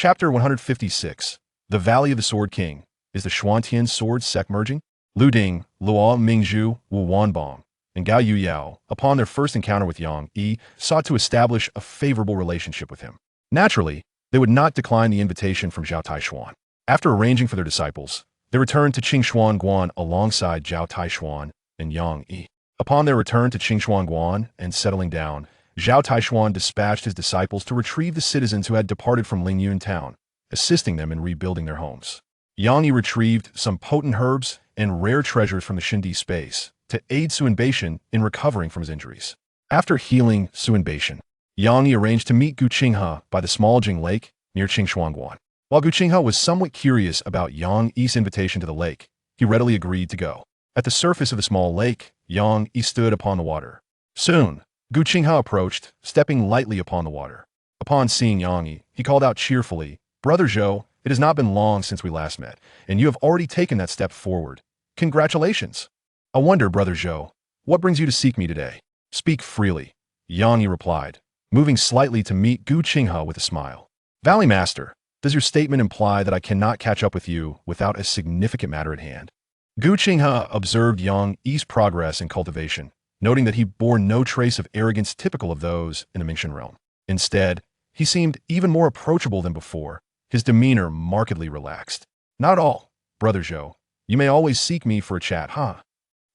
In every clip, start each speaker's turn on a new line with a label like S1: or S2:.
S1: Chapter 156. The Valley of the Sword King. Is the Xianxia sword sect merging? Lu Ding, Luo Mingzhu, Wu Wanbong, and Gao Yuyao, upon their first encounter with Yang Yi, sought to establish a favorable relationship with him. Naturally, they would not decline the invitation from Zhao Taishuan. After arranging for their disciples, they returned to Qingshuan Guan alongside Zhao Taishuan and Yang Yi. Upon their return to Qingshuan Guan and settling down, Zhao Taishuan dispatched his disciples to retrieve the citizens who had departed from Lingyun town, assisting them in rebuilding their homes. Yang Yi retrieved some potent herbs and rare treasures from the Shindi space to aid Suanbation in recovering from his injuries. After healing Suanbation, Yang Yi arranged to meet Gu Qinghe by the small Jing Lake near Qingshuangguan. While Gu Qinghe was somewhat curious about Yang Yi's invitation to the lake, he readily agreed to go. At the surface of the small lake, Yang Yi stood upon the water. Soon, Gu Qinghe approached, stepping lightly upon the water. Upon seeing Yang Yi, he called out cheerfully, "Brother Zhou, it has not been long since we last met, and you have already taken that step forward. Congratulations!" "I wonder, Brother Zhou, what brings you to seek me today?" "Speak freely," Yang Yi replied, moving slightly to meet Gu Qinghe with a smile. "Valley Master, does your statement imply that I cannot catch up with you without a significant matter at hand?" Gu Qinghe observed Yang Yi's progress in cultivation, noting that he bore no trace of arrogance typical of those in the Mingxin realm. Instead, he seemed even more approachable than before, his demeanor markedly relaxed. "Not at all, Brother Zhou. You may always seek me for a chat, huh?"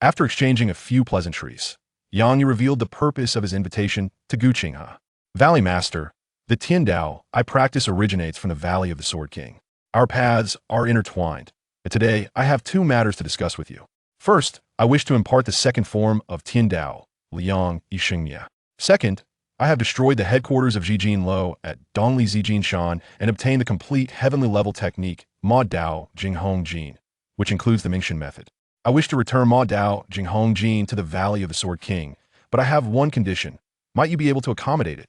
S1: After exchanging a few pleasantries, Yang Yi revealed the purpose of his invitation to Gu Qinghe. "Valley Master, the Tiandao I practice originates from the Valley of the Sword King. Our paths are intertwined, and today I have two matters to discuss with you. First, I wish to impart the second form of Tiandao, Liang Xianxia. Second, I have destroyed the headquarters of Zijin Lo at Dongli Zijin Shan and obtained the complete heavenly level technique Ma Dao Jinghong Jin, which includes the Mingxin method. I wish to return Ma Dao Jinghong Jin to the Valley of the Sword King, but I have one condition. Might you be able to accommodate it?"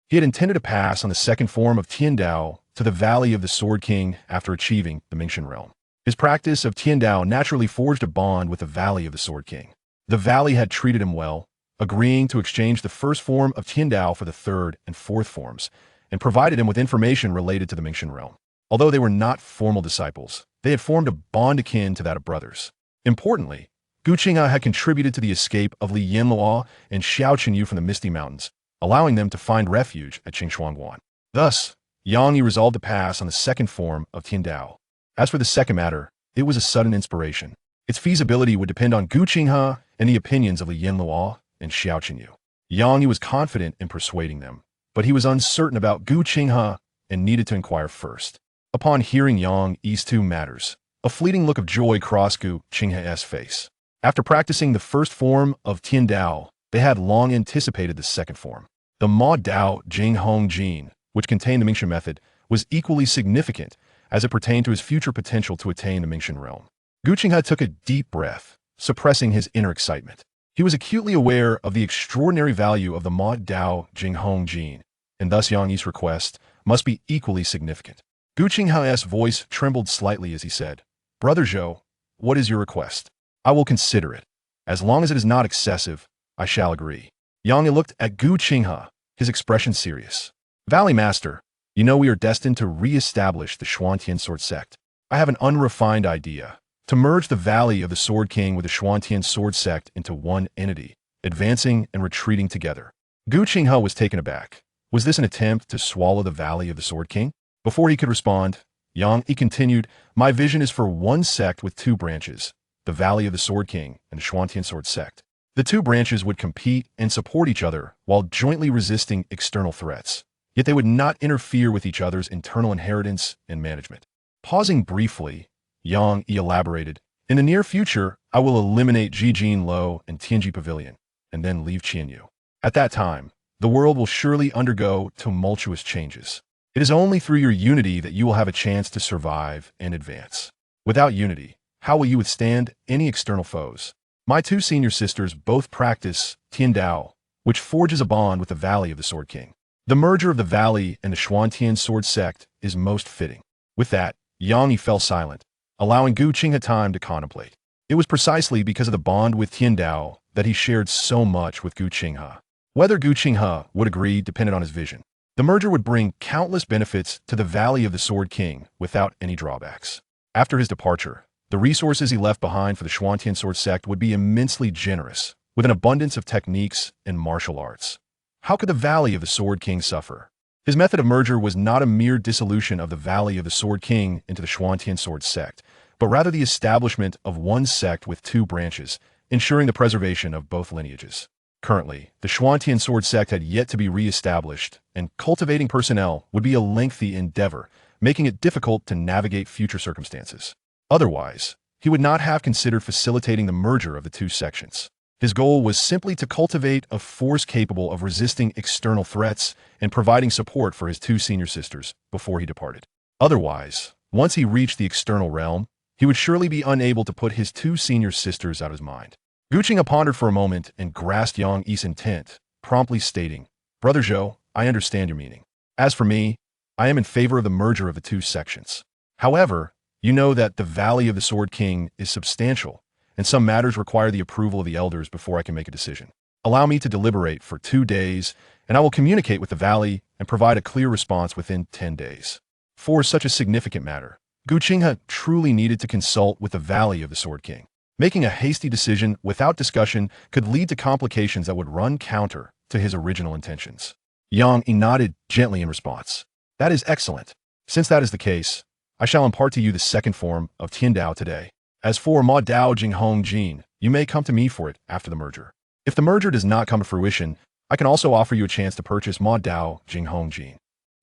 S1: He had intended to pass on the second form of Tiandao to the Valley of the Sword King after achieving the Mingxin realm. His practice of Tiandao naturally forged a bond with the Valley of the Sword King. The Valley had treated him well, agreeing to exchange the first form of Tiandao for the third and fourth forms, and provided him with information related to the Mingxin realm. Although they were not formal disciples, they had formed a bond akin to that of brothers. Importantly, Gu Qinghe had contributed to the escape of Li Yanluo and Xiao Qinyu from the Misty Mountains, allowing them to find refuge at Qingshuangguan. Thus, Yang Yi resolved to pass on the second form of Tiandao. As for the second matter, it was a sudden inspiration. Its feasibility would depend on Gu Qinghe and the opinions of Li Yanluo and Xiao Qinyu. Yang Yi was confident in persuading them, but he was uncertain about Gu Qinghe and needed to inquire first. Upon hearing Yang Yi's two matters, a fleeting look of joy crossed Gu Qinghe's face. After practicing the first form of Tiandao, they had long anticipated the second form. The Ma Dao Jinghong Jin, which contained the Mingxin method, was equally significant as it pertained to his future potential to attain the Mingxin realm. Gu Qinghe took a deep breath, suppressing his inner excitement. He was acutely aware of the extraordinary value of the Ma Dao Jinghong Jin, and thus Yang Yi's request must be equally significant. Gu Qinghe's voice trembled slightly as he said, "Brother Zhou, what is your request? I will consider it. As long as it is not excessive, I shall agree." Yang Yi looked at Gu Qinghe, his expression serious. "Valley Master, you know we are destined to re-establish the Xianxia sword sect. I have an unrefined idea, to merge the Valley of the Sword King with the Xianxia sword sect into one entity, advancing and retreating together." Gu Qinghe was taken aback. Was this an attempt to swallow the Valley of the Sword King? Before he could respond, Yang Yi continued, "My vision is for one sect with two branches, the Valley of the Sword King and the Xianxia sword sect. The two branches would compete and support each other while jointly resisting external threats. Yet they would not interfere with each other's internal inheritance and management." Pausing briefly, Yang Yi elaborated, "In the near future, I will eliminate Zijin Lo and Tianji Pavilion, and then leave Qianyu. At that time, the world will surely undergo tumultuous changes. It is only through your unity that you will have a chance to survive and advance. Without unity, how will you withstand any external foes? My two senior sisters both practice Tiandao, which forges a bond with the Valley of the Sword King. The merger of the Valley and the Xianxia sword sect is most fitting." With that, Yang Yi fell silent, allowing Gu Qinghe time to contemplate. It was precisely because of the bond with Tiandao that he shared so much with Gu Qinghe. Whether Gu Qinghe would agree depended on his vision. The merger would bring countless benefits to the Valley of the Sword King without any drawbacks. After his departure, the resources he left behind for the Xianxia sword sect would be immensely generous, with an abundance of techniques and martial arts. How could the Valley of the Sword King suffer? His method of merger was not a mere dissolution of the Valley of the Sword King into the Xianxia sword sect, but rather the establishment of one sect with two branches, ensuring the preservation of both lineages. Currently, the Xianxia sword sect had yet to be re-established, and cultivating personnel would be a lengthy endeavor, making it difficult to navigate future circumstances. Otherwise, he would not have considered facilitating the merger of the two sections. His goal was simply to cultivate a force capable of resisting external threats and providing support for his two senior sisters before he departed. Otherwise, once he reached the external realm, he would surely be unable to put his two senior sisters out of his mind. Gu Qinghe pondered for a moment and grasped Yang Yi's intent, promptly stating, "Brother Zhou, I understand your meaning. As for me, I am in favor of the merger of the two sections. However, you know that the Valley of the Sword King is substantial, and some matters require the approval of the elders before I can make a decision. Allow me to deliberate for 2 days, and I will communicate with the Valley and provide a clear response within 10 days. For such a significant matter, Gu Qinghe truly needed to consult with the Valley of the Sword King. Making a hasty decision without discussion could lead to complications that would run counter to his original intentions. Yang Yi nodded gently in response. That is excellent. Since that is the case, I shall impart to you the second form of Tiandao today. As for Ma Dao Jinghong Jin, you may come to me for it after the merger. If the merger does not come to fruition, I can also offer you a chance to purchase Ma Dao Jinghong Jin.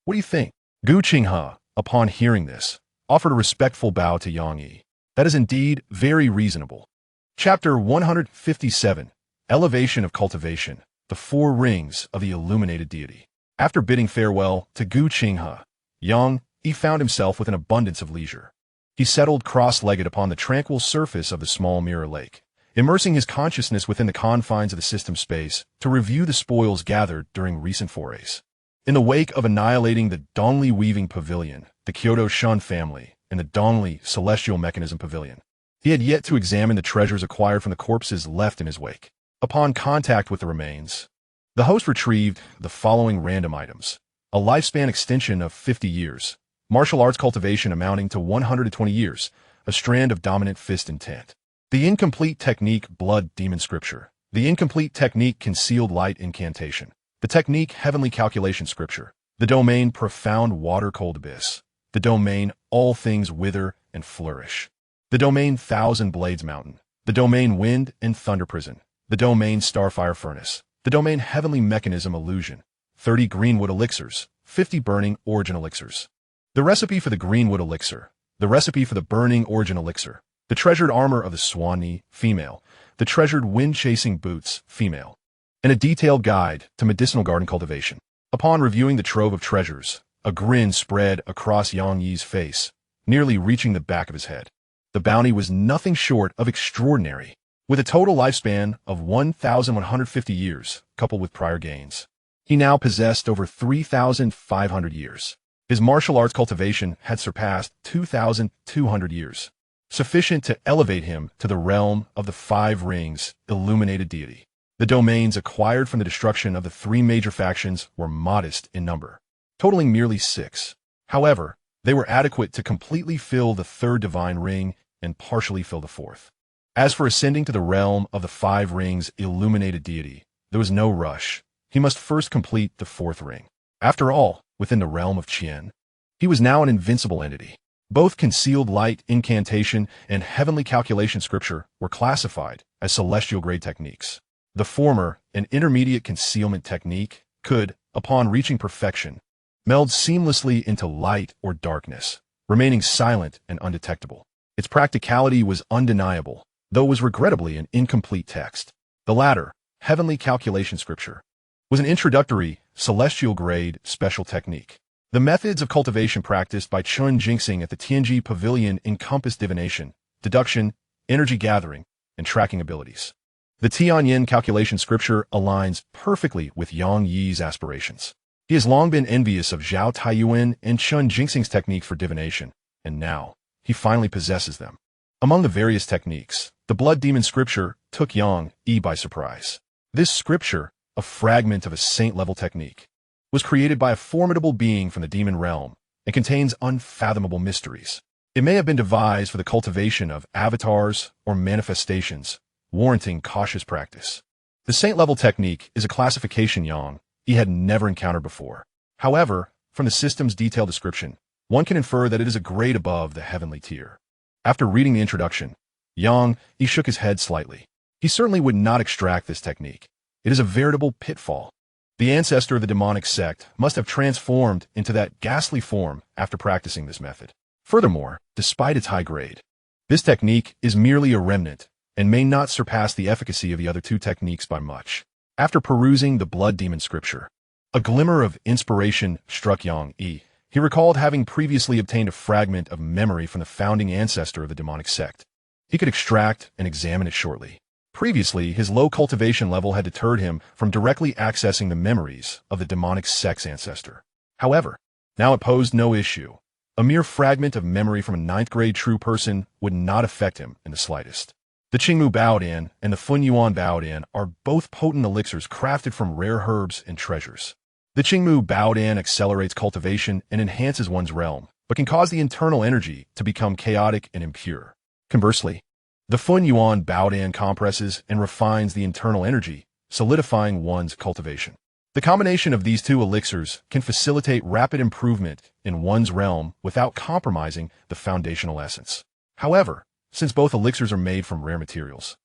S1: What do you think? Gu Qinghe, upon hearing this, offered a respectful bow to Yang Yi. That is indeed very reasonable. Chapter 157, Elevation of Cultivation, the Four Rings of the Illuminated Deity. After bidding farewell to Gu Qinghe, Yang Yi found himself with an abundance of leisure. He settled cross-legged upon the tranquil surface of the small mirror lake, immersing his consciousness within the confines of the system space to review the spoils gathered during recent forays. In the wake of annihilating the Dongli Weaving Pavilion, the Kyoto Shun family, and the Dongli Celestial Mechanism Pavilion, he had yet to examine the treasures acquired from the corpses left in his wake. Upon contact with the remains, the host retrieved the following random items: a lifespan extension of 50 years, martial arts cultivation amounting to 120 years, a strand of dominant fist intent, the incomplete technique Blood Demon Scripture, the incomplete technique Concealed Light Incantation, the technique Heavenly Calculation Scripture, the domain Profound Water Cold Abyss, the domain All Things Wither and Flourish, the domain Thousand Blades Mountain, the domain Wind and Thunder Prison, the domain Starfire Furnace, the domain Heavenly Mechanism Illusion, 30 Greenwood Elixirs, 50 Burning Origin Elixirs, the recipe for the Greenwood Elixir, the recipe for the Burning Origin Elixir, the treasured armor of the Swanee, female, the treasured wind-chasing boots, female, and a detailed guide to medicinal garden cultivation. Upon reviewing the trove of treasures, a grin spread across Yang Yi's face, nearly reaching the back of his head. The bounty was nothing short of extraordinary. With a total lifespan of 1,150 years, coupled with prior gains, he now possessed over 3,500 years. His martial arts cultivation had surpassed 2,200 years, sufficient to elevate him to the realm of the Five Rings Illuminated Deity. The domains acquired from the destruction of the three major factions were modest in number, totaling merely 6. However, they were adequate to completely fill the third divine ring and partially fill the fourth. As for ascending to the realm of the Five Rings Illuminated Deity, there was no rush. He must first complete the fourth ring. After all, within the realm of Qian, he was now an invincible entity. Both Concealed Light Incantation and Heavenly Calculation Scripture were classified as celestial grade techniques. The former, an intermediate concealment technique, could, upon reaching perfection, meld seamlessly into light or darkness, remaining silent and undetectable. Its practicality was undeniable, though it was regrettably an incomplete text. The latter, Heavenly Calculation Scripture, was an introductory, celestial-grade special technique. The methods of cultivation practiced by Chun Jingxing at the Tianji Pavilion encompass divination, deduction, energy gathering, and tracking abilities. The Tianyin Calculation Scripture aligns perfectly with Yang Yi's aspirations. He has long been envious of Zhao Taiyuan and Chun Jingxing's technique for divination, and now he finally possesses them. Among the various techniques, the Blood Demon Scripture took Yang Yi by surprise. This scripture, a fragment of a saint-level technique, was created by a formidable being from the demon realm and contains unfathomable mysteries. It may have been devised for the cultivation of avatars or manifestations, warranting cautious practice. The saint-level technique is a classification Yang he had never encountered before. However, from the system's detailed description, one can infer that it is a grade above the heavenly tier. After reading the introduction, Yang he shook his head slightly. He certainly would not extract this technique. It is a veritable pitfall. The ancestor of the demonic sect must have transformed into that ghastly form after practicing this method. Furthermore, despite its high grade, this technique is merely a remnant and may not surpass the efficacy of the other two techniques by much. After perusing the blood demon scripture, a glimmer of inspiration struck Yang Yi. He recalled having previously obtained a fragment of memory from the founding ancestor of the demonic sect. He could extract and examine it shortly. Previously, his low cultivation level had deterred him from directly accessing the memories of the demonic sect's ancestor. However, now it posed no issue. A mere fragment of memory from a 9th grade true person would not affect him in the slightest. The Qingmu Baodan and the Fun Yuan Baodan are both potent elixirs crafted from rare herbs and treasures. The Qingmu Baodan accelerates cultivation and enhances one's realm, but can cause the internal energy to become chaotic and impure. Conversely, the Fun Yuan Baodan compresses and refines the internal energy, solidifying one's cultivation. The combination of these two elixirs can facilitate rapid improvement in one's realm without compromising the foundational essence. However, since both elixirs are made from rare materials,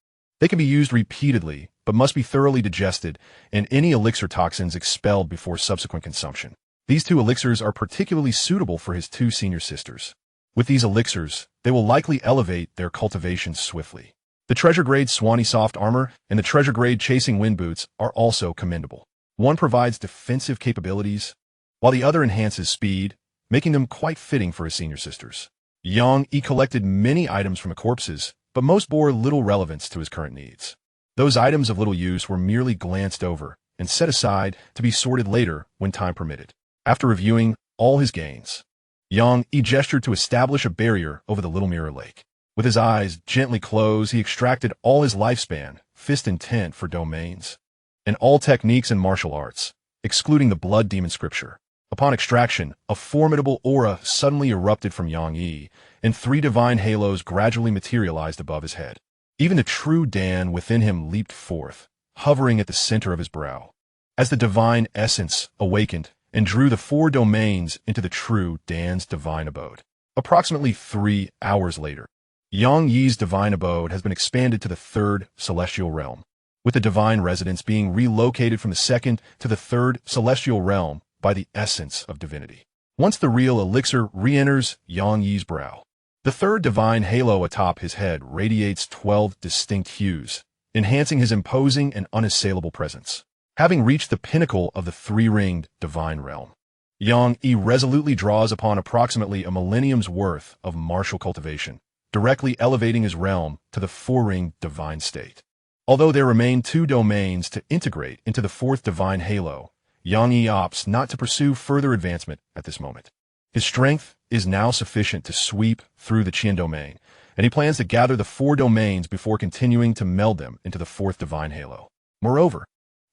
S1: they can be used repeatedly but must be thoroughly digested and any elixir toxins expelled before subsequent consumption. These two elixirs are particularly suitable for his two senior sisters. With these elixirs, they will likely elevate their cultivation swiftly. The treasure-grade Swanee soft armor and the treasure-grade chasing wind boots are also commendable. One provides defensive capabilities, while the other enhances speed, making them quite fitting for his senior sisters. Yang Yi collected many items from the corpses, but most bore little relevance to his current needs. Those items of little use were merely glanced over and set aside to be sorted later when time permitted. After reviewing all his gains, Yang Yi gestured to establish a barrier over the little mirror lake. With his eyes gently closed, he extracted all his lifespan, fist intent for domains, and all techniques and martial arts, excluding the blood demon scripture. Upon extraction, a formidable aura suddenly erupted from Yang Yi, and 3 divine halos gradually materialized above his head. Even the true Dan within him leaped forth, hovering at the center of his brow. As the divine essence awakened and drew the 4 domains into the true Dan's divine abode. Approximately 3 hours later, Yang Yi's divine abode has been expanded to the 3rd celestial realm, with the divine residence being relocated from the 2nd to the 3rd celestial realm by the essence of divinity. Once the real elixir re-enters Yang Yi's brow, the 3rd divine halo atop his head radiates 12 distinct hues, enhancing his imposing and unassailable presence. Having reached the pinnacle of the 3-ringed divine realm, Yang Yi resolutely draws upon approximately a millennium's worth of martial cultivation, directly elevating his realm to the 4-ringed divine state. Although there remain 2 domains to integrate into the 4th divine halo, Yang Yi opts not to pursue further advancement at this moment. His strength is now sufficient to sweep through the Qian domain, and he plans to gather the 4 domains before continuing to meld them into the 4th divine halo. Moreover,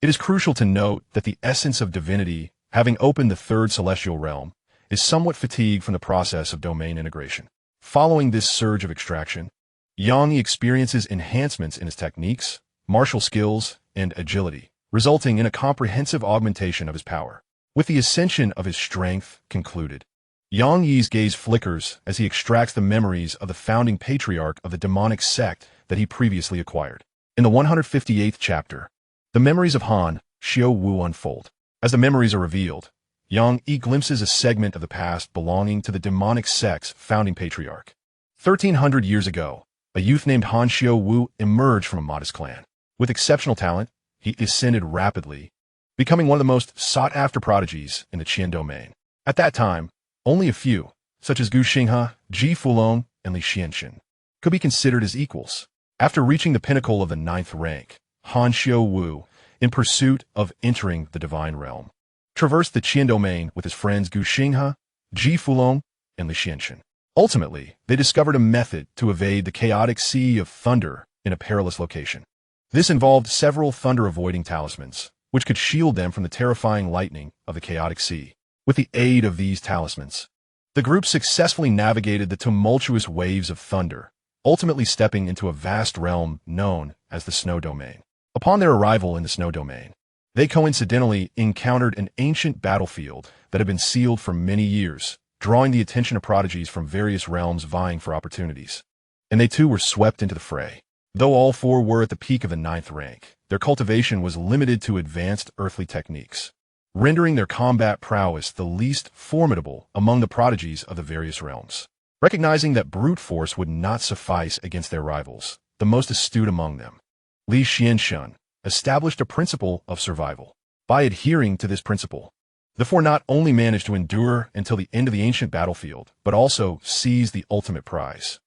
S1: it is crucial to note that the essence of divinity, having opened the 3rd celestial realm, is somewhat fatigued from the process of domain integration. Following this surge of extraction, Yang Yi experiences enhancements in his techniques, martial skills, and agility, resulting in a comprehensive augmentation of his power. With the ascension of his strength concluded, Yang Yi's gaze flickers as he extracts the memories of the founding patriarch of the demonic sect that he previously acquired. In the 158th chapter, the memories of Han Xiao Wu unfold. As the memories are revealed, Yang Yi glimpses a segment of the past belonging to the demonic sect's founding patriarch. 1,300 years ago, a youth named Han Xiao Wu emerged from a modest clan. With exceptional talent, he ascended rapidly, becoming one of the most sought-after prodigies in the Qian domain. At that time, only a few, such as Gu Xinghe, Ji Fulong, and Li Xianxia, could be considered as equals. After reaching the pinnacle of the 9th rank, Han Xiao Wu, in pursuit of entering the divine realm, traversed the Qian domain with his friends Gu Xinghe, Ji Fulong, and Li Xianxia. Ultimately, they discovered a method to evade the chaotic sea of thunder in a perilous location. This involved several thunder-avoiding talismans, which could shield them from the terrifying lightning of the chaotic sea. With the aid of these talismans, the group successfully navigated the tumultuous waves of thunder, ultimately stepping into a vast realm known as the Snow Domain. Upon their arrival in the Snow Domain, they coincidentally encountered an ancient battlefield that had been sealed for many years, drawing the attention of prodigies from various realms vying for opportunities. And they too were swept into the fray. Though all four were at the peak of the 9th rank, their cultivation was limited to advanced earthly techniques, rendering their combat prowess the least formidable among the prodigies of the various realms. Recognizing that brute force would not suffice against their rivals, the most astute among them, Xianxia, established a principle of survival. By adhering to this principle, the four not only managed to endure until the end of the ancient battlefield, but also seized the ultimate prize.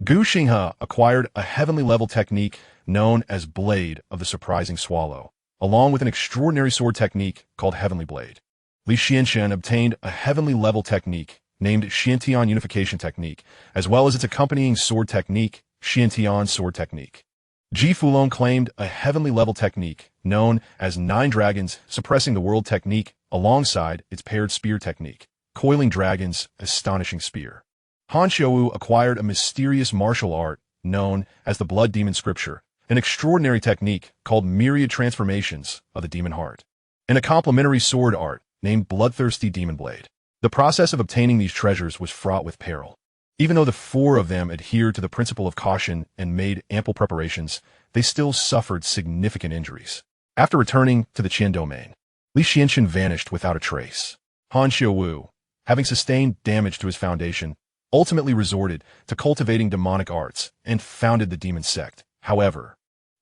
S1: Xianxia acquired a heavenly level technique known as Blade of the Surprising Swallow, along with an extraordinary sword technique called Heavenly Blade. Xianxia obtained a heavenly level technique named Xiantian Unification Technique, as well as its accompanying sword technique, Xiantian Sword Technique. Ji Fulong claimed a heavenly level technique known as 9 Dragons Suppressing the World Technique alongside its paired spear technique, Coiling Dragon's Astonishing Spear. Han Xiaowu acquired a mysterious martial art known as the Blood Demon Scripture, an extraordinary technique called Myriad Transformations of the Demon Heart, and a complementary sword art named Bloodthirsty Demon Blade. The process of obtaining these treasures was fraught with peril. Even though the four of them adhered to the principle of caution and made ample preparations, they still suffered significant injuries. After returning to the Qian domain, Xianxia vanished without a trace. Han Xiaowu, having sustained damage to his foundation, ultimately resorted to cultivating demonic arts and founded the demon sect. However,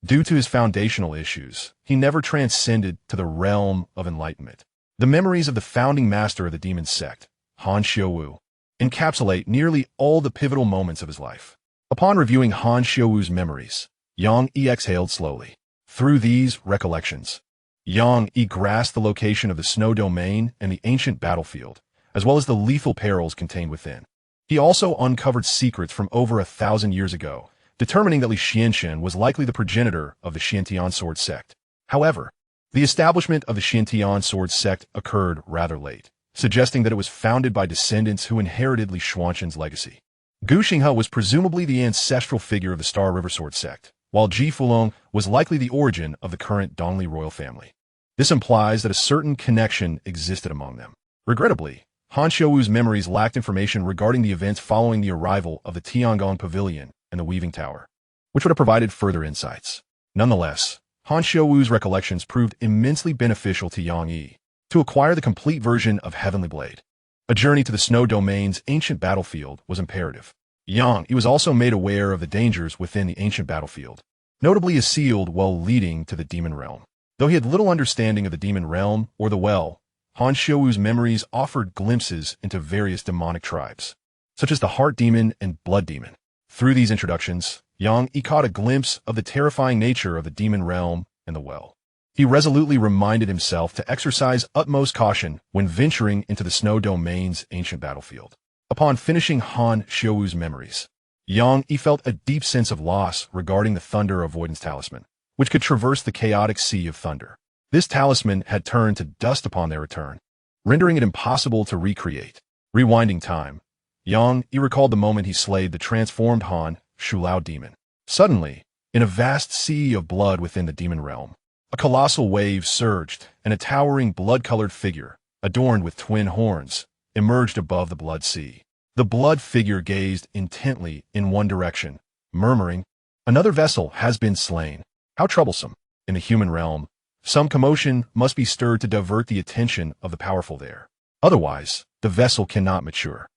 S1: due to his foundational issues, he never transcended to the realm of enlightenment. The memories of the founding master of the demon sect, Han Xiaowu, encapsulate nearly all the pivotal moments of his life. Upon reviewing Han Xiaowu's memories, Yang Yi exhaled slowly. Through these recollections, Yang Yi grasped the location of the Snow Domain and the ancient battlefield, as well as the lethal perils contained within. He also uncovered secrets from over 1,000 years ago, determining that Xianxia was likely the progenitor of the Xiantian sword sect. However, the establishment of the Xiantian sword sect occurred rather late, suggesting that it was founded by descendants who inherited Xianxia's legacy. Xianxia was presumably the ancestral figure of the Star River sword sect, while Ji Fulong was likely the origin of the current Dongli royal family. This implies that a certain connection existed among them. Regrettably, Han Xiaowu's memories lacked information regarding the events following the arrival of the Tiangong Pavilion and the Weaving Tower, which would have provided further insights. Nonetheless, Han Xiaowu's recollections proved immensely beneficial to Yang Yi to acquire the complete version of Heavenly Blade. A journey to the Snow Domain's ancient battlefield was imperative. Yang Yi was also made aware of the dangers within the ancient battlefield, notably a sealed well leading to the demon realm. Though he had little understanding of the demon realm or the well, Han Xiaowu's memories offered glimpses into various demonic tribes, such as the Heart Demon and Blood Demon. Through these introductions, Yang Yi caught a glimpse of the terrifying nature of the demon realm and the well. He resolutely reminded himself to exercise utmost caution when venturing into the Snow Domain's ancient battlefield. Upon finishing Han Xiaowu's memories, Yang Yi felt a deep sense of loss regarding the Thunder Avoidance Talisman, which could traverse the chaotic sea of thunder. This talisman had turned to dust upon their return, rendering it impossible to recreate. Rewinding time, Yang Yi recalled the moment he slayed the transformed Han Shulao demon. Suddenly, in a vast sea of blood within the demon realm, a colossal wave surged, and a towering blood-colored figure, adorned with twin horns, emerged above the blood sea. The blood figure gazed intently in one direction, murmuring, "Another vessel has been slain. How troublesome." In the human realm, some commotion must be stirred to divert the attention of the powerful there. Otherwise, the vessel cannot mature.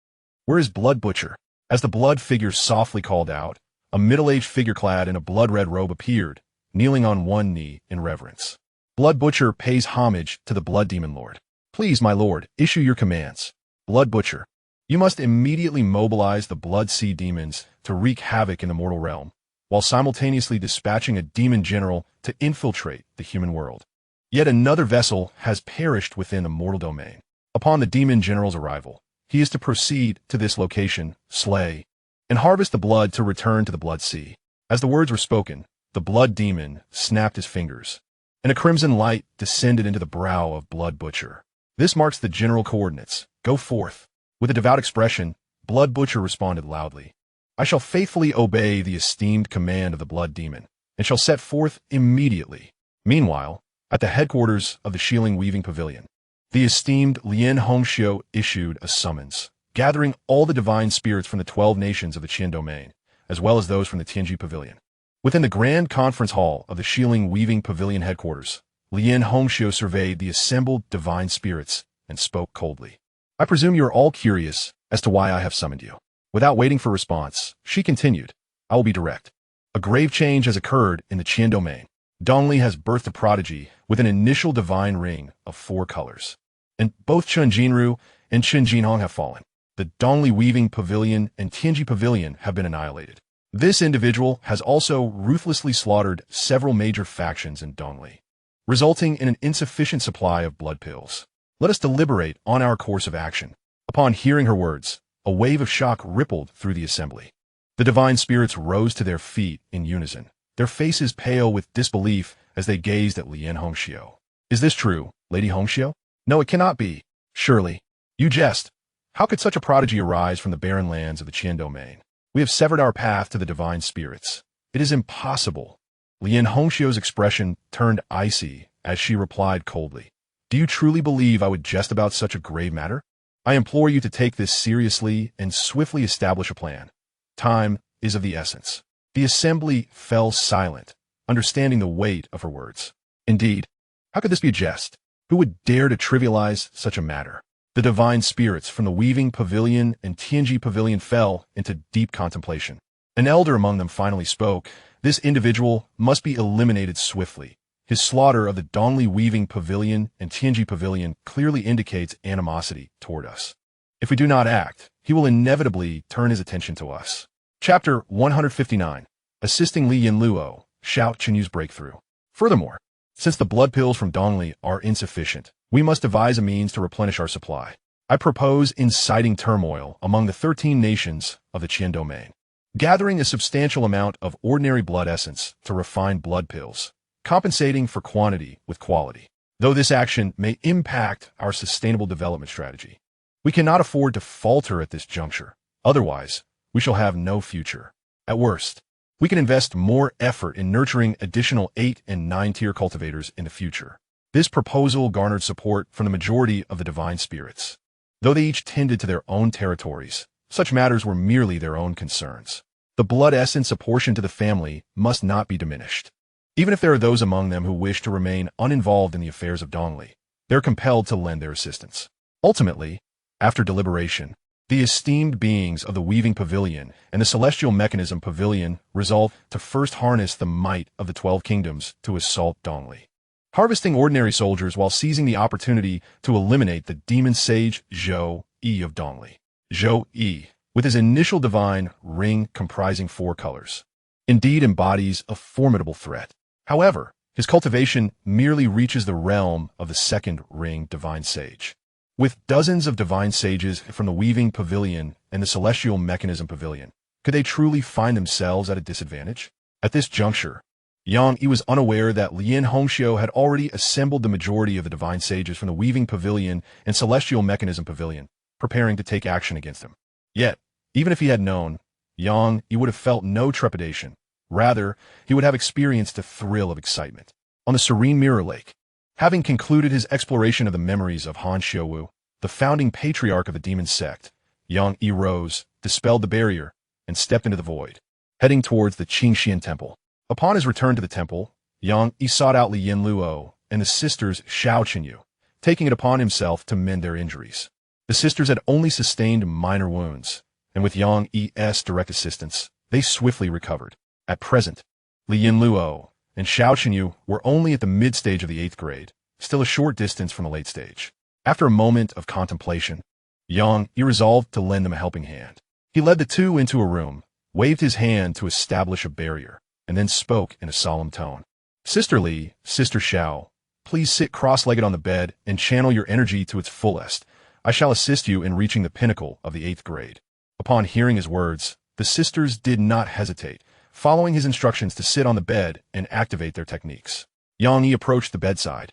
S1: "Where is Blood Butcher?" As the blood figure softly called out, a middle-aged figure clad in a blood-red robe appeared, kneeling on one knee in reverence. Blood Butcher pays homage to the Blood Demon Lord. "Please, my lord, issue your commands." Blood Butcher, you must immediately mobilize the Blood Sea demons to wreak havoc in the mortal realm, while simultaneously dispatching a demon general to infiltrate the human world. Yet another vessel has perished within the mortal domain. Upon the demon general's arrival, he is to proceed to this location, slay, and harvest the blood to return to the Blood Sea. As the words were spoken, the blood demon snapped his fingers, and a crimson light descended into the brow of Blood Butcher. This marks the general coordinates. Go forth. With a devout expression, Blood Butcher responded loudly. I shall faithfully obey the esteemed command of the Blood Demon, and shall set forth immediately. Meanwhile, at the headquarters of the Shieling Weaving Pavilion, the esteemed Xianxia issued a summons, gathering all the divine spirits from the 12 nations of the Qin domain, as well as those from the Tianji Pavilion. Within the grand conference hall of the Shieling Weaving Pavilion headquarters, Xianxia surveyed the assembled divine spirits and spoke coldly. I presume you are all curious as to why I have summoned you. Without waiting for response, she continued, I will be direct. A grave change has occurred in the Qin domain. Dongli has birthed a prodigy with an initial divine ring of 4 colors. And both Chen Jinru and Chen Jinhong have fallen. The Dongli Weaving Pavilion and Tianji Pavilion have been annihilated. This individual has also ruthlessly slaughtered several major factions in Dongli, resulting in an insufficient supply of blood pills. Let us deliberate on our course of action. Upon hearing her words, a wave of shock rippled through the assembly. The divine spirits rose to their feet in unison, their faces pale with disbelief as they gazed at Xianxia. Is this true, Lady Hongxiu? No, it cannot be. Surely. You jest. How could such a prodigy arise from the barren lands of the Qin domain? We have severed our path to the divine spirits. It is impossible. Xianxia's expression turned icy as she replied coldly. Do you truly believe I would jest about such a grave matter? I implore you to take this seriously and swiftly establish a plan. Time is of the essence. The assembly fell silent, understanding the weight of her words. Indeed, how could this be a jest? Who would dare to trivialize such a matter? The divine spirits from the Weaving Pavilion and Tianji Pavilion fell into deep contemplation. An elder among them finally spoke. This individual must be eliminated swiftly. His slaughter of the Dongli Weaving Pavilion and Tianji Pavilion clearly indicates animosity toward us. If we do not act, he will inevitably turn his attention to us. Chapter 159. Assisting Li Yinluo, Xiao Qinyu's breakthrough. Furthermore, since the blood pills from Dongli are insufficient, we must devise a means to replenish our supply. I propose inciting turmoil among the 13 nations of the Qin domain, gathering a substantial amount of ordinary blood essence to refine blood pills, compensating for quantity with quality. Though this action may impact our sustainable development strategy, we cannot afford to falter at this juncture. Otherwise, we shall have no future. At worst, we can invest more effort in nurturing additional 8 and 9 tier cultivators in the future. This proposal garnered support from the majority of the divine spirits. Though they each tended to their own territories, such matters were merely their own concerns. The blood essence apportioned to the family must not be diminished. Even if there are those among them who wish to remain uninvolved in the affairs of Dongli, they are compelled to lend their assistance. Ultimately, after deliberation, the esteemed beings of the Weaving Pavilion and the Celestial Mechanism Pavilion resolved to first harness the might of the 12 kingdoms to assault Dongli, harvesting ordinary soldiers while seizing the opportunity to eliminate the demon sage Zhou Yi of Dongli. Zhou Yi, with his initial divine ring comprising 4 colors, indeed embodies a formidable threat. However, his cultivation merely reaches the realm of the second ring divine sage. With dozens of divine sages from the Weaving Pavilion and the Celestial Mechanism Pavilion, could they truly find themselves at a disadvantage? At this juncture, Yang Yi was unaware that Xianxia had already assembled the majority of the divine sages from the Weaving Pavilion and Celestial Mechanism Pavilion, preparing to take action against him. Yet, even if he had known, Yang Yi would have felt no trepidation. Rather, he would have experienced a thrill of excitement. On the serene Mirror Lake, having concluded his exploration of the memories of Han Xiuwu, the founding patriarch of the demon sect, Yang Yi rose, dispelled the barrier, and stepped into the void, heading towards the Xianxia temple. Upon his return to the temple, Yang Yi sought out Li Yinluo and the sisters Xiao Qinyu, taking it upon himself to mend their injuries. The sisters had only sustained minor wounds, and with Yang Yi's direct assistance, they swiftly recovered. At present, Li Yinluo and Xiao Qinyu were only at the mid-stage of the 8th grade, still a short distance from the late stage. After a moment of contemplation, Yang Yi resolved to lend them a helping hand. He led the two into a room, waved his hand to establish a barrier, and then spoke in a solemn tone. Sister Li, Sister Xiao, please sit cross-legged on the bed and channel your energy to its fullest. I shall assist you in reaching the pinnacle of the 8th grade. Upon hearing his words, the sisters did not hesitate, following his instructions to sit on the bed and activate their techniques. Yang Yi approached the bedside,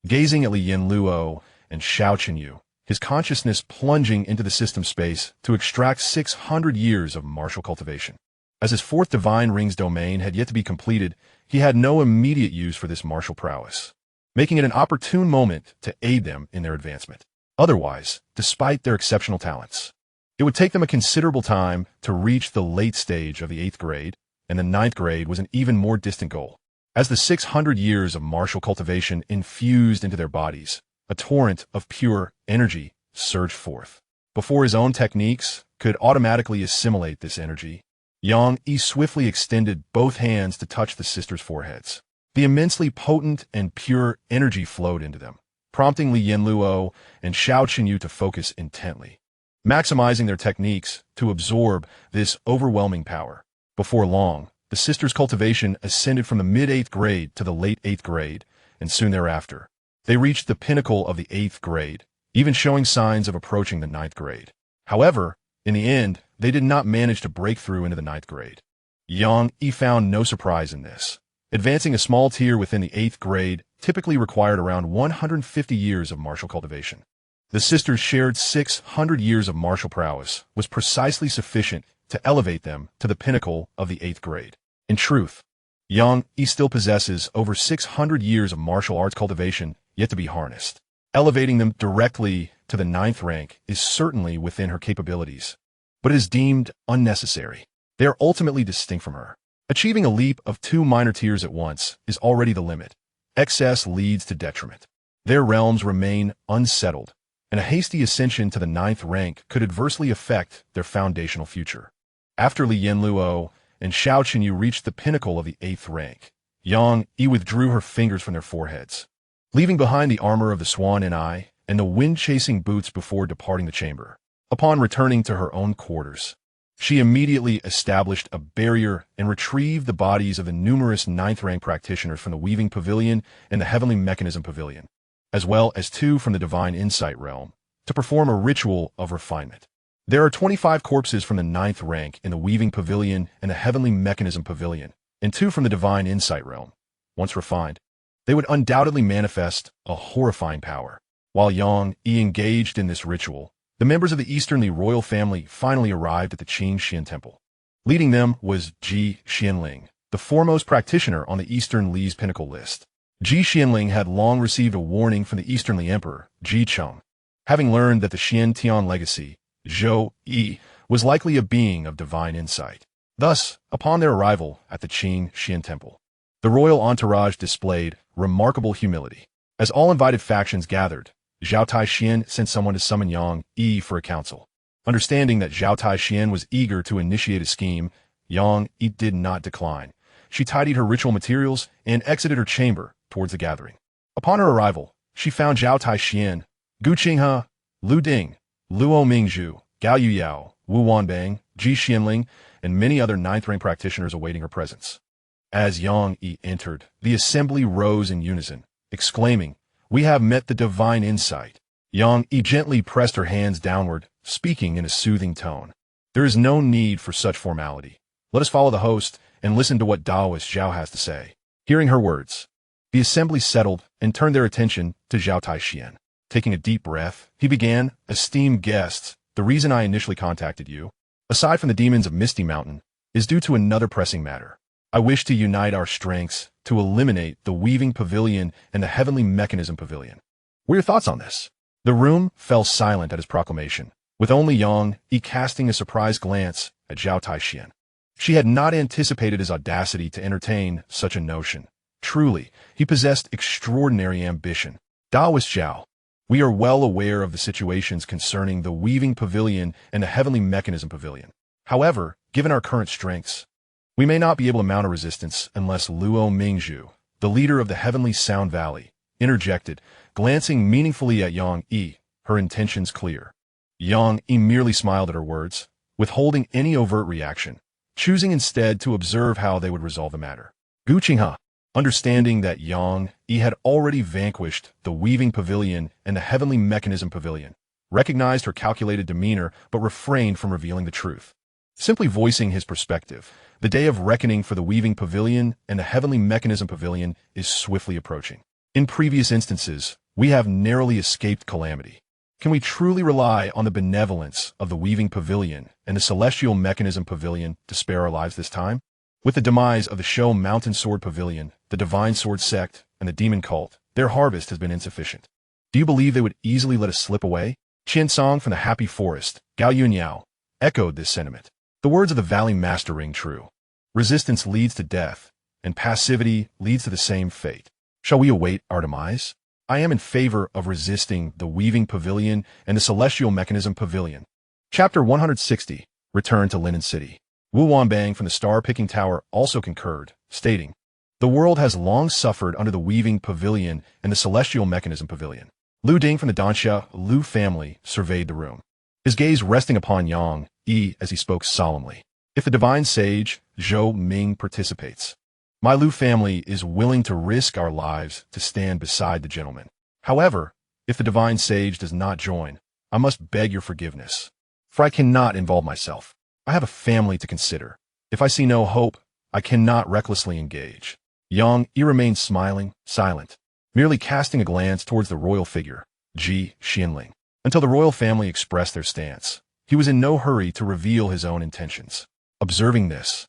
S1: gazing at Li Yin Luo and Xianxia, his consciousness plunging into the system space to extract 600 years of martial cultivation. As his fourth divine ring's domain had yet to be completed, he had no immediate use for this martial prowess, making it an opportune moment to aid them in their advancement. Otherwise, despite their exceptional talents, it would take them a considerable time to reach the late stage of the 8th grade, and the 9th grade was an even more distant goal. As the 600 years of martial cultivation infused into their bodies, a torrent of pure energy surged forth. Before his own techniques could automatically assimilate this energy, Yang Yi swiftly extended both hands to touch the sisters' foreheads. The immensely potent and pure energy flowed into them, prompting Li Yin Luo and Xianxia to focus intently, maximizing their techniques to absorb this overwhelming power. Before long, the sisters' cultivation ascended from the mid-8th grade to the late 8th grade, and soon thereafter, they reached the pinnacle of the 8th grade, even showing signs of approaching the 9th grade. However, in the end, they did not manage to break through into the 9th grade. Yang Yi found no surprise in this. Advancing a small tier within the 8th grade typically required around 150 years of martial cultivation. The sisters' shared 600 years of martial prowess was precisely sufficient to elevate them to the pinnacle of the 8th grade. In truth, Yang Yi still possesses over 600 years of martial arts cultivation yet to be harnessed. Elevating them directly to the 9th rank is certainly within her capabilities, but it is deemed unnecessary. They are ultimately distinct from her. Achieving a leap of 2 minor tiers at once is already the limit. Excess leads to detriment. Their realms remain unsettled, and a hasty ascension to the 9th rank could adversely affect their foundational future. After Li Yin Luo and Xianxia reached the pinnacle of the 8th rank, Yang Yi withdrew her fingers from their foreheads, leaving behind the armor of the swan and eye and the wind-chasing boots before departing the chamber. Upon returning to her own quarters, she immediately established a barrier and retrieved the bodies of the numerous 9th rank practitioners from the Weaving Pavilion and the Heavenly Mechanism Pavilion, as well as 2 from the Divine Insight realm, to perform a ritual of refinement. There are 25 corpses from the 9th rank in the Weaving Pavilion and the Heavenly Mechanism Pavilion, and 2 from the Divine Insight realm. Once refined, they would undoubtedly manifest a horrifying power. While Yang Yi engaged in this ritual, the members of the Easternly royal family finally arrived at the Xianxia temple. Leading them was Ji Xianling, the foremost practitioner on the Eastern Li's pinnacle list. Ji Xianling had long received a warning from the Easternly emperor, Ji Cheng, having learned that the Xian Tian legacy, Zhou Yi, was likely a being of divine insight. Thus, upon their arrival at the Xianxia temple, the royal entourage displayed remarkable humility. As all invited factions gathered, Zhao Taixian sent someone to summon Yang Yi for a council. Understanding that Zhao Taixian was eager to initiate a scheme, Yang Yi did not decline. She tidied her ritual materials and exited her chamber towards the gathering. Upon her arrival, she found Zhao Taixian, Gu Qinghe, Lu Ding, Luo Mingzhu, Gao Yuyao, Wu Wanbang, Ji Xianling, and many other 9th rank practitioners awaiting her presence. As Yang Yi entered, the assembly rose in unison, exclaiming, "We have met the divine insight." Yang Yi gently pressed her hands downward, speaking in a soothing tone. "There is no need for such formality. Let us follow the host and listen to what Taoist Zhao has to say." Hearing her words, the assembly settled and turned their attention to Zhao Taixian. Taking a deep breath, he began, "Esteemed guests, the reason I initially contacted you, aside from the demons of Misty Mountain, is due to another pressing matter. I wish to unite our strengths to eliminate the Weaving Pavilion and the Heavenly Mechanism Pavilion. What are your thoughts on this?" The room fell silent at his proclamation, with only Yang Yi casting a surprised glance at Zhao Taixian. She had not anticipated his audacity to entertain such a notion. Truly, he possessed extraordinary ambition. Taoist Zhao, we are well aware of the situations concerning the Weaving Pavilion and the Heavenly Mechanism Pavilion. However, given our current strengths, we may not be able to mount a resistance unless Luo Mingzhu, the leader of the Heavenly Sound Valley, interjected, glancing meaningfully at Yang Yi, her intentions clear. Yang Yi merely smiled at her words, withholding any overt reaction, choosing instead to observe how they would resolve the matter. Gu Qinghe, understanding that Yang Yi had already vanquished the Weaving Pavilion and the Heavenly Mechanism Pavilion, recognized her calculated demeanor but refrained from revealing the truth. Simply voicing his perspective, The day of reckoning for the Weaving Pavilion and the Heavenly Mechanism Pavilion is swiftly approaching. In previous instances, we have narrowly escaped calamity. Can we truly rely on the benevolence of the Weaving Pavilion and the Celestial Mechanism Pavilion to spare our lives this time? With the demise of the Show Mountain Sword Pavilion, the Divine Sword Sect, and the Demon Cult, their harvest has been insufficient. Do you believe they would easily let us slip away? Qiansong from the Happy Forest, Gao Yunyao, echoed this sentiment. The words of the Valley Master ring true. Resistance leads to death, and passivity leads to the same fate. Shall we await our demise? I am in favor of resisting the Weaving Pavilion and the Celestial Mechanism Pavilion. Chapter 160, Return to Linen City. Wu Wanbang from the Star-Picking Tower also concurred, stating, "The world has long suffered under the Weaving Pavilion and the Celestial Mechanism Pavilion." Lu Ding from the Danxia Lu family surveyed the room, his gaze resting upon Yang Yi as he spoke solemnly. "If the divine sage, Zhou Ming, participates, my Lu family is willing to risk our lives to stand beside the gentleman. However, if the divine sage does not join, I must beg your forgiveness, for I cannot involve myself. I have a family to consider. If I see no hope, I cannot recklessly engage." Yang Yi remained smiling, silent, merely casting a glance towards the royal figure, Ji Xianling. Until the royal family expressed their stance, he was in no hurry to reveal his own intentions. Observing this,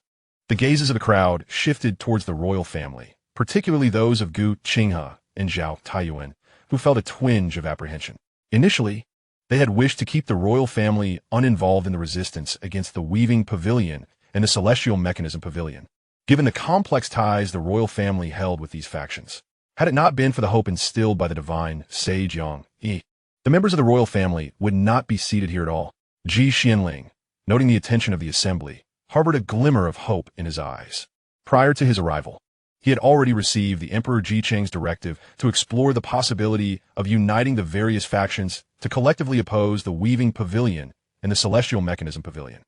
S1: the gazes of the crowd shifted towards the royal family, particularly those of Gu Qinghe and Zhao Taiyuan, who felt a twinge of apprehension. Initially, they had wished to keep the royal family uninvolved in the resistance against the Weaving Pavilion and the Celestial Mechanism Pavilion, given the complex ties the royal family held with these factions. Had it not been for the hope instilled by the divine sage Yang Yi, the members of the royal family would not be seated here at all. Ji Xianling, noting the attention of the assembly, harbored a glimmer of hope in his eyes. Prior to his arrival, he had already received the Emperor Ji Cheng's directive to explore the possibility of uniting the various factions to collectively oppose the Weaving Pavilion and the Celestial Mechanism Pavilion.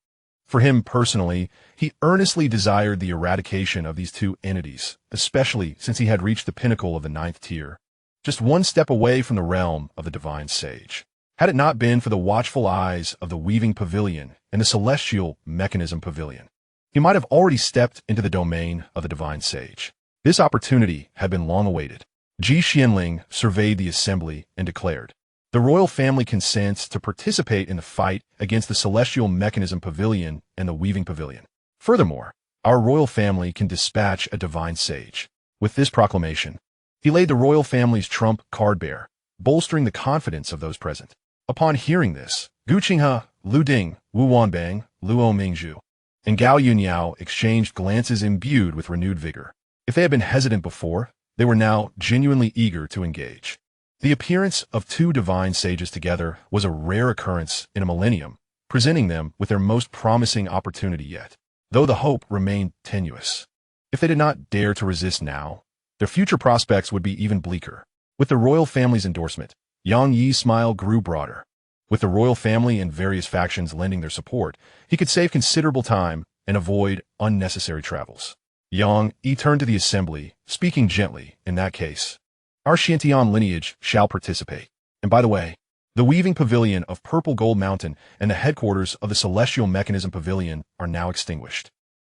S1: For him personally, he earnestly desired the eradication of these two entities, especially since he had reached the pinnacle of the 9th tier, just one step away from the realm of the divine sage. Had it not been for the watchful eyes of the Weaving Pavilion and the Celestial Mechanism Pavilion, he might have already stepped into the domain of the divine sage. This opportunity had been long awaited. Ji Xianling surveyed the assembly and declared, "The royal family consents to participate in the fight against the Celestial Mechanism Pavilion and the Weaving Pavilion. Furthermore, our royal family can dispatch a divine sage." With this proclamation, he laid the royal family's trump card bare, bolstering the confidence of those present. Upon hearing this, Gu Qinghe, Lu Ding, Wu Wanbang, Luo Mingzhu, and Gao Yunyao exchanged glances imbued with renewed vigor. If they had been hesitant before, they were now genuinely eager to engage. The appearance of two divine sages together was a rare occurrence in a millennium, presenting them with their most promising opportunity yet, though the hope remained tenuous. If they did not dare to resist now, their future prospects would be even bleaker. With the royal family's endorsement, Yang Yi's smile grew broader. With the royal family and various factions lending their support, he could save considerable time and avoid unnecessary travels. Yang Yi turned to the assembly, speaking gently. "In that case, our Xiantian lineage shall participate. And by the way, the Weaving Pavilion of Purple Gold Mountain and the headquarters of the Celestial Mechanism Pavilion are now extinguished.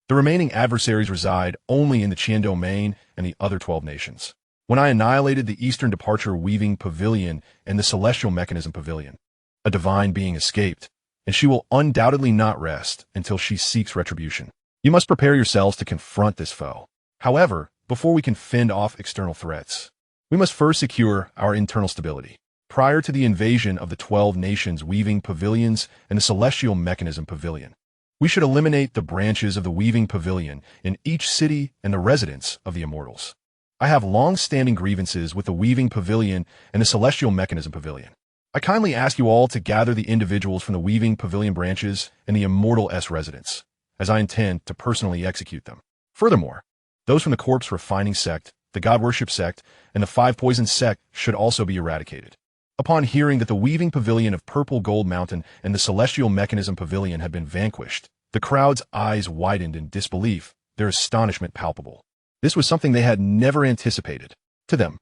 S1: The remaining adversaries reside only in the Qian domain and the other 12 nations. When I annihilated the Eastern Departure Weaving Pavilion and the Celestial Mechanism Pavilion, a divine being escaped, and she will undoubtedly not rest until she seeks retribution. You must prepare yourselves to confront this foe. However, before we can fend off external threats, we must first secure our internal stability. Prior to the invasion of the 12 nations Weaving Pavilions and the Celestial Mechanism Pavilion, we should eliminate the branches of the Weaving Pavilion in each city and the residents of the immortals. I have long-standing grievances with the Weaving Pavilion and the Celestial Mechanism Pavilion. I kindly ask you all to gather the individuals from the Weaving Pavilion branches and the Immortal S residents, as I intend to personally execute them. Furthermore, those from the Corpse Refining Sect, the God Worship Sect, and the Five Poison Sect should also be eradicated." Upon hearing that the Weaving Pavilion of Purple Gold Mountain and the Celestial Mechanism Pavilion had been vanquished, the crowd's eyes widened in disbelief, their astonishment palpable. This was something they had never anticipated. To them,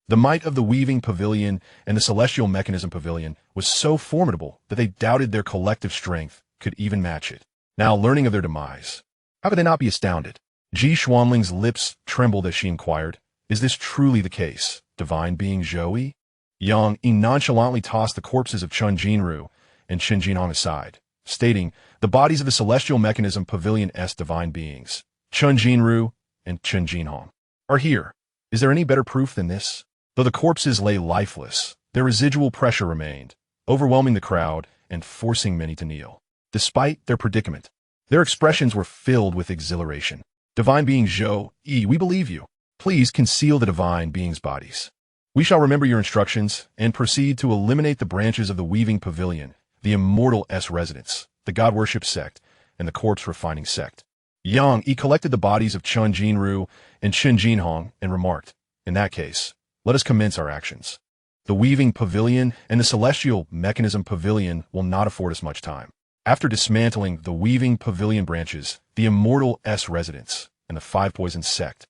S1: the might of the Weaving Pavilion and the Celestial Mechanism Pavilion was so formidable that they doubted their collective strength could even match it. Now, learning of their demise, How could they not be astounded? Ji Xuanling's lips trembled as she inquired, "Is this truly the case, divine being Zhou?" Yang Yi nonchalantly tossed the corpses of Chun Jinru and Qin Jinhong aside, stating, "The bodies of the celestial mechanism pavilion S divine beings, Chun Jinru and Qin Jinhong, are here. Is there any better proof than this?" Though the corpses lay lifeless, their residual pressure remained, overwhelming the crowd and forcing many to kneel. Despite their predicament, their expressions were filled with exhilaration. "Divine being Zhou Yi, we believe you. Please conceal the divine beings' bodies. We shall remember your instructions and proceed to eliminate the branches of the weaving pavilion, the immortal S residence, the god worship sect, and the corpse refining sect." Yang Yi collected the bodies of Chun Jinru and Qin Jinhong and remarked, "In that case, let us commence our actions. The weaving pavilion and the celestial mechanism pavilion will not afford us much time. After dismantling the weaving pavilion branches, the immortal S residence, and the five poison sect,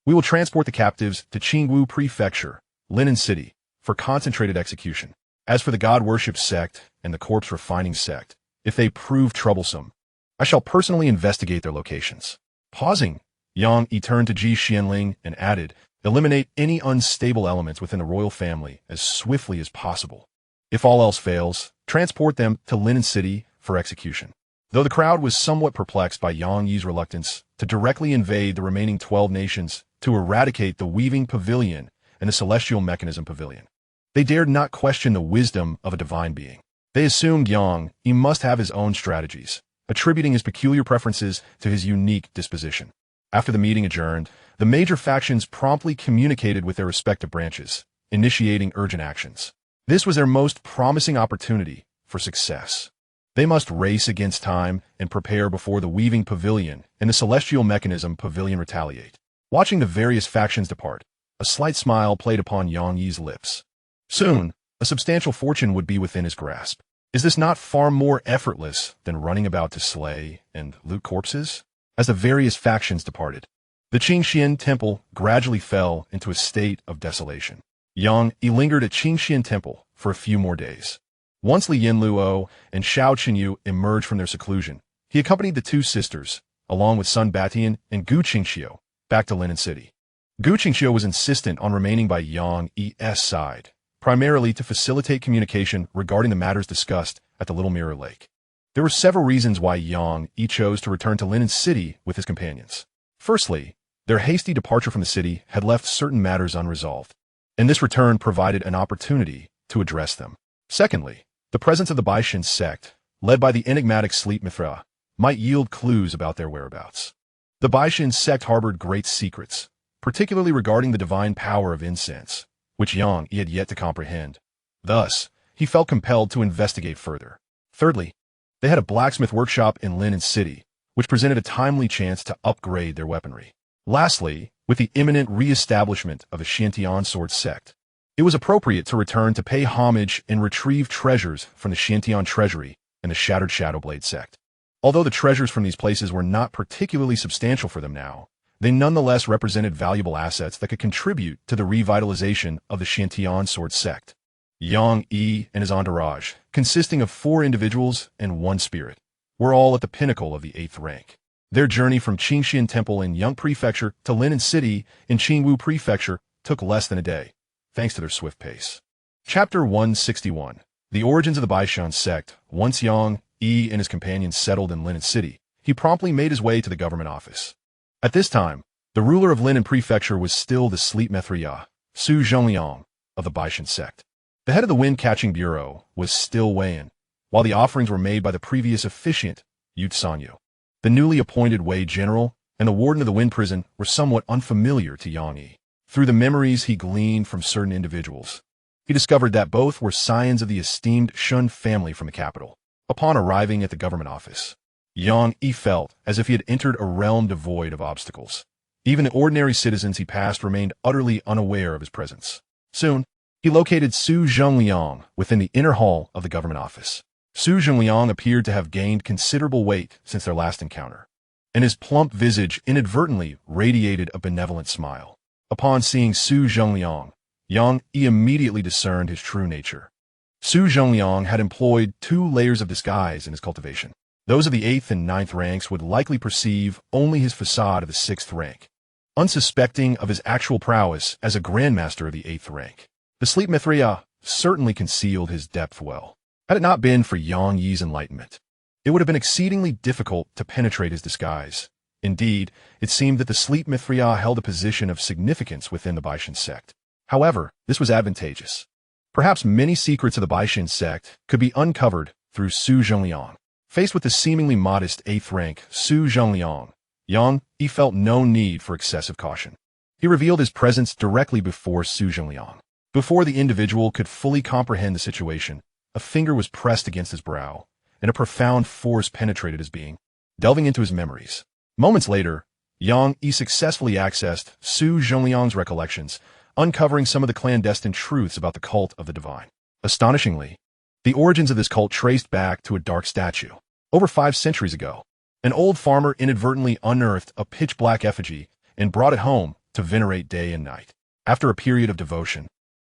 S1: we will transport the captives to Qingwu Prefecture, Linen City, for concentrated execution. As for the god worship sect and the corpse refining sect, if they prove troublesome, I shall personally investigate their locations." Pausing, Yang Yi turned to Ji Xianling and added, "Eliminate any unstable elements within the royal family as swiftly as possible. If all else fails, transport them to Linen City for execution." Though the crowd was somewhat perplexed by Yang Yi's reluctance to directly invade the remaining 12 nations to eradicate the weaving pavilion and the celestial mechanism pavilion, they dared not question the wisdom of a divine being. They assumed Yang Yi must have his own strategies, attributing his peculiar preferences to his unique disposition. After the meeting adjourned, the major factions promptly communicated with their respective branches, initiating urgent actions. This was their most promising opportunity for success. They must race against time and prepare before the weaving pavilion and the celestial mechanism pavilion retaliate. Watching the various factions depart, a slight smile played upon Yang Yi's lips. Soon, a substantial fortune would be within his grasp. Is this not far more effortless than running about to slay and loot corpses? As the various factions departed, the Xianxia temple gradually fell into a state of desolation. Yang Yi lingered at Xianxia temple for a few more days. Once Li Yinluo and Xiao Qinyu emerged from their seclusion, he accompanied the two sisters, along with Sun Batian and Gu Qingxiu, back to Linen City. Gu Qingxiu was insistent on remaining by Yang Yi's side, primarily to facilitate communication regarding the matters discussed at the Little Mirror Lake. There were several reasons why Yang Yi chose to return to Linen City with his companions. Firstly, their hasty departure from the city had left certain matters unresolved, and this return provided an opportunity to address them. Secondly, the presence of the Baishan sect, led by the enigmatic Sleep Mithra, might yield clues about their whereabouts. The Baishan sect harbored great secrets, particularly regarding the divine power of incense, which Yang Yi had yet to comprehend. Thus, he felt compelled to investigate further. Thirdly, they had a blacksmith workshop in Linen City, which presented a timely chance to upgrade their weaponry. Lastly, with the imminent re-establishment of the Xiantian sword sect, it was appropriate to return to pay homage and retrieve treasures from the Xiantian treasury and the Shattered Shadowblade sect. Although the treasures from these places were not particularly substantial for them now, they nonetheless represented valuable assets that could contribute to the revitalization of the Xiantian sword sect. Yang Yi and his entourage, consisting of 4 individuals and 1 spirit, were all at the pinnacle of the 8th rank. Their journey from Qingxian Temple in Yang Prefecture to Linen City in Qingwu Prefecture took less than a day, thanks to their swift pace. Chapter 161. The Origins of the Baishan Sect. Once Yang Yi and his companions settled in Linen City, he promptly made his way to the government office. At this time, the ruler of Linen Prefecture was still the Sleep Mithra, Su Zhongliang, of the Baishan Sect. The head of the Wind-Catching Bureau was still Weian, while the offerings were made by the previous officiant, Yu Sanyu. The newly appointed Wei General and the warden of the Wind Prison were somewhat unfamiliar to Yang Yi. Through the memories he gleaned from certain individuals, he discovered that both were scions of the esteemed Shun family from the capital. Upon arriving at the government office, Yang Yi felt as if he had entered a realm devoid of obstacles. Even the ordinary citizens he passed remained utterly unaware of his presence. Soon, he located Su Zhongliang within the inner hall of the government office. Su Zhongliang appeared to have gained considerable weight since their last encounter, and his plump visage inadvertently radiated a benevolent smile. Upon seeing Su Zhongliang, Yang Yi immediately discerned his true nature. Su Zhongliang had employed 2 layers of disguise in his cultivation. Those of the 8th and 9th ranks would likely perceive only his facade of the 6th rank, unsuspecting of his actual prowess as a grandmaster of the 8th rank. The sleep mithria certainly concealed his depth well. Had it not been for Yang Yi's enlightenment, it would have been exceedingly difficult to penetrate his disguise. Indeed, it seemed that the sleep mithria held a position of significance within the Baishan sect. However, this was advantageous. Perhaps many secrets of the Baishan sect could be uncovered through Su Zhengliang. Faced with the seemingly modest 8th rank Su Zhengliang, Yang Yi felt no need for excessive caution. He revealed his presence directly before Su Zhengliang. Before the individual could fully comprehend the situation, a finger was pressed against his brow, and a profound force penetrated his being, delving into his memories. Moments later, Yang Yi successfully accessed Su Zhengliang's recollections, uncovering some of the clandestine truths about the cult of the divine. Astonishingly, the origins of this cult traced back to a dark statue. Over 5 centuries ago, an old farmer inadvertently unearthed a pitch-black effigy and brought it home to venerate day and night. After a period of devotion,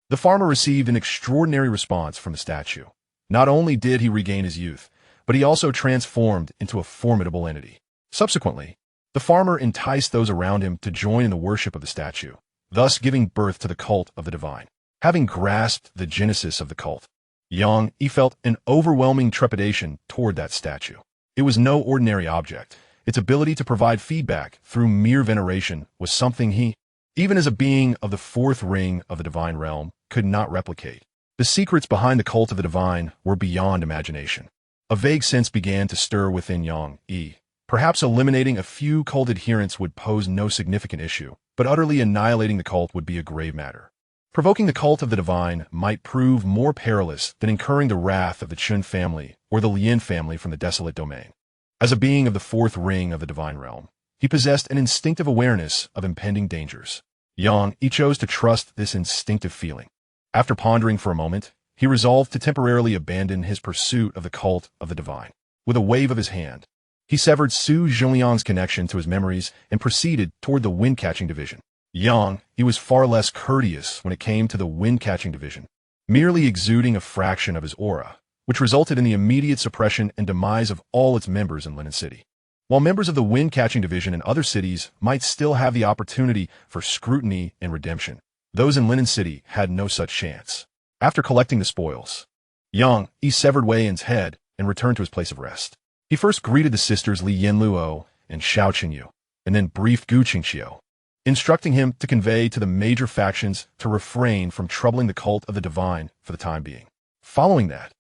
S1: the farmer received an extraordinary response from the statue. Not only did he regain his youth, but he also transformed into a formidable entity. Subsequently, the farmer enticed those around him to join in the worship of the statue, thus giving birth to the cult of the divine. Having grasped the genesis of the cult, Yang Yi felt an overwhelming trepidation toward that statue. It was no ordinary object. Its ability to provide feedback through mere veneration was something he, even as a being of the 4th ring of the divine realm, could not replicate. The secrets behind the cult of the divine were beyond imagination. A vague sense began to stir within Yang Yi. Perhaps eliminating a few cult adherents would pose no significant issue, but utterly annihilating the cult would be a grave matter. Provoking the cult of the divine might prove more perilous than incurring the wrath of the Chun family or the Lin family from the desolate domain. As a being of the 4th ring of the divine realm, he possessed an instinctive awareness of impending dangers. Yang Yi chose to trust this instinctive feeling. After pondering for a moment, he resolved to temporarily abandon his pursuit of the cult of the divine. With a wave of his hand, he severed Su Zhengliang's connection to his memories and proceeded toward the wind-catching division. Yang Yi was far less courteous when it came to the wind-catching division, merely exuding a fraction of his aura, which resulted in the immediate suppression and demise of all its members in Linen City. While members of the wind-catching division in other cities might still have the opportunity for scrutiny and redemption, those in Linen City had no such chance. After collecting the spoils, Yang Yi severed Wei Yin's head and returned to his place of rest. He first greeted the sisters Li Yanluo and Xianxia, and then briefed Gu Qingxiu, instructing him to convey to the major factions to refrain from troubling the cult of the divine for the time being. Following that,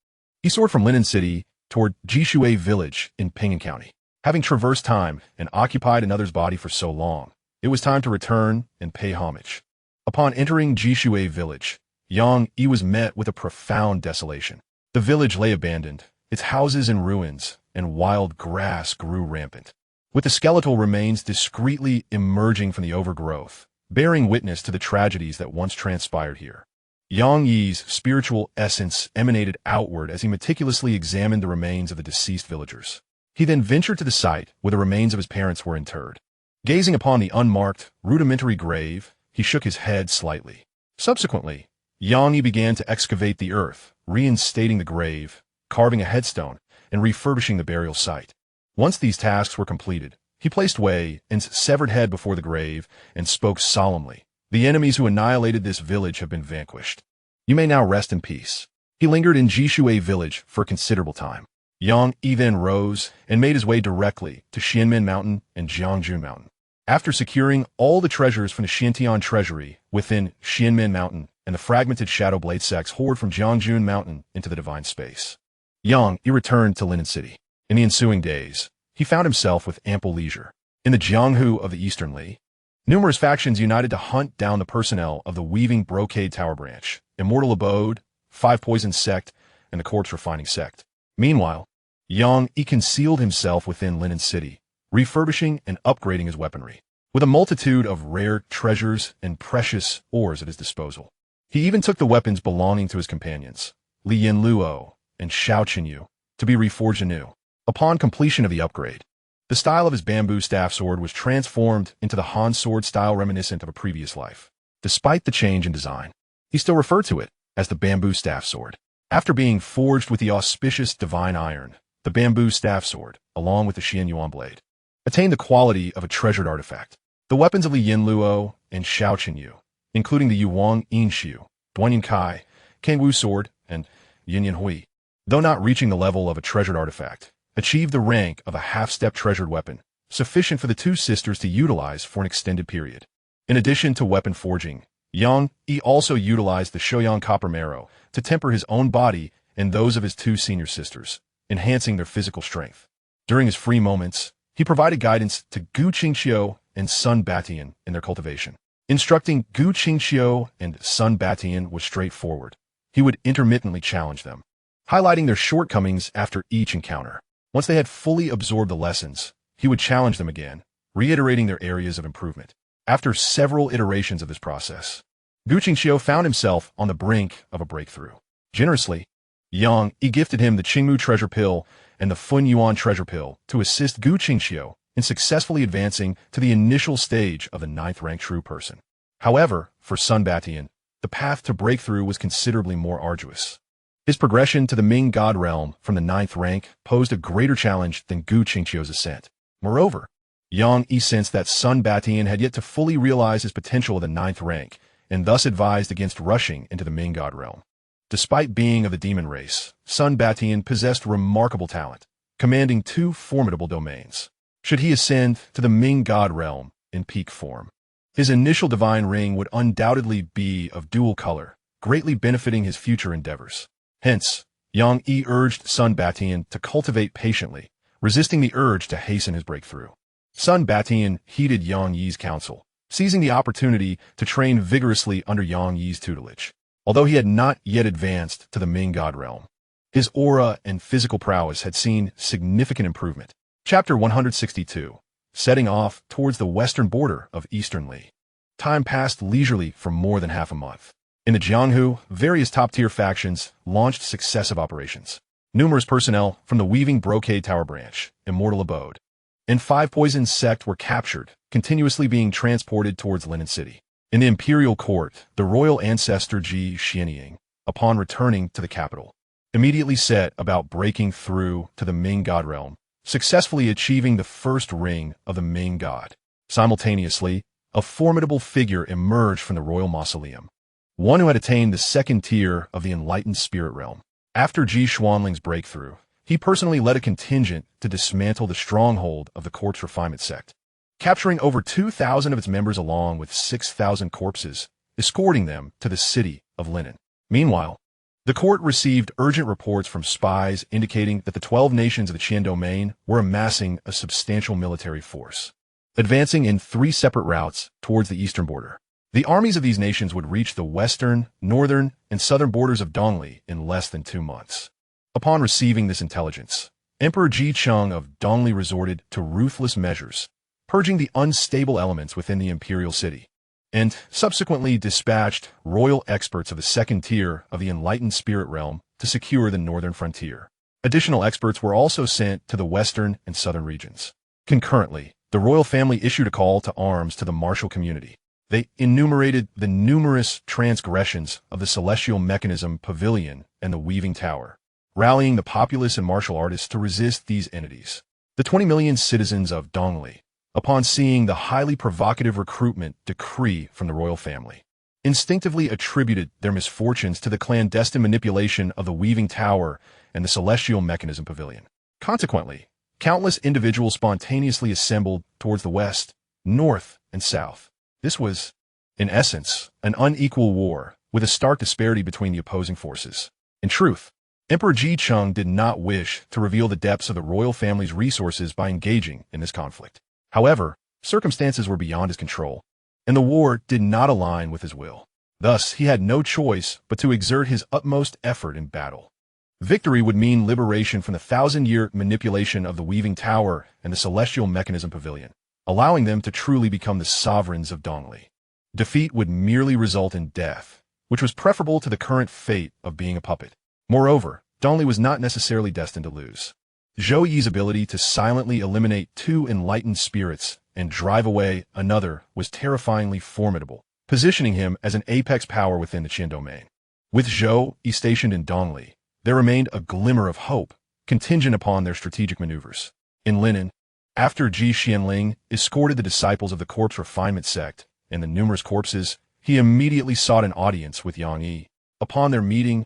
S1: he soared from Linen City toward Jishui village in Ping'an County. Having traversed time and occupied another's body for so long, it was time to return and pay homage. Upon entering Jishui village, Yang Yi was met with a profound desolation. The village lay abandoned, its houses in ruins, and wild grass grew rampant, with the skeletal remains discreetly emerging from the overgrowth, bearing witness to the tragedies that once transpired here. Yang Yi's spiritual essence emanated outward as he meticulously examined the remains of the deceased villagers. He then ventured to the site where the remains of his parents were interred. Gazing upon the unmarked, rudimentary grave, he shook his head slightly. Subsequently, Yang Yi began to excavate the earth, reinstating the grave, carving a headstone, and refurbishing the burial site. Once these tasks were completed, he placed Wei Yin's severed head before the grave and spoke solemnly. The enemies who annihilated this village have been vanquished. You may now rest in peace. He lingered in Jishui village for a considerable time. Yang Yi then rose and made his way directly to Xianmen Mountain and Jiangjun Mountain. After securing all the treasures from the Xiantian treasury within Xianmen Mountain and the fragmented Shadow Blade sects hoard from Jiangjun Mountain into the divine space, Yang Yi returned to Linen City. In the ensuing days, he found himself with ample leisure. In the Jianghu of the Eastern Li, numerous factions united to hunt down the personnel of the Weaving Brocade Tower Branch, Immortal Abode, Five Poison Sect, and the Quartz Refining Sect. Meanwhile, Yang Yi concealed himself within Linen City, refurbishing and upgrading his weaponry. With a multitude of rare treasures and precious ores at his disposal, he even took the weapons belonging to his companions, Li Yanluo and Shao Qinyu, to be reforged anew. Upon completion of the upgrade, the style of his bamboo staff sword was transformed into the Han sword style reminiscent of a previous life. Despite the change in design, he still referred to it as the bamboo staff sword. After being forged with the auspicious divine iron, the bamboo staff sword, along with the Xianxia blade, attained the quality of a treasured artifact. The weapons of Li Yinluo and Xiaoqinyu, including the Yuang Yinshu, Duanyin Kai, Kangwu sword, and Yinyan Hui, though not reaching the level of a treasured artifact, achieved the rank of a half-step treasured weapon, sufficient for the two sisters to utilize for an extended period. In addition to weapon forging, Yang Yi also utilized the Shouyang copper marrow to temper his own body and those of his two senior sisters, enhancing their physical strength. During his free moments, he provided guidance to Gu Qingxiu and Sun Batian in their cultivation. Instructing Gu Qingxiu and Sun Batian was straightforward. He would intermittently challenge them, highlighting their shortcomings after each encounter. Once they had fully absorbed the lessons, he would challenge them again, reiterating their areas of improvement. After several iterations of this process, Gu Qingxiu found himself on the brink of a breakthrough. Generously, Yang Yi gifted him the Qingmu treasure pill and the Fun Yuan treasure pill to assist Gu Qingxiu in successfully advancing to the initial stage of the 9th rank true person. However, for Sun Batian, the path to breakthrough was considerably more arduous. His progression to the Ming God realm from the 9th rank posed a greater challenge than Gu Qingxiu's ascent. Moreover, Yang Yi sensed that Sun Batian had yet to fully realize his potential of the 9th rank, and thus advised against rushing into the Ming God realm. Despite being of the demon race, Sun Batian possessed remarkable talent, commanding 2 formidable domains. Should he ascend to the Ming God realm in peak form, his initial divine ring would undoubtedly be of dual color, greatly benefiting his future endeavors. Hence, Yang Yi urged Sun Batian to cultivate patiently, resisting the urge to hasten his breakthrough. Sun Batian heeded Yang Yi's counsel, seizing the opportunity to train vigorously under Yang Yi's tutelage. Although he had not yet advanced to the Ming God realm, his aura and physical prowess had seen significant improvement. Chapter 162. Setting off towards the western border of Eastern Li. Time passed leisurely for more than half a month. In the Jianghu, various top-tier factions launched successive operations. Numerous personnel from the Weaving Brocade Tower branch, Immortal Abode, and 5 Poison sect were captured, continuously being transported towards Linen City. In the imperial court, the royal ancestor Ji Xianying, upon returning to the capital, immediately set about breaking through to the Ming God realm, successfully achieving the first ring of the Ming God. Simultaneously, a formidable figure emerged from the royal mausoleum, one who had attained the 2nd tier of the enlightened spirit realm. After Ji Xuanling's breakthrough, he personally led a contingent to dismantle the stronghold of the court's refinement sect, capturing over 2,000 of its members along with 6,000 corpses, escorting them to the city of Linen. Meanwhile, the court received urgent reports from spies indicating that the 12 nations of the Qian domain were amassing a substantial military force, advancing in 3 separate routes towards the eastern border. The armies of these nations would reach the western, northern, and southern borders of Dongli in less than 2 months. Upon receiving this intelligence, Emperor Ji Cheng of Dongli resorted to ruthless measures, purging the unstable elements within the imperial city, and subsequently dispatched royal experts of the 2nd tier of the enlightened spirit realm to secure the northern frontier. Additional experts were also sent to the western and southern regions. Concurrently, the royal family issued a call to arms to the martial community. They enumerated the numerous transgressions of the celestial mechanism pavilion and the weaving tower, rallying the populace and martial artists to resist these entities. The 20 million citizens of Dongli, upon seeing the highly provocative recruitment decree from the royal family, instinctively attributed their misfortunes to the clandestine manipulation of the weaving tower and the celestial mechanism pavilion. Consequently, countless individuals spontaneously assembled towards the west, north, and south. This was, in essence, an unequal war, with a stark disparity between the opposing forces. In truth, Emperor Ji Cheng did not wish to reveal the depths of the royal family's resources by engaging in this conflict. However, circumstances were beyond his control, and the war did not align with his will. Thus, he had no choice but to exert his utmost effort in battle. Victory would mean liberation from the 1,000-year manipulation of the weaving tower and the celestial mechanism pavilion, allowing them to truly become the sovereigns of Dongli. Defeat would merely result in death, which was preferable to the current fate of being a puppet. Moreover, Dongli was not necessarily destined to lose. Zhou Yi's ability to silently eliminate 2 enlightened spirits and drive away another was terrifyingly formidable, positioning him as an apex power within the Qian domain. With Zhou Yi stationed in Dongli, there remained a glimmer of hope contingent upon their strategic maneuvers. In Linen, after Xianxia escorted the disciples of the corpse refinement sect and the numerous corpses, he immediately sought an audience with Yang Yi. Upon their meeting,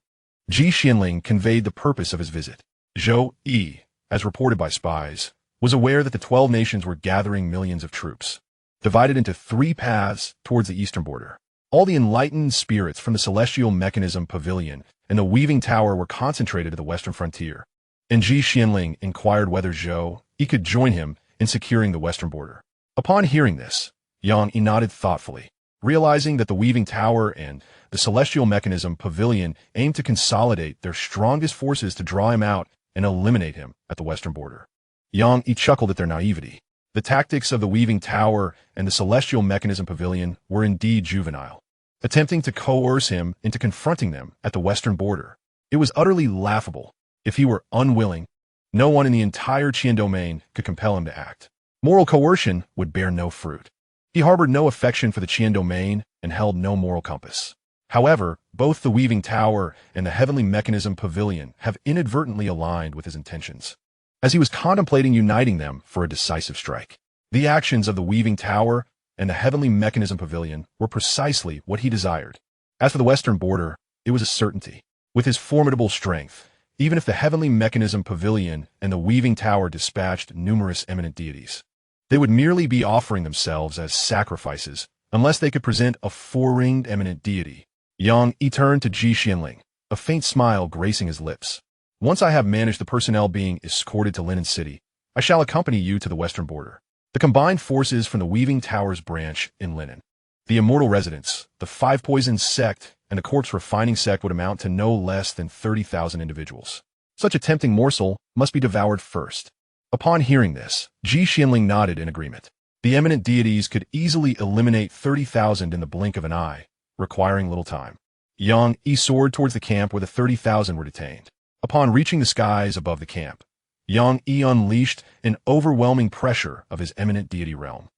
S1: Xianxia conveyed the purpose of his visit. Zhou Yi, as reported by spies, was aware that the 12 nations were gathering millions of troops, divided into 3 paths towards the eastern border. All the enlightened spirits from the Celestial Mechanism Pavilion and the Weaving Tower were concentrated at the western frontier, and Xianxia inquired whether Zhou Yi could join him in securing the western border. Upon hearing this, Yang Yi nodded thoughtfully, realizing that the Weaving Tower and the Celestial Mechanism Pavilion aimed to consolidate their strongest forces to draw him out and eliminate him at the western border. Yang Yi chuckled at their naivety. The tactics of the Weaving Tower and the Celestial Mechanism Pavilion were indeed juvenile, attempting to coerce him into confronting them at the western border. It was utterly laughable. If he were unwilling, no one in the entire Qian domain could compel him to act. Moral coercion would bear no fruit. He harbored no affection for the Qian domain and held no moral compass. However, both the Weaving Tower and the Heavenly Mechanism Pavilion have inadvertently aligned with his intentions, as he was contemplating uniting them for a decisive strike. The actions of the Weaving Tower and the Heavenly Mechanism Pavilion were precisely what he desired. As for the western border, it was a certainty. With his formidable strength, even if the Heavenly Mechanism Pavilion and the Weaving Tower dispatched numerous eminent deities, they would merely be offering themselves as sacrifices unless they could present a 4-ringed eminent deity. Yang Yi turned to Xianxia, a faint smile gracing his lips. Once I have managed the personnel being escorted to Linen City, I shall accompany you to the western border. The combined forces from the Weaving Tower's branch in Linen, the Immortal Residents, the 5 Poisons sect, and the Corpse Refining sect would amount to no less than 30,000 individuals. Such a tempting morsel must be devoured first. Upon hearing this, Xianxia nodded in agreement. The eminent deities could easily eliminate 30,000 in the blink of an eye, requiring little time. Yang Yi soared towards the camp where the 30,000 were detained. Upon reaching the skies above the camp, Yang Yi unleashed an overwhelming pressure of his eminent deity realm,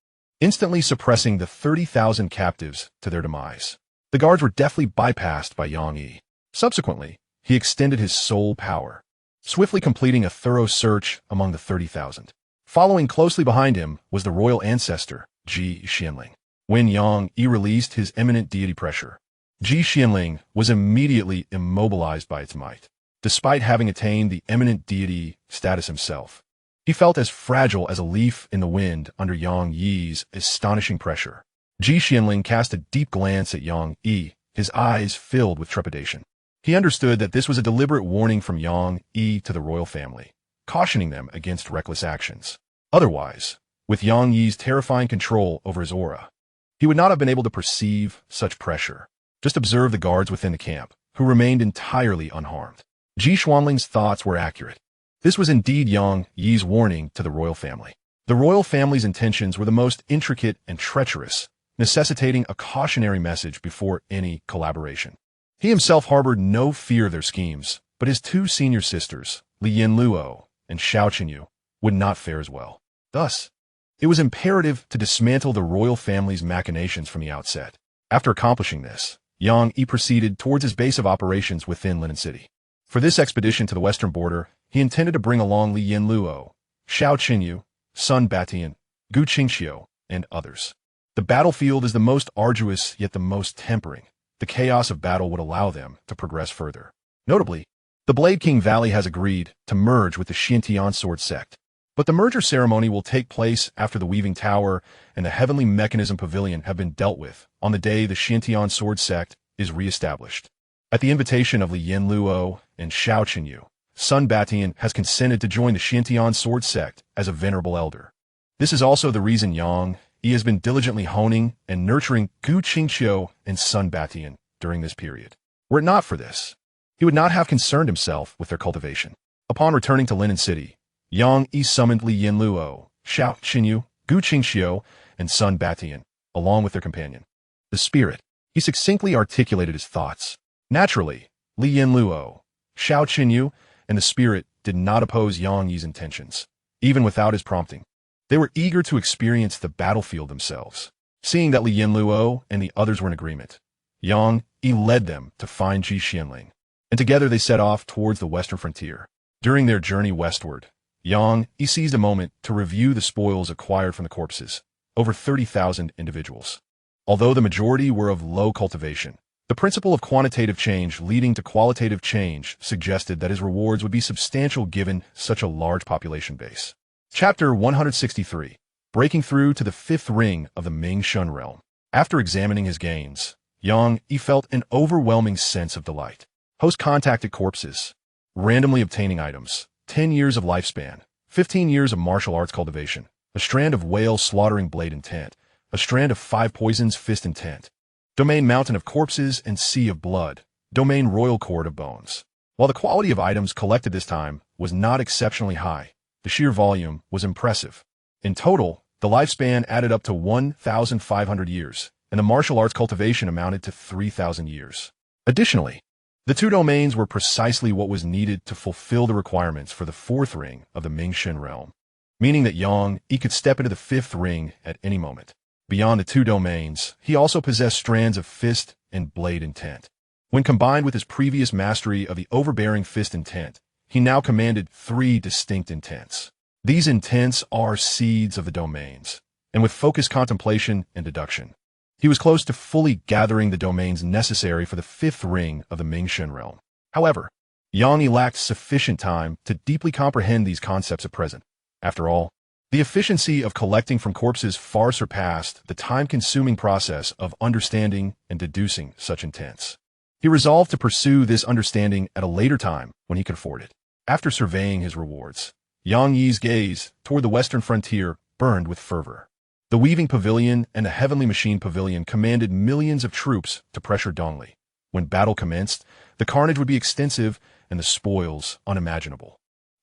S1: instantly suppressing the 30,000 captives to their demise. The guards were deftly bypassed by Yang Yi. Subsequently, he extended his soul power, swiftly completing a thorough search among the 30,000. Following closely behind him was the royal ancestor, Xianxia. When Yang Yi released his eminent deity pressure, Xianxia was immediately immobilized by its might. Despite having attained the eminent deity status himself, he felt as fragile as a leaf in the wind under Yang Yi's astonishing pressure. Xianxia cast a deep glance at Yang Yi, his eyes filled with trepidation. He understood that this was a deliberate warning from Yang Yi to the royal family, cautioning them against reckless actions. Otherwise, with Yang Yi's terrifying control over his aura, he would not have been able to perceive such pressure. Just observe the guards within the camp, who remained entirely unharmed. Xianxuanling's thoughts were accurate. This was indeed Yang Yi's warning to the royal family. The royal family's intentions were the most intricate and treacherous, necessitating a cautionary message before any collaboration. He himself harbored no fear of their schemes, but his 2 senior sisters, Li Yanluo and Xianxia, would not fare as well. Thus, it was imperative to dismantle the royal family's machinations from the outset. After accomplishing this, Yang Yi proceeded towards his base of operations within Linen City. For this expedition to the western border, he intended to bring along Li Yanluo, Xianxia, Sun Batian, Gu Qingxiu, and others. The battlefield is the most arduous yet the most tempering. The chaos of battle would allow them to progress further. Notably, the Blade King Valley has agreed to merge with the Xiantian Sword sect. But the merger ceremony will take place after the Weaving Tower and the Heavenly Mechanism Pavilion have been dealt with on the day the Xiantian Sword sect is re-established. At the invitation of Li Yanluo and Xianxia, Sun Batian has consented to join the Xiantian Sword sect as a venerable elder. This is also the reason Yang Yi has been diligently honing and nurturing Gu Qingxiu and Sun Batian during this period. Were it not for this, he would not have concerned himself with their cultivation. Upon returning to Linen City, Yang Yi summoned Li Yanluo, Xianxia, Gu Qingxiu, and Sun Batian, along with their companion, the Spirit. He succinctly articulated his thoughts. Naturally, Li Yanluo, Xianxia, and the Spirit did not oppose Yang Yi's intentions, even without his prompting. They were eager to experience the battlefield themselves. Seeing that Li Yanluo and the others were in agreement, Yang Yi led them to find Xianxia, and together they set off towards the western frontier. During their journey westward, Xianxia seized a moment to review the spoils acquired from the corpses, over 30,000 individuals. Although the majority were of low cultivation, the principle of quantitative change leading to qualitative change suggested that his rewards would be substantial given such a large population base. Chapter 163. Breaking through to the fifth ring of the Ming Shun realm. After examining his gains, Xianxia felt an overwhelming sense of delight. Post-contacted corpses, randomly obtaining items, 10 years of lifespan, 15 years of martial arts cultivation, a strand of whale slaughtering blade intent, a strand of 5 poisons fist intent, domain mountain of corpses and sea of blood, domain royal cord of bones. While the quality of items collected this time was not exceptionally high, the sheer volume was impressive. In total, the lifespan added up to 1,500 years, and the martial arts cultivation amounted to 3,000 years. Additionally, the 2 domains were precisely what was needed to fulfill the requirements for the 4th ring of the Mingxin realm, meaning that Xianxia could step into the 5th ring at any moment. Beyond the 2 domains, he also possessed strands of fist and blade intent. When combined with his previous mastery of the overbearing fist intent, he now commanded 3 distinct intents. These intents are seeds of the domains, and with focused contemplation and deduction, he was close to fully gathering the domains necessary for the 5th ring of the Mingxin realm. However, Xianxia lacked sufficient time to deeply comprehend these concepts at present. After all, the efficiency of collecting from corpses far surpassed the time-consuming process of understanding and deducing such intents. He resolved to pursue this understanding at a later time when he could afford it. After surveying his rewards, Xianxia's gaze toward the western frontier burned with fervor. The Weaving Pavilion and the Heavenly Machine Pavilion commanded millions of troops to pressure Dongli. When battle commenced, the carnage would be extensive and the spoils unimaginable.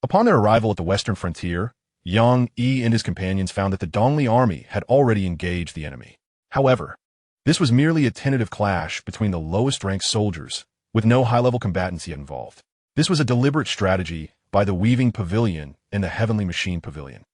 S1: Upon their arrival at the western frontier, Xianxia and his companions found that the Dongli army had already engaged the enemy. However, this was merely a tentative clash between the lowest-ranked soldiers, with no high-level combatants yet involved. This was a deliberate strategy by the Weaving Pavilion and the Heavenly Machine Pavilion.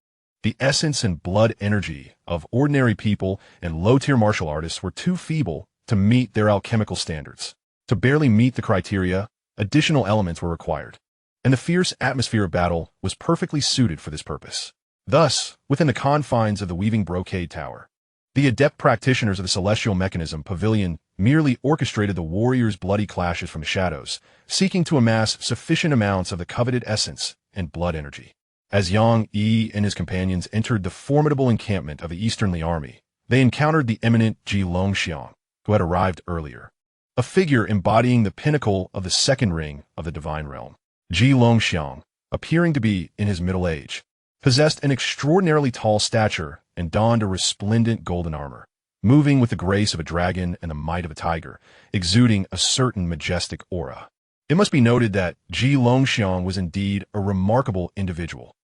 S1: The essence and blood energy of ordinary people and low-tier martial artists were too feeble to meet their alchemical standards. To barely meet the criteria, additional elements were required, and the fierce atmosphere of battle was perfectly suited for this purpose. Thus, within the confines of the Weaving Brocade Tower, the adept practitioners of the Celestial Mechanism Pavilion merely orchestrated the warriors' bloody clashes from the shadows, seeking to amass sufficient amounts of the coveted essence and blood energy. As Xianxia and his companions entered the formidable encampment of the Easternly army, they encountered the eminent Xianxia, who had arrived earlier, a figure embodying the pinnacle of the 2nd ring of the divine realm. Xianxia, appearing to be in his middle age, possessed an extraordinarily tall stature and donned a resplendent golden armor, moving with the grace of a dragon and the might of a tiger, exuding a certain majestic aura. It must be noted that Xianxia was indeed a remarkable individual.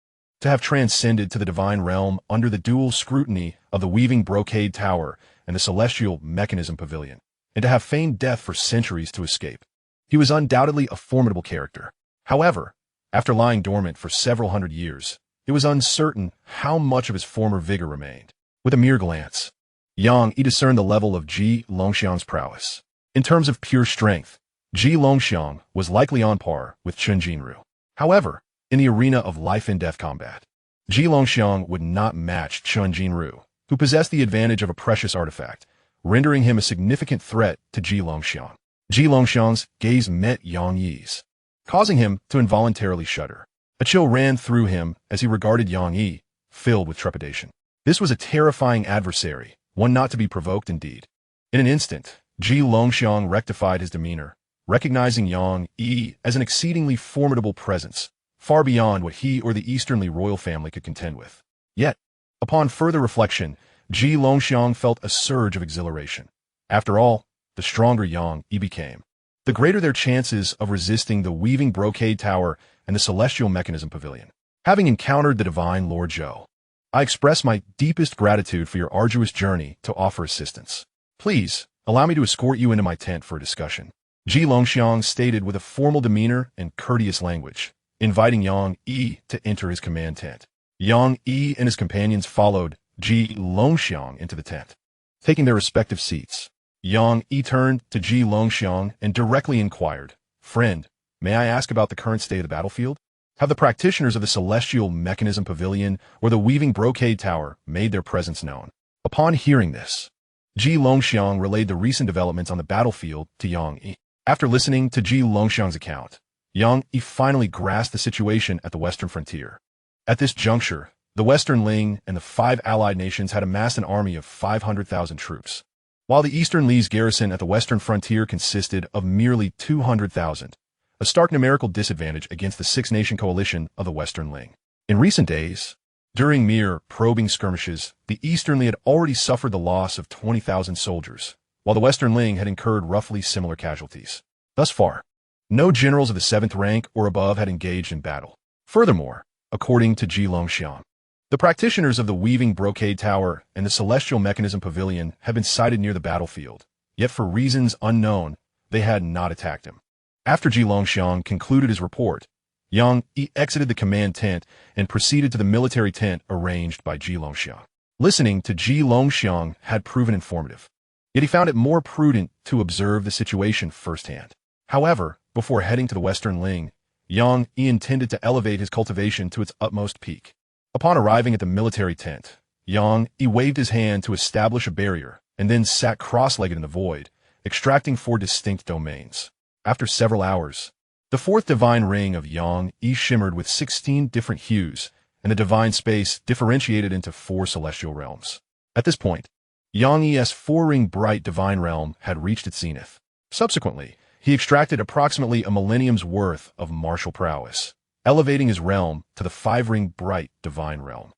S1: To have transcended to the divine realm under the dual scrutiny of the Weaving Brocade Tower and the Celestial Mechanism Pavilion, and to have feigned death for centuries to escape. He was undoubtedly a formidable character. However, after lying dormant for several hundred years, it was uncertain how much of his former vigor remained. With a mere glance, Xianxia discerned the level of Xianxia's prowess. In terms of pure strength, Xianxia was likely on par with Chen Jinru. However, in the arena of life and death combat, Xianxia would not match Chen Jinru, who possessed the advantage of a precious artifact, rendering him a significant threat to Xianxia. Xianxia's gaze met Xianxia's, causing him to involuntarily shudder. A chill ran through him as he regarded Xianxia, filled with trepidation. This was a terrifying adversary, one not to be provoked indeed. In an instant, Xianxia rectified his demeanor, recognizing Xianxia as an exceedingly formidable presence, far beyond what he or the Easternly royal family could contend with. Yet, upon further reflection, Xianxia felt a surge of exhilaration. After all, the stronger Xianxia became, the greater their chances of resisting the Weaving Brocade Tower and the Celestial Mechanism Pavilion. Having encountered the Divine Lord Zhou, I express my deepest gratitude for your arduous journey to offer assistance. Please, allow me to escort you into my tent for a discussion. Xianxia stated with a formal demeanor and courteous language, inviting Xianxia to enter his command tent. Xianxia and his companions followed Xianxia into the tent. Taking their respective seats, Xianxia turned to Xianxia and directly inquired, "Friend, may I ask about the current state of the battlefield?" how the practitioners of the Celestial Mechanism Pavilion or the Weaving Brocade Tower made their presence known. Upon hearing this, Ji Longxiang relayed the recent developments on the battlefield to Yang Yi. After listening to Ji Longxiang's account, Yang Yi finally grasped the situation at the western frontier. At this juncture, the Western Ling and the 5 allied nations had amassed an army of 500,000 troops, while the Eastern Li's garrison at the western frontier consisted of merely 200,000, a stark numerical disadvantage against the 6-nation coalition of the Western Ling. In recent days, during mere probing skirmishes, the Eastern Li had already suffered the loss of 20,000 soldiers, while the Western Ling had incurred roughly similar casualties. Thus far, no generals of the 7th rank or above had engaged in battle. Furthermore, according to Ji Longxiang, the practitioners of the Weaving Brocade Tower and the Celestial Mechanism Pavilion had been sighted near the battlefield, yet for reasons unknown, they had not attacked him. After Ji Longxiang concluded his report, Yang Yi exited the command tent and proceeded to the military tent arranged by Ji Longxiang. Listening to Ji Longxiang had proven informative, yet he found it more prudent to observe the situation firsthand. However, before heading to the Western Ling, Yang Yi intended to elevate his cultivation to its utmost peak. Upon arriving at the military tent, Yang Yi waved his hand to establish a barrier and then sat cross-legged in the void, extracting 4 distinct domains. After several hours, the 4th divine ring of Yang Yi shimmered with 16 different hues, and the divine space differentiated into 4 celestial realms. At this point, Yang Yi's 4-ring bright divine realm had reached its zenith. Subsequently, he extracted approximately a millennium's worth of martial prowess, elevating his realm to the 5-ring bright divine realm.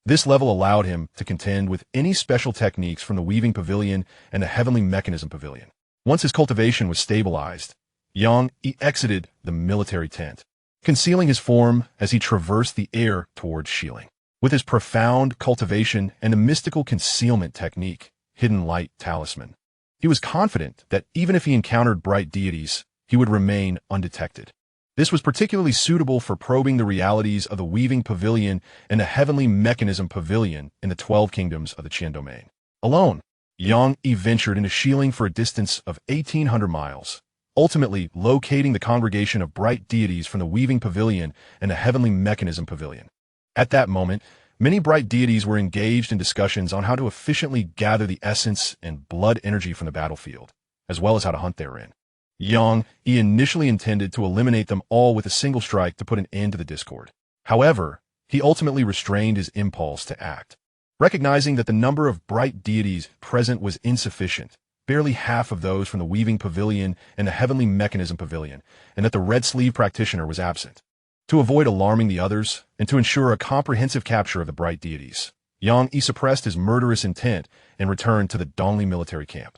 S1: This level allowed him to contend with any special techniques from the Weaving Pavilion and the Heavenly Mechanism Pavilion. Once his cultivation was stabilized, Yang Yi exited the military tent, concealing his form as he traversed the air towards Shieling. With his profound cultivation and the mystical concealment technique, Hidden Light Talisman, he was confident that even if he encountered bright deities, he would remain undetected. This was particularly suitable for probing the realities of the Weaving Pavilion and the Heavenly Mechanism Pavilion in the 12 kingdoms of the Qian domain. Alone, Yang Yi ventured into Shieling for a distance of 1,800 miles, ultimately locating the congregation of bright deities from the Weaving Pavilion and the Heavenly Mechanism Pavilion. At that moment, many bright deities were engaged in discussions on how to efficiently gather the essence and blood energy from the battlefield, as well as how to hunt therein. Yang Yi initially intended to eliminate them all with a single strike to put an end to the discord. However, he ultimately restrained his impulse to act. Recognizing that the number of bright deities present was insufficient, barely half of those from the Weaving Pavilion and the Heavenly Mechanism Pavilion, and that the Red Sleeve practitioner was absent. To avoid alarming the others, and to ensure a comprehensive capture of the bright deities, Yang Yi suppressed his murderous intent and returned to the Dongli military camp.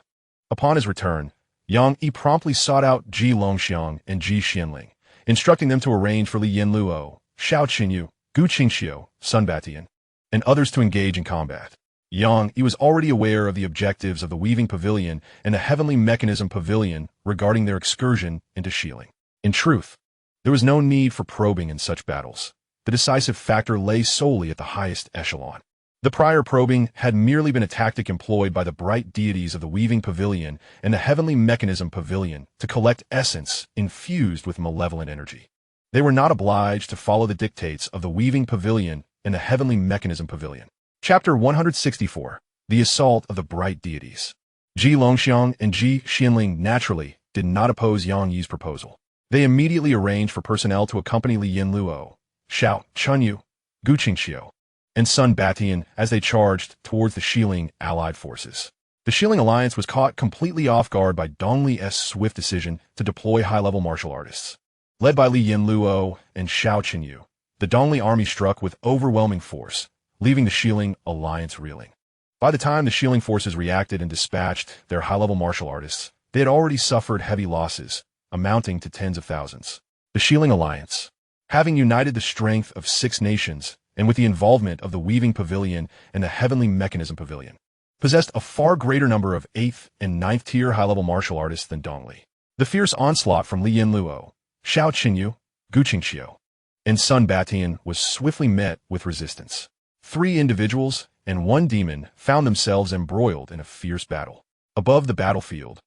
S1: Upon his return, Yang Yi promptly sought out Ji Longxiang and Ji Xianling, instructing them to arrange for Li Yanluo, Xiao Qinyu, Gu Qingxiu, Sun Batian, and others to engage in combat. Yang Yi was already aware of the objectives of the Weaving Pavilion and the Heavenly Mechanism Pavilion regarding their excursion into Shieling. In truth, there was no need for probing in such battles. The decisive factor lay solely at the highest echelon. The prior probing had merely been a tactic employed by the bright deities of the Weaving Pavilion and the Heavenly Mechanism Pavilion to collect essence infused with malevolent energy. They were not obliged to follow the dictates of the Weaving Pavilion and the Heavenly Mechanism Pavilion. Chapter 164. The Assault of the Bright Deities. Ji Longxiang and Ji Xianling naturally did not oppose Yang Yi's proposal. They immediately arranged for personnel to accompany Li Yanluo, Xiao Qinyu, Gu Qingxiu, and Sun Batian as they charged towards the Shieling allied forces. The Shieling alliance was caught completely off guard by Dongli's swift decision to deploy high-level martial artists. Led by Li Yanluo and Xiao Qinyu, the Dongli army struck with overwhelming force, leaving the Shieling alliance reeling. By the time the Shieling forces reacted and dispatched their high-level martial artists, they had already suffered heavy losses, amounting to tens of thousands. The Shieling alliance, having united the strength of 6 nations, and with the involvement of the Weaving Pavilion and the Heavenly Mechanism Pavilion, possessed a far greater number of 8th and 9th tier high-level martial artists than Dongli. The fierce onslaught from Li Yanluo, Xiao Qinyu, Gu Qingxiu, and Sun Batian was swiftly met with resistance. 3 individuals and 1 demon found themselves embroiled in a fierce battle. Above the battlefield,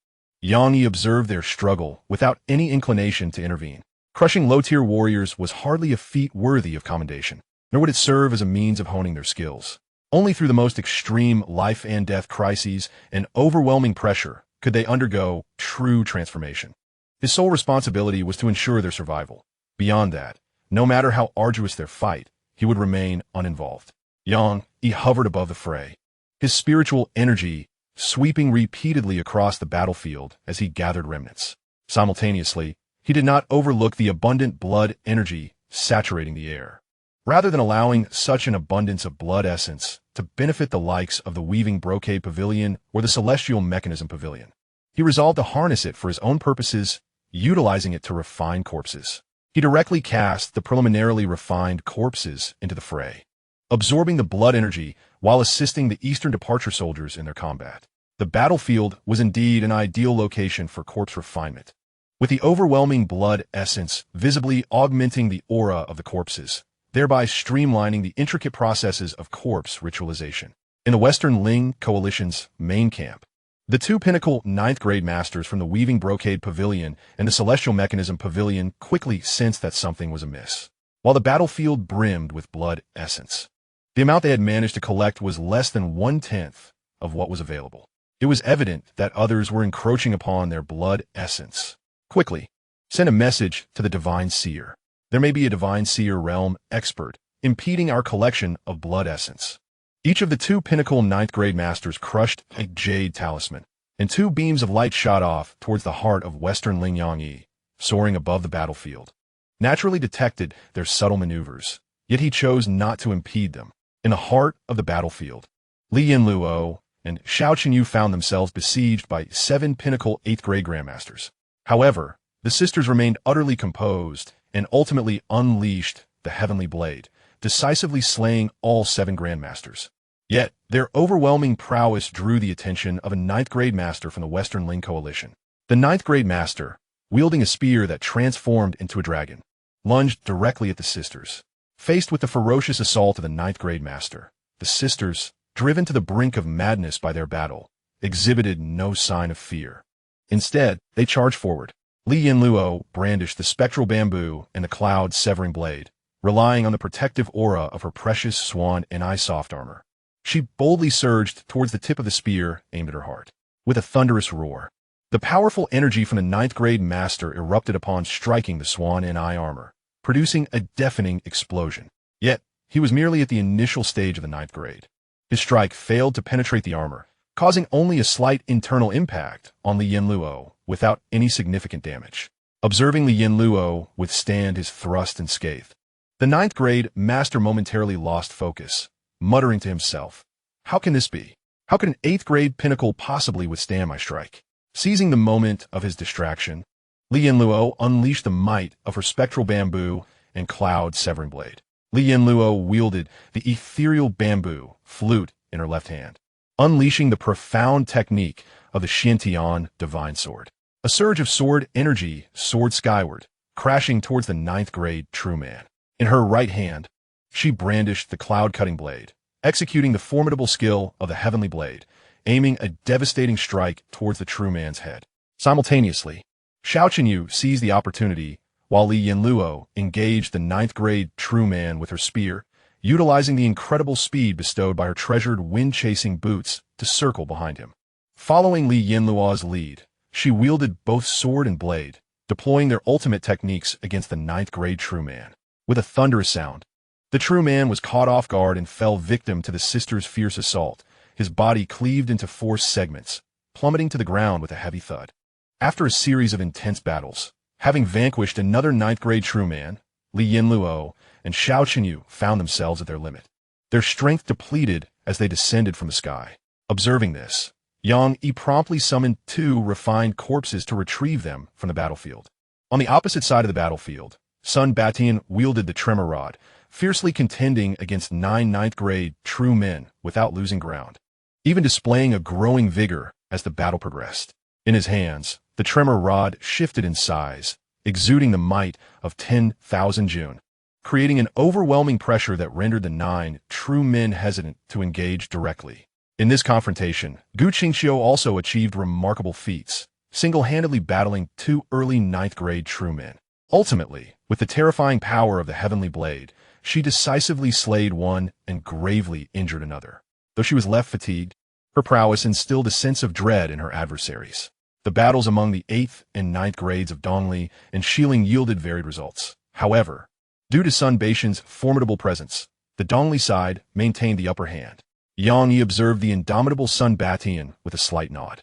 S1: Yang Yi observed their struggle without any inclination to intervene. Crushing low-tier warriors was hardly a feat worthy of commendation, nor would it serve as a means of honing their skills. Only through the most extreme life-and-death crises and overwhelming pressure could they undergo true transformation. His sole responsibility was to ensure their survival. Beyond that, no matter how arduous their fight, he would remain uninvolved. Xianxia hovered above the fray, his spiritual energy sweeping repeatedly across the battlefield as he gathered remnants. Simultaneously, he did not overlook the abundant blood energy saturating the air. Rather than allowing such an abundance of blood essence to benefit the likes of the weaving brocade pavilion or the celestial mechanism pavilion, he resolved to harness it for his own purposes, utilizing it to refine corpses. He directly cast the preliminarily refined corpses into the fray, absorbing the blood energy while assisting the Eastern Departure soldiers in their combat. The battlefield was indeed an ideal location for corpse refinement, with the overwhelming blood essence visibly augmenting the aura of the corpses, thereby streamlining the intricate processes of corpse ritualization. In the Western Ling Coalition's main camp, the two pinnacle 9th grade masters from the Weaving Brocade Pavilion and the Celestial Mechanism Pavilion quickly sensed that something was amiss. While the battlefield brimmed with blood essence, the amount they had managed to collect was less than 1/10 of what was available. It was evident that others were encroaching upon their blood essence. Quickly, send a message to the Divine Seer. There may be a Divine Seer realm expert impeding our collection of blood essence. Each of the two pinnacle 9th grade masters crushed a jade talisman, and two beams of light shot off towards the heart of Western Ling Xianxia, soaring above the battlefield. Naturally detected their subtle maneuvers, yet he chose not to impede them. In the heart of the battlefield, Li Yanluo and Xianxia found themselves besieged by 7 pinnacle 8th grade grandmasters. However, the sisters remained utterly composed and ultimately unleashed the Heavenly Blade, decisively slaying all 7 grandmasters. Yet, their overwhelming prowess drew the attention of a 9th grade master from the Western Ling Coalition. The 9th grade master, wielding a spear that transformed into a dragon, lunged directly at the sisters. Faced with the ferocious assault of the 9th grade master, the sisters, driven to the brink of madness by their battle, exhibited no sign of fear. Instead, they charged forward. Li Yanluo brandished the spectral bamboo and the cloud-severing blade, relying on the protective aura of her precious swan and eye soft armor. She boldly surged towards the tip of the spear aimed at her heart. With a thunderous roar, the powerful energy from the 9th grade master erupted upon striking the swan and eye armor, producing a deafening explosion. Yet, he was merely at the initial stage of the 9th grade. His strike failed to penetrate the armor, causing only a slight internal impact on Li Yanluo without any significant damage. Observing Li Yanluo withstand his thrust unscathed, the 9th grade master momentarily lost focus, muttering to himself, "How can this be? How can an 8th grade pinnacle possibly withstand my strike?" Seizing the moment of his distraction, Li Yanluo unleashed the might of her spectral bamboo and cloud-severing blade. Li Yanluo wielded the ethereal bamboo flute in her left hand, unleashing the profound technique of the Xianxia divine sword. A surge of sword energy soared skyward, crashing towards the 9th grade true man. In her right hand, she brandished the cloud-cutting blade, executing the formidable skill of the heavenly blade, aiming a devastating strike towards the true man's head. Simultaneously, Xianxia seized the opportunity while Li Yanluo engaged the 9th grade true man with her spear, utilizing the incredible speed bestowed by her treasured wind-chasing boots to circle behind him. Following Li Yanluo's lead, she wielded both sword and blade, deploying their ultimate techniques against the 9th grade true man. With a thunderous sound, the true man was caught off guard and fell victim to the sisters' fierce assault, his body cleaved into 4 segments, plummeting to the ground with a heavy thud. After a series of intense battles, having vanquished another 9th grade true man, Li Yanluo and Xianxia found themselves at their limit, their strength depleted as they descended from the sky. Observing this, Xianxia promptly summoned 2 refined corpses to retrieve them from the battlefield. On the opposite side of the battlefield, Sun Batian wielded the tremor rod, fiercely contending against 9 9th grade true men without losing ground, even displaying a growing vigor as the battle progressed. In his hands, the tremor rod shifted in size, exuding the might of 10,000 June, creating an overwhelming pressure that rendered the 9 true men hesitant to engage directly. In this confrontation, Xianxia also achieved remarkable feats, single-handedly battling 2 early 9th grade true men. Ultimately, With the terrifying power of the heavenly blade, she decisively slayed one and gravely injured another. Though she was left fatigued, her prowess instilled a sense of dread in her adversaries. The battles among the 8th and 9th grades of Dongli and Xiling yielded varied results. However, due to Sun Baishan's formidable presence, the Dongli side maintained the upper hand. Yang Yi observed the indomitable Sun Batian with a slight nod.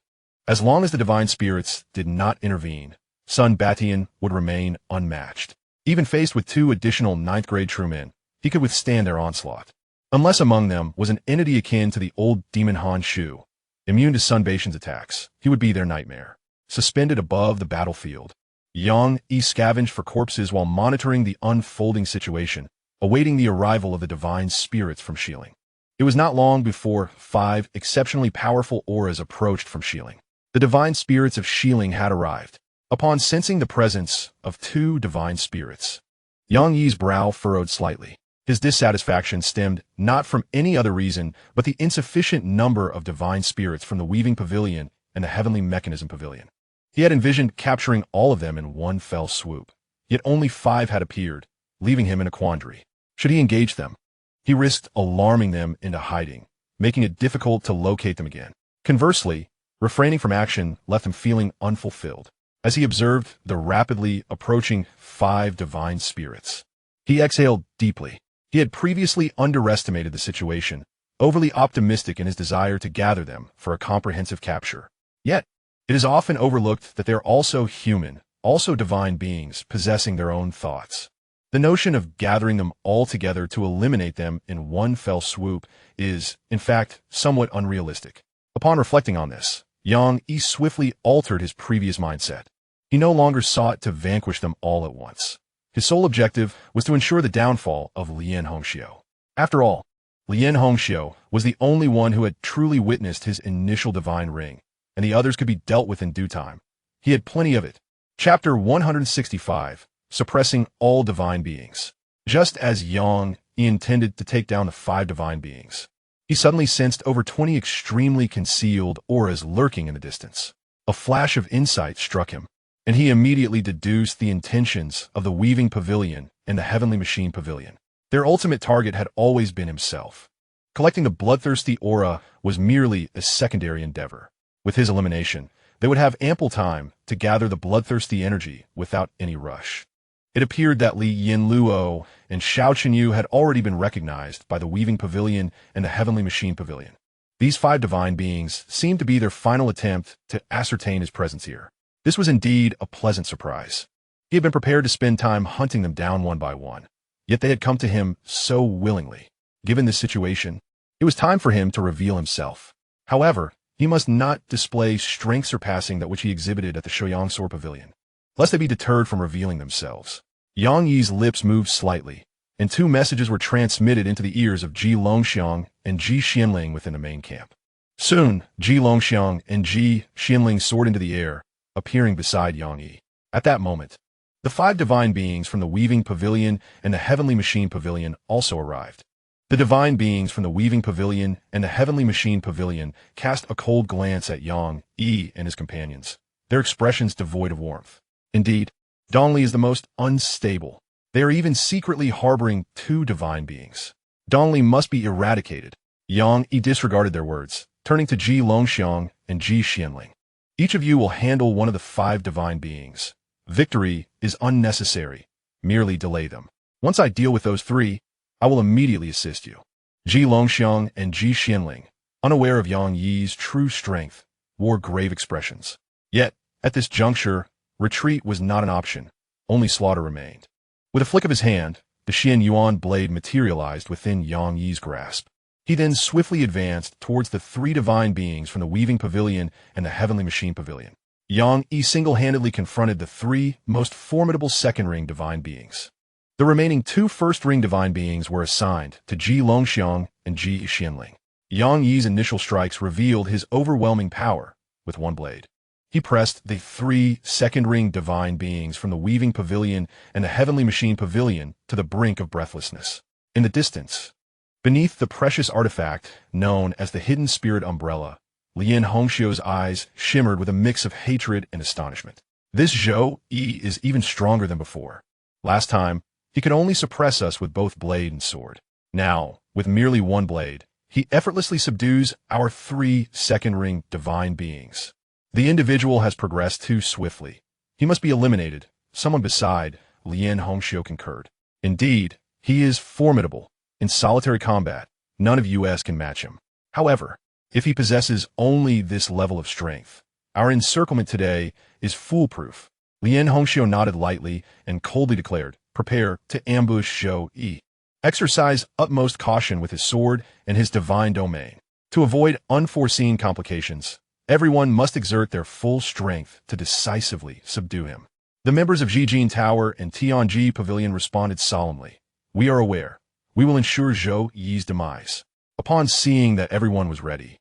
S1: As long as the divine spirits did not intervene, Sun Batian would remain unmatched. Even faced with 2 additional 9th grade true men, he could withstand their onslaught. Unless among them was an entity akin to the old demon Han Shu, immune to Sun Baishan's attacks, he would be their nightmare. Suspended above the battlefield, Yang Yi scavenged for corpses while monitoring the unfolding situation, awaiting the arrival of the divine spirits from Xiling. It was not long before 5 exceptionally powerful auras approached from Xiling. The divine spirits of Xiling had arrived. Upon sensing the presence of 2 divine spirits, Yang Yi's brow furrowed slightly. His dissatisfaction stemmed not from any other reason but the insufficient number of divine spirits from the Weaving Pavilion and the Heavenly Mechanism Pavilion. He had envisioned capturing all of them in one fell swoop, yet only 5 had appeared, leaving him in a quandary. Should he engage them? He risked alarming them into hiding, making it difficult to locate them again. Conversely, refraining from action left him feeling unfulfilled. As he observed the rapidly approaching 5 divine spirits, he exhaled deeply. He had previously underestimated the situation, overly optimistic in his desire to gather them for a comprehensive capture. Yet, it is often overlooked that they are also human, also divine beings possessing their own thoughts. The notion of gathering them all together to eliminate them in one fell swoop is, in fact, somewhat unrealistic. Upon reflecting on this, Yang Yi swiftly altered his previous mindset. He no longer sought to vanquish them all at once. His sole objective was to ensure the downfall of Lian Hongxiu. After all, Lian Hongxiu was the only one who had truly witnessed his initial divine ring, and the others could be dealt with in due time. He had plenty of it. Chapter 165, Suppressing All Divine Beings. Just as Yang Yi intended to take down the 5 divine beings, he suddenly sensed over 20 extremely concealed auras lurking in the distance. A flash of insight struck him, and he immediately deduced the intentions of the Weaving Pavilion and the Heavenly Machine Pavilion. Their ultimate target had always been himself. Collecting the bloodthirsty aura was merely a secondary endeavor. With his elimination, they would have ample time to gather the bloodthirsty energy without any rush. It appeared that Li Yinluo and Xiao Chenyu had already been recognized by the Weaving Pavilion and the Heavenly Machine Pavilion. These 5 divine beings seemed to be their final attempt to ascertain his presence here. This was indeed a pleasant surprise. He had been prepared to spend time hunting them down one by one, yet they had come to him so willingly. Given this situation, it was time for him to reveal himself. However, he must not display strength surpassing that which he exhibited at the Xianxia Pavilion, lest they be deterred from revealing themselves. Yang Yi's lips moved slightly, and 2 messages were transmitted into the ears of Ji Longxiang and Ji Xianling within the main camp. Soon, Ji Longxiang and Ji Xianling soared into the air, appearing beside Yang Yi. At that moment, the 5 divine beings from the Weaving Pavilion and the Heavenly Machine Pavilion also arrived. The divine beings from the Weaving Pavilion and the Heavenly Machine Pavilion cast a cold glance at Yang Yi and his companions, their expressions devoid of warmth. Indeed, Dongli is the most unstable. They are even secretly harboring 2 divine beings. Dongli must be eradicated. Yang Yi disregarded their words, turning to Ji Longxiang and Ji Xianling. Each of you will handle one of the 5 divine beings. Victory is unnecessary. Merely delay them. Once I deal with those 3, I will immediately assist you. Ji Longxiang and Ji Xianling, unaware of Yang Yi's true strength, wore grave expressions. Yet, at this juncture, retreat was not an option. Only slaughter remained. With a flick of his hand, the Xian Yuan blade materialized within Yang Yi's grasp. He then swiftly advanced towards the 3 divine beings from the Weaving Pavilion and the Heavenly Machine Pavilion. Yang Yi single-handedly confronted the 3 most formidable second-ring divine beings. The remaining 2 first-ring divine beings were assigned to Ji Longxiang and Ji Xianling. Yang Yi's initial strikes revealed his overwhelming power with one blade. He pressed the 3 second-ring divine beings from the Weaving Pavilion and the Heavenly Machine Pavilion to the brink of breathlessness. In the distance, beneath the precious artifact known as the Hidden Spirit Umbrella, Lian Hongxiu's eyes shimmered with a mix of hatred and astonishment. This Zhou Yi is even stronger than before. Last time, he could only suppress us with both blade and sword. Now, with merely one blade, he effortlessly subdues our 3 second-ring divine beings. The individual has progressed too swiftly. He must be eliminated, someone beside Xianxia concurred. Indeed, he is formidable. In solitary combat, none of us can match him. However, if he possesses only this level of strength, our encirclement today is foolproof. Xianxia nodded lightly and coldly declared, "Prepare to ambush Zhou Yi. Exercise utmost caution with his sword and his divine domain. To avoid unforeseen complications, everyone must exert their full strength to decisively subdue him." The members of Jijin Tower and Tianji Pavilion responded solemnly. "We are aware. We will ensure Zhou Yi's demise." Upon seeing that everyone was ready,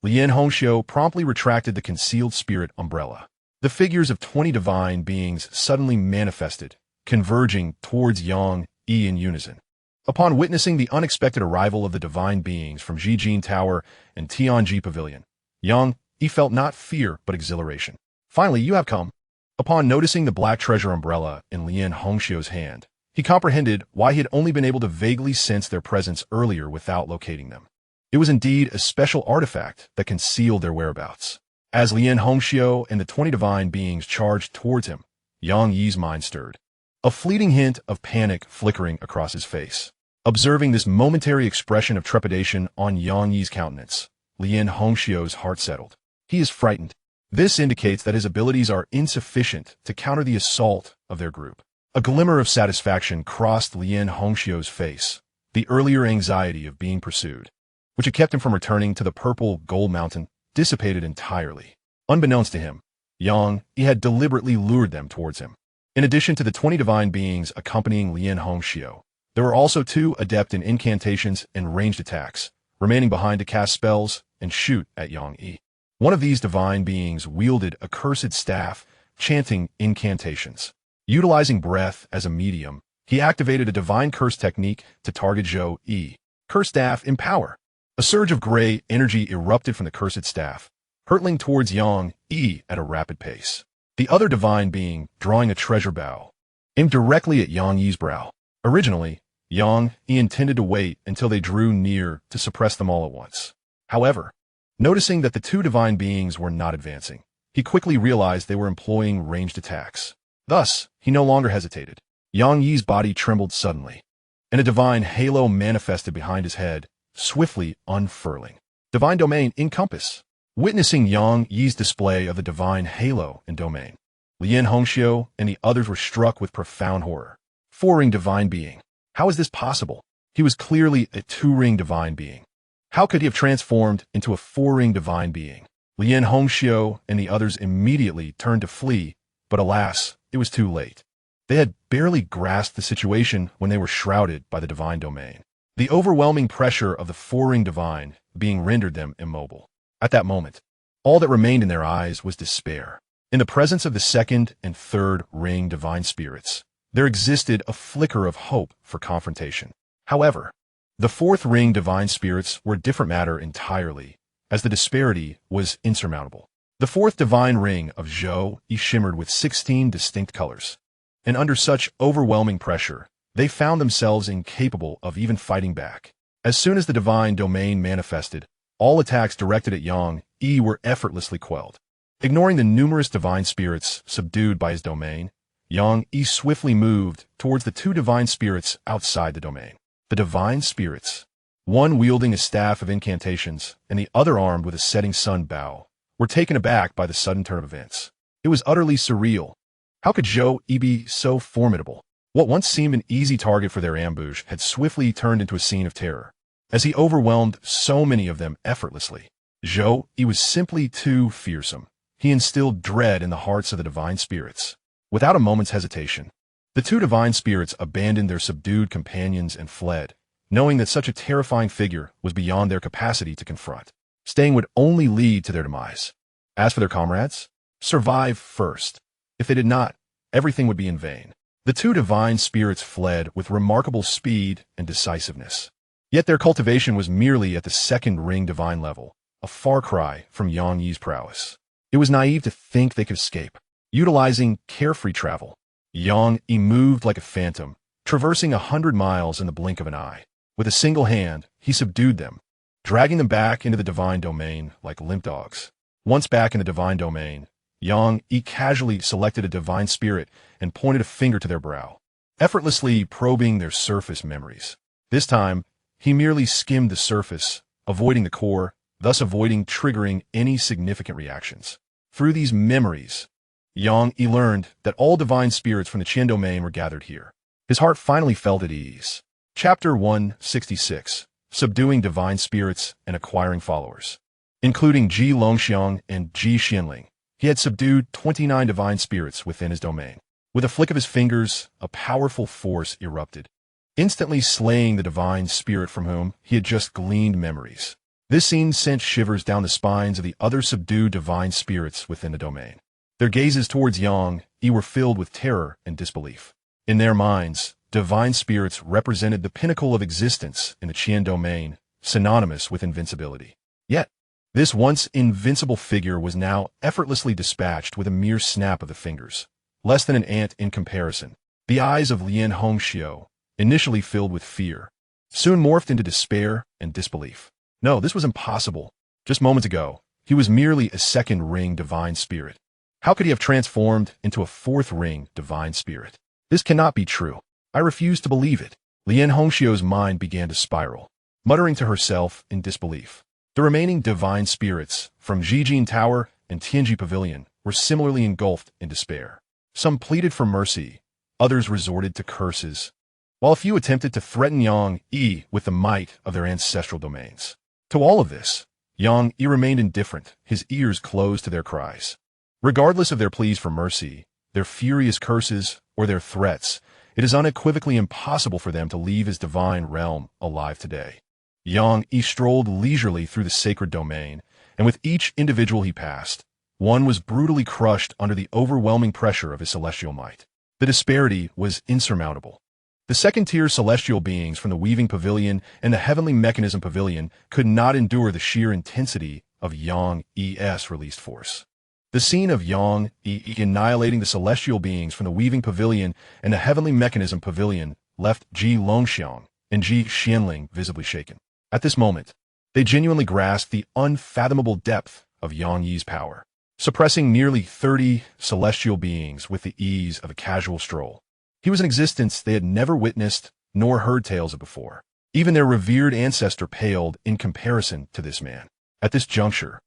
S1: Xianxia promptly retracted the concealed spirit umbrella. The figures of 20 divine beings suddenly manifested, converging towards Yang Yi in unison. Upon witnessing the unexpected arrival of the divine beings from Jijin Tower and Tianji Pavilion, Yang Yi felt not fear but exhilaration. "Finally, you have come." Upon noticing the black treasure umbrella in Xianxia's hand, he comprehended why he had only been able to vaguely sense their presence earlier without locating them. It was indeed a special artifact that concealed their whereabouts. As Xianxia and the 20 divine beings charged towards him, Yang Yi's mind stirred, a fleeting hint of panic flickering across his face. Observing this momentary expression of trepidation on Yang Yi's countenance, Xianxia's heart settled. He is frightened. This indicates that his abilities are insufficient to counter the assault of their group. A glimmer of satisfaction crossed Xianxia's face, the earlier anxiety of being pursued, which had kept him from returning to the purple gold mountain, dissipated entirely. Unbeknownst to him, Yang Yi had deliberately lured them towards him. In addition to the 20 divine beings accompanying Xianxia, there were also 2 adept in incantations and ranged attacks, remaining behind to cast spells and shoot at Yang Yi. One of these divine beings wielded a cursed staff, chanting incantations. Utilizing breath as a medium, he activated a divine curse technique to target Zhou Yi. Curse staff empower. A surge of gray energy erupted from the cursed staff, hurtling towards Yang Yi at a rapid pace. The other divine being, drawing a treasure bow, aimed directly at Yang Yi's brow. Originally, Yang Yi intended to wait until they drew near to suppress them all at once. However, noticing that the 2 divine beings were not advancing, he quickly realized they were employing ranged attacks. Thus, he no longer hesitated. Yang Yi's body trembled suddenly, and a divine halo manifested behind his head, swiftly unfurling. Divine domain encompass. Witnessing Yang Yi's display of the divine halo and domain, Xianxia and the others were struck with profound horror. 4-ring divine being. How is this possible? He was clearly a 2-ring divine being. How could he have transformed into a 4-ring divine being? Xianxia and the others immediately turned to flee, but alas, it was too late. They had barely grasped the situation when they were shrouded by the divine domain. The overwhelming pressure of the 4-ring divine being rendered them immobile. At that moment, all that remained in their eyes was despair. In the presence of the 2nd and 3rd ring divine spirits, there existed a flicker of hope for confrontation. However, the 4th ring divine spirits were a different matter entirely, as the disparity was insurmountable. The 4th divine ring of Zhou Yi shimmered with 16 distinct colors, and under such overwhelming pressure, they found themselves incapable of even fighting back. As soon as the divine domain manifested, all attacks directed at Yang Yi were effortlessly quelled. Ignoring the numerous divine spirits subdued by his domain, Yang Yi swiftly moved towards the 2 divine spirits outside the domain. The divine spirits, one wielding a staff of incantations and the other armed with a setting sun bow, were taken aback by the sudden turn of events. It was utterly surreal. How could Zhou Yi be so formidable? What once seemed an easy target for their ambush had swiftly turned into a scene of terror, as he overwhelmed so many of them effortlessly. Zhou Yi was simply too fearsome. He instilled dread in the hearts of the divine spirits. Without a moment's hesitation, the 2 divine spirits abandoned their subdued companions and fled, knowing that such a terrifying figure was beyond their capacity to confront. Staying would only lead to their demise. As for their comrades, survive first. If they did not, everything would be in vain. The 2 divine spirits fled with remarkable speed and decisiveness. Yet their cultivation was merely at the 2nd ring divine level, a far cry from Yang Yi's prowess. It was naive to think they could escape. Utilizing carefree travel, Yang Yi moved like a phantom, traversing 100 miles in the blink of an eye. With a single hand, he subdued them, dragging them back into the divine domain like limp dogs. Once back in the divine domain, Yang Yi casually selected a divine spirit and pointed a finger to their brow, effortlessly probing their surface memories. This time, he merely skimmed the surface, avoiding the core, thus avoiding triggering any significant reactions. Through these memories, Yang Yi learned that all divine spirits from the Qian domain were gathered here. His heart finally felt at ease. Chapter 166, Subduing Divine Spirits and Acquiring Followers. Including Ji Longxiang and Ji Xianling, he had subdued 29 divine spirits within his domain. With a flick of his fingers, a powerful force erupted, instantly slaying the divine spirit from whom he had just gleaned memories. This scene sent shivers down the spines of the other subdued divine spirits within the domain. Their gazes towards Yang Yi were filled with terror and disbelief. In their minds, divine spirits represented the pinnacle of existence in the Qian domain, synonymous with invincibility. Yet, this once invincible figure was now effortlessly dispatched with a mere snap of the fingers, less than an ant in comparison. The eyes of Lian Hongxiu, initially filled with fear, soon morphed into despair and disbelief. No, this was impossible. Just moments ago, he was merely a second-ring divine spirit. How could he have transformed into a fourth-ring divine spirit? This cannot be true. I refuse to believe it. Lian Hongxiu's mind began to spiral, muttering to herself in disbelief. The remaining divine spirits from Jijin Tower and Tianji Pavilion were similarly engulfed in despair. Some pleaded for mercy, others resorted to curses, while a few attempted to threaten Yang Yi with the might of their ancestral domains. To all of this, Yang Yi remained indifferent, his ears closed to their cries. Regardless of their pleas for mercy, their furious curses, or their threats, it is unequivocally impossible for them to leave his divine realm alive today. Yang Yi strolled leisurely through the sacred domain, and with each individual he passed, one was brutally crushed under the overwhelming pressure of his celestial might. The disparity was insurmountable. The second-tier celestial beings from the Weaving Pavilion and the Heavenly Mechanism Pavilion could not endure the sheer intensity of Yang Yi's released force. The scene of Yang Yi annihilating the celestial beings from the Weaving Pavilion and the Heavenly Mechanism Pavilion left Ji Longxiang and Ji Xianling visibly shaken. At this moment, they genuinely grasped the unfathomable depth of Yang Yi's power, suppressing nearly 30 celestial beings with the ease of a casual stroll. He was an existence they had never witnessed nor heard tales of before. Even their revered ancestor paled in comparison to this man. At this juncture,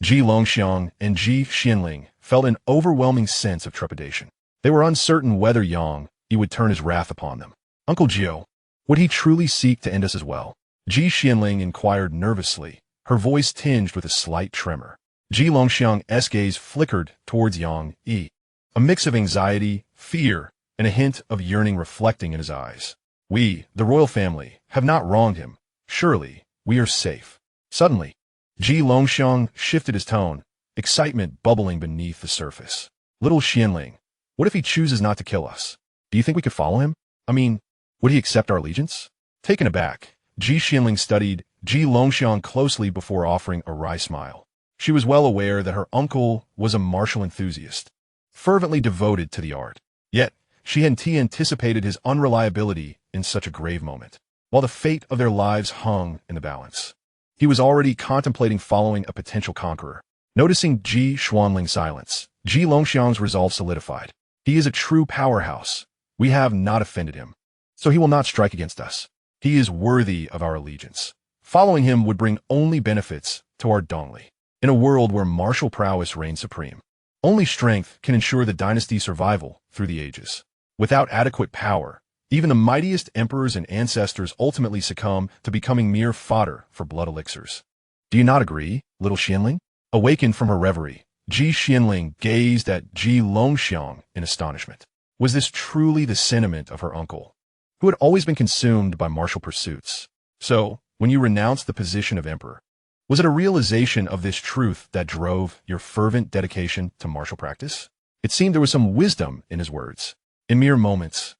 S1: Ji Longxiang and Ji Xianling felt an overwhelming sense of trepidation. They were uncertain whether Yang Yi would turn his wrath upon them. Uncle Jiu, would he truly seek to end us as well? Ji Xianling inquired nervously, her voice tinged with a slight tremor. Ji Longxiang's gaze flickered towards Yang Yi, a mix of anxiety, fear, and a hint of yearning reflecting in his eyes. We, the royal family, have not wronged him. Surely, we are safe. Suddenly, Ji Longxiang shifted his tone, excitement bubbling beneath the surface. Little Xianling, what if he chooses not to kill us? Do you think we could follow him? I mean, would he accept our allegiance? Taken aback, Ji Xianling studied Ji Longxiang closely before offering a wry smile. She was well aware that her uncle was a martial enthusiast, fervently devoted to the art. Yet, she had anticipated his unreliability in such a grave moment, while the fate of their lives hung in the balance. He was already contemplating following a potential conqueror. Noticing Ji Xuanling's silence, Ji Longxiang's resolve solidified. He is a true powerhouse. We have not offended him, so he will not strike against us. He is worthy of our allegiance. Following him would bring only benefits to our Dongli. In a world where martial prowess reigns supreme, only strength can ensure the dynasty's survival through the ages. Without adequate power, even the mightiest emperors and ancestors ultimately succumb to becoming mere fodder for blood elixirs. Do you not agree, little Xianling? Awakened from her reverie, Ji Xianling gazed at Ji Longxiang in astonishment. Was this truly the sentiment of her uncle, who had always been consumed by martial pursuits? So, when you renounced the position of emperor, was it a realization of this truth that drove your fervent dedication to martial practice? It seemed there was some wisdom in his words. In mere moments,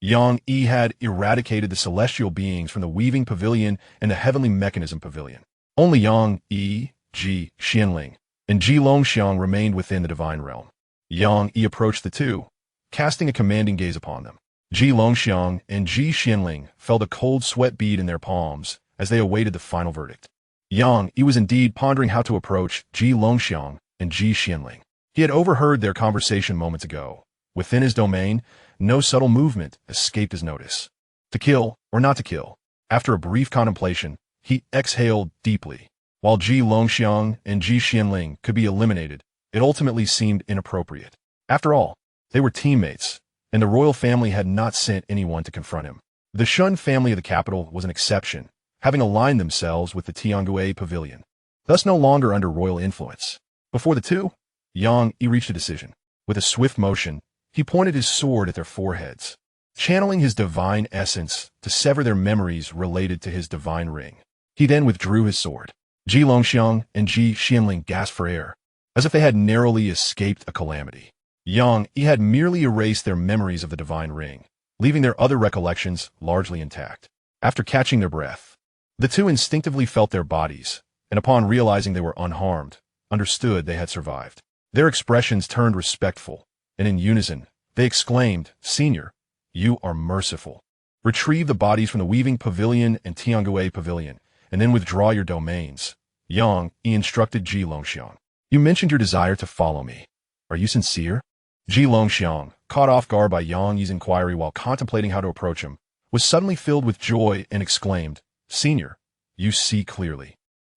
S1: Yang Yi had eradicated the celestial beings from the Weaving Pavilion and the Heavenly Mechanism Pavilion. Only Yang Yi, Ji Xianling, and Ji Longxiang remained within the divine realm. Yang Yi approached the two, casting a commanding gaze upon them. Ji Longxiang and Ji Xianling felt a cold sweat bead in their palms as they awaited the final verdict. Yang Yi was indeed pondering how to approach Ji Longxiang and Ji Xianling. He had overheard their conversation moments ago. Within his domain, no subtle movement escaped his notice. To kill or not to kill? After a brief contemplation, he exhaled deeply. While Ji Longxiang and Ji Xianling could be eliminated, it ultimately seemed inappropriate. After all, they were teammates, and the royal family had not sent anyone to confront him. The Shun family of the capital was an exception, having aligned themselves with the Tiangue pavilion, thus no longer under royal influence. Before the two, Yang Yi reached a decision. With a swift motion, he pointed his sword at their foreheads, channeling his divine essence to sever their memories related to his divine ring. He then withdrew his sword. Ji Longxiang and Ji Xianling gasped for air, as if they had narrowly escaped a calamity. Yang Yi had merely erased their memories of the divine ring, leaving their other recollections largely intact. After catching their breath, the two instinctively felt their bodies, and upon realizing they were unharmed, understood they had survived. Their expressions turned respectful, and in unison, they exclaimed, "Senior, you are merciful. Retrieve the bodies from the Weaving Pavilion and Tiangue Pavilion, and then withdraw your domains." Yang Yi instructed Ji Longxiang. "You mentioned your desire to follow me. Are you sincere?" Ji Longxiang, caught off guard by Yang Yi's inquiry while contemplating how to approach him, was suddenly filled with joy and exclaimed, "Senior, you see clearly.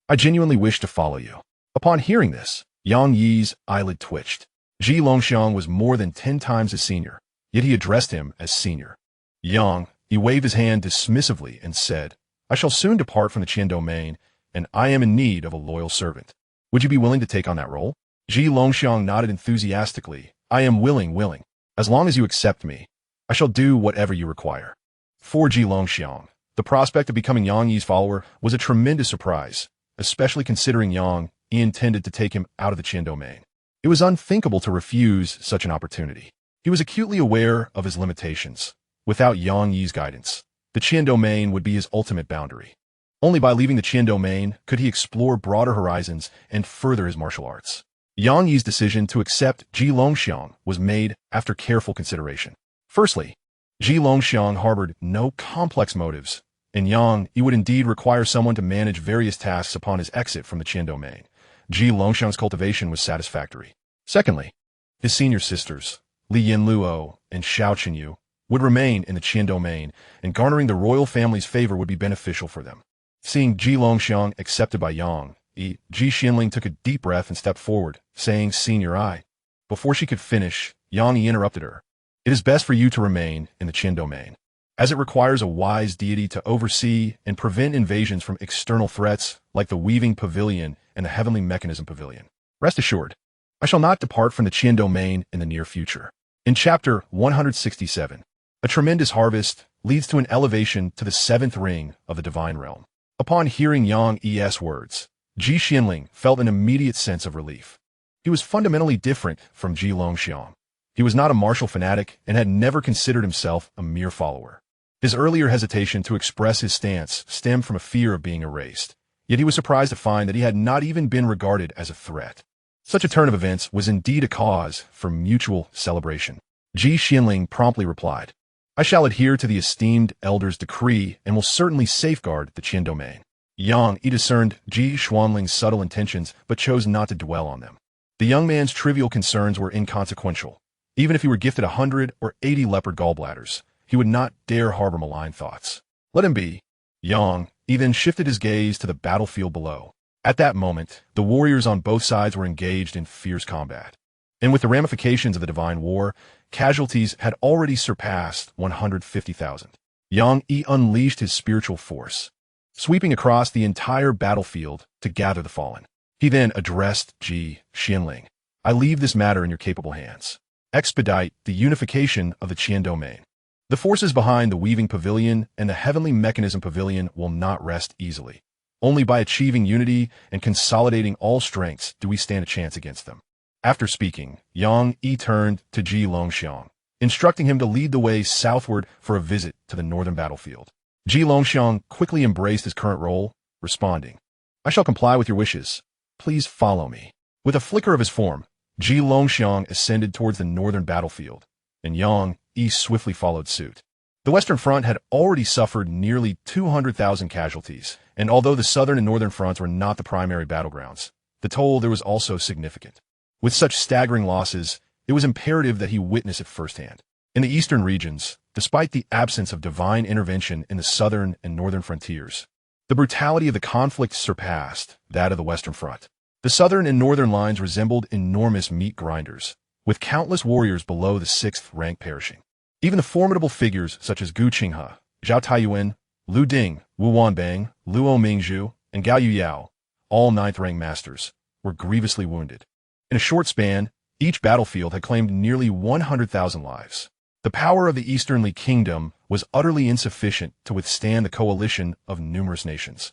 S1: I genuinely wish to follow you." Upon hearing this, Yang Yi's eyelid twitched. Ji Longxiang was more than 10 times his senior, yet he addressed him as senior. Yang Yi waved his hand dismissively and said, "I shall soon depart from the Qian domain, and I am in need of a loyal servant. Would you be willing to take on that role?" Ji Longxiang nodded enthusiastically. "I am willing. As long as you accept me, I shall do whatever you require." For Ji Longxiang, the prospect of becoming Yang Yi's follower was a tremendous surprise, especially considering Yang Yi intended to take him out of the Qian domain. It was unthinkable to refuse such an opportunity. He was acutely aware of his limitations. Without Yang Yi's guidance, the Qian domain would be his ultimate boundary. Only by leaving the Qian domain could he explore broader horizons and further his martial arts. Yang Yi's decision to accept Ji Longxiang was made after careful consideration. Firstly, Ji Longxiang harbored no complex motives, and Yang Yi would indeed require someone to manage various tasks upon his exit from the Qian domain. Ji Longxiang's cultivation was satisfactory. Secondly, his senior sisters, Li Yanluo and Xiaoqinyu, would remain in the Qian domain, and garnering the royal family's favor would be beneficial for them. Seeing Ji Longxiang accepted by Yang Yi, Ji Xianling took a deep breath and stepped forward, saying, "Senior, I." Before she could finish, Yang Yi interrupted her. "It is best for you to remain in the Qian domain, as it requires a wise deity to oversee and prevent invasions from external threats like the Weaving Pavilion and the Heavenly Mechanism Pavilion. Rest assured, I shall not depart from the Qian domain in the near future." In Chapter 167, a tremendous harvest leads to an elevation to the 7th ring of the Divine Realm. Upon hearing Yang Yi's words, Ji Xianling felt an immediate sense of relief. He was fundamentally different from Ji Longxiang. He was not a martial fanatic and had never considered himself a mere follower. His earlier hesitation to express his stance stemmed from a fear of being erased, yet he was surprised to find that he had not even been regarded as a threat. Such a turn of events was indeed a cause for mutual celebration. Ji Xianling promptly replied, "I shall adhere to the esteemed elder's decree and will certainly safeguard the Qian domain." Yang Yi discerned Ji Xuanling's subtle intentions but chose not to dwell on them. The young man's trivial concerns were inconsequential. Even if he were gifted 100 or 80 leopard gallbladders, he would not dare harbor malign thoughts. Let him be. Yang Yi then shifted his gaze to the battlefield below. At that moment, the warriors on both sides were engaged in fierce combat. And with the ramifications of the divine war, casualties had already surpassed 150,000. Yang Yi unleashed his spiritual force, sweeping across the entire battlefield to gather the fallen. He then addressed Ji Xianling. "I leave this matter in your capable hands. Expedite the unification of the Qian domain. The forces behind the Weaving Pavilion and the Heavenly Mechanism Pavilion will not rest easily. Only by achieving unity and consolidating all strengths do we stand a chance against them." After speaking, Yang Yi turned to Ji Longxiang, instructing him to lead the way southward for a visit to the northern battlefield. Ji Longxiang quickly embraced his current role, responding, "I shall comply with your wishes. Please follow me." With a flicker of his form, Ji Longxiang ascended towards the northern battlefield, and Yang Yi swiftly followed suit. The Western Front had already suffered nearly 200,000 casualties, and although the southern and northern fronts were not the primary battlegrounds, the toll there was also significant. With such staggering losses, it was imperative that he witness it firsthand. In the eastern regions, despite the absence of divine intervention in the southern and northern frontiers, the brutality of the conflict surpassed that of the Western Front. The southern and northern lines resembled enormous meat grinders, with countless warriors below the 6th rank perishing. Even the formidable figures such as Gu Qinghe, Zhao Taiyuan, Lu Ding, Wu Wanbang, Luo Mingzhu, and Gao Yuyao, all 9th rank masters, were grievously wounded. In a short span, each battlefield had claimed nearly 100,000 lives. The power of the Easternly Kingdom was utterly insufficient to withstand the coalition of numerous nations.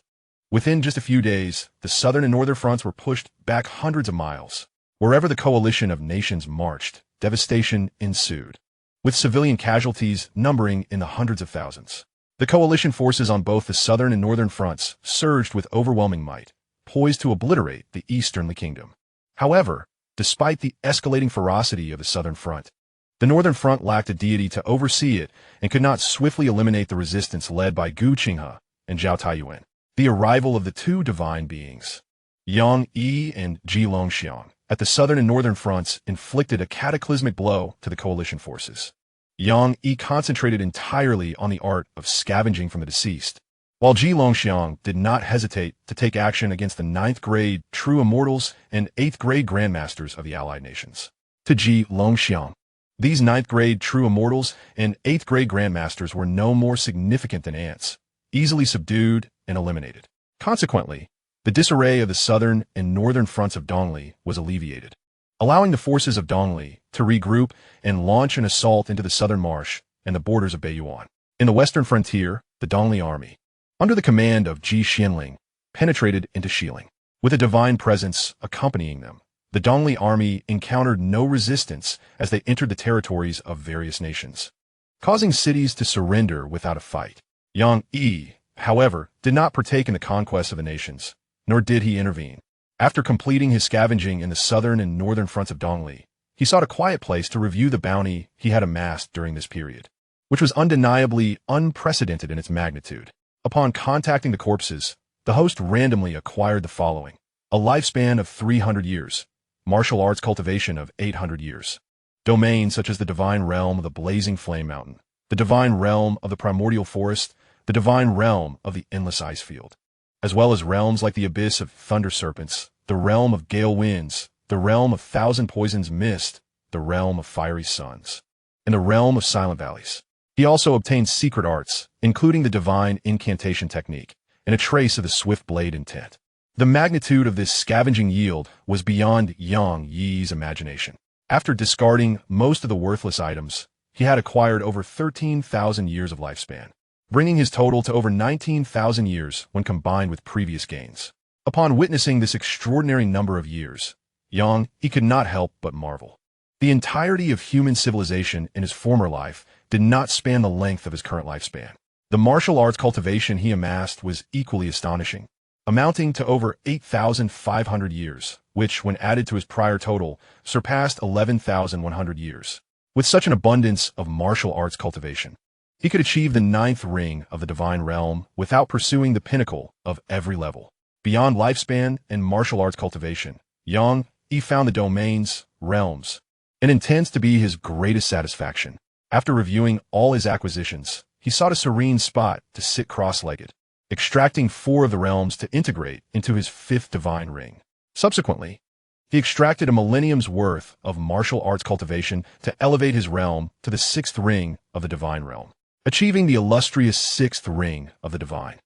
S1: Within just a few days, the southern and northern fronts were pushed back hundreds of miles. Wherever the coalition of nations marched, devastation ensued, with civilian casualties numbering in the hundreds of thousands. The coalition forces on both the southern and northern fronts surged with overwhelming might, poised to obliterate the Easternly Kingdom. However, despite the escalating ferocity of the southern front, the northern front lacked a deity to oversee it and could not swiftly eliminate the resistance led by Gu Qinghe and Zhao Taiyuan. The arrival of the two divine beings, Yang Yi and Ji Longxiang, at the southern and northern fronts inflicted a cataclysmic blow to the coalition forces. Yang Yi concentrated entirely on the art of scavenging from the deceased, while Ji Longxiang did not hesitate to take action against the 9th grade true immortals and 8th grade grandmasters of the allied nations. To Ji Longxiang, these 9th grade true immortals and 8th grade grandmasters were no more significant than ants, easily subdued and eliminated. Consequently, the disarray of the southern and northern fronts of Dongli was alleviated, allowing the forces of Dongli to regroup and launch an assault into the southern marsh and the borders of Beiyuan. In the western frontier, the Dongli army, under the command of Ji Xianling, penetrated into Xiling. With a divine presence accompanying them, the Dongli army encountered no resistance as they entered the territories of various nations, causing cities to surrender without a fight. Yang Yi, however, did not partake in the conquest of the nations, nor did he intervene. After completing his scavenging in the southern and northern fronts of Dongli, he sought a quiet place to review the bounty he had amassed during this period, which was undeniably unprecedented in its magnitude. Upon contacting the corpses, the host randomly acquired the following: a lifespan of 300 years, martial arts cultivation of 800 years, domains such as the divine realm of the blazing flame mountain, the divine realm of the primordial forest, the divine realm of the endless ice field, as well as realms like the abyss of thunder serpents, the realm of gale winds, the realm of thousand poisons mist, the realm of fiery suns, and the realm of silent valleys. He also obtained secret arts, including the divine incantation technique, and a trace of the swift blade intent. The magnitude of this scavenging yield was beyond Yang Yi's imagination. After discarding most of the worthless items, he had acquired over 13,000 years of lifespan, bringing his total to over 19,000 years when combined with previous gains. Upon witnessing this extraordinary number of years, Yang Yi could not help but marvel. The entirety of human civilization in his former life did not span the length of his current lifespan. The martial arts cultivation he amassed was equally astonishing, amounting to over 8,500 years, which, when added to his prior total, surpassed 11,100 years. With such an abundance of martial arts cultivation, he could achieve the 9th ring of the divine realm without pursuing the pinnacle of every level. Beyond lifespan and martial arts cultivation, Yang Yi found the domains, realms, and intends to be his greatest satisfaction. After reviewing all his acquisitions, he sought a serene spot to sit cross-legged, extracting 4 of the realms to integrate into his 5th divine ring. Subsequently, he extracted a millennium's worth of martial arts cultivation to elevate his realm to the 6th ring of the divine realm, achieving the illustrious 6th ring of the divine.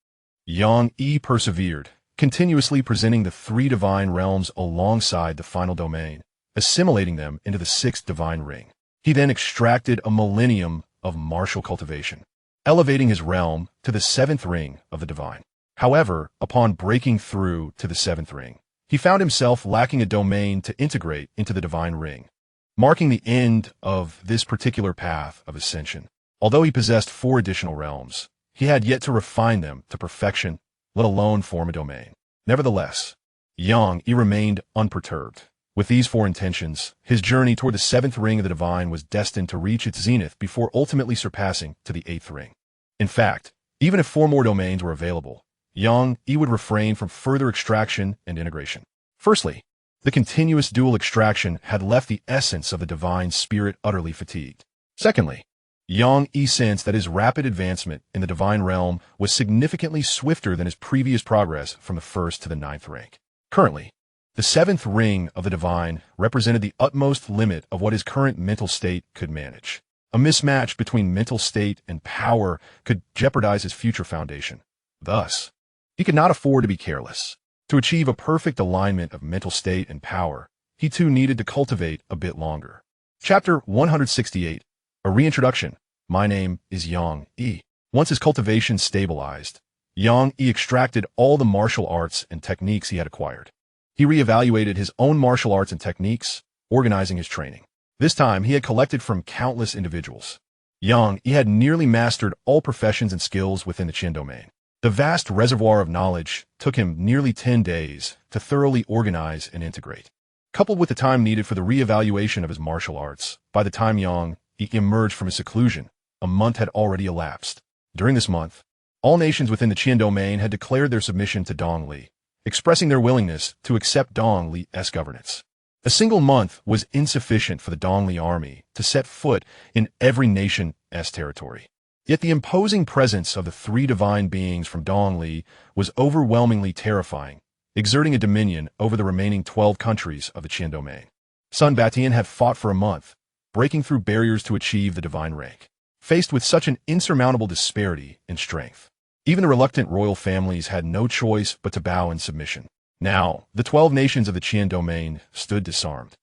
S1: Yang Yi persevered, continuously presenting the 3 divine realms alongside the final domain, assimilating them into the 6th divine ring. He then extracted a millennium of martial cultivation, elevating his realm to the 7th ring of the divine. However, upon breaking through to the 7th ring, he found himself lacking a domain to integrate into the divine ring, marking the end of this particular path of ascension. Although he possessed 4 additional realms, he had yet to refine them to perfection, let alone form a domain. Nevertheless, Yang Yi remained unperturbed, With these four intentions, his journey toward the seventh ring of the divine was destined to reach its zenith before ultimately surpassing to the eighth ring. In fact, even if four more domains were available, Xianxia would refrain from further extraction and integration. Firstly, the continuous dual extraction had left the essence of the divine spirit utterly fatigued. Secondly, Xianxia sensed that his rapid advancement in the divine realm was significantly swifter than his previous progress from the first to the ninth rank. Currently, the seventh ring of the divine represented the utmost limit of what his current mental state could manage. A mismatch between mental state and power could jeopardize his future foundation. Thus, he could not afford to be careless. To achieve a perfect alignment of mental state and power, he too needed to cultivate a bit longer. Chapter 168, a reintroduction. My name is Xianxia. Once his cultivation stabilized, Xianxia extracted all the martial arts and techniques he had acquired. He reevaluated his own martial arts and techniques, organizing his training. This time, he had collected from countless individuals. Xianxia had nearly mastered all professions and skills within the Qin domain. The vast reservoir of knowledge took him nearly 10 days to thoroughly organize and integrate. Coupled with the time needed for the reevaluation of his martial arts, by the time Xianxia emerged from his seclusion, a month had already elapsed. During this month, all nations within the Qin domain had declared their submission to Dongli, expressing their willingness to accept Dongli's governance. A single month was insufficient for the Dongli army to set foot in every nation's territory. Yet the imposing presence of the three divine beings from Dongli was overwhelmingly terrifying, exerting a dominion over the remaining 12 countries of the Qin domain. Sun Batian had fought for a month, breaking through barriers to achieve the divine rank. Faced with such an insurmountable disparity in strength, even the reluctant royal families had no choice but to bow in submission. Now, the 12 nations of the Qin domain stood disarmed,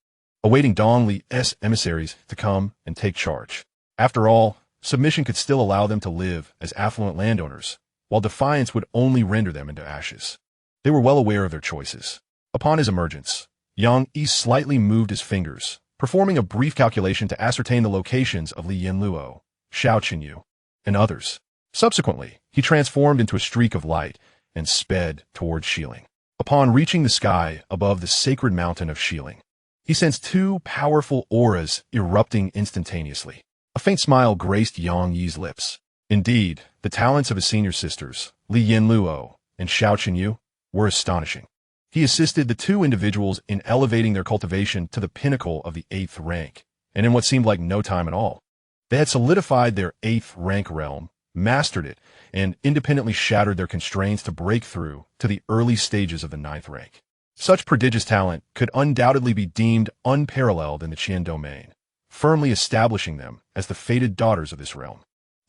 S1: awaiting Dongli's emissaries to come and take charge. After all, submission could still allow them to live as affluent landowners, while defiance would only render them into ashes. They were well aware of their choices. Upon his emergence, Xianxia slightly moved his fingers, performing a brief calculation to ascertain the locations of Li Yanluo, Xianxia, and others. Subsequently, he transformed into a streak of light and sped towards Xiling. Upon reaching the sky above the sacred mountain of Xiling, he sensed two powerful auras erupting instantaneously. A faint smile graced Xianxia's lips. Indeed, the talents of his senior sisters, Li Yanluo and Xianxia, were astonishing. He assisted the two individuals in elevating their cultivation to the pinnacle of the 8th rank, and in what seemed like no time at all. They had solidified their 8th rank realm, mastered it, and independently shattered their constraints to break through to the early stages of the 9th rank. Such prodigious talent could undoubtedly be deemed unparalleled in the Qin domain, firmly establishing them as the fated daughters of this realm.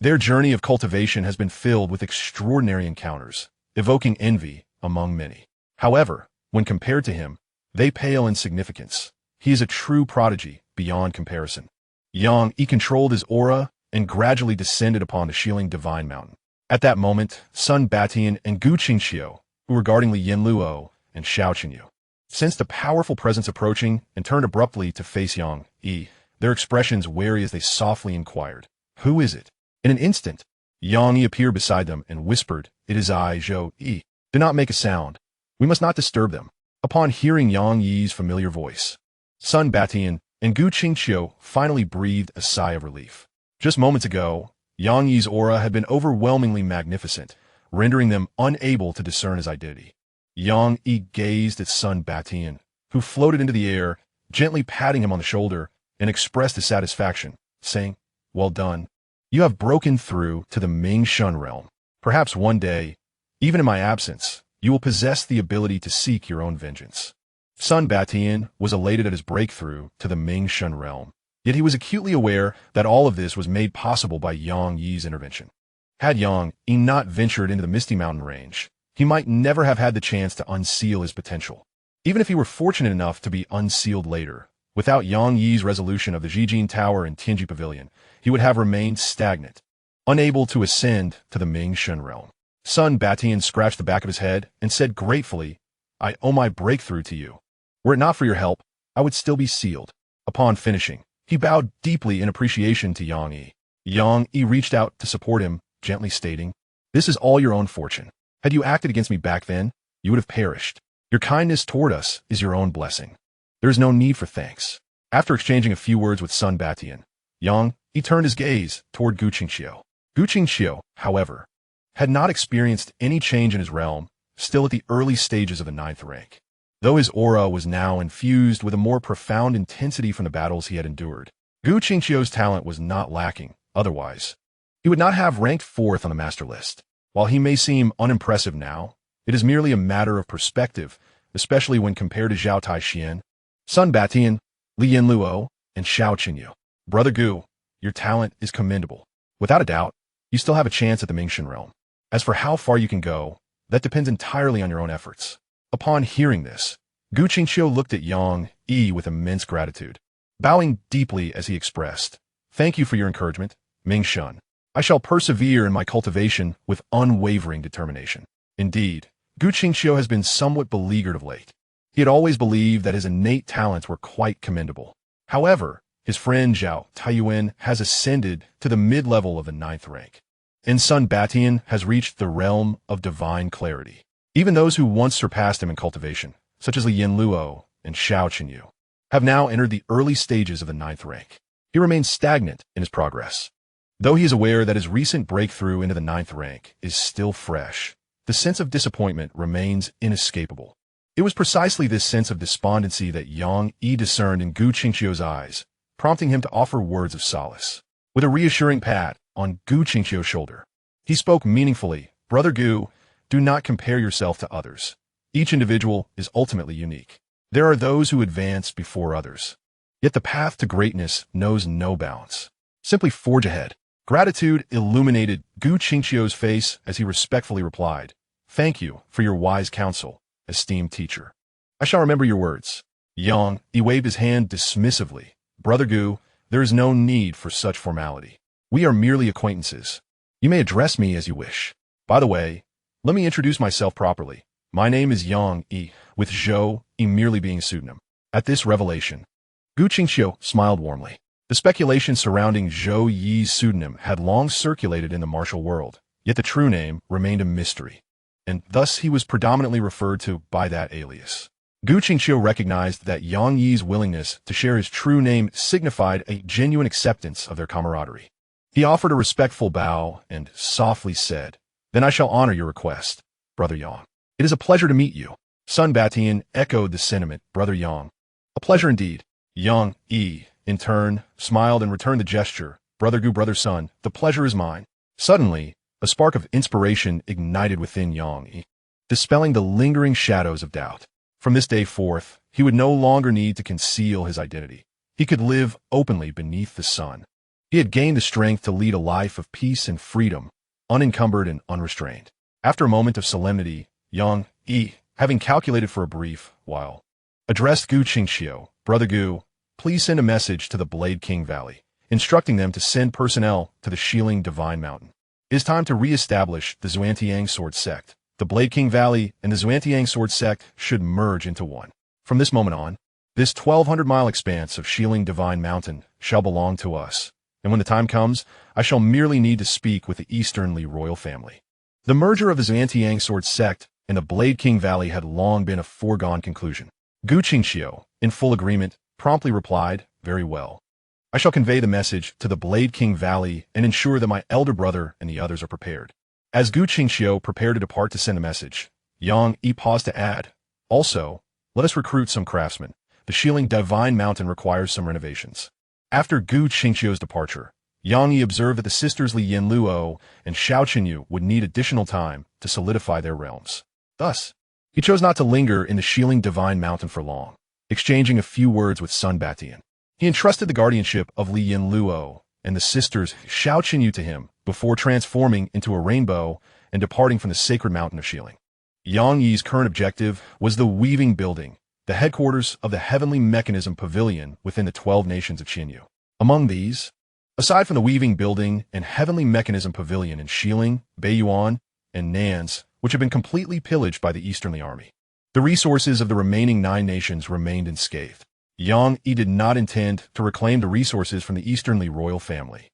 S1: Their journey of cultivation has been filled with extraordinary encounters, evoking envy among many. However, when compared to him, they pale in significance. He is a true prodigy beyond comparison. Xianxia controlled his aura and gradually descended upon the Xiling divine mountain. At that moment, Sun Batian and Xianxia, who were guarding Li Yanluo and Xianxia, sensed a powerful presence approaching and turned abruptly to face Xianxia, their expressions wary as they softly inquired, "Who is it?" In an instant, Xianxia appeared beside them and whispered, "It is I, Zhou. Do not make a sound. We must not disturb them." Upon hearing Xianxia's familiar voice, Sun Batian and Xianxia finally breathed a sigh of relief. Just moments ago, Xianxia's aura had been overwhelmingly magnificent, rendering them unable to discern his identity. Xianxia gazed at Sun Batian, who floated into the air, gently patting him on the shoulder, and expressed his satisfaction, saying, "Well done. You have broken through to the Ming Shun realm. Perhaps one day, even in my absence, you will possess the ability to seek your own vengeance." Sun Batian was elated at his breakthrough to the Ming Shun realm, yet he was acutely aware that all of this was made possible by Xianxia's intervention. Had Xianxia not ventured into the Misty Mountain range, he might never have had the chance to unseal his potential. Even if he were fortunate enough to be unsealed later, without Xianxia's resolution of the Zhijin Tower and Tianji Pavilion, he would have remained stagnant, unable to ascend to the Ming Shun realm. Sun Batian scratched the back of his head and said gratefully, "I owe my breakthrough to you. Were it not for your help, I would still be sealed." Upon finishing, he bowed deeply in appreciation to Xianxia. Xianxia reached out to support him, gently stating, "This is all your own fortune. Had you acted against me back then, you would have perished. Your kindness toward us is your own blessing." There is no need for thanks. After exchanging a few words with Sun Batian, Yang, he turned his gaze toward Gu Qingxiu. Gu Qingxiu, however, had not experienced any change in his realm, still at the early stages of the 9th rank. Though his aura was now infused with a more profound intensity from the battles he had endured, Gu Qingxiu's talent was not lacking. Otherwise, he would not have ranked 4th on the master list. While he may seem unimpressive now, it is merely a matter of perspective, especially when compared to Zhao Taixian, Sun Batian, Li Yinluo, and Xiao Qinyu. Brother Gu, your talent is commendable. Without a doubt, you still have a chance at the Mingxin realm. As for how far you can go, that depends entirely on your own efforts. Upon hearing this, Gu Qingxiu looked at Yang Yi with immense gratitude, bowing deeply as he expressed, "Thank you for your encouragement, Mingxin. I shall persevere in my cultivation with unwavering determination." Indeed, Gu Qingxiu has been somewhat beleaguered of late. He had always believed that his innate talents were quite commendable. However, his friend Zhao Taiyuan has ascended to the mid-level of the 9th rank, and Sun Batian has reached the realm of divine clarity. Even those who once surpassed him in cultivation, such as Li Yinluo and Xiao Qinyu, have now entered the early stages of the 9th rank. He remains stagnant in his progress. Though he is aware that his recent breakthrough into the 9th rank is still fresh, the sense of disappointment remains inescapable. It was precisely this sense of despondency that Yang Yi discerned in Gu Qingxiu's eyes, prompting him to offer words of solace. With a reassuring pat on Gu Qingxiu's shoulder, he spoke meaningfully, "Brother Gu, do not compare yourself to others. Each individual is ultimately unique. There are those who advance before others. Yet the path to greatness knows no bounds. Simply forge ahead." Gratitude illuminated Gu Qingxiu's face as he respectfully replied, "Thank you for your wise counsel, esteemed teacher. I shall remember your words." Yang Yi waved his hand dismissively. "Brother Gu, there is no need for such formality. We are merely acquaintances. You may address me as you wish. By the way, let me introduce myself properly. My name is Yang Yi, with Zhou Yi merely being a pseudonym." At this revelation, Gu Qingxiu smiled warmly. The speculation surrounding Zhou Yi's pseudonym had long circulated in the martial world, yet the true name remained a mystery, and thus he was predominantly referred to by that alias. Gu Qingxiu recognized that Yang Yi's willingness to share his true name signified a genuine acceptance of their camaraderie. He offered a respectful bow and softly said, "Then I shall honor your request, Brother Yang. It is a pleasure to meet you." Sun Batian echoed the sentiment, "Brother Yang." "A pleasure indeed." Yang Yi, in turn, smiled and returned the gesture, "Brother Gu, Brother Sun, the pleasure is mine." Suddenly, a spark of inspiration ignited within Yang Yi, dispelling the lingering shadows of doubt. From this day forth, he would no longer need to conceal his identity. He could live openly beneath the sun. He had gained the strength to lead a life of peace and freedom, unencumbered and unrestrained. After a moment of solemnity, Yang Yi, having calculated for a brief while, addressed Gu Qingxiu, "Brother Gu, please send a message to the Blade King Valley, instructing them to send personnel to the Shieling Divine Mountain. It is time to re-establish the Xuantiang Sword Sect. The Blade King Valley and the Xuantiang Sword Sect should merge into one. From this moment on, this 1,200-mile expanse of Shieling Divine Mountain shall belong to us, and when the time comes, I shall merely need to speak with the Easternly royal family." The merger of the Xuantiang Sword Sect and the Blade King Valley had long been a foregone conclusion. Gu Qingxiu, in full agreement, promptly replied, "Very well. I shall convey the message to the Blade King Valley and ensure that my elder brother and the others are prepared." As Gu Qingxiu prepared to depart to send the message, Yang Yi paused to add, "Also, let us recruit some craftsmen. The Shieling Divine Mountain requires some renovations." After Gu Qingxiu's departure, Yang Yi observed that the sisters Li Yinluo and Xiao Qinyu would need additional time to solidify their realms. Thus, he chose not to linger in the Shieling Divine Mountain for long. Exchanging a few words with Sun Batian, he entrusted the guardianship of Li Yinluo and the sisters Xiao Qinyu to him before transforming into a rainbow and departing from the sacred mountain of Shieling. Yang Yi's current objective was the Weaving Building, the headquarters of the Heavenly Mechanism Pavilion within the 12 nations of Xinyu. Among these, aside from the Weaving Building and Heavenly Mechanism Pavilion in Shieling, Beiyuan, and Nan's, which had been completely pillaged by the Easternly army, the resources of the remaining 9 nations remained unscathed. Yang Yi did not intend to reclaim the resources from the Easternly royal family,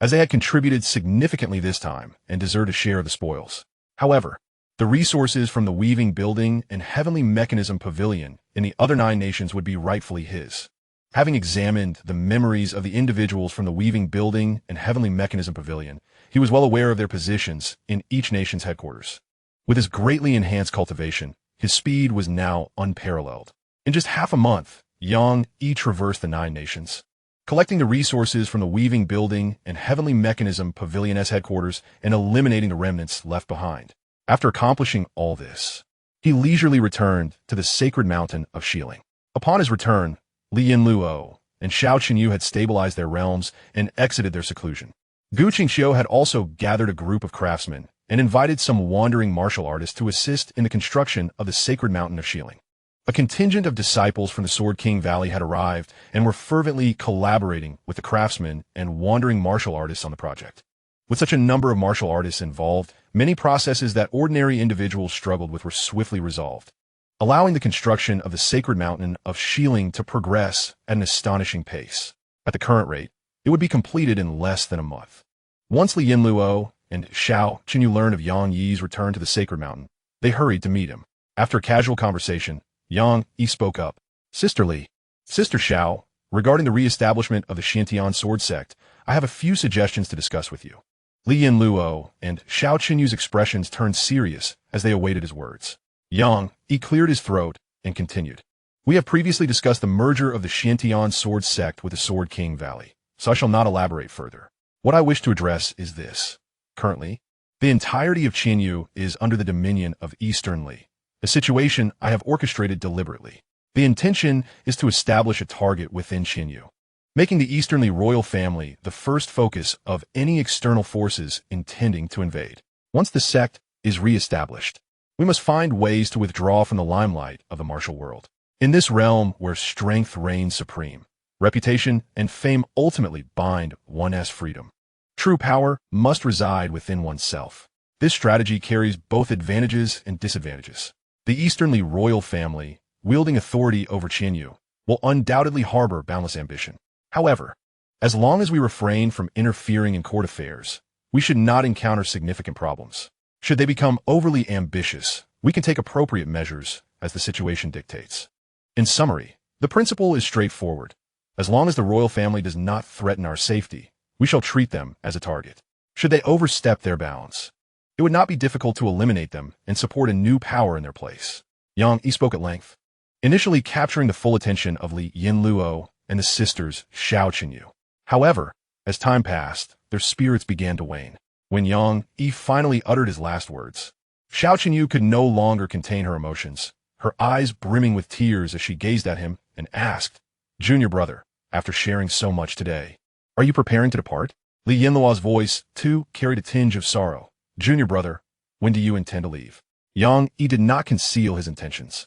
S1: as they had contributed significantly this time and deserved a share of the spoils. However, The resources from the weaving building and heavenly mechanism pavilion in the other 9 nations would be rightfully his. Having examined the memories of the individuals from the weaving building and heavenly mechanism pavilion, he was well aware of their positions in each nation's headquarters. With his greatly enhanced cultivation, his speed was now unparalleled. In just half a month, Xianxia traversed the 9 nations, collecting the resources from the weaving building and heavenly mechanism pavilion's headquarters and eliminating the remnants left behind. After accomplishing all this, he leisurely returned to the sacred mountain of Xiling. Upon his return, Li Yinluo and Xianxia had stabilized their realms and exited their seclusion. Xianxia had also gathered a group of craftsmen and invited some wandering martial artists to assist in the construction of the sacred mountain of Xiling. A contingent of disciples from the Sword King Valley had arrived and were fervently collaborating with the craftsmen and wandering martial artists on the project. With such a number of martial artists involved, many processes that ordinary individuals struggled with were swiftly resolved, allowing the construction of the sacred mountain of Xiling to progress at an astonishing pace. At the current rate, it would be completed in less than a month. Once Li Yinluo and Xianxia learned of Xiangyi's return to the sacred mountain, they hurried to meet him. After a casual conversation, Xiangxia spoke up. Sister Xiao, regarding the re-establishment of the Xiantian sword sect, I have a few suggestions to discuss with you. Li Yinluo and Xianxia's expressions turned serious as they awaited his words. Xianxia cleared his throat and continued. We have previously discussed the merger of the Xiantian sword sect with the Sword King Valley, so I shall not elaborate further. What I wish to address is this. Currently, the entirety of Qianyu is under the dominion of Eastern Li, a situation I have orchestrated deliberately. The intention is to establish a target within Qianyu, making the Eastern Li royal family the first focus of any external forces intending to invade. Once the sect is re-established, we must find ways to withdraw from the limelight of the martial world. In this realm where strength reigns supreme, reputation and fame ultimately bind one's freedom. True power must reside within oneself. This strategy carries both advantages and disadvantages. The Eastern Li royal family, wielding authority over Qianyu, will undoubtedly harbor boundless ambition. However, as long as we refrain from interfering in court affairs, we should not encounter significant problems. Should they become overly ambitious, we can take appropriate measures as the situation dictates. In summary, the principle is straightforward. As long as the royal family does not threaten our safety, we shall treat them as a target. Should they overstep their bounds, it would not be difficult to eliminate them and support a new power in their place. Xianxia spoke at length, initially capturing the full attention of Li Yinluo and the sisters Xianxia. However, as time passed, their spirits began to wane. When Xianxia finally uttered his last words, Xianxia could no longer contain her emotions, her eyes brimming with tears as she gazed at him and asked, Junior brother, after sharing so much today, are you preparing to depart? Li Yinluo's voice, too, carried a tinge of sorrow. Junior brother, when do you intend to leave? Xianxia did not conceal his intentions,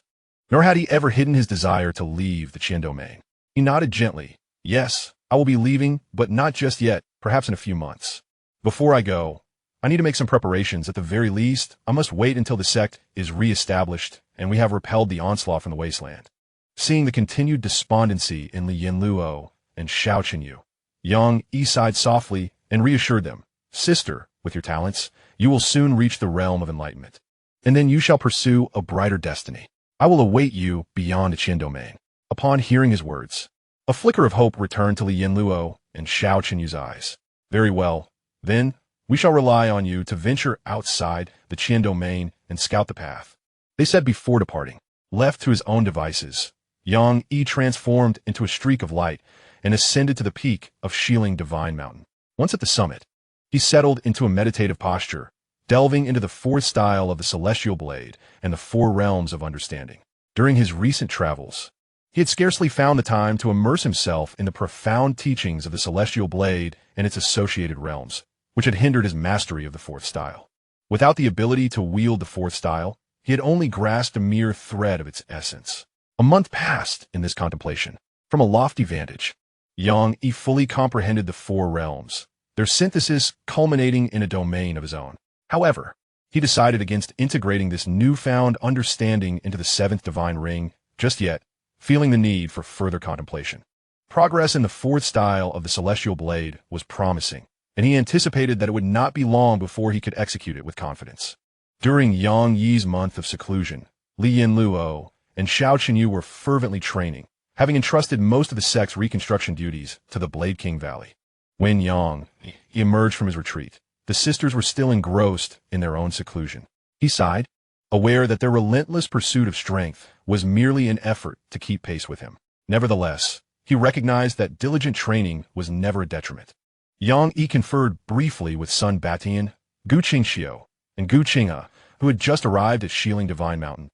S1: nor had he ever hidden his desire to leave the Qian domain. He nodded gently. Yes, I will be leaving, but not just yet, perhaps in a few months. Before I go, I need to make some preparations. At the very least, I must wait until the sect is re-established and we have repelled the onslaught from the wasteland. Seeing the continued despondency in Li Yinluo and Xianxia, Xianxia sighed softly and reassured them. Sister, with your talents, you will soon reach the realm of enlightenment, and then you shall pursue a brighter destiny. I will await you beyond the Qian domain. Upon hearing his words, a flicker of hope returned to Li Yinluo and Xianxia's eyes. Very well, then, we shall rely on you to venture outside the Qian domain and scout the path. They said before departing. Left to his own devices, Xianxia transformed into a streak of light and ascended to the peak of Xiling Divine Mountain. Once at the summit, he settled into a meditative posture, delving into the fourth style of the Celestial Blade and the 4 realms of understanding. During his recent travels, he had scarcely found the time to immerse himself in the profound teachings of the Celestial Blade and its associated realms, which had hindered his mastery of the 4th style. Without the ability to wield the 4th style, he had only grasped a mere thread of its essence. A month passed in this contemplation. From a lofty vantage, Xianxia fully comprehended the 4 realms, their synthesis culminating in a domain of his own. However, he decided against integrating this newfound understanding into the 7th divine ring just yet, feeling the need for further contemplation. Progress in the 4th style of the Celestial Blade was promising, and he anticipated that it would not be long before he could execute it with confidence. During Yang Yi's month of seclusion, Li Yinluo and Xiao Qinyu were fervently training, having entrusted most of the sect's reconstruction duties to the Blade King Valley. When Yang emerged from his retreat, the sisters were still engrossed in their own seclusion. He sighed, aware that their relentless pursuit of strength was merely an effort to keep pace with him. Nevertheless, he recognized that diligent training was never a detriment. Yang Yi conferred briefly with Sun Batian, Gu Qingxiu, and Gu Qinghe, who had just arrived at Shieling Divine Mountain,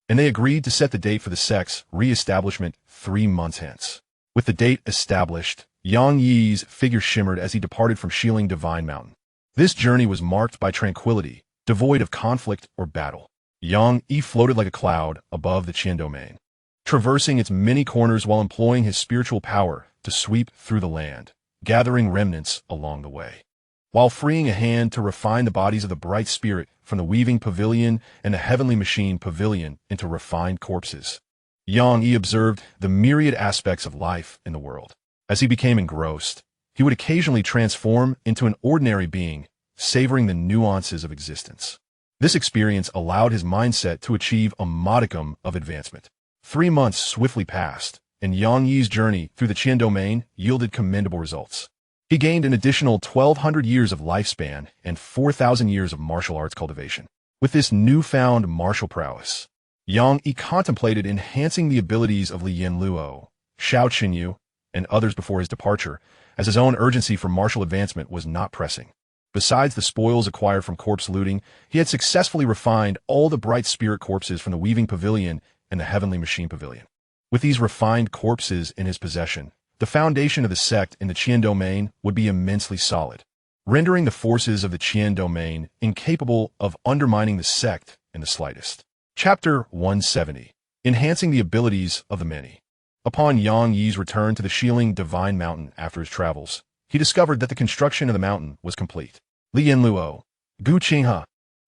S1: and they agreed to set the date for the sect's re-establishment 3 months hence. With the date established, Yang Yi's figure shimmered as he departed from Shieling Divine Mountain. This journey was marked by tranquility, devoid of conflict or battle. Yang Yi floated like a cloud above the Qian domain, traversing its many corners while employing his spiritual power to sweep through the land, gathering remnants along the way. While freeing a hand to refine the bodies of the bright spirit from the weaving pavilion and the heavenly machine pavilion into refined corpses, Yang Yi observed the myriad aspects of life in the world. As he became engrossed, he would occasionally transform into an ordinary being, savoring the nuances of existence. This experience allowed his mindset to achieve a modicum of advancement. 3 months swiftly passed, and Yang Yi's journey through the Qian domain yielded commendable results. He gained an additional 1,200 years of lifespan and 4,000 years of martial arts cultivation. With this newfound martial prowess, Yang Yi contemplated enhancing the abilities of Li Yinluo, Xiao Qinyu, and others before his departure, as his own urgency for martial advancement was not pressing. Besides the spoils acquired from corpse looting, he had successfully refined all the bright spirit corpses from the Weaving Pavilion and the Heavenly Machine Pavilion. With these refined corpses in his possession, the foundation of the sect in the Qian domain would be immensely solid, rendering the forces of the Qian domain incapable of undermining the sect in the slightest. Chapter 170. Enhancing the abilities of the many. Upon Yang Yi's return to the Shieling Divine Mountain after his travels, he discovered that the construction of the mountain was complete. Li Yinluo, Gu Qinghe,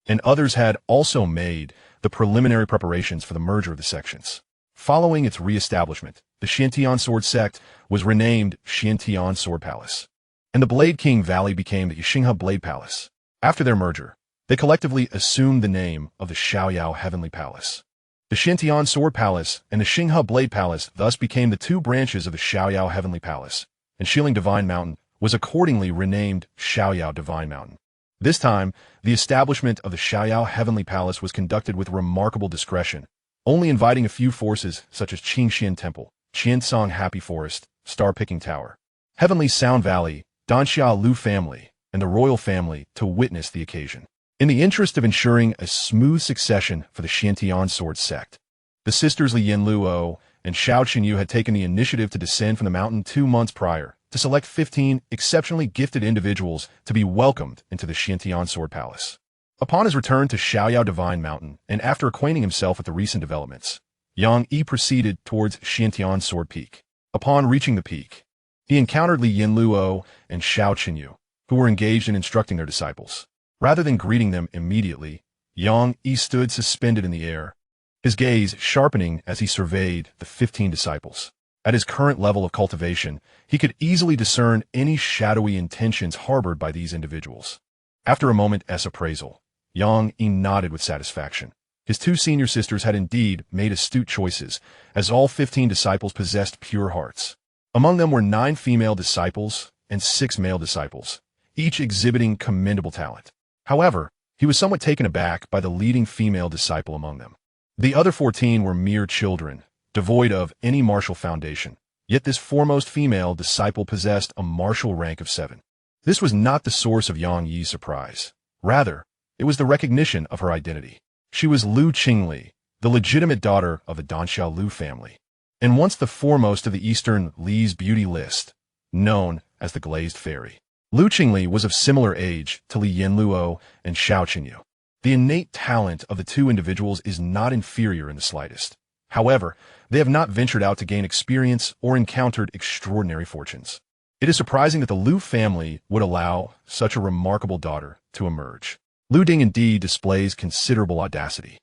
S1: and others had also made the preliminary preparations for the merger of the sections. Following its re-establishment, the Xiantian Sword Sect was renamed Xiantian Sword Palace, and the Blade King Valley became the Xinghe Blade Palace. After their merger, they collectively assumed the name of the Xiaoyao Heavenly Palace. The Xiantian Sword Palace and the Xinghe Blade Palace thus became the 2 branches of the Xiaoyao Heavenly Palace, and Shieling Divine Mountain was accordingly renamed Xiaoyao Divine Mountain. This time, the establishment of the Xiaoyao Heavenly Palace was conducted with remarkable discretion, only inviting a few forces such as Qingxian Temple, Qiansong Happy Forest, Star Picking Tower, Heavenly Sound Valley, Danxia Lu family, and the royal family to witness the occasion. In the interest of ensuring a smooth succession for the Xiantian Sword Sect, the sisters Li Yinluo and Xiao Qinyu had taken the initiative to descend from the mountain 2 months prior to select 15 exceptionally gifted individuals to be welcomed into the Xiantian Sword Palace. Upon his return to Xiaoyao Divine Mountain, and after acquainting himself with the recent developments, Yang Yi proceeded towards Xiantian Sword Peak. Upon reaching the peak, he encountered Li Yinluo and Xiao Qinyu, who were engaged in instructing their disciples. Rather than greeting them immediately, Yang Yi stood suspended in the air, his gaze sharpening as he surveyed the 15 disciples. At his current level of cultivation, he could easily discern any shadowy intentions harbored by these individuals. After a moment's appraisal, Yang Yi nodded with satisfaction. His 2 senior sisters had indeed made astute choices, as all 15 disciples possessed pure hearts. Among them were 9 female disciples and 6 male disciples, each exhibiting commendable talent. However, he was somewhat taken aback by the leading female disciple among them. The other 14 were mere children, devoid of any martial foundation, yet this foremost female disciple possessed a martial rank of 7. This was not the source of Yang Yi's surprise. Rather, it was the recognition of her identity. She was Lu Qingli, the legitimate daughter of the Danxia Lu family, and once the foremost of the Eastern Li's beauty list, known as the Glazed Fairy. Lu Qingli was of similar age to Li Yinluo and Xiao Qinyu. The innate talent of the 2 individuals is not inferior in the slightest. However, they have not ventured out to gain experience or encountered extraordinary fortunes. It is surprising that the Lu family would allow such a remarkable daughter to emerge. Lu Ding indeed displays considerable audacity.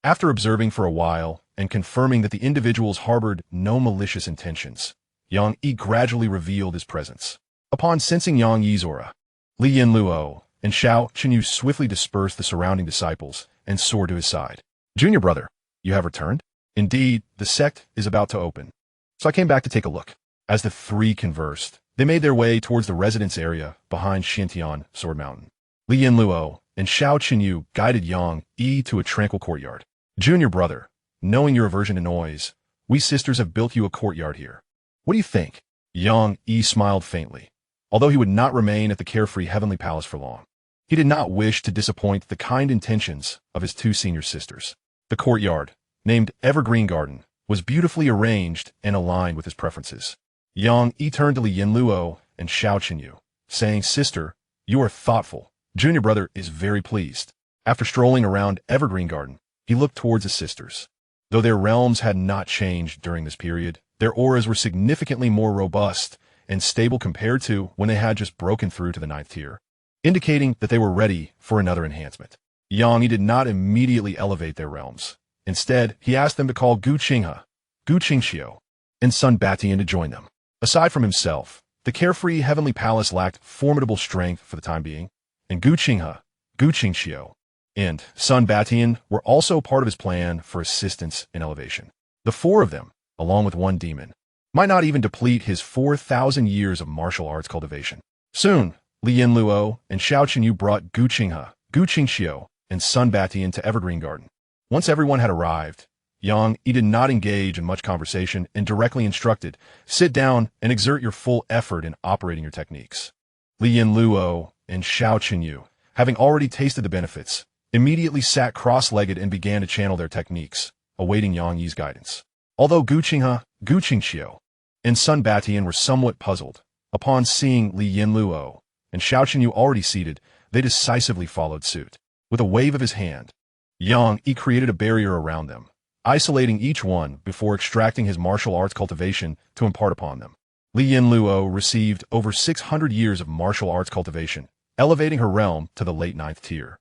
S1: After observing for a while and confirming that the individuals harbored no malicious intentions, Yang Yi gradually revealed his presence. Upon sensing Yang Yi's aura, Li Yinluo, and Xianxia swiftly dispersed the surrounding disciples and soared to his side. Junior brother, you have returned? Indeed, the sect is about to open. So I came back to take a look. As the three conversed, they made their way towards the residence area behind Xiantian Sword Mountain. Li Yinluo and Xianxia guided Yang Yi to a tranquil courtyard. Junior brother, knowing your aversion to noise, we sisters have built you a courtyard here. What do you think? Yang Yi smiled faintly, although he would not remain at the carefree heavenly palace for long. He did not wish to disappoint the kind intentions of his two senior sisters. The courtyard, named Evergreen Garden, was beautifully arranged and aligned with his preferences. Yang Yi turned to Li Yinluo and Xianxia, saying, Sister, you are thoughtful. Junior brother is very pleased. After strolling around Evergreen Garden, he looked towards his sisters. Though their realms had not changed during this period, their auras were significantly more robust and stable compared to when they had just broken through to the 9th tier, indicating that they were ready for another enhancement. Yang Yi did not immediately elevate their realms. Instead, he asked them to call Gu Qingxiu, and Sun Batian to join them. Aside from himself, the carefree heavenly palace lacked formidable strength for the time being, and Gu Qingxiu, and Sun Batian were also part of his plan for assistance in elevation. The four of them, along with one demon, might not even deplete his 4,000 years of martial arts cultivation. Soon, Li Yinluo and Xianxia brought Gu Qingxiu, and Sun Batian to Evergreen Garden. Once everyone had arrived, Yang Yi did not engage in much conversation and directly instructed, sit down and exert your full effort in operating your techniques. Li Yinluo and Xianxia, having already tasted the benefits, immediately sat cross-legged and began to channel their techniques, awaiting Yang Yi's guidance. Although Gu Qingxiu, and Sun Batian were somewhat puzzled, upon seeing Li Yinluo and Xianxia already seated, they decisively followed suit. With a wave of his hand, Yang Yi created a barrier around them, isolating each one before extracting his martial arts cultivation to impart upon them. Li Yinluo received over 600 years of martial arts cultivation, elevating her realm to the late 9th tier.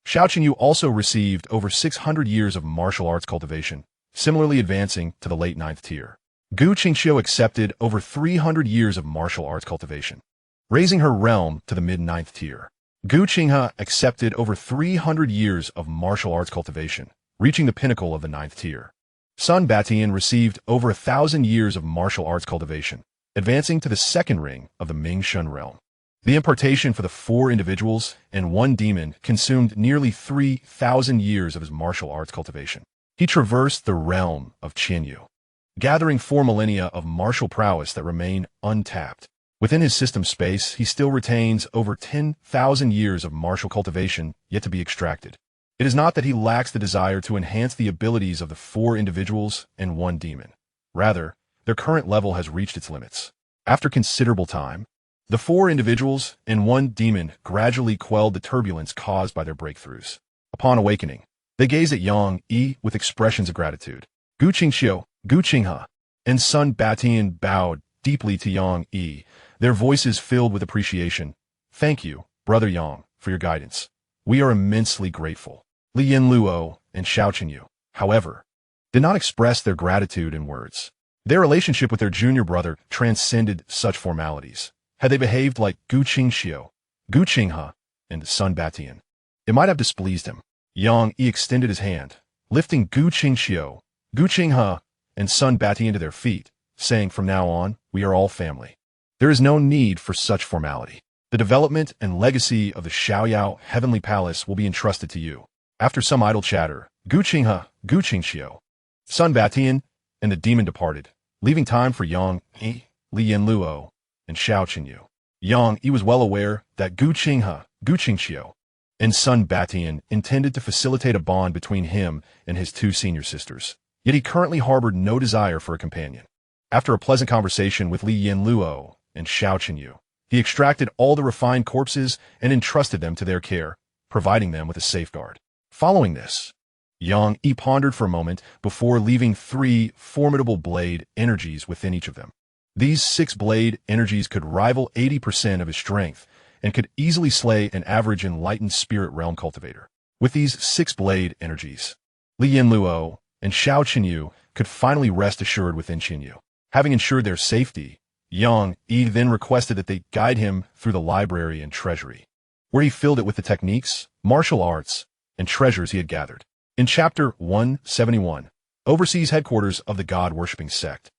S1: Xianxia also received over 600 years of martial arts cultivation, similarly advancing to the late 9th tier. Gu Qingxiu accepted over 300 years of martial arts cultivation, raising her realm to the mid-9th tier. Gu Qinghe accepted over 300 years of martial arts cultivation, reaching the pinnacle of the 9th tier. Sun Batian received over 1,000 years of martial arts cultivation, advancing to the 2nd ring of the Ming Shun realm. The impartation for the 4 individuals and 1 demon consumed nearly 3,000 years of his martial arts cultivation. He traversed the realm of Qianyu, gathering 4 millennia of martial prowess that remain untapped. Within his system space, he still retains over 10,000 years of martial cultivation yet to be extracted. It is not that he lacks the desire to enhance the abilities of the 4 individuals and 1 demon. Rather, their current level has reached its limits. After considerable time, the 4 individuals and 1 demon gradually quelled the turbulence caused by their breakthroughs. Upon awakening, they gazed at Yang Yi with expressions of gratitude. Gu Qinghe, and Sun Batian bowed deeply to Yang Yi, their voices filled with appreciation. Thank you, Brother Yang, for your guidance. We are immensely grateful. Li Yinluo and Xianxia, however, did not express their gratitude in words. Their relationship with their junior brother transcended such formalities. Had they behaved like Gu Qinghe, and Sun Batian, it might have displeased him. Yang Yi extended his hand, lifting Gu Qinghe, and Sun Batian to their feet, saying, from now on, we are all family. There is no need for such formality. The development and legacy of the Xiaoyao Heavenly Palace will be entrusted to you. After some idle chatter, Gu Qingxiu, Sun Batian, and the demon departed, leaving time for Yang Yi, Li Yinluo, and Xianxia. Yang Yi was well aware that Gu Qingxiu, and Sun Batian intended to facilitate a bond between him and his 2 senior sisters, yet he currently harbored no desire for a companion. After a pleasant conversation with Li Yinluo and Xianxia, he extracted all the refined corpses and entrusted them to their care, providing them with a safeguard. Following this, Yang Yi pondered for a moment before leaving 3 formidable blade energies within each of them. These 6 blade energies could rival 80% of his strength and could easily slay an average enlightened spirit realm cultivator. With these 6 blade energies, Li Yinluo and Xianxia could finally rest assured within Qianyu. Having ensured their safety, Yang Yi then requested that they guide him through the library and treasury. where he filled it with the techniques, martial arts, and treasures he had gathered. In Chapter 171, Overseas Headquarters of the God-Worshipping Sect,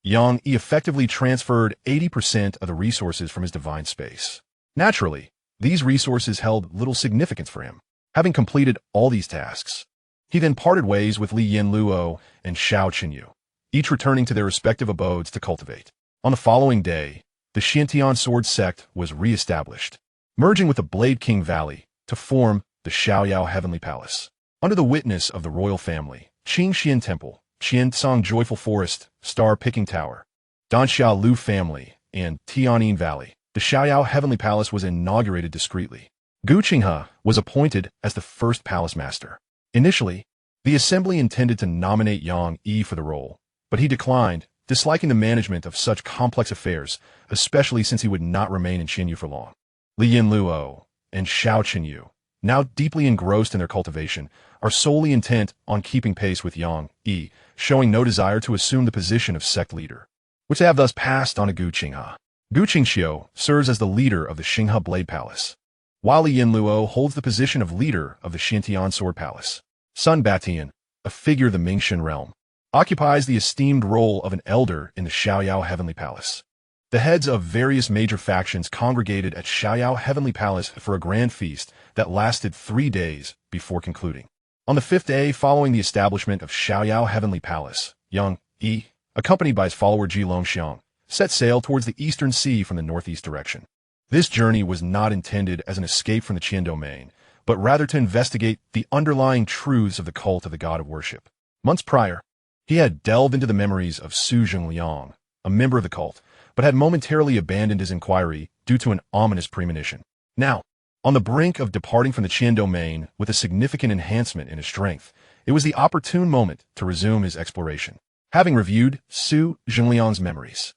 S1: Xianxia effectively transferred 80% of the resources from his divine space. Naturally, these resources held little significance for him. Having completed all these tasks, he then parted ways with Li Yin Luo and Xiao Qinyu, each returning to their respective abodes to cultivate. On the following day, the Xianxia sword sect was re-established, merging with the Blade King Valley to form the Xiaoyao Heavenly Palace. Under the witness of the royal family, Qingxian Temple, Qiansong Joyful Forest, Star Picking Tower, Danxia Lu family, and Tianyin Valley, the Xiaoyao Heavenly Palace was inaugurated discreetly. Gu Qinghe was appointed as the first palace master. Initially, the assembly intended to nominate Xianxia for the role, but he declined, disliking the management of such complex affairs, especially since he would not remain in Xinyu for long. Li Yin Luo and Xiao Qinyu, now deeply engrossed in their cultivation, are solely intent on keeping pace with Xianxia, showing no desire to assume the position of sect leader, which they have thus passed on to Gu Qinghe. Gu Qingxiu serves as the leader of the Xinghe Blade Palace, while Li Yin Luo holds the position of leader of the Xiantian Sword Palace. Sun Batian, a figure of the Mingxin realm, occupies the esteemed role of an elder in the Xiaoyao Heavenly Palace. The heads of various major factions congregated at Xiaoyao Heavenly Palace for a grand feast that lasted 3 days before concluding. On the 5th day following the establishment of Xiaoyao Heavenly Palace, Xianxia, accompanied by his follower Ji Longxiang, set sail towards the eastern sea from the northeast direction. This journey was not intended as an escape from the Qian domain, but rather to investigate the underlying truths of the cult of the god of worship. Months prior, he had delved into the memories of Su Zhengliang, a member of the cult, but had momentarily abandoned his inquiry due to an ominous premonition. Now, on the brink of departing from the Qian domain with a significant enhancement in his strength, it was the opportune moment to resume his exploration. Having reviewed Su Zhengliang's memories,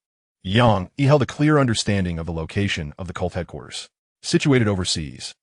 S1: Xianxia held a clear understanding of the location of the cult headquarters, situated overseas.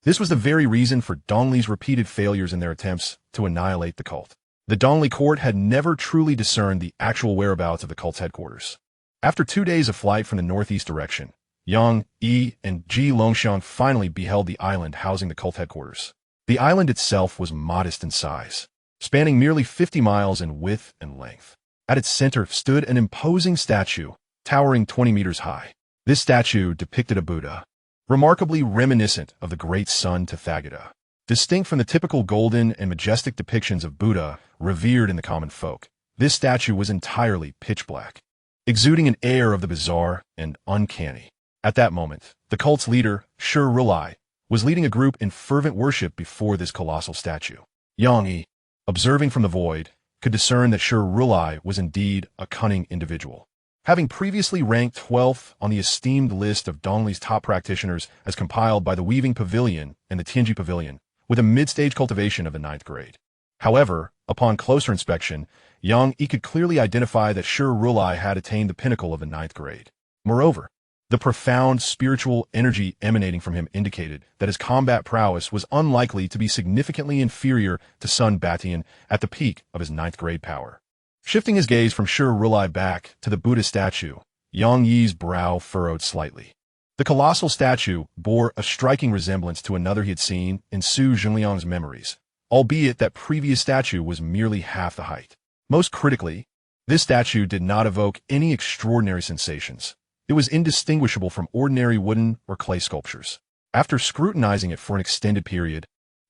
S1: This was the very reason for Dongli's repeated failures in their attempts to annihilate the cult. The Dongli court had never truly discerned the actual whereabouts of the cult's headquarters. After 2 days of flight from the northeast direction, Xianxia and Ji Longxiang finally beheld the island housing the cult headquarters. The island itself was modest in size, spanning merely 50 miles in width and length. At its center stood an imposing statue, towering 20 meters high. This statue depicted a Buddha, remarkably reminiscent of the great sun Tathagata, distinct from the typical golden and majestic depictions of Buddha revered in the common folk. This statue was entirely pitch black, exuding an air of the bizarre and uncanny. At that moment, the cult's leader, Shi Rulai, was leading a group in fervent worship before this colossal statue. Xianxia, observing from the void, could discern that Shi Rulai was indeed a cunning individual. Having previously ranked 12th on the esteemed list of Dongli's top practitioners as compiled by the Weaving Pavilion and the Tianji Pavilion, with a mid-stage cultivation of the 9th grade. However, upon closer inspection, Xianxia could clearly identify that Shi Rulai had attained the pinnacle of the 9th grade. Moreover, the profound spiritual energy emanating from him indicated that his combat prowess was unlikely to be significantly inferior to Sun Batian at the peak of his 9th grade power. Shifting his gaze from Shi Rulai back to the Buddha statue, Xianxia's brow furrowed slightly. The colossal statue bore a striking resemblance to another he had seen in Su Zhengliang's memories, albeit that previous statue was merely half the height. Most critically, this statue did not evoke any extraordinary sensations. It was indistinguishable from ordinary wooden or clay sculptures. After scrutinizing it for an extended period,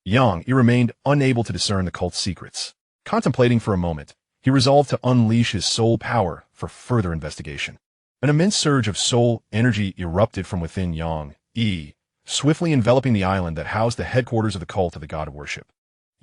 S1: Xianxia remained unable to discern the cult's secrets. Contemplating for a moment, he resolved to unleash his soul power for further investigation. An immense surge of soul energy erupted from within Xianxia, swiftly enveloping the island that housed the headquarters of the cult of the god of worship.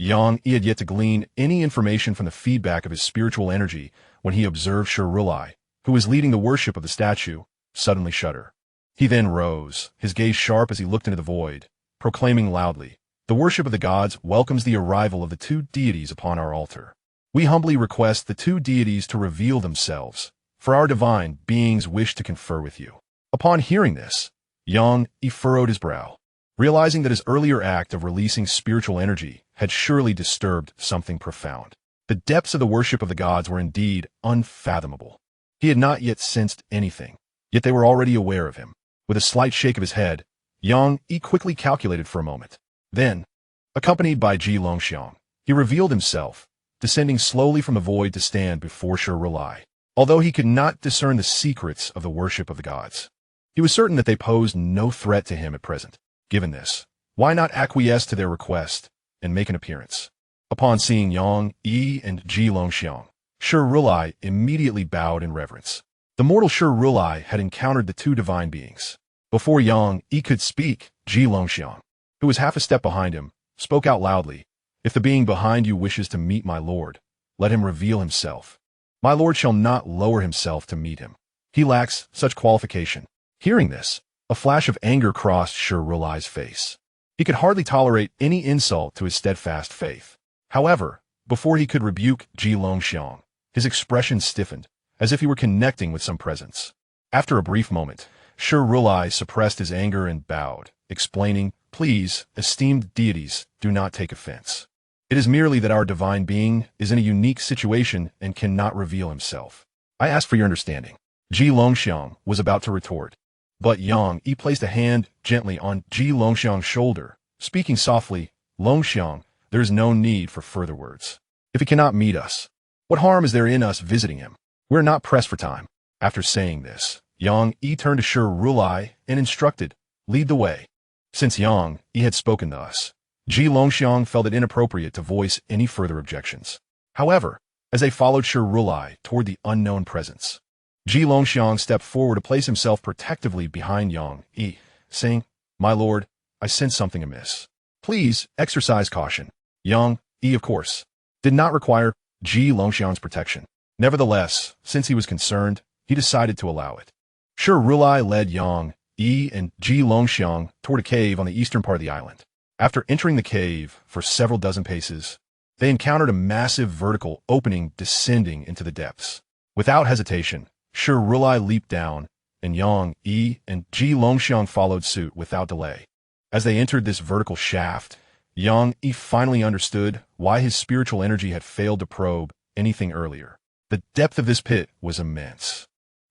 S1: Xianxia had yet to glean any information from the feedback of his spiritual energy when he observed Shi Rulai, who was leading the worship of the statue, suddenly shudder. He then rose, his gaze sharp as he looked into the void, proclaiming loudly, "The worship of the gods welcomes the arrival of the 2 deities upon our altar. We humbly request the 2 deities to reveal themselves, for our divine beings wish to confer with you." Upon hearing this, Xianxia furrowed his brow, realizing that his earlier act of releasing spiritual energy had surely disturbed something profound. The depths of the worship of the gods were indeed unfathomable. He had not yet sensed anything, yet they were already aware of him. With a slight shake of his head, Yang Yi quickly calculated for a moment. Then, accompanied by Ji Longxiang, he revealed himself, descending slowly from the void to stand before Shi Rulai. Although he could not discern the secrets of the worship of the gods, he was certain that they posed no threat to him at present. Given this, why not acquiesce to their request and make an appearance? Upon seeing Yang Yi and Ji Longxiang, Shi Rulai immediately bowed in reverence. The mortal Shi Rulai had encountered the two divine beings. Before Yang Yi could speak, Ji Longxiang, who was half a step behind him, spoke out loudly, "If the being behind you wishes to meet my lord, let him reveal himself. My lord shall not lower himself to meet him. He lacks such qualification." Hearing this, a flash of anger crossed Shi Rulai's face. He could hardly tolerate any insult to his steadfast faith. However, before he could rebuke Ji Longxiang, his expression stiffened, as if he were connecting with some presence. After a brief moment, Shi Rulai suppressed his anger and bowed, explaining, "Please, esteemed deities, do not take offense. It is merely that our divine being is in a unique situation and cannot reveal himself. I ask for your understanding." Ji Longxiang was about to retort, but Yang Yi placed a hand gently on Ji Longxiang's shoulder, speaking softly, "Longxiang, there is no need for further words. If he cannot meet us, what harm is there in us visiting him? We're not pressed for time." After saying this, Yang Yi turned to Shi Rulai and instructed, "Lead the way." Since Yang Yi had spoken thus, Ji Longxiang felt it inappropriate to voice any further objections. However, as they followed Shi Rulai toward the unknown presence, Ji Longxiang stepped forward to place himself protectively behind Yang Yi, saying, "My lord, I sense something amiss. Please exercise caution." Yang Yi, of course, did not require Ji Longxiang's protection. Nevertheless, since he was concerned, he decided to allow it. Shi Rulai led Yang Yi and Ji Longxiang toward a cave on the eastern part of the island. After entering the cave for several dozen paces, they encountered a massive vertical opening descending into the depths. Without hesitation, Shi Rulai leaped down, and Yang Yi and Ji Longxiang followed suit without delay. As they entered this vertical shaft, Yang Yi finally understood why his spiritual energy had failed to probe anything earlier. The depth of this pit was immense,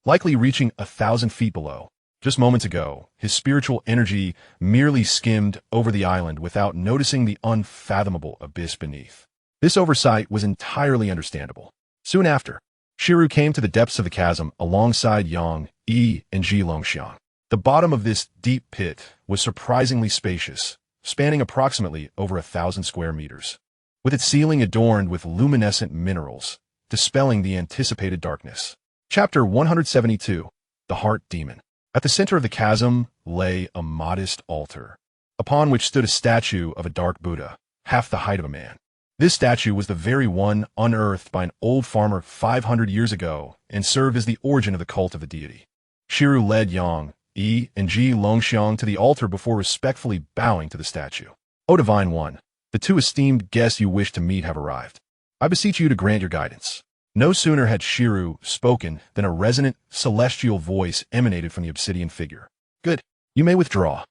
S1: likely reaching 1,000 feet below. Just moments ago, his spiritual energy merely skimmed over the island without noticing the unfathomable abyss beneath. This oversight was entirely understandable. Soon after, Shiru came to the depths of the chasm alongside Yang Yi and Ji Longxiang. The bottom of this deep pit was surprisingly spacious, spanning approximately over 1,000 square meters, with its ceiling adorned with luminescent minerals, dispelling the anticipated darkness. Chapter 172, The Heart Demon. At the center of the chasm lay a modest altar, upon which stood a statue of a dark Buddha, half the height of a man. This statue was the very one unearthed by an old farmer 500 years ago and served as the origin of the cult of the deity. Shiru led Yang Yi and Ji Longxiang to the altar before respectfully bowing to the statue. "O Divine One, the two esteemed guests you wish to meet have arrived. I beseech you to grant your guidance." No sooner had Shiru spoken than a resonant, celestial voice emanated from the obsidian figure. "Good. You may withdraw.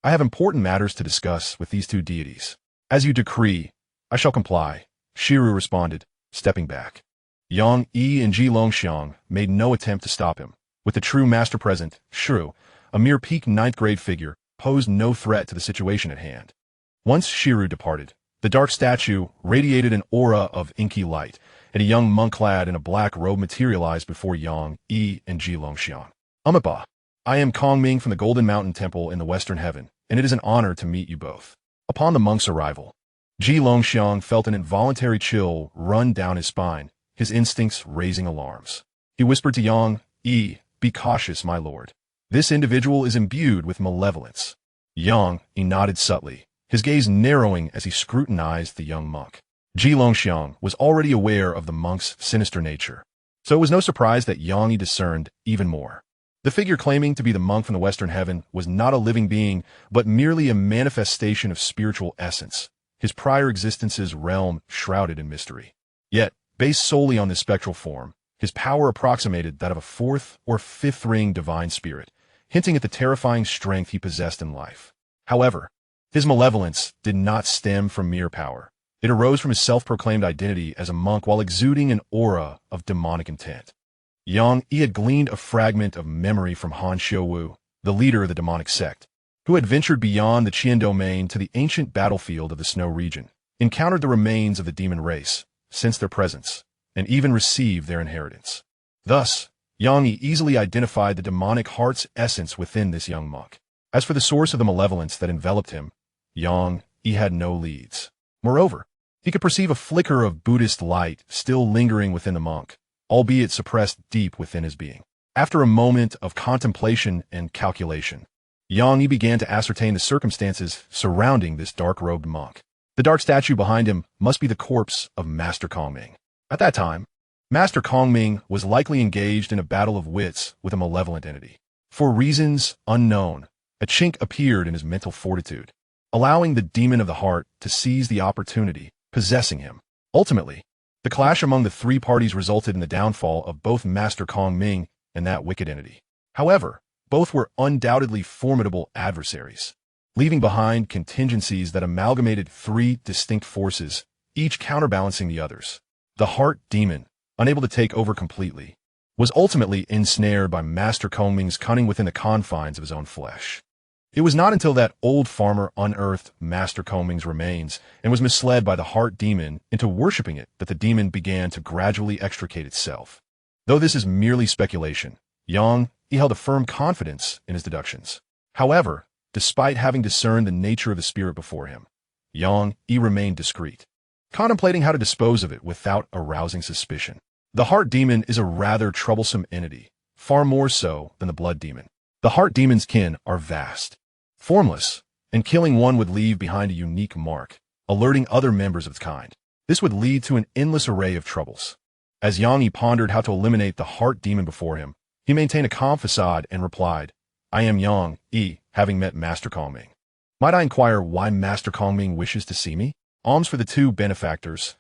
S1: I have important matters to discuss with these two deities." "As you decree, I shall comply," Shiru responded, stepping back. Yang Yi and Ji Longxiang made no attempt to stop him. With the true master present, Shiru, a mere peak 9th grade figure, posed no threat to the situation at hand. Once Shiru departed, the dark statue radiated an aura of inky light, and a young monk clad in a black robe materialized before Yang Yi and Ji Longxiang. "Amipa, I am Kong Ming from the Golden Mountain Temple in the Western Heaven, and it is an honor to meet you both." Upon the monk's arrival, Ji Longxiang felt an involuntary chill run down his spine, his instincts raising alarms. He whispered to Yang Yi, "Be cautious, my lord. This individual is imbued with malevolence." Yang Yi nodded subtly, his gaze narrowing as he scrutinized the young monk. Ji Longxiang was already aware of the monk's sinister nature, so it was no surprise that Yang Yi discerned even more. The figure claiming to be the monk from the Western Heaven was not a living being, but merely a manifestation of spiritual essence, his prior existence's realm shrouded in mystery. Yet, based solely on this spectral form, his power approximated that of a 4th or 5th ring divine spirit, hinting at the terrifying strength he possessed in life. However, his malevolence did not stem from mere power. It arose from his self-proclaimed identity as a monk while exuding an aura of demonic intent. Yang Yi had gleaned a fragment of memory from Han Xiuwu, the leader of the demonic sect, who had ventured beyond the Qian domain to the ancient battlefield of the Snow region, encountered the remains of the demon race, sensed their presence, and even received their inheritance. Thus, Xianxia easily identified the demonic heart's essence within this young monk. As for the source of the malevolence that enveloped him, Xianxia had no leads. Moreover, he could perceive a flicker of Buddhist light still lingering within the monk, albeit suppressed deep within his being. After a moment of contemplation and calculation, Xianxia began to ascertain the circumstances surrounding this dark-robed monk. The dark statue behind him must be the corpse of Master Kongming. At that time, Master Kongming was likely engaged in a battle of wits with a malevolent entity. For reasons unknown, a chink appeared in his mental fortitude, allowing the demon of the heart to seize the opportunity possessing him. Ultimately, the clash among the three parties resulted in the downfall of both Master Kongming and that wicked entity. However, both were undoubtedly formidable adversaries, leaving behind contingencies that amalgamated three distinct forces, each counterbalancing the others. The heart demon, unable to take over completely, was ultimately ensnared by Master Kongming's cunning within the confines of his own flesh. It was not until that old farmer unearthed Master Kongming's remains and was misled by the heart demon into worshipping it that the demon began to gradually extricate itself. Though this is merely speculation, Xianxia held a firm confidence in his deductions. However, despite having discerned the nature of the spirit before him, Xianxia remained discreet, contemplating how to dispose of it without arousing suspicion. The heart demon is a rather troublesome entity, far more so than the blood demon. The heart demon's kin are vast, formless, and killing one would leave behind a unique mark, alerting other members of its kind. This would lead to an endless array of troubles. As Xianxia pondered how to eliminate the heart demon before him, he maintained a calm facade and replied, "I am Xianxia, having met Master Kongming. Might I inquire why Master Kongming wishes to see me?" Alms for the two benefactors.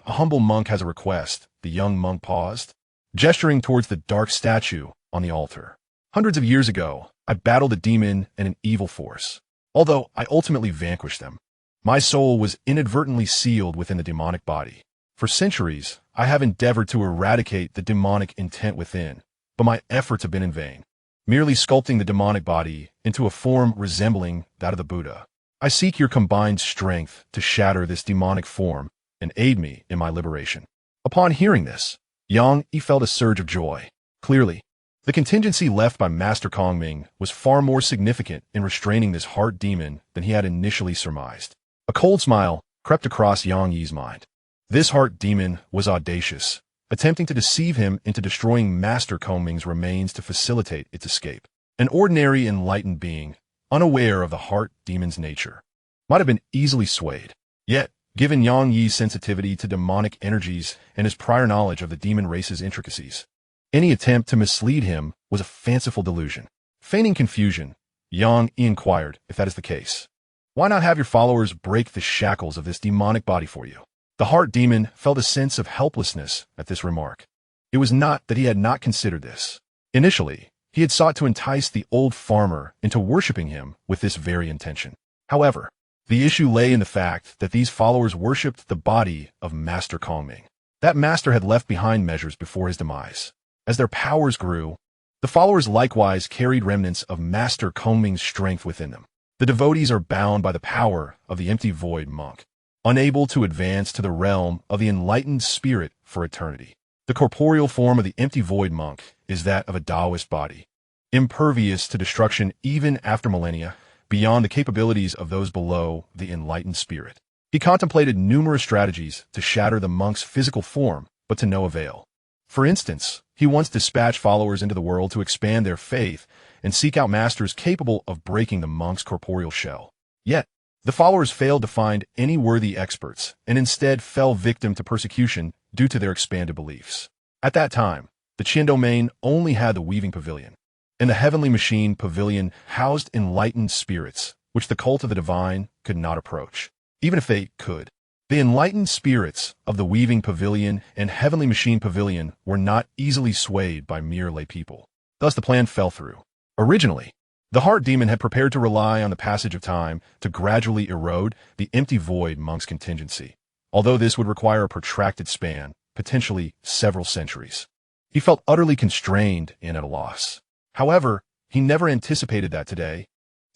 S1: A humble monk has a request. The young monk paused, gesturing towards the dark statue on the altar. Hundreds of years ago, I battled a demon and an evil force. Although I ultimately vanquished them, my soul was inadvertently sealed within the demonic body. For centuries, I have endeavored to eradicate the demonic intent within, but my efforts have been in vain, merely sculpting the demonic body into a form resembling that of the Buddha. I seek your combined strength to shatter this demonic form and aid me in my liberation. Upon hearing this, Xianxia felt a surge of joy. Clearly, the contingency left by Master Kongming was far more significant in restraining this heart demon than he had initially surmised. A cold smile crept across Xianxia's mind. This heart demon was audacious, attempting to deceive him into destroying Master Kongming's remains to facilitate its escape. An ordinary enlightened being, unaware of the heart demon's nature, might have been easily swayed. Yet, given Xianxia's sensitivity to demonic energies and his prior knowledge of the demon race's intricacies, any attempt to mislead him was a fanciful delusion. Feigning confusion, Xianxia inquired if that is the case. Why not have your followers break the shackles of this demonic body for you? The heart demon felt a sense of helplessness at this remark. It was not that he had not considered this. Initially, he had sought to entice the old farmer into worshipping him with this very intention. However, the issue lay in the fact that these followers worshipped the body of Master Kongming. That master had left behind measures before his demise. As their powers grew, the followers likewise carried remnants of Master Kongming's strength within them. The devotees are bound by the power of the empty void monk, unable to advance to the realm of the enlightened spirit for eternity. The corporeal form of the empty void monk is that of a Taoist body, impervious to destruction even after millennia, beyond the capabilities of those below the enlightened spirit. He contemplated numerous strategies to shatter the monk's physical form, but to no avail. For instance, he once dispatched followers into the world to expand their faith and seek out masters capable of breaking the monk's corporeal shell. Yet, the followers failed to find any worthy experts and instead fell victim to persecution due to their expanded beliefs. At that time, the Qian domain only had the weaving pavilion, and the heavenly machine pavilion housed enlightened spirits, which the cult of the divine could not approach, even if they could. The enlightened spirits of the weaving pavilion and heavenly machine pavilion were not easily swayed by mere lay people. Thus the plan fell through. Originally, the heart demon had prepared to rely on the passage of time to gradually erode the empty void monk's contingency, although this would require a protracted span, potentially several centuries. He felt utterly constrained and at a loss. However, he never anticipated that today,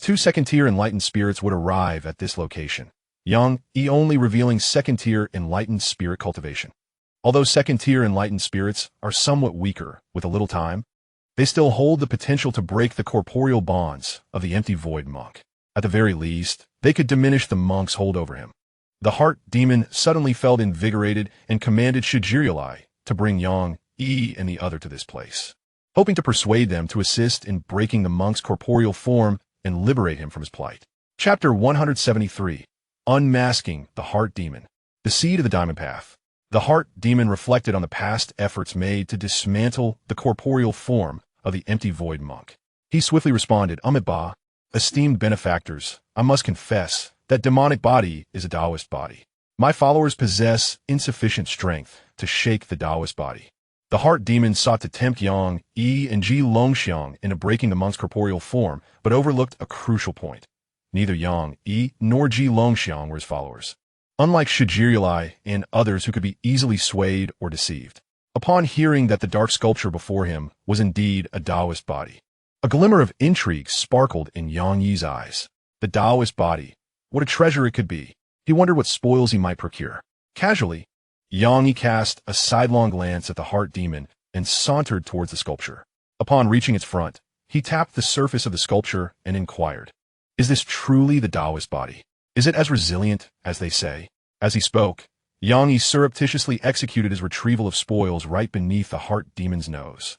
S1: Two second-tier enlightened spirits would arrive at this location. Xianxia only revealing second-tier enlightened spirit cultivation. Although second-tier enlightened spirits are somewhat weaker with a little time, they still hold the potential to break the corporeal bonds of the empty void monk. At the very least, they could diminish the monk's hold over him. The heart demon suddenly felt invigorated and commanded Xianxia to bring Xianxia and the other to this place, hoping to persuade them to assist in breaking the monk's corporeal form and liberate him from his plight. Chapter 173. Unmasking the Heart Demon. The Seed of the Diamond Path. The heart demon reflected on the past efforts made to dismantle the corporeal form of the empty void monk. He swiftly responded, Ba, esteemed benefactors, I must confess that demonic body is a Taoist body. My followers possess insufficient strength to shake the Taoist body. The heart demon sought to tempt Xianxia and Xianxia into breaking the monk's corporeal form, but overlooked a crucial point. Neither Xianxia nor Xianxia were his followers, unlike Xianxia and others who could be easily swayed or deceived. Upon hearing that the dark sculpture before him was indeed a Taoist body, a glimmer of intrigue sparkled in Xianxia's eyes. The Taoist body, what a treasure it could be. He wondered what spoils he might procure. Casually, Xianxia cast a sidelong glance at the heart demon and sauntered towards the sculpture. Upon reaching its front, he tapped the surface of the sculpture and inquired, Is this truly the Taoist body? Is it as resilient as they say? As he spoke, Xianxia surreptitiously executed his retrieval of spoils right beneath the heart demon's nose.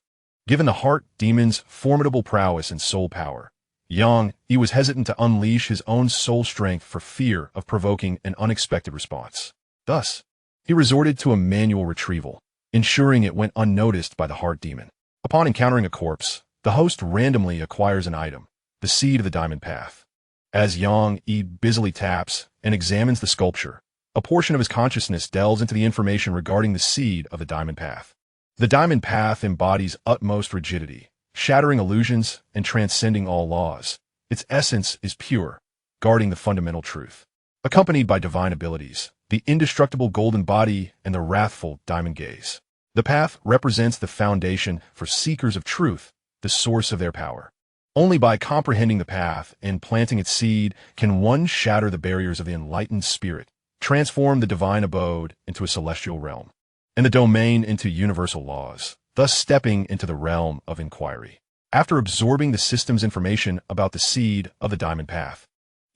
S1: Given the heart demon's formidable prowess and soul power, Xianxia was hesitant to unleash his own soul strength for fear of provoking an unexpected response. Thus, he resorted to a manual retrieval, ensuring it went unnoticed by the heart demon. Upon encountering a corpse, the host randomly acquires an item, the Seed of the Diamond Path. As Xianxia busily taps and examines the sculpture, a portion of his consciousness delves into the information regarding the Seed of the Diamond Path. The Diamond Path embodies utmost rigidity, shattering illusions and transcending all laws. Its essence is pure, guarding the fundamental truth. Accompanied by divine abilities, the indestructible golden body and the wrathful diamond gaze. The path represents the foundation for seekers of truth, the source of their power. Only by comprehending the path and planting its seed can one shatter the barriers of the enlightened spirit, transform the divine abode into a celestial realm, and the domain into universal laws, thus stepping into the realm of inquiry. After absorbing the system's information about the Seed of the Diamond Path,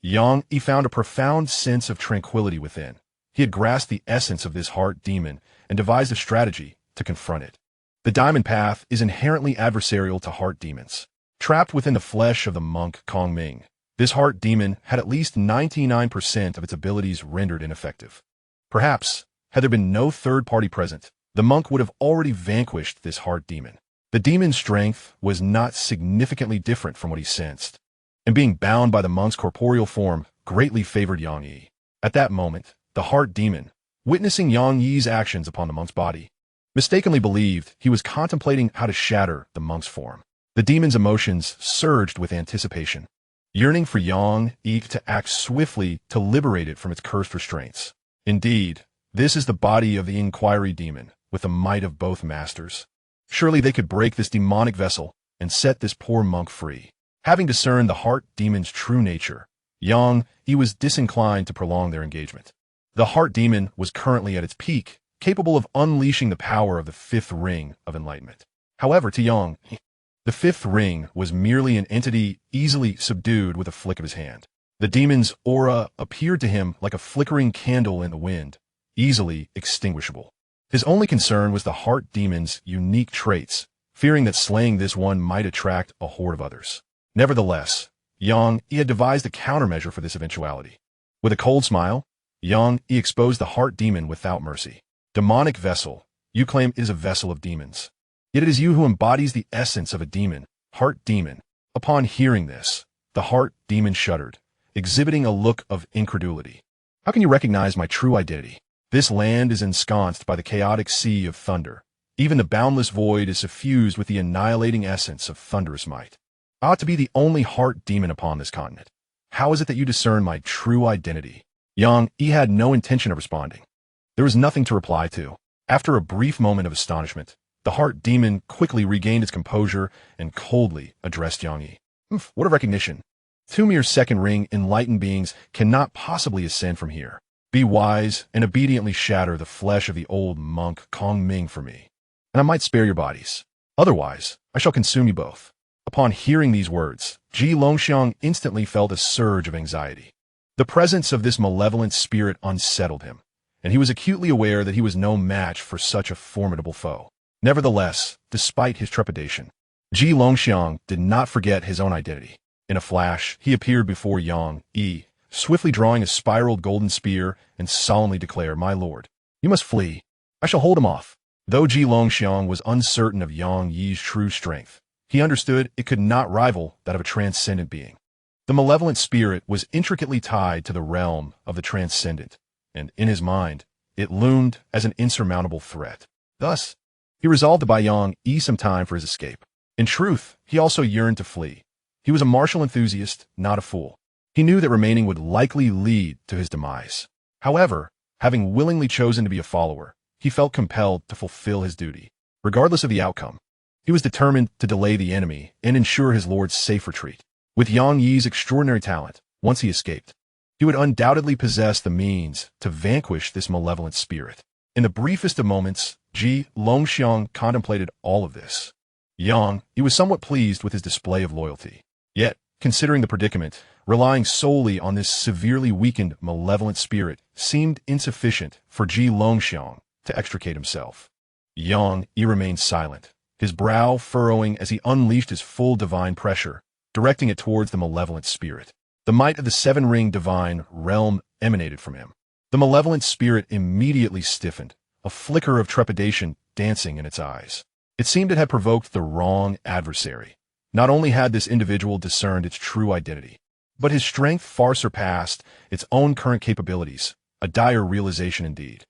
S1: Xianxia found a profound sense of tranquility within. He had grasped the essence of this heart demon and devised a strategy to confront it. The Diamond Path is inherently adversarial to heart demons. Trapped within the flesh of the monk Kongming, this heart demon had at least 99% of its abilities rendered ineffective. Perhaps, had there been no third party present, the monk would have already vanquished this heart demon. The demon's strength was not significantly different from what he sensed, and being bound by the monk's corporeal form greatly favored Xianxia. At that moment, the heart demon, witnessing Xianxia's actions upon the monk's body, mistakenly believed he was contemplating how to shatter the monk's form. The demon's emotions surged with anticipation, yearning for Xianxia to act swiftly to liberate it from its cursed restraints. Indeed, this is the body of the inquiry demon, with the might of both masters. Surely they could break this demonic vessel and set this poor monk free. Having discerned the heart demon's true nature, Xianxia was disinclined to prolong their engagement. The heart demon was currently at its peak, capable of unleashing the power of the fifth ring of enlightenment. However, to Xianxia, the fifth ring was merely an entity easily subdued with a flick of his hand. The demon's aura appeared to him like a flickering candle in the wind, easily extinguishable. His only concern was the heart demon's unique traits, fearing that slaying this one might attract a horde of others. Nevertheless, Xianxia devised a countermeasure for this eventuality. With a cold smile, Xianxia exposed the heart demon without mercy. Demonic vessel, you claim is a vessel of demons. Yet it is you who embodies the essence of a demon, heart demon. Upon hearing this, the heart demon shuddered, exhibiting a look of incredulity. How can you recognize my true identity? This land is ensconced by the chaotic sea of thunder. Even the boundless void is suffused with the annihilating essence of thunderous might. I ought to be the only heart demon upon this continent. How is it that you discern my true identity? Xianxia had no intention of responding. There was nothing to reply to. After a brief moment of astonishment, the heart demon quickly regained its composure and coldly addressed Xianxia. What a recognition. Two mere second ring enlightened beings cannot possibly ascend from here. Be wise and obediently shatter the flesh of the old monk Kong Ming for me, and I might spare your bodies. Otherwise, I shall consume you both. Upon hearing these words, Ji Longxiang instantly felt a surge of anxiety. The presence of this malevolent spirit unsettled him, and he was acutely aware that he was no match for such a formidable foe. Nevertheless, despite his trepidation, Ji Longxiang did not forget his own identity. In a flash, he appeared before Yang Yi, swiftly drawing a spiraled golden spear and solemnly declared, "My lord, you must flee. I shall hold him off." Though Ji Longxiang was uncertain of Yang Yi's true strength, he understood it could not rival that of a transcendent being. The malevolent spirit was intricately tied to the realm of the transcendent, and in his mind, it loomed as an insurmountable threat. Thus, he resolved to buy Yang Yi some time for his escape. In truth, he also yearned to flee. He was a martial enthusiast, not a fool. He knew that remaining would likely lead to his demise. However, having willingly chosen to be a follower, he felt compelled to fulfill his duty. Regardless of the outcome, he was determined to delay the enemy and ensure his lord's safe retreat. With Yang Yi's extraordinary talent, once he escaped, he would undoubtedly possess the means to vanquish this malevolent spirit. In the briefest of moments, Ji Longxiang contemplated all of this. Yang Yi was somewhat pleased with his display of loyalty. Yet, considering the predicament, relying solely on this severely weakened malevolent spirit seemed insufficient for Ji Longxiang to extricate himself. Yang Yi remained silent, his brow furrowing as he unleashed his full divine pressure, directing it towards the malevolent spirit. The might of the seven-ring divine realm emanated from him. The malevolent spirit immediately stiffened, a flicker of trepidation dancing in its eyes. It seemed it had provoked the wrong adversary. Not only had this individual discerned its true identity, but his strength far surpassed its own current capabilities, a dire realization indeed.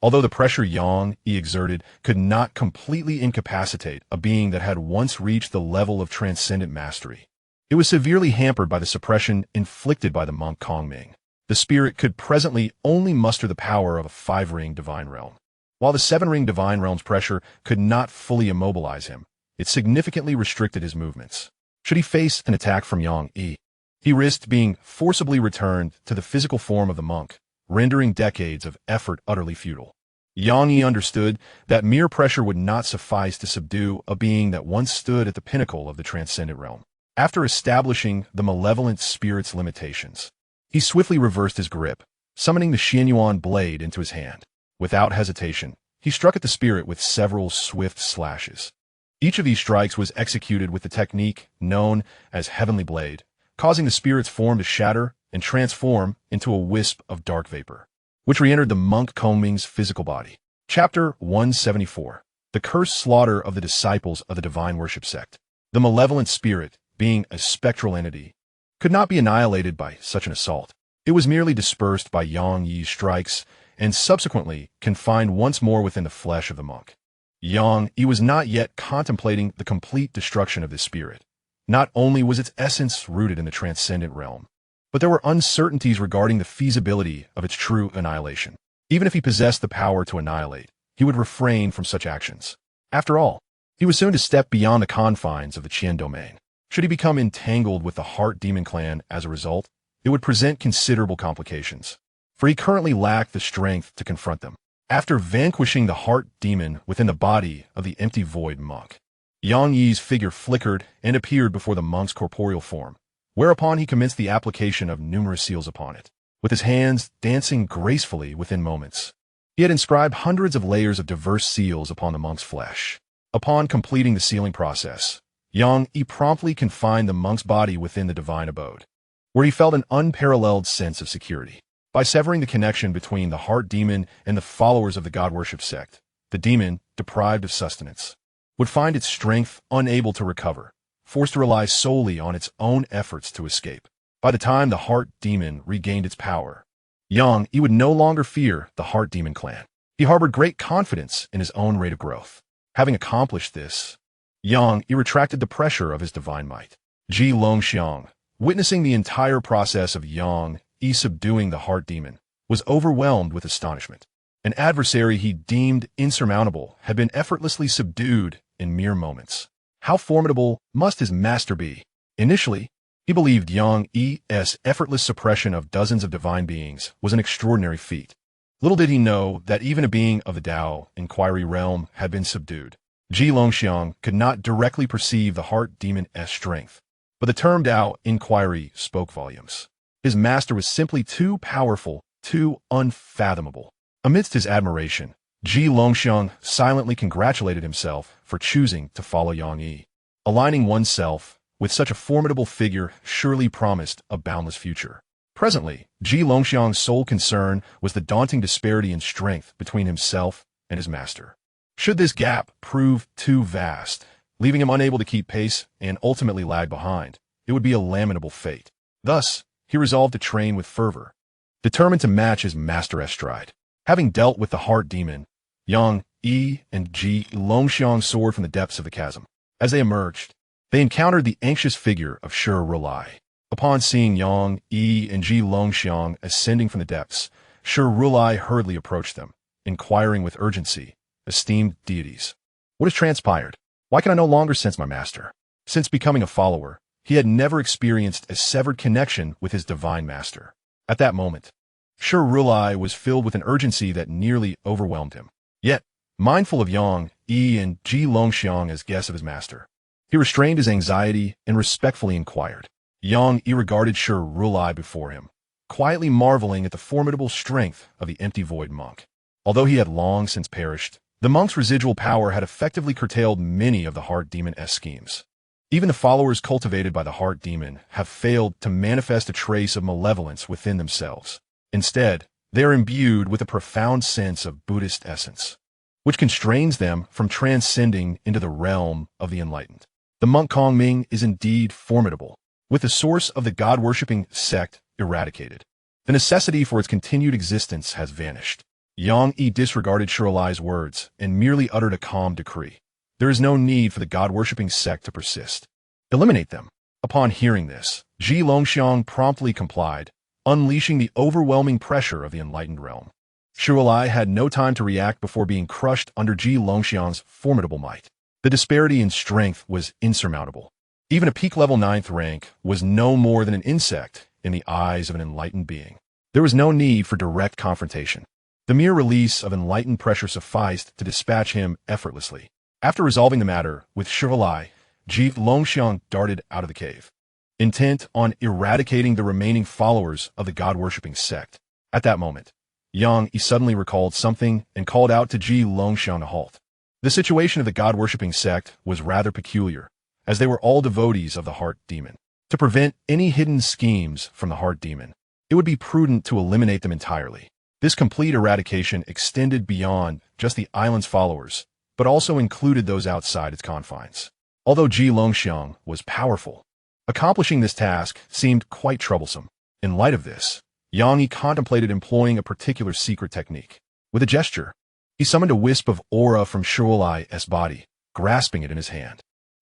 S1: Although the pressure Yang Yi exerted could not completely incapacitate a being that had once reached the level of transcendent mastery, it was severely hampered by the suppression inflicted by the monk Kong Ming. The spirit could presently only muster the power of a five-ring divine realm. While the seven-ring divine realm's pressure could not fully immobilize him, it significantly restricted his movements. Should he face an attack from Yang Yi, he risked being forcibly returned to the physical form of the monk, rendering decades of effort utterly futile. Yang Yi understood that mere pressure would not suffice to subdue a being that once stood at the pinnacle of the transcendent realm. After establishing the malevolent spirit's limitations, he swiftly reversed his grip, summoning the Xianyuan blade into his hand. Without hesitation, he struck at the spirit with several swift slashes. Each of these strikes was executed with the technique known as Heavenly Blade, causing the spirit's form to shatter and transform into a wisp of dark vapor, which re-entered the monk Kong Ming's physical body. Chapter 174. The Cursed Slaughter of the Disciples of the Divine Worship Sect. The malevolent spirit, being a spectral entity, could not be annihilated by such an assault. It was merely dispersed by Yang Yi's strikes and subsequently confined once more within the flesh of the monk. Yang Yi was not yet contemplating the complete destruction of this spirit. Not only was its essence rooted in the transcendent realm, but there were uncertainties regarding the feasibility of its true annihilation. Even if he possessed the power to annihilate, he would refrain from such actions. After all, he was soon to step beyond the confines of the Qian domain. Should he become entangled with the Heart Demon clan as a result, it would present considerable complications, for he currently lacked the strength to confront them. After vanquishing the Heart Demon within the body of the empty void monk, Yang Yi's figure flickered and appeared before the monk's corporeal form, whereupon he commenced the application of numerous seals upon it, with his hands dancing gracefully within moments. He had inscribed hundreds of layers of diverse seals upon the monk's flesh. Upon completing the sealing process, Yang Yi promptly confined the monk's body within the divine abode, where he felt an unparalleled sense of security. By severing the connection between the Heart Demon and the followers of the God Worship Sect, the demon, deprived of sustenance, would find its strength unable to recover, forced to rely solely on its own efforts to escape. By the time the Heart Demon regained its power, Yang Yi would no longer fear the Heart Demon clan. He harbored great confidence in his own rate of growth. Having accomplished this, Yang Yi retracted the pressure of his divine might. Ji Longxiang, witnessing the entire process of Yang Yi subduing the Heart Demon, was overwhelmed with astonishment. An adversary he deemed insurmountable had been effortlessly subdued in mere moments. How formidable must his master be? Initially, He believed Yang Yi's effortless suppression of dozens of divine beings was an extraordinary feat. Little did he know that even a being of the Tao inquiry realm had been subdued. Xianxia could not directly perceive the heart demon's strength, but the term Tao inquiry spoke volumes. His master was simply too powerful, too unfathomable. Amidst his admiration, Xianxia silently congratulated himself for choosing to follow Yang Yi. Aligning oneself with such a formidable figure surely promised a boundless future. Presently, Xianxia's sole concern was the daunting disparity in strength between himself and his master. Should this gap prove too vast, leaving him unable to keep pace and ultimately lag behind, it would be a lamentable fate. Thus, he resolved to train with fervor, determined to match his master's stride. Having dealt with the heart demon, Yang Yi and Xianxiang soared from the depths of the chasm. As they emerged, they encountered the anxious figure of Rulai. Upon seeing Yang Yi and Xianxiang ascending from the depths, Rulai hurriedly approached them, inquiring with urgency, "Esteemed deities, what has transpired? Why can I no longer sense my master?" Since becoming a follower, he had never experienced a severed connection with his divine master. At that moment, Rulai was filled with an urgency that nearly overwhelmed him. Yet, mindful of Yang Yi and Xianxiang as guests of his master, he restrained his anxiety and respectfully inquired. Yang Yi regarded Rulai before him, quietly marveling at the formidable strength of the empty void monk. Although he had long since perished, the monk's residual power had effectively curtailed many of the heart demon's schemes. Even the followers cultivated by the heart demon have failed to manifest a trace of malevolence within themselves. Instead, they are imbued with a profound sense of Buddhist essence, which constrains them from transcending into the realm of the enlightened. The monk Kongming is indeed formidable. With the source of the God-worshipping sect eradicated, the necessity for its continued existence has vanished. Yang Yi disregarded Rulai's words and merely uttered a calm decree. There is no need for the God-worshipping sect to persist. Eliminate them. Upon hearing this, Xianxiang promptly complied, unleashing the overwhelming pressure of the enlightened realm. Rulai had no time to react before being crushed under Xianxiang's formidable might. The disparity in strength was insurmountable. Even a peak level 9th rank was no more than an insect in the eyes of an enlightened being. There was no need for direct confrontation. The mere release of enlightened pressure sufficed to dispatch him effortlessly. After resolving the matter with Rulai, Xianxiang darted out of the cave, intent on eradicating the remaining followers of the God-worshipping sect. At that moment, Yang Yi suddenly recalled something and called out to Xianxiang to halt. The situation of the God-worshipping sect was rather peculiar, as they were all devotees of the heart demon. To prevent any hidden schemes from the heart demon, it would be prudent to eliminate them entirely. This complete eradication extended beyond just the island's followers, but also included those outside its confines. Although Xianxiang was powerful, accomplishing this task seemed quite troublesome. In light of this, Yang Yi contemplated employing a particular secret technique. With a gesture, he summoned a wisp of aura from Rulai's body, grasping it in his hand.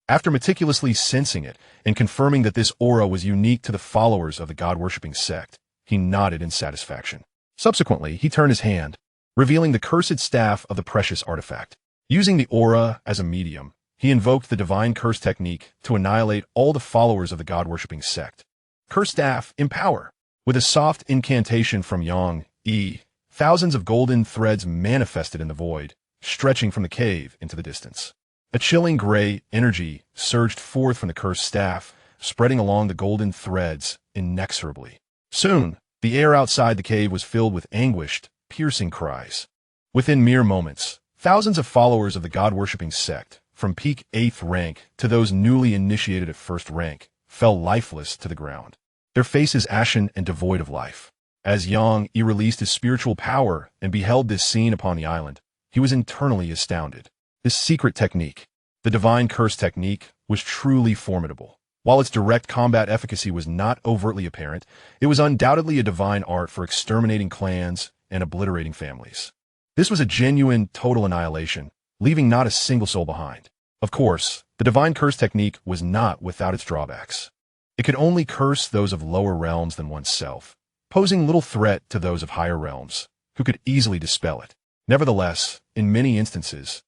S1: After meticulously sensing it and confirming that this aura was unique to the followers of the God-worshipping sect, he nodded in satisfaction. Subsequently, he turned his hand, revealing the cursed staff of the precious artifact. Using the aura as a medium, he invoked the divine curse technique to annihilate all the followers of the God-worshipping sect. Curse staff, empower! With a soft incantation from Yang Yi, thousands of golden threads manifested in the void, stretching from the cave into the distance. A chilling gray energy surged forth from the cursed staff, spreading along the golden threads inexorably. Soon, the air outside the cave was filled with anguished, piercing cries. Within mere moments, thousands of followers of the God-worshipping sect, from peak 8th rank to those newly initiated at 1st rank, fell lifeless to the ground, their faces ashen and devoid of life. As Yang Yi released his spiritual power and beheld this scene upon the island, he was internally astounded. This secret technique, the divine curse technique, was truly formidable. While its direct combat efficacy was not overtly apparent, it was undoubtedly a divine art for exterminating clans and obliterating families. This was a genuine total annihilation, leaving not a single soul behind. Of course, the divine curse technique was not without its drawbacks. It could only curse those of lower realms than oneself, posing little threat to those of higher realms, who could easily dispel it. Nevertheless, in many instances,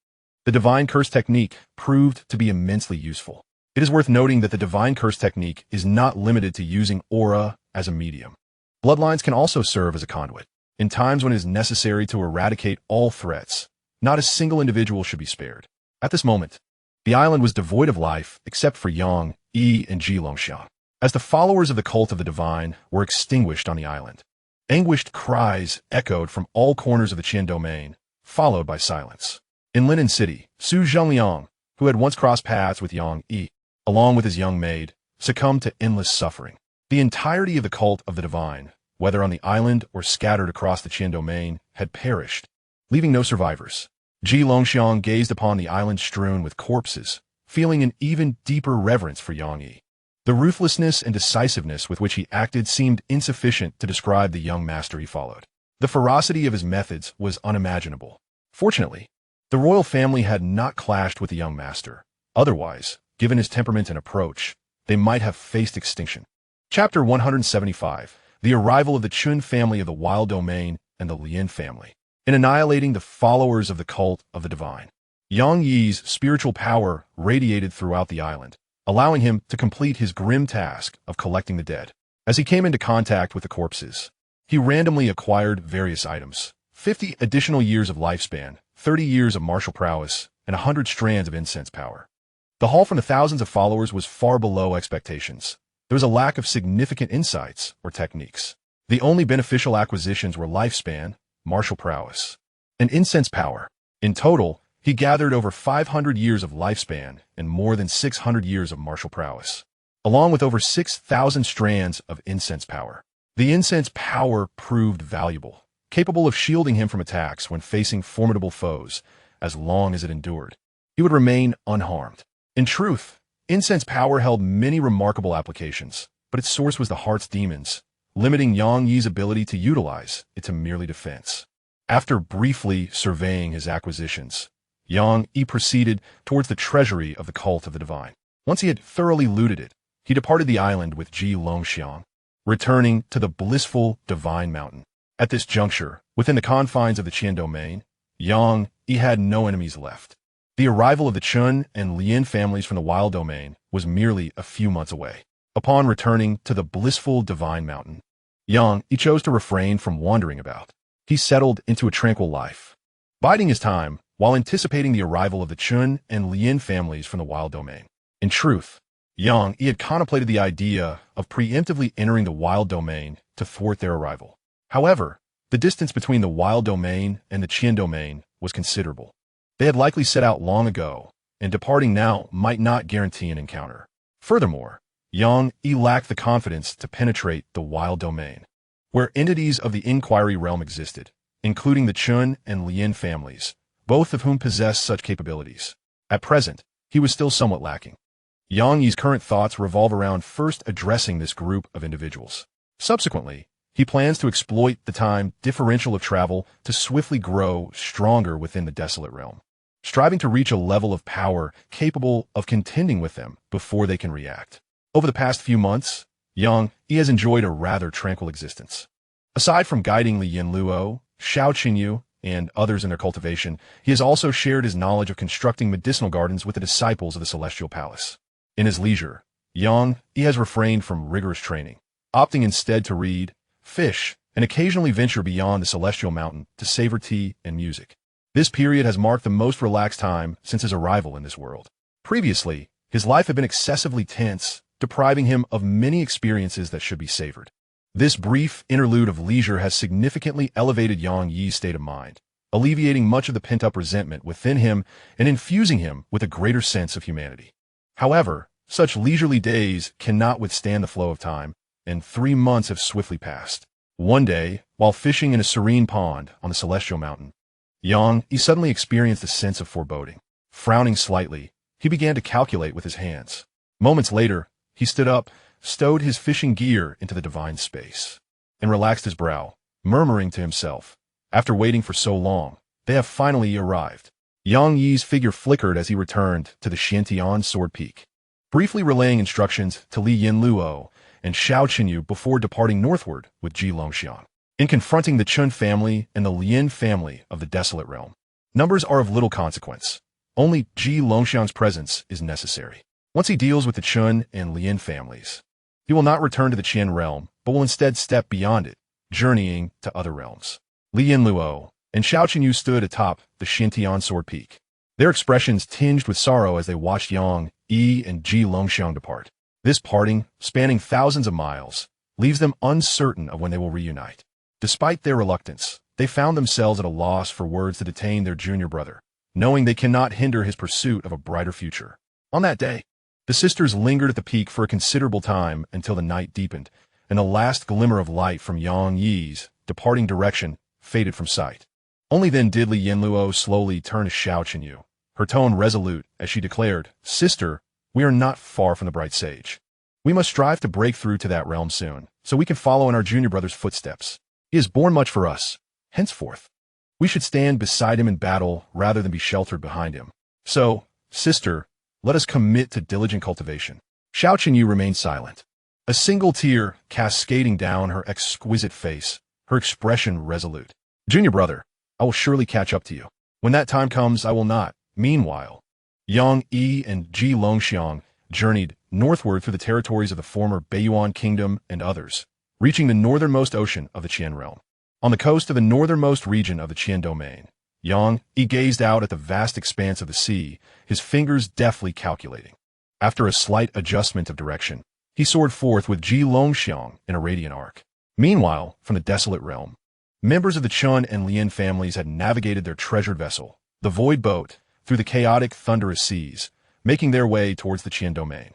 S1: the divine curse technique proved to be immensely useful. It is worth noting that the Divine Curse technique is not limited to using aura as a medium. Bloodlines can also serve as a conduit. In times when it is necessary to eradicate all threats, not a single individual should be spared. At this moment, the island was devoid of life except for Yang, Yi, and Xianxia, as the followers of the cult of the divine were extinguished on the island. Anguished cries echoed from all corners of the Qian domain, followed by silence. In Linen City, Su Zhengliang, who had once crossed paths with Yang Yi, along with his young maid, succumbed to endless suffering. The entirety of the cult of the divine, whether on the island or scattered across the Qian domain, had perished, leaving no survivors. Xianxia gazed upon the island strewn with corpses, feeling an even deeper reverence for Yang Yi. The ruthlessness and decisiveness with which he acted seemed insufficient to describe the young master he followed. The ferocity of his methods was unimaginable. Fortunately, the royal family had not clashed with the young master. Otherwise, given his temperament and approach, they might have faced extinction. Chapter 175. The arrival of the Chun family of the Wild Domain and the Lin family. In annihilating the followers of the cult of the divine, Yang Yi's spiritual power radiated throughout the island, allowing him to complete his grim task of collecting the dead. As he came into contact with the corpses, he randomly acquired various items: 50 additional years of lifespan, 30 years of martial prowess, and 100 strands of incense power. The haul from the thousands of followers was far below expectations. There was a lack of significant insights or techniques. The only beneficial acquisitions were lifespan, martial prowess, and incense power. In total, he gathered over 500 years of lifespan and more than 600 years of martial prowess, along with over 6,000 strands of incense power. The incense power proved valuable, capable of shielding him from attacks when facing formidable foes. As long as it endured, he would remain unharmed. In truth, incense power held many remarkable applications, but its source was the heart's demons, limiting Yang Yi's ability to utilize it to merely defense. After briefly surveying his acquisitions, Yang Yi proceeded towards the treasury of the cult of the divine. Once he had thoroughly looted it, he departed the island with Xianxia, returning to the blissful divine mountain. At this juncture, within the confines of the Qian domain, Yang Yi had no enemies left. The arrival of the Chun and Lin families from the Wild Domain was merely a few months away. Upon returning to the blissful divine mountain, Yang Yi chose to refrain from wandering about. He settled into a tranquil life, biding his time while anticipating the arrival of the Chun and Lin families from the Wild Domain. In truth, Yang Yi had contemplated the idea of preemptively entering the Wild Domain to thwart their arrival. However, the distance between the Wild Domain and the Qian Domain was considerable. They had likely set out long ago, and departing now might not guarantee an encounter. Furthermore, Yang Yi lacked the confidence to penetrate the Wild Domain, where entities of the Inquiry realm existed, including the Chun and Lin families, both of whom possessed such capabilities. At present, he was still somewhat lacking. Yang Yi's current thoughts revolve around first addressing this group of individuals. Subsequently, he plans to exploit the time differential of travel to swiftly grow stronger within the desolate realm, striving to reach a level of power capable of contending with them before they can react. Over the past few months, Yang Yi has enjoyed a rather tranquil existence. Aside from guiding Li Yinluo, Xianxia, and others in their cultivation, he has also shared his knowledge of constructing medicinal gardens with the disciples of the Celestial Palace. In his leisure, Yang Yi has refrained from rigorous training, opting instead to read, fish, and occasionally venture beyond the Celestial Mountain to savor tea and music. This period has marked the most relaxed time since his arrival in this world. Previously, his life had been excessively tense, depriving him of many experiences that should be savored. This brief interlude of leisure has significantly elevated Yang Yi's state of mind, alleviating much of the pent-up resentment within him and infusing him with a greater sense of humanity. However, such leisurely days cannot withstand the flow of time, and 3 months have swiftly passed. One day, while fishing in a serene pond on the Celestial Mountain, Yang Yi suddenly experienced a sense of foreboding. Frowning slightly, he began to calculate with his hands. Moments later, he stood up, stowed his fishing gear into the divine space, and relaxed his brow, murmuring to himself, after waiting for so long, they have finally arrived. Yang Yi's figure flickered as he returned to the Xianxia sword peak, briefly relaying instructions to Li Yinluo and Xianxia before departing northward with Xianxia. In confronting the Chun family and the Lin family of the desolate realm, numbers are of little consequence. Only Xianxia's presence is necessary. Once he deals with the Chun and Lian families, he will not return to the Qian realm, but will instead step beyond it, journeying to other realms. Lian Luo and Xianxia stood atop the Xintian Sword Peak, their expressions tinged with sorrow as they watched Yang, Yi, and Ji Longxiang depart. This parting, spanning thousands of miles, leaves them uncertain of when they will reunite. Despite their reluctance, they found themselves at a loss for words to detain their junior brother, knowing they cannot hinder his pursuit of a brighter future. On that day, the sisters lingered at the peak for a considerable time until the night deepened, and the last glimmer of light from Yang Yi's departing direction faded from sight. Only then did Li Yanluo slowly turn to Xianxia, her tone resolute as she declared, "Sister, we are not far from the bright sage. We must strive to break through to that realm soon, so we can follow in our junior brother's footsteps. He has borne much for us. Henceforth, we should stand beside him in battle rather than be sheltered behind him. So, sister, let us commit to diligent cultivation." Xianxia remained silent, a single tear cascading down her exquisite face, her expression resolute. "Junior brother, I will surely catch up to you. When that time comes, I will not." Meanwhile, Yang Yi and Ji Longxiang journeyed northward through the territories of the former Beiyuan Kingdom and others, reaching the northernmost ocean of the Qian realm. On the coast of the northernmost region of the Qian domain, Yang Yi gazed out at the vast expanse of the sea, his fingers deftly calculating. After a slight adjustment of direction, he soared forth with Ji Longxiang in a radiant arc. Meanwhile, from the desolate realm, members of the Chun and Lian families had navigated their treasured vessel, the Void Boat, through the chaotic, thunderous seas, making their way towards the Qian domain.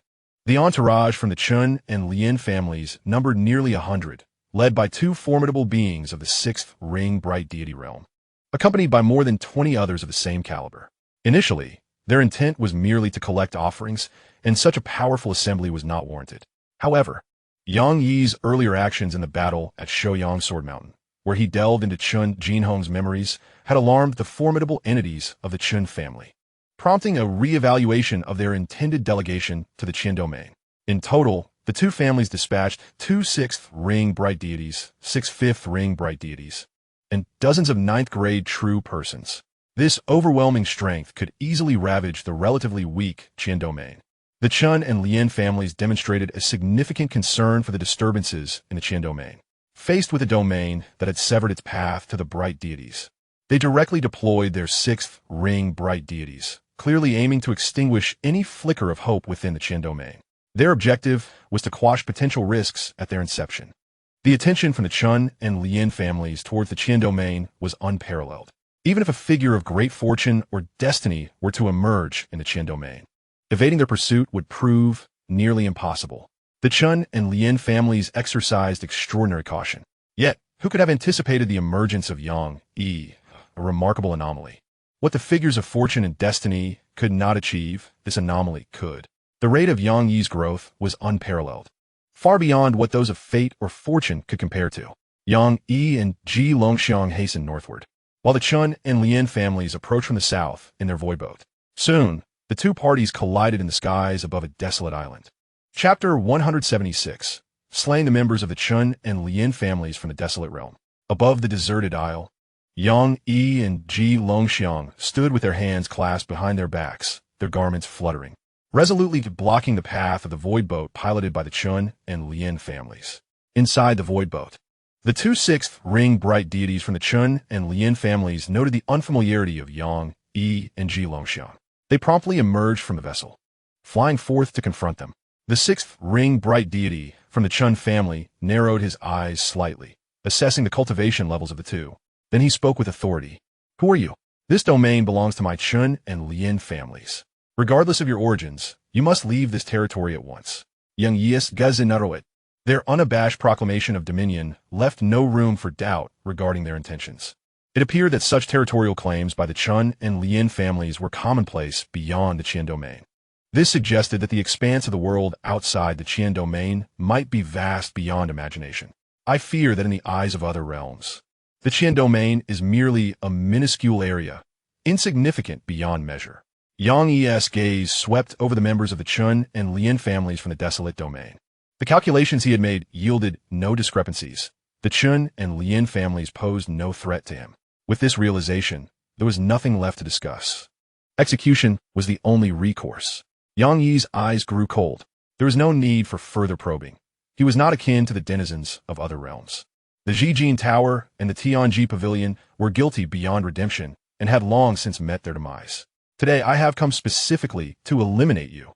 S1: The entourage from the Chun and Lian families numbered nearly 100, led by 2 formidable beings of the 6th ring bright deity realm, accompanied by more than 20 others of the same caliber. Initially, their intent was merely to collect offerings, and such a powerful assembly was not warranted. However, Yang Yi's earlier actions in the battle at Shouyang Sword Mountain, where he delved into Chun Jinhong's memories, had alarmed the formidable entities of the Chun family, prompting a re-evaluation of their intended delegation to the Qian domain. In total, the 2 families dispatched 2 6th ring bright deities, 6 5th ring bright deities, and dozens of 9th-grade true persons. This overwhelming strength could easily ravage the relatively weak Qian domain. The Chun and Lian families demonstrated a significant concern for the disturbances in the Qian domain. Faced with a domain that had severed its path to the bright deities, they directly deployed their 6th ring bright deities, clearly aiming to extinguish any flicker of hope within the Qian domain. Their objective was to quash potential risks at their inception. The attention from the Chun and Lian families towards the Qian domain was unparalleled, even if a figure of great fortune or destiny were to emerge in the Qian domain. Evading their pursuit would prove nearly impossible. The Chun and Lian families exercised extraordinary caution. Yet, who could have anticipated the emergence of Yang Yi, a remarkable anomaly? What the figures of fortune and destiny could not achieve, this anomaly could. The rate of Yang Yi's growth was unparalleled, far beyond what those of fate or fortune could compare to. Yang Yi and Ji Longxiang hastened northward, while the Chun and Lian families approached from the south in their void boat. Soon, the 2 parties collided in the skies above a desolate island. Chapter 176. Slaying the members of the Chun and Lian families from the desolate realm. Above the deserted isle, Yang Yi and Ji Longxiang stood with their hands clasped behind their backs, their garments fluttering, resolutely blocking the path of the void boat piloted by the Chun and Lian families. Inside the void boat, the 2 6th ring bright deities from the Chun and Lian families noted the unfamiliarity of Yang Yi and Ji Longxiang. They promptly emerged from the vessel, flying forth to confront them. The 6th ring bright deity from the Chun family narrowed his eyes slightly, assessing the cultivation levels of the 2. Then he spoke with authority. "Who are you? This domain belongs to my Chun and Lian families. Regardless of your origins, you must leave this territory at once." Yang Yi's Gazinaroit. Their unabashed proclamation of dominion left no room for doubt regarding their intentions. It appeared that such territorial claims by the Chun and Lian families were commonplace beyond the Qian domain. This suggested that the expanse of the world outside the Qian domain might be vast beyond imagination. I fear that in the eyes of other realms, the Qian domain is merely a minuscule area, insignificant beyond measure. Yang Yi's gaze swept over the members of the Chun and Lian families from the desolate domain. The calculations he had made yielded no discrepancies. The Chun and Lian families posed no threat to him. With this realization, there was nothing left to discuss. Execution was the only recourse. Yang Yi's eyes grew cold. There was no need for further probing. He was not akin to the denizens of other realms. The Zhijin Tower and the Tianji Pavilion were guilty beyond redemption and had long since met their demise. Today, I have come specifically to eliminate you.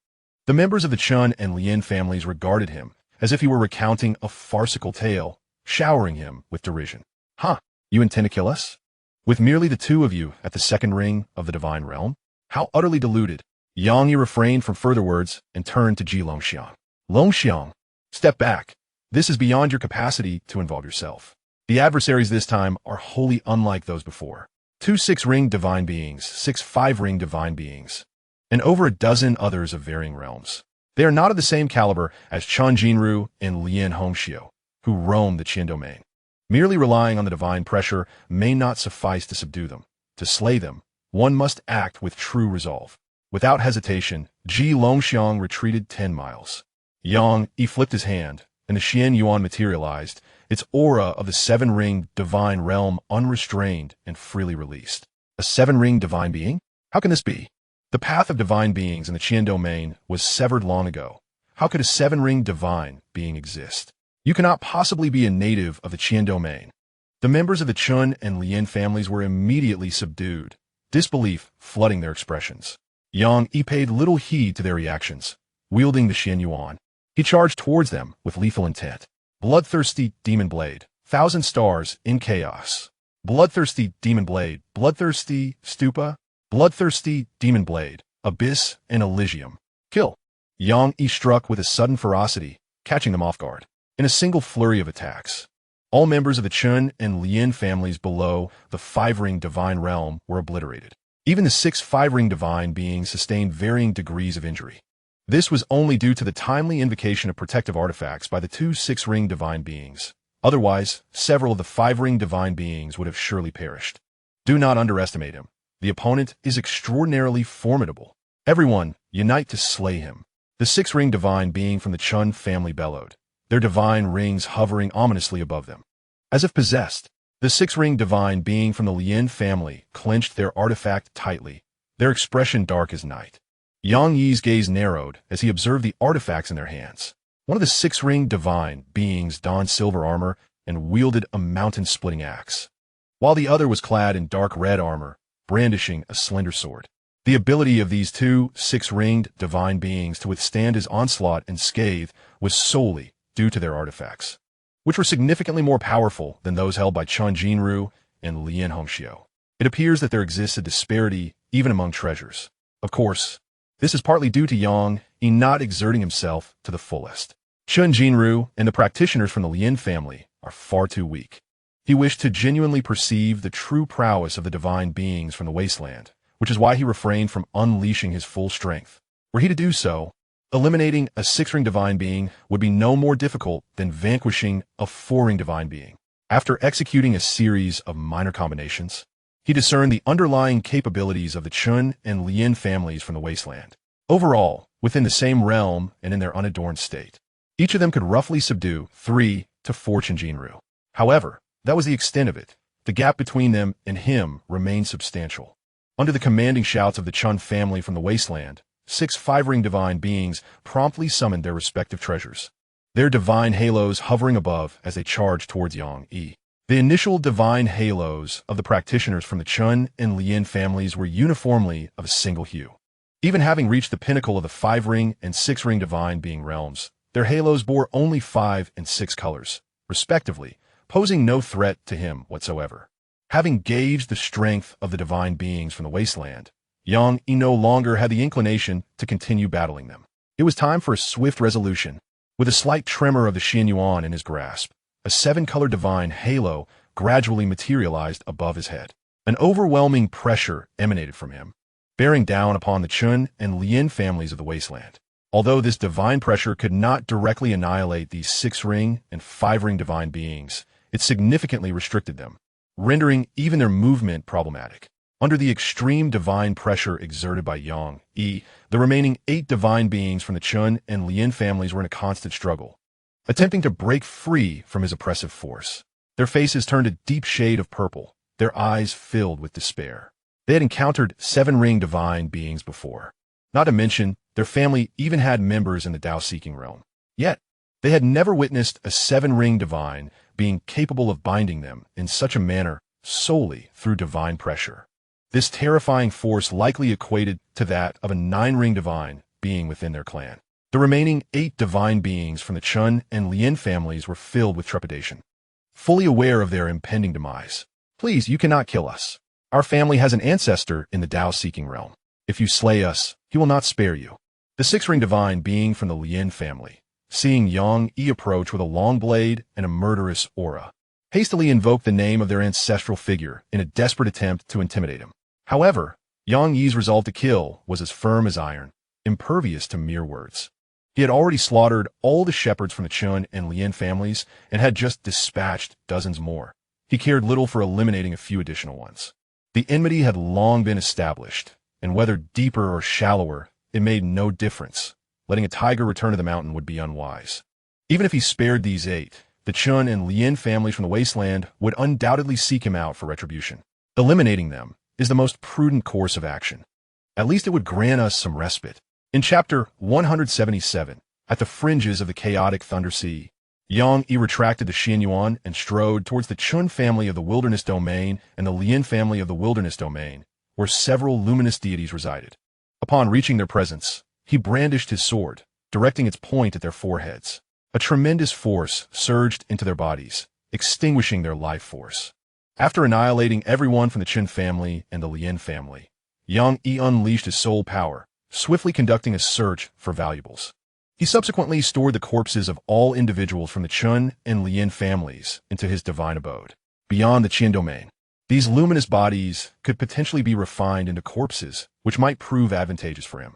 S1: The members of the Chun and Lien families regarded him as if he were recounting a farcical tale, showering him with derision. Huh, you intend to kill us? With merely the two of you at the second ring of the divine realm? How utterly deluded. Yang Yi refrained from further words and turned to Ji Longxiang. Longxiang, step back. This is beyond your capacity to involve yourself. The adversaries this time are wholly unlike those before. 2 6-ring divine beings, 6 5-ring divine beings, and over a dozen others of varying realms. They are not of the same caliber as Chun Jinru and Lien Hongxiu, who roam the Qin domain. Merely relying on the divine pressure may not suffice to subdue them. To slay them, one must act with true resolve. Without hesitation, Ji Longxiang retreated 10 miles. Yang Yi flipped his hand, and the Xian Yuan materialized, its aura of the 7-ring divine realm unrestrained and freely released. A 7-ring divine being? How can this be? The path of divine beings in the Qian domain was severed long ago. How could a 7-ring divine being exist? You cannot possibly be a native of the Qian domain. The members of the Chun and Lien families were immediately subdued, disbelief flooding their expressions. Yang Yi paid little heed to their reactions. Wielding the Xian Yuan, he charged towards them with lethal intent. Bloodthirsty demon blade, 1,000 stars in chaos. Bloodthirsty demon blade, bloodthirsty stupa, bloodthirsty demon blade, abyss and Elysium. Kill. Yang Yi struck with a sudden ferocity, catching them off guard. In a single flurry of attacks, all members of the Chun and Lien families below the 5-ring divine realm were obliterated. Even the 6 5-ring divine beings sustained varying degrees of injury. This was only due to the timely invocation of protective artifacts by the 2 6-ring divine beings. Otherwise, several of the 5-ring divine beings would have surely perished. Do not underestimate him. The opponent is extraordinarily formidable. Everyone, unite to slay him. The 6-ring divine being from the Chun family bellowed, their divine rings hovering ominously above them. As if possessed, the 6-ring divine being from the Lien family clenched their artifact tightly, their expression dark as night. Yang Yi's gaze narrowed as he observed the artifacts in their hands. One of the 6-ring divine beings donned silver armor and wielded a mountain-splitting axe, while the other was clad in dark red armor, brandishing a slender sword. The ability of these 2 6-ringed divine beings to withstand his onslaught and scathe was solely due to their artifacts, which were significantly more powerful than those held by Chun Jinru and Lien Hongxiu. It appears that there exists a disparity even among treasures. Of course, this is partly due to Yang Yi not exerting himself to the fullest. Chun Jinru and the practitioners from the Lien family are far too weak. He wished to genuinely perceive the true prowess of the divine beings from the wasteland, which is why he refrained from unleashing his full strength. Were he to do so, eliminating a 6-ring divine being would be no more difficult than vanquishing a 4-ring divine being. After executing a series of minor combinations, he discerned the underlying capabilities of the Chun and Lien families from the wasteland. Overall, within the same realm and in their unadorned state, each of them could roughly subdue 3 to 4 Chun Jinru. However, that was the extent of it. The gap between them and him remained substantial. Under the commanding shouts of the Chun family from the wasteland, 6 5-ring divine beings promptly summoned their respective treasures, their divine halos hovering above as they charged towards Yang Yi. The initial divine halos of the practitioners from the Chun and Lien families were uniformly of a single hue. Even having reached the pinnacle of the 5-ring and 6-ring divine being realms, their halos bore only 5 and 6 colors, respectively, posing no threat to him whatsoever. Having gauged the strength of the divine beings from the wasteland, Yang Yi no longer had the inclination to continue battling them. It was time for a swift resolution. With a slight tremor of the Xian Yuan in his grasp, a 7-color divine halo gradually materialized above his head. An overwhelming pressure emanated from him, bearing down upon the Chun and Lien families of the wasteland. Although this divine pressure could not directly annihilate these 6-ring and 5-ring divine beings, it significantly restricted them, rendering even their movement problematic. Under the extreme divine pressure exerted by Yang Yi, the remaining 8 divine beings from the Chun and Lien families were in a constant struggle, attempting to break free from his oppressive force. Their faces turned a deep shade of purple, their eyes filled with despair. They had encountered 7-ring divine beings before, not to mention Their family even had members in the Tao-seeking realm. Yet, they had never witnessed a seven-ring divine being capable of binding them in such a manner solely through divine pressure. This terrifying force likely equated to that of a nine-ring divine being within their clan. The remaining 8 divine beings from the Chun and Lien families were filled with trepidation, fully aware of their impending demise. Please, you cannot kill us. Our family has an ancestor in the Tao-seeking realm. If you slay us, he will not spare you. The 6-ring divine being from the Lien family, seeing Yang Yi approach with a long blade and a murderous aura, hastily invoked the name of their ancestral figure in a desperate attempt to intimidate him. However, Yang Yi's resolve to kill was as firm as iron, impervious to mere words. He had already slaughtered all the shepherds from the Chun and Lien families and had just dispatched dozens more. He cared little for eliminating a few additional ones. The enmity had long been established, and whether deeper or shallower, it made no difference. Letting a tiger return to the mountain would be unwise. Even if he spared these 8, the Chun and Lien families from the wasteland would undoubtedly seek him out for retribution. Eliminating them is the most prudent course of action. At least it would grant us some respite. In chapter 177, at the fringes of the chaotic Thunder Sea, Yang Yi retracted the Xianyuan and strode towards the Chun family of the Wilderness Domain and the Lien family of the Wilderness Domain, where several luminous deities resided. Upon reaching their presence, he brandished his sword, directing its point at their foreheads. A tremendous force surged into their bodies, extinguishing their life force. After annihilating everyone from the Chun family and the Lien family, Yang Yi unleashed his soul power, swiftly conducting a search for valuables. He subsequently stored the corpses of all individuals from the Chun and Lien families into his divine abode. Beyond the Qian domain, these luminous bodies could potentially be refined into corpses, which might prove advantageous for him.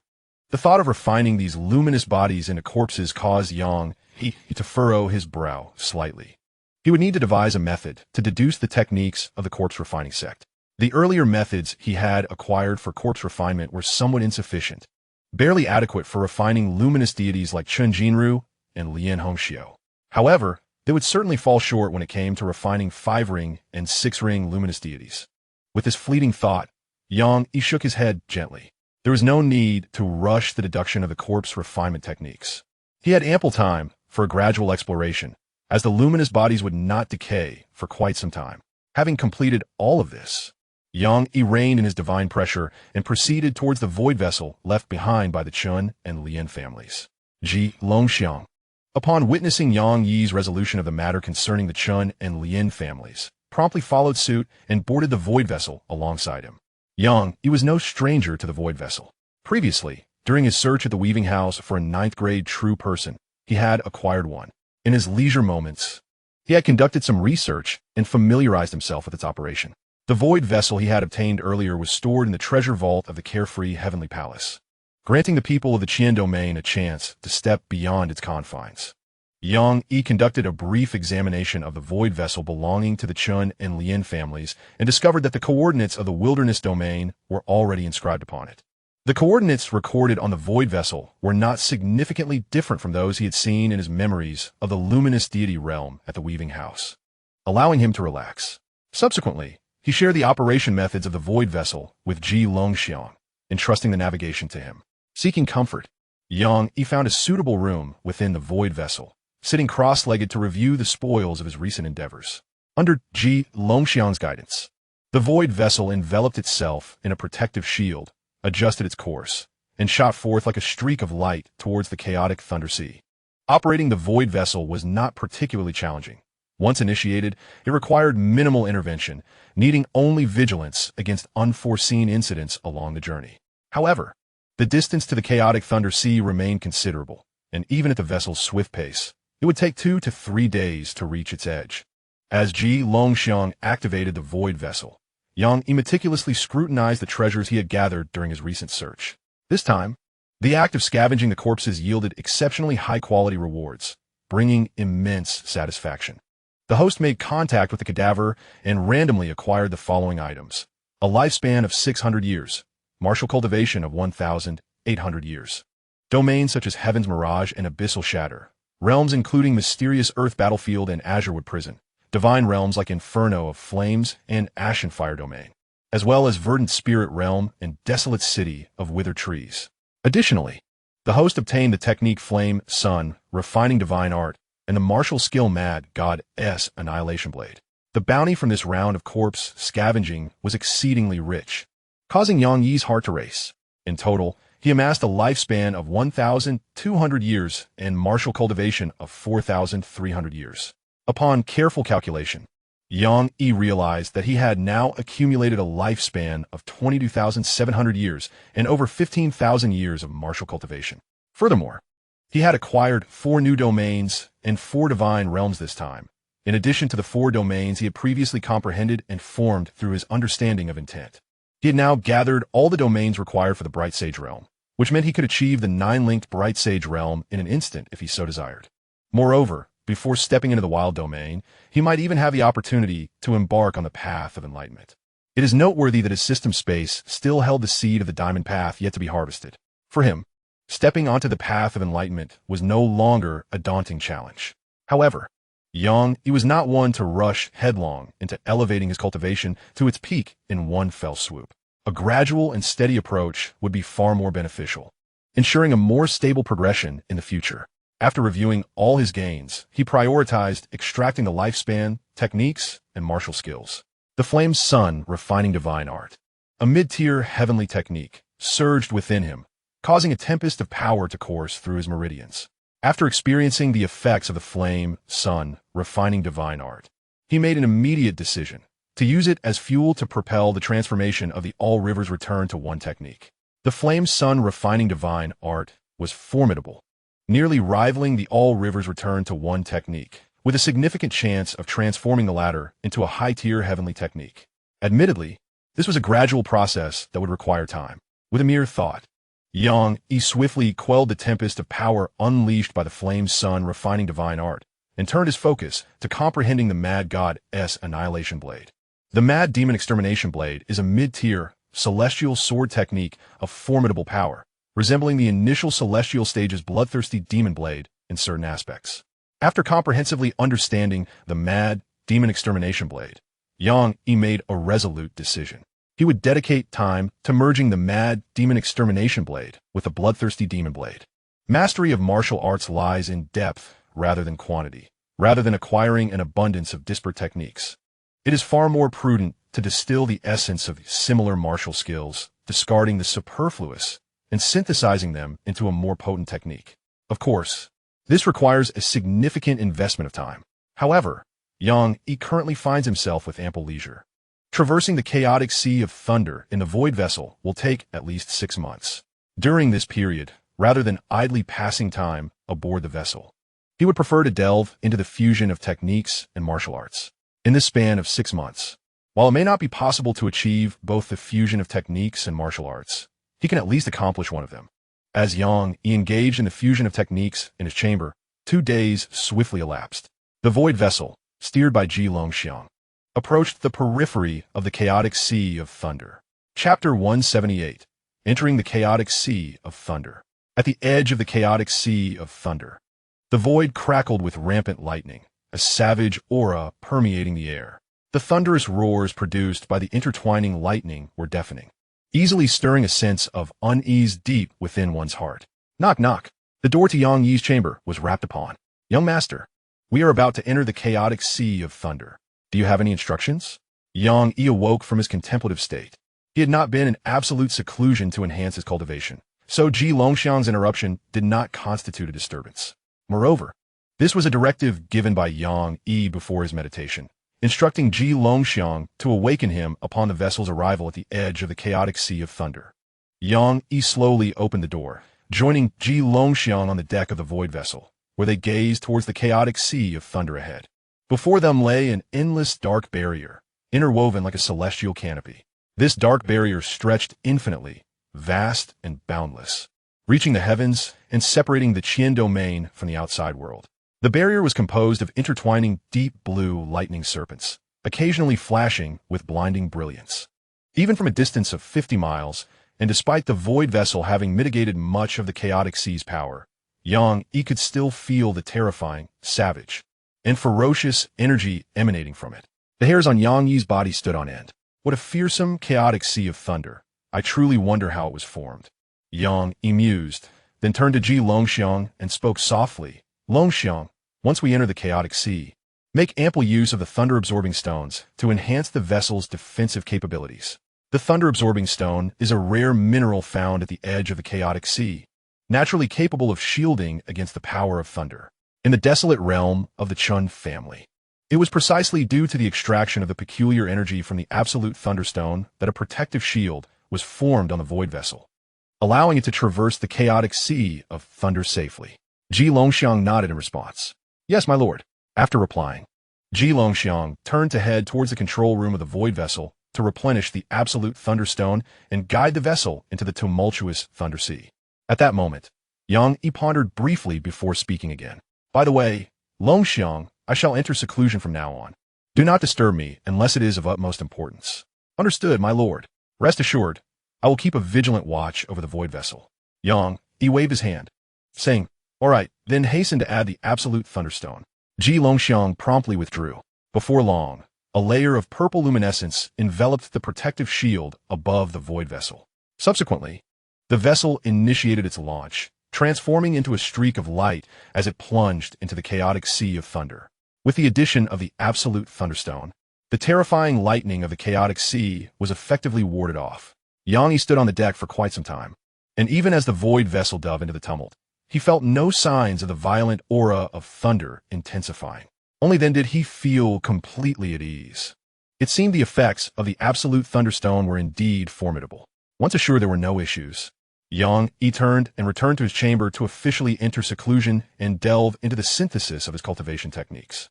S1: The thought of refining these luminous bodies into corpses caused Yang Yi to furrow his brow slightly. He would need to devise a method to deduce the techniques of the corpse refining sect. The earlier methods he had acquired for corpse refinement were somewhat insufficient, barely adequate for refining luminous deities like Chun Jinru and Lien Hongxiu. However, they would certainly fall short when it came to refining 5-ring and 6-ring luminous deities. With this fleeting thought, Yang Yi shook his head gently. There was no need to rush the deduction of the corpse refinement techniques. He had ample time for a gradual exploration, as the luminous bodies would not decay for quite some time. Having completed all of this, Yang Yi reined in his divine pressure and proceeded towards the void vessel left behind by the Chun and Lien families. Ji Longxiang. Upon witnessing Yang Yi's resolution of the matter concerning the Chun and Lien families, promptly followed suit and boarded the void vessel alongside him. Yang Yi was no stranger to the void vessel. Previously, during his search at the weaving house for a 9th-grade true person, he had acquired one. In his leisure moments, he had conducted some research and familiarized himself with its operation. The void vessel he had obtained earlier was stored in the treasure vault of the carefree Heavenly Palace, granting the people of the Qian domain a chance to step beyond its confines. Yang Yi conducted a brief examination of the void vessel belonging to the Chun and Lien families and discovered that the coordinates of the wilderness domain were already inscribed upon it. The coordinates recorded on the void vessel were not significantly different from those he had seen in his memories of the luminous deity realm at the weaving house, allowing him to relax. Subsequently, he shared the operation methods of the void vessel with Ji Longxiang, entrusting the navigation to him. Seeking comfort, Yang Yi found a suitable room within the void vessel, sitting cross-legged to review the spoils of his recent endeavors. Under Ji Longxiang's guidance, the void vessel enveloped itself in a protective shield, adjusted its course, and shot forth like a streak of light towards the chaotic Thunder Sea. Operating the void vessel was not particularly challenging. Once initiated, it required minimal intervention, needing only vigilance against unforeseen incidents along the journey. However, the distance to the chaotic Thunder Sea remained considerable, and even at the vessel's swift pace, it would take 2 to 3 days to reach its edge. As Ji Longxiang activated the void vessel, Yang Yi meticulously scrutinized the treasures he had gathered during his recent search. This time, the act of scavenging the corpses yielded exceptionally high-quality rewards, bringing immense satisfaction. The host made contact with the cadaver and randomly acquired the following items: a lifespan of 600 years, martial cultivation of 1,800 years, domains such as Heaven's Mirage and Abyssal Shatter, realms including Mysterious Earth Battlefield and Azurewood Prison, divine realms like Inferno of Flames and Ashen Fire Domain, as well as Verdant Spirit Realm and Desolate City of Withered Trees. Additionally, The host obtained the technique Flame, Sun, Refining Divine Art, and the martial skill Mad God S Annihilation Blade. The bounty from this round of corpse scavenging was exceedingly rich, causing Xianxia's heart to race. In total, he amassed a lifespan of 1,200 years and martial cultivation of 4,300 years. Upon careful calculation, Xianxia realized that he had now accumulated a lifespan of 22,700 years and over 15,000 years of martial cultivation. Furthermore, he had acquired 4 new domains and 4 divine realms this time, in addition to the 4 domains he had previously comprehended and formed through his understanding of intent. He had now gathered all the domains required for the Bright Sage realm, which meant he could achieve the 9-linked Bright Sage realm in an instant if he so desired. Moreover, before stepping into the wild domain, he might even have the opportunity to embark on the path of enlightenment. It is noteworthy that his system space still held the seed of the diamond path yet to be harvested. For him, stepping onto the path of enlightenment was no longer a daunting challenge. However, Xianxia was not one to rush headlong into elevating his cultivation to its peak in one fell swoop. A gradual and steady approach would be far more beneficial, ensuring a more stable progression in the future. After reviewing all his gains, he prioritized extracting the lifespan, techniques, and martial skills. The Flame Sun Refining Divine Art, a mid-tier heavenly technique, surged within him, causing a tempest of power to course through his meridians. After experiencing the effects of the Flame Sun Refining Divine Art, he made an immediate decision to use it as fuel to propel the transformation of the All Rivers Return to one technique. The Flame Sun Refining Divine Art was formidable, nearly rivaling the All Rivers Return to one technique, with a significant chance of transforming the latter into a high-tier heavenly technique. Admittedly, this was a gradual process that would require time. With a mere thought, Xianxia swiftly quelled the tempest of power unleashed by the Flame Sun Refining Divine Art, and turned his focus to comprehending the Mad God S Annihilation Blade. The Mad Demon Extermination Blade is a mid-tier, celestial sword technique of formidable power, resembling the initial celestial stage's bloodthirsty demon blade in certain aspects. After comprehensively understanding the Mad Demon Extermination Blade, Xianxia made a resolute decision. He would dedicate time to merging the Mad Demon Extermination Blade with the bloodthirsty demon blade. Mastery of martial arts lies in depth rather than quantity, rather than acquiring an abundance of disparate techniques. It is far more prudent to distill the essence of similar martial skills, discarding the superfluous, and synthesizing them into a more potent technique. Of course, this requires a significant investment of time. However, Xianxia currently finds himself with ample leisure. Traversing the chaotic sea of thunder in the void vessel will take at least 6 months. During this period, rather than idly passing time aboard the vessel, he would prefer to delve into the fusion of techniques and martial arts. In this span of 6 months, while it may not be possible to achieve both the fusion of techniques and martial arts, he can at least accomplish one of them. As Xianxia engaged in the fusion of techniques in his chamber, 2 days swiftly elapsed. The void vessel, steered by Xianxia, approached the periphery of the chaotic sea of thunder. Chapter 178, Entering the Chaotic Sea of Thunder. At the edge of the chaotic sea of thunder, the void crackled with rampant lightning, a savage aura permeating the air. The thunderous roars produced by the intertwining lightning were deafening, easily stirring a sense of unease deep within one's heart. Knock, knock. The door to Xianxia's chamber was rapped upon. Young master, we are about to enter the chaotic sea of thunder. Do you have any instructions? Xianxia awoke from his contemplative state. He had not been in absolute seclusion to enhance his cultivation, so Xianxia's interruption did not constitute a disturbance. Moreover, this was a directive given by Xianxia before his meditation, instructing Xianxia to awaken him upon the vessel's arrival at the edge of the chaotic sea of thunder. Xianxia slowly opened the door, joining Xianxia on the deck of the void vessel, where they gazed towards the chaotic sea of thunder ahead. Before them lay an endless dark barrier, interwoven like a celestial canopy. This dark barrier stretched infinitely, vast and boundless, reaching the heavens and separating the Qian domain from the outside world. The barrier was composed of intertwining deep blue lightning serpents, occasionally flashing with blinding brilliance. Even from a distance of 50 miles, and despite the void vessel having mitigated much of the chaotic sea's power, Xianxia could still feel the terrifying, savage, and ferocious energy emanating from it. The hairs on Xianxia's body stood on end. What a fearsome, chaotic sea of thunder. I truly wonder how it was formed. Xianxia mused, then turned to Ji Longxiang and spoke softly. Longxiang, once we enter the chaotic sea, make ample use of the thunder-absorbing stones to enhance the vessel's defensive capabilities. The thunder-absorbing stone is a rare mineral found at the edge of the chaotic sea, naturally capable of shielding against the power of thunder. In the desolate realm of the Chun family, it was precisely due to the extraction of the peculiar energy from the absolute thunderstone that a protective shield was formed on the void vessel, allowing it to traverse the chaotic sea of thunder safely. Ji Longxiang nodded in response. Yes, my lord. After replying, Ji Longxiang turned to head towards the control room of the void vessel to replenish the absolute thunderstone and guide the vessel into the tumultuous thunder sea. At that moment, Yang Yi pondered briefly before speaking again. By the way, Longxiang, I shall enter seclusion from now on. Do not disturb me unless it is of utmost importance. Understood, my lord. Rest assured, I will keep a vigilant watch over the void vessel. Yang Yi waved his hand, saying, all right, then hasten to add the absolute thunderstone. Ji Longxiang promptly withdrew. Before long, a layer of purple luminescence enveloped the protective shield above the void vessel. Subsequently, the vessel initiated its launch, transforming into a streak of light as it plunged into the chaotic sea of thunder. With the addition of the absolute thunderstone, the terrifying lightning of the chaotic sea was effectively warded off. Yang Yi stood on the deck for quite some time, and even as the void vessel dove into the tumult, he felt no signs of the violent aura of thunder intensifying. Only then did he feel completely at ease. It seemed the effects of the absolute thunderstone were indeed formidable. Once assured there were no issues, Yang Yi turned and returned to his chamber to officially enter seclusion and delve into the synthesis of his cultivation techniques.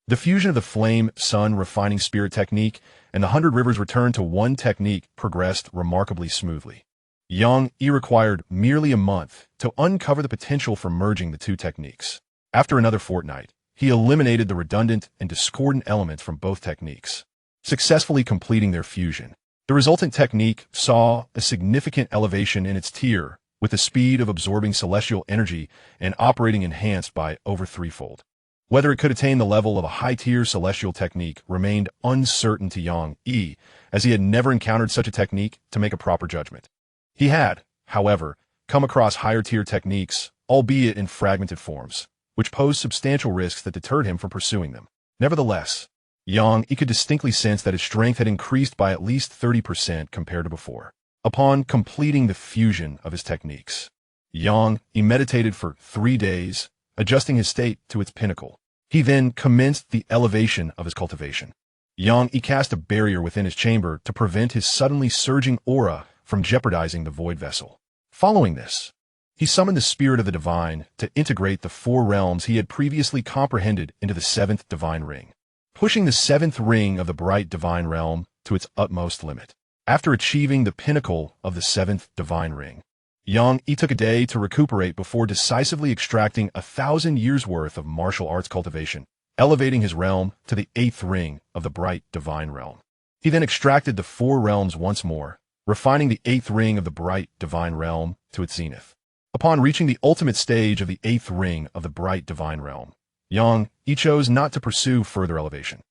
S1: The fusion of the flame, sun, refining spirit technique and the 100 rivers return to one technique progressed remarkably smoothly. Yang Yi required merely a month to uncover the potential for merging the two techniques. After another fortnight, he eliminated the redundant and discordant elements from both techniques, successfully completing their fusion. The resultant technique saw a significant elevation in its tier, with the speed of absorbing celestial energy and operating enhanced by over threefold. Whether it could attain the level of a high-tier celestial technique remained uncertain to Yang Yi, as he had never encountered such a technique to make a proper judgment. He had, however, come across higher-tier techniques, albeit in fragmented forms, which posed substantial risks that deterred him from pursuing them. Nevertheless, Yang Yi could distinctly sense that his strength had increased by at least 30% compared to before. Upon completing the fusion of his techniques, Yang Yi meditated for 3 days, adjusting his state to its pinnacle. He then commenced the elevation of his cultivation. Yang Yi cast a barrier within his chamber to prevent his suddenly surging aura from jeopardizing the void vessel. Following this, he summoned the spirit of the divine to integrate the 4 realms he had previously comprehended into the 7th divine ring, pushing the 7th ring of the bright divine realm to its utmost limit. After achieving the pinnacle of the 7th divine ring, Yang Yi took a day to recuperate before decisively extracting 1,000 years' worth of martial arts cultivation, elevating his realm to the 8th ring of the bright divine realm. He then extracted the 4 realms once more, refining the 8th ring of the bright divine realm to its zenith. Upon reaching the ultimate stage of the 8th ring of the bright divine realm, Yang Yi chose not to pursue further elevation.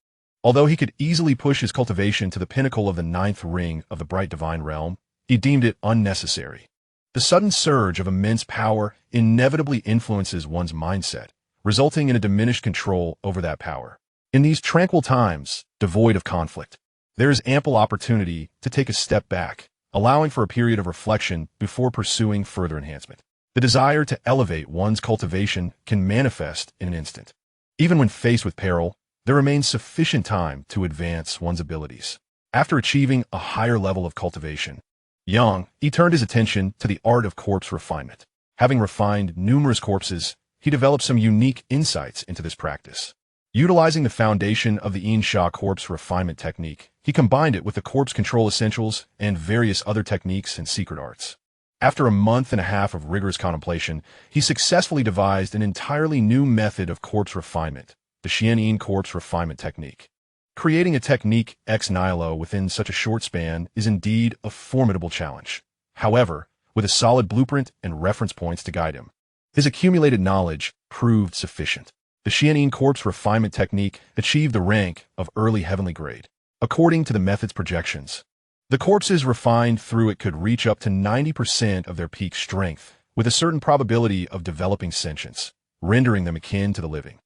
S1: Although he could easily push his cultivation to the pinnacle of the 9th ring of the bright divine realm, he deemed it unnecessary. The sudden surge of immense power inevitably influences one's mindset, resulting in a diminished control over that power. In these tranquil times, devoid of conflict, there is ample opportunity to take a step back, allowing for a period of reflection before pursuing further enhancement. The desire to elevate one's cultivation can manifest in an instant. Even when faced with peril, there remains sufficient time to advance one's abilities. After achieving a higher level of cultivation, Yang Yi turned his attention to the art of corpse refinement. Having refined numerous corpses, he developed some unique insights into this practice. Utilizing the foundation of the Xianxia corpse refinement technique, he combined it with the corpse control essentials and various other techniques and secret arts. After a month and a half of rigorous contemplation, he successfully devised an entirely new method of corpse refinement, the Xianxia corpse refinement technique. Creating a technique ex nihilo within such a short span is indeed a formidable challenge. However, with a solid blueprint and reference points to guide him, his accumulated knowledge proved sufficient. The Xianxia corpse refinement technique achieved the rank of early heavenly grade. According to the method's projections, the corpses refined through it could reach up to 90% of their peak strength with a certain probability of developing sentience, rendering them akin to the living.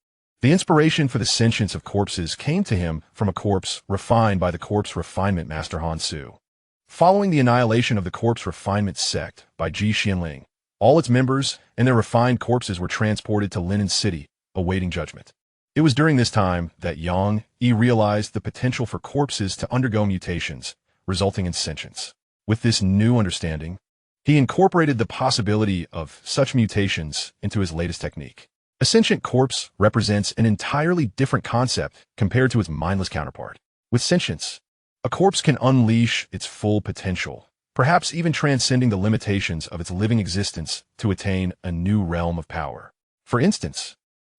S1: The inspiration for the sentience of corpses came to him from a corpse refined by the corpse refinement master Han Su. Following the annihilation of the corpse refinement sect by Ji Xianling, all its members and their refined corpses were transported to Linen City, awaiting judgment. It was during this time that Yang Yi realized the potential for corpses to undergo mutations, resulting in sentience. With this new understanding, he incorporated the possibility of such mutations into his latest technique. A sentient corpse represents an entirely different concept compared to its mindless counterpart. With sentience, a corpse can unleash its full potential, perhaps even transcending the limitations of its living existence to attain a new realm of power. For instance,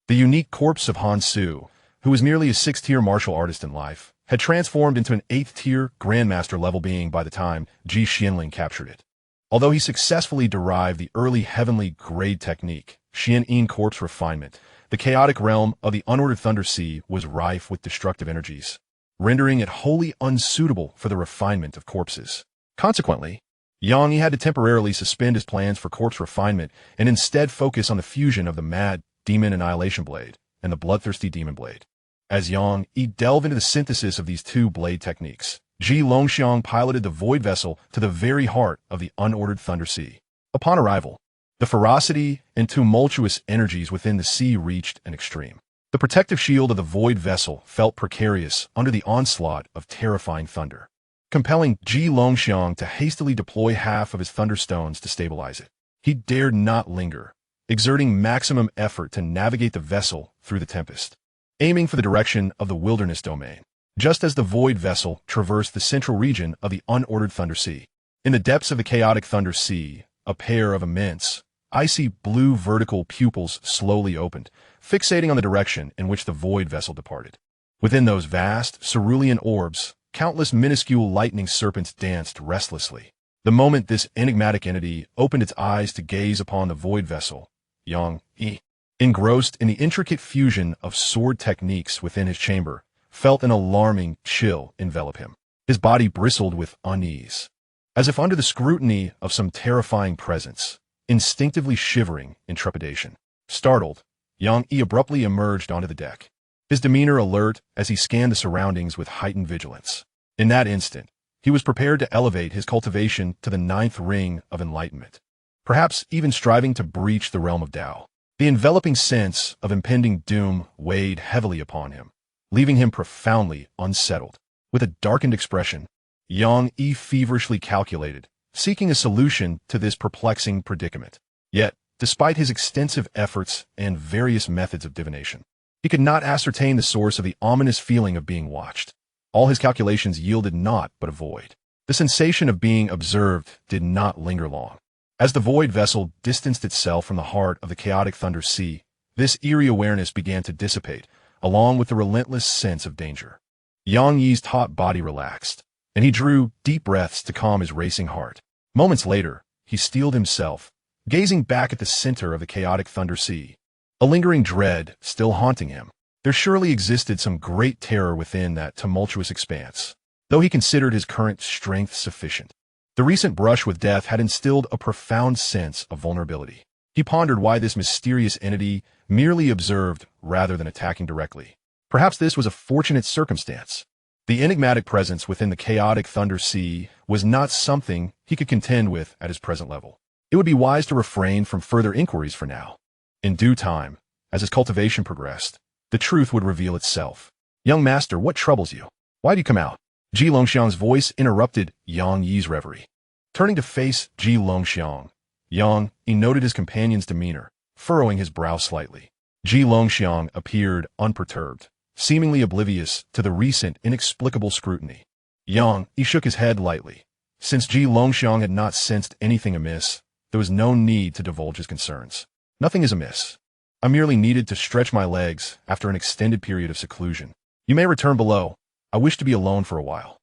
S1: the unique corpse of Han Su, who was merely a 6th-tier martial artist in life, had transformed into an 8th-tier Grandmaster-level being by the time Ji Xianling captured it. Although he successfully derived the early heavenly grade technique, Xianyin Corpse Refinement, the chaotic realm of the unordered Thunder Sea was rife with destructive energies, rendering it wholly unsuitable for the refinement of corpses. Consequently, Yang Yi had to temporarily suspend his plans for corpse refinement and instead focus on the fusion of the Mad Demon Annihilation Blade and the Bloodthirsty Demon Blade. As Yang Yi delved into the synthesis of these two blade techniques, Ji Longxiang piloted the Void Vessel to the very heart of the unordered Thunder Sea. Upon arrival, the ferocity and tumultuous energies within the sea reached an extreme. The protective shield of the Void Vessel felt precarious under the onslaught of terrifying thunder, compelling Ji Longxiang to hastily deploy half of his thunderstones to stabilize it. He dared not linger, exerting maximum effort to navigate the vessel through the tempest, aiming for the direction of the wilderness domain, just as the Void Vessel traversed the central region of the unordered Thunder Sea. In the depths of the chaotic Thunder Sea, a pair of immense, icy blue vertical pupils slowly opened, fixating on the direction in which the Void Vessel departed. Within those vast, cerulean orbs, countless minuscule lightning serpents danced restlessly. The moment this enigmatic entity opened its eyes to gaze upon the Void Vessel, Yang Yi, engrossed in the intricate fusion of sword techniques within his chamber, felt an alarming chill envelop him. His body bristled with unease, as if under the scrutiny of some terrifying presence, instinctively shivering in trepidation. Startled, Yang Yi abruptly emerged onto the deck, his demeanor alert as he scanned the surroundings with heightened vigilance. In that instant, he was prepared to elevate his cultivation to the 9th ring of enlightenment, perhaps even striving to breach the realm of Tao. The enveloping sense of impending doom weighed heavily upon him, leaving him profoundly unsettled. With a darkened expression, Yang Yi feverishly calculated, seeking a solution to this perplexing predicament. Yet, despite his extensive efforts and various methods of divination, he could not ascertain the source of the ominous feeling of being watched. All his calculations yielded naught but a void. The sensation of being observed did not linger long. As the Void Vessel distanced itself from the heart of the chaotic Thunder Sea, this eerie awareness began to dissipate, along with the relentless sense of danger. Yang Yi's taut body relaxed, and he drew deep breaths to calm his racing heart. Moments later, he steeled himself, gazing back at the center of the chaotic Thunder Sea, a lingering dread still haunting him. There surely existed some great terror within that tumultuous expanse, though he considered his current strength sufficient. The recent brush with death had instilled a profound sense of vulnerability. He pondered why this mysterious entity merely observed rather than attacking directly. Perhaps this was a fortunate circumstance. The enigmatic presence within the chaotic Thunder Sea was not something he could contend with at his present level. It would be wise to refrain from further inquiries for now. In due time, as his cultivation progressed, the truth would reveal itself. "Young master, what troubles you? Why do you come out?" Ji Longxiang's voice interrupted Yang Yi's reverie. Turning to face Ji Longxiang, Yang Yi noted his companion's demeanor, furrowing his brow slightly. Ji Longxiang appeared unperturbed, seemingly oblivious to the recent inexplicable scrutiny. Yang Yi shook his head lightly. Since Ji Longxiang had not sensed anything amiss, there was no need to divulge his concerns. "Nothing is amiss. I merely needed to stretch my legs after an extended period of seclusion. You may return below. I wish to be alone for a while."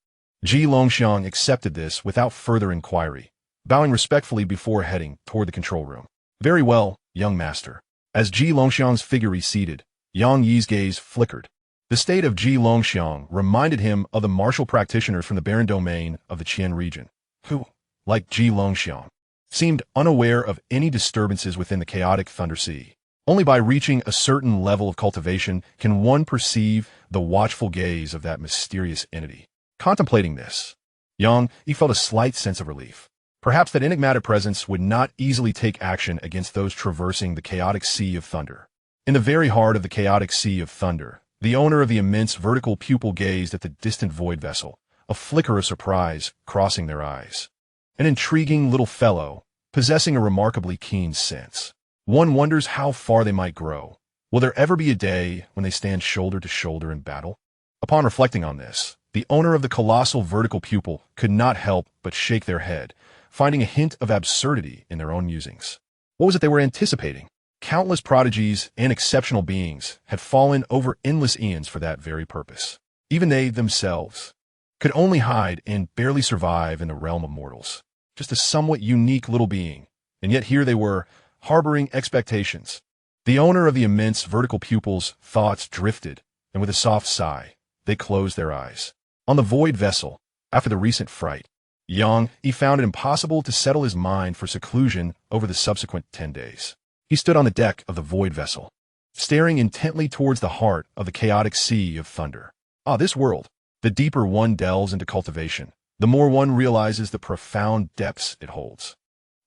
S1: Ji Longxiang accepted this without further inquiry, bowing respectfully before heading toward the control room. "Very well, young master." As Ji Longxiang's figure receded, Yang Yi's gaze flickered. The state of Ji Longxiang reminded him of the martial practitioners from the barren domain of the Qian region, who, like Ji Longxiang, seemed unaware of any disturbances within the chaotic Thunder Sea. Only by reaching a certain level of cultivation can one perceive the watchful gaze of that mysterious entity. Contemplating this, he felt a slight sense of relief. Perhaps that enigmatic presence would not easily take action against those traversing the chaotic Sea of Thunder. In the very heart of the chaotic Sea of Thunder, the owner of the immense vertical pupil gazed at the distant void vessel, a flicker of surprise crossing their eyes. An intriguing little fellow, possessing a remarkably keen sense. One wonders how far they might grow. Will there ever be a day when they stand shoulder to shoulder in battle? Upon reflecting on this, the owner of the colossal vertical pupil could not help but shake their head, finding a hint of absurdity in their own musings. What was it they were anticipating? Countless prodigies and exceptional beings had fallen over endless eons for that very purpose. Even they themselves could only hide and barely survive in the realm of mortals. Just a somewhat unique little being, and yet here they were, harboring expectations. The owner of the immense vertical pupil's thoughts drifted, and with a soft sigh, they closed their eyes. On the void vessel, after the recent fright, he found it impossible to settle his mind for seclusion over the subsequent 10 days. He stood on the deck of the void vessel, staring intently towards the heart of the chaotic Sea of Thunder. This world, the deeper one delves into cultivation, the more one realizes the profound depths it holds.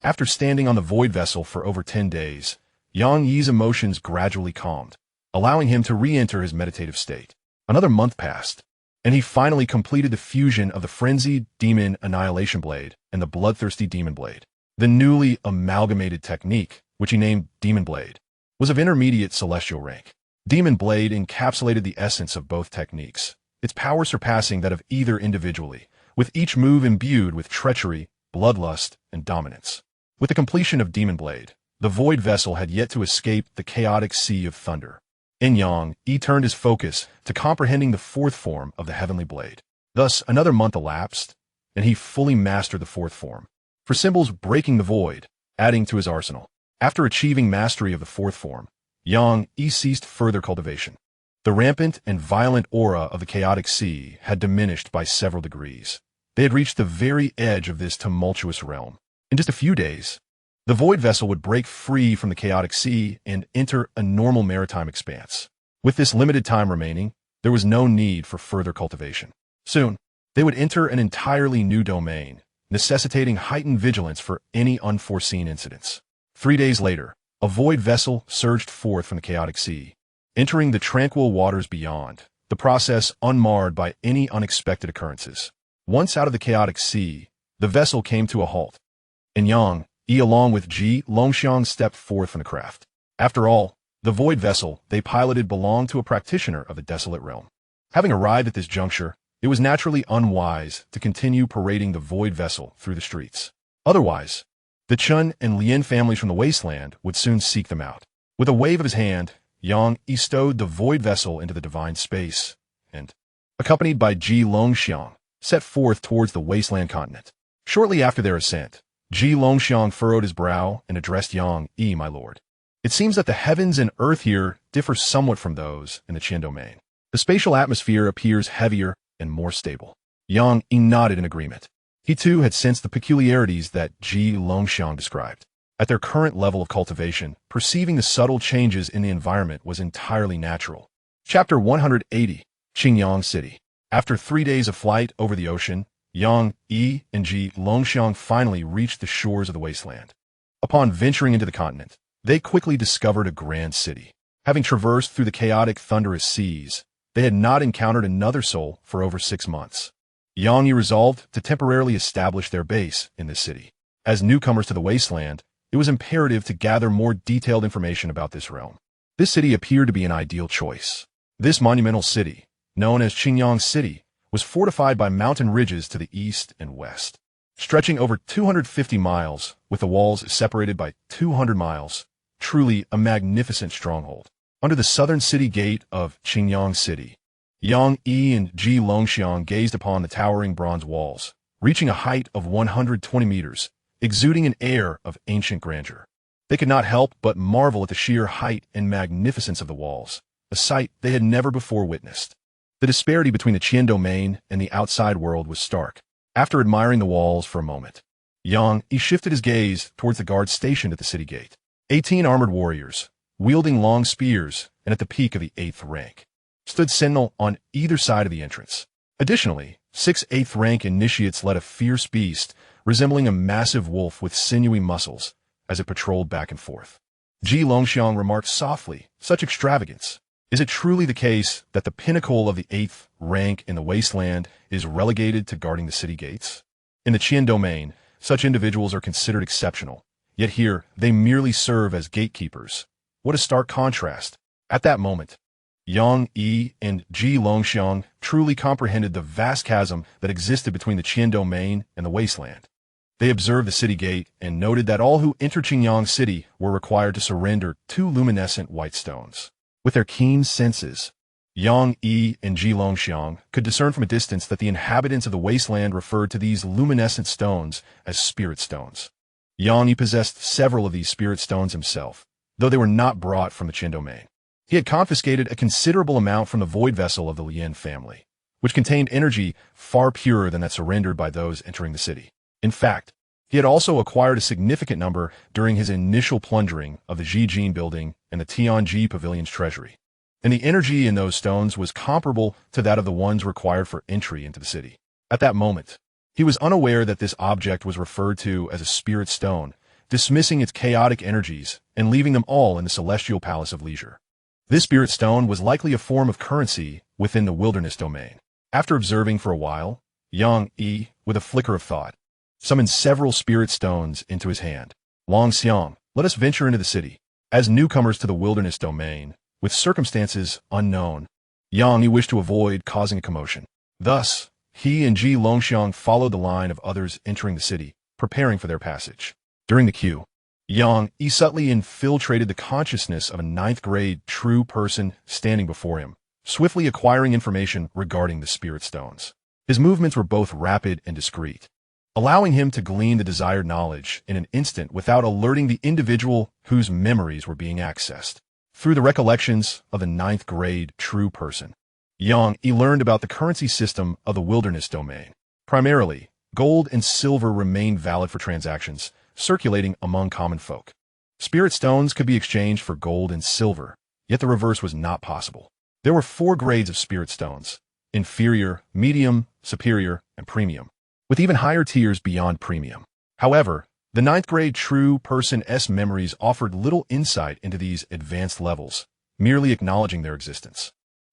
S1: After standing on the void vessel for over 10 days, Yi's emotions gradually calmed, allowing him to re-enter his meditative state. Another month passed, and he finally completed the fusion of the frenzied demon annihilation blade and the bloodthirsty demon blade. The newly amalgamated technique, which he named Demon Blade, was of intermediate celestial rank. Demon Blade encapsulated the essence of both techniques, its power surpassing that of either individually, with each move imbued with treachery, bloodlust, and dominance. With the completion of Demon Blade, the void vessel had yet to escape the chaotic Sea of Thunder. In He turned his focus to comprehending the fourth form of the heavenly blade. Thus, another month elapsed, and he fully mastered the fourth form. For symbols breaking the void, adding to his arsenal. After achieving mastery of the fourth form, He ceased further cultivation. The rampant and violent aura of the chaotic sea had diminished by several degrees. They had reached the very edge of this tumultuous realm. In just a few days, the void vessel would break free from the chaotic sea and enter a normal maritime expanse. With this limited time remaining, there was no need for further cultivation. Soon, they would enter an entirely new domain, necessitating heightened vigilance for any unforeseen incidents. 3 days later, a void vessel surged forth from the chaotic sea, entering the tranquil waters beyond, the process unmarred by any unexpected occurrences. Once out of the chaotic sea, the vessel came to a halt, and along with Xianxia stepped forth from the craft. After all, the void vessel they piloted belonged to a practitioner of the desolate realm. Having arrived at this juncture, it was naturally unwise to continue parading the void vessel through the streets. Otherwise, the Chun and Lien families from the wasteland would soon seek them out. With a wave of his hand, he stowed the void vessel into the divine space, and, accompanied by Xianxia, set forth towards the wasteland continent. Shortly after their ascent, Xianxia furrowed his brow and addressed my lord. It seems that the heavens and earth here differ somewhat from those in the Qian domain. The spatial atmosphere appears heavier and more stable. Nodded in agreement. He too had sensed the peculiarities that Xianxia described. At their current level of cultivation, perceiving the subtle changes in the environment was entirely natural. Chapter 180, Qingyang City. After 3 days of flight over the ocean, and Xianxia finally reached the shores of the wasteland. Upon venturing into the continent, they quickly discovered a grand city. Having traversed through the chaotic, thunderous seas, they had not encountered another soul for over 6 months. Xianxia resolved to temporarily establish their base in this city. As newcomers to the wasteland, it was imperative to gather more detailed information about this realm. This city appeared to be an ideal choice. This monumental city, known as Qingyang City, was fortified by mountain ridges to the east and west, stretching over 250 miles, with the walls separated by 200 miles, truly a magnificent stronghold. Under the southern city gate of Qingyang City, and Xianxia gazed upon the towering bronze walls, reaching a height of 120 meters, exuding an air of ancient grandeur. They could not help but marvel at the sheer height and magnificence of the walls, a sight they had never before witnessed. The disparity between the Qian domain and the outside world was stark. After admiring the walls for a moment, Yang Yi shifted his gaze towards the guards stationed at the city gate. 18 armored warriors, wielding long spears and at the peak of the 8th rank, stood sentinel on either side of the entrance. Additionally, 6 8th rank initiates led a fierce beast resembling a massive wolf with sinewy muscles as it patrolled back and forth. Ji Longxiang remarked softly, "Such extravagance. Is it truly the case that the pinnacle of the 8th rank in the wasteland is relegated to guarding the city gates? In the Qian domain, such individuals are considered exceptional, yet here they merely serve as gatekeepers. What a stark contrast." At that moment, Yang Yi and Ji Longxiang truly comprehended the vast chasm that existed between the Qian domain and the wasteland. They observed the city gate and noted that all who entered Qingyang City were required to surrender 2 luminescent white stones. With their keen senses, Yang Yi and Ji Longxiang could discern from a distance that the inhabitants of the wasteland referred to these luminescent stones as spirit stones. Yang Yi possessed several of these spirit stones himself, though they were not brought from the Qin domain. He had confiscated a considerable amount from the void vessel of the Lian family, which contained energy far purer than that surrendered by those entering the city. In fact, he had also acquired a significant number during his initial plundering of the Jijin building and the Tianji pavilion's treasury, and the energy in those stones was comparable to that of the ones required for entry into the city. At that moment, he was unaware that this object was referred to as a spirit stone, dismissing its chaotic energies and leaving them all in the celestial palace of leisure. This spirit stone was likely a form of currency within the wilderness domain. After observing for a while, Yang Yi, with a flicker of thought, summoned several spirit stones into his hand. "Long Xiang, let us venture into the city." As newcomers to the wilderness domain, with circumstances unknown, Yang Yi wished to avoid causing a commotion. Thus, he and Ji Longxiang followed the line of others entering the city, preparing for their passage. During the queue, Yang Yi subtly infiltrated the consciousness of a 9th-grade true person standing before him, swiftly acquiring information regarding the spirit stones. His movements were both rapid and discreet, allowing him to glean the desired knowledge in an instant without alerting the individual whose memories were being accessed. Through the recollections of the 9th-grade true person, Yang Yi learned about the currency system of the wilderness domain. Primarily, gold and silver remained valid for transactions circulating among common folk. Spirit stones could be exchanged for gold and silver, yet the reverse was not possible. There were 4 grades of spirit stones: inferior, medium, superior, and premium, with even higher tiers beyond premium. However, the 9th-grade true person's memories offered little insight into these advanced levels, merely acknowledging their existence.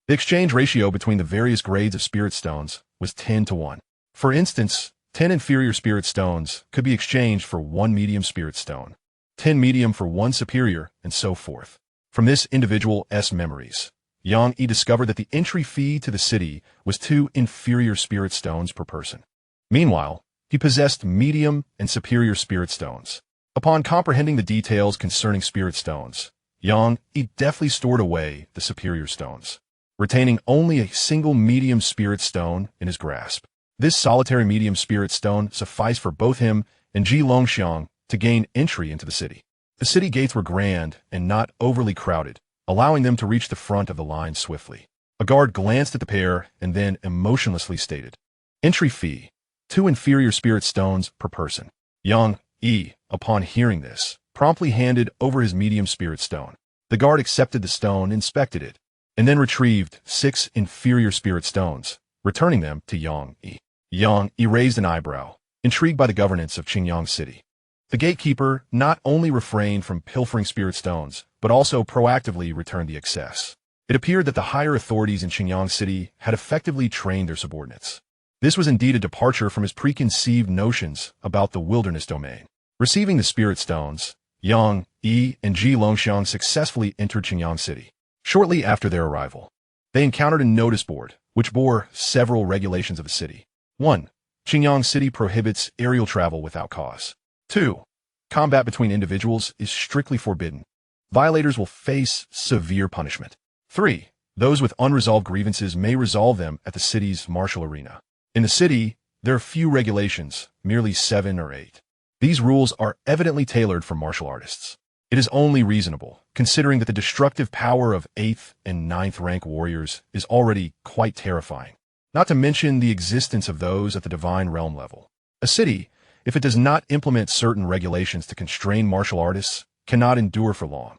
S1: The exchange ratio between the various grades of spirit stones was 10-1. For instance, 10 inferior spirit stones could be exchanged for 1 medium spirit stone, 10 medium for 1 superior, and so forth. From this individual's memories, Yang Yi discovered that the entry fee to the city was 2 inferior spirit stones per person. Meanwhile, he possessed medium and superior spirit stones. Upon comprehending the details concerning spirit stones, Yang Yi deftly stored away the superior stones, retaining only a single medium spirit stone in his grasp. This solitary medium spirit stone sufficed for both him and Ji Longxiang to gain entry into the city. The city gates were grand and not overly crowded, allowing them to reach the front of the line swiftly. A guard glanced at the pair and then emotionlessly stated, "Entry fee, 2 inferior spirit stones per person." Yang Yi, upon hearing this, promptly handed over his medium spirit stone. The guard accepted the stone, inspected it, and then retrieved 6 inferior spirit stones, returning them to Yang Yi. Yang Yi raised an eyebrow, intrigued by the governance of Qingyang City. The gatekeeper not only refrained from pilfering spirit stones, but also proactively returned the excess. It appeared that the higher authorities in Qingyang City had effectively trained their subordinates. This was indeed a departure from his preconceived notions about the wilderness domain. Receiving the spirit stones, Yang Yi and Ji Longxiang successfully entered Qingyang City. Shortly after their arrival, they encountered a notice board, which bore several regulations of the city. 1. Qingyang City prohibits aerial travel without cause. 2. Combat between individuals is strictly forbidden. Violators will face severe punishment. 3. Those with unresolved grievances may resolve them at the city's martial arena. In the city, there are few regulations, merely 7 or 8. These rules are evidently tailored for martial artists. It is only reasonable, considering that the destructive power of 8th and 9th rank warriors is already quite terrifying, not to mention the existence of those at the divine realm level. A city if it does not implement certain regulations to constrain martial artists, cannot endure for long.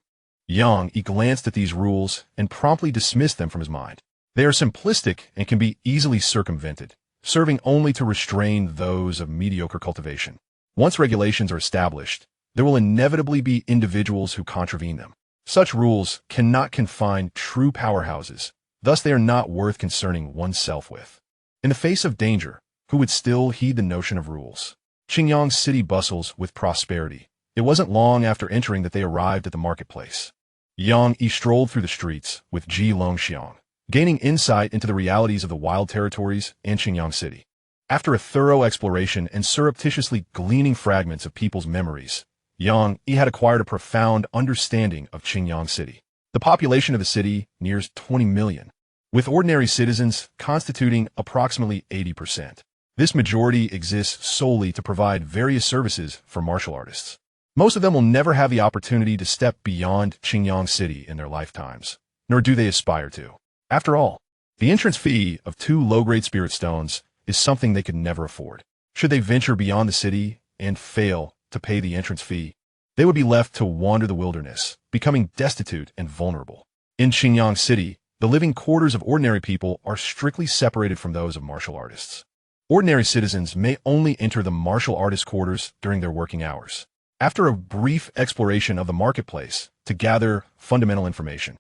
S1: Yang Yi glanced at these rules and promptly dismissed them from his mind. They are simplistic and can be easily circumvented, serving only to restrain those of mediocre cultivation. Once regulations are established, there will inevitably be individuals who contravene them. Such rules cannot confine true powerhouses, thus they are not worth concerning oneself with. In the face of danger, who would still heed the notion of rules? Xingyang city bustles with prosperity. It wasn't long after entering that they arrived at the marketplace. Yang Yi strolled through the streets with Ji Longxiang, gaining insight into the realities of the wild territories and Xingyang city. After a thorough exploration and surreptitiously gleaning fragments of people's memories, Yang Yi had acquired a profound understanding of Xingyang city. The population of the city nears 20 million, with ordinary citizens constituting approximately 80%. This majority exists solely to provide various services for martial artists. Most of them will never have the opportunity to step beyond Xingyang city in their lifetimes, nor do they aspire to. After all, the entrance fee of 2 low-grade spirit stones is something they could never afford. Should they venture beyond the city and fail to pay the entrance fee, they would be left to wander the wilderness, becoming destitute and vulnerable. In Xingyang city, the living quarters of ordinary people are strictly separated from those of martial artists. Ordinary citizens may only enter the martial artist quarters during their working hours, after a brief exploration of the marketplace to gather fundamental information.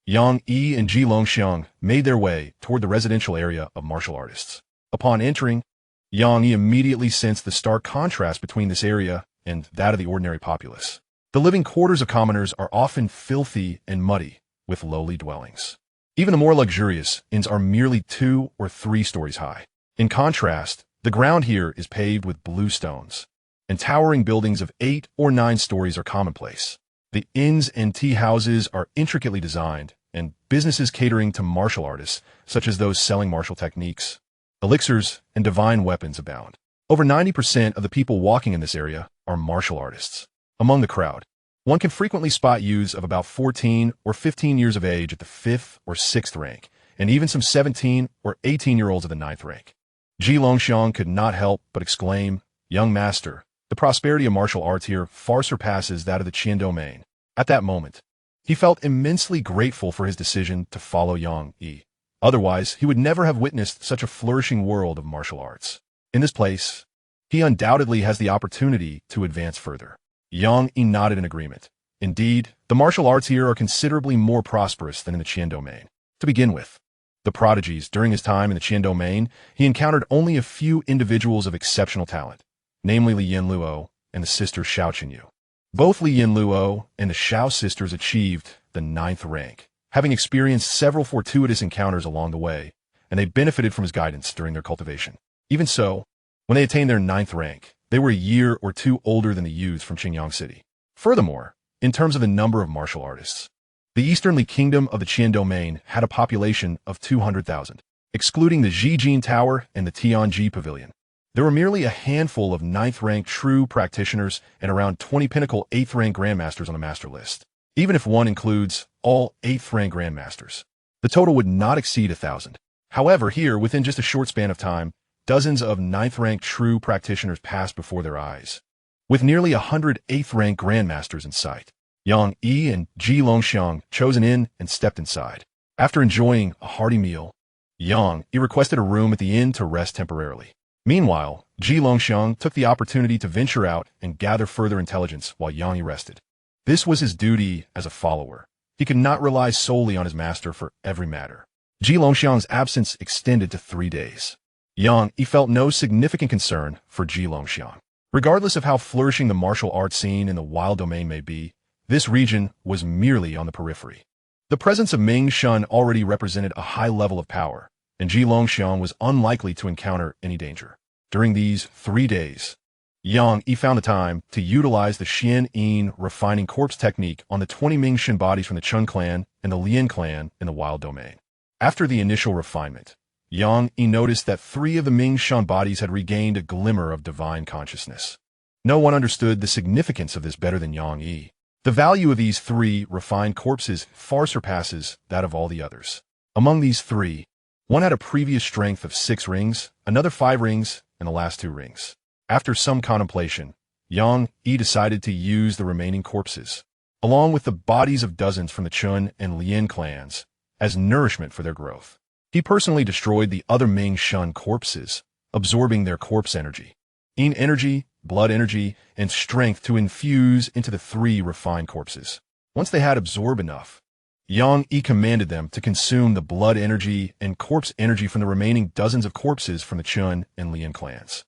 S1: Yang Yi and Ji Longxiang made their way toward the residential area of martial artists. Upon entering, Yang Yi immediately sensed the stark contrast between this area and that of the ordinary populace. The living quarters of commoners are often filthy and muddy, with lowly dwellings. Even the more luxurious inns are merely 2 or 3 stories high. In contrast, the ground here is paved with blue stones, and towering buildings of 8 or 9 stories are commonplace. The inns and tea houses are intricately designed, and businesses catering to martial artists, such as those selling martial techniques, elixirs, and divine weapons abound. Over 90% of the people walking in this area are martial artists. Among the crowd, one can frequently spot youths of about 14 or 15 years of age at the 5th or 6th rank, and even some 17 or 18-year-olds of the 9th rank. Ji Longxiang could not help but exclaim, "Young master, the prosperity of martial arts here far surpasses that of the Qian domain." At that moment, he felt immensely grateful for his decision to follow Yang Yi. Otherwise, he would never have witnessed such a flourishing world of martial arts. In this place, he undoubtedly has the opportunity to advance further. Yang Yi nodded in agreement. Indeed, the martial arts here are considerably more prosperous than in the Qian domain. To begin with, the prodigies during his time in the Qian domain, he encountered only a few individuals of exceptional talent, namely Li Yanluo and the sister Xiao Qinyu. Both Li Yanluo and the Xiao sisters achieved the 9th rank, having experienced several fortuitous encounters along the way, and they benefited from his guidance during their cultivation. Even so, when they attained their 9th rank, they were a year or 2 older than the youths from Xingyang city. Furthermore, in terms of the number of martial artists, the easternly kingdom of the Qian domain had a population of 200,000, excluding the Zhijin Tower and the Tianji Pavilion. There were merely a handful of 9th-rank true practitioners and around 20 pinnacle 8th-rank grandmasters on the master list. Even if one includes all 8th-rank grandmasters, the total would not exceed 1,000. However, here, within just a short span of time, dozens of 9th-rank true practitioners passed before their eyes, with nearly 100 8th-rank grandmasters in sight. Yang Yi and Ji Longxiang chose an inn and stepped inside. After enjoying a hearty meal, Yang Yi requested a room at the inn to rest temporarily. Meanwhile, Ji Longxiang took the opportunity to venture out and gather further intelligence while Yang Yi rested. This was his duty as a follower. He could not rely solely on his master for every matter. Ji Longxiang's absence extended to 3 days. Yang Yi felt no significant concern for Ji Longxiang. Regardless of how flourishing the martial arts scene in the wild domain may be, this region was merely on the periphery. The presence of Ming Shun already represented a high level of power, and Ji Longxiang was unlikely to encounter any danger. During these 3 days, Yang Yi found the time to utilize the Xian Yin refining corpse technique on the 20 Ming Shun bodies from the Chun clan and the Lian clan in the wild domain. After the initial refinement, Yang Yi noticed that 3 of the Ming Shun bodies had regained a glimmer of divine consciousness. No one understood the significance of this better than Yang Yi. The value of these 3 refined corpses far surpasses that of all the others. Among these 3, one had a previous strength of 6 rings, another 5 rings, and the last 2 rings. After some contemplation, Yang Yi decided to use the remaining corpses, along with the bodies of dozens from the Chun and Lian clans, as nourishment for their growth. He personally destroyed the other Ming Shun corpses, absorbing their corpse energy, yin energy, blood energy, and strength to infuse into the 3 refined corpses. Once they had absorbed enough, Yang Yi commanded them to consume the blood energy and corpse energy from the remaining dozens of corpses from the Chun and Lian clans.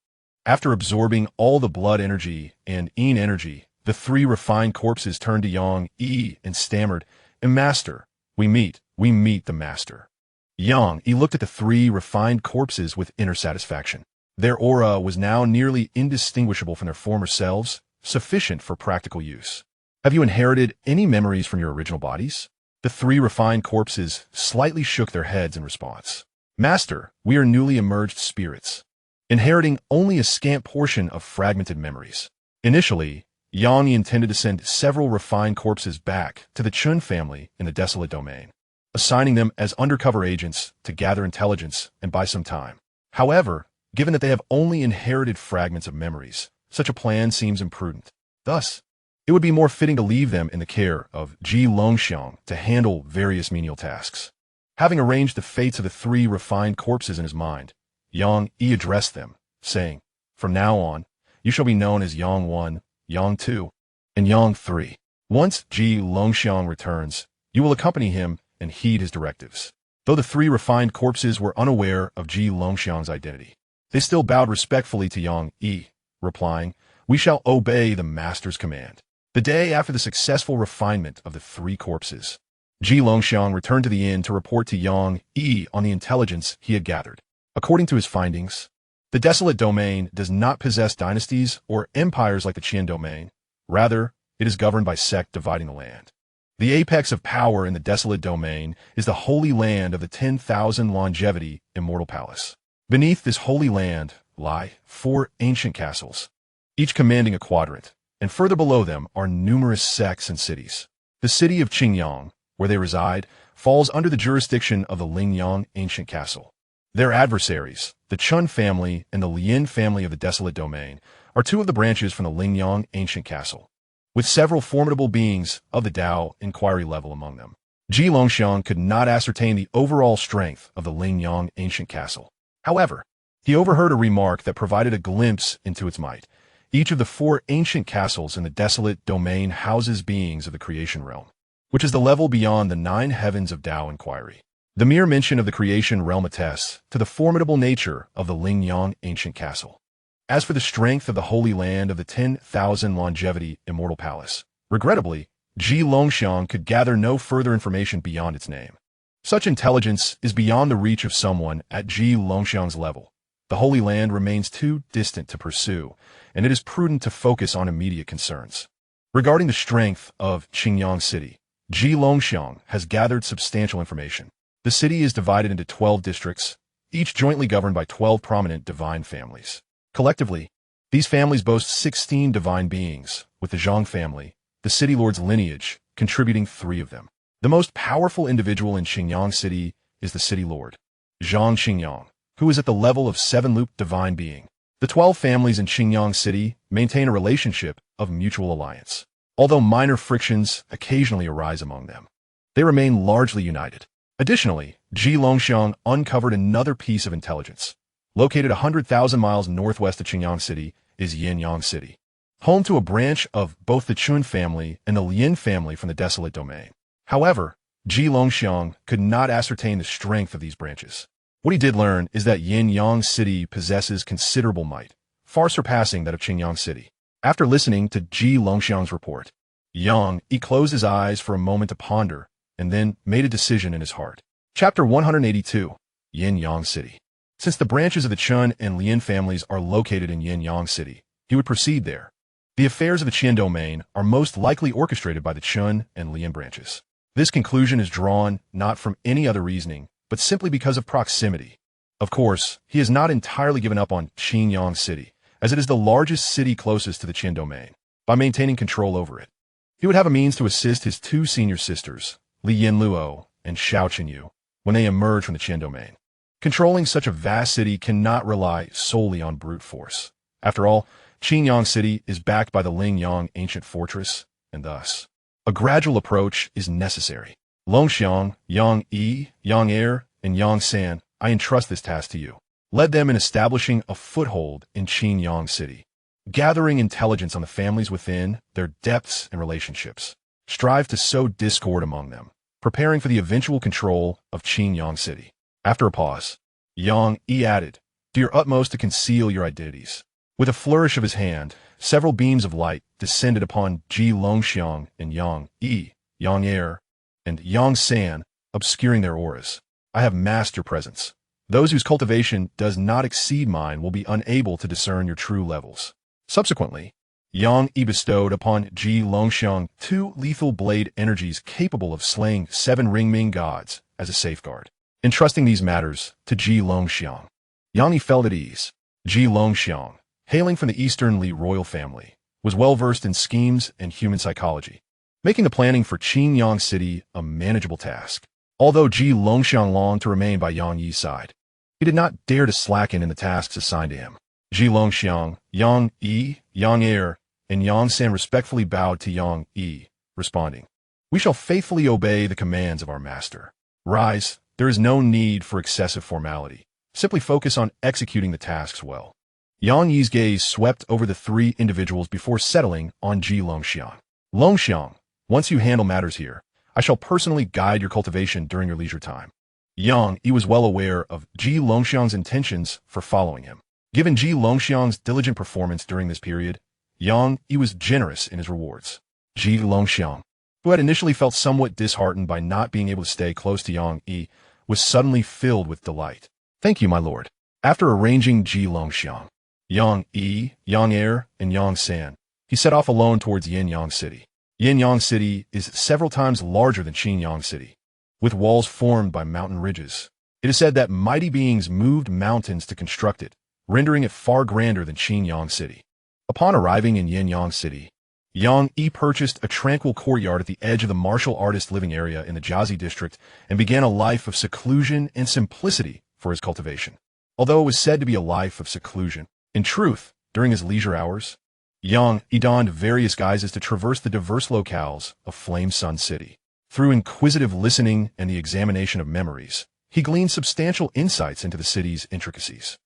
S1: After absorbing all the blood energy and yin energy, the 3 refined corpses turned to Yang Yi and stammered, "Master, we meet the Master." Yang Yi looked at the 3 refined corpses with inner satisfaction. Their aura was now nearly indistinguishable from their former selves, sufficient for practical use. "Have you inherited any memories from your original bodies?" The 3 refined corpses slightly shook their heads in response. "Master, we are newly emerged spirits, inheriting only a scant portion of fragmented memories." Initially, Yang Yi intended to send several refined corpses back to the Chun family in the desolate domain, assigning them as undercover agents to gather intelligence and buy some time. However, given that they have only inherited fragments of memories, such a plan seems imprudent. Thus, it would be more fitting to leave them in the care of Ji Longxiang to handle various menial tasks. Having arranged the fates of the 3 refined corpses in his mind, Yang Yi addressed them, saying, "From now on, you shall be known as Yang 1, Yang 2, and Yang 3. Once Ji Longxiang returns, you will accompany him and heed his directives." Though the 3 refined corpses were unaware of Ji Longxiang's identity, they still bowed respectfully to Yang Yi, replying, "We shall obey the Master's command." The day after the successful refinement of the 3 corpses, Ji Longxiang returned to the inn to report to Yang Yi on the intelligence he had gathered. According to his findings, the desolate domain does not possess dynasties or empires like the Qian domain. Rather, it is governed by sect dividing the land. The apex of power in the desolate domain is the holy land of the 10,000 longevity immortal palace. Beneath this holy land lie 4 ancient castles, each commanding a quadrant, and further below them are numerous sects and cities. The city of Qingyang, where they reside, falls under the jurisdiction of the Lingyang ancient castle. Their adversaries, the Chun family and the Lian family of the desolate domain, are 2 of the branches from the Lingyang ancient castle, with several formidable beings of the Dao inquiry level among them. Ji Longxiang could not ascertain the overall strength of the Lingyang ancient castle. However, he overheard a remark that provided a glimpse into its might. Each of the 4 ancient castles in the desolate domain houses beings of the creation realm, which is the level beyond the 9 heavens of Dao inquiry. The mere mention of the creation realm attests to the formidable nature of the Lingyang ancient castle. As for the strength of the holy land of the 10,000 longevity immortal palace, regrettably, Ji Longxiang could gather no further information beyond its name. Such intelligence is beyond the reach of someone at Ji Longxiang's level. The Holy Land remains too distant to pursue, and it is prudent to focus on immediate concerns. Regarding the strength of Qingyang City, Ji Longxiang has gathered substantial information. The city is divided into 12 districts, each jointly governed by 12 prominent divine families. Collectively, these families boast 16 divine beings, with the Zhang family, the city lord's lineage, contributing 3 of them. The most powerful individual in Qingyang City is the city lord, Zhang Qingyang, who is at the level of 7-loop divine being. The 12 families in Qingyang City maintain a relationship of mutual alliance. Although minor frictions occasionally arise among them, they remain largely united. Additionally, Ji Longxiang uncovered another piece of intelligence. Located 100,000 miles northwest of Qingyang City is Xianxia City, home to a branch of both the Chun family and the Lian family from the desolate domain. However, Ji Longxiang could not ascertain the strength of these branches. What he did learn is that Xianxia City possesses considerable might, far surpassing that of Qingyang City. After listening to Ji Longxiang's report, Yang Yi closed his eyes for a moment to ponder, and then made a decision in his heart. Chapter 182, Xianxia City. Since the branches of the Chun and Lian families are located in Xianxia City, he would proceed there. The affairs of the Qian domain are most likely orchestrated by the Chun and Lian branches. This conclusion is drawn not from any other reasoning, but simply because of proximity. Of course, he has not entirely given up on Qingyang City, as it is the largest city closest to the Qian domain, by maintaining control over it. He would have a means to assist his 2 senior sisters, Li Yanluo and Xiao Qinyu, when they emerge from the Qian domain. Controlling such a vast city cannot rely solely on brute force. After all, Xianxia City is backed by the Lingyang ancient fortress, and thus, a gradual approach is necessary. Longxiang, Yang Yi, Yang Er, and Yang San, I entrust this task to you. Lead them in establishing a foothold in Xianxia City, gathering intelligence on the families within, their depths and relationships. Strive to sow discord among them, preparing for the eventual control of Xianxia City. After a pause, Yang Yi added, do your utmost to conceal your identities. With a flourish of his hand, several beams of light descended upon Ji Longxiang and Yang Yi, Yang Er, and Yang San, obscuring their auras. I have masked your presence. Those whose cultivation does not exceed mine will be unable to discern your true levels. Subsequently, Yang Yi bestowed upon Ji Longxiang 2 lethal blade energies capable of slaying 7 Ringming gods as a safeguard. Entrusting these matters to Ji Longxiang, Yang Yi felt at ease. Ji Longxiang, hailing from the Eastern Li royal family, was well versed in schemes and human psychology, making the planning for Xianxia City a manageable task. Although Ji Longxiang longed to remain by Yang Yi's side, he did not dare to slacken in the tasks assigned to him. Ji Longxiang, Yang Yi, Yang Er, and Yang San respectfully bowed to Yang Yi, responding, we shall faithfully obey the commands of our master. Rise, there is no need for excessive formality. Simply focus on executing the tasks well. Yang Yi's gaze swept over the 3 individuals before settling on Ji Longxiang. Longxiang, once you handle matters here, I shall personally guide your cultivation during your leisure time. Yang Yi was well aware of Ji Longxiang's intentions for following him. Given Ji Longxiang's diligent performance during this period, Yang Yi was generous in his rewards. Ji Longxiang, who had initially felt somewhat disheartened by not being able to stay close to Yang Yi, was suddenly filled with delight. Thank you, my lord. After arranging Ji Longxiang, Yang Yi, Yang Er, and Yang San, he set off alone towards Xianxia City. Xianxia City is several times larger than Xianxia City, with walls formed by mountain ridges. It is said that mighty beings moved mountains to construct it, rendering it far grander than Xianxia City. Upon arriving in Xianxia City, Yang Yi purchased a tranquil courtyard at the edge of the martial artist living area in the Jiazi district and began a life of seclusion and simplicity for his cultivation. Although it was said to be a life of seclusion, in truth, during his leisure hours, Yang Yi donned various guises to traverse the diverse locales of Flame Sun City. Through inquisitive listening and the examination of memories, he gleaned substantial insights into the city's intricacies.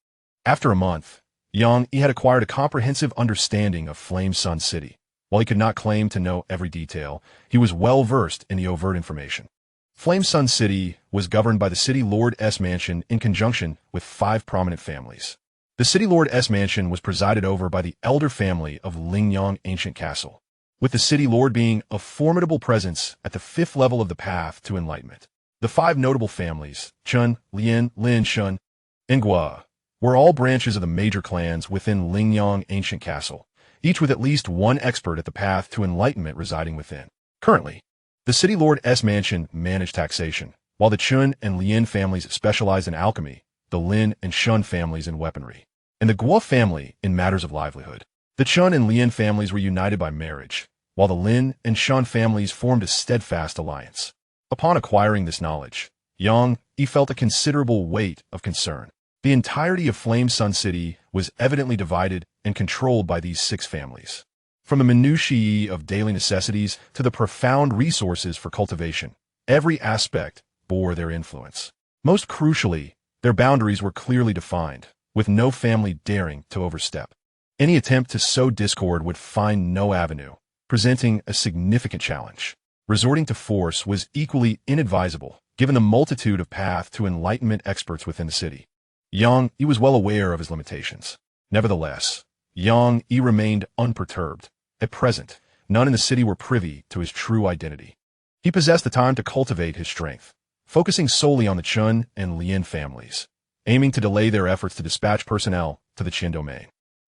S1: After a month, Yang Yi had acquired a comprehensive understanding of Flame Sun City. While he could not claim to know every detail, he was well versed in the overt information. Flame Sun City was governed by the City Lord S Mansion in conjunction with 5 prominent families. The City Lord S Mansion was presided over by the elder family of Lingyang Ancient Castle, with the City Lord being a formidable presence at the 5th level of the path to enlightenment. The 5 notable families, Chun, Lien, Lin, Shun, and Gua, were all branches of the major clans within Lingyang Ancient Castle, each with at least 1 expert at the path to enlightenment residing within. Currently, the City Lord S Mansion managed taxation, while the Chun and Lien families specialized in alchemy, the Lin and Shun families in weaponry, and the Gua family in matters of livelihood. The Chun and Lien families were united by marriage, while the Lin and Shun families formed a steadfast alliance. Upon acquiring this knowledge, Yang Yi felt a considerable weight of concern. The entirety of Flame Sun City was evidently divided and controlled by these 6 families. From the minutiae of daily necessities to the profound resources for cultivation, every aspect bore their influence. Most crucially, their boundaries were clearly defined, with no family daring to overstep. Any attempt to sow discord would find no avenue, presenting a significant challenge. Resorting to force was equally inadvisable, given the multitude of path to enlightenment experts within the city. Yang Yi was well aware of his limitations. Nevertheless, Yang Yi remained unperturbed. At present, none in the city were privy to his true identity. He possessed the time to cultivate his strength, focusing solely on the Chun and Lien families, aiming to delay their efforts to dispatch personnel to the Qin domain.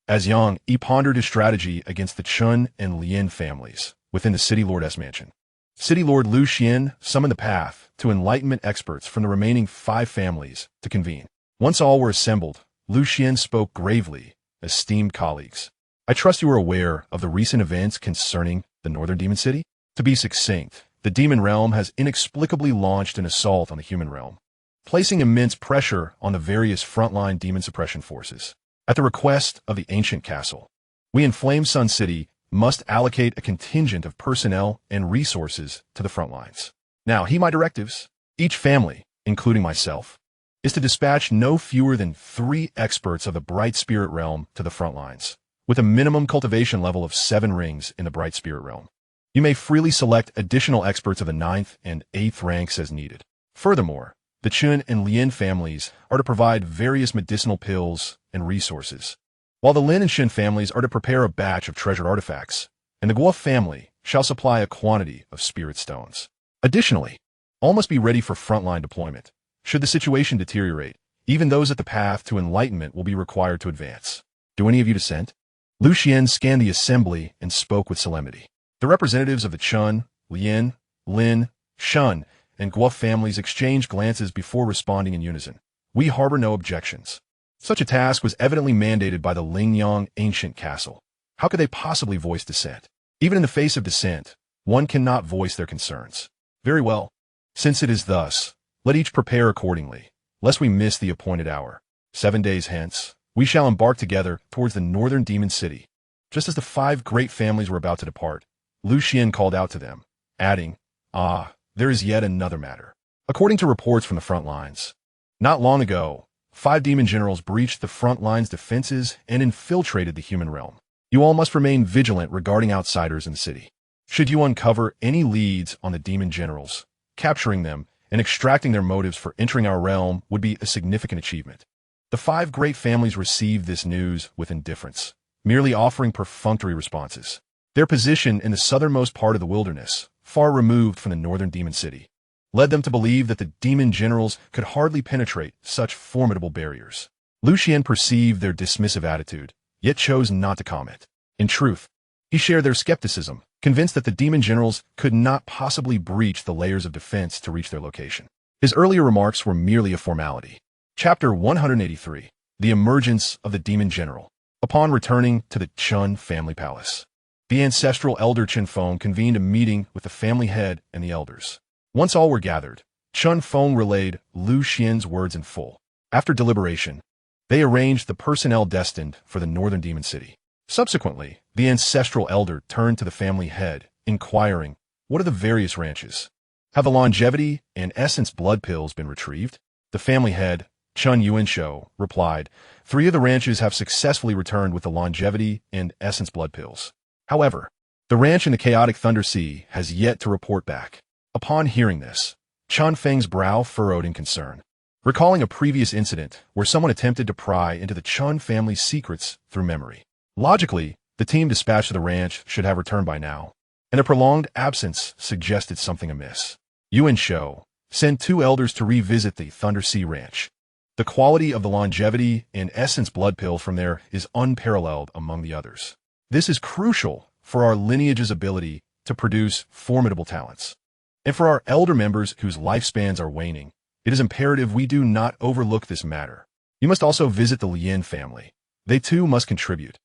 S1: As Yang Yi pondered his strategy against the Chun and Lien families within the City Lord S Mansion, City Lord Lu Xian summoned the path to enlightenment experts from the remaining 5 families to convene. Once all were assembled, Lu Xian spoke gravely, esteemed colleagues. I trust you are aware of the recent events concerning the Northern Demon City? To be succinct, the demon realm has inexplicably launched an assault on the human realm, placing immense pressure on the various frontline demon suppression forces. At the request of the ancient castle, we in Flame Sun City must allocate a contingent of personnel and resources to the front lines. Now, heed my directives. Each family, including myself, is to dispatch no fewer than 3 experts of the Bright Spirit Realm to the front lines, with a minimum cultivation level of 7 rings in the Bright Spirit Realm. You may freely select additional experts of the 9th and 8th ranks as needed. Furthermore, the Chun and Lien families are to provide various medicinal pills and resources, while the Lin and Shin families are to prepare a batch of treasured artifacts, and the Guo family shall supply a quantity of spirit stones. Additionally, all must be ready for frontline deployment. Should the situation deteriorate, even those at the path to enlightenment will be required to advance. Do any of you dissent? Lu Xian scanned the assembly and spoke with solemnity. The representatives of the Chun, Lien, Lin, Shun, and Guo families exchanged glances before responding in unison. We harbor no objections. Such a task was evidently mandated by the Lingyang ancient castle. How could they possibly voice dissent? Even in the face of dissent, one cannot voice their concerns. Very well. Since it is thus, let each prepare accordingly, lest we miss the appointed hour. 7 days hence, we shall embark together towards the northern demon city. Just as the 5 great families were about to depart, Lu Xian called out to them, adding, there is yet another matter. According to reports from the front lines, not long ago, 5 demon generals breached the front lines' defenses and infiltrated the human realm. You all must remain vigilant regarding outsiders in the city. Should you uncover any leads on the demon generals, capturing them and extracting their motives for entering our realm would be a significant achievement. The 5 great families received this news with indifference, merely offering perfunctory responses. Their position in the southernmost part of the wilderness, far removed from the northern demon city, led them to believe that the demon generals could hardly penetrate such formidable barriers. Lu Xian perceived their dismissive attitude, yet chose not to comment. In truth, he shared their skepticism, convinced that the demon generals could not possibly breach the layers of defense to reach their location. His earlier remarks were merely a formality. Chapter 183. The Emergence of the Demon General. Upon returning to the Chun family palace, the ancestral elder Chen Feng convened a meeting with the family head and the elders. Once all were gathered, Chen Feng relayed Lu Xian's words in full. After deliberation, they arranged the personnel destined for the northern demon city. Subsequently, the ancestral elder turned to the family head, inquiring, what are the various ranches? Have the longevity and essence blood pills been retrieved? The family head, Chun Yuanshou, replied, 3 of the ranches have successfully returned with the longevity and essence blood pills. However, the ranch in the chaotic Thunder Sea has yet to report back. Upon hearing this, Chan Feng's brow furrowed in concern, recalling a previous incident where someone attempted to pry into the Chun family's secrets through memory. Logically, the team dispatched to the ranch should have returned by now, and a prolonged absence suggested something amiss. Yuanshou sent 2 elders to revisit the Thunder Sea ranch. The quality of the longevity and essence blood pills from there is unparalleled among the others. This is crucial for our lineage's ability to produce formidable talents. And for our elder members whose lifespans are waning, it is imperative we do not overlook this matter. You must also visit the Lien family. They too must contribute.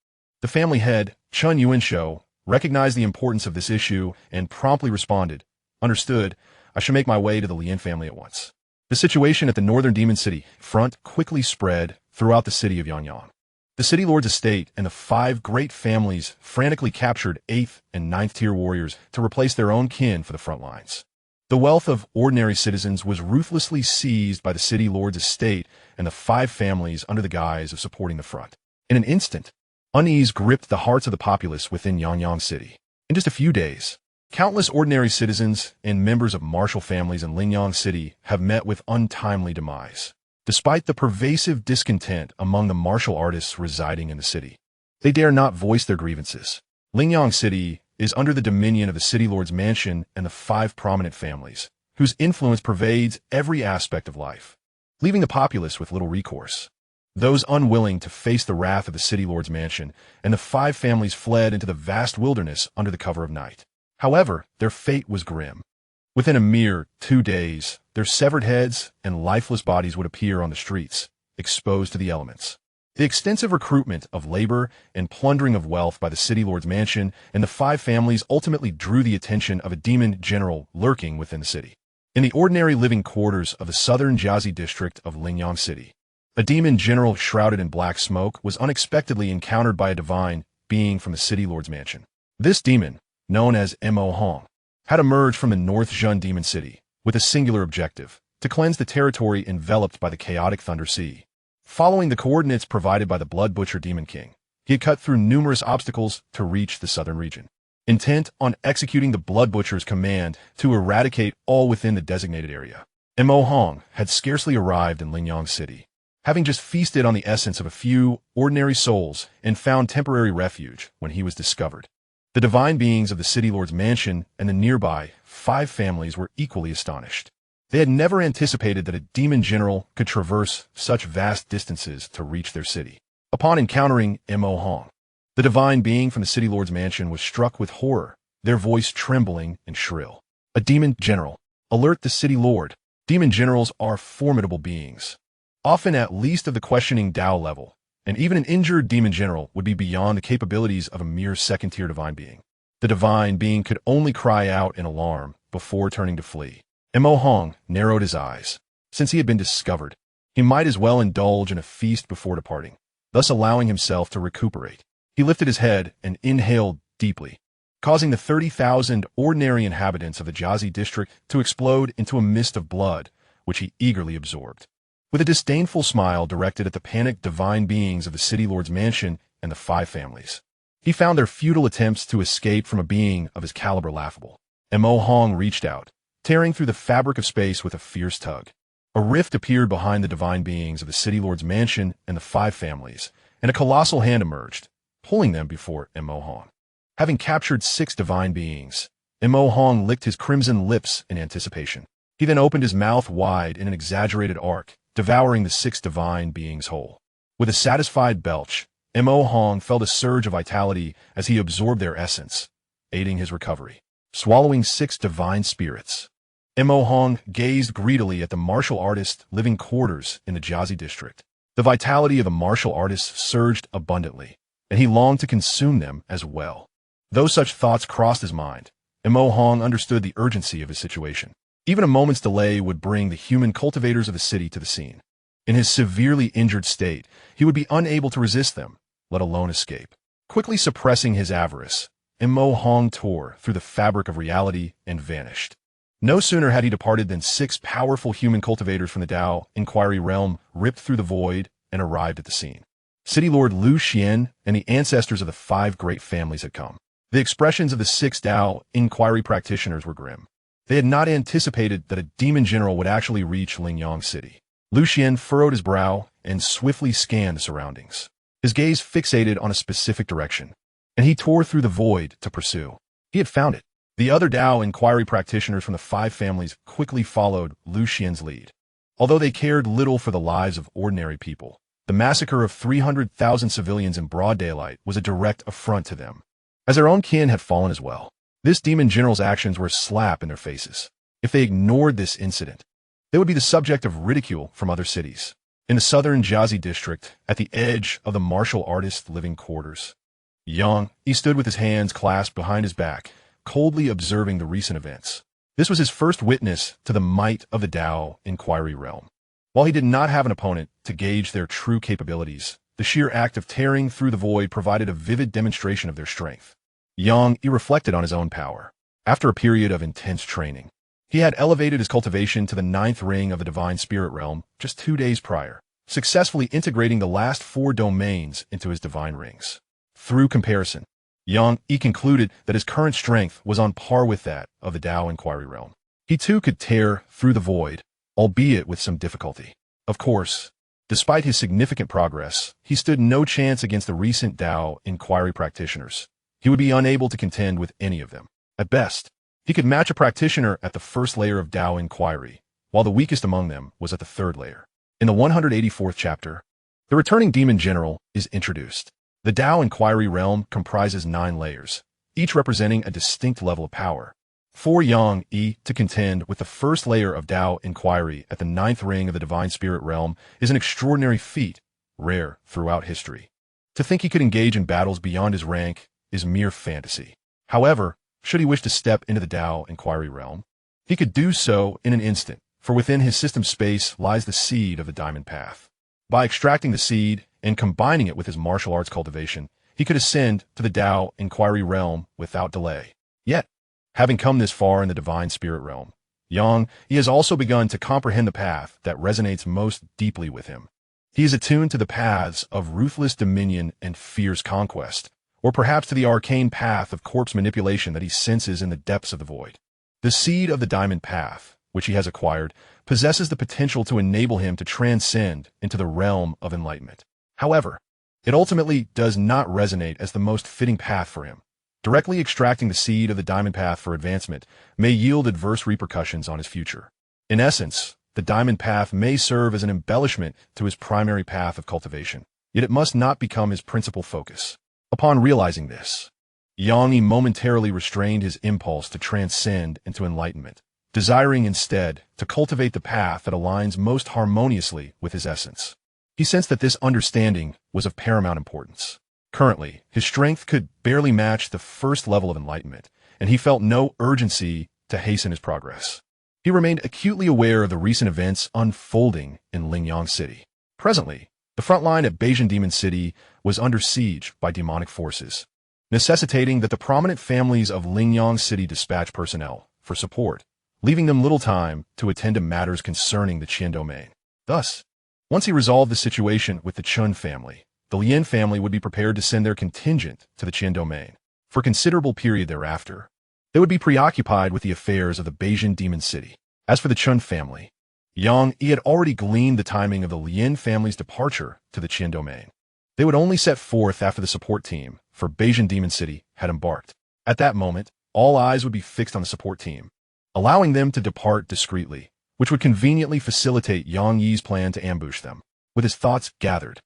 S1: The family head, Chun Yuanshou, recognized the importance of this issue and promptly responded, understood, I shall make my way to the Lien family at once. The situation at the northern demon city front quickly spread throughout the city of Yangyang. The city lord's estate and the 5 great families frantically captured 8th and 9th tier warriors to replace their own kin for the front lines. The wealth of ordinary citizens was ruthlessly seized by the city lord's estate and the 5 families under the guise of supporting the front. In an instant, unease gripped the hearts of the populace within Yangyang City. In just a few days, countless ordinary citizens and members of martial families in Lingyang City have met with untimely demise. Despite the pervasive discontent among the martial artists residing in the city, they dare not voice their grievances. Lingyang City is under the dominion of the city lord's mansion and the 5 prominent families, whose influence pervades every aspect of life, leaving the populace with little recourse. Those unwilling to face the wrath of the city lord's mansion and the 5 families fled into the vast wilderness under the cover of night. However, their fate was grim. Within a mere 2 days, their severed heads and lifeless bodies would appear on the streets, exposed to the elements. The extensive recruitment of labor and plundering of wealth by the city lord's mansion and the 5 families ultimately drew the attention of a demon general lurking within the city. In the ordinary living quarters of the southern Jiazi district of Lingyang City, A demon general shrouded in black smoke was unexpectedly encountered by a divine being from the city lord's mansion. This demon, known as Mo Hong, had emerged from the North Jun demon city with a singular objective: to cleanse the territory enveloped by the chaotic Thunder Sea. Following the coordinates provided by the Blood Butcher Demon King, he had cut through numerous obstacles to reach the southern region, intent on executing the Blood Butcher's command to eradicate all within the designated area. Mo Hong had scarcely arrived in Lingyang City, having just feasted on the essence of a few ordinary souls and found temporary refuge when he was discovered. The divine beings of the city lord's mansion and the nearby 5 families were equally astonished. They had never anticipated that a demon general could traverse such vast distances to reach their city. Upon encountering Mo Hong, the divine being from the city lord's mansion was struck with horror, their voice trembling and shrill. A demon general. Alert the city lord. Demon generals are formidable beings, often at least of the questioning Dao level, and even an injured demon general would be beyond the capabilities of a mere second-tier divine being. The divine being could only cry out in alarm before turning to flee. Mo Hong narrowed his eyes. Since he had been discovered, he might as well indulge in a feast before departing, thus allowing himself to recuperate. He lifted his head and inhaled deeply, causing the 30,000 ordinary inhabitants of the Jiazi district to explode into a mist of blood, which he eagerly absorbed. With a disdainful smile directed at the panicked divine beings of the city lord's mansion and the 5 families, he found their futile attempts to escape from a being of his caliber laughable. Mo Hong reached out, tearing through the fabric of space with a fierce tug. A rift appeared behind the divine beings of the city lord's mansion and the 5 families, and a colossal hand emerged, pulling them before Mo Hong. Having captured 6 divine beings, Mo Hong licked his crimson lips in anticipation. He then opened his mouth wide in an exaggerated arc, devouring the 6 divine beings whole. With a satisfied belch, Mo Hong felt a surge of vitality as he absorbed their essence, aiding his recovery. Swallowing 6 divine spirits, Mo Hong gazed greedily at the martial artist's living quarters in the Jiazi district. The vitality of the martial artist surged abundantly, and he longed to consume them as well. Though such thoughts crossed his mind, Mo Hong understood the urgency of his situation. Even a moment's delay would bring the human cultivators of the city to the scene. In his severely injured state, he would be unable to resist them, let alone escape. Quickly suppressing his avarice, Mo Hong tore through the fabric of reality and vanished. No sooner had he departed than 6 powerful human cultivators from the Dao Inquiry realm ripped through the void and arrived at the scene. City Lord Lu Xian and the ancestors of the 5 great families had come. The expressions of the 6 Dao Inquiry practitioners were grim. They had not anticipated that a demon general would actually reach Lingyang City. Lu Xian furrowed his brow and swiftly scanned the surroundings. His gaze fixated on a specific direction, and he tore through the void to pursue. He had found it. The other Dao Inquiry practitioners from the 5 families quickly followed Lu Xian's lead. Although they cared little for the lives of ordinary people, the massacre of 300,000 civilians in broad daylight was a direct affront to them, as their own kin had fallen as well. This demon general's actions were a slap in their faces. If they ignored this incident, they would be the subject of ridicule from other cities. In the southern Jiazi district, at the edge of the martial artist's living quarters, he stood with his hands clasped behind his back, coldly observing the recent events. This was his first witness to the might of the Dao Inquiry realm. While he did not have an opponent to gauge their true capabilities, the sheer act of tearing through the void provided a vivid demonstration of their strength. He reflected on his own power. After a period of intense training, he had elevated his cultivation to the 9th ring of the divine spirit realm just 2 days prior, successfully integrating the last 4 domains into his divine rings. Through comparison, he concluded that his current strength was on par with that of the Dao Inquiry realm. He too could tear through the void, albeit with some difficulty. Of course, despite his significant progress, he stood no chance against the recent Dao Inquiry practitioners. He would be unable to contend with any of them. At best, he could match a practitioner at the 1st layer of Dao Inquiry, while the weakest among them was at the 3rd layer. In the 184th chapter, the returning demon general is introduced. The Dao Inquiry realm comprises 9 layers, each representing a distinct level of power. For to contend with the 1st layer of Dao Inquiry at the 9th ring of the divine spirit realm is an extraordinary feat, rare throughout history. To think he could engage in battles beyond his rank is mere fantasy. However, should he wish to step into the Dao Inquiry realm, he could do so in an instant, for within his system space lies the seed of the diamond path. By extracting the seed and combining it with his martial arts cultivation, he could ascend to the Tao inquiry realm without delay. Yet, having come this far in the divine spirit realm, he has also begun to comprehend the path that resonates most deeply with him. He is attuned to the paths of ruthless dominion and fierce conquest, or perhaps to the arcane path of corpse manipulation that he senses in the depths of the void. The seed of the diamond path, which he has acquired, possesses the potential to enable him to transcend into the realm of enlightenment. However, it ultimately does not resonate as the most fitting path for him. Directly extracting the seed of the diamond path for advancement may yield adverse repercussions on his future. In essence, the diamond path may serve as an embellishment to his primary path of cultivation, yet it must not become his principal focus. Upon realizing this, Xianxia momentarily restrained his impulse to transcend into enlightenment, desiring instead to cultivate the path that aligns most harmoniously with his essence. He sensed that this understanding was of paramount importance. Currently, his strength could barely match the first level of enlightenment, and he felt no urgency to hasten his progress. He remained acutely aware of the recent events unfolding in Lingyang City. Presently, the front line at Beijing Demon City was under siege by demonic forces, necessitating that the prominent families of Lingyang City dispatch personnel for support, leaving them little time to attend to matters concerning the Qian domain. Thus, once he resolved the situation with the Chun family, the Lian family would be prepared to send their contingent to the Qian domain. For a considerable period thereafter, they would be preoccupied with the affairs of the Beijing Demon City. As for the Chun family, Xianxia had already gleaned the timing of the Lian family's departure to the Qian domain. They would only set forth after the support team for Beijing Demon City had embarked. At that moment, all eyes would be fixed on the support team, allowing them to depart discreetly, which would conveniently facilitate Xianxia's plan to ambush them. With his thoughts gathered,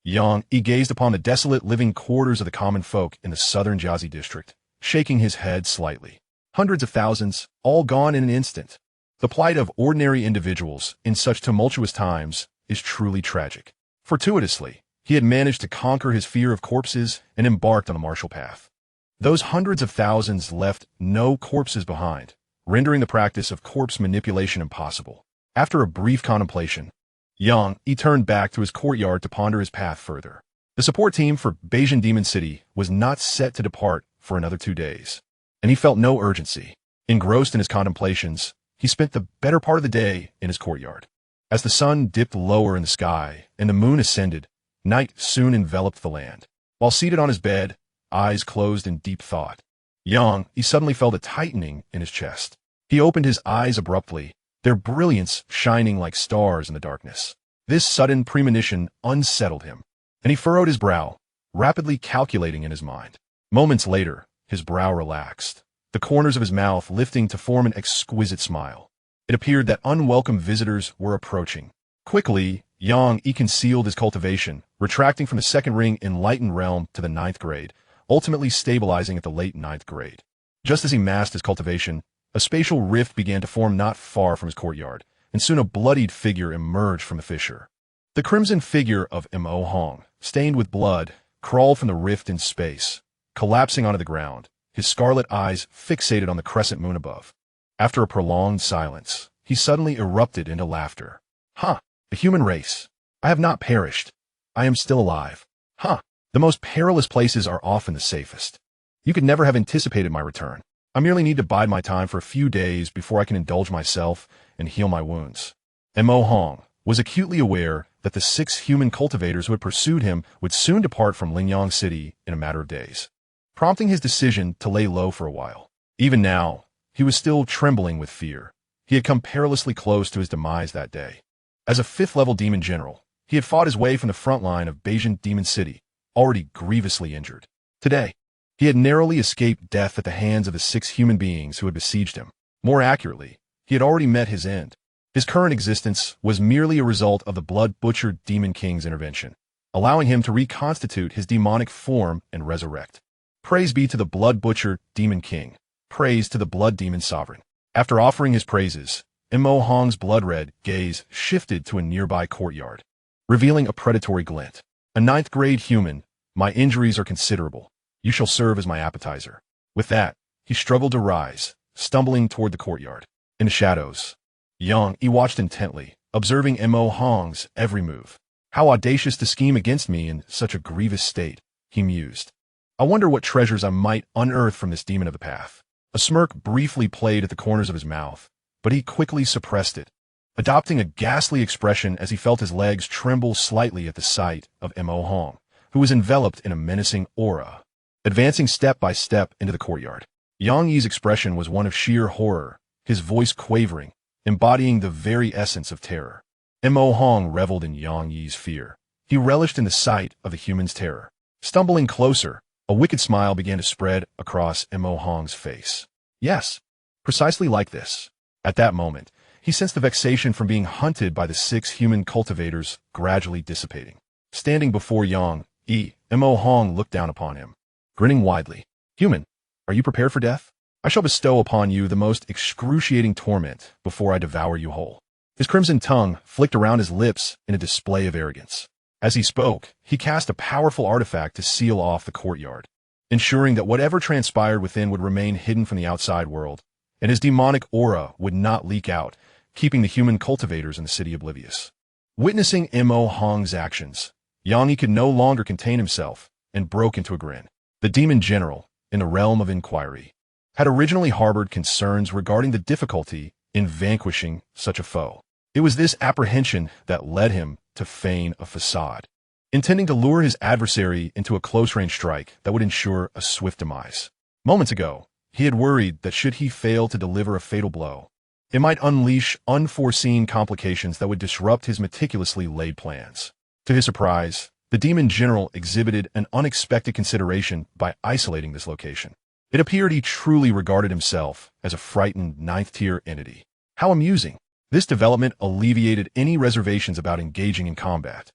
S1: Xianxia gazed upon the desolate living quarters of the common folk in the southern Jiazi district, shaking his head slightly. Hundreds of thousands, all gone in an instant. The plight of ordinary individuals in such tumultuous times is truly tragic. Fortuitously, he had managed to conquer his fear of corpses and embarked on the martial path. Those hundreds of thousands left no corpses behind, rendering the practice of corpse manipulation impossible. After a brief contemplation, Xianxia turned back to his courtyard to ponder his path further. The support team for Beijing Demon City was not set to depart for another 2 days, and he felt no urgency. Engrossed in his contemplations, he spent the better part of the day in his courtyard. As the sun dipped lower in the sky and the moon ascended, night soon enveloped the land. While seated on his bed, eyes closed in deep thought, he suddenly felt a tightening in his chest. He opened his eyes abruptly, their brilliance shining like stars in the darkness. This sudden premonition unsettled him, and he furrowed his brow, rapidly calculating in his mind. Moments later, his brow relaxed, the corners of his mouth lifting to form an exquisite smile. It appeared that unwelcome visitors were approaching. Quickly, Xianxia concealed his cultivation, retracting from the second ring enlightened realm to the 9th grade, ultimately stabilizing at the late 9th grade. Just as he masked his cultivation, a spatial rift began to form not far from his courtyard, and soon a bloodied figure emerged from the fissure. The crimson figure of Mo Hong, stained with blood, crawled from the rift in space, collapsing onto the ground, his scarlet eyes fixated on the crescent moon above. After a prolonged silence, he suddenly erupted into laughter. "Ha! The human race! I have not perished. I am still alive. Ha! The most perilous places are often the safest. You could never have anticipated my return. I merely need to bide my time for a few days before I can indulge myself and heal my wounds." Mo Hong was acutely aware that the 6 human cultivators who had pursued him would soon depart from Lingyang City in a matter of days, prompting his decision to lay low for a while. Even now, he was still trembling with fear. He had come perilously close to his demise that day. As a 5th-level demon general, he had fought his way from the front line of Beijing Demon City, already grievously injured. Today, he had narrowly escaped death at the hands of the 6 human beings who had besieged him. More accurately, he had already met his end. His current existence was merely a result of the blood-butchered Demon King's intervention, allowing him to reconstitute his demonic form and resurrect. Praise be to the blood-butcher Demon King. Praise to the Blood Demon Sovereign. After offering his praises, Mo Hong's blood-red gaze shifted to a nearby courtyard, revealing a predatory glint. "A 9th grade human, my injuries are considerable. You shall serve as my appetizer." With that, he struggled to rise, stumbling toward the courtyard. In the shadows, Xianxia watched intently, observing Mo Hong's every move. How audacious to scheme against me in such a grievous state, he mused. I wonder what treasures I might unearth from this demon of the path. A smirk briefly played at the corners of his mouth, but he quickly suppressed it, adopting a ghastly expression as he felt his legs tremble slightly at the sight of Mo Hong, who was enveloped in a menacing aura. Advancing step by step into the courtyard, Yang Yi's expression was one of sheer horror, his voice quavering, embodying the very essence of terror. Mo Hong reveled in Yang Yi's fear. He relished in the sight of the human's terror. Stumbling closer, a wicked smile began to spread across Mo Hong's face. Yes, precisely like this. At that moment, he sensed the vexation from being hunted by the 6 human cultivators gradually dissipating. Standing before Yang Yi, Mo Hong looked down upon him, grinning widely. Human, are you prepared for death? I shall bestow upon you the most excruciating torment before I devour you whole. His crimson tongue flicked around his lips in a display of arrogance. As he spoke, he cast a powerful artifact to seal off the courtyard, ensuring that whatever transpired within would remain hidden from the outside world, and his demonic aura would not leak out, keeping the human cultivators in the city oblivious. Witnessing Mo Hong's actions, Yang Yi could no longer contain himself and broke into a grin. The demon general, in the realm of inquiry, had originally harbored concerns regarding the difficulty in vanquishing such a foe. It was this apprehension that led him to feign a facade, intending to lure his adversary into a close-range strike that would ensure a swift demise. Moments ago, he had worried that should he fail to deliver a fatal blow, it might unleash unforeseen complications that would disrupt his meticulously laid plans. To his surprise, the demon general exhibited an unexpected consideration by isolating this location. It appeared he truly regarded himself as a frightened 9th-tier entity. How amusing! This development alleviated any reservations about engaging in combat.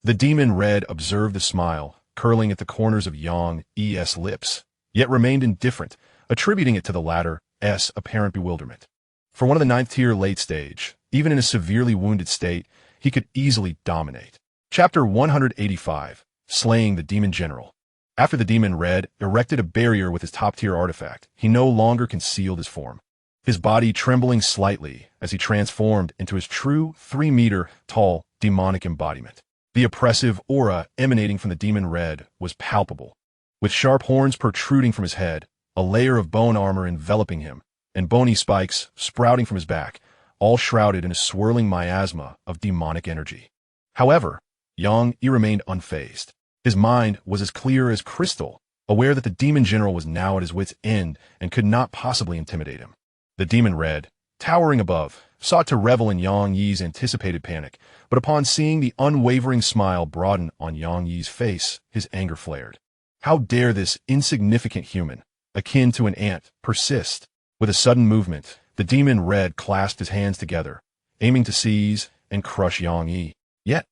S1: The demon red observed the smile curling at the corners of Yang Yi's lips, yet remained indifferent, attributing it to the latter's apparent bewilderment. For one of the 9th-tier late stage, even in a severely wounded state, he could easily dominate. Chapter 185, Slaying the Demon General. After the demon red erected a barrier with his top-tier artifact, he no longer concealed his form, his body trembling slightly as he transformed into his true 3-meter-tall demonic embodiment. The oppressive aura emanating from the demon red was palpable. With sharp horns protruding from his head, a layer of bone armor enveloping him, and bony spikes sprouting from his back, all shrouded in a swirling miasma of demonic energy. However, Yang Yi remained unfazed. His mind was as clear as crystal, aware that the demon general was now at his wit's end and could not possibly intimidate him. The demon red, towering above, sought to revel in Yang Yi's anticipated panic, but upon seeing the unwavering smile broaden on Yang Yi's face, his anger flared. How dare this insignificant human, akin to an ant, persist? With a sudden movement, the demon red clasped his hands together, aiming to seize and crush Yang Yi. Yet,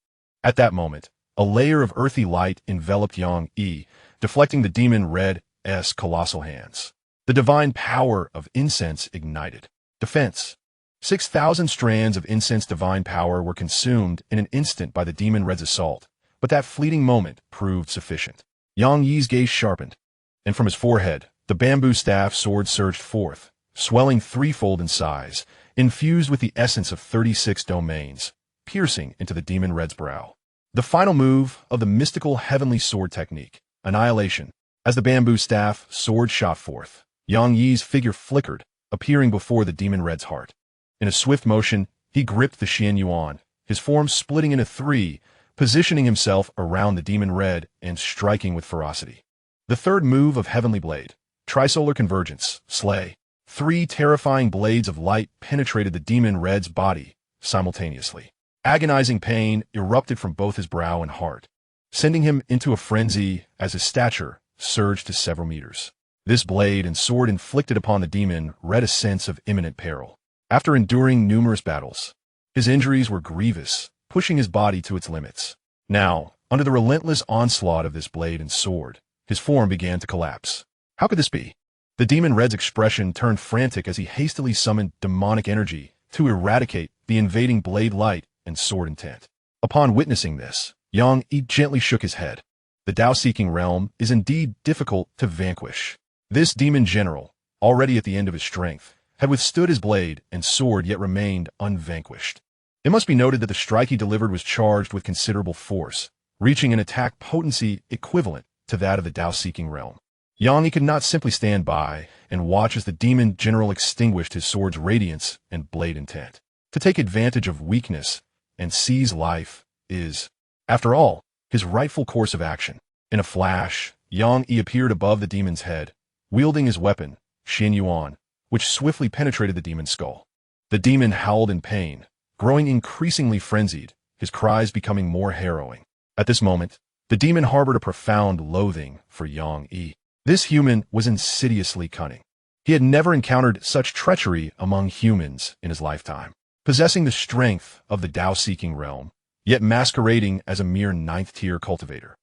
S1: at that moment, a layer of earthy light enveloped Yang Yi, deflecting the demon red's colossal hands. The divine power of incense ignited. Defense. 6,000 strands of incense divine power were consumed in an instant by the demon red's assault, but that fleeting moment proved sufficient. Yang Yi's gaze sharpened, and from his forehead, the bamboo staff sword surged forth, swelling threefold in size, infused with the essence of 36 domains, piercing into the demon red's brow. The final move of the mystical heavenly sword technique, annihilation. As the bamboo staff sword shot forth, Yang Yi's figure flickered, appearing before the demon red's heart. In a swift motion, he gripped the Xianxia, his form splitting into 3, positioning himself around the demon red and striking with ferocity. The third move of Heavenly Blade, Trisolar Convergence, Slay. 3 terrifying blades of light penetrated the demon red's body simultaneously. Agonizing pain erupted from both his brow and heart, sending him into a frenzy as his stature surged to several meters. This blade and sword inflicted upon the demon red a sense of imminent peril. After enduring numerous battles, his injuries were grievous, pushing his body to its limits. Now, under the relentless onslaught of this blade and sword, his form began to collapse. How could this be? The demon red's expression turned frantic as he hastily summoned demonic energy to eradicate the invading blade light and sword intent. Upon witnessing this, Yang Yi gently shook his head. The Tao-seeking realm is indeed difficult to vanquish. This demon general, already at the end of his strength, had withstood his blade and sword yet remained unvanquished. It must be noted that the strike he delivered was charged with considerable force, reaching an attack potency equivalent to that of the Tao-seeking realm. Xianxia could not simply stand by and watch as the demon general extinguished his sword's radiance and blade intent. To take advantage of weakness and seize life is, after all, his rightful course of action. In a flash, Xianxia appeared above the demon's head, wielding his weapon, Xianxia, which swiftly penetrated the demon's skull. The demon howled in pain, growing increasingly frenzied, his cries becoming more harrowing. At this moment, the demon harbored a profound loathing for Xianxia. This human was insidiously cunning. He had never encountered such treachery among humans in his lifetime. Possessing the strength of the Tao-seeking realm, yet masquerading as a mere ninth-tier cultivator,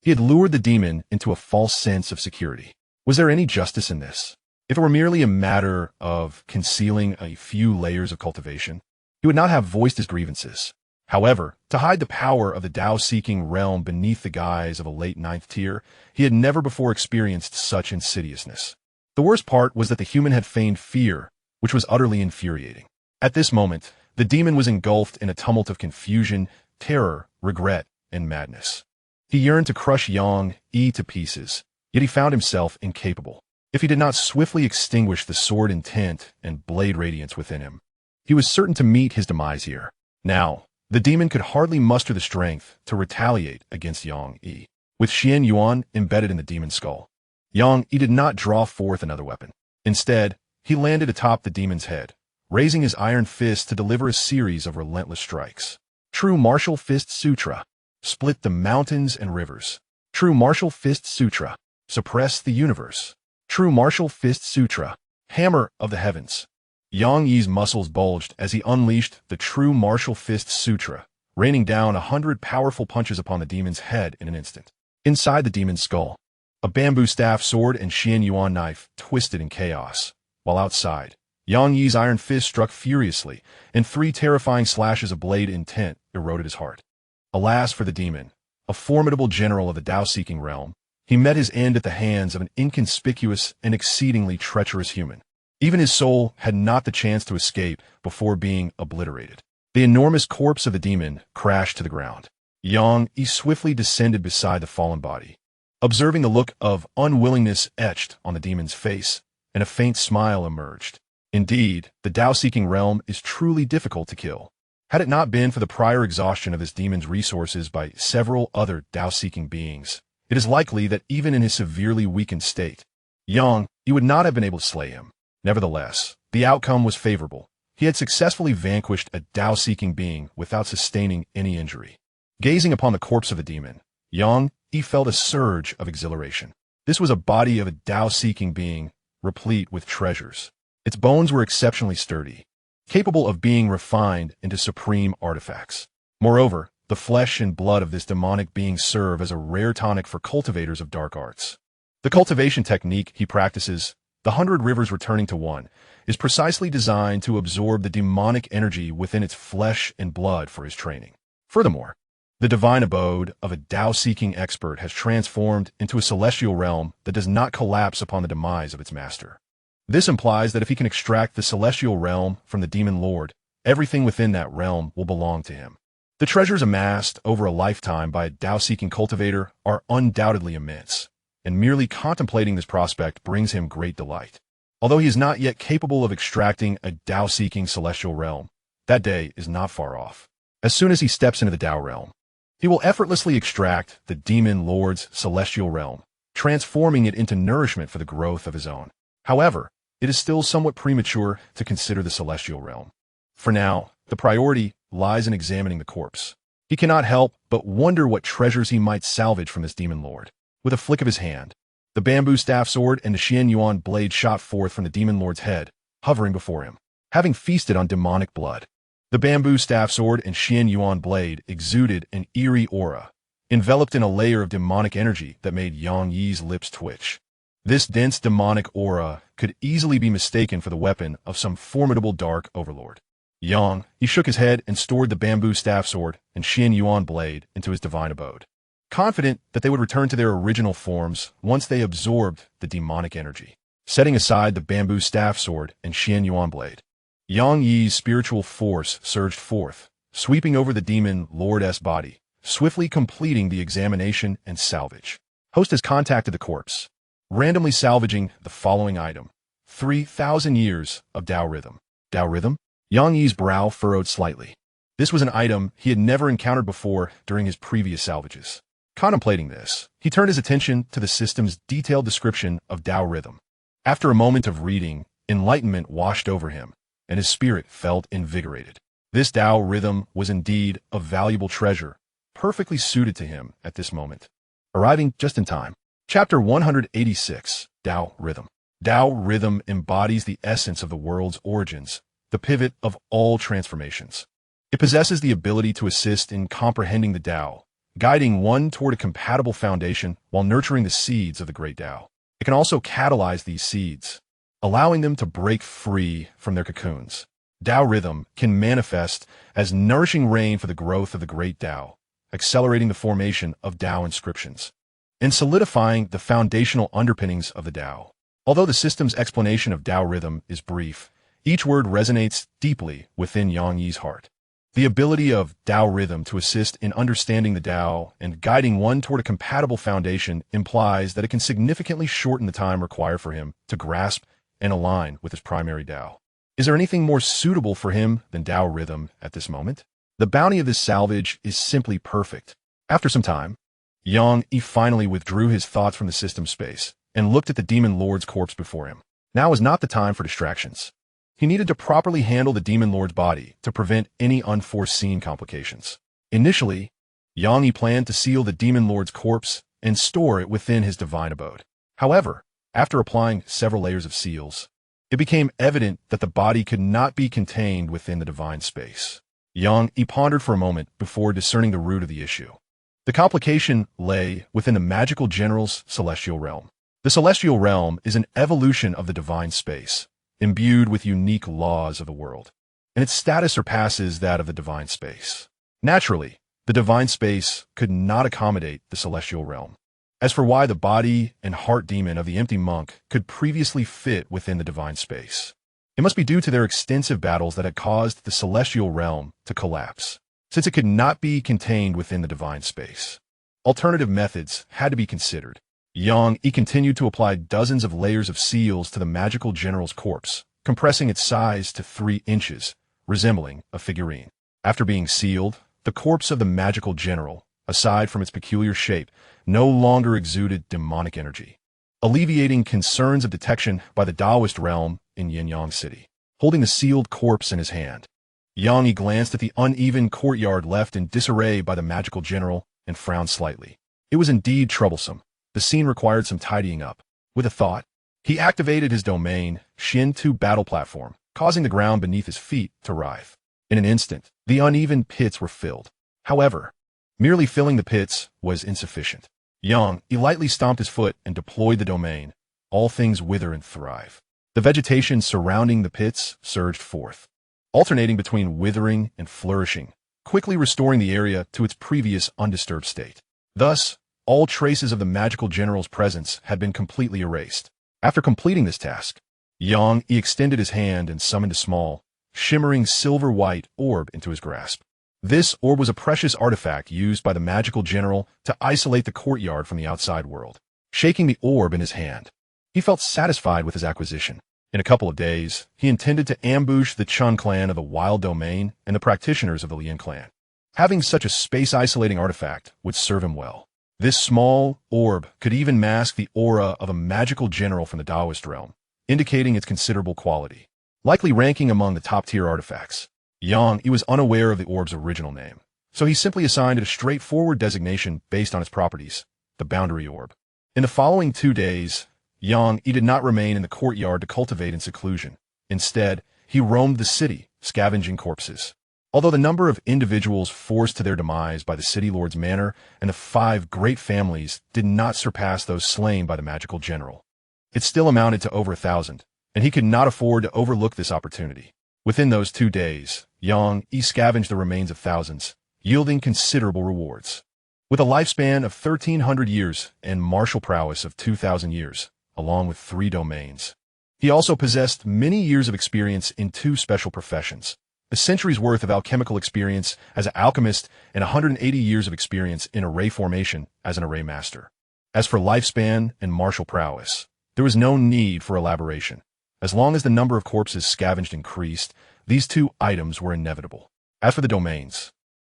S1: he had lured the demon into a false sense of security. Was there any justice in this? If it were merely a matter of concealing a few layers of cultivation, he would not have voiced his grievances. However, to hide the power of the Tao-seeking realm beneath the guise of a late ninth tier, he had never before experienced such insidiousness. The worst part was that the human had feigned fear, which was utterly infuriating. At this moment, the demon was engulfed in a tumult of confusion, terror, regret, and madness. He yearned to crush Xianxia to pieces, yet he found himself incapable. If he did not swiftly extinguish the sword intent and blade radiance within him, he was certain to meet his demise here. Now, the demon could hardly muster the strength to retaliate against Xianxia. With Xianxia embedded in the demon's skull, Xianxia did not draw forth another weapon. Instead, he landed atop the demon's head, raising his iron fist to deliver a series of relentless strikes. True Martial Fist Sutra. Split the mountains and rivers. True Martial Fist Sutra. Suppress the universe. True Martial Fist Sutra. Hammer of the heavens. Xianxia's muscles bulged as he unleashed the True Martial Fist Sutra, raining down 100 powerful punches upon the demon's head in an instant. Inside the demon's skull, a bamboo staff sword and Xianxia knife twisted in chaos, while outside, Xianxia's iron fist struck furiously, and 3 terrifying slashes of blade intent eroded his heart. Alas for the demon, a formidable general of the Tao-seeking realm, he met his end at the hands of an inconspicuous and exceedingly treacherous human. Even his soul had not the chance to escape before being obliterated. The enormous corpse of the demon crashed to the ground. Xianxia swiftly descended beside the fallen body. Observing the look of unwillingness etched on the demon's face, and a faint smile emerged. Indeed, the Tao-seeking realm is truly difficult to kill. Had it not been for the prior exhaustion of this demon's resources by several other Tao-seeking beings, it is likely that even in his severely weakened state, Xianxia would not have been able to slay him. Nevertheless, the outcome was favorable. He had successfully vanquished a Tao-seeking being without sustaining any injury. Gazing upon the corpse of the demon, Xianxia felt a surge of exhilaration. This was a body of a Tao-seeking being, replete with treasures. Its bones were exceptionally sturdy, capable of being refined into supreme artifacts. Moreover, the flesh and blood of this demonic being serve as a rare tonic for cultivators of dark arts. The cultivation technique he practices, the 100 rivers returning to one, is precisely designed to absorb the demonic energy within its flesh and blood for his training. Furthermore, the divine abode of a Tao-seeking expert has transformed into a celestial realm that does not collapse upon the demise of its master. This implies that if he can extract the celestial realm from the demon lord, everything within that realm will belong to him. The treasures amassed over a lifetime by a Tao-seeking cultivator are undoubtedly immense, and merely contemplating this prospect brings him great delight. Although he is not yet capable of extracting a Tao-seeking celestial realm, that day is not far off. As soon as he steps into the Tao realm, he will effortlessly extract the demon lord's celestial realm, transforming it into nourishment for the growth of his own. However, it is still somewhat premature to consider the celestial realm. For now, the priority lies in examining the corpse. He cannot help but wonder what treasures he might salvage from this demon lord. With a flick of his hand, the bamboo staff sword and the Xianxia blade shot forth from the demon lord's head, hovering before him. Having feasted on demonic blood, the bamboo staff sword and Xianxia blade exuded an eerie aura, enveloped in a layer of demonic energy that made Xianxia's lips twitch. This dense demonic aura could easily be mistaken for the weapon of some formidable dark overlord. Xianxia shook his head and stored the bamboo staff sword and Xianxia blade into his divine abode, confident that they would return to their original forms once they absorbed the demonic energy. Setting aside the bamboo staff sword and Xianxia blade, Xianxia's spiritual force surged forth, sweeping over the demon lord's body, swiftly completing the examination and salvage. Host has contacted the corpse, randomly salvaging the following item: 3,000 years of Tao rhythm. Tao rhythm? Yang Yi's brow furrowed slightly. This was an item he had never encountered before during his previous salvages. Contemplating this, he turned his attention to the system's detailed description of Tao rhythm. After a moment of reading, enlightenment washed over him, and his spirit felt invigorated. This Tao rhythm was indeed a valuable treasure, perfectly suited to him at this moment. Arriving just in time. Chapter 186, Tao Rhythm. Tao rhythm embodies the essence of the world's origins, the pivot of all transformations. It possesses the ability to assist in comprehending the Tao, guiding one toward a compatible foundation while nurturing the seeds of the great Tao. It can also catalyze these seeds, allowing them to break free from their cocoons. Tao rhythm can manifest as nourishing rain for the growth of the great Tao, accelerating the formation of Tao inscriptions, and solidifying the foundational underpinnings of the Tao. Although the system's explanation of Tao rhythm is brief, each word resonates deeply within Yang Yi's heart. The ability of Tao rhythm to assist in understanding the Tao and guiding one toward a compatible foundation implies that it can significantly shorten the time required for him to grasp and align with his primary Tao. Is there anything more suitable for him than Tao rhythm at this moment? The bounty of this salvage is simply perfect. After some time, Yang Yi finally withdrew his thoughts from the system space and looked at the demon lord's corpse before him. Now was not the time for distractions. He needed to properly handle the demon lord's body to prevent any unforeseen complications. Initially, Yang Yi planned to seal the demon lord's corpse and store it within his divine abode. However, after applying several layers of seals, it became evident that the body could not be contained within the divine space. Yang Yi pondered for a moment before discerning the root of the issue. The complication lay within the magical general's celestial realm. The celestial realm is an evolution of the divine space, imbued with unique laws of the world, and its status surpasses that of the divine space. Naturally, the divine space could not accommodate the celestial realm. As for why the body and heart demon of the empty monk could previously fit within the divine space, it must be due to their extensive battles that had caused the celestial realm to collapse, since it could not be contained within the divine space. Alternative methods had to be considered. Yang Yi continued to apply dozens of layers of seals to the magical general's corpse, compressing its size to 3 inches, resembling a figurine. After being sealed, the corpse of the magical general, aside from its peculiar shape, no longer exuded demonic energy, alleviating concerns of detection by the Taoist realm in Xianxia City. Holding the sealed corpse in his hand, Yang Yi glanced at the uneven courtyard left in disarray by the magical general and frowned slightly. It was indeed troublesome. The scene required some tidying up. With a thought, he activated his domain, Xian2 battle platform, causing the ground beneath his feet to writhe. In an instant, the uneven pits were filled. However, merely filling the pits was insufficient. Yang Yi lightly stomped his foot and deployed the domain. All things wither and thrive. The vegetation surrounding the pits surged forth, alternating between withering and flourishing, quickly restoring the area to its previous undisturbed state. Thus, all traces of the magical general's presence had been completely erased. After completing this task, Yang Yi extended his hand and summoned a small, shimmering silver-white orb into his grasp. This orb was a precious artifact used by the magical general to isolate the courtyard from the outside world. Shaking the orb in his hand, he felt satisfied with his acquisition. In a couple of days, he intended to ambush the Chun clan of the Wild Domain and the practitioners of the Lian clan. Having such a space-isolating artifact would serve him well. This small orb could even mask the aura of a magical general from the Taoist realm, indicating its considerable quality. Likely ranking among the top-tier artifacts, Yang Yi was unaware of the orb's original name, so he simply assigned it a straightforward designation based on its properties, the Boundary Orb. In the following 2 days, Yang Yi did not remain in the courtyard to cultivate in seclusion. Instead, he roamed the city, scavenging corpses. Although the number of individuals forced to their demise by the city lord's manor and the 5 great families did not surpass those slain by the magical general, it still amounted to over 1,000, and he could not afford to overlook this opportunity. Within those 2 days, Yang Yi scavenged the remains of thousands, yielding considerable rewards. With a lifespan of 1,300 years and martial prowess of 2,000 years, along with 3 domains, he also possessed many years of experience in 2 special professions: a century's worth of alchemical experience as an alchemist, and 180 years of experience in array formation as an array master. As for lifespan and martial prowess, there was no need for elaboration. As long as the number of corpses scavenged increased, these two items were inevitable. As for the domains,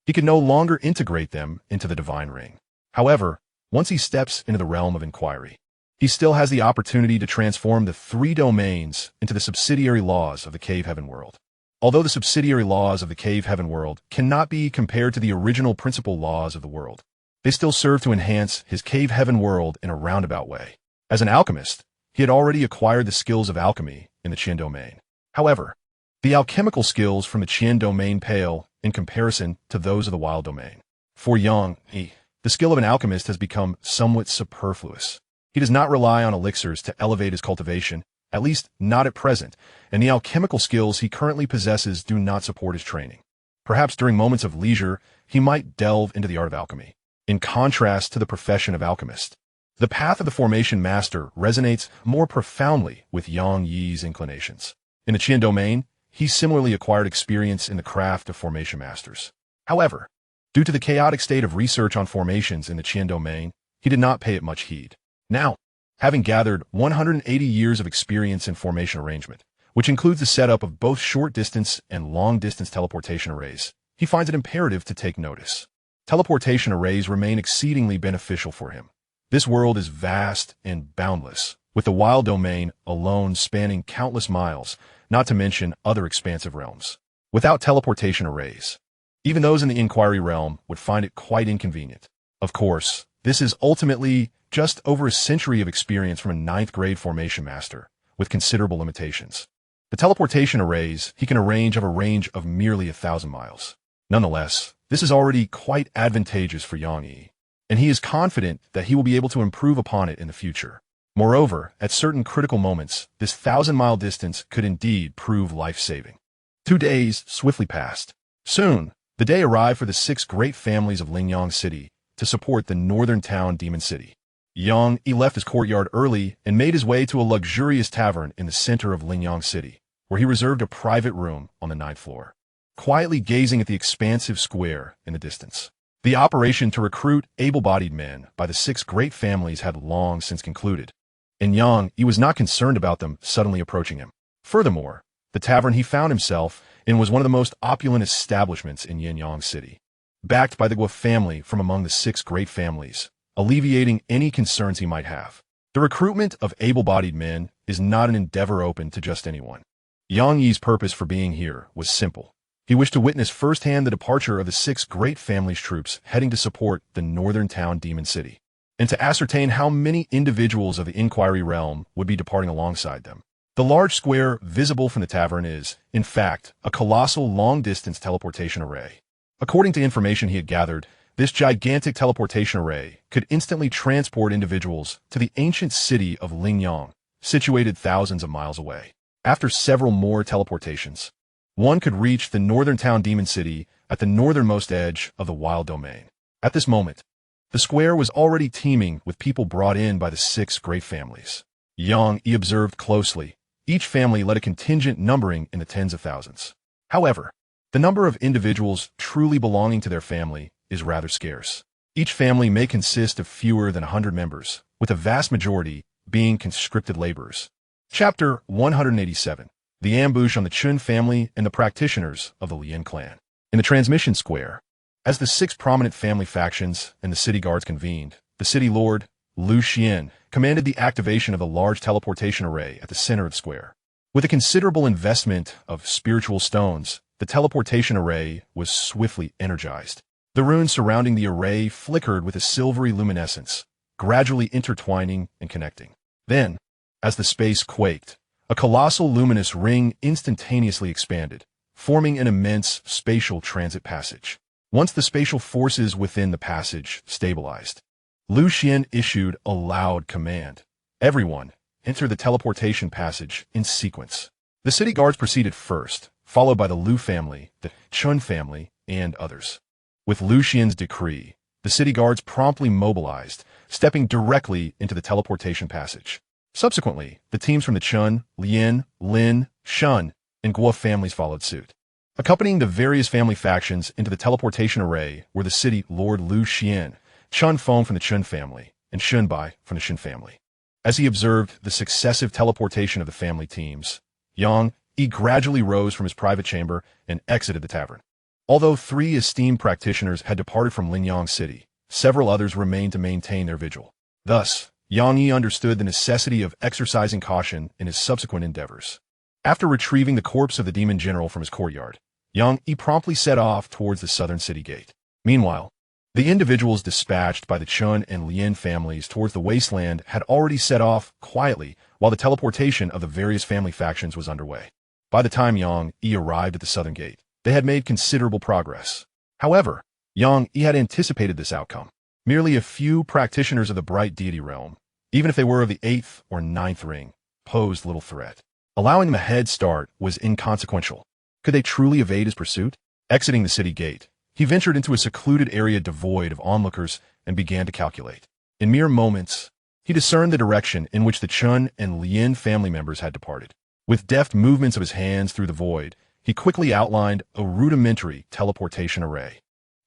S1: he could no longer integrate them into the divine ring. However, once he steps into the realm of inquiry, he still has the opportunity to transform the three domains into the subsidiary laws of the cave heaven world. Although the subsidiary laws of the cave heaven world cannot be compared to the original principal laws of the world, they still serve to enhance his cave heaven world in a roundabout way. As an alchemist, he had already acquired the skills of alchemy in the Qian domain. However, the alchemical skills from the Qian domain pale in comparison to those of the wild domain. For Xianxia, the skill of an alchemist has become somewhat superfluous. He does not rely on elixirs to elevate his cultivation, at least not at present, and the alchemical skills he currently possesses do not support his training. Perhaps during moments of leisure, he might delve into the art of alchemy. In contrast to the profession of alchemist, the path of the formation master resonates more profoundly with Xianxia's inclinations. In the Qian domain, he similarly acquired experience in the craft of formation masters. However, due to the chaotic state of research on formations in the Qian domain, he did not pay it much heed. Now, having gathered 180 years of experience in formation arrangement, which includes the setup of both short-distance and long-distance teleportation arrays, he finds it imperative to take notice. Teleportation arrays remain exceedingly beneficial for him. This world is vast and boundless, with the wild domain alone spanning countless miles, not to mention other expansive realms. Without teleportation arrays, even those in the inquiry realm would find it quite inconvenient. Of course, this is ultimately just over a century of experience from a 9th grade formation master, with considerable limitations. The teleportation arrays he can arrange have a range of merely 1,000 miles. Nonetheless, this is already quite advantageous for Xianxia, and he is confident that he will be able to improve upon it in the future. Moreover, at certain critical moments, this 1,000-mile distance could indeed prove life-saving. 2 days swiftly passed. Soon, the day arrived for the 6 great families of Lingyang City to support the northern town Demon City. Xianxia left his courtyard early and made his way to a luxurious tavern in the center of Lingyang City, where he reserved a private room on the 9th floor. Quietly gazing at the expansive square in the distance, the operation to recruit able-bodied men by the 6 great families had long since concluded, and Xianxia was not concerned about them suddenly approaching him. Furthermore, the tavern he found himself in was one of the most opulent establishments in Lingyang City, backed by the Guo family from among the 6 great families, alleviating any concerns he might have. The recruitment of able-bodied men is not an endeavor open to just anyone. Xianxia's purpose for being here was simple. He wished to witness firsthand the departure of the 6 great families' troops heading to support the northern town Demon City, and to ascertain how many individuals of the inquiry realm would be departing alongside them. The large square visible from the tavern is, in fact, a colossal long-distance teleportation array. According to information he had gathered, this gigantic teleportation array could instantly transport individuals to the ancient city of Lingyang, situated thousands of miles away. After several more teleportations, one could reach the northern town Demon City at the northernmost edge of the wild domain. At this moment, the square was already teeming with people brought in by the 6 great families. Xianxia observed closely. Each family led a contingent numbering in the tens of thousands. However, the number of individuals truly belonging to their family is rather scarce. Each family may consist of fewer than 100 members, with the vast majority being conscripted laborers. Chapter 187. The Ambush on the Chun Family and the Practitioners of the Lian Clan. In the transmission square, as the 6 prominent family factions and the city guards convened, the city lord, Lu Xian, commanded the activation of the large teleportation array at the center of the square. With a considerable investment of spiritual stones, the teleportation array was swiftly energized. The runes surrounding the array flickered with a silvery luminescence, gradually intertwining and connecting. Then, as the space quaked, a colossal luminous ring instantaneously expanded, forming an immense spatial transit passage. Once the spatial forces within the passage stabilized, Lu Xian issued a loud command. Everyone, enter the teleportation passage in sequence. The city guards proceeded first, followed by the Lu family, the Chun family, and others. With Lu Xian's decree, the city guards promptly mobilized, stepping directly into the teleportation passage. Subsequently, the teams from the Chun, Lian, Lin, Shun, and Guo families followed suit. Accompanying the various family factions into the teleportation array were the city Lord Lu Xian, Chun Feng from the Chun family, and Shun Bai from the Shin family. As he observed the successive teleportation of the family teams, Yang Yi gradually rose from his private chamber and exited the tavern. Although 3 esteemed practitioners had departed from Linyang City, several others remained to maintain their vigil. Thus, Yang Yi understood the necessity of exercising caution in his subsequent endeavors. After retrieving the corpse of the demon general from his courtyard, Yang Yi promptly set off towards the southern city gate. Meanwhile, the individuals dispatched by the Chun and Lien families towards the wasteland had already set off quietly while the teleportation of the various family factions was underway. By the time Yang Yi arrived at the southern gate, they had made considerable progress. However, Yang Yi had anticipated this outcome. Merely a few practitioners of the bright deity realm, even if they were of the 8th or 9th ring, posed little threat. Allowing them a head start was inconsequential. Could they truly evade his pursuit? Exiting the city gate, he ventured into a secluded area devoid of onlookers and began to calculate. In mere moments, he discerned the direction in which the Chun and Lien family members had departed. With deft movements of his hands through the void, he quickly outlined a rudimentary teleportation array.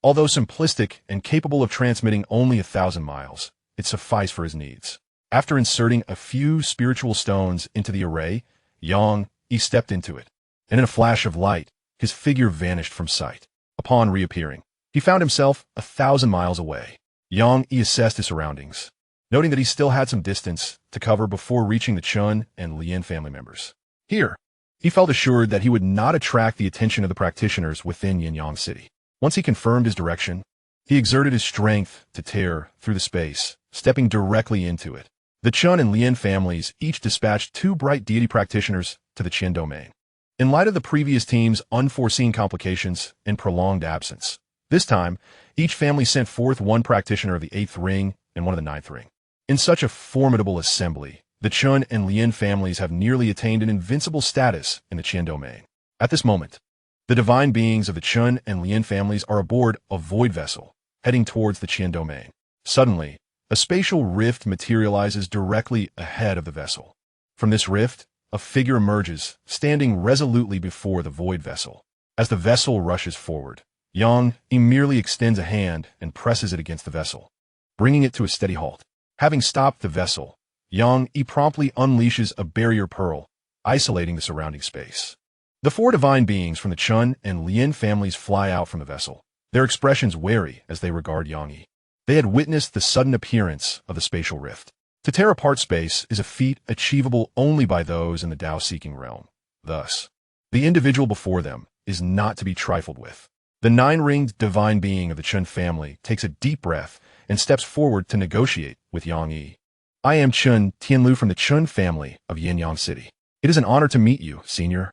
S1: Although simplistic and capable of transmitting only 1,000 miles, it sufficed for his needs. After inserting a few spiritual stones into the array, Yang Yi stepped into it, and in a flash of light, his figure vanished from sight. Upon reappearing, he found himself 1,000 miles away. Yang Yi assessed his surroundings, noting that he still had some distance to cover before reaching the Chun and Lien family members. Here, he felt assured that he would not attract the attention of the practitioners within Yinyang City. Once he confirmed his direction, he exerted his strength to tear through the space, stepping directly into it. The Chun and Lien families each dispatched 2 bright deity practitioners to the Qian domain. In light of the previous team's unforeseen complications and prolonged absence, this time, each family sent forth 1 practitioner of the 8th ring and 1 of the 9th ring. In such a formidable assembly, the Chun and Lien families have nearly attained an invincible status in the Qian domain. At this moment, the divine beings of the Chun and Lien families are aboard a void vessel, heading towards the Qian domain. Suddenly, a spatial rift materializes directly ahead of the vessel. From this rift, a figure emerges, standing resolutely before the void vessel. As the vessel rushes forward, Yang Yi merely extends a hand and presses it against the vessel, bringing it to a steady halt. Having stopped the vessel, Yang Yi promptly unleashes a barrier pearl, isolating the surrounding space. The 4 divine beings from the Chun and Lien families fly out from the vessel, their expressions wary as they regard Yang Yi. They had witnessed the sudden appearance of the spatial rift. To tear apart space is a feat achievable only by those in the Tao-seeking realm. Thus, the individual before them is not to be trifled with. The 9-ringed divine being of the Chun family takes a deep breath and steps forward to negotiate with Yang Yi. I am Chun Tianlu from the Chun family of Yinyang City. It is an honor to meet you, senior.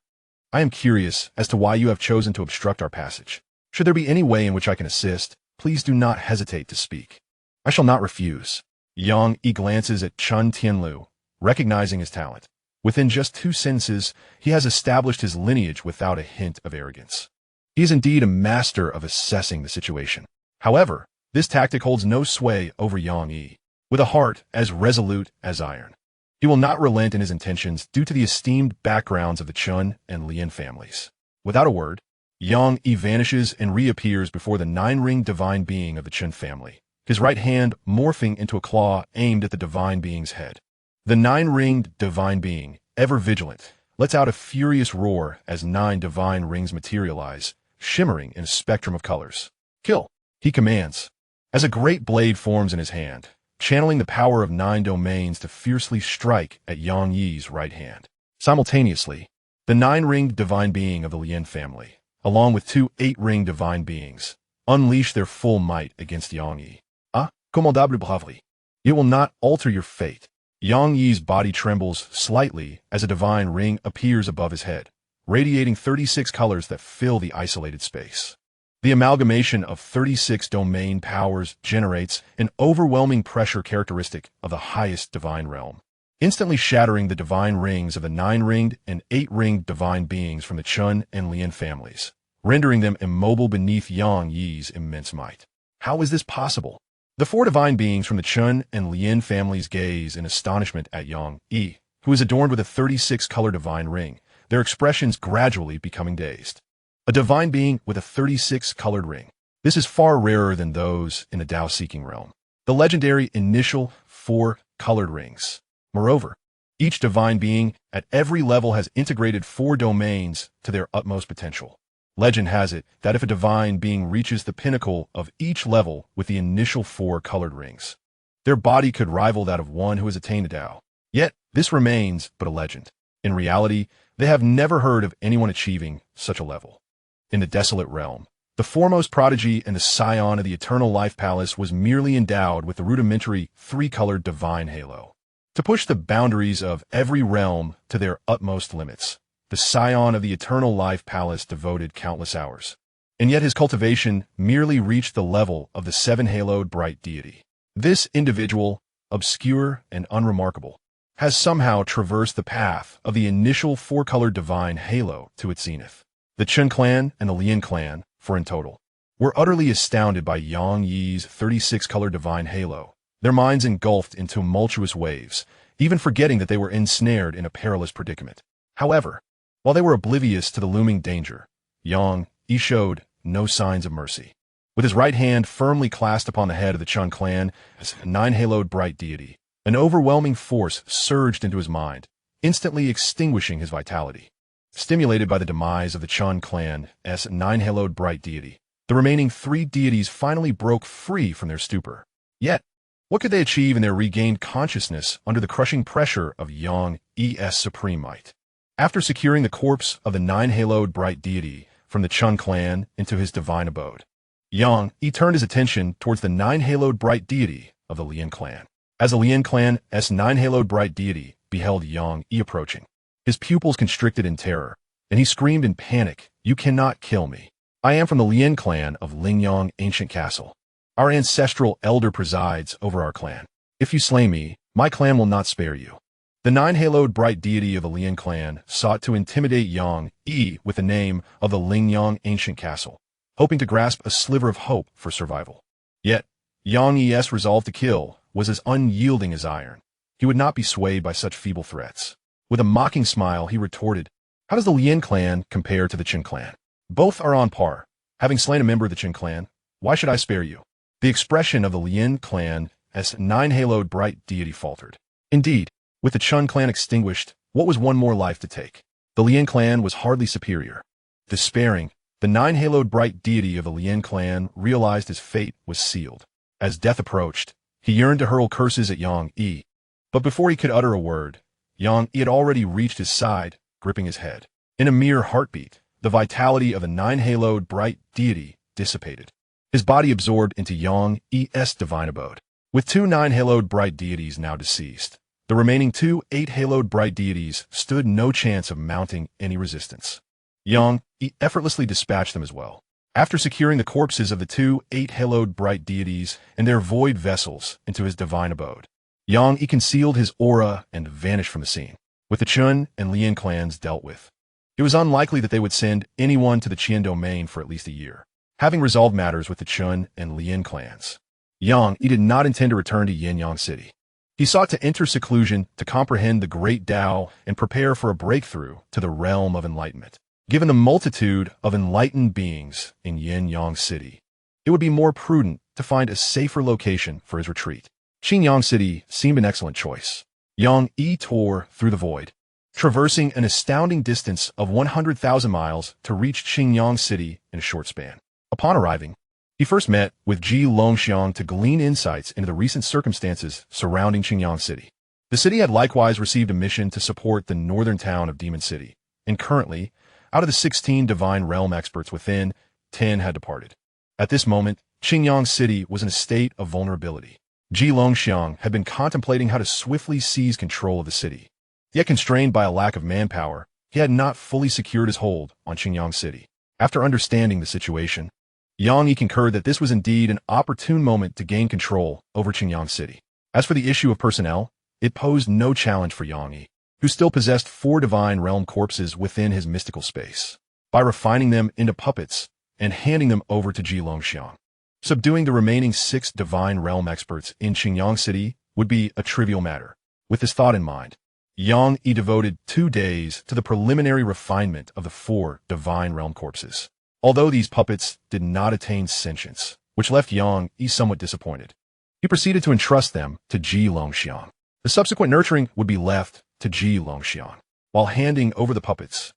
S1: I am curious as to why you have chosen to obstruct our passage. Should there be any way in which I can assist, please do not hesitate to speak. I shall not refuse. Yang Yi glances at Chun Tianlu, recognizing his talent. Within just 2 sentences, he has established his lineage without a hint of arrogance. He is indeed a master of assessing the situation. However, this tactic holds no sway over Yang Yi. With a heart as resolute as iron, he will not relent in his intentions due to the esteemed backgrounds of the Chun and Lien families. Without a word, Yang Yi vanishes and reappears before the 9-ringed divine being of the Chun family, his right hand morphing into a claw aimed at the divine being's head. The 9-ringed divine being, ever vigilant, lets out a furious roar as 9 divine rings materialize, shimmering in a spectrum of colors. Kill, he commands, as a great blade forms in his hand, channeling the power of 9 domains to fiercely strike at Yang Yi's right hand. Simultaneously, the 9-ringed divine being of the Lien family, along with 2 8-ringed divine beings, unleash their full might against Yang Yi. Ah, commandable bravely. It will not alter your fate. Yang Yi's body trembles slightly as a divine ring appears above his head, radiating 36 colors that fill the isolated space. The amalgamation of 36 domain powers generates an overwhelming pressure characteristic of the highest divine realm, instantly shattering the divine rings of the 9-ringed and 8-ringed divine beings from the Chun and Lien families, rendering them immobile beneath Yang Yi's immense might. How is this possible? The 4 divine beings from the Chun and Lien families gaze in astonishment at Yang Yi, who is adorned with a 36-color divine ring, their expressions gradually becoming dazed. a divine being with a 36-colored ring. This is far rarer than those in the Tao-seeking realm. The legendary initial 4 colored rings. Moreover, each divine being at every level has integrated 4 domains to their utmost potential. Legend has it that if a divine being reaches the pinnacle of each level with the initial 4 colored rings, their body could rival that of one who has attained a Tao. Yet, this remains but a legend. In reality, they have never heard of anyone achieving such a level. In the desolate realm, the foremost prodigy and the scion of the Eternal Life Palace was merely endowed with the rudimentary 3-colored divine halo. To push the boundaries of every realm to their utmost limits, the scion of the Eternal Life Palace devoted countless hours. And yet his cultivation merely reached the level of the 7-haloed bright deity. This individual, obscure and unremarkable, has somehow traversed the path of the initial 4-colored divine halo to its zenith. The Chen clan and the Lian clan, for in total, were utterly astounded by Yang Yi's 36-colored divine halo, their minds engulfed in tumultuous waves, even forgetting that they were ensnared in a perilous predicament. However, while they were oblivious to the looming danger, Yang Yi showed no signs of mercy. With his right hand firmly clasped upon the head of the Chen clan as a 9-haloed bright deity, an overwhelming force surged into his mind, instantly extinguishing his vitality. Stimulated by the demise of the Chen clan as a 9-haloed bright deity, the remaining 3 deities finally broke free from their stupor. Yet, what could they achieve in their regained consciousness under the crushing pressure of Yang Yi's supreme might? After securing the corpse of the 9-haloed bright deity from the Chen clan into his divine abode, Yang Yi turned his attention towards the 9-haloed bright deity of the Lian clan. As the Lian clan's 9-haloed bright deity beheld Yang Yi approaching, his pupils constricted in terror, and he screamed in panic, "You cannot kill me. I am from the Lian clan of Lingyang Ancient Castle. Our ancestral elder presides over our clan. If you slay me, my clan will not spare you." The 9-haloed bright deity of the Lian clan sought to intimidate Yang Yi with the name of the Lingyang Ancient Castle, hoping to grasp a sliver of hope for survival. Yet, Yang Yi's resolve to kill was as unyielding as iron. He would not be swayed by such feeble threats. With a mocking smile, he retorted, "How does the Lian clan compare to the Qin clan? Both are on par. Having slain a member of the Qin clan, why should I spare you?" The expression of the Lian clan as 9-haloed bright deity faltered. Indeed, with the Chen clan extinguished, what was one more life to take? The Lian clan was hardly superior. Despairing, the 9-haloed bright deity of the Lian clan realized his fate was sealed. As death approached, he yearned to hurl curses at Yang Yi. But before he could utter a word, Yang Yi had already reached his side, gripping his head. In a mere heartbeat, the vitality of the 9-haloed bright deity dissipated. His body absorbed into Yang Yi's divine abode. With 2 9-haloed bright deities now deceased, the remaining 2 8-haloed bright deities stood no chance of mounting any resistance. Yang Yi effortlessly dispatched them as well. After securing the corpses of the 2 8-haloed bright deities and their void vessels into his divine abode, Yang Yi concealed his aura and vanished from the scene. With the Chen and Lian clans dealt with, it was unlikely that they would send anyone to the Qian domain for at least a year. Having resolved matters with the Chen and Lian clans, Yang Yi did not intend to return to Xianxia City. He sought to enter seclusion to comprehend the great Tao and prepare for a breakthrough to the realm of enlightenment. Given the multitude of enlightened beings in Xianxia City, it would be more prudent to find a safer location for his retreat. Xianxia City seemed an excellent choice. Yang Yi tore through the void, traversing an astounding distance of 100,000 miles to reach Xianxia City in a short span. Upon arriving, he first met with Ji Longxiang to glean insights into the recent circumstances surrounding Xianxia City. The city had likewise received a mission to support the northern town of Demon City, and currently, out of the 16 divine realm experts within, 10 had departed. At this moment, Xianxia City was in a state of vulnerability. Ji Longxiang had been contemplating how to swiftly seize control of the city. Yet constrained by a lack of manpower, he had not fully secured his hold on Xianxia City. After understanding the situation, Yang Yi concurred that this was indeed an opportune moment to gain control over Xianxia City. As for the issue of personnel, it posed no challenge for Yang Yi, who still possessed 4 divine realm corpses within his mystical space. By refining them into puppets and handing them over to Ji Longxiang, subduing the remaining 6 divine realm experts in Xianxia City would be a trivial matter. With this thought in mind, Yang Yi devoted 2 days to the preliminary refinement of the 4 divine realm corpses. Although these puppets did not attain sentience, which left Xianxia somewhat disappointed. He proceeded to entrust them to Xianxia. The subsequent nurturing would be left to Xianxia. While handing over the puppets,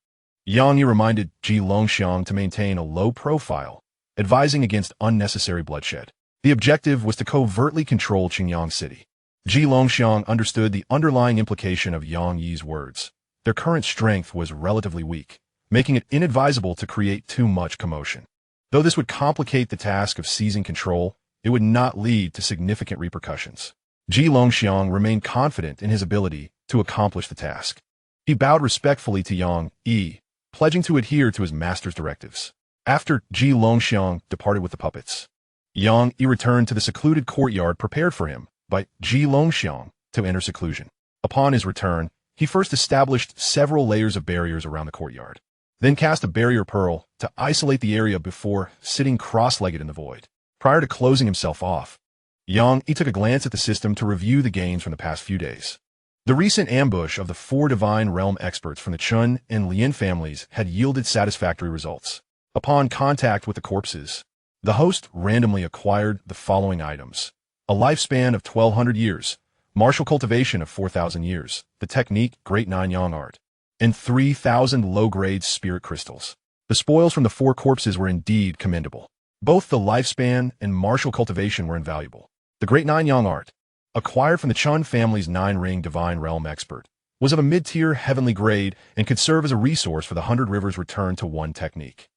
S1: Xianxia reminded Xianxia to maintain a low profile, advising against unnecessary bloodshed. The objective was to covertly control Qingyang City. Xianxia understood the underlying implication of Yang Yi's words. Their current strength was relatively weak, making it inadvisable to create too much commotion. Though this would complicate the task of seizing control, it would not lead to significant repercussions. Xianxia remained confident in his ability to accomplish the task. He bowed respectfully to Yang Yi, pledging to adhere to his master's directives. After Xianxia departed with the puppets, Yang Yi returned to the secluded courtyard prepared for him by Xianxia to enter seclusion. Upon his return, he first established several layers of barriers around the courtyard, then cast a barrier pearl to isolate the area before sitting cross-legged in the void. Prior to closing himself off, Yang Yi took a glance at the system to review the gains from the past few days. The recent ambush of the 4 divine realm experts from the Chun and Lin families had yielded satisfactory results. Upon contact with the corpses, the host randomly acquired the following items: a lifespan of 1,200 years, martial cultivation of 4,000 years, the technique Great Nine Yang Art, and 3,000 low-grade spirit crystals. The spoils from the 4 corpses were indeed commendable. Both the lifespan and martial cultivation were invaluable. The Great Nine Yang Art, acquired from the Chun family's 9-ring divine realm expert, was of a mid-tier heavenly grade and could serve as a resource for the 100 Rivers Return to One technique.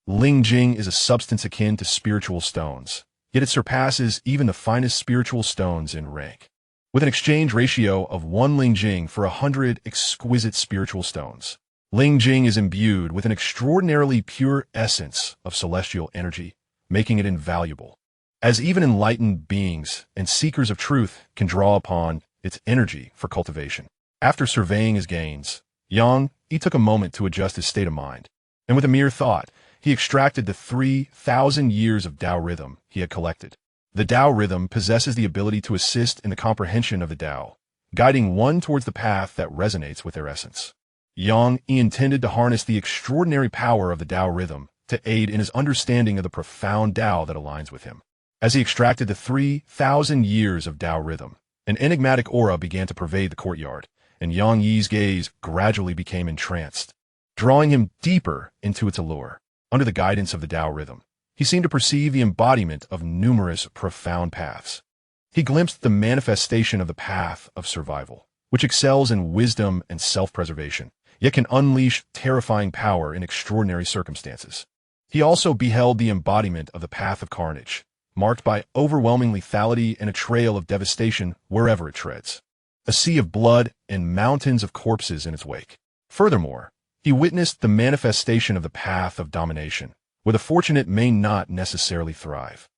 S1: Lingjing is a substance akin to spiritual stones, yet it surpasses even the finest spiritual stones in rank. With an exchange ratio of 1 Lingjing for 100 exquisite spiritual stones, Lingjing is imbued with an extraordinarily pure essence of celestial energy, making it invaluable, as even enlightened beings and seekers of truth can draw upon its energy for cultivation. After surveying his gains, Yang Yi took a moment to adjust his state of mind, and with a mere thought, he extracted the 3,000 years of Tao rhythm he had collected. The Tao rhythm possesses the ability to assist in the comprehension of the Tao, guiding one towards the path that resonates with their essence. Yang Yi intended to harness the extraordinary power of the Tao rhythm to aid in his understanding of the profound Tao that aligns with him. As he extracted the 3,000 years of Tao rhythm, an enigmatic aura began to pervade the courtyard, and Yang Yi's gaze gradually became entranced, drawing him deeper into its allure. Under the guidance of the Tao rhythm, he seemed to perceive the embodiment of numerous profound paths. He glimpsed the manifestation of the path of survival, which excels in wisdom and self-preservation, yet can unleash terrifying power in extraordinary circumstances. He also beheld the embodiment of the path of carnage, marked by overwhelming lethality and a trail of devastation wherever it treads, a sea of blood and mountains of corpses in its wake. Furthermore, he witnessed the manifestation of the path of domination, where the fortunate may not necessarily thrive.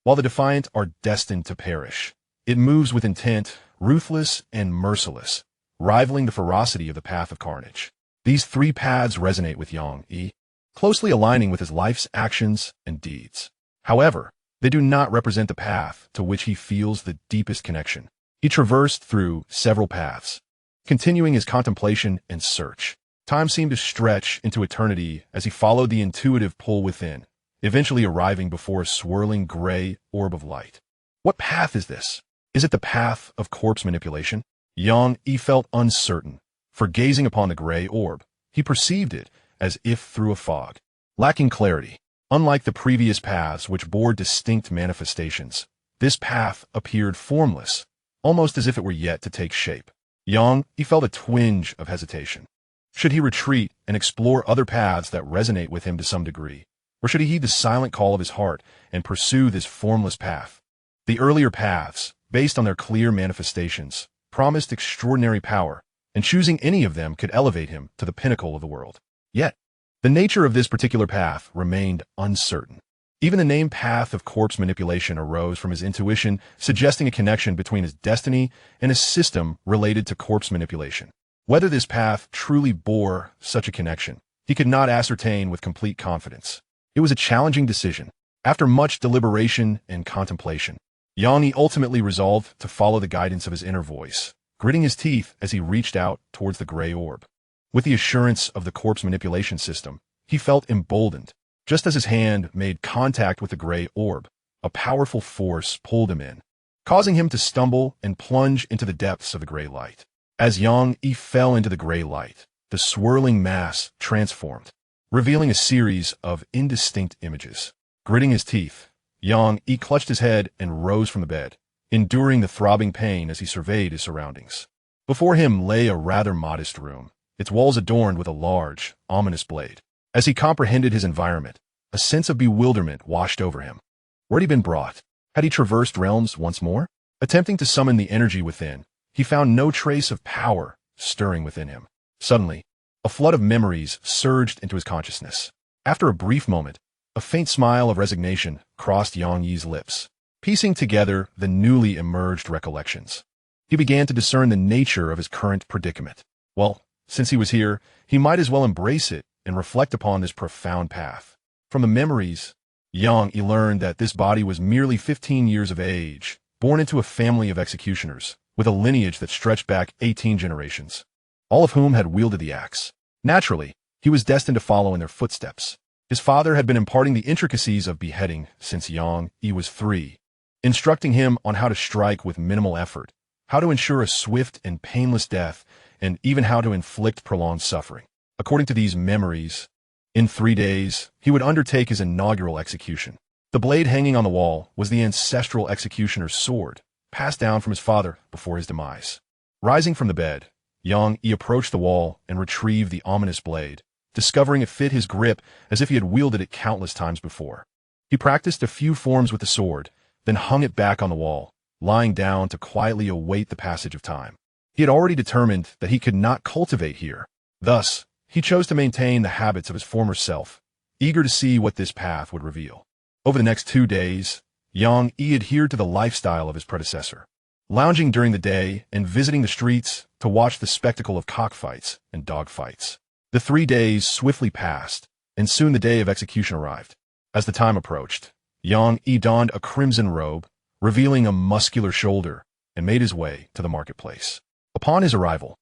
S1: While the defiant are destined to perish, it moves with intent, ruthless and merciless, rivaling the ferocity of the path of carnage. These 3 paths resonate with Yang Yi, closely aligning with his life's actions and deeds. However, they do not represent the path to which he feels the deepest connection. He traversed through several paths, continuing his contemplation and search. Time seemed to stretch into eternity as he followed the intuitive pull within, eventually arriving before a swirling gray orb of light. What path is this? Is it the path of corpse manipulation? Yang Yi felt uncertain, for gazing upon the gray orb, he perceived it as if through a fog, lacking clarity. Unlike the previous paths which bore distinct manifestations, this path appeared formless, almost as if it were yet to take shape. Yang Yi felt a twinge of hesitation. Should he retreat and explore other paths that resonate with him to some degree, or should he heed the silent call of his heart and pursue this formless path? The earlier paths, based on their clear manifestations, promised extraordinary power, and choosing any of them could elevate him to the pinnacle of the world. Yet, the nature of this particular path remained uncertain. Even the name path of corpse manipulation arose from his intuition, suggesting a connection between his destiny and a system related to corpse manipulation. Whether this path truly bore such a connection, he could not ascertain with complete confidence. It was a challenging decision. After much deliberation and contemplation, Yang Yi ultimately resolved to follow the guidance of his inner voice, gritting his teeth as he reached out towards the gray orb. With the assurance of the corpse manipulation system, he felt emboldened, Just as his hand made contact with the gray orb, a powerful force pulled him in, causing him to stumble and plunge into the depths of the gray light. As Xianxia fell into the gray light, the swirling mass transformed, revealing a series of indistinct images. Gritting his teeth, Xianxia clutched his head and rose from the bed, enduring the throbbing pain as he surveyed his surroundings. Before him lay a rather modest room, its walls adorned with a large, ominous blade. As he comprehended his environment, a sense of bewilderment washed over him. Where had he been brought? Had he traversed realms once more? Attempting to summon the energy within, he found no trace of power stirring within him. Suddenly, a flood of memories surged into his consciousness. After a brief moment, a faint smile of resignation crossed Xianxia's lips, piecing together the newly emerged recollections. He began to discern the nature of his current predicament. Well, since he was here, he might as well embrace it and reflect upon this profound path. From the memories, Xianxia learned that this body was merely 15 years of age, born into a family of executioners, with a lineage that stretched back 18 generations, all of whom had wielded the axe. Naturally, he was destined to follow in their footsteps. His father had been imparting the intricacies of beheading since Xianxia was 3, instructing him on how to strike with minimal effort, how to ensure a swift and painless death, and even how to inflict prolonged suffering. According to these memories, in 3 days, he would undertake his inaugural execution. The blade hanging on the wall was the ancestral executioner's sword, passed down from his father before his demise. Rising from the bed, Xianxia approached the wall and retrieved the ominous blade, discovering it fit his grip as if he had wielded it countless times before. He practiced a few forms with the sword, then hung it back on the wall, lying down to quietly await the passage of time. He had already determined that he could not cultivate here. Thus, he chose to maintain the habits of his former self, eager to see what this path would reveal. Over the next 2 days, Xianxia adhered to the lifestyle of his predecessor, lounging during the day and visiting the streets to watch the spectacle of cockfights and dogfights. The 3 days swiftly passed, and soon the day of execution arrived. As the time approached, Xianxia donned a crimson robe, revealing a muscular shoulder, and made his way to the marketplace. Upon his arrival,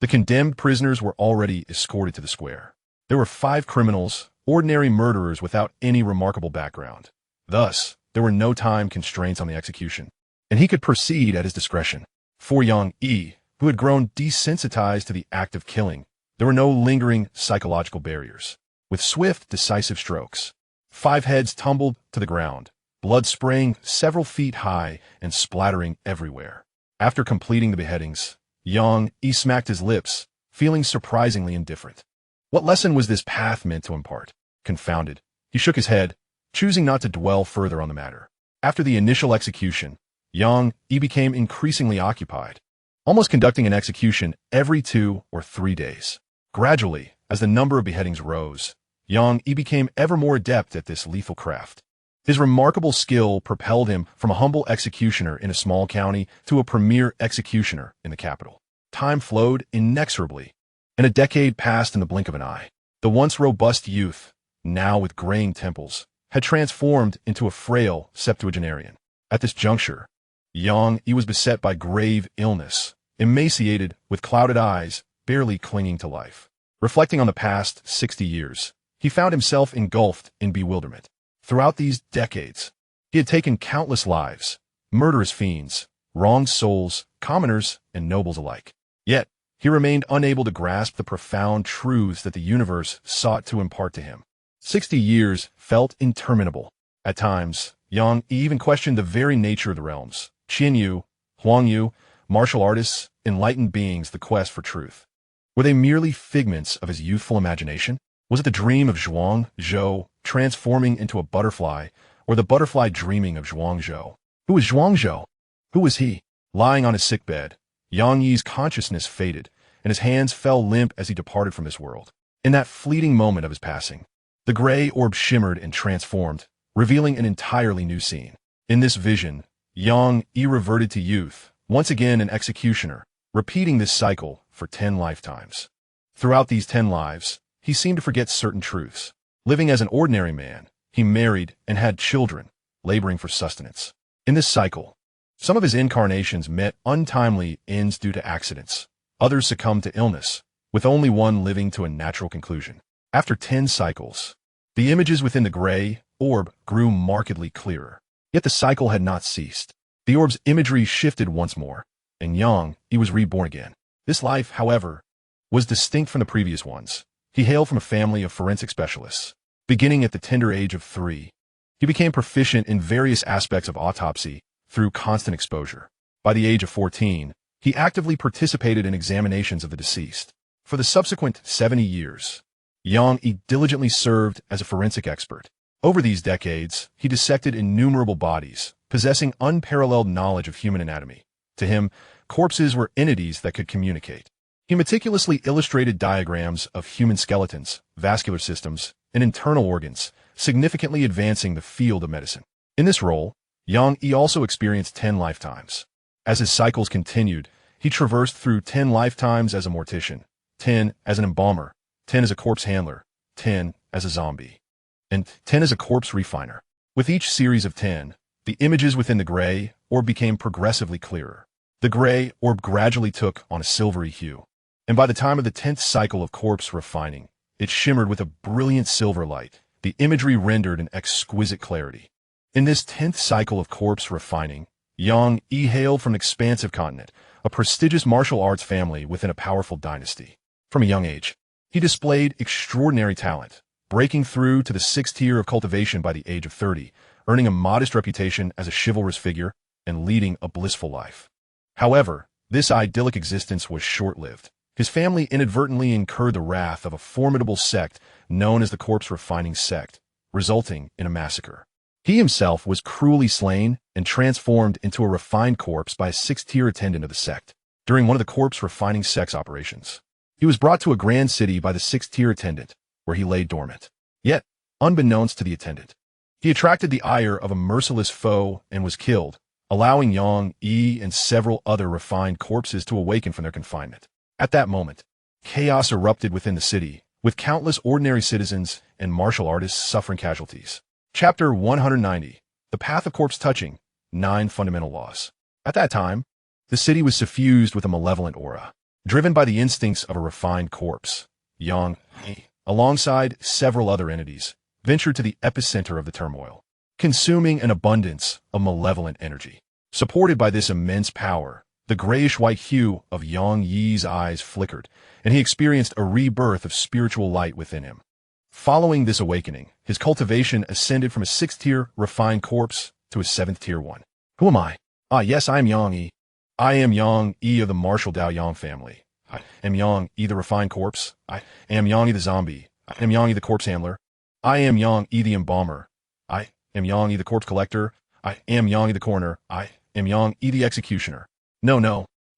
S1: the condemned prisoners were already escorted to the square. There were 5 criminals, ordinary murderers without any remarkable background. Thus, there were no time constraints on the execution, and he could proceed at his discretion. For Xianxia, who had grown desensitized to the act of killing, there were no lingering psychological barriers. With swift, decisive strokes, 5 heads tumbled to the ground, blood spraying several feet high and splattering everywhere. After completing the beheadings, Xianxia smacked his lips, feeling surprisingly indifferent. What lesson was this path meant to impart? Confounded, he shook his head, choosing not to dwell further on the matter. After the initial execution, Xianxia became increasingly occupied, almost conducting an execution every 2 or 3 days. Gradually, as the number of beheadings rose, Xianxia became ever more adept at this lethal craft. His remarkable skill propelled him from a humble executioner in a small county to a premier executioner in the capital. Time flowed inexorably, and a decade passed in the blink of an eye. The once robust youth, now with graying temples, had transformed into a frail septuagenarian. At this juncture, Xianxia was beset by grave illness, emaciated with clouded eyes, barely clinging to life. Reflecting on the past 60 years, he found himself engulfed in bewilderment. Throughout these decades, he had taken countless lives, murderous fiends, wronged souls, commoners, and nobles alike. Yet, he remained unable to grasp the profound truths that the universe sought to impart to him. 60 years felt interminable. At times, Xianxia even questioned the very nature of the realms. Qianyu, Huangyu, martial artists, enlightened beings, the quest for truth. Were they merely figments of his youthful imagination? Was it the dream of Zhuangzhou transforming into a butterfly, or the butterfly dreaming of Zhuangzhou? Who was Zhuangzhou? Who was he? Lying on his sickbed, Xianxia's consciousness faded, and his hands fell limp as he departed from this world. In that fleeting moment of his passing, the gray orb shimmered and transformed, revealing an entirely new scene. In this vision, Xianxia reverted to youth, once again an executioner, repeating this cycle for 10 lifetimes. Throughout these 10 lives, he seemed to forget certain truths. Living as an ordinary man, he married and had children, laboring for sustenance. In this cycle, some of his incarnations met untimely ends due to accidents. Others succumbed to illness, with only one living to a natural conclusion. After 10 cycles, The images within the gray orb grew markedly clearer. Yet the cycle had not ceased. The orb's imagery shifted once more, and Xianxia was reborn again. This life, however, was distinct from the previous ones. He hailed from a family of forensic specialists. Beginning at the tender age of 3, he became proficient in various aspects of autopsy through constant exposure. By the age of 14, he actively participated in examinations of the deceased. For the subsequent 70 years, Xianxia diligently served as a forensic expert. Over these decades, he dissected innumerable bodies, possessing unparalleled knowledge of human anatomy. To him, corpses were entities that could communicate. He meticulously illustrated diagrams of human skeletons, vascular systems, and internal organs, significantly advancing the field of medicine. In this role, Xianxia also experienced 10 lifetimes. As his cycles continued, he traversed through 10 lifetimes as a mortician, 10 as an embalmer, 10 as a corpse handler, 10 as a zombie, and 10 as a corpse refiner. With each series of 10, the images within the gray orb became progressively clearer. The gray orb gradually took on a silvery hue, and by the time of the 10th cycle of corpse refining, it shimmered with a brilliant silver light, the imagery rendered in exquisite clarity. In this 10th cycle of corpse refining, Xianxia hailed from an expansive continent, a prestigious martial arts family within a powerful dynasty. From a young age, he displayed extraordinary talent, breaking through to the 6th tier of cultivation by the age of 30, earning a modest reputation as a chivalrous figure and leading a blissful life. However, this idyllic existence was short-lived. His family inadvertently incurred the wrath of a formidable sect known as the Corpse Refining Sect, resulting in a massacre. He himself was cruelly slain and transformed into a refined corpse by a 6th-tier attendant of the sect. During one of the Corpse Refining Sect's operations, he was brought to a grand city by the 6th-tier attendant, where he lay dormant. Yet, unbeknownst to the attendant, he attracted the ire of a merciless foe and was killed, allowing Xianxia and several other refined corpses to awaken from their confinement. At that moment, chaos erupted within the city, with countless ordinary citizens and martial artists suffering casualties. Chapter 190, The Path of Corpse Touching, 9 Fundamental Laws. At that time, the city was suffused with a malevolent aura. Driven by the instincts of a refined corpse, Xianxia, alongside several other entities, ventured to the epicenter of the turmoil, consuming an abundance of malevolent energy. Supported by this immense power, the grayish-white hue of Xianxia's eyes flickered, and he experienced a rebirth of spiritual light within him. Following this awakening, his cultivation ascended from a 6th-tier refined corpse to a 7th-tier one. Who am I? Ah, yes, I am Xianxia. I am Xianxia of the martial Daoyang family. I am Xianxia the refined corpse. I am Xianxia the zombie. I am Xianxia the corpse handler. I am Xianxia the embalmer. I am Xianxia the corpse collector. I am Xianxia the coroner. I am Xianxia the executioner. No,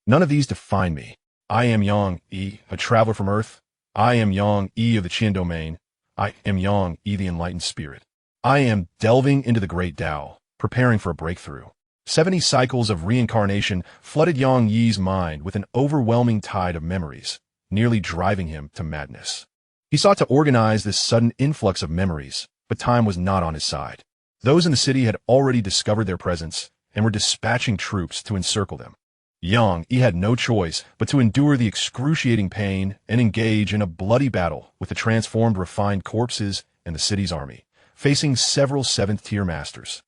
S1: none of these define me. I am Xianxia, a traveler from Earth. I am Xianxia of the Qian domain. I am Xianxia the enlightened spirit. I am delving into the great Tao, preparing for a breakthrough. 70 cycles of reincarnation flooded Xianxia's mind with an overwhelming tide of memories, nearly driving him to madness. He sought to organize this sudden influx of memories, but time was not on his side. Those in the city had already discovered their presence and were dispatching troops to encircle them. Xianxia had no choice but to endure the excruciating pain and engage in a bloody battle with the transformed refined corpses and the city's army, facing several 7th-tier masters.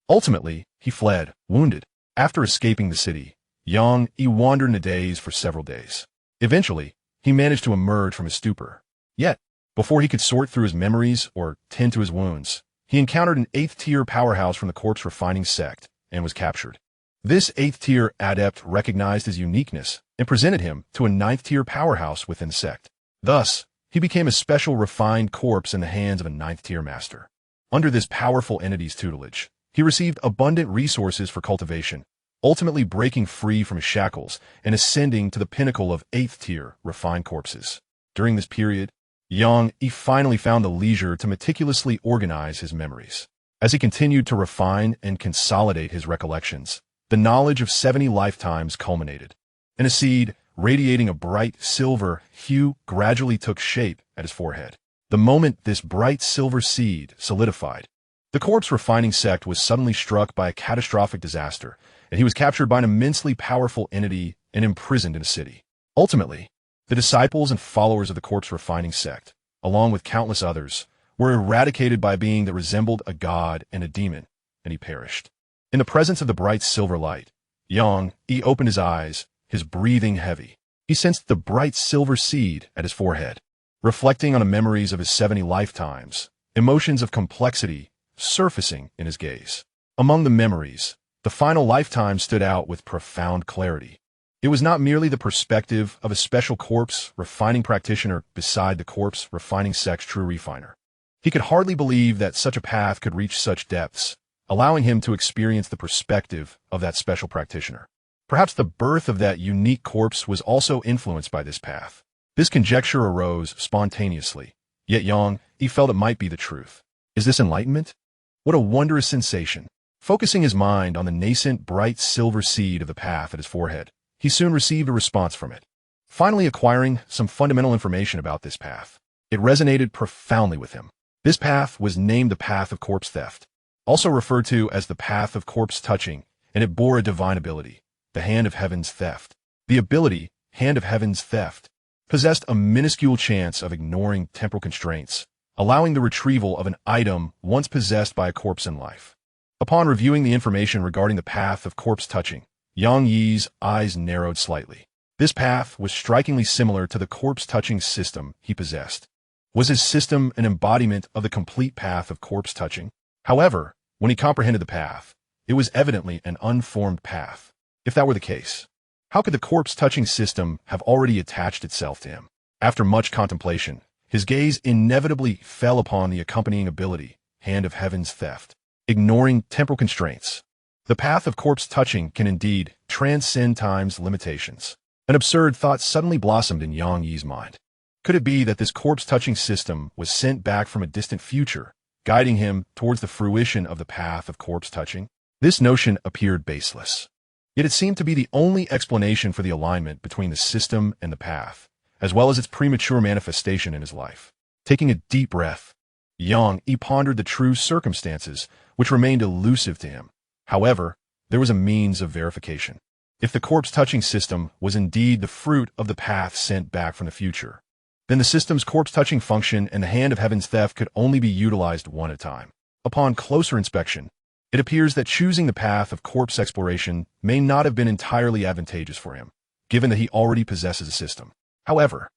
S1: Ultimately, he fled, wounded. After escaping the city, Xianxia wandered in a daze for several days. Eventually, he managed to emerge from his stupor. Yet, before he could sort through his memories or tend to his wounds, he encountered an 8th-tier powerhouse from the Corpse Refining Sect and was captured. This 8th-tier adept recognized his uniqueness and presented him to a 9th-tier powerhouse within the sect. Thus, he became a special refined corpse in the hands of a 9th-tier master. Under this powerful entity's tutelage, he received abundant resources for cultivation, ultimately breaking free from his shackles and ascending to the pinnacle of 8th-tier refined corpses. During this period, Xianxia finally found the leisure to meticulously organize his memories. As he continued to refine and consolidate his recollections, the knowledge of 70 lifetimes culminated, and a seed radiating a bright silver hue gradually took shape at his forehead. The moment this bright silver seed solidified, the Corpse Refining Sect was suddenly struck by a catastrophic disaster, and he was captured by an immensely powerful entity and imprisoned in a city. Ultimately, the disciples and followers of the Corpse Refining Sect, along with countless others, were eradicated by a being that resembled a god and a demon, and he perished. In the presence of the bright silver light, Xianxia opened his eyes, his breathing heavy. He sensed the bright silver seed at his forehead. Reflecting on the memories of his 70 lifetimes, emotions of complexity surfacing in his gaze. Among the memories, the final lifetime stood out with profound clarity. It was not merely the perspective of a special corpse refining practitioner beside the corpse refining sex true refiner. He could hardly believe that such a path could reach such depths, allowing him to experience the perspective of that special practitioner. Perhaps the birth of that unique corpse was also influenced by this path. This conjecture arose spontaneously, yet Xianxia felt it might be the truth. Is this enlightenment? What a wondrous sensation! Focusing his mind on the nascent bright silver seed of the path at his forehead, he soon received a response from it. Finally acquiring some fundamental information about this path, it resonated profoundly with him. This path was named the Path of Corpse Theft, also referred to as the Path of Corpse Touching, and it bore a divine ability, the Hand of Heaven's Theft. The ability, Hand of Heaven's Theft, possessed a minuscule chance of ignoring temporal constraints, allowing the retrieval of an item once possessed by a corpse in life. Upon reviewing the information regarding the Path of Corpse Touching, Xianxia's eyes narrowed slightly. This path was strikingly similar to the corpse-touching system he possessed. Was his system an embodiment of the complete path of corpse touching? However, when he comprehended the path, it was evidently an unformed path. If that were the case, how could the corpse-touching system have already attached itself to him? After much contemplation, his gaze inevitably fell upon the accompanying ability, Hand of Heaven's Theft. Ignoring temporal constraints, the path of corpse touching can indeed transcend time's limitations. An absurd thought suddenly blossomed in Xianxia's mind. Could it be that this corpse-touching system was sent back from a distant future, guiding him towards the fruition of the path of corpse touching? This notion appeared baseless. Yet it seemed to be the only explanation for the alignment between the system and the path, as well as its premature manifestation in his life. Taking a deep breath, Xianxia pondered the true circumstances which remained elusive to him. However, there was a means of verification. If the corpse-touching system was indeed the fruit of the path sent back from the future, then the system's corpse-touching function and the Hand of Heaven's Theft could only be utilized one at a time. Upon closer inspection, it appears that choosing the path of corpse exploration may not have been entirely advantageous for him, given that he already possesses a system. However,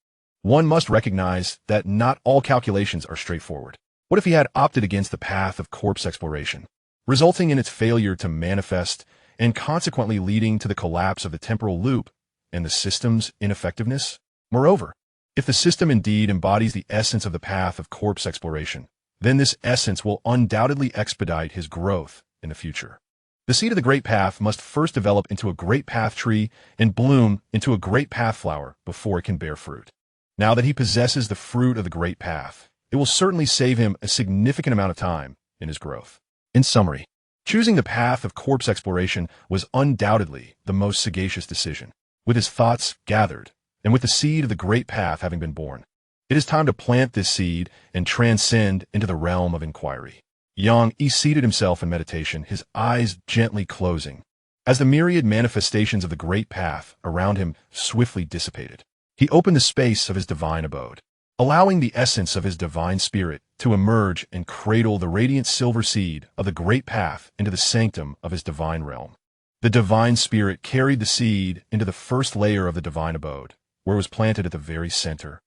S1: one must recognize that not all calculations are straightforward. What if he had opted against the path of corpse exploration, resulting in its failure to manifest and consequently leading to the collapse of the temporal loop and the system's ineffectiveness? Moreover, if the system indeed embodies the essence of the path of corpse exploration, then this essence will undoubtedly expedite his growth in the future. The seed of the great path must first develop into a great path tree and bloom into a great path flower before it can bear fruit. Now that he possesses the fruit of the great path, it will certainly save him a significant amount of time in his growth. In summary, choosing the path of corpse exploration was undoubtedly the most sagacious decision. With his thoughts gathered, and with the seed of the great path having been born, it is time to plant this seed and transcend into the realm of inquiry. Xianxia seated himself in meditation, his eyes gently closing. As the myriad manifestations of the great path around him swiftly dissipated, he opened the space of his divine abode, allowing the essence of his divine spirit to emerge and cradle the radiant silver seed of the great path into the sanctum of his divine realm. The divine spirit carried the seed into the first layer of the divine abode, where it was planted at the very center,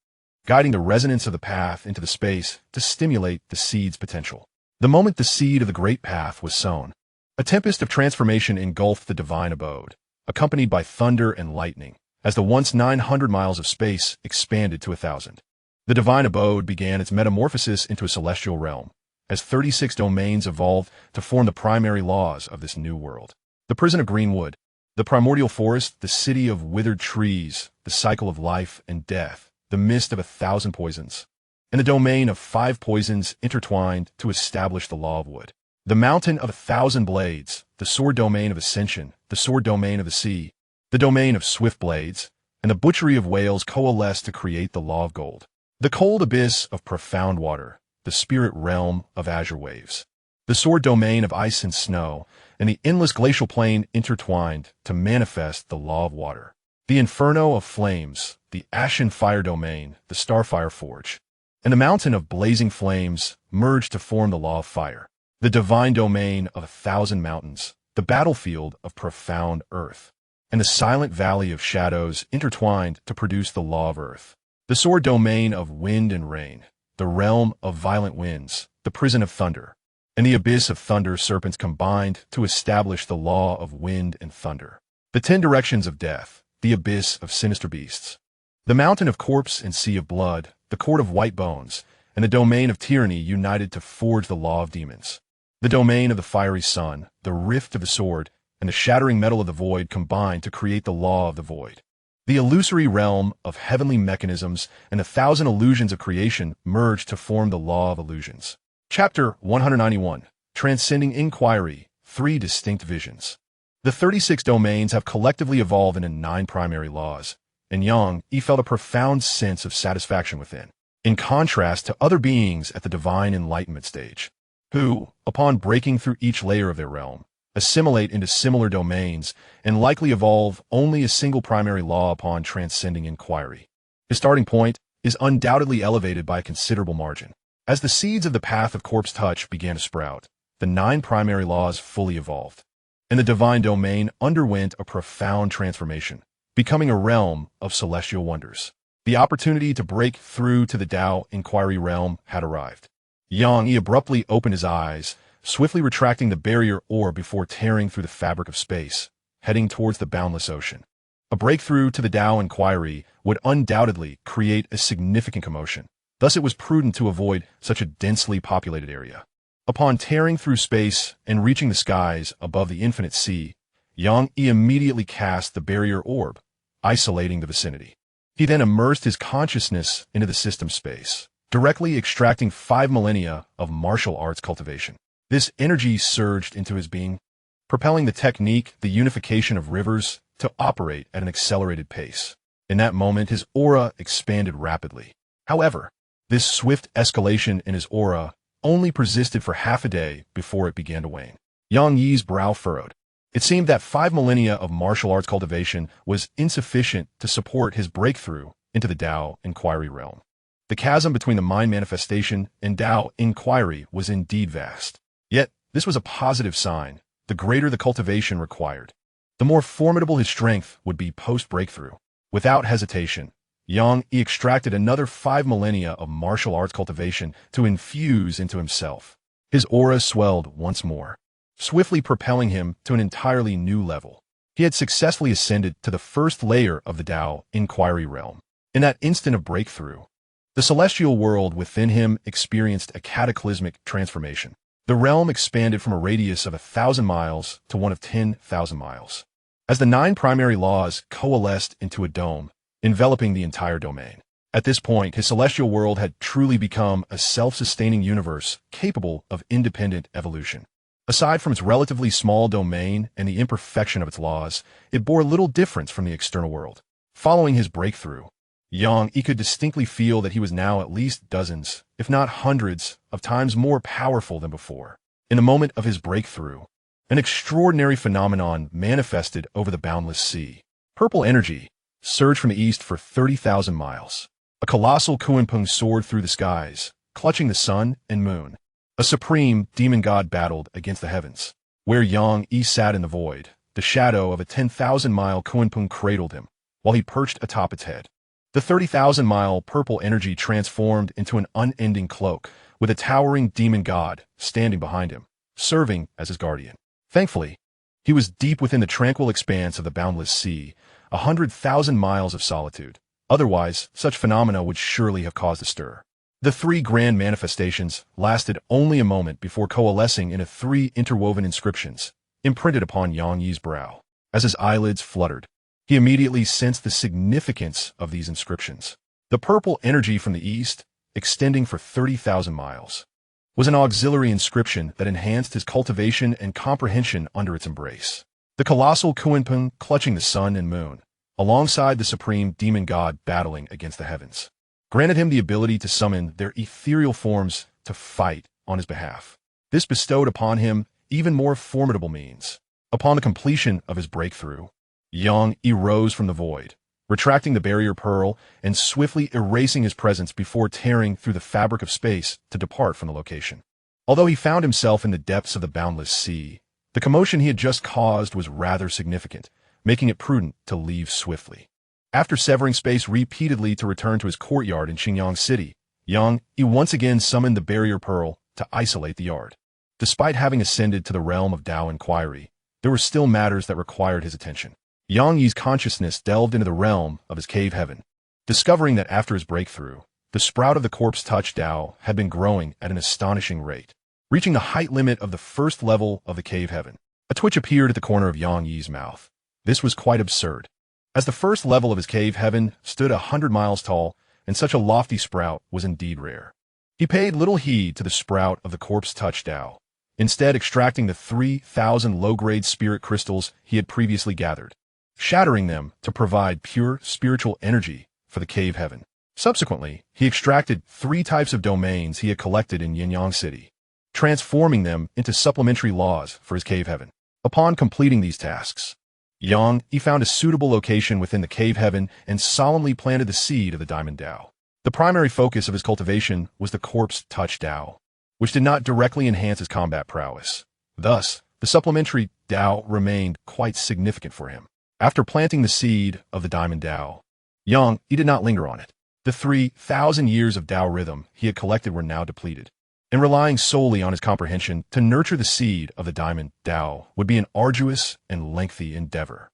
S1: guiding the resonance of the path into the space to stimulate the seed's potential. The moment the seed of the great path was sown, a tempest of transformation engulfed the divine abode, accompanied by thunder and lightning, as the once 900 miles of space expanded to 1,000. The divine abode began its metamorphosis into a celestial realm, as 36 domains evolved to form the primary laws of this new world. The prison of green wood, the primordial forest, the city of withered trees, the cycle of life and death, the mist of 1,000 poisons, and the domain of 5 poisons intertwined to establish the law of wood. The mountain of 1,000 blades, the sword domain of ascension, the sword domain of the sea, the domain of swift blades, and the butchery of whales coalesced to create the law of gold. The cold abyss of profound water, the spirit realm of azure waves, the sword domain of ice and snow, and the endless glacial plain intertwined to manifest the law of water. The inferno of flames, the ashen fire domain, the starfire forge, and the mountain of blazing flames merged to form the law of fire, the divine domain of 1,000 mountains, the battlefield of profound earth, and the silent valley of shadows intertwined to produce the law of earth, the sword domain of wind and rain, the realm of violent winds, the prison of thunder, and the abyss of thunder serpents combined to establish the law of wind and thunder, the 10 directions of death, the abyss of sinister beasts, the mountain of corpse and sea of blood, the court of white bones, and the domain of tyranny united to forge the law of demons, the domain of the fiery sun, the rift of the sword, and the shattering metal of the void combined to create the law of the void. The illusory realm of heavenly mechanisms and 1,000 illusions of creation merged to form the law of illusions. Chapter 191. Transcending Inquiry, 3 Distinct Visions. The 36 domains have collectively evolved into 9 primary laws, and Xianxia felt a profound sense of satisfaction within, in contrast to other beings at the divine enlightenment stage, who, upon breaking through each layer of their realm, assimilate into similar domains and likely evolve only a single primary law upon transcending inquiry. His starting point is undoubtedly elevated by a considerable margin. As the seeds of the path of corpse touch began to sprout, the 9 primary laws fully evolved, and the divine domain underwent a profound transformation, becoming a realm of celestial wonders. The opportunity to break through to the Tao inquiry realm had arrived. Xianxia abruptly opened his eyes, swiftly retracting the barrier orb before tearing through the fabric of space, heading towards the boundless ocean. A breakthrough to the Tao inquiry would undoubtedly create a significant commotion. Thus it was prudent to avoid such a densely populated area. Upon tearing through space and reaching the skies above the infinite sea, Xianxia immediately cast the barrier orb, isolating the vicinity. He then immersed his consciousness into the system space, directly extracting 5 millennia of martial arts cultivation. This energy surged into his being, propelling the technique, the unification of rivers, to operate at an accelerated pace. In that moment, his aura expanded rapidly. However, this swift escalation in his aura only persisted for half a day before it began to wane. Xianxia's brow furrowed. It seemed that 5 millennia of martial arts cultivation was insufficient to support his breakthrough into the Tao inquiry realm. The chasm between the mind manifestation and Tao inquiry was indeed vast. Yet, this was a positive sign. The greater the cultivation required, the more formidable his strength would be post-breakthrough. Without hesitation, Xianxia extracted another 5 millennia of martial arts cultivation to infuse into himself. His aura swelled once more, swiftly propelling him to an entirely new level. He had successfully ascended to the first layer of the Tao inquiry realm. In that instant of breakthrough, the celestial world within him experienced a cataclysmic transformation. The realm expanded from a radius of 1,000 miles to one of 10,000 miles, as the 9 primary laws coalesced into a dome, enveloping the entire domain. At this point, his celestial world had truly become a self-sustaining universe capable of independent evolution. Aside from its relatively small domain and the imperfection of its laws, it bore little difference from the external world. Following his breakthrough, Xianxia could distinctly feel that he was now at least dozens, if not hundreds, of times more powerful than before. In the moment of his breakthrough, an extraordinary phenomenon manifested over the boundless sea. Purple energy surged from the east for 30,000 miles. A colossal Kunpeng soared through the skies, clutching the sun and moon. A supreme demon god battled against the heavens. Where Xianxia sat in the void, the shadow of a 10,000-mile Kunpeng cradled him, while he perched atop its head. The 30,000-mile purple energy transformed into an unending cloak, with a towering demon god standing behind him, serving as his guardian. Thankfully, he was deep within the tranquil expanse of the boundless sea, 100,000 miles of solitude. Otherwise, such phenomena would surely have caused a stir. The 3 grand manifestations lasted only a moment before coalescing into 3 interwoven inscriptions, imprinted upon Xianxia's brow. As his eyelids fluttered, he immediately sensed the significance of these inscriptions. The purple energy from the east, extending for 30,000 miles, was an auxiliary inscription that enhanced his cultivation and comprehension under its embrace. The colossal Kunpeng clutching the sun and moon, alongside the supreme demon god battling against the heavens, granted him the ability to summon their ethereal forms to fight on his behalf. This bestowed upon him even more formidable means. Upon the completion of his breakthrough, Xianxia rose from the void, retracting the barrier pearl and swiftly erasing his presence before tearing through the fabric of space to depart from the location. Although he found himself in the depths of the boundless sea, the commotion he had just caused was rather significant, making it prudent to leave swiftly. After severing space repeatedly to return to his courtyard in Xingyang City, Yang Yi once again summoned the barrier pearl to isolate the yard. Despite having ascended to the realm of Tao inquiry, there were still matters that required his attention. Yang Yi's consciousness delved into the realm of his cave heaven, discovering that after his breakthrough, the sprout of the corpse-touch Tao had been growing at an astonishing rate, reaching the height limit of the first level of the cave heaven. A twitch appeared at the corner of Yang Yi's mouth. This was quite absurd, as the first level of his cave heaven stood 100 miles tall, and such a lofty sprout was indeed rare. He paid little heed to the sprout of the corpse-touch Tao, instead extracting the 3,000 low-grade spirit crystals he had previously gathered, shattering them to provide pure spiritual energy for the cave heaven. Subsequently, he extracted 3 types of domains he had collected in Xingyang City, transforming them into supplementary laws for his cave heaven. Upon completing these tasks, Yang Yi found a suitable location within the cave heaven and solemnly planted the seed of the Diamond Tao. The primary focus of his cultivation was the corpse-touch Tao, which did not directly enhance his combat prowess. Thus, the supplementary Tao remained quite significant for him. After planting the seed of the Diamond Tao, Yang Yi did not linger on it. The 3,000 years of Tao rhythm he had collected were now depleted, and relying solely on his comprehension to nurture the seed of the Diamond Tao would be an arduous and lengthy endeavor.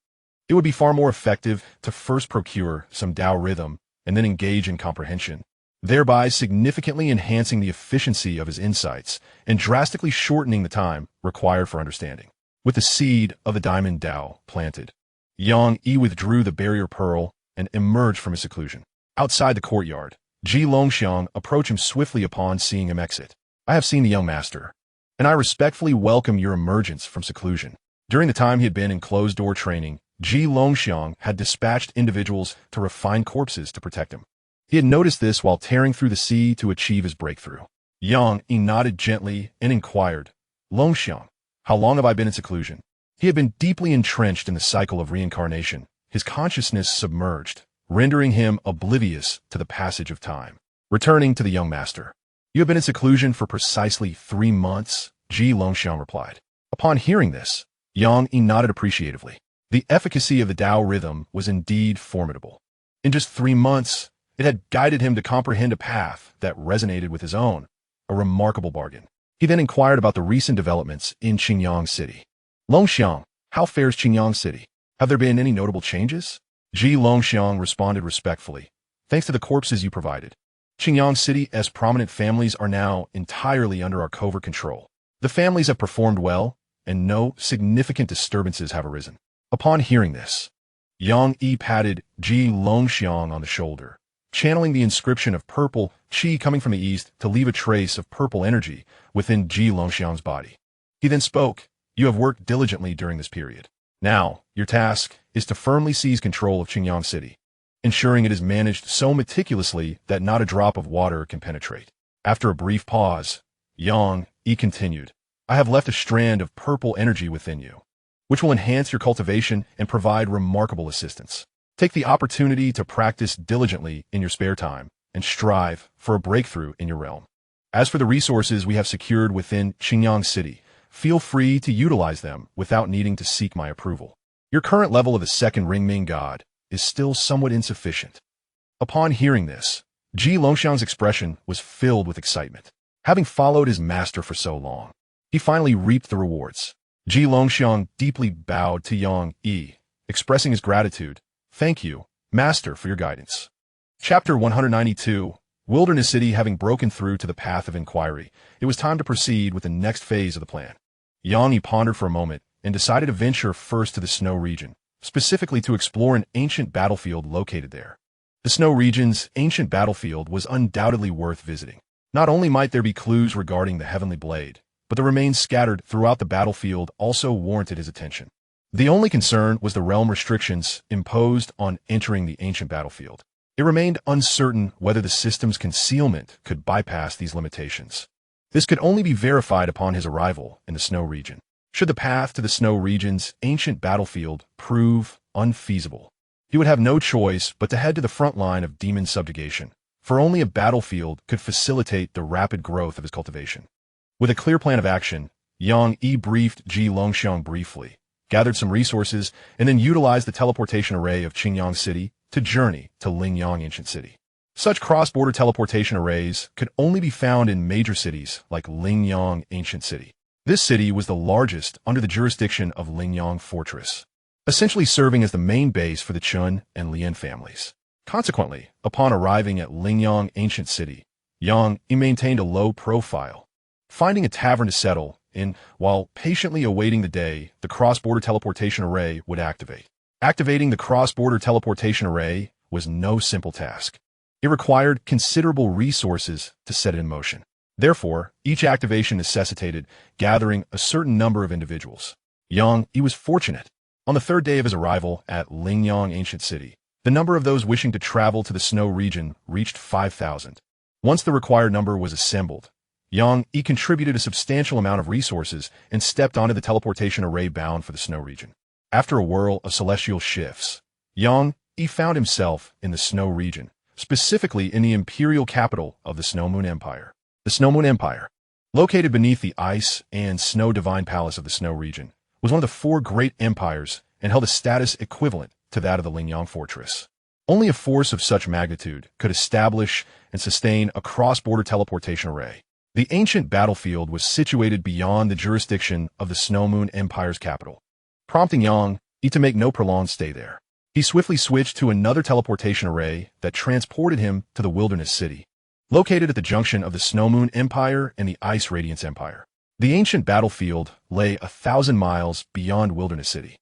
S1: It would be far more effective to first procure some Tao rhythm and then engage in comprehension, thereby significantly enhancing the efficiency of his insights and drastically shortening the time required for understanding. With the seed of the Diamond Tao planted, Yang Yi withdrew the barrier pearl and emerged from his seclusion. Outside the courtyard, Ji Longxiang approached him swiftly upon seeing him exit. "I have seen the young master, and I respectfully welcome your emergence from seclusion." During the time he had been in closed-door training, Ji Longxiang had dispatched individuals to refine corpses to protect him. He had noticed this while tearing through the sea to achieve his breakthrough. Yang Yi nodded gently and inquired, "Longxiang, how long have I been in seclusion?" He had been deeply entrenched in the cycle of reincarnation, his consciousness submerged, rendering him oblivious to the passage of time. Returning to the young master, "You have been in seclusion for precisely 3 months, Ji Longxiang replied. Upon hearing this, Yang Yi nodded appreciatively. The efficacy of the Tao rhythm was indeed formidable. In just 3 months, it had guided him to comprehend a path that resonated with his own, a remarkable bargain. He then inquired about the recent developments in Xingyang City. "Longxiang, how fares Xingyang City? Have there been any notable changes?" Ji Longxiang responded respectfully, "Thanks to the corpses you provided, Xingyang City's prominent families are now entirely under our covert control. The families have performed well, and no significant disturbances have arisen." Upon hearing this, Yang Yi patted Ji Longxiang on the shoulder, channeling the inscription of purple qi coming from the east to leave a trace of purple energy within Ji Longxiang's body. He then spoke, "You have worked diligently during this period. Now, your task is to firmly seize control of Xingyang City, ensuring it is managed so meticulously that not a drop of water can penetrate." After a brief pause, Yang Yi continued, "I have left a strand of purple energy within you, which will enhance your cultivation and provide remarkable assistance. Take the opportunity to practice diligently in your spare time and strive for a breakthrough in your realm. As for the resources we have secured within Xingyang City, feel free to utilize them without needing to seek my approval. Your current level of the second Ringming God is still somewhat insufficient." Upon hearing this, Ji Longxiang's expression was filled with excitement. Having followed his master for so long, he finally reaped the rewards. Ji Longxiang deeply bowed to Yang Yi, expressing his gratitude. "Thank you, master, for your guidance." Chapter 192. Wilderness City. Having broken through to the path of inquiry, it was time to proceed with the next phase of the plan. Yang Yi pondered for a moment and decided to venture first to the snow region, specifically to explore an ancient battlefield located there. The snow region's ancient battlefield was undoubtedly worth visiting. Not only might there be clues regarding the heavenly blade, but the remains scattered throughout the battlefield also warranted his attention. The only concern was the realm restrictions imposed on entering the ancient battlefield. It remained uncertain whether the system's concealment could bypass these limitations. This could only be verified upon his arrival in the snow region. Should the path to the snow region's ancient battlefield prove unfeasible, He would have no choice but to head to the front line of demon subjugation, for only a battlefield could facilitate the rapid growth of his cultivation. With a clear plan of action, Yang Yi briefed Ji Longxiang briefly, gathered some resources, and then utilized the teleportation array of Qingyang City to journey to Lingyang Ancient City. Such cross-border teleportation arrays could only be found in major cities like Lingyang Ancient City. This city was the largest under the jurisdiction of Lingyang Fortress, essentially serving as the main base for the Chun and Lian families. Consequently, upon arriving at Lingyang Ancient City, Yang Yi maintained a low profile, finding a tavern to settle in while patiently awaiting the day the cross-border teleportation array would activate. Activating the cross-border teleportation array was no simple task. It required considerable resources to set it in motion. Therefore, each activation necessitated gathering a certain number of individuals. Yang Yi was fortunate. On the third day of his arrival at Lingyang Ancient City, the number of those wishing to travel to the snow region reached 5,000. Once the required number was assembled, Yang Yi contributed a substantial amount of resources and stepped onto the teleportation array bound for the snow region. After a whirl of celestial shifts, Yang Yi found himself in the snow region, specifically in the imperial capital of the Snow Moon Empire. The Snow Moon Empire, located beneath the ice and snow divine palace of the snow region, was one of the four great empires and held a status equivalent to that of the Lingyang Fortress. Only a force of such magnitude could establish and sustain a cross-border teleportation array. The ancient battlefield was situated beyond the jurisdiction of the Snow Moon Empire's capital, prompting Yang Yi to make no prolonged stay there. He swiftly switched to another teleportation array that transported him to the Wilderness City, located at the junction of the Snow Moon Empire and the Ice Radiance Empire. The ancient battlefield lay 1,000 miles beyond Wilderness City.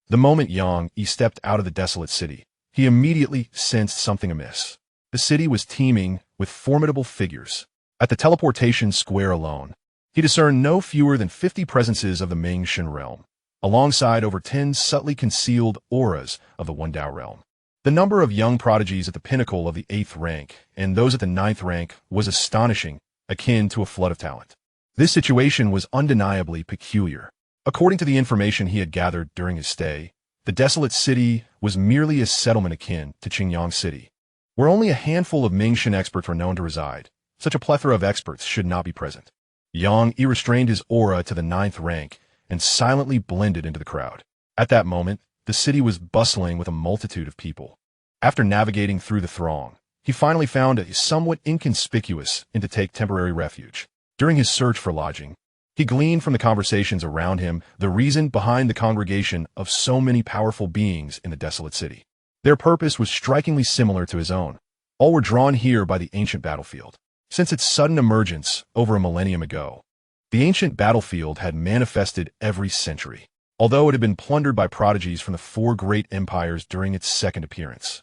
S1: The moment Yang Yi stepped out of the desolate city, he immediately sensed something amiss. The city was teeming with formidable figures. At the teleportation square alone, he discerned no fewer than 50 presences of the Ming-Shan realm, alongside over 10 subtly concealed auras of the Wendao realm. The number of young prodigies at the pinnacle of the 8th rank and those at the 9th rank was astonishing, akin to a flood of talent. This situation was undeniably peculiar. According to the information he had gathered during his stay, the desolate city was merely a settlement akin to Qingyang City, where only a handful of Ming-Shan experts were known to reside. Such a plethora of experts should not be present. Yang Yi restrained his aura to the 9th rank and silently blended into the crowd. At that moment, the city was bustling with a multitude of people. After navigating through the throng, he finally found a somewhat inconspicuous inn to take temporary refuge. During his search for lodging, he gleaned from the conversations around him the reason behind the congregation of so many powerful beings in the desolate city. Their purpose was strikingly similar to his own. All were drawn here by the ancient battlefield. Since its sudden emergence over a millennium ago, the ancient battlefield had manifested every century, although it had been plundered by prodigies from the four great empires during its second appearance.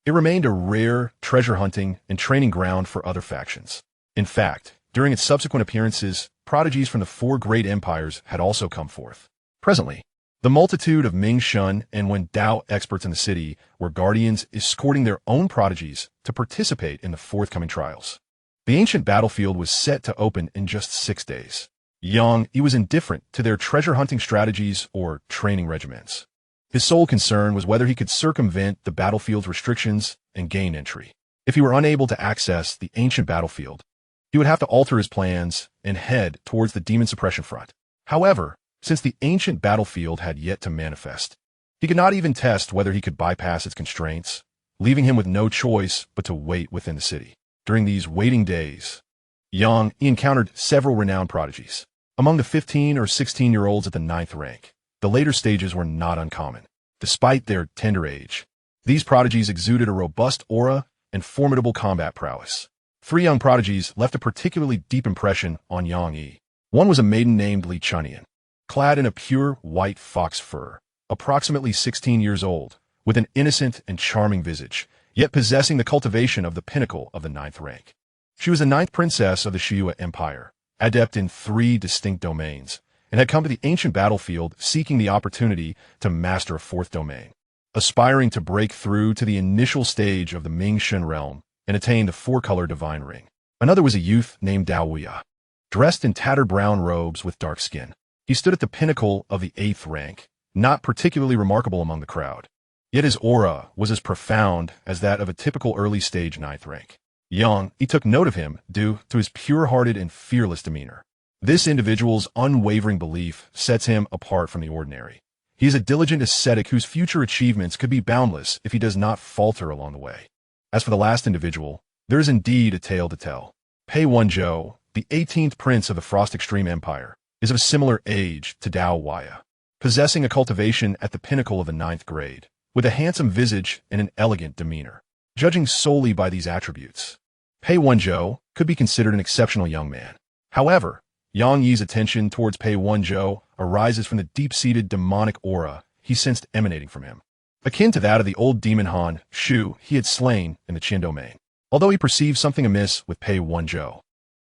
S1: It remained a rare treasure-hunting and training ground for other factions. In fact, during its subsequent appearances, prodigies from the four great empires had also come forth. Presently, the multitude of Ming-Shan and Wendao experts in the city were guardians escorting their own prodigies to participate in the forthcoming trials. The ancient battlefield was set to open in just 6 days. Yang Yi was indifferent to their treasure-hunting strategies or training regimens. His sole concern was whether he could circumvent the battlefield's restrictions and gain entry. If he were unable to access the ancient battlefield, he would have to alter his plans and head towards the demon suppression front. However, since the ancient battlefield had yet to manifest, he could not even test whether he could bypass its constraints, leaving him with no choice but to wait within the city. During these waiting days, Yang Yi encountered several renowned prodigies. Among the 15 or 16-year-olds at the 9th rank, the later stages were not uncommon. Despite their tender age, these prodigies exuded a robust aura and formidable combat prowess. 3 young prodigies left a particularly deep impression on Yang Yi. One was a maiden named Li Chunian, clad in a pure white fox fur, approximately 16 years old, with an innocent and charming visage, yet possessing the cultivation of the pinnacle of the 9th rank. She was the 9th princess of the Xianxia Empire, adept in 3 distinct domains, and had come to the ancient battlefield seeking the opportunity to master a 4th domain, aspiring to break through to the initial stage of the Ming-Shan realm and attain the 4-color divine ring. Another was a youth named Dao Wuya, dressed in tattered brown robes with dark skin. He stood at the pinnacle of the 8th rank, not particularly remarkable among the crowd. Yet his aura was as profound as that of a typical early-stage ninth rank. He took note of him due to his pure-hearted and fearless demeanor. This individual's unwavering belief sets him apart from the ordinary. He is a diligent ascetic whose future achievements could be boundless if he does not falter along the way. As for the last individual, there is indeed a tale to tell. Pei Wenzhou, the 18th prince of the Frost Extreme Empire, is of a similar age to Dao Huaya, possessing a cultivation at the pinnacle of the 9th grade, with a handsome visage and an elegant demeanor. Judging solely by these attributes, Pei Wenzhou could be considered an exceptional young man. However, Yang Yi's attention towards Pei Wenzhou arises from the deep-seated demonic aura he sensed emanating from him, akin to that of the old demon Han Shu he had slain in the Qin domain. Although he perceived something amiss with Pei Wenzhou,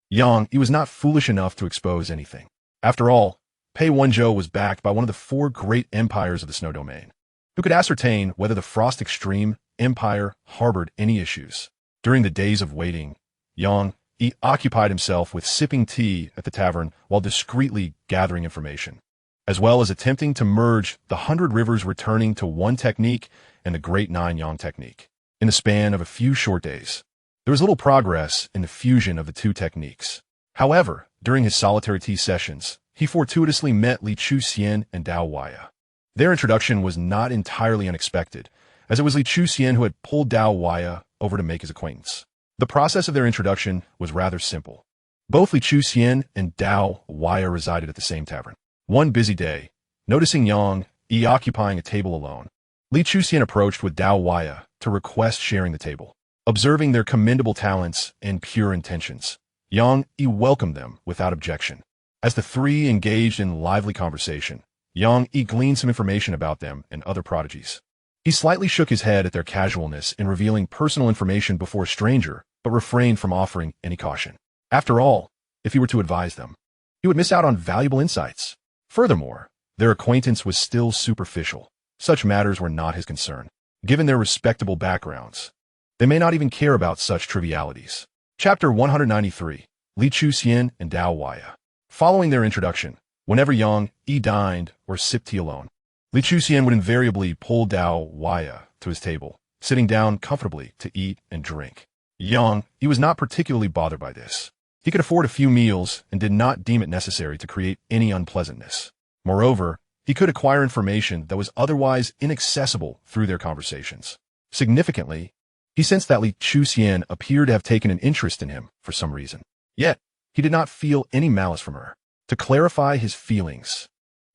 S1: Yang Yi was not foolish enough to expose anything. After all, Pei Wenzhou was backed by one of the 4 great empires of the Snow Domain, who could ascertain whether the Frost Extreme Empire harbored any issues. During the days of waiting, Yang Yi occupied himself with sipping tea at the tavern while discreetly gathering information, as well as attempting to merge the 100 Rivers returning to one technique and the Great Nine Yang technique. In the span of a few short days, there was little progress in the fusion of the 2 techniques. However, during his solitary tea sessions, he fortuitously met Li Chuxian and Dao Huaya. Their introduction was not entirely unexpected, as it was Li Chuxian who had pulled Dao Huaya over to make his acquaintance. The process of their introduction was rather simple. Both Li Chuxian and Dao Huaya resided at the same tavern. One busy day, noticing Yang Yi occupying a table alone, Li Chuxian approached with Dao Huaya to request sharing the table. Observing their commendable talents and pure intentions, Yang Yi welcomed them without objection. As the 3 engaged in lively conversation, Yang Yi gleaned some information about them and other prodigies. He slightly shook his head at their casualness in revealing personal information before a stranger, but refrained from offering any caution. After all, if he were to advise them, he would miss out on valuable insights. Furthermore, their acquaintance was still superficial. Such matters were not his concern. Given their respectable backgrounds, they may not even care about such trivialities. Chapter 193, Li Chuxian and Dao Huaya. Following their introduction, whenever Yang Yi dined or sipped tea alone, Li Chuxian would invariably pull Dao Huaya to his table, sitting down comfortably to eat and drink. Yang Yi was not particularly bothered by this. He could afford a few meals and did not deem it necessary to create any unpleasantness. Moreover, he could acquire information that was otherwise inaccessible through their conversations. Significantly, he sensed that Li Chuxian appeared to have taken an interest in him for some reason. Yet, he did not feel any malice from her. To clarify his feelings,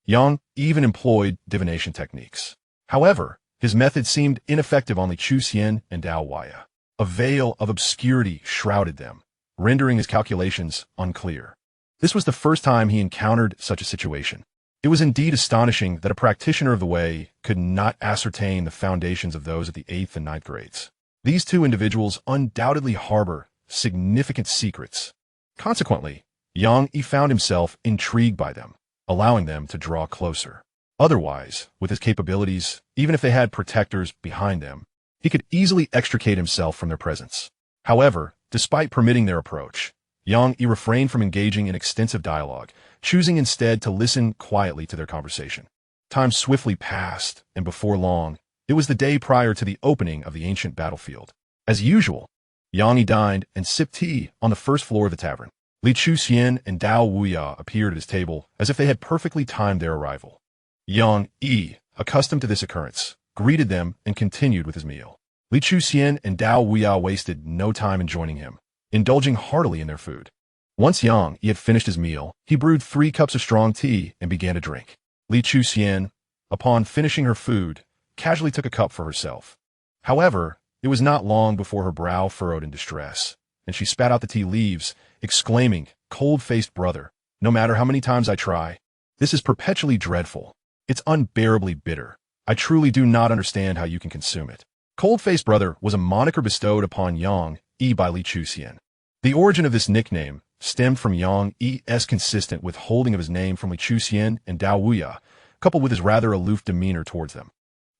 S1: Yang even employed divination techniques. However, his method seemed ineffective on Li Chuxian and Dao Huaya. A veil of obscurity shrouded them, rendering his calculations unclear. This was the first time he encountered such a situation. It was indeed astonishing that a practitioner of the way could not ascertain the foundations of those at the 8th and 9th grades. These 2 individuals undoubtedly harbor significant secrets. Consequently, Yang Yi found himself intrigued by them, allowing them to draw closer. Otherwise, with his capabilities, even if they had protectors behind them, he could easily extricate himself from their presence. However, despite permitting their approach, Yang Yi refrained from engaging in extensive dialogue, choosing instead to listen quietly to their conversation. Time swiftly passed, and before long, it was the day prior to the opening of the ancient battlefield. As usual, Yang Yi dined and sipped tea on the first floor of the tavern. Li Chuxian and Dao Huaya appeared at his table as if they had perfectly timed their arrival. Yang Yi, accustomed to this occurrence, greeted them and continued with his meal. Li Chuxian and Dao Huaya wasted no time in joining him, indulging heartily in their food. Once Yang Yi had finished his meal, he brewed 3 cups of strong tea and began to drink. Li Chuxian, upon finishing her food, casually took a cup for herself. However, it was not long before her brow furrowed in distress, and she spat out the tea leaves, exclaiming, "Cold-faced brother, no matter how many times I try, this is perpetually dreadful. It's unbearably bitter. I truly do not understand how you can consume it." Cold-faced brother was a moniker bestowed upon Yang Yi by Li Chuxian. The origin of this nickname stemmed from Yang Yi's consistent withholding of his name from Li Chuxian and Dao Huaya, coupled with his rather aloof demeanor towards them.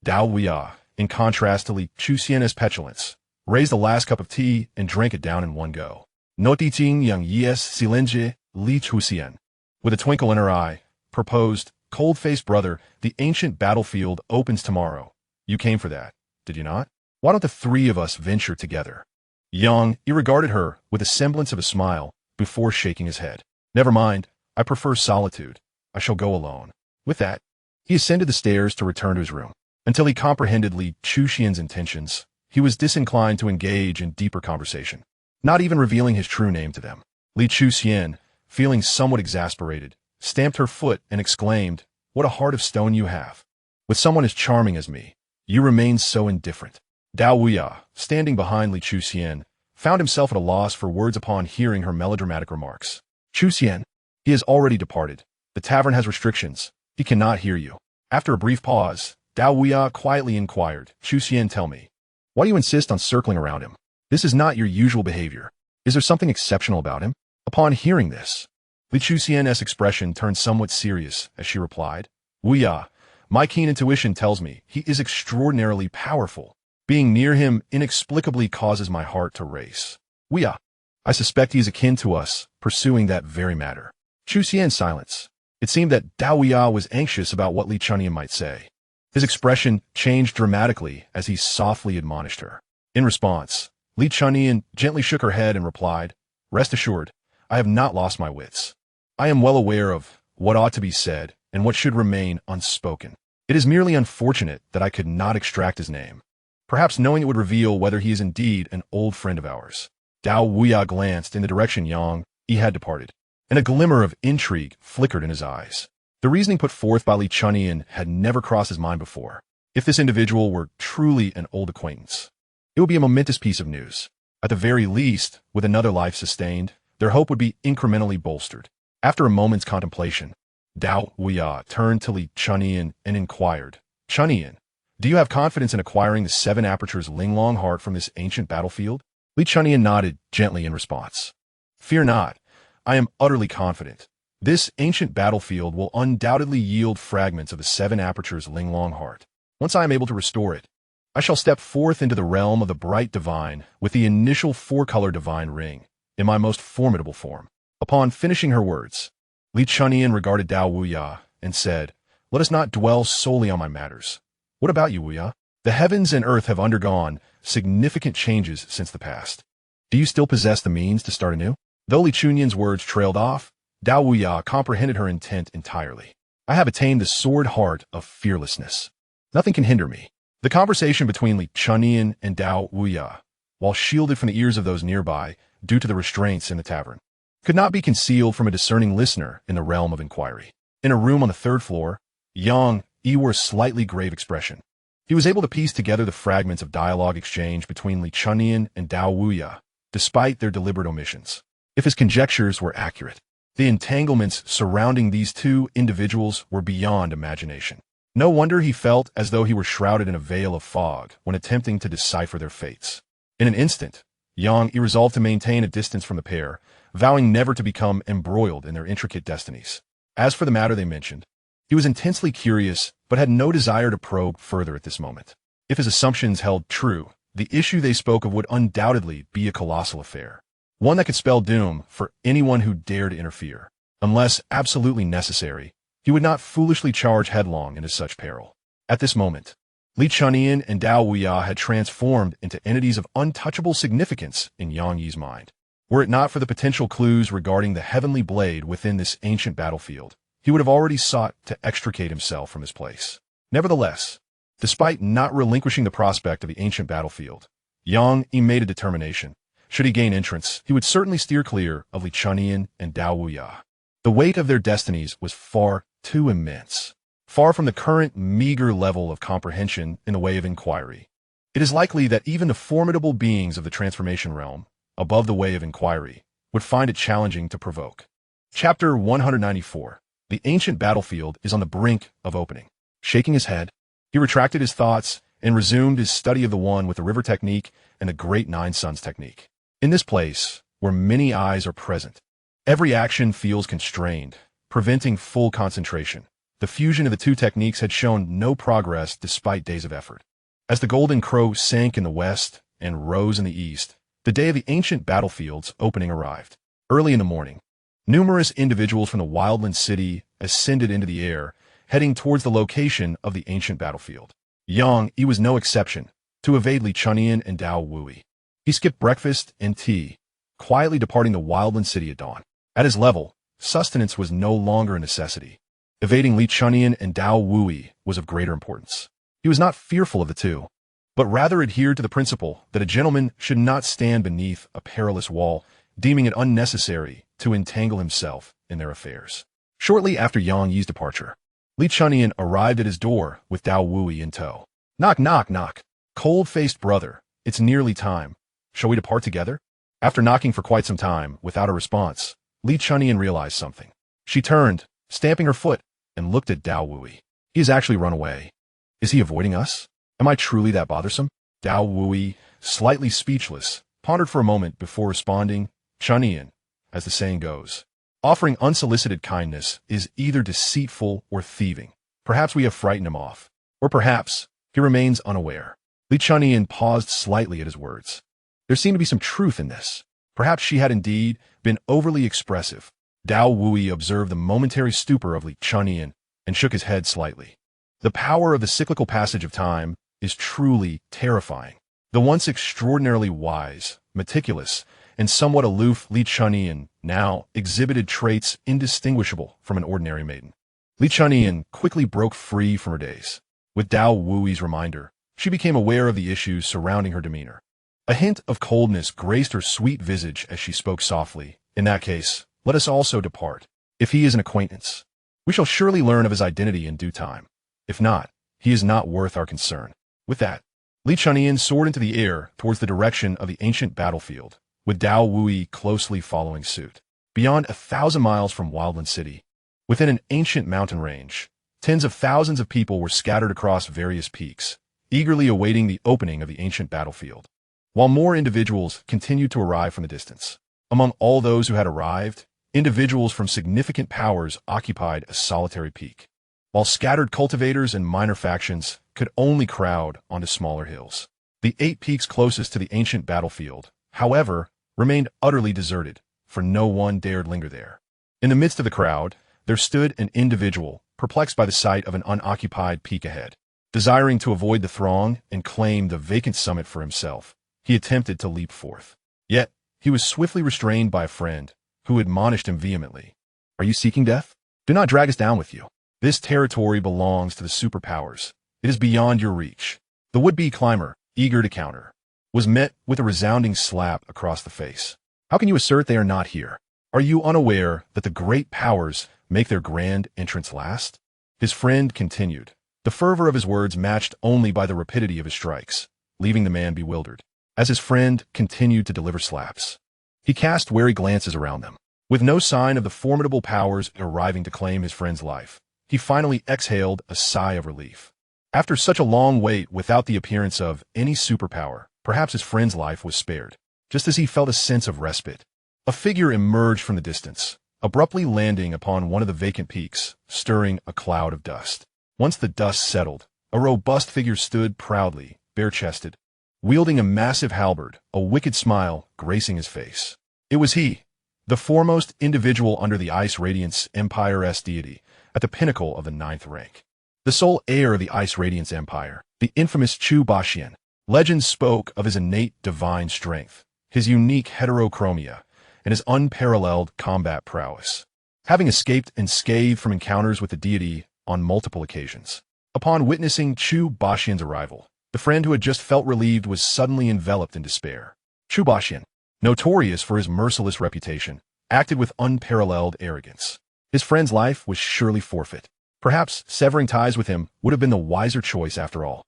S1: Dao Huaya, in contrast to Li Chuxian's petulance, raised the last cup of tea and drank it down in one go. Noticing Yang Yi's silence, Li Chuxian, with a twinkle in her eye, proposed, "Cold-faced brother, the ancient battlefield opens tomorrow. You came for that, did you not? Why don't the three of us venture together? Yang, he regarded her with a semblance of a smile before shaking his head. Never mind, I prefer solitude. I shall go alone. With that, he ascended the stairs to return to his room. Until he comprehended Li Chuxian's intentions, he was disinclined to engage in deeper conversation, not even revealing his true name to them. Li Chuxian, feeling somewhat exasperated, stamped her foot and exclaimed, "What a heart of stone you have! With someone as charming as me, you remain so indifferent." Dao Wuya, standing behind Li Chuxian, found himself at a loss for words upon hearing her melodramatic remarks. "Chuxian, he has already departed. The tavern has restrictions. He cannot hear you." After a brief pause, Dao Wuya quietly inquired, "Chuxian, tell me, why do you insist on circling around him? This is not your usual behavior. Is there something exceptional about him?" Upon hearing this, Li Chuxian's expression turned somewhat serious as she replied, "Wuya, my keen intuition tells me he is extraordinarily powerful. Being near him inexplicably causes my heart to race. Wuya, I suspect he is akin to us, pursuing that very matter." Chuxian's silence. It seemed that Dao Wuya was anxious about what Li Chuxian might say. His expression changed dramatically as he softly admonished her. In response, Li Chuxian gently shook her head and replied, "Rest assured, I have not lost my wits. I am well aware of what ought to be said and what should remain unspoken. It is merely unfortunate that I could not extract his name, perhaps knowing it would reveal whether he is indeed an old friend of ours." Dao Wuya glanced in the direction Yang Yi had departed, and a glimmer of intrigue flickered in his eyes. The reasoning put forth by Li Chuxian had never crossed his mind before. If this individual were truly an old acquaintance, it would be a momentous piece of news. At the very least, with another life sustained, their hope would be incrementally bolstered. After a moment's contemplation, Dao Wuya turned to Li Chuxian and inquired, "Chuxian, do you have confidence in acquiring the 7 apertures Linglong heart from this ancient battlefield?" Li Chuxian nodded gently in response. "Fear not, I am utterly confident. This ancient battlefield will undoubtedly yield fragments of the 7 apertures Linglong heart. Once I am able to restore it, I shall step forth into the realm of the bright divine with the initial 4-color divine ring in my most formidable form." Upon finishing her words, Li Chuxian regarded Dao Wuya and said, "Let us not dwell solely on my matters. What about you, Wuya? The heavens and earth have undergone significant changes since the past. Do you still possess the means to start anew?" Though Li Chuxian's words trailed off, Dao Wuya comprehended her intent entirely. "I have attained the sword heart of fearlessness. Nothing can hinder me." The conversation between Li Chuxian and Dao Wuya, while shielded from the ears of those nearby due to the restraints in the tavern, could not be concealed from a discerning listener in the realm of inquiry. In a room on the 3rd floor, Yang Yi wore a slightly grave expression. He was able to piece together the fragments of dialogue exchange between Li Chuxian and Dao Wuya, despite their deliberate omissions. If his conjectures were accurate, the entanglements surrounding these two individuals were beyond imagination. No wonder he felt as though he were shrouded in a veil of fog when attempting to decipher their fates. In an instant, Yang Yi resolved to maintain a distance from the pair, vowing never to become embroiled in their intricate destinies. As for the matter they mentioned, he was intensely curious but had no desire to probe further at this moment. If his assumptions held true, the issue they spoke of would undoubtedly be a colossal affair, one that could spell doom for anyone who dared interfere. Unless absolutely necessary, he would not foolishly charge headlong into such peril. At this moment, Li Chuxian and Dao Wuya had transformed into entities of untouchable significance in Yang Yi's mind. Were it not for the potential clues regarding the heavenly blade within this ancient battlefield, he would have already sought to extricate himself from his place. Nevertheless, despite not relinquishing the prospect of the ancient battlefield, Yang Yi made a determination. Should he gain entrance, he would certainly steer clear of Li Chuxian and Dao Wuya. The weight of their destinies was far too immense, far from the current meager level of comprehension in the way of inquiry. It is likely that even the formidable beings of the transformation realm, above the way of inquiry, would find it challenging to provoke. Chapter 194. The ancient battlefield is on the brink of opening. Shaking his head, he retracted his thoughts and resumed his study of the one with the river technique and the great 9 suns technique. In this place, where many eyes are present, every action feels constrained, preventing full concentration. The fusion of the 2 techniques had shown no progress despite days of effort. As the golden crow sank in the west and rose in the east, the day of the ancient battlefield's opening arrived. Early in the morning, numerous individuals from the wildland city ascended into the air, heading towards the location of the ancient battlefield. Yang Yi was no exception to evade Li Chunyan and Dao Wui. He skipped breakfast and tea, quietly departing the wildland city at dawn. At his level, sustenance was no longer a necessity. Evading Li Chunyan and Dao Wui was of greater importance. He was not fearful of the two, but rather adhered to the principle that a gentleman should not stand beneath a perilous wall, deeming it unnecessary to entangle himself in their affairs. Shortly after Yang Yi's departure, Li Chunyan arrived at his door with Dao Wui in tow. Knock, knock, knock. Cold-faced brother, it's nearly time. Shall we depart together? After knocking for quite some time without a response, Li Chunyan realized something. She turned, stamping her foot, and looked at Dao Wui. He has actually run away. Is he avoiding us? Am I truly that bothersome? Dao Wui, slightly speechless, pondered for a moment before responding, Chunyan, as the saying goes. Offering unsolicited kindness is either deceitful or thieving. Perhaps we have frightened him off. Or perhaps he remains unaware. Li Chunyan paused slightly at his words. There seemed to be some truth in this. Perhaps she had indeed been overly expressive. Dao Wui observed the momentary stupor of Li Chunyan and shook his head slightly. The power of the cyclical passage of time is truly terrifying. The once extraordinarily wise, meticulous, and somewhat aloof Li Chunyan now exhibited traits indistinguishable from an ordinary maiden. Li Chunyan quickly broke free from her daze. With Dao Wui's reminder, she became aware of the issues surrounding her demeanor. A hint of coldness graced her sweet visage as she spoke softly. In that case, let us also depart. If he is an acquaintance, we shall surely learn of his identity in due time. If not, he is not worth our concern. With that, Li Chunyan soared into the air towards the direction of the ancient battlefield, with Dao Wui closely following suit. Beyond 1,000 miles from Wildland City, within an ancient mountain range, tens of thousands of people were scattered across various peaks, eagerly awaiting the opening of the ancient battlefield. While more individuals continued to arrive from the distance. Among all those who had arrived, individuals from significant powers occupied a solitary peak, while scattered cultivators and minor factions could only crowd onto smaller hills. The 8 peaks closest to the ancient battlefield, however, remained utterly deserted, for no one dared linger there. In the midst of the crowd, there stood an individual, perplexed by the sight of an unoccupied peak ahead. Desiring to avoid the throng and claim the vacant summit for himself, he attempted to leap forth. Yet, he was swiftly restrained by a friend, who admonished him vehemently. Are you seeking death? Do not drag us down with you. This territory belongs to the superpowers. It is beyond your reach. The would-be climber, eager to counter, was met with a resounding slap across the face. How can you assert they are not here? Are you unaware that the great powers make their grand entrance last? His friend continued, the fervor of his words matched only by the rapidity of his strikes, leaving the man bewildered. As his friend continued to deliver slaps, he cast wary glances around them. With no sign of the formidable powers arriving to claim his friend's life, he finally exhaled a sigh of relief. After such a long wait without the appearance of any superpower, perhaps his friend's life was spared. Just as he felt a sense of respite, a figure emerged from the distance, abruptly landing upon one of the vacant peaks, stirring a cloud of dust. Once the dust settled, a robust figure stood proudly, bare-chested, wielding a massive halberd, a wicked smile gracing his face. It was he, the foremost individual under the Ice Radiance Empire's deity, at the pinnacle of the 9th rank. The sole heir of the Ice Radiance Empire, the infamous Chu Baxian. Legends spoke of his innate divine strength, his unique heterochromia, and his unparalleled combat prowess, having escaped unscathed from encounters with the deity on multiple occasions. Upon witnessing Chu Baxian's arrival, the friend who had just felt relieved was suddenly enveloped in despair. Chu Baxian, notorious for his merciless reputation, acted with unparalleled arrogance. His friend's life was surely forfeit. Perhaps severing ties with him would have been the wiser choice after all.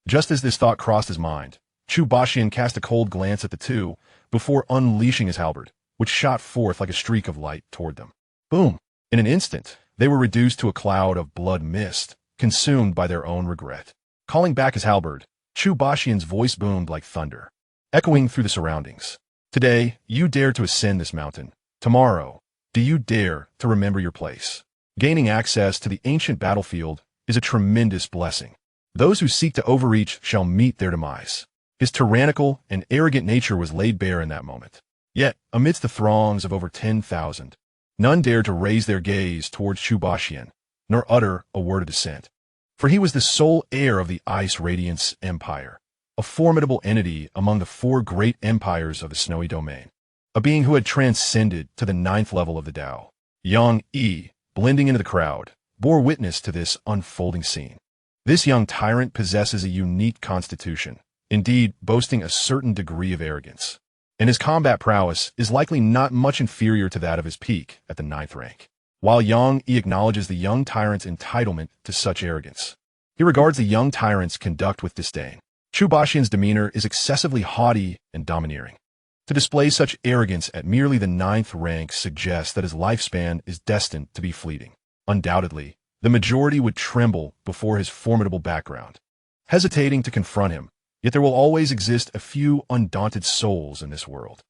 S1: Just as this thought crossed his mind, Chu Baxian cast a cold glance at the two before unleashing his halberd, which shot forth like a streak of light toward them. Boom! In an instant, they were reduced to a cloud of blood mist, consumed by their own regret. Calling back his halberd, Chu Baxian's voice boomed like thunder, echoing through the surroundings. Today, you dare to ascend this mountain. Tomorrow, do you dare to remember your place? Gaining access to the ancient battlefield is a tremendous blessing. Those who seek to overreach shall meet their demise. His tyrannical and arrogant nature was laid bare in that moment. Yet, amidst the throngs of over 10,000, none dared to raise their gaze towards Chu Baxian, nor utter a word of dissent. for he was the sole heir of the Ice Radiance Empire, a formidable entity among the 4 great empires of the Snowy Domain, a being who had transcended to the 9th level of the Tao. Yang Yi, blending into the crowd, bore witness to this unfolding scene. This young tyrant possesses a unique constitution, indeed boasting a certain degree of arrogance, and his combat prowess is likely not much inferior to that of his peak at the 9th rank. While Yang Yi acknowledges the young tyrant's entitlement to such arrogance, he regards the young tyrant's conduct with disdain. Chu Baxian's demeanor is excessively haughty and domineering. To display such arrogance at merely the 9th rank suggests that his lifespan is destined to be fleeting. Undoubtedly, the majority would tremble before his formidable background, hesitating to confront him, yet there will always exist a few undaunted souls in this world.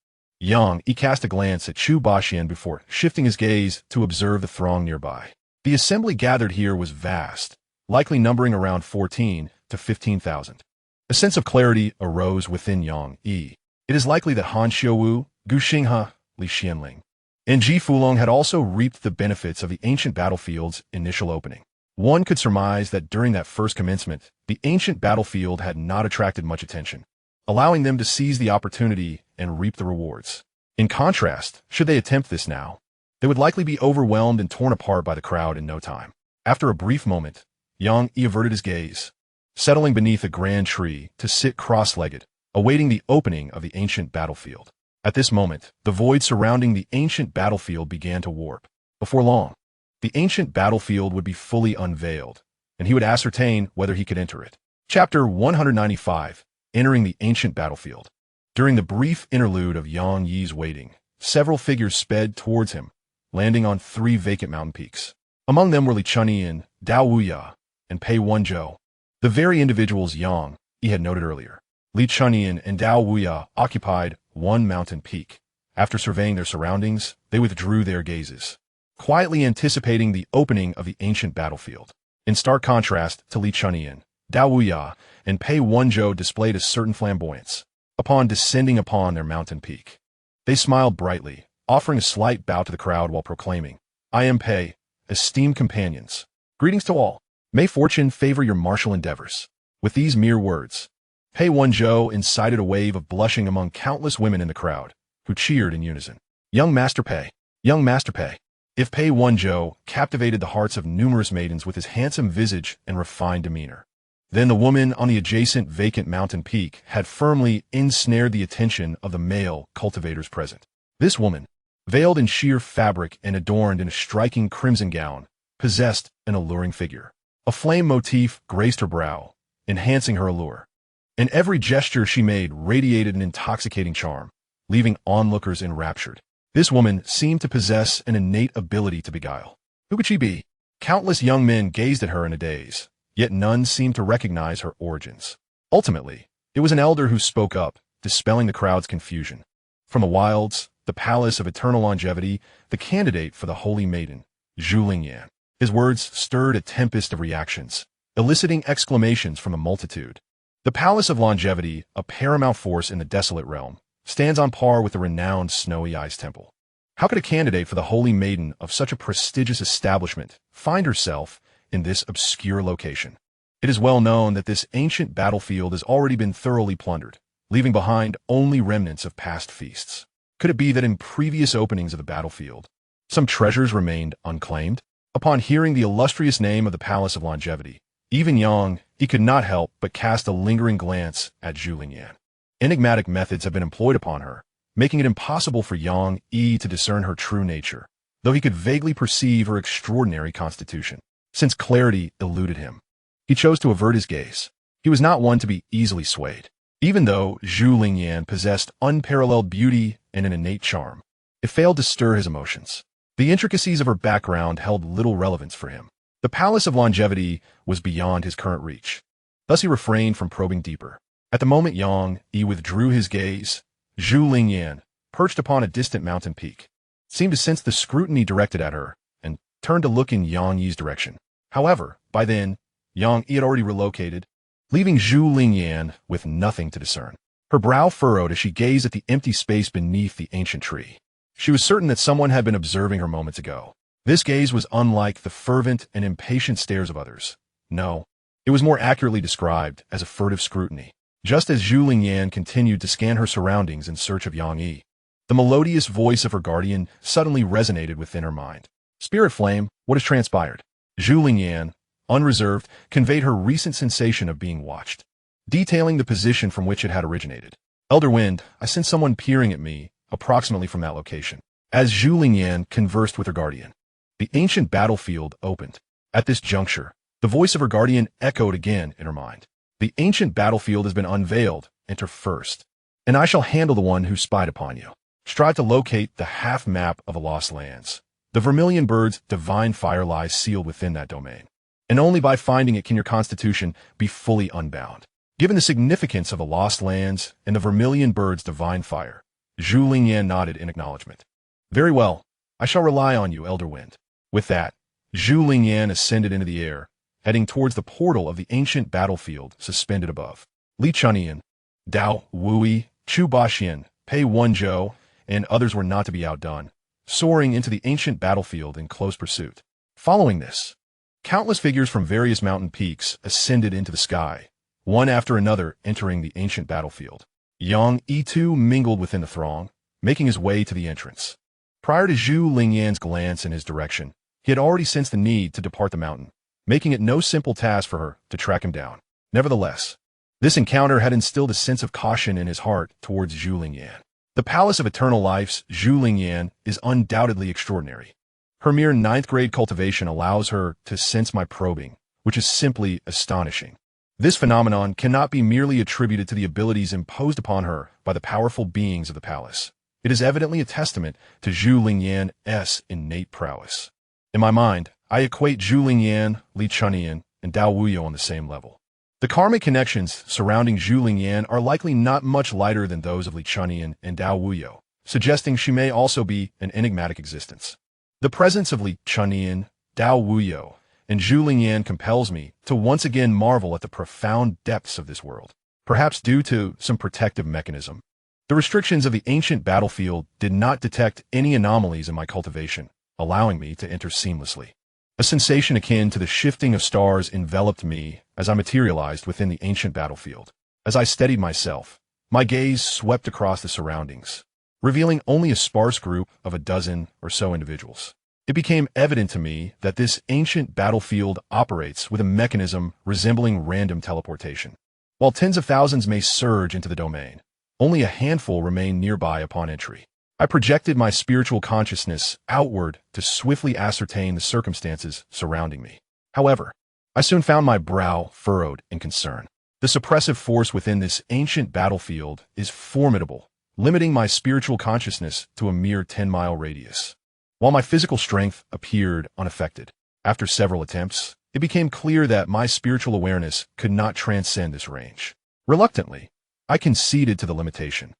S1: Yang Yi cast a glance at Chu Baxian before shifting his gaze to observe the throng nearby. The assembly gathered here was vast, likely numbering around 14 to 15,000. A sense of clarity arose within Yang Yi. It is likely that Han Xiuwu, Gu Xinghe, Li Xianling, and Ji Fulong had also reaped the benefits of the ancient battlefield's initial opening. One could surmise that during that first commencement, the ancient battlefield had not attracted much attention, allowing them to seize the opportunity and reap the rewards. In contrast, should they attempt this now, they would likely be overwhelmed and torn apart by the crowd in no time. After a brief moment, Yang Yi averted his gaze, settling beneath a grand tree to sit cross-legged, awaiting the opening of the ancient battlefield. At this moment, the void surrounding the ancient battlefield began to warp. Before long, the ancient battlefield would be fully unveiled, and he would ascertain whether he could enter it. Chapter 195, Entering the Ancient Battlefield. During the brief interlude of Yang Yi's waiting, several figures sped towards him, landing on 3 vacant mountain peaks. Among them were Li Chunyan, Dao Wuya, and Pei Wenzhou, the very individuals Yang Yi had noted earlier. Li Chunyan and Dao Wuya occupied one mountain peak. After surveying their surroundings, they withdrew their gazes, quietly anticipating the opening of the ancient battlefield. In stark contrast to Li Chunyan, Dao Wuya and Pei Wenzhou displayed a certain flamboyance upon descending upon their mountain peak. They smiled brightly, offering a slight bow to the crowd while proclaiming, "I am Pei, esteemed companions. Greetings to all. May fortune favor your martial endeavors." With these mere words, Pei Wenzhou incited a wave of blushing among countless women in the crowd, who cheered in unison. Young Master Pei, young Master Pei. If Pei Wenzhou captivated the hearts of numerous maidens with his handsome visage and refined demeanor, then the woman on the adjacent vacant mountain peak had firmly ensnared the attention of the male cultivators present. This woman, veiled in sheer fabric and adorned in a striking crimson gown, possessed an alluring figure. A flame motif graced her brow, enhancing her allure, and every gesture she made radiated an intoxicating charm, leaving onlookers enraptured. This woman seemed to possess an innate ability to beguile. Who could she be? Countless young men gazed at her in a daze, yet none seemed to recognize her origins. Ultimately, it was an elder who spoke up, dispelling the crowd's confusion. From the wilds, the palace of eternal longevity, the candidate for the holy maiden, Zhu Lingyan. His words stirred a tempest of reactions, eliciting exclamations from the multitude. The Palace of Longevity, a paramount force in the desolate realm, stands on par with the renowned Snowy Ice Temple. How could a candidate for the holy maiden of such a prestigious establishment find herself in this obscure location? It is well known that this ancient battlefield has already been thoroughly plundered, leaving behind only remnants of past feasts. Could it be that in previous openings of the battlefield, some treasures remained unclaimed? Upon hearing the illustrious name of the Palace of Longevity, even Yang Yi could not help but cast a lingering glance at Zhu Lingyan. Enigmatic methods have been employed upon her, making it impossible for Yang Yi to discern her true nature, though he could vaguely perceive her extraordinary constitution. Since clarity eluded him, he chose to avert his gaze. He was not one to be easily swayed. Even though Zhu Lingyan possessed unparalleled beauty and an innate charm, it failed to stir his emotions. The intricacies of her background held little relevance for him. The Palace of Longevity was beyond his current reach. Thus he refrained from probing deeper. At the moment Yang Yi withdrew his gaze, Zhu Lingyan, perched upon a distant mountain peak, seemed to sense the scrutiny directed at her and turned to look in Yang Yi's direction. However, by then, Yang Yi had already relocated, leaving Zhu Lingyan with nothing to discern. Her brow furrowed as she gazed at the empty space beneath the ancient tree. She was certain that someone had been observing her moments ago. This gaze was unlike the fervent and impatient stares of others. No, It was more accurately described as a furtive scrutiny. Just as Zhu Lingyan continued to scan her surroundings in search of Yang Yi, the melodious voice of her guardian suddenly resonated within her mind. Spirit Flame, what has transpired? Zhu Lingyan, unreserved, conveyed her recent sensation of being watched, detailing the position from which it had originated. Elder Wind, I sensed someone peering at me, approximately from that location. As Zhu Lingyan conversed with her guardian, the ancient battlefield opened. At this juncture, the voice of her guardian echoed again in her mind. The ancient battlefield has been unveiled. Enter first, and I shall handle the one who spied upon you. Strive to locate the half-map of the lost lands. The Vermilion Bird's divine fire lies sealed within that domain, and only by finding it can your constitution be fully unbound. Given the significance of the lost lands and the Vermilion Bird's divine fire, Zhu Lingyan nodded in acknowledgement. Very well, I shall rely on you, Elder Wind. With that, Zhu Lingyan ascended into the air, heading towards the portal of the ancient battlefield suspended above. Li Chunian, Dao Wui, Chu Baxian, Pei Wenzhou, and others were not to be outdone, soaring into the ancient battlefield in close pursuit. Following this, countless figures from various mountain peaks ascended into the sky, one after another entering the ancient battlefield. Yang Yi too mingled within the throng, making his way to the entrance. Prior to Zhu Lingyan's glance in his direction, he had already sensed the need to depart the mountain, making it no simple task for her to track him down. Nevertheless, this encounter had instilled a sense of caution in his heart towards Zhu Lingyan. The Palace of Eternal Life's Zhu Lingyan is undoubtedly extraordinary. Her mere 9th grade cultivation allows her to sense my probing, which is simply astonishing. This phenomenon cannot be merely attributed to the abilities imposed upon her by the powerful beings of the palace. It is evidently a testament to Zhu Lingyan's innate prowess. In my mind, I equate Zhu Lingyan, Li Chunian, and Dao Wuyo on the same level. The karmic connections surrounding Zhu Lingyan are likely not much lighter than those of Li Chunian and Dao Wuyo, suggesting she may also be an enigmatic existence. The presence of Li Chunian, Dao Wuyo, and Zhu Lingyan compels me to once again marvel at the profound depths of this world, perhaps due to some protective mechanism. The restrictions of the ancient battlefield did not detect any anomalies in my cultivation, allowing me to enter seamlessly. A sensation akin to the shifting of stars enveloped me as I materialized within the ancient battlefield. As I steadied myself, my gaze swept across the surroundings, revealing only a sparse group of a dozen or so individuals. It became evident to me that this ancient battlefield operates with a mechanism resembling random teleportation. While tens of thousands may surge into the domain, only a handful remain nearby upon entry. I projected my spiritual consciousness outward to swiftly ascertain the circumstances surrounding me. However, I soon found my brow furrowed in concern. The suppressive force within this ancient battlefield is formidable, limiting my spiritual consciousness to a mere 10-mile radius. While my physical strength appeared unaffected, after several attempts, it became clear that my spiritual awareness could not transcend this range. Reluctantly, I conceded to the limitation.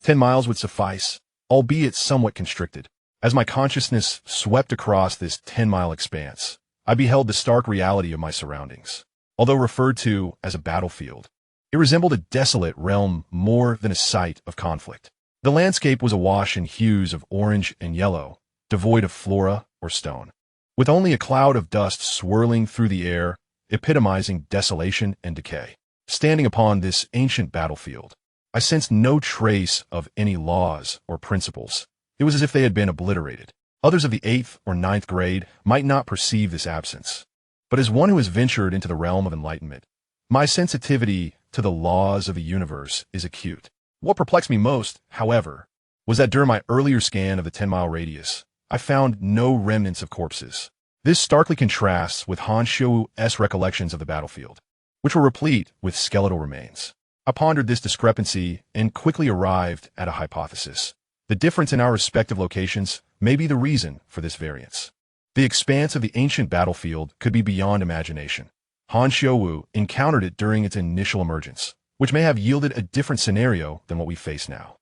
S1: 10 miles would suffice, albeit somewhat constricted. As my consciousness swept across this 10-mile expanse, I beheld the stark reality of my surroundings. Although referred to as a battlefield, it resembled a desolate realm more than a site of conflict. The landscape was awash in hues of orange and yellow, devoid of flora or stone, with only a cloud of dust swirling through the air, epitomizing desolation and decay. Standing upon this ancient battlefield, I sensed no trace of any laws or principles. It was as if they had been obliterated. Others of the 8th or 9th grade might not perceive this absence. But as one who has ventured into the realm of enlightenment, my sensitivity to the laws of the universe is acute. What perplexed me most, however, was that during my earlier scan of the 10-mile radius, I found no remnants of corpses. This starkly contrasts with Han Xiu's recollections of the battlefield, which were replete with skeletal remains. I pondered this discrepancy and quickly arrived at a hypothesis. The difference in our respective locations may be the reason for this variance. The expanse of the ancient battlefield could be beyond imagination. Han Xiu encountered it during its initial emergence, which may have yielded a different scenario than what we face now.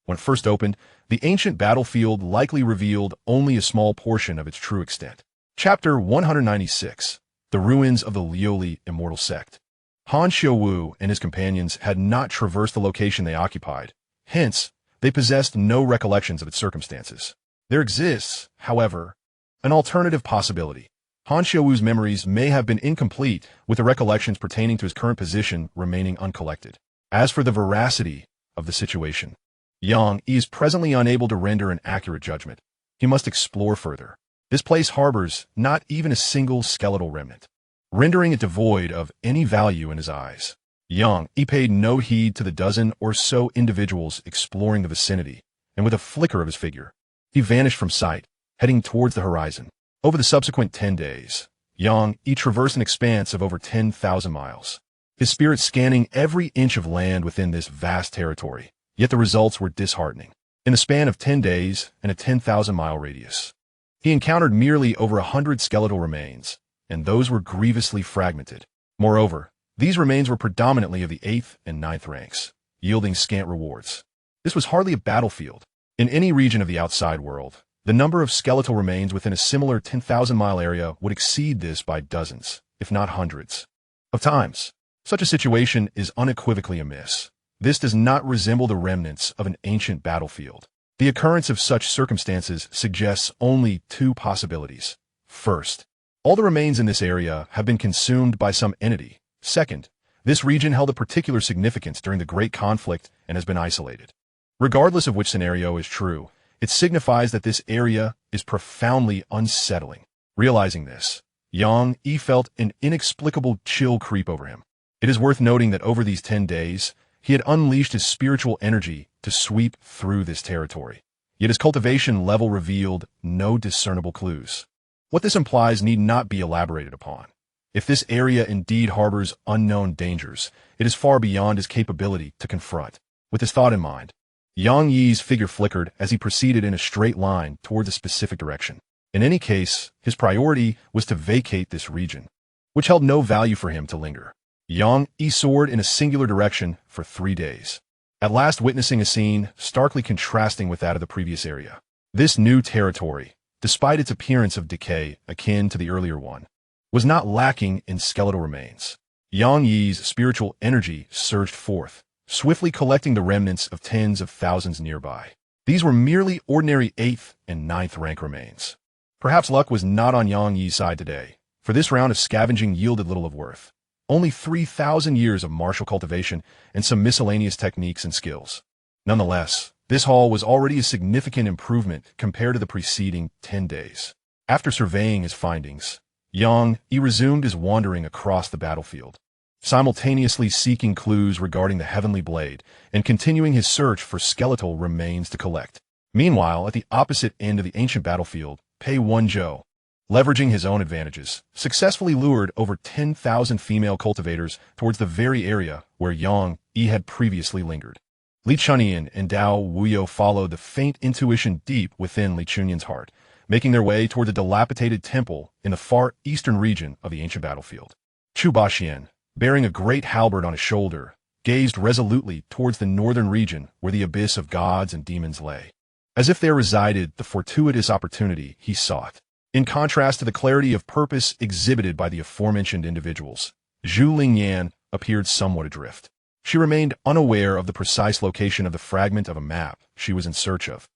S1: When it first opened, the ancient battlefield likely revealed only a small portion of its true extent. Chapter 196, The Ruins of the Liuli Immortal Sect. Han Xiu and his companions had not traversed the location they occupied. Hence, they possessed no recollections of its circumstances. There exists, however, an alternative possibility. Han Xiaowu's memories may have been incomplete, with the recollections pertaining to his current position remaining uncollected. As for the veracity of the situation, Yang is presently unable to render an accurate judgment. He must explore further. This place harbors not even a single skeletal remnant, rendering it devoid of any value in his eyes. Yang paid no heed to the dozen or so individuals exploring the vicinity, and with a flicker of his figure, he vanished from sight, heading towards the horizon. Over the subsequent 10 days, Yang traversed an expanse of over 10,000 miles, his spirit scanning every inch of land within this vast territory, yet the results were disheartening. In the span of 10 days and a 10,000-mile radius, he encountered merely over 100 skeletal remains, and those were grievously fragmented. Moreover, these remains were predominantly of the 8th and 9th ranks, yielding scant rewards. This was hardly a battlefield. In any region of the outside world, the number of skeletal remains within a similar 10,000-mile area would exceed this by dozens, if not hundreds, of times. Such a situation is unequivocally amiss. This does not resemble the remnants of an ancient battlefield. The occurrence of such circumstances suggests only two possibilities. First, all the remains in this area have been consumed by some entity. Second, this region held a particular significance during the Great Conflict and has been isolated. Regardless of which scenario is true, it signifies that this area is profoundly unsettling. Realizing this, Yang felt an inexplicable chill creep over him. It is worth noting that over these 10 days, he had unleashed his spiritual energy to sweep through this territory. Yet his cultivation level revealed no discernible clues. What this implies need not be elaborated upon. If this area indeed harbors unknown dangers, it is far beyond his capability to confront. With this thought in mind, Yang Yi's figure flickered as he proceeded in a straight line towards a specific direction. In any case, his priority was to vacate this region, which held no value for him to linger. Yang soared in a singular direction for 3 days, at last witnessing a scene starkly contrasting with that of the previous area. This new territory, despite its appearance of decay akin to the earlier one, was not lacking in skeletal remains. Yang Yi's spiritual energy surged forth, swiftly collecting the remnants of tens of thousands nearby. These were merely ordinary 8th and 9th rank remains. Perhaps luck was not on Yang Yi's side today, for this round of scavenging yielded little of worth. Only 3,000 years of martial cultivation and some miscellaneous techniques and skills. Nonetheless, this haul was already a significant improvement compared to the preceding 10 days. After surveying his findings, Yang resumed his wandering across the battlefield, simultaneously seeking clues regarding the heavenly blade and continuing his search for skeletal remains to collect. Meanwhile, at the opposite end of the ancient battlefield, Pei Wenzhou, leveraging his own advantages, successfully lured over 10,000 female cultivators towards the very area where Yang had previously lingered. Li Chunyan and Dao Wuyo followed the faint intuition deep within Li Chunyan's heart, making their way toward a dilapidated temple in the far eastern region of the ancient battlefield. Chu Baxian, bearing a great halberd on his shoulder, gazed resolutely towards the northern region where the abyss of gods and demons lay, as if there resided the fortuitous opportunity he sought. In contrast to the clarity of purpose exhibited by the aforementioned individuals, Zhu Lingyan appeared somewhat adrift. She remained unaware of the precise location of the fragment of a map she was in search of,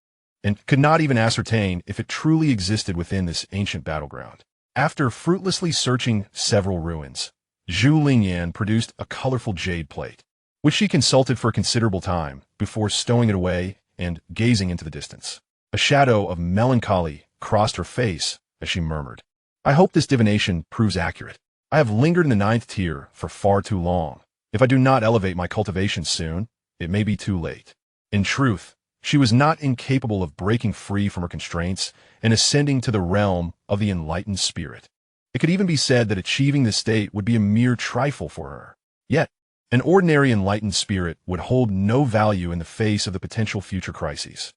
S1: and could not even ascertain if it truly existed within this ancient battleground. After fruitlessly searching several ruins, Zhu Lingyan produced a colorful jade plate, which she consulted for a considerable time before stowing it away and gazing into the distance. A shadow of melancholy crossed her face as she murmured, "I hope this divination proves accurate. I have lingered in the 9th tier for far too long. If I do not elevate my cultivation soon, it may be too late." In truth, she was not incapable of breaking free from her constraints and ascending to the realm of the enlightened spirit. It could even be said that achieving this state would be a mere trifle for her. Yet, an ordinary enlightened spirit would hold no value in the face of the potential future crises.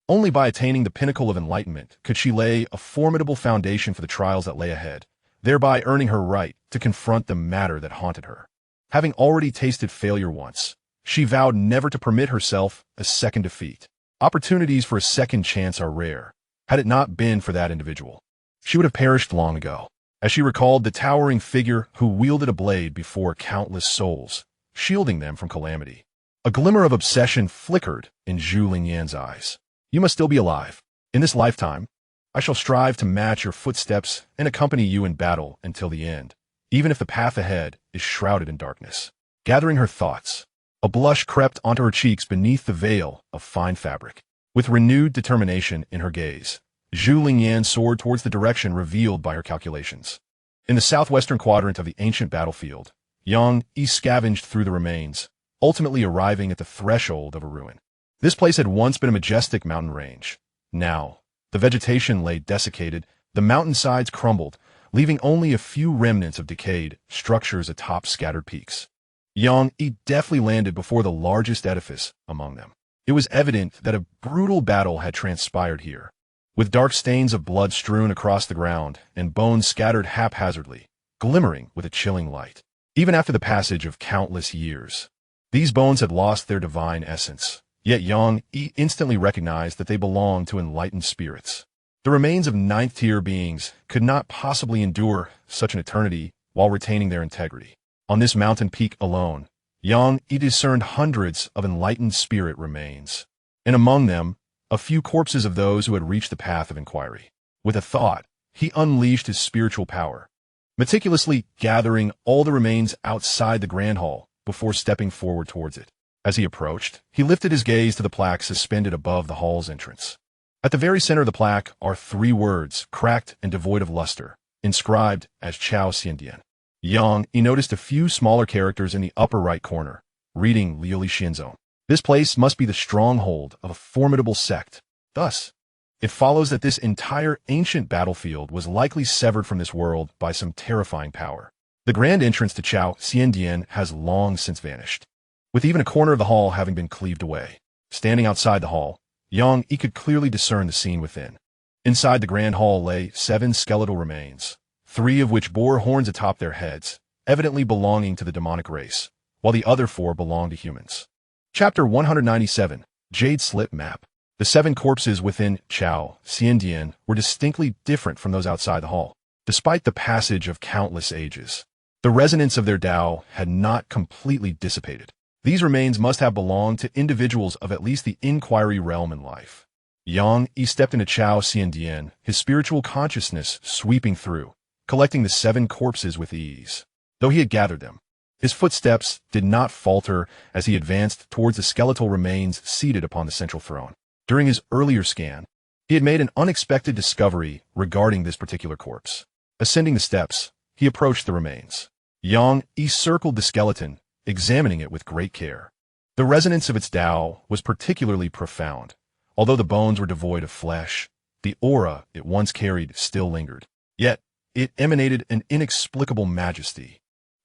S1: Only by attaining the pinnacle of enlightenment could she lay a formidable foundation for the trials that lay ahead, thereby earning her right to confront the matter that haunted her. Having already tasted failure once, she vowed never to permit herself a second defeat. Opportunities for a second chance are rare. Had it not been for that individual, she would have perished long ago. As she recalled the towering figure who wielded a blade before countless souls, shielding them from calamity, a glimmer of obsession flickered in Zhu Lingyan's eyes. "You must still be alive. In this lifetime, I shall strive to match your footsteps and accompany you in battle until the end, even if the path ahead is shrouded in darkness. Gathering her thoughts, a blush crept onto her cheeks beneath the veil of fine fabric. With renewed determination in her gaze, Zhu Lingyan soared towards the direction revealed by her calculations. In the southwestern quadrant of the ancient battlefield, Yang Yi scavenged through the remains, ultimately arriving at the threshold of a ruin. This place had once been a majestic mountain range. Now, the vegetation lay desiccated, the mountainsides crumbled, leaving only a few remnants of decayed structures atop scattered peaks. Yang Yi deftly landed before the largest edifice among them. It was evident that a brutal battle had transpired here. With dark stains of blood strewn across the ground and bones scattered haphazardly, glimmering with a chilling light. Even after the passage of countless years, these bones had lost their divine essence. Yet Yang Yi instantly recognized that they belonged to enlightened spirits. The remains of ninth-tier beings could not possibly endure such an eternity while retaining their integrity. On this mountain peak alone, Yang Yi discerned hundreds of enlightened spirit remains, and among them, a few corpses of those who had reached the path of inquiry. With a thought, he unleashed his spiritual power, meticulously gathering all the remains outside the grand hall before stepping forward towards it. As he approached, he lifted his gaze to the plaque suspended above the hall's entrance. At the very center of the plaque are 3 words, cracked and devoid of luster, inscribed as Chao Xiandian. Yang Yi noticed a few smaller characters in the upper right corner, reading Liuli Xianzong. This place must be the stronghold of a formidable sect. Thus, it follows that this entire ancient battlefield was likely severed from this world by some terrifying power. The grand entrance to Chao Xiandian has long since vanished, with even a corner of the hall having been cleaved away. Standing outside the hall, Yang Yi could clearly discern the scene within. Inside the grand hall lay 7 skeletal remains, 3 of which bore horns atop their heads, evidently belonging to the demonic race, while the other 4 belonged to humans. Chapter 197, Jade Slip Map. The 7 corpses within Chao Xiandian were distinctly different from those outside the hall. Despite the passage of countless ages, the resonance of their Tao had not completely dissipated. These remains must have belonged to individuals of at least the inquiry realm in life. Yang Yi stepped into Chao Xiandian, his spiritual consciousness sweeping through, collecting the 7 corpses with ease. Though he had gathered them, his footsteps did not falter as he advanced towards the skeletal remains seated upon the central throne. During his earlier scan, he had made an unexpected discovery regarding this particular corpse. Ascending the steps, he approached the remains. Yang Yi circled the skeleton, examining it with great care. The resonance of its Tao was particularly profound. Although the bones were devoid of flesh, the aura it once carried still lingered. Yet, it emanated an inexplicable majesty,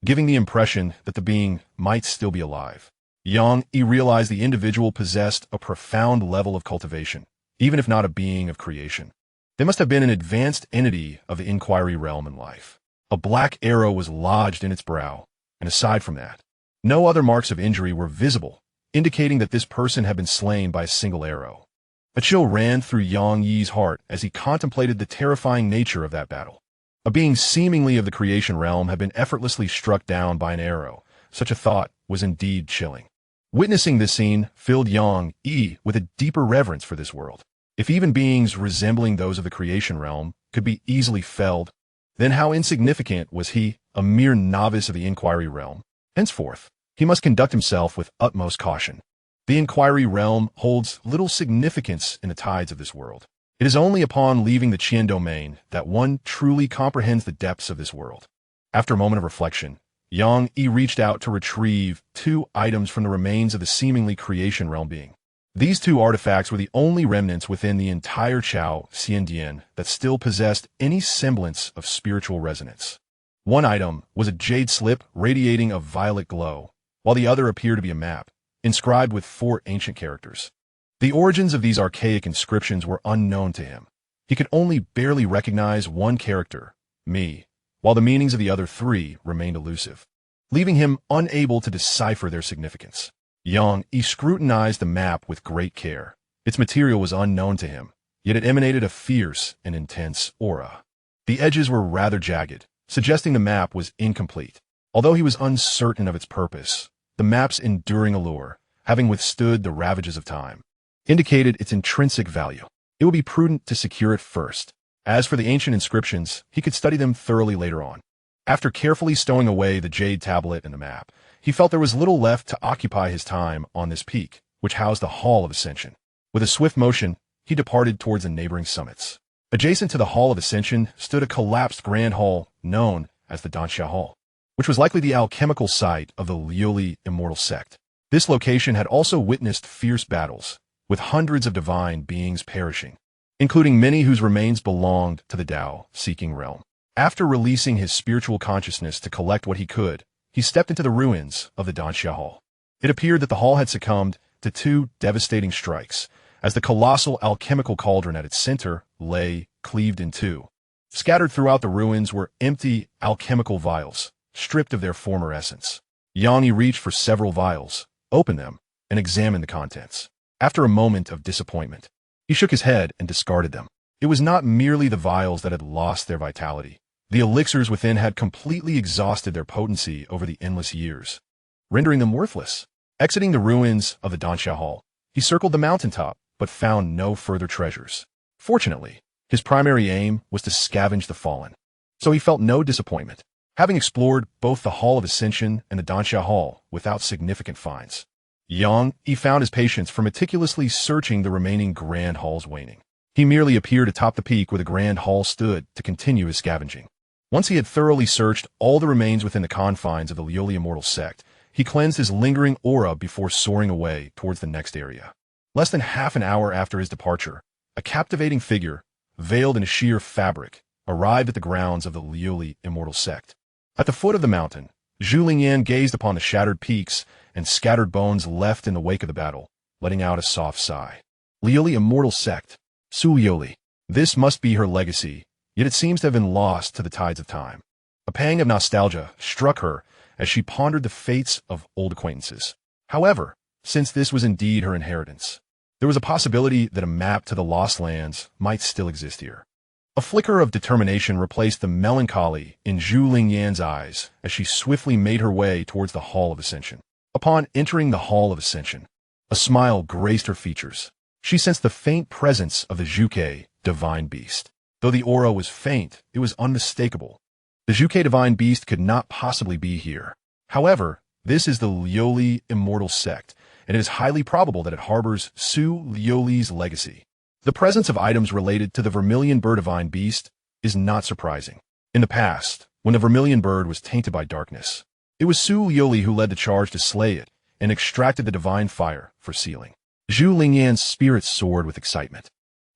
S1: giving the impression that the being might still be alive. Yang Yi realized the individual possessed a profound level of cultivation, even if not a being of creation. They must have been an advanced entity of the inquiry realm in life. A black arrow was lodged in its brow, and aside from that, no other marks of injury were visible, indicating that this person had been slain by a single arrow. A chill ran through Yang Yi's heart as he contemplated the terrifying nature of that battle. A being seemingly of the creation realm had been effortlessly struck down by an arrow. Such a thought was indeed chilling. Witnessing this scene filled Yang Yi with a deeper reverence for this world. If even beings resembling those of the creation realm could be easily felled, then how insignificant was he, a mere novice of the inquiry realm? Henceforth, he must conduct himself with utmost caution. The inquiry realm holds little significance in the tides of this world. It is only upon leaving the Qian domain that one truly comprehends the depths of this world. After a moment of reflection, Yang Yi reached out to retrieve 2 items from the remains of the seemingly creation realm being. These 2 artifacts were the only remnants within the entire Chao Xiandian that still possessed any semblance of spiritual resonance. One item was a jade slip radiating a violet glow, while the other appeared to be a map, inscribed with 4 ancient characters. The origins of these archaic inscriptions were unknown to him. He could only barely recognize one character, me, while the meanings of the other 3 remained elusive, leaving him unable to decipher their significance. Yang Yi scrutinized the map with great care. Its material was unknown to him, yet it emanated a fierce and intense aura. The edges were rather jagged, suggesting the map was incomplete. Although he was uncertain of its purpose, the map's enduring allure, having withstood the ravages of time, indicated its intrinsic value. it would be prudent to secure it first. As for the ancient inscriptions, he could study them thoroughly later on. After carefully stowing away the jade tablet and the map, he felt there was little left to occupy his time on this peak, which housed the Hall of Ascension. With a swift motion, he departed towards the neighboring summits. Adjacent to the Hall of Ascension stood a collapsed grand hall known as the Xianxia Hall, which was likely the alchemical site of the Liuli immortal sect. This location had also witnessed fierce battles, with hundreds of divine beings perishing, including many whose remains belonged to the Tao-seeking realm. After releasing his spiritual consciousness to collect what he could, he stepped into the ruins of the Xianxia Hall. It appeared that the hall had succumbed to two devastating strikes, as the colossal alchemical cauldron at its center lay cleaved in two. Scattered throughout the ruins were empty alchemical vials, stripped of their former essence. Xianxia reached for several vials, opened them, and examined the contents. After a moment of disappointment, he shook his head and discarded them. It was not merely the vials that had lost their vitality. The elixirs within had completely exhausted their potency over the endless years, rendering them worthless. Exiting the ruins of the Xianxia Hall, he circled the mountaintop, but found no further treasures. Fortunately, his primary aim was to scavenge the fallen, so he felt no disappointment, having explored both the Hall of Ascension and the Xianxia Hall without significant finds. He found his patience for meticulously searching the remaining grand halls waning. He merely appeared atop the peak where the grand hall stood to continue his scavenging. Once he had thoroughly searched all the remains within the confines of the Liuli immortal sect, he cleansed his lingering aura before soaring away towards the next area. Less than half an hour after his departure, a captivating figure, veiled in a sheer fabric, arrived at the grounds of the Liuli immortal sect. At the foot of the mountain, Zhu Lingyan gazed upon the shattered peaks and scattered bones left in the wake of the battle, letting out a soft sigh. Liuli immortal sect. Su Liuli. This must be her legacy, yet it seems to have been lost to the tides of time. A pang of nostalgia struck her as she pondered the fates of old acquaintances. However, since this was indeed her inheritance, there was a possibility that a map to the Lost Lands might still exist here. A flicker of determination replaced the melancholy in Zhu Lingyan's eyes as she swiftly made her way towards the Hall of Ascension. Upon entering the Hall of Ascension, a smile graced her features. She sensed the faint presence of the Zhuke divine beast. Though the aura was faint, it was unmistakable. The Zhuke divine beast could not possibly be here. However, this is the Liuli immortal sect, and it is highly probable that it harbors Su Liuli's legacy. The presence of items related to the vermilion bird divine beast is not surprising. In the past, when the vermilion bird was tainted by darkness, it was Su Liuli who led the charge to slay it and extracted the divine fire for sealing. Zhu Lingyan's spirit soared with excitement.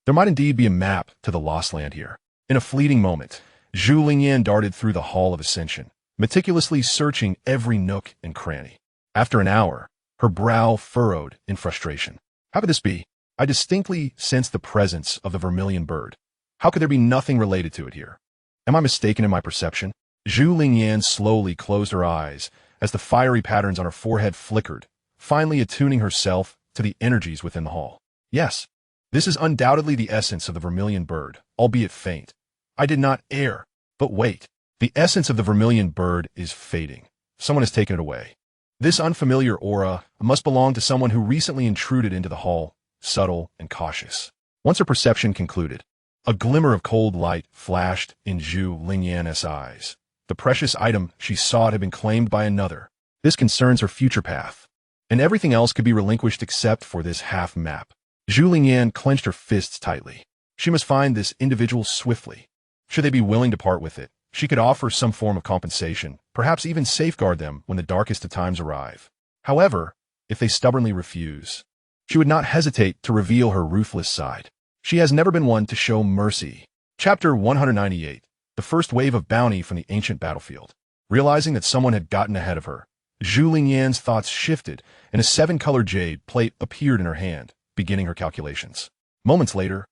S1: There might indeed be a map to the Lost Land here. In a fleeting moment, Zhu Lingyan darted through the Hall of Ascension, meticulously searching every nook and cranny. After an hour, her brow furrowed in frustration. How could this be? I distinctly sensed the presence of the vermilion bird. How could there be nothing related to it here? Am I mistaken in my perception? Zhu Lingyan slowly closed her eyes as the fiery patterns on her forehead flickered, finally attuning herself to the energies within the hall. Yes, this is undoubtedly the essence of the vermilion bird, albeit faint. I did not err. But wait, the essence of the vermilion bird is fading. Someone has taken it away. This unfamiliar aura must belong to someone who recently intruded into the hall, subtle and cautious. Once her perception concluded, a glimmer of cold light flashed in Zhu Lingyan's eyes. The precious item she sought had been claimed by another. This concerns her future path, and everything else could be relinquished except for this half-map. Zhu Lingyan clenched her fists tightly. She must find this individual swiftly. Should they be willing to part with it, she could offer some form of compensation, perhaps even safeguard them when the darkest of times arrive. However, if they stubbornly refuse, she would not hesitate to reveal her ruthless side. She has never been one to show mercy. Chapter 198. The first wave of bounty from the ancient battlefield. Realizing that someone had gotten ahead of her, Zhu Lingyan's thoughts shifted, and a 7-colored jade plate appeared in her hand, beginning her calculations. Moments later,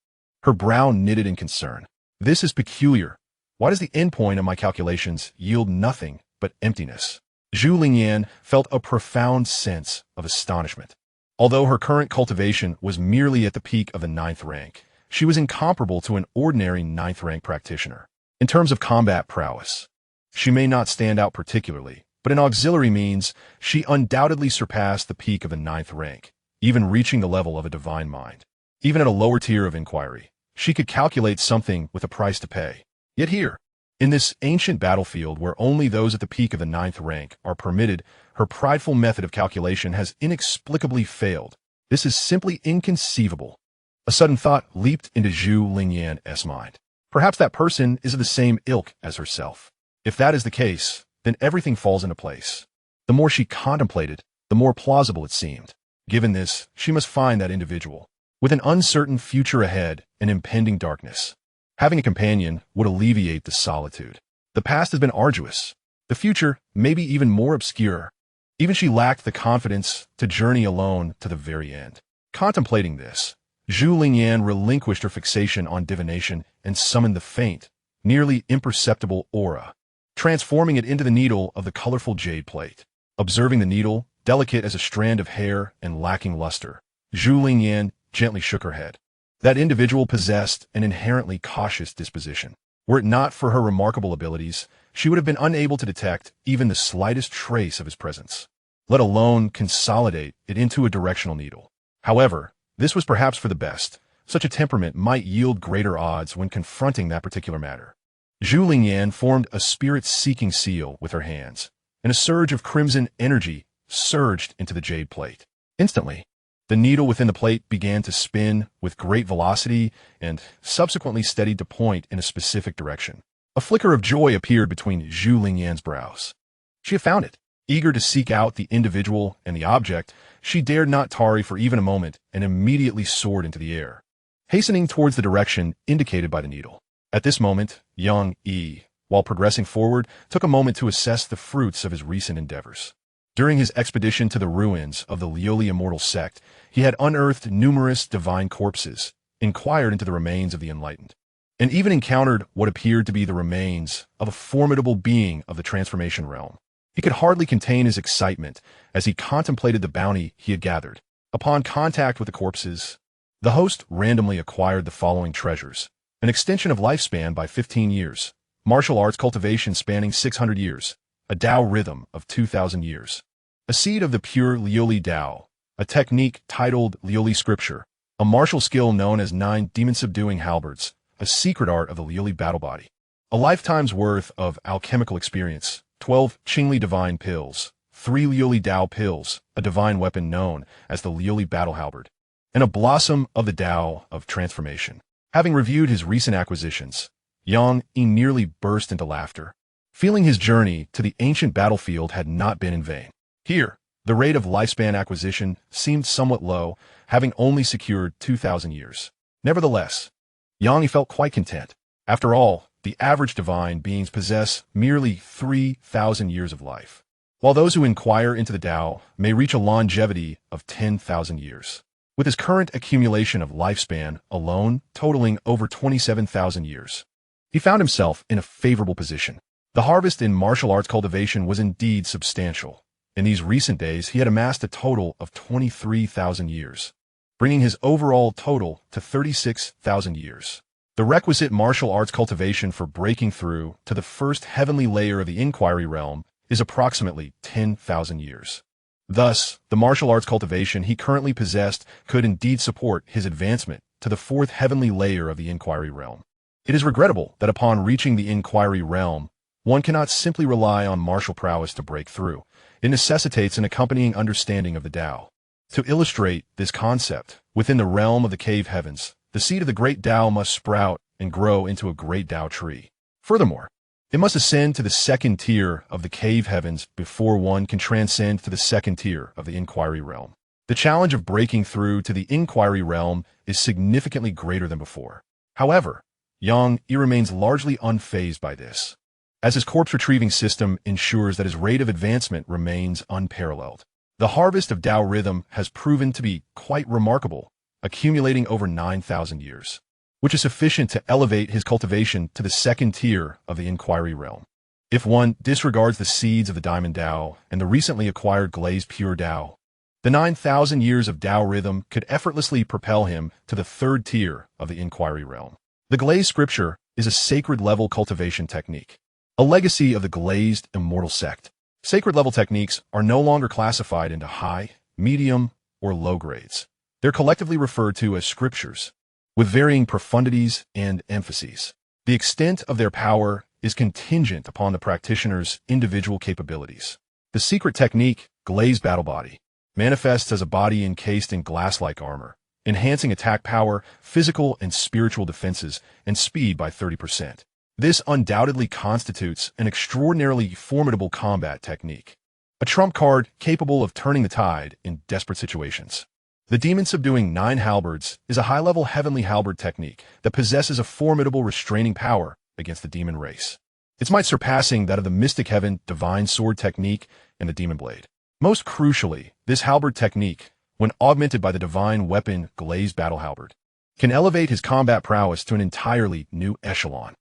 S1: her brow knitted in concern. This is peculiar. Why does the endpoint of my calculations yield nothing but emptiness? Zhu Lingyan felt a profound sense of astonishment. Although her current cultivation was merely at the peak of the 9th rank, she was incomparable to an ordinary 9th rank practitioner. In terms of combat prowess, she may not stand out particularly, but in auxiliary means, she undoubtedly surpassed the peak of the 9th rank, even reaching the level of a divine mind. Even at a lower tier of inquiry, she could calculate something with a price to pay. Yet here, in this ancient battlefield where only those at the peak of the 9th rank are permitted, her prideful method of calculation has inexplicably failed. This is simply inconceivable. A sudden thought leaped into Zhu Lingyan's mind. Perhaps that person is of the same ilk as herself. If that is the case, then everything falls into place. The more she contemplated, the more plausible it seemed. Given this, she must find that individual. With an uncertain future ahead and impending darkness, having a companion would alleviate the solitude. The past has been arduous. The future may be even more obscure. Even she lacked the confidence to journey alone to the very end. Contemplating this, Zhu Lingyan relinquished her fixation on divination and summoned the faint, nearly imperceptible aura, transforming it into the needle of the colorful jade plate. Observing the needle, delicate as a strand of hair and lacking luster, Zhu Lingyan gently shook her head. That individual possessed an inherently cautious disposition. Were it not for her remarkable abilities, she would have been unable to detect even the slightest trace of his presence, let alone consolidate it into a directional needle. However, this was perhaps for the best. Such a temperament might yield greater odds when confronting that particular matter. Zhu Lingyan formed a spirit-seeking seal with her hands, and a surge of crimson energy surged into the jade plate. Instantly, the needle within the plate began to spin with great velocity and subsequently steadied to point in a specific direction. A flicker of joy appeared between Zhu Lingyan's brows. She had found it. Eager to seek out the individual and the object, she dared not tarry for even a moment and immediately soared into the air, hastening towards the direction indicated by the needle. At this moment, young Yi, while progressing forward, took a moment to assess the fruits of his recent endeavors. During his expedition to the ruins of the Lioli immortal sect, he had unearthed numerous divine corpses, inquired into the remains of the enlightened, and even encountered what appeared to be the remains of a formidable being of the transformation realm. He could hardly contain his excitement as he contemplated the bounty he had gathered. Upon contact with the corpses, the host randomly acquired the following treasures: an extension of lifespan by 15 years, martial arts cultivation spanning 600 years, a Tao rhythm of 2,000 years, a seed of the pure Lioli Tao, a technique titled Lioli Scripture, a martial skill known as 9 demon-subduing halberds, a secret art of the Lioli battle body, a lifetime's worth of alchemical experience, 12 Qingli divine pills, 3 Lioli Tao pills, a divine weapon known as the Lioli battle halberd, and a blossom of the Tao of transformation. Having reviewed his recent acquisitions, Yang Yi nearly burst into laughter, feeling his journey to the ancient battlefield had not been in vain. Here, the rate of lifespan acquisition seemed somewhat low, having only secured 2,000 years. Nevertheless, Yang Yi felt quite content. After all, the average divine beings possess merely 3,000 years of life, while those who inquire into the Tao may reach a longevity of 10,000 years. With his current accumulation of lifespan alone totaling over 27,000 years, he found himself in a favorable position. The harvest in martial arts cultivation was indeed substantial. In these recent days, he had amassed a total of 23,000 years, bringing his overall total to 36,000 years. The requisite martial arts cultivation for breaking through to the first heavenly layer of the inquiry realm is approximately 10,000 years. Thus, the martial arts cultivation he currently possessed could indeed support his advancement to the 4th heavenly layer of the inquiry realm. It is regrettable that upon reaching the inquiry realm, one cannot simply rely on martial prowess to break through. It necessitates an accompanying understanding of the Tao. To illustrate this concept, within the realm of the cave heavens, the seed of the great Tao must sprout and grow into a great Tao tree. Furthermore, it must ascend to the 2nd tier of the cave heavens before one can transcend to the 2nd tier of the inquiry realm. The challenge of breaking through to the inquiry realm is significantly greater than before. However, Yang Yi remains largely unfazed by this, as his corpse-retrieving system ensures that his rate of advancement remains unparalleled. The harvest of Tao rhythm has proven to be quite remarkable, accumulating over 9,000 years, which is sufficient to elevate his cultivation to the 2nd tier of the inquiry realm. If one disregards the seeds of the Diamond Tao and the recently acquired glazed pure Tao, the 9,000 years of Tao rhythm could effortlessly propel him to the 3rd tier of the inquiry realm. The glazed scripture is a sacred-level cultivation technique, a legacy of the glazed immortal sect. Sacred-level techniques are no longer classified into high, medium, or low grades. They're collectively referred to as scriptures, with varying profundities and emphases. The extent of their power is contingent upon the practitioner's individual capabilities. The secret technique, Glazed Battle Body, manifests as a body encased in glass-like armor, enhancing attack power, physical and spiritual defenses, and speed by 30%. This undoubtedly constitutes an extraordinarily formidable combat technique, a trump card capable of turning the tide in desperate situations. The Demon Subduing 9 Halberds is a high-level heavenly halberd technique that possesses a formidable restraining power against the demon race, its might surpassing that of the Mystic Heaven Divine Sword technique and the Demon Blade. Most crucially, this halberd technique, when augmented by the divine weapon Glazed Battle Halberd, can elevate his combat prowess to an entirely new echelon.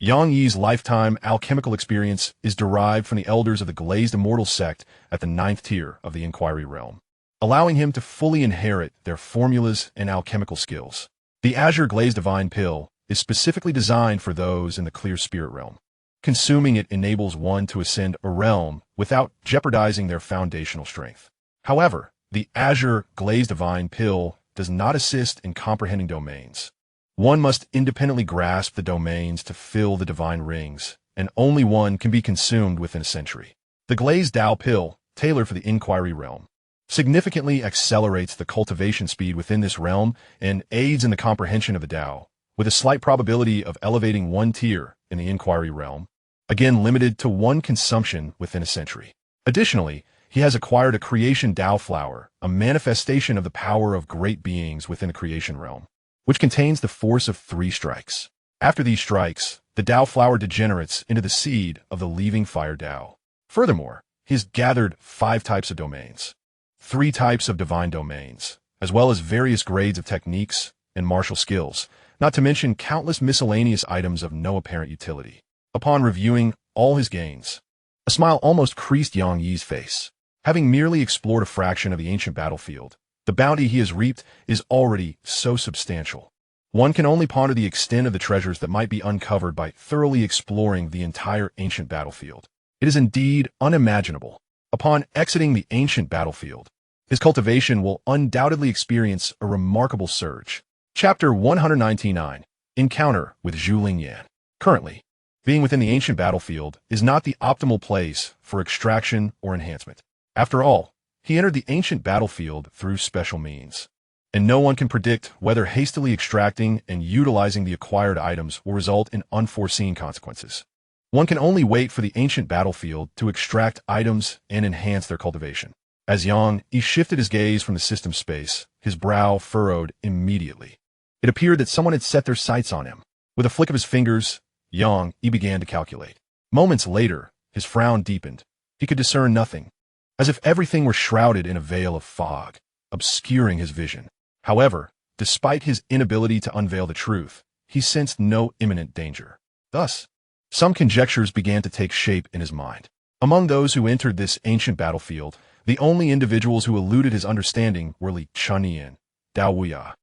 S1: Xianxia's lifetime alchemical experience is derived from the elders of the Glazed Immortal sect at the 9th tier of the Inquiry Realm, allowing him to fully inherit their formulas and alchemical skills. The Azure Glazed Divine Pill is specifically designed for those in the Clear Spirit Realm. Consuming it enables one to ascend a realm without jeopardizing their foundational strength. However, the Azure Glazed Divine Pill does not assist in comprehending domains. One must independently grasp the domains to fill the divine rings, and only one can be consumed within a century. The Glazed Tao Pill, tailored for the Inquiry Realm, significantly accelerates the cultivation speed within this realm and aids in the comprehension of the Tao, with a slight probability of elevating one tier in the Inquiry Realm, again limited to one consumption within a century. Additionally, he has acquired a Creation Tao Flower, a manifestation of the power of great beings within the Creation Realm, which contains the force of 3 strikes. After these strikes, the Tao Flower degenerates into the seed of the Leaving Fire Tao. Furthermore, he has gathered 5 types of domains, 3 types of divine domains, as well as various grades of techniques and martial skills, not to mention countless miscellaneous items of no apparent utility. Upon reviewing all his gains, a smile almost creased Xianxia's face. Having merely explored a fraction of the ancient battlefield, the bounty he has reaped is already so substantial. One can only ponder the extent of the treasures that might be uncovered by thoroughly exploring the entire ancient battlefield. It is indeed unimaginable. Upon exiting the ancient battlefield, his cultivation will undoubtedly experience a remarkable surge. Chapter 199, Encounter with Zhu Lingyan. Currently, being within the ancient battlefield is not the optimal place for extraction or enhancement. After all, he entered the ancient battlefield through special means, and no one can predict whether hastily extracting and utilizing the acquired items will result in unforeseen consequences. One can only wait for the ancient battlefield to extract items and enhance their cultivation. As Yang shifted his gaze from the system space, his brow furrowed immediately. It appeared that someone had set their sights on him. With a flick of his fingers, Yang began to calculate. Moments later, his frown deepened. He could discern nothing, as if everything were shrouded in a veil of fog, obscuring his vision. However, despite his inability to unveil the truth, he sensed no imminent danger. Thus, some conjectures began to take shape in his mind. Among those who entered this ancient battlefield, the only individuals who eluded his understanding were Li Chunyan, Dao Wuya,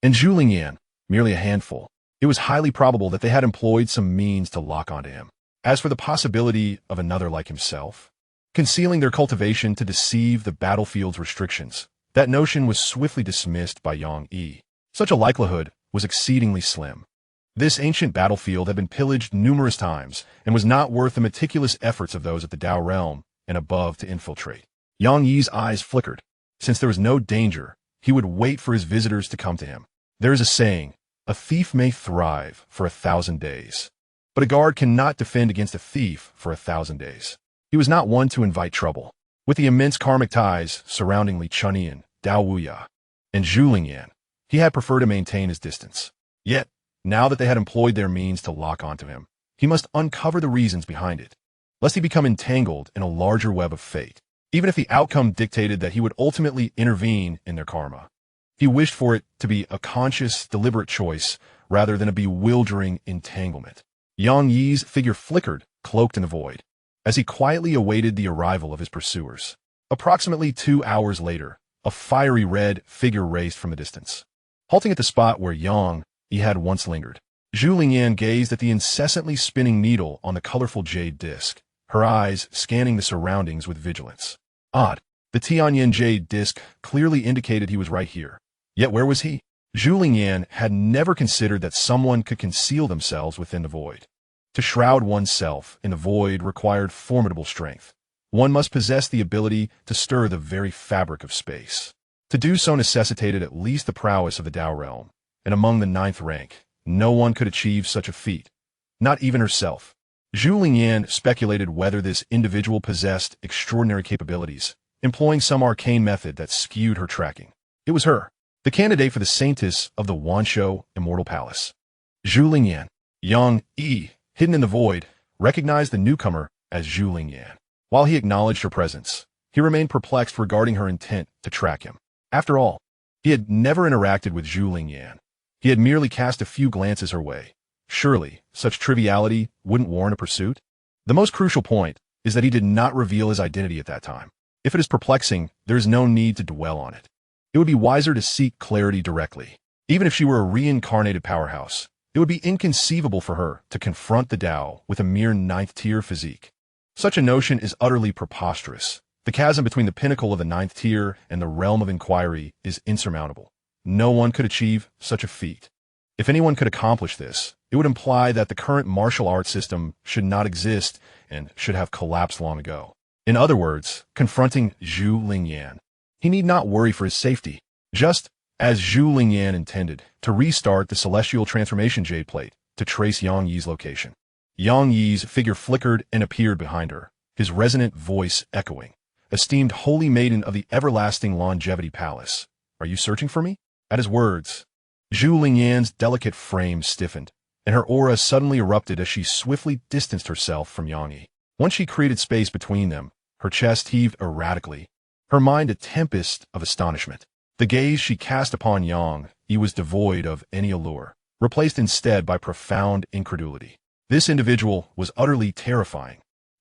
S1: and Zhu Lingyan, merely a handful. It was highly probable that they had employed some means to lock onto him. As for the possibility of another like himself, concealing their cultivation to deceive the battlefield's restrictions, that notion was swiftly dismissed by Yang. Such a likelihood was exceedingly slim. This ancient battlefield had been pillaged numerous times and was not worth the meticulous efforts of those at the Tao realm and above to infiltrate. Yang eyes flickered. Since there was no danger, he would wait for his visitors to come to him. There is a saying, a thief may thrive for 1,000 days, but a guard cannot defend against a thief for 1,000 days. He was not one to invite trouble. With the immense karmic ties surrounding Li Chunyan, Dao Wuya, and Zhu Lingyan, he had preferred to maintain his distance. Yet, now that they had employed their means to lock onto him, he must uncover the reasons behind it, lest he become entangled in a larger web of fate. Even if the outcome dictated that he would ultimately intervene in their karma, he wished for it to be a conscious, deliberate choice rather than a bewildering entanglement. Yang figure flickered, cloaked in the void, as he quietly awaited the arrival of his pursuers. Approximately 2 hours later, a fiery red figure raced from a distance. Halting at the spot where Yang had once lingered, Zhu Lingyan gazed at the incessantly spinning needle on the colorful jade disc, her eyes scanning the surroundings with vigilance. Odd. The Tianyan jade disc clearly indicated he was right here. Yet where was he? Zhu Lingyan had never considered that someone could conceal themselves within the void. To shroud oneself in the void required formidable strength. One must possess the ability to stir the very fabric of space. To do so necessitated at least the prowess of the Tao realm, and among the 9th rank, no one could achieve such a feat, not even herself. Zhu Lingyan speculated whether this individual possessed extraordinary capabilities, employing some arcane method that skewed her tracking. It was her, the candidate for the saintess of the Wanshou Immortal Palace. Zhu Lingyan. Yang Yi, hidden in the void, recognized the newcomer as Zhu Lingyan. While he acknowledged her presence, he remained perplexed regarding her intent to track him. After all, he had never interacted with Zhu Lingyan. He had merely cast a few glances her way. Surely, such triviality wouldn't warrant a pursuit? The most crucial point is that he did not reveal his identity at that time. If it is perplexing, there is no need to dwell on it. It would be wiser to seek clarity directly. Even if she were a reincarnated powerhouse, it would be inconceivable for her to confront the Tao with a mere 9th-tier physique. Such a notion is utterly preposterous. The chasm between the pinnacle of the 9th tier and the realm of inquiry is insurmountable. No one could achieve such a feat. If anyone could accomplish this, it would imply that the current martial arts system should not exist and should have collapsed long ago. In other words, confronting Zhu Lingyan, he need not worry for his safety. Just as Zhu Lingyan intended to restart the celestial transformation jade plate to trace Yang Yi's location. Yang Yi's figure flickered and appeared behind her, his resonant voice echoing. Esteemed holy maiden of the everlasting longevity palace, are you searching for me? At his words, Zhu Lingyan's delicate frame stiffened, and her aura suddenly erupted as she swiftly distanced herself from Yang Yi. Once she created space between them, her chest heaved erratically, her mind a tempest of astonishment. The gaze she cast upon Yang Yi was devoid of any allure, replaced instead by profound incredulity. This individual was utterly terrifying.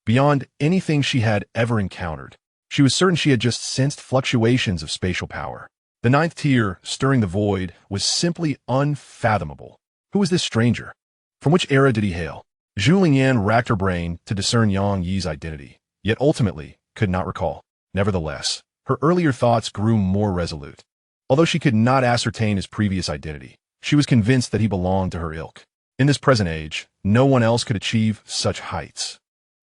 S1: Beyond anything she had ever encountered, she was certain she had just sensed fluctuations of spatial power. The 9th tier, stirring the void, was simply unfathomable. Who was this stranger? From which era did he hail? Zhu Lingyan racked her brain to discern Yang Yi's identity, yet ultimately could not recall. Nevertheless, her earlier thoughts grew more resolute. Although she could not ascertain his previous identity, she was convinced that he belonged to her ilk. In this present age, no one else could achieve such heights.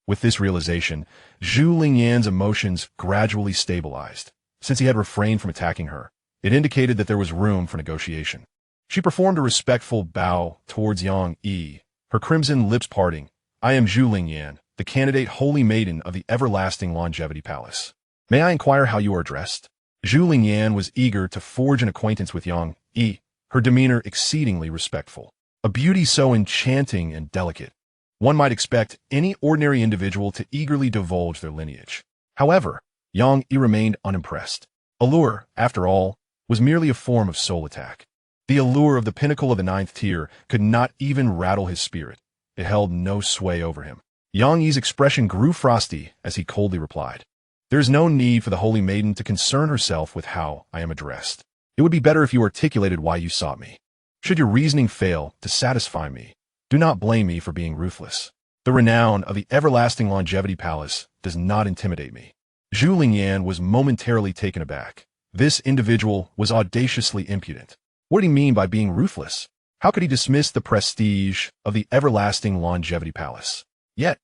S1: With this realization, Zhu Lingyan's emotions gradually stabilized. Since he had refrained from attacking her, it indicated that there was room for negotiation. She performed a respectful bow towards Yang Yi, her crimson lips parting. I am Zhu Lingyan, the candidate holy maiden of the everlasting longevity palace. May I inquire how you are dressed? Zhu Lingyan was eager to forge an acquaintance with Yang Yi, her demeanor exceedingly respectful. A beauty so enchanting and delicate, one might expect any ordinary individual to eagerly divulge their lineage. However, Yang Yi remained unimpressed. Allure, after all, was merely a form of soul attack. The allure of the pinnacle of the 9th tier could not even rattle his spirit. It held no sway over him. Yang Yi's expression grew frosty as he coldly replied, There is no need for the holy maiden to concern herself with how I am addressed. It would be better if you articulated why you sought me. Should your reasoning fail to satisfy me, do not blame me for being ruthless. The renown of the everlasting longevity palace does not intimidate me. Zhu Lingyan was momentarily taken aback. This individual was audaciously impudent. What did he mean by being ruthless? How could he dismiss the prestige of the everlasting longevity palace? Yet,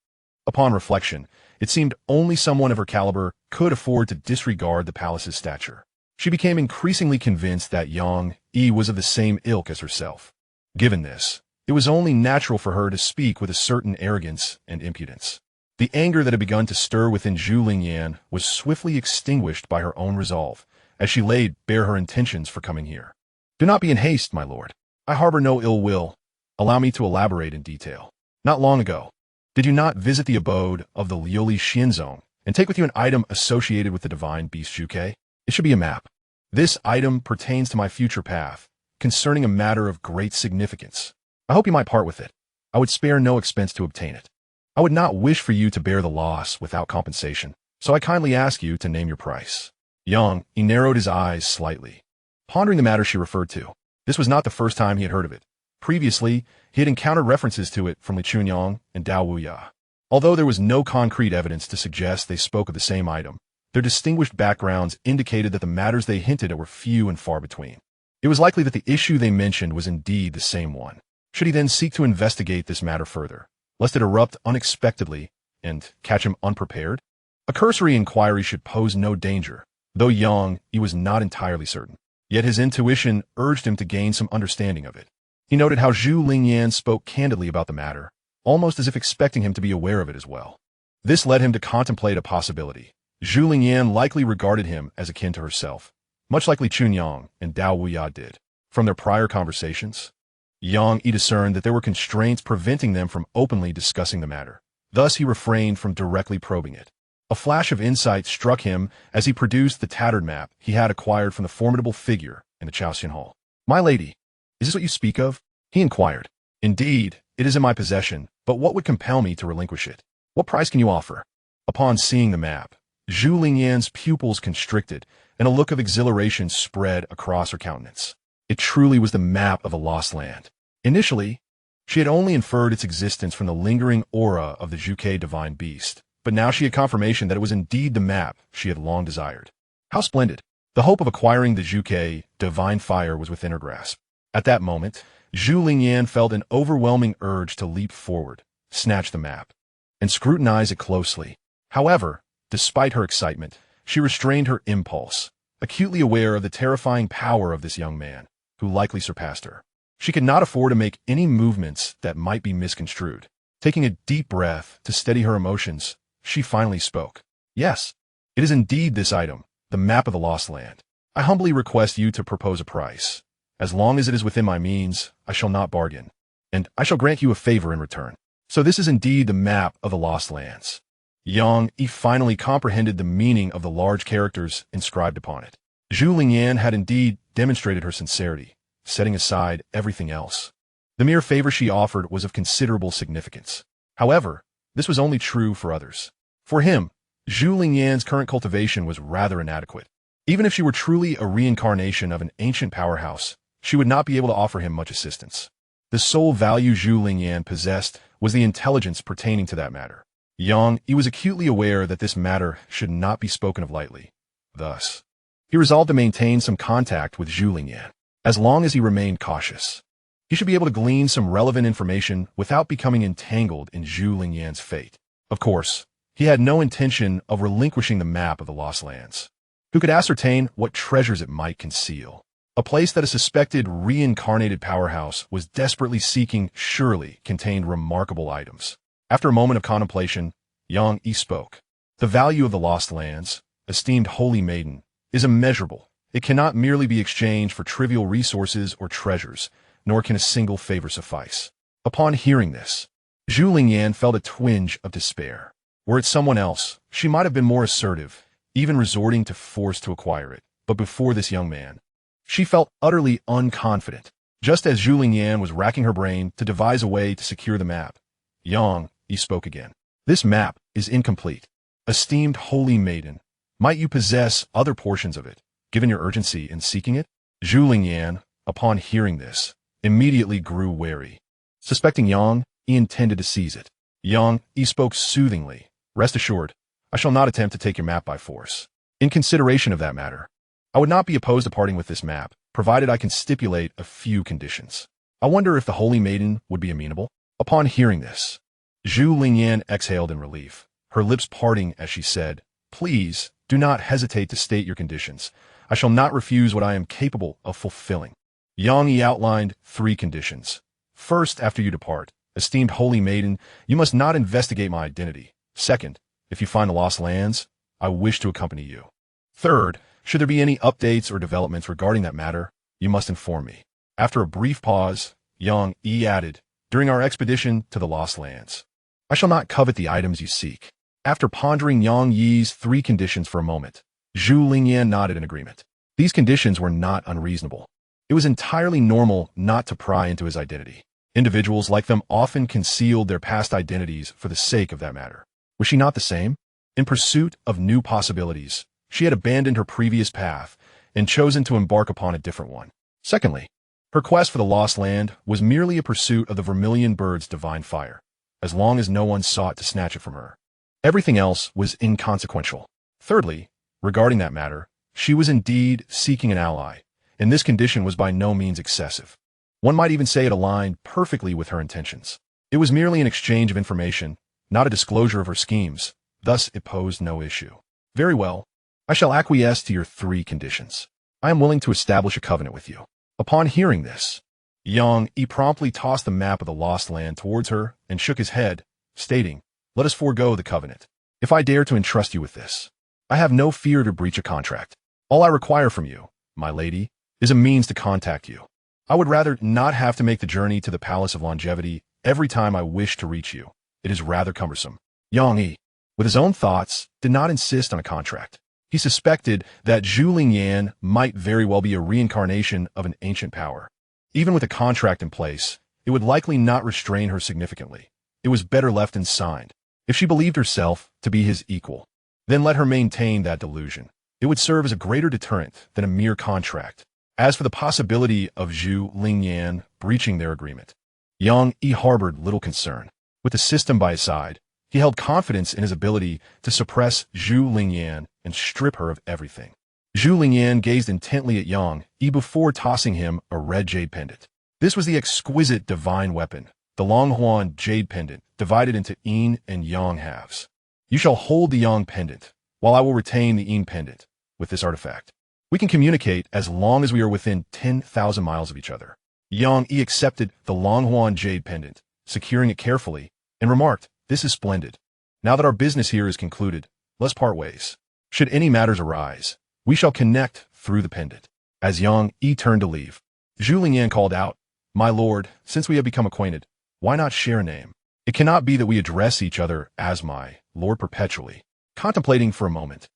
S1: upon reflection, it seemed only someone of her caliber could afford to disregard the palace's stature. She became increasingly convinced that Yang Yi was of the same ilk as herself. Given this, it was only natural for her to speak with a certain arrogance and impudence. The anger that had begun to stir within Zhu Lingyan was swiftly extinguished by her own resolve, as she laid bare her intentions for coming here. Do not be in haste, my lord. I harbor no ill will. Allow me to elaborate in detail. Not long ago, did you not visit the abode of the Liuli Xianzong and take with you an item associated with the divine beast Zhuke? It should be a map. This item pertains to my future path, concerning a matter of great significance. I hope you might part with it. I would spare no expense to obtain it. I would not wish for you to bear the loss without compensation, so I kindly ask you to name your price. Yang Yi narrowed his eyes slightly, pondering the matter she referred to. This was not the first time he had heard of it. Previously, he had encountered references to it from Li Chunyang and Dao Wuya. Although there was no concrete evidence to suggest they spoke of the same item, their distinguished backgrounds indicated that the matters they hinted at were few and far between. It was likely that the issue they mentioned was indeed the same one. Should he then seek to investigate this matter further, lest it erupt unexpectedly and catch him unprepared? A cursory inquiry should pose no danger, though young, he was not entirely certain. Yet his intuition urged him to gain some understanding of it. He noted how Zhu Lingyan spoke candidly about the matter, almost as if expecting him to be aware of it as well. This led him to contemplate a possibility. Zhu Lingyan likely regarded him as akin to herself, much like Li Chunyang and Dao Wuya did. From their prior conversations, Yang Yi discerned that there were constraints preventing them from openly discussing the matter. Thus he refrained from directly probing it. A flash of insight struck him as he produced the tattered map he had acquired from the formidable figure in the Xianxia hall. "My lady, is this what you speak of?" he inquired. "Indeed, it is in my possession, but what would compel me to relinquish it? What price can you offer?" Upon seeing the map, Zhu Lingyan's pupils constricted, and a look of exhilaration spread across her countenance. It truly was the map of a lost land. Initially, she had only inferred its existence from the lingering aura of the Zhuke divine beast, but now she had confirmation that it was indeed the map she had long desired. How splendid! The hope of acquiring the Zhuke divine fire was within her grasp. At that moment, Zhu Lingyan felt an overwhelming urge to leap forward, snatch the map, and scrutinize it closely. However, despite her excitement, she restrained her impulse, acutely aware of the terrifying power of this young man, who likely surpassed her. She could not afford to make any movements that might be misconstrued. Taking a deep breath to steady her emotions, she finally spoke. "Yes, it is indeed this item, the map of the lost land. I humbly request you to propose a price. As long as it is within my means, I shall not bargain, and I shall grant you a favor in return." So this is indeed the map of the lost lands. Yang Yi finally comprehended the meaning of the large characters inscribed upon it. Zhu Lingyan had indeed demonstrated her sincerity, setting aside everything else. The mere favor she offered was of considerable significance. However, this was only true for others. For him, Zhu Lingyan's current cultivation was rather inadequate. Even if she were truly a reincarnation of an ancient powerhouse, she would not be able to offer him much assistance. The sole value Zhu Lingyan possessed was the intelligence pertaining to that matter. Yang Yi was acutely aware that this matter should not be spoken of lightly. Thus, he resolved to maintain some contact with Zhu Lingyan. As long as he remained cautious, he should be able to glean some relevant information without becoming entangled in Zhu Lingyan's fate. Of course, he had no intention of relinquishing the map of the Lost Lands. Who could ascertain what treasures it might conceal? A place that a suspected reincarnated powerhouse was desperately seeking surely contained remarkable items. After a moment of contemplation, Yang Yi spoke. "The value of the Lost Lands, esteemed holy maiden, is immeasurable. It cannot merely be exchanged for trivial resources or treasures, nor can a single favor suffice." Upon hearing this, Zhu Lingyan felt a twinge of despair. Were it someone else, she might have been more assertive, even resorting to force to acquire it. But before this young man, she felt utterly unconfident. Just as Zhu Lingyan was racking her brain to devise a way to secure the map, Yang Yi spoke again. "This map is incomplete. Esteemed holy maiden, might you possess other portions of it, given your urgency in seeking it?" Zhu Lingyan, upon hearing this, immediately grew wary. Suspecting Yang, he intended to seize it. Yang Yi spoke soothingly. "Rest assured, I shall not attempt to take your map by force. In consideration of that matter, I would not be opposed to parting with this map, provided I can stipulate a few conditions. I wonder if the holy maiden would be amenable?" Upon hearing this, Zhu Lingyan exhaled in relief, her lips parting as she said, "Please, do not hesitate to state your conditions. I shall not refuse what I am capable of fulfilling." Yang Yi outlined 3 conditions. "First, after you depart, esteemed holy maiden, you must not investigate my identity. Second, if you find the lost lands, I wish to accompany you. Third, should there be any updates or developments regarding that matter, you must inform me." After a brief pause, Yang Yi added, "During our expedition to the lost lands, I shall not covet the items you seek." After pondering Yang Yi's 3 conditions for a moment, Zhu Lingyan nodded in agreement. These conditions were not unreasonable. It was entirely normal not to pry into his identity. Individuals like them often concealed their past identities for the sake of that matter. Was she not the same? In pursuit of new possibilities, she had abandoned her previous path and chosen to embark upon a different one. Secondly, her quest for the lost land was merely a pursuit of the vermilion bird's divine fire, as long as no one sought to snatch it from her. Everything else was inconsequential. Thirdly, regarding that matter, she was indeed seeking an ally, and this condition was by no means excessive. One might even say it aligned perfectly with her intentions. It was merely an exchange of information, not a disclosure of her schemes, thus it posed no issue. Very well. I shall acquiesce to your 3 conditions. I am willing to establish a covenant with you. Upon hearing this, Xianxia promptly tossed the map of the lost land towards her and shook his head, stating, "Let us forego the covenant. If I dare to entrust you with this, I have no fear to breach a contract. All I require from you, my lady, is a means to contact you. I would rather not have to make the journey to the Palace of Longevity every time I wish to reach you. It is rather cumbersome." Xianxia, with his own thoughts, did not insist on a contract. He suspected that Zhu Lingyan might very well be a reincarnation of an ancient power. Even with a contract in place, it would likely not restrain her significantly. It was better left unsigned. If she believed herself to be his equal, then let her maintain that delusion. It would serve as a greater deterrent than a mere contract. As for the possibility of Zhu Lingyan breaching their agreement, Xianxia harbored little concern. With the system by his side, he held confidence in his ability to suppress Zhu Lingyan and strip her of everything. Zhu Lingyan gazed intently at Xianxia before tossing him a red jade pendant. This was the exquisite divine weapon, the Longhuan jade pendant, divided into yin and yang halves. You shall hold the yang pendant, while I will retain the yin pendant. With this artifact, we can communicate as long as we are within 10,000 miles of each other. Xianxia accepted the Longhuan jade pendant, securing it carefully, and remarked, "This is splendid. Now that our business here is concluded, let's part ways. Should any matters arise, we shall connect through the pendant." As Xianxia turned to leave, Zhu Lingyan called out, "My lord, since we have become acquainted, why not share a name? It cannot be that we address each other as my lord perpetually." Contemplating for a moment,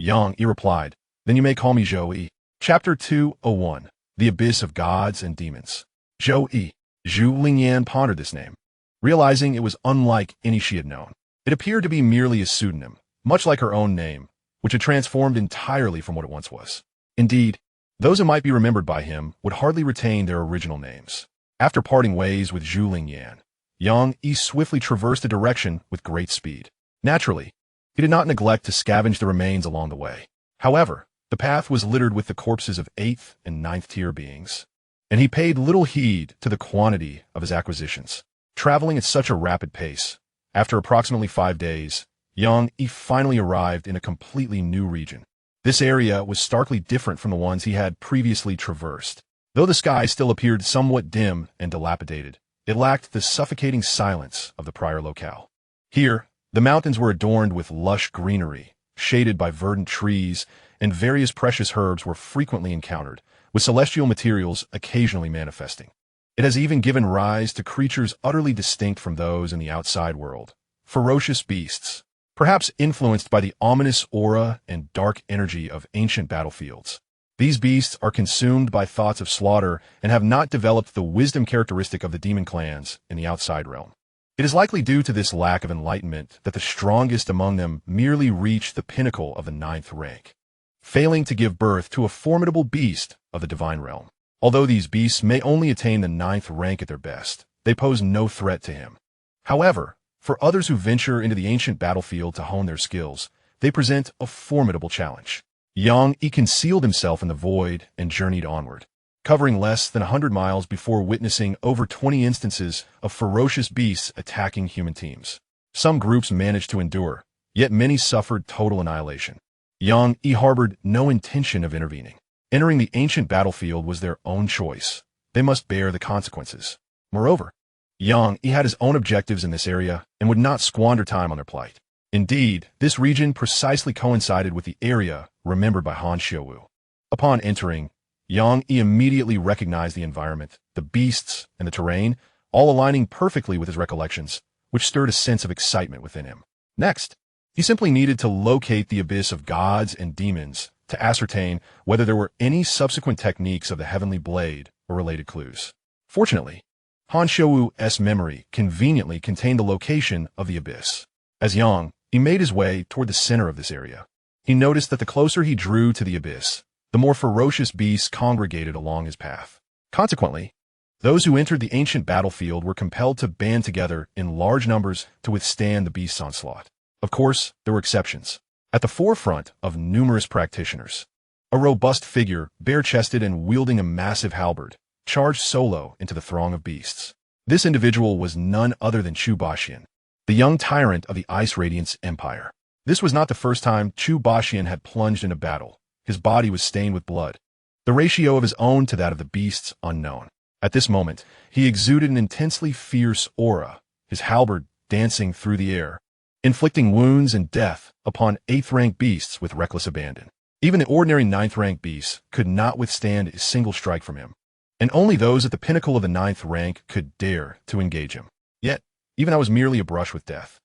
S1: Xianxia replied, "Then you may call me Zhou. Chapter 201, The Abyss of Gods and Demons. Zhou. Zhu Lingyan pondered this name, realizing it was unlike any she had known. It appeared to be merely a pseudonym, much like her own name, which had transformed entirely from what it once was. Indeed, those who might be remembered by him would hardly retain their original names. After parting ways with Zhu Lingyan, Xianxia swiftly traversed a direction with great speed. Naturally, he did not neglect to scavenge the remains along the way. However, the path was littered with the corpses of 8th and 9th tier beings, and he paid little heed to the quantity of his acquisitions. Traveling at such a rapid pace, after approximately 5 days, Xianxia finally arrived in a completely new region. This area was starkly different from the ones he had previously traversed. Though the sky still appeared somewhat dim and dilapidated, it lacked the suffocating silence of the prior locale. Here, the mountains were adorned with lush greenery, shaded by verdant trees, and various precious herbs were frequently encountered, with celestial materials occasionally manifesting. It has even given rise to creatures utterly distinct from those in the outside world, ferocious beasts, perhaps influenced by the ominous aura and dark energy of ancient battlefields. These beasts are consumed by thoughts of slaughter and have not developed the wisdom characteristic of the demon clans in the outside realm. It is likely due to this lack of enlightenment that the strongest among them merely reach the pinnacle of the 9th rank, failing to give birth to a formidable beast of the divine realm. Although these beasts may only attain the 9th rank at their best, they pose no threat to him. However, for others who venture into the ancient battlefield to hone their skills, they present a formidable challenge. Xianxia concealed himself in the void and journeyed onward, covering less than 100 miles before witnessing over 20 instances of ferocious beasts attacking human teams. Some groups managed to endure, yet many suffered total annihilation. Xianxia harbored no intention of intervening. Entering the ancient battlefield was their own choice. They must bear the consequences. Moreover, Xianxia had his own objectives in this area and would not squander time on their plight. Indeed, this region precisely coincided with the area remembered by Han Xiaowu. Upon entering, Xianxia immediately recognized the environment, the beasts, and the terrain, all aligning perfectly with his recollections, which stirred a sense of excitement within him. Next, he simply needed to locate the abyss of gods and demons to ascertain whether there were any subsequent techniques of the Heavenly Blade or related clues. Fortunately, Han Xiaowu's memory conveniently contained the location of the abyss. As he made his way toward the center of this area. He noticed that the closer he drew to the abyss, the more ferocious beasts congregated along his path. Consequently, those who entered the ancient battlefield were compelled to band together in large numbers to withstand the beast's onslaught. Of course, there were exceptions. At the forefront of numerous practitioners, A robust figure, bare-chested and wielding a massive halberd, charged solo into the throng of beasts. This individual was none other than Chu Baxian, the young tyrant of the Ice Radiance Empire. This was not the first time Chu Baxian had plunged into battle. His body was stained with blood, the ratio of his own to that of the beasts unknown. At this moment, he exuded an intensely fierce aura, his halberd dancing through the air, inflicting wounds and death upon 8th-rank beasts with reckless abandon. Even the ordinary 9th-rank beasts could not withstand a single strike from him, and only those at the pinnacle of the 9th rank could dare to engage him. Yet, even I was merely a brush with death.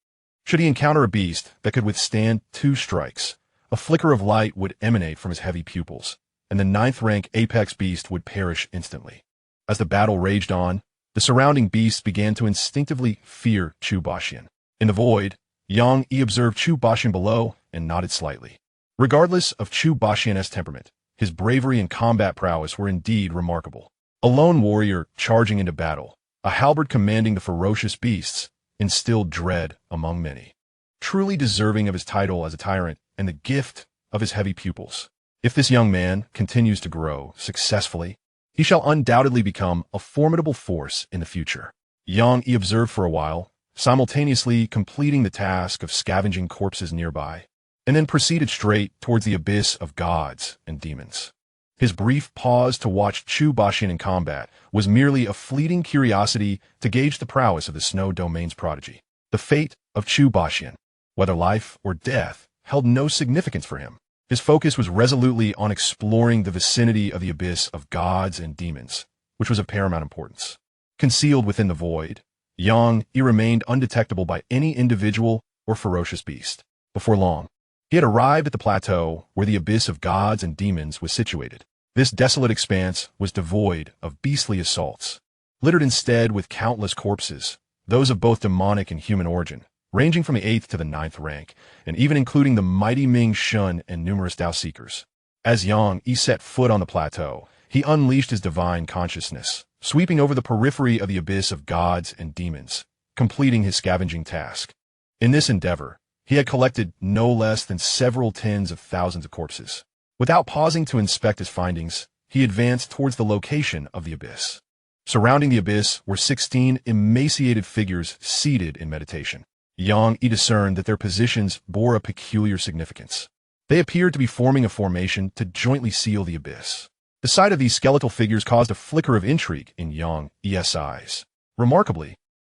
S1: Should he encounter a beast that could withstand 2 strikes, a flicker of light would emanate from his heavy pupils, and the 9th-rank apex beast would perish instantly. As the battle raged on, the surrounding beasts began to instinctively fear Chu Baxian. In the void, Yang Yi observed Chu Baxian below and nodded slightly. Regardless of Chu Baxian's temperament, his bravery and combat prowess were indeed remarkable. A lone warrior charging into battle, a halberd commanding the ferocious beasts, instilled dread among many. Truly deserving of his title as a tyrant and the gift of his heavy pupils. If this young man continues to grow successfully, he shall undoubtedly become a formidable force in the future. Yang Yi observed for a while, simultaneously completing the task of scavenging corpses nearby, and then proceeded straight towards the abyss of gods and demons. His brief pause to watch Chu Baxian in combat was merely a fleeting curiosity to gauge the prowess of the Snow Domain's prodigy. The fate of Chu Baxian, whether life or death, held no significance for him. His focus was resolutely on exploring the vicinity of the abyss of gods and demons, which was of paramount importance. Concealed within the void, Yang Yi remained undetectable by any individual or ferocious beast. Before long, he had arrived at the plateau where the abyss of gods and demons was situated. This desolate expanse was devoid of beastly assaults, littered instead with countless corpses, those of both demonic and human origin, ranging from the 8th to the 9th rank, and even including the mighty Ming Shun and numerous Dao Seekers. As Yang Yi set foot on the plateau, he unleashed his divine consciousness, sweeping over the periphery of the abyss of gods and demons, completing his scavenging task. In this endeavor, he had collected no less than several tens of thousands of corpses. Without pausing to inspect his findings, he advanced towards the location of the abyss. Surrounding the abyss were 16 emaciated figures seated in meditation. Yang Yi discerned that their positions bore a peculiar significance. They appeared to be forming a formation to jointly seal the abyss. The sight of these skeletal figures caused a flicker of intrigue in Yang Yi's eyes. Remarkably,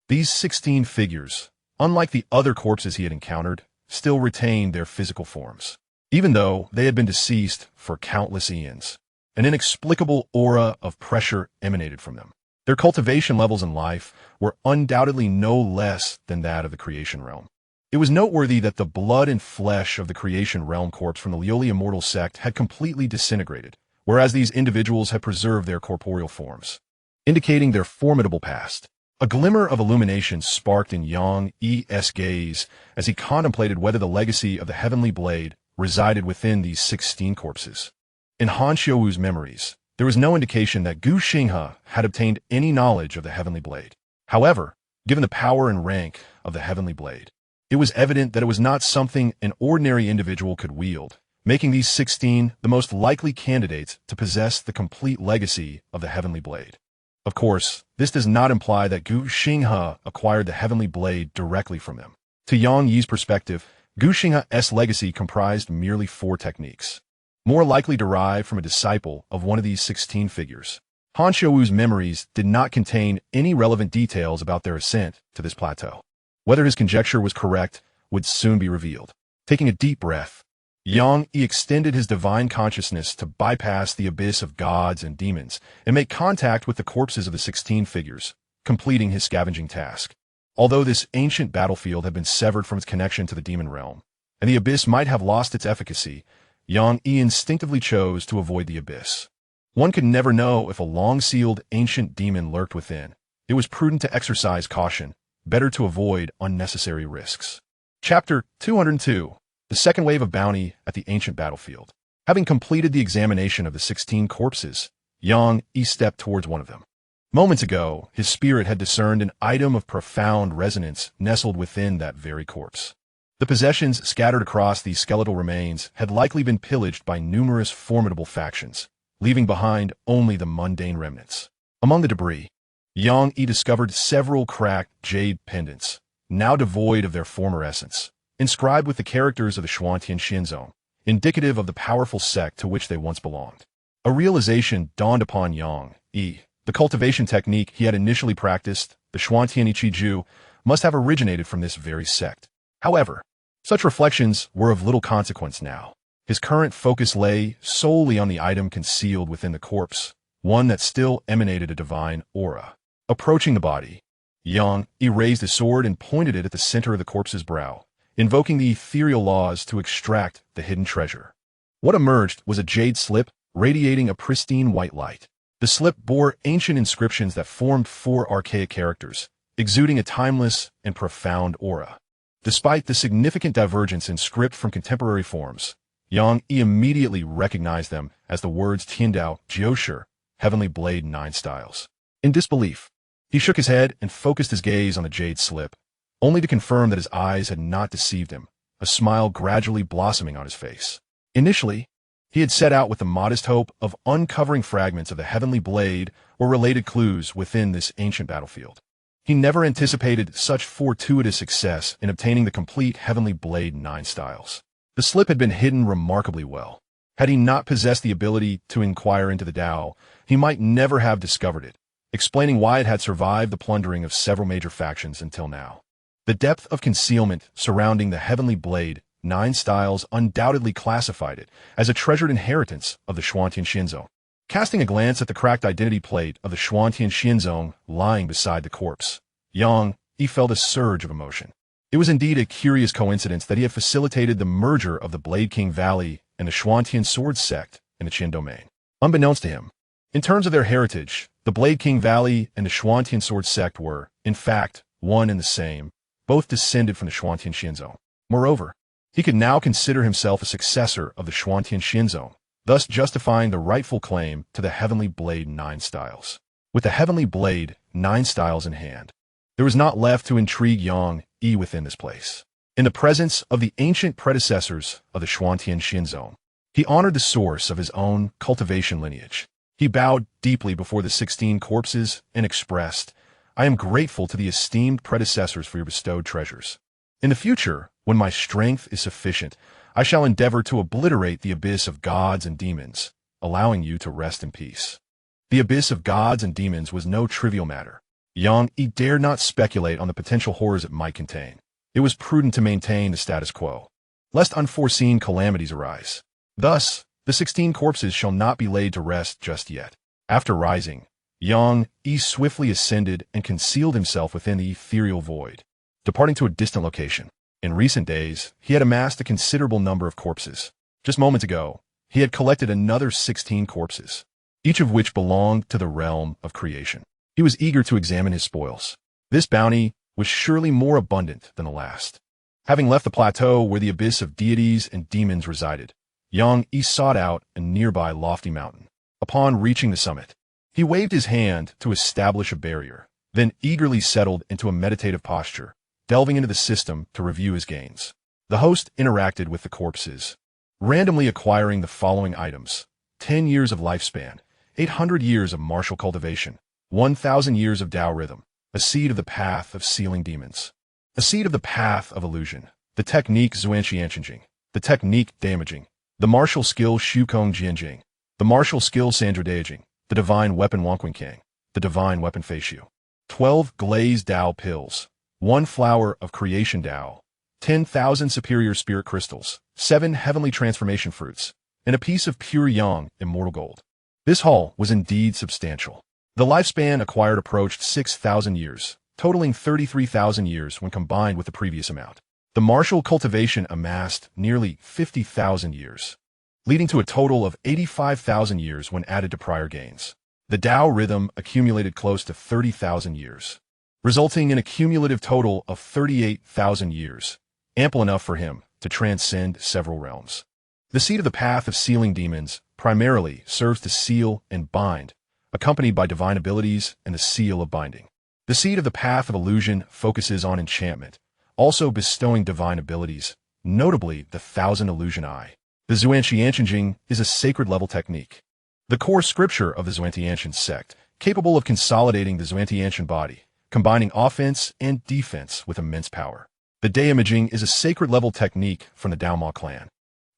S1: these 16 figures, unlike the other corpses he had encountered, still retained their physical forms, even though they had been deceased for countless eons. An inexplicable aura of pressure emanated from them. Their cultivation levels in life were undoubtedly no less than that of the creation realm. It was noteworthy that the blood and flesh of the creation realm corpse from the Lioli immortal sect had completely disintegrated, whereas these individuals had preserved their corporeal forms, indicating their formidable past. A glimmer of illumination sparked in Yang Yi's gaze as he contemplated whether the legacy of the Heavenly Blade resided within these 16 corpses. In Han Xiaowu's memories, there was no indication that Gu Xinghe had obtained any knowledge of the Heavenly Blade. However, given the power and rank of the Heavenly Blade, it was evident that it was not something an ordinary individual could wield, making these 16 the most likely candidates to possess the complete legacy of the Heavenly Blade. Of course, this does not imply that Gu Xinghe acquired the Heavenly Blade directly from them. To Yang Yi's perspective, Gu Xinghe's legacy comprised merely 4 techniques, more likely derived from a disciple of one of these 16 figures. Han Xiaowu's memories did not contain any relevant details about their ascent to this plateau. Whether his conjecture was correct would soon be revealed. Taking a deep breath, Yang Yi extended his divine consciousness to bypass the abyss of gods and demons and make contact with the corpses of the 16 figures, completing his scavenging task. Although this ancient battlefield had been severed from its connection to the demon realm, and the abyss might have lost its efficacy, Yang Yi instinctively chose to avoid the abyss. One could never know if a long-sealed ancient demon lurked within. It was prudent to exercise caution, better to avoid unnecessary risks. Chapter 202. The second wave of bounty at the ancient battlefield. Having completed the examination of the 16 corpses, Yang Yi stepped towards one of them. Moments ago, his spirit had discerned an item of profound resonance nestled within that very corpse. The possessions scattered across these skeletal remains had likely been pillaged by numerous formidable factions, leaving behind only the mundane remnants. Among the debris, Xianxia discovered several cracked jade pendants, now devoid of their former essence, inscribed with the characters of the Xianxia, indicative of the powerful sect to which they once belonged. A realization dawned upon Xianxia. The cultivation technique he had initially practiced, the Xianxia, must have originated from this very sect. However, such reflections were of little consequence now. His current focus lay solely on the item concealed within the corpse, one that still emanated a divine aura. Approaching the body, Xianxia raised his sword and pointed it at the center of the corpse's brow, invoking the ethereal laws to extract the hidden treasure. What emerged was a jade slip radiating a pristine white light. The slip bore ancient inscriptions that formed 4 archaic characters, exuding a timeless and profound aura. Despite the significant divergence in script from contemporary forms, Xianxia immediately recognized them as the words Tiandao Jiushi, Heavenly Blade 9 Styles. In disbelief, he shook his head and focused his gaze on the jade slip, only to confirm that his eyes had not deceived him, a smile gradually blossoming on his face. Initially, he had set out with the modest hope of uncovering fragments of the Heavenly Blade or related clues within this ancient battlefield. He never anticipated such fortuitous success in obtaining the complete Heavenly Blade 9 Styles. The slip had been hidden remarkably well. Had he not possessed the ability to inquire into the Tao, he might never have discovered it, explaining why it had survived the plundering of several major factions until now. The depth of concealment surrounding the Heavenly Blade 9 Styles undoubtedly classified it as a treasured inheritance of the Xianxia. Casting a glance at the cracked identity plate of the Xianxia lying beside the corpse, Xianxia felt a surge of emotion. It was indeed a curious coincidence that he had facilitated the merger of the Blade King Valley and the Xiantian sword sect in the Qin domain. Unbeknownst to him, in terms of their heritage, the Blade King Valley and the Xiantian sword sect were, in fact, one and the same, both descended from the Xianxia. Moreover, he could now consider himself a successor of the Xianxia, thus justifying the rightful claim to the Heavenly Blade 9 Styles. With the Heavenly Blade 9 Styles in hand, there was not left to intrigue Xianxia within this place. In the presence of the ancient predecessors of the Xianxia, he honored the source of his own cultivation lineage. He bowed deeply before the 16 corpses and expressed, "I am grateful to the esteemed predecessors for your bestowed treasures. In the future, when my strength is sufficient, I shall endeavor to obliterate the abyss of gods and demons, allowing you to rest in peace." The abyss of gods and demons was no trivial matter. Xianxia dared not speculate on the potential horrors it might contain. It was prudent to maintain the status quo, lest unforeseen calamities arise. Thus, the 16 corpses shall not be laid to rest just yet. After rising, Xianxia swiftly ascended and concealed himself within the ethereal void, departing to a distant location. In recent days, he had amassed a considerable number of corpses. Just moments ago, he had collected another 16 corpses, each of which belonged to the realm of creation. He was eager to examine his spoils. This bounty was surely more abundant than the last. Having left the plateau where the abyss of deities and demons resided, Xianxia sought out a nearby lofty mountain. Upon reaching the summit, he waved his hand to establish a barrier, then eagerly settled into a meditative posture, delving into the system to review his gains. The host interacted with the corpses, randomly acquiring the following items: 10 years of lifespan, 800 years of martial cultivation, 1,000 years of Tao rhythm, a seed of the path of sealing demons, a seed of the path of illusion, the technique Xianxia, the technique damaging, the martial skill Shukong Jianjing, the martial skill Sandradaijing, the divine weapon Wangqingkang, the divine weapon Feishu, 12 glazed Tao pills, 1 flower of creation Tao, 10,000 superior spirit crystals, 7 heavenly transformation fruits, and a piece of pure yang immortal gold. This haul was indeed substantial. The lifespan acquired approached 6,000 years, totaling 33,000 years when combined with the previous amount. The martial cultivation amassed nearly 50,000 years, leading to a total of 85,000 years when added to prior gains. The Tao rhythm accumulated close to 30,000 years, resulting in a cumulative total of 38,000 years, ample enough for him to transcend several realms. The seed of the path of sealing demons primarily serves to seal and bind, accompanied by divine abilities and the seal of binding. The seed of the path of illusion focuses on enchantment, also bestowing divine abilities, notably the Thousand Illusion Eye. The Xianxia is a sacred-level technique. The core scripture of the Xianxia sect, capable of consolidating the Xianxia body, combining offense and defense with immense power. The Daimajing is a sacred-level technique from the Daoma clan.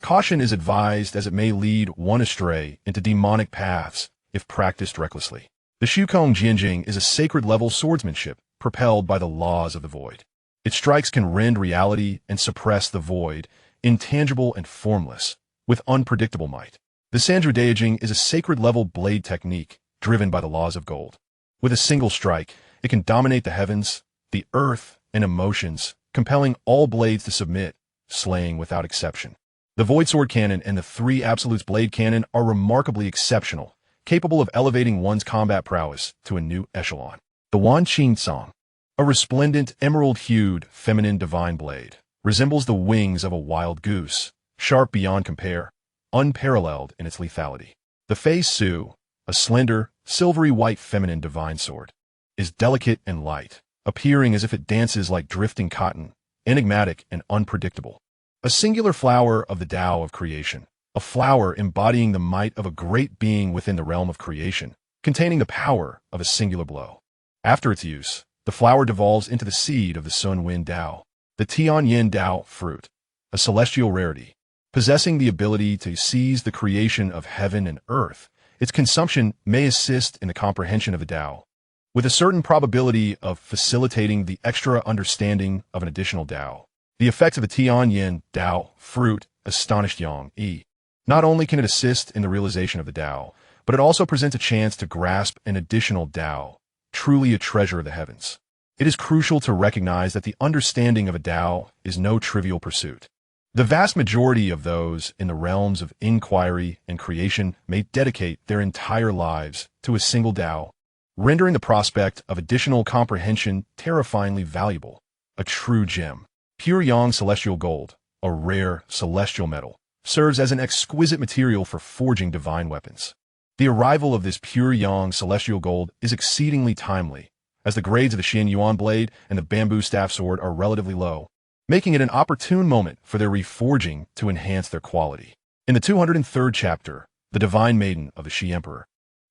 S1: Caution is advised as it may lead one astray into demonic paths if practiced recklessly. The Shukong Jianjing is a sacred-level swordsmanship propelled by the laws of the void. Its strikes can rend reality and suppress the void, intangible and formless, with unpredictable might. The Sandru Daijing is a sacred-level blade technique driven by the laws of gold. With a single strike, it can dominate the heavens, the earth, and emotions, compelling all blades to submit, slaying without exception. The Void Sword Cannon and the Three Absolutes Blade Cannon are remarkably exceptional, capable of elevating one's combat prowess to a new echelon. The Wan Qing Song, a resplendent, emerald-hued, feminine divine blade, resembles the wings of a wild goose, sharp beyond compare, unparalleled in its lethality. The Fei Su, a slender, silvery white feminine divine sword, is delicate and light, appearing as if it dances like drifting cotton, enigmatic and unpredictable. A singular flower of the Tao of creation, a flower embodying the might of a great being within the realm of creation, containing the power of a singular blow. After its use, the flower devolves into the seed of the Sun Wind Tao, the Tian Yin Tao fruit, a celestial rarity. Possessing the ability to seize the creation of heaven and earth, its consumption may assist in the comprehension of the Tao, with a certain probability of facilitating the extra understanding of an additional Tao. The effects of the Tian Yin Tao fruit astonished Yang Yi. Not only can it assist in the realization of the Tao, but it also presents a chance to grasp an additional Tao, truly a treasure of the heavens. It is crucial to recognize that the understanding of a Tao is no trivial pursuit. The vast majority of those in the realms of inquiry and creation may dedicate their entire lives to a single Tao, rendering the prospect of additional comprehension terrifyingly valuable, a true gem. Pure Yang celestial gold, a rare celestial metal, serves as an exquisite material for forging divine weapons. The arrival of this pure Yang celestial gold is exceedingly timely, as the grades of the Xin Yuan blade and the bamboo staff sword are relatively low, making it an opportune moment for their reforging to enhance their quality. In the 203rd chapter, the Divine Maiden of the Shi Emperor,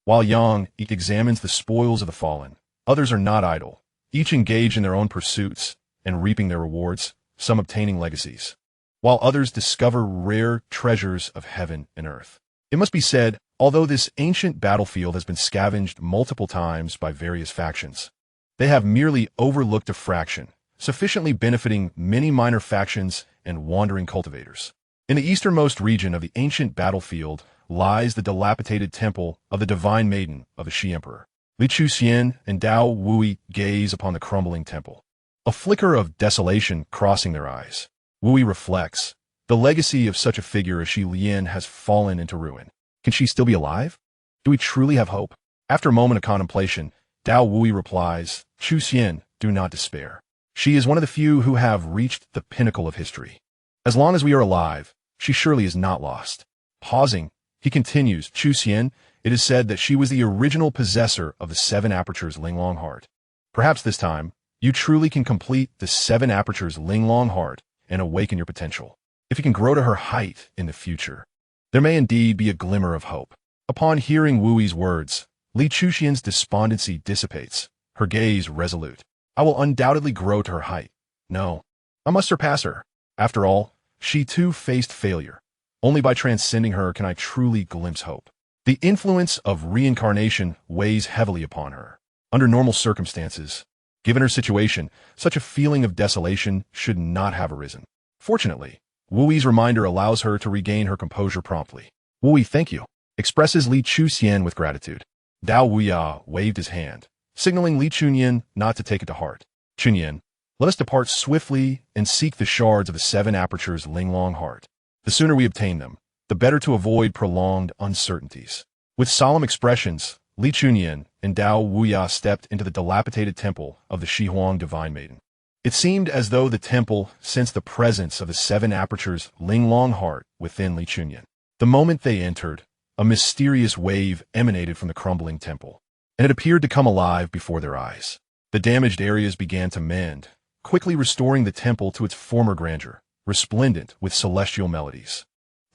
S1: while Yang examines the spoils of the fallen, others are not idle, each engaged in their own pursuits and reaping their rewards, some obtaining legacies, while others discover rare treasures of heaven and earth. It must be said, although this ancient battlefield has been scavenged multiple times by various factions, they have merely overlooked a fraction, sufficiently benefiting many minor factions and wandering cultivators. In the easternmost region of the ancient battlefield lies the dilapidated temple of the Divine Maiden of the Shi Emperor. Li Chuxian and Dao Wui gaze upon the crumbling temple, a flicker of desolation crossing their eyes. Wui reflects, the legacy of such a figure as Shi Lian has fallen into ruin. Can she still be alive? Do we truly have hope? After a moment of contemplation, Dao Wui replies, Chu Xian, do not despair. She is one of the few who have reached the pinnacle of history. As long as we are alive, she surely is not lost. Pausing, he continues, Chu Xian, it is said that she was the original possessor of the 7 apertures Linglong heart. Perhaps this time, you truly can complete the 7 apertures Linglong heart and awaken your potential. If you can grow to her height in the future, there may indeed be a glimmer of hope. Upon hearing Wui's words, Li Chuxian's despondency dissipates, her gaze resolute. I will undoubtedly grow to her height. No, I must surpass her. After all, she too faced failure. Only by transcending her can I truly glimpse hope. The influence of reincarnation weighs heavily upon her. Under normal circumstances, given her situation, such a feeling of desolation should not have arisen. Fortunately, Wui's reminder allows her to regain her composure promptly. Wui, thank you, expresses Li Chuxian with gratitude. Dao Wuya waved his hand, signaling Li Chunyan not to take it to heart. Chunyan, let us depart swiftly and seek the shards of the 7 apertures Linglong heart. The sooner we obtain them, the better to avoid prolonged uncertainties. With solemn expressions, Li Chunyan and Dao Wuya stepped into the dilapidated temple of the Shihuang Divine Maiden. It seemed as though the temple sensed the presence of the 7 apertures Linglong heart within Li Chunyan. The moment they entered, a mysterious wave emanated from the crumbling temple, and it appeared to come alive before their eyes. The damaged areas began to mend, quickly restoring the temple to its former grandeur, resplendent with celestial melodies.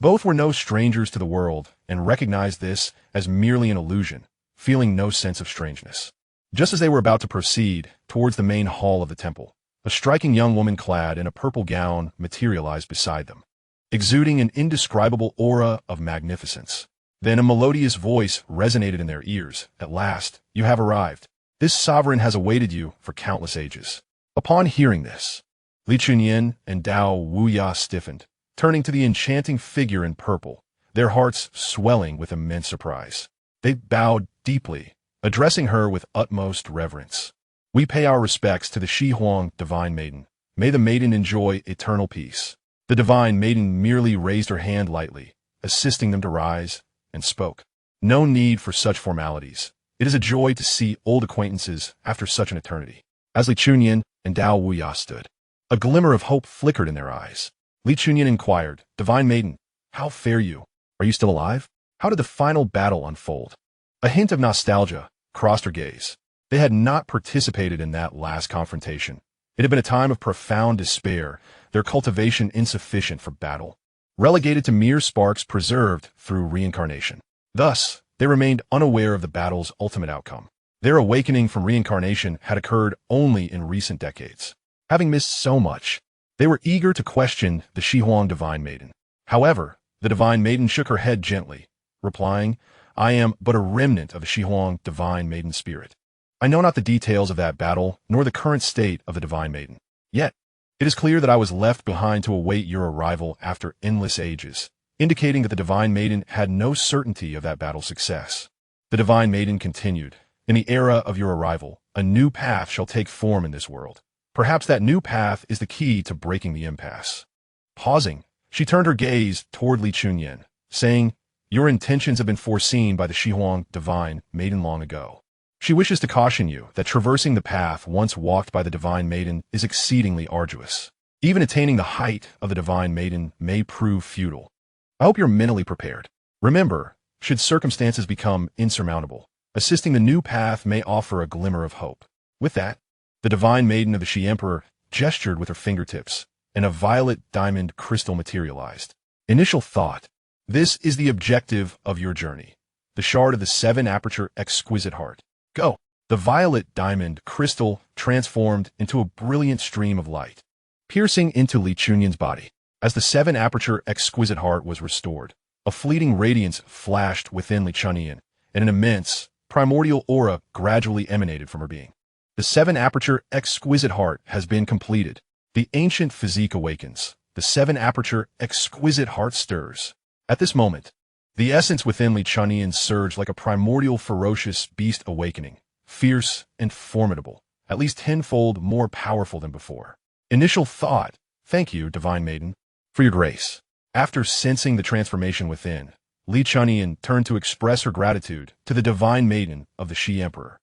S1: Both were no strangers to the world and recognized this as merely an illusion, feeling no sense of strangeness. Just as they were about to proceed towards the main hall of the temple, a striking young woman clad in a purple gown materialized beside them, exuding an indescribable aura of magnificence. Then a melodious voice resonated in their ears. "At last, you have arrived. This sovereign has awaited you for countless ages." Upon hearing this, Li Chunyan and Dao Wuya stiffened, turning to the enchanting figure in purple, their hearts swelling with immense surprise. They bowed deeply, addressing her with utmost reverence. "We pay our respects to the Shi Huang Divine Maiden. May the maiden enjoy eternal peace." The Divine Maiden merely raised her hand lightly, assisting them to rise, and spoke. "No need for such formalities. It is a joy to see old acquaintances after such an eternity." As Li Chunyan and Dao Wuya stood, a glimmer of hope flickered in their eyes. Li Chunyan inquired, "Divine Maiden, how fare you? Are you still alive? How did the final battle unfold?" A hint of nostalgia crossed her gaze. They had not participated in that last confrontation. It had been a time of profound despair, their cultivation insufficient for battle, relegated to mere sparks preserved through reincarnation. Thus, they remained unaware of the battle's ultimate outcome. Their awakening from reincarnation had occurred only in recent decades. Having missed so much, they were eager to question the Shi Huang Divine Maiden. However, the Divine Maiden shook her head gently, replying, "I am but a remnant of the Shi Huang Divine Maiden spirit. I know not the details of that battle, nor the current state of the Divine Maiden. Yet, it is clear that I was left behind to await your arrival after endless ages," indicating that the Divine Maiden had no certainty of that battle's success. The Divine Maiden continued, "In the era of your arrival, a new path shall take form in this world. Perhaps that new path is the key to breaking the impasse." Pausing, she turned her gaze toward Li Chunyan, saying, "Your intentions have been foreseen by the Shi Huang Divine Maiden long ago. She wishes to caution you that traversing the path once walked by the Divine Maiden is exceedingly arduous. Even attaining the height of the Divine Maiden may prove futile. I hope you're mentally prepared. Remember, should circumstances become insurmountable, assisting the new path may offer a glimmer of hope." With that, the Divine Maiden of the Shi Emperor gestured with her fingertips, and a violet diamond crystal materialized. Initial thought: this is the objective of your journey. The shard of the 7-aperture exquisite heart. Go. The violet diamond crystal transformed into a brilliant stream of light, piercing into Li Chunyan's body. As the 7-aperture exquisite heart was restored, a fleeting radiance flashed within Li Chunyan, and an immense, primordial aura gradually emanated from her being. The 7-aperture exquisite heart has been completed. The ancient physique awakens. The 7-aperture exquisite heart stirs. At this moment, the essence within Li Chunyan surged like a primordial ferocious beast awakening, fierce and formidable, at least tenfold more powerful than before. Initial thought: thank you, Divine Maiden, for your grace. After sensing the transformation within, Li Chunyan turned to express her gratitude to the Divine Maiden of the Shi Emperor,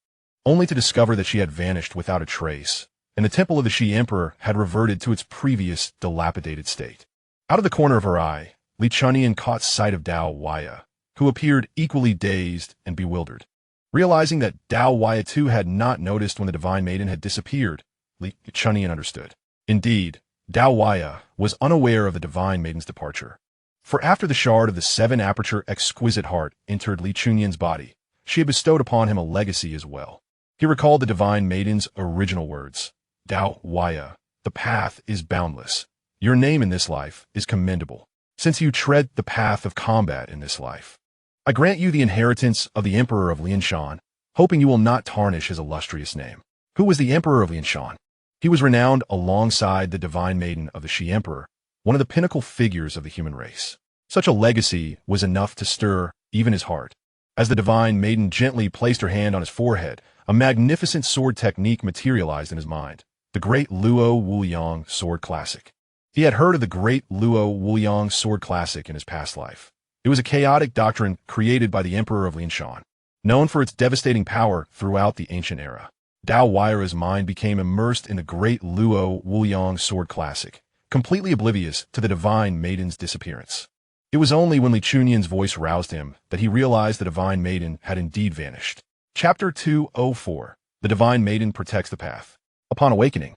S1: only to discover that she had vanished without a trace, and the temple of the Shi Emperor had reverted to its previous dilapidated state. Out of the corner of her eye, Li Chunyan caught sight of Dao Wuya, who appeared equally dazed and bewildered. Realizing that Dao Wuya too had not noticed when the Divine Maiden had disappeared, Li Chunyan understood. Indeed, Dao Wuya was unaware of the Divine Maiden's departure. For after the shard of the 7-aperture exquisite heart entered Li Chunyan's body, she had bestowed upon him a legacy as well. He recalled the Divine Maiden's original words: "Dao Wuya, the path is boundless. Your name in this life is commendable, since you tread the path of combat in this life. I grant you the inheritance of the Emperor of Lianshan, hoping you will not tarnish his illustrious name." Who was the Emperor of Lianshan? He was renowned alongside the Divine Maiden of the Shi Emperor, one of the pinnacle figures of the human race. Such a legacy was enough to stir even his heart. As the Divine Maiden gently placed her hand on his forehead, a magnificent sword technique materialized in his mind, the Great Luo Wuyang Sword Classic. He had heard of the Great Luo Wuyang Sword Classic in his past life. It was a chaotic doctrine created by the Emperor of Lianshan, known for its devastating power throughout the ancient era. Dao Wuya's mind became immersed in the Great Luo Wuyang Sword Classic, completely oblivious to the Divine Maiden's disappearance. It was only when Li Chunyan's voice roused him that he realized the Divine Maiden had indeed vanished. Chapter 204. The Divine Maiden Protects the Path. Upon awakening,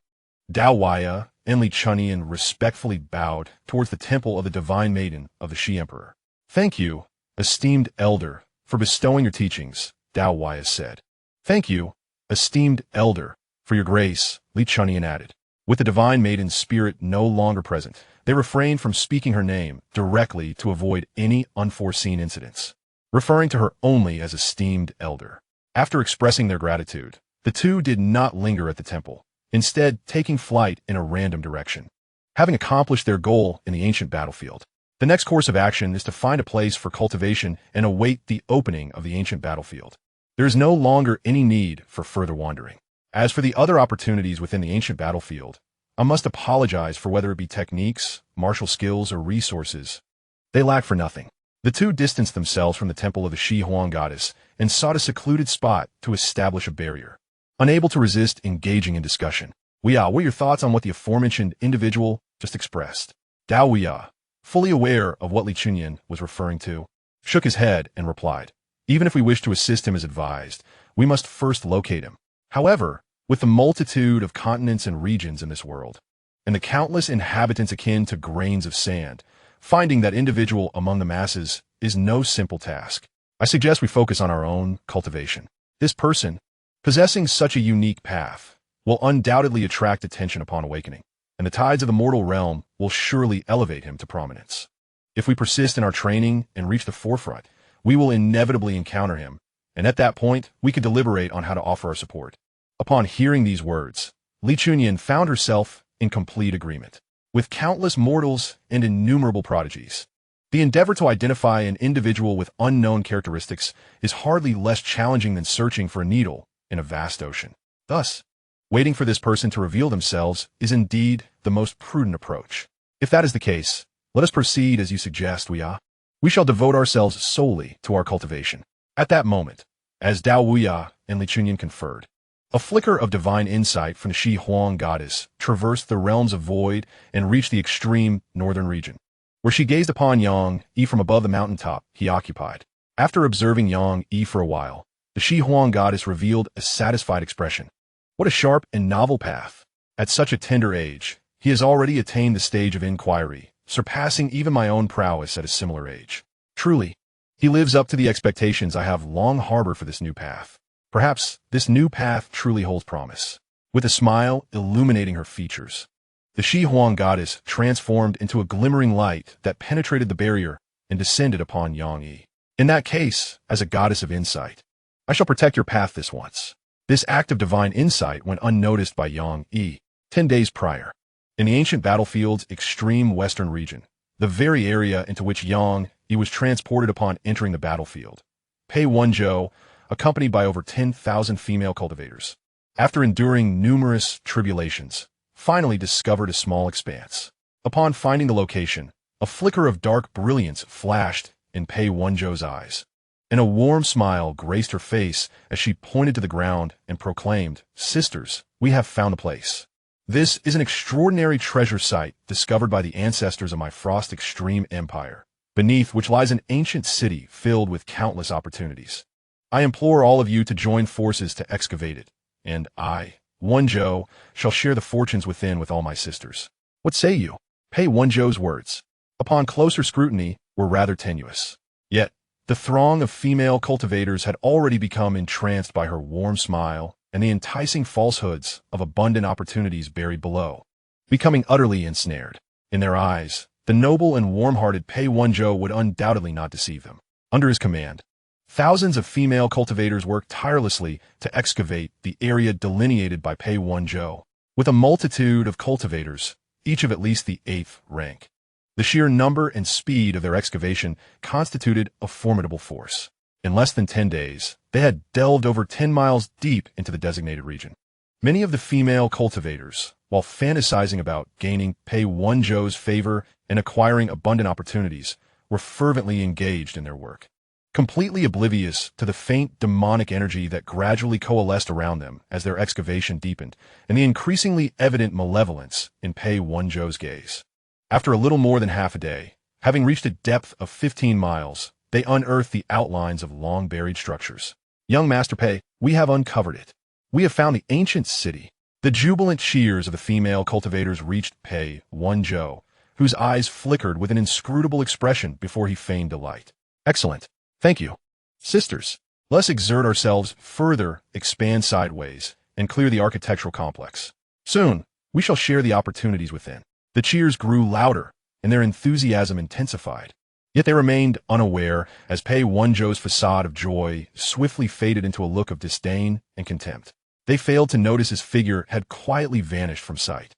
S1: Xianxia and Xianxia respectfully bowed towards the temple of the divine maiden of the Shi Emperor. "Thank you, esteemed elder, for bestowing your teachings," Xianxia said. "Thank you, esteemed elder, for your grace," Xianxia added. With the divine maiden's spirit no longer present, they refrained from speaking her name directly to avoid any unforeseen incidents, referring to her only as esteemed elder. After expressing their gratitude, the two did not linger at the temple, instead taking flight in a random direction. Having accomplished their goal in the ancient battlefield, the next course of action is to find a place for cultivation and await the opening of the ancient battlefield. There is no longer any need for further wandering. As for the other opportunities within the ancient battlefield, I must apologize for whether it be techniques, martial skills, or resources. They lack for nothing. The two distanced themselves from the temple of the Shi Huang goddess and sought a secluded spot to establish a barrier. Unable to resist engaging in discussion, what are your thoughts on what the aforementioned individual just expressed? Xianxia, fully aware of what Xianxia was referring to, shook his head and replied, "Even if we wish to assist him as advised, we must first locate him. However, with the multitude of continents and regions in this world, and the countless inhabitants akin to grains of sand, finding that individual among the masses is no simple task. I suggest we focus on our own cultivation. This person, possessing such a unique path, will undoubtedly attract attention upon awakening, and the tides of the mortal realm will surely elevate him to prominence. If we persist in our training and reach the forefront, we will inevitably encounter him, and at that point, we can deliberate on how to offer our support." Upon hearing these words, Xianxia found herself in complete agreement. With countless mortals and innumerable prodigies, the endeavor to identify an individual with unknown characteristics is hardly less challenging than searching for a needle in a vast ocean. Thus, waiting for this person to reveal themselves is indeed the most prudent approach. If that is the case, let us proceed as you suggest, We shall devote ourselves solely to our cultivation. At that moment, as Xianxia and Xianxia conferred, a flicker of divine insight from the Shi Huang goddess traversed the realms of void and reached the extreme northern region, where she gazed upon Xianxia from above the mountaintop he occupied. After observing Xianxia for a while, the Shi Huang goddess revealed a satisfied expression. What a sharp and novel path. At such a tender age, he has already attained the stage of inquiry, surpassing even my own prowess at a similar age. Truly, he lives up to the expectations I have long harbored for this new path. Perhaps this new path truly holds promise. With a smile illuminating her features, the Shi Huang goddess transformed into a glimmering light that penetrated the barrier and descended upon Xianxia. In that case, as a goddess of insight, I shall protect your path this once. This act of divine insight went unnoticed by Xianxia 10 days prior. In the ancient battlefield's extreme western region, the very area into which Xianxia was transported upon entering the battlefield, Pei Wenzhou, accompanied by over 10,000 female cultivators, after enduring numerous tribulations, finally discovered a small expanse. Upon finding the location, a flicker of dark brilliance flashed in Pei Wenzhou's eyes, and a warm smile graced her face as she pointed to the ground and proclaimed, "Sisters, we have found the place. This is an extraordinary treasure site discovered by the ancestors of my Frost Extreme Empire, beneath which lies an ancient city filled with countless opportunities. I implore all of you to join forces to excavate it, and I, Wenzhou, shall share the fortunes within with all my sisters. What say you?" Pei Wenzhou's words, upon closer scrutiny, were rather tenuous. Yet, the throng of female cultivators had already become entranced by her warm smile and the enticing falsehoods of abundant opportunities buried below, becoming utterly ensnared. In their eyes, the noble and warm-hearted Pei Wenzhou would undoubtedly not deceive them. Under his command, thousands of female cultivators worked tirelessly to excavate the area delineated by Pei Wenzhou. With a multitude of cultivators, each of at least the 8th rank, the sheer number and speed of their excavation constituted a formidable force. In less than 10 days, they had delved over 10 miles deep into the designated region. Many of the female cultivators, while fantasizing about gaining Pei Wenzhou's favor and acquiring abundant opportunities, were fervently engaged in their work, completely oblivious to the faint demonic energy that gradually coalesced around them as their excavation deepened, and the increasingly evident malevolence in Pei Wenzhou's gaze. After a little more than half a day, having reached a depth of 15 miles, they unearthed the outlines of long-buried structures. "Young Master Pei, we have uncovered it. We have found the ancient city. The jubilant cheers of the female cultivators reached Pei Wenzhou, whose eyes flickered with an inscrutable expression before he feigned delight. Excellent. Thank you. Sisters, let's exert ourselves further, expand sideways, and clear the architectural complex. Soon, we shall share the opportunities within. The cheers grew louder, and their enthusiasm intensified. Yet they remained unaware as Pei Wenzhou's facade of joy swiftly faded into a look of disdain and contempt. They failed to notice his figure had quietly vanished from sight.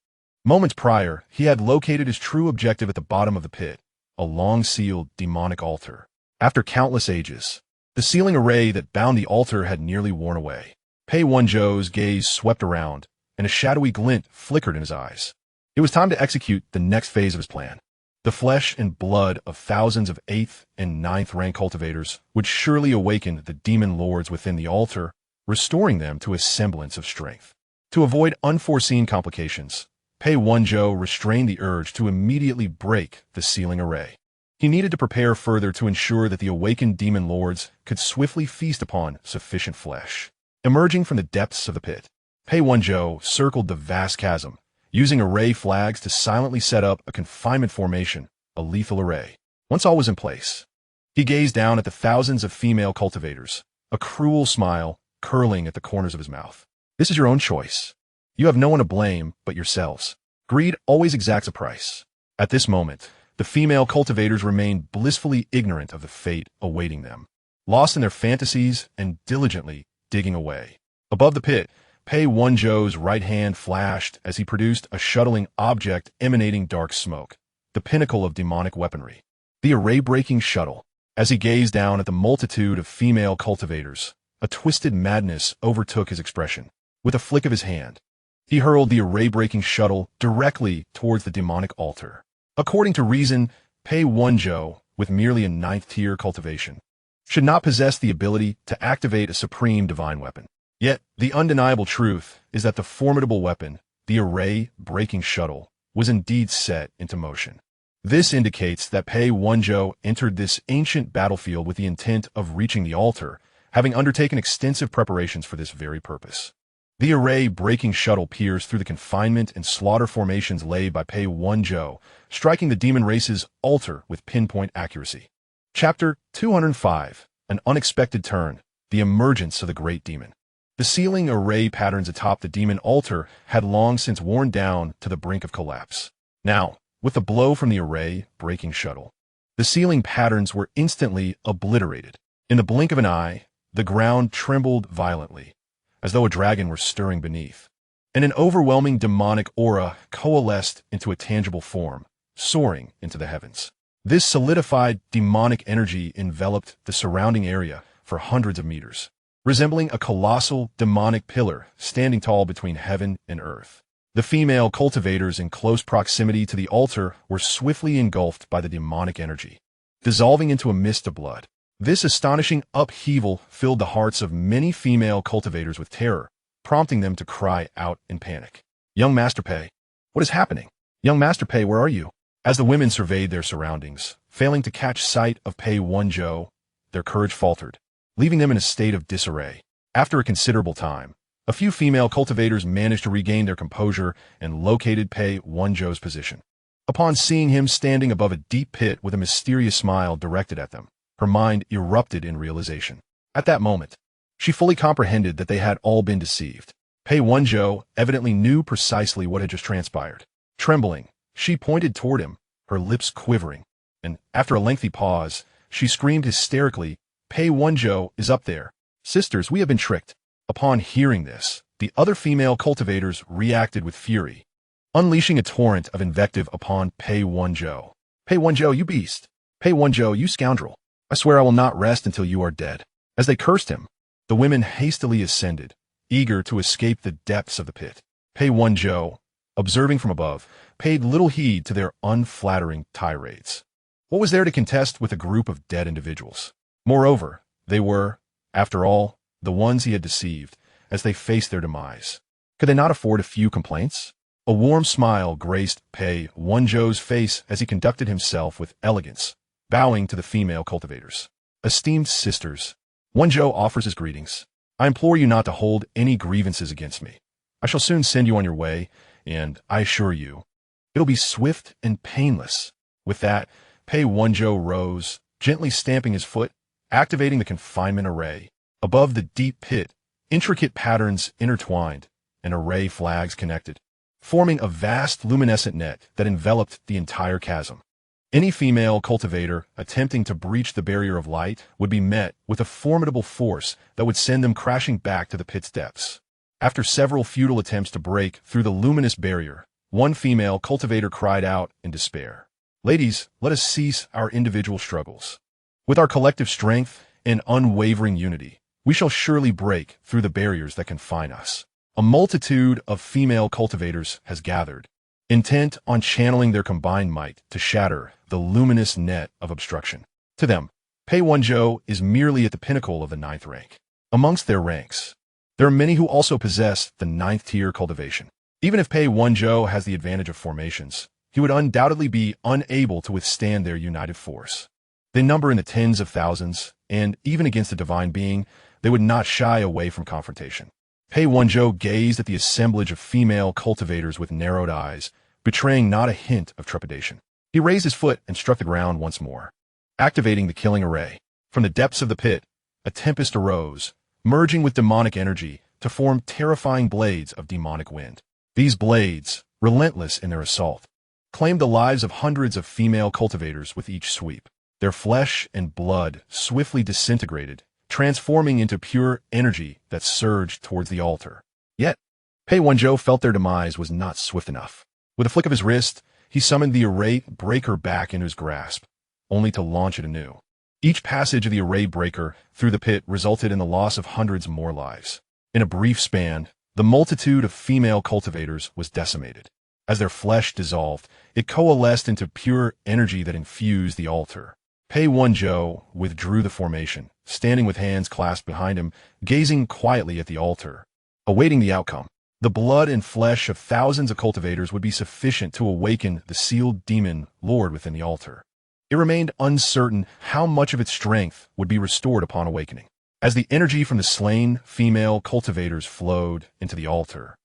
S1: Moments prior, he had located his true objective at the bottom of the pit, a long-sealed demonic altar. After countless ages, the sealing array that bound the altar had nearly worn away. Pei Wenzhou's gaze swept around, and a shadowy glint flickered in his eyes. It was time to execute the next phase of his plan. The flesh and blood of thousands of 8th and 9th rank cultivators would surely awaken the demon lords within the altar, restoring them to a semblance of strength. To avoid unforeseen complications, Pei Wenzhou restrained the urge to immediately break the sealing array. He needed to prepare further to ensure that the awakened demon lords could swiftly feast upon sufficient flesh. Emerging from the depths of the pit, Pei Wenzhou circled the vast chasm, using array flags to silently set up a confinement formation, a lethal array. Once all was in place, he gazed down at the thousands of female cultivators, a cruel smile curling at the corners of his mouth. This is your own choice. You have no one to blame but yourselves. Greed always exacts a price. At this moment, the female cultivators remained blissfully ignorant of the fate awaiting them, lost in their fantasies and diligently digging away. Above the pit, Pei Wenzhou's right hand flashed as he produced a shuttling object emanating dark smoke, the pinnacle of demonic weaponry. The array-breaking shuttle. As he gazed down at the multitude of female cultivators, a twisted madness overtook his expression. With a flick of his hand, he hurled the array-breaking shuttle directly towards the demonic altar. According to reason, Pei Wenzhou, with merely a 9th-tier cultivation, should not possess the ability to activate a supreme divine weapon. Yet, the undeniable truth is that the formidable weapon, the array-breaking shuttle, was indeed set into motion. This indicates that Pei Wenzhou entered this ancient battlefield with the intent of reaching the altar, having undertaken extensive preparations for this very purpose. The array-breaking shuttle pierced through the confinement and slaughter formations laid by Pei Wenzhou, striking the demon race's altar with pinpoint accuracy. Chapter 205, An Unexpected Turn, The Emergence of the Great Demon. The sealing array patterns atop the demon altar had long since worn down to the brink of collapse. Now, with the blow from the array-breaking shuttle, the sealing patterns were instantly obliterated. In the blink of an eye, the ground trembled violently, as though a dragon were stirring beneath, and an overwhelming demonic aura coalesced into a tangible form, soaring into the heavens. This solidified demonic energy enveloped the surrounding area for hundreds of meters, resembling a colossal demonic pillar standing tall between heaven and earth. The female cultivators in close proximity to the altar were swiftly engulfed by the demonic energy, dissolving into a mist of blood. This astonishing upheaval filled the hearts of many female cultivators with terror, prompting them to cry out in panic. Young Master Pei, what is happening? Young Master Pei, where are you? As the women surveyed their surroundings, failing to catch sight of Pei Wenzhou, their courage faltered, leaving them in a state of disarray. After a considerable time, a few female cultivators managed to regain their composure and located Pei Wenzhou's position. Upon seeing him standing above a deep pit with a mysterious smile directed at them, her mind erupted in realization. At that moment, she fully comprehended that they had all been deceived. Pei Wenzhou evidently knew precisely what had just transpired. Trembling, she pointed toward him, her lips quivering, and after a lengthy pause, she screamed hysterically, "Pei Wenzhou is up there. Sisters, we have been tricked." Upon hearing this, the other female cultivators reacted with fury, unleashing a torrent of invective upon Pei Wenzhou. "Pei Wenzhou, you beast! Pei Wenzhou, you scoundrel! I swear I will not rest until you are dead." As they cursed him, the women hastily ascended, eager to escape the depths of the pit. Pei Wenzhou, observing from above, paid little heed to their unflattering tirades. What was there to contest with a group of dead individuals? Moreover, they were, after all, the ones he had deceived, as they faced their demise. Could they not afford a few complaints? A warm smile graced Pei Wenzhou's face as he conducted himself with elegance, bowing to the female cultivators. "Esteemed sisters, Wenzhou offers his greetings. I implore you not to hold any grievances against me. I shall soon send you on your way, and I assure you, it'll be swift and painless. With that, Pei Wenzhou rose, gently stamping his foot, activating the confinement array. Above the deep pit, intricate patterns intertwined, and array flags connected, forming a vast luminescent net that enveloped the entire chasm. Any female cultivator attempting to breach the barrier of light would be met with a formidable force that would send them crashing back to the pit's depths. After several futile attempts to break through the luminous barrier, one female cultivator cried out in despair. "Ladies, let us cease our individual struggles. With our collective strength and unwavering unity, we shall surely break through the barriers that confine us." A multitude of female cultivators has gathered, intent on channeling their combined might to shatter the luminous net of obstruction. To them, Pei Wenzhou is merely at the pinnacle of the 9th rank. Amongst their ranks, there are many who also possess the 9th tier cultivation. Even if Pei Wenzhou has the advantage of formations, he would undoubtedly be unable to withstand their united force. They number in the tens of thousands, and even against a divine being, they would not shy away from confrontation. Pei Wenzhou gazed at the assemblage of female cultivators with narrowed eyes, betraying not a hint of trepidation. He raised his foot and struck the ground once more, activating the killing array. From the depths of the pit, a tempest arose, merging with demonic energy to form terrifying blades of demonic wind. These blades, relentless in their assault, claimed the lives of hundreds of female cultivators with each sweep. Their flesh and blood swiftly disintegrated, transforming into pure energy that surged towards the altar. Yet, Pei Wenzhou felt their demise was not swift enough. With a flick of his wrist, he summoned the array breaker back into his grasp, only to launch it anew. Each passage of the array breaker through the pit resulted in the loss of hundreds more lives. In a brief span, the multitude of female cultivators was decimated. As their flesh dissolved, it coalesced into pure energy that infused the altar. Pei Wenzhou withdrew the formation, standing with hands clasped behind him, gazing quietly at the altar, awaiting the outcome. The blood and flesh of thousands of cultivators would be sufficient to awaken the sealed demon lord within the altar. It remained uncertain how much of its strength would be restored upon awakening. As the energy from the slain female cultivators flowed into the altar,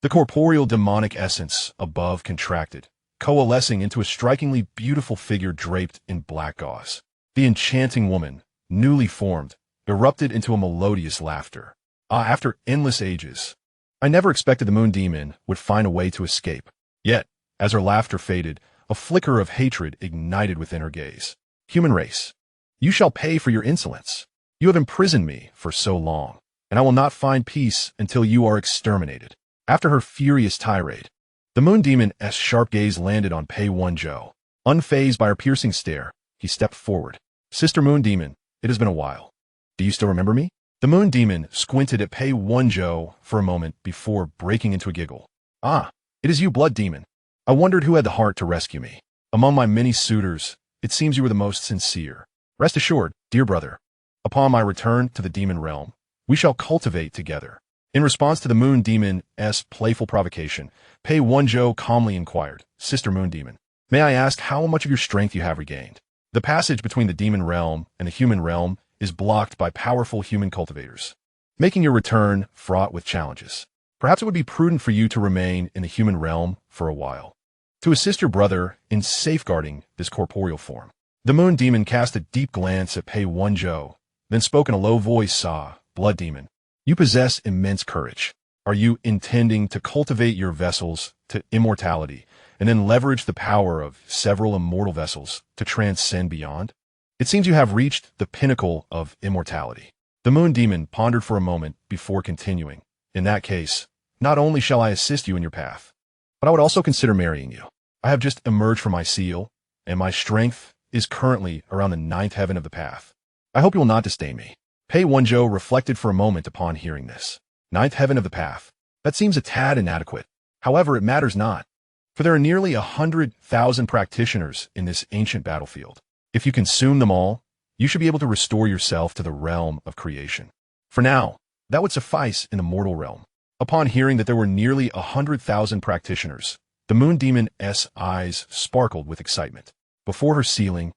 S1: the corporeal demonic essence above contracted, coalescing into a strikingly beautiful figure draped in black gauze. The enchanting woman, newly formed, erupted into a melodious laughter. After endless ages, I never expected the moon demon would find a way to escape. Yet, as her laughter faded, a flicker of hatred ignited within her gaze. "Human race, you shall pay for your insolence. You have imprisoned me for so long, and I will not find peace until you are exterminated." After her furious tirade, the moon demon's sharp gaze landed on Pei Wenzhou. Unfazed by her piercing stare, he stepped forward. "Sister Moon Demon, it has been a while. Do you still remember me?" The moon demon squinted at Pei Wenzhou for a moment before breaking into a giggle. "Ah, it is you, blood demon. I wondered who had the heart to rescue me. Among my many suitors, it seems you were the most sincere. Rest assured, dear brother, upon my return to the demon realm, we shall cultivate together." In response to the moon demon's playful provocation, Pei Wenzhou calmly inquired, "Sister Moon Demon, may I ask how much of your strength you have regained?" The passage between the demon realm and the human realm is blocked by powerful human cultivators, making your return fraught with challenges. Perhaps it would be prudent for you to remain in the human realm for a while, to assist your brother in safeguarding this corporeal form. The moon demon cast a deep glance at Pei Wenzhou, then spoke in a low voice, "Blood demon, you possess immense courage. Are you intending to cultivate your vessels to immortality and then leverage the power of several immortal vessels to transcend beyond? It seems you have reached the pinnacle of immortality." The moon demon pondered for a moment before continuing. "In that case, not only shall I assist you in your path, but I would also consider marrying you. I have just emerged from my seal, and my strength is currently around the 9th heaven of the path. I hope you will not disdain me." Pei Wenzhou reflected for a moment upon hearing this. 9th heaven of the path. That seems a tad inadequate. However, it matters not, for there are nearly 100,000 practitioners in this ancient battlefield. If you consume them all, you should be able to restore yourself to the realm of creation. For now, that would suffice in the mortal realm. Upon hearing that there were nearly 100,000 practitioners, the moon demon's eyes sparkled with excitement. Before her sealing,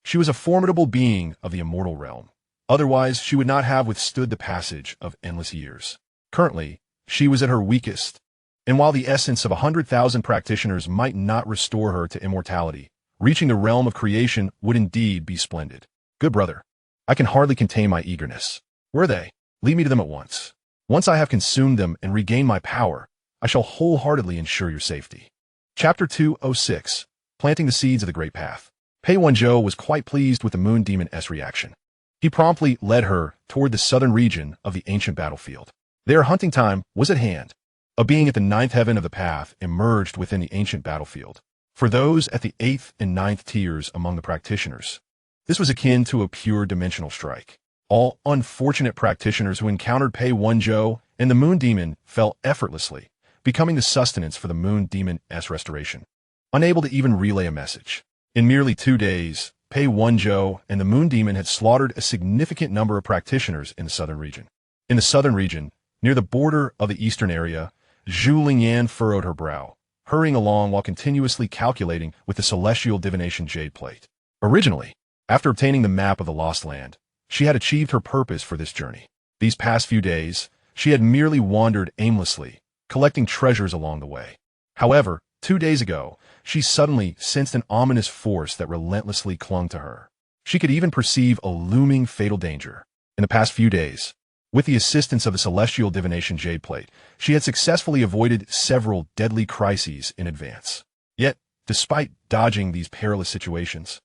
S1: she was a formidable being of the immortal realm. Otherwise, she would not have withstood the passage of endless years. Currently, she was at her weakest. And while the essence of 100,000 practitioners might not restore her to immortality, reaching the realm of creation would indeed be splendid. Good brother, I can hardly contain my eagerness. Where are they? Lead me to them at once. Once I have consumed them and regained my power, I shall wholeheartedly ensure your safety. Chapter 206. Planting the Seeds of the Great Path. Pei Wanzhou was quite pleased with the Moon Demon's reaction. He promptly led her toward the southern region of the ancient battlefield. Their hunting time was at hand. A being at the ninth heaven of the path emerged within the ancient battlefield. For those at the 8th and 9th tiers among the practitioners, this was akin to a pure dimensional strike. All unfortunate practitioners who encountered Pei Wanzhou and the Moon Demon fell effortlessly, becoming the sustenance for the Moon Demon's restoration. Unable to even relay a message. In merely 2 days, Pei Wanzhou and the Moon Demon had slaughtered a significant number of practitioners in the southern region. In the southern region, near the border of the eastern area, Zhu Lingyan furrowed her brow, hurrying along while continuously calculating with the celestial divination jade plate. Originally, after obtaining the map of the Lost Land, she had achieved her purpose for this journey. These past few days, she had merely wandered aimlessly, collecting treasures along the way. However, 2 days ago, she suddenly sensed an ominous force that relentlessly clung to her. She could even perceive a looming fatal danger. In the past few days, with the assistance of the celestial divination jade plate, she had successfully avoided several deadly crises in advance. Yet, despite dodging these perilous situations,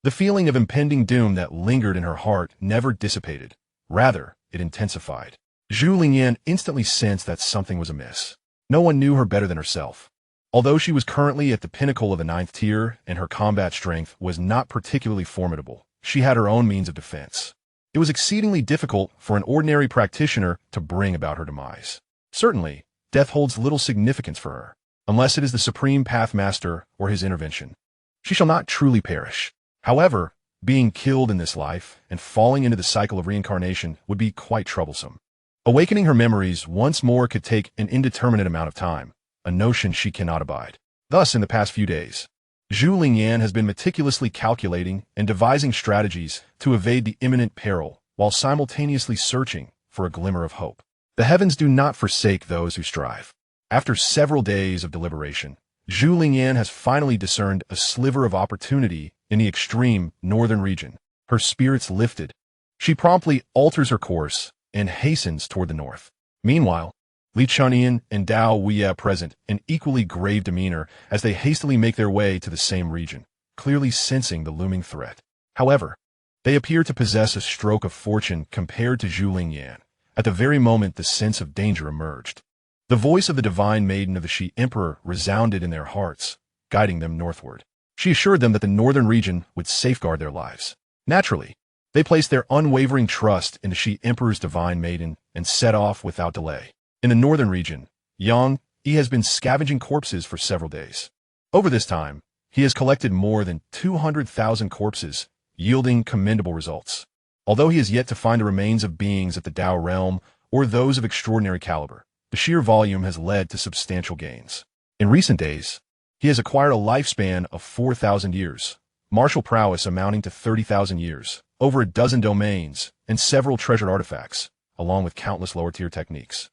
S1: the feeling of impending doom that lingered in her heart never dissipated. Rather, it intensified. Zhu Lingyan instantly sensed that something was amiss. No one knew her better than herself. Although she was currently at the pinnacle of the 9th tier and her combat strength was not particularly formidable, she had her own means of defense. It was exceedingly difficult for an ordinary practitioner to bring about her demise. Certainly, death holds little significance for her, unless it is the Supreme Pathmaster or his intervention. She shall not truly perish. However, being killed in this life and falling into the cycle of reincarnation would be quite troublesome. Awakening her memories once more could take an indeterminate amount of time, a notion she cannot abide. Thus, in the past few days, Zhu Lingyan has been meticulously calculating and devising strategies to evade the imminent peril while simultaneously searching for a glimmer of hope. The heavens do not forsake those who strive. After several days of deliberation, Zhu Lingyan has finally discerned a sliver of opportunity in the extreme northern region. Her spirits lifted. She promptly alters her course and hastens toward the north. Meanwhile, Li Chunyan and Dao Weya present an equally grave demeanor as they hastily make their way to the same region, clearly sensing the looming threat. However, they appear to possess a stroke of fortune compared to Zhu Lingyan. At the very moment the sense of danger emerged, the voice of the divine maiden of the Shi Emperor resounded in their hearts, guiding them northward. She assured them that the northern region would safeguard their lives. Naturally, they placed their unwavering trust in the Shi Emperor's divine maiden and set off without delay. In the northern region, Xianxia has been scavenging corpses for several days. Over this time, he has collected more than 200,000 corpses, yielding commendable results. Although he has yet to find the remains of beings at the Dao realm or those of extraordinary caliber, the sheer volume has led to substantial gains. In recent days, he has acquired a lifespan of 4,000 years, martial prowess amounting to 30,000 years, over a dozen domains, and several treasured artifacts, along with countless lower-tier techniques,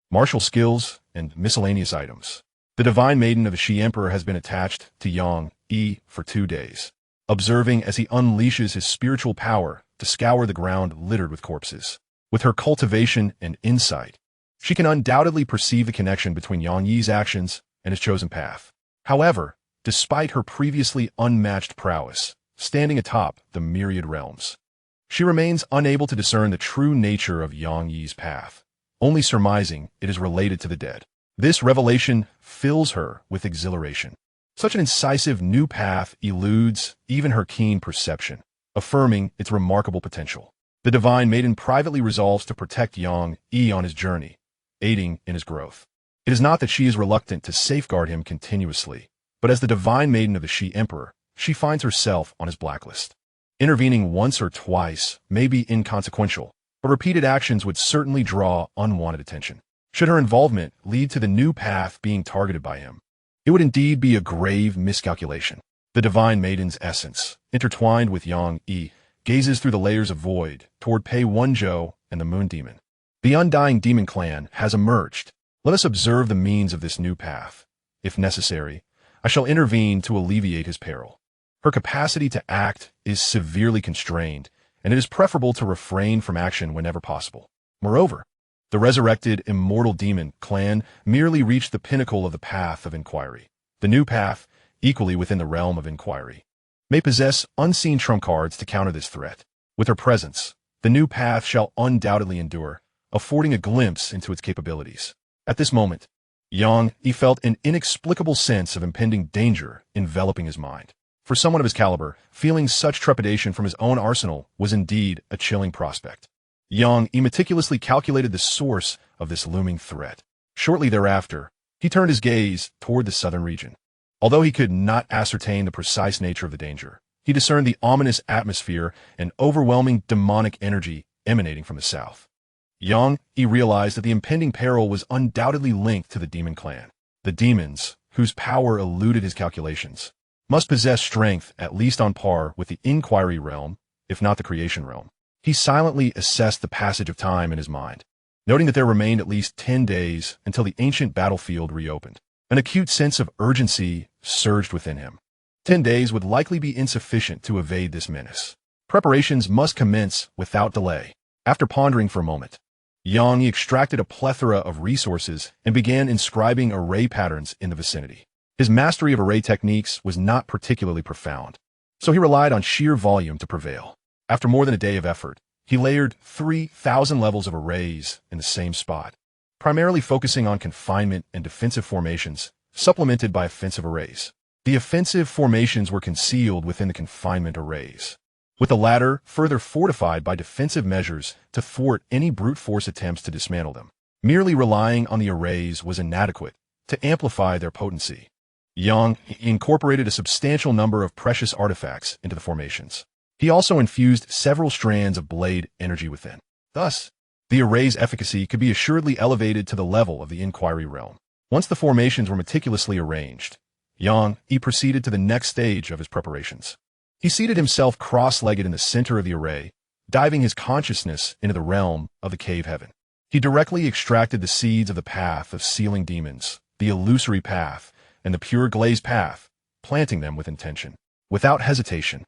S1: martial skills, and miscellaneous items. The divine maiden of the Shi Emperor has been attached to Xianxia for 2 days, observing as he unleashes his spiritual power to scour the ground littered with corpses. With her cultivation and insight, she can undoubtedly perceive the connection between Xianxia's actions and his chosen path. However, despite her previously unmatched prowess, standing atop the myriad realms, she remains unable to discern the true nature of Xianxia's path, only surmising it is related to the dead. This revelation fills her with exhilaration. Such an incisive new path eludes even her keen perception, affirming its remarkable potential. The divine maiden privately resolves to protect Xianxia on his journey, aiding in his growth. It is not that she is reluctant to safeguard him continuously, but as the divine maiden of the Shi Emperor, she finds herself on his blacklist. Intervening once or twice may be inconsequential, but repeated actions would certainly draw unwanted attention. Should her involvement lead to the new path being targeted by him, it would indeed be a grave miscalculation. The divine maiden's essence, intertwined with Xianxia, gazes through the layers of void toward Pei Wanzhou and the Moon Demon. The undying demon clan has emerged, Let us observe the means of this new path. If necessary, I shall intervene to alleviate his peril. Her capacity to act is severely constrained, and it is preferable to refrain from action whenever possible. Moreover, the resurrected immortal demon clan merely reached the pinnacle of the path of inquiry. The new path, equally within the realm of inquiry, may possess unseen trump cards to counter this threat. With her presence, the new path shall undoubtedly endure, affording a glimpse into its capabilities. At this moment, Xianxia felt an inexplicable sense of impending danger enveloping his mind. For someone of his caliber, feeling such trepidation from his own arsenal was indeed a chilling prospect. Xianxia meticulously calculated the source of this looming threat. Shortly thereafter, he turned his gaze toward the southern region. Although he could not ascertain the precise nature of the danger, he discerned the ominous atmosphere and overwhelming demonic energy emanating from the south. Xianxia realized that the impending peril was undoubtedly linked to the demon clan. The demons, whose power eluded his calculations, must possess strength at least on par with the inquiry realm, if not the creation realm. He silently assessed the passage of time in his mind, noting that there remained at least 10 days until the ancient battlefield reopened. An acute sense of urgency surged within him. 10 days would likely be insufficient to evade this menace. Preparations must commence without delay. After pondering for a moment, Xianxia extracted a plethora of resources and began inscribing array patterns in the vicinity. His mastery of array techniques was not particularly profound, so he relied on sheer volume to prevail. After more than a day of effort, he layered 3,000 levels of arrays in the same spot, primarily focusing on confinement and defensive formations, supplemented by offensive arrays. The offensive formations were concealed within the confinement arrays, with the latter further fortified by defensive measures to thwart any brute force attempts to dismantle them. Merely relying on the arrays was inadequate to amplify their potency. Xianxia incorporated a substantial number of precious artifacts into the formations. He also infused several strands of blade energy within. Thus, the array's efficacy could be assuredly elevated to the level of the inquiry realm. Once the formations were meticulously arranged, Xianxia proceeded to the next stage of his preparations. He seated himself cross-legged in the center of the array, diving his consciousness into the realm of the cave heaven. He directly extracted the seeds of the path of sealing demons, the illusory path, and the pure glaze path, planting them with intention. Without hesitation,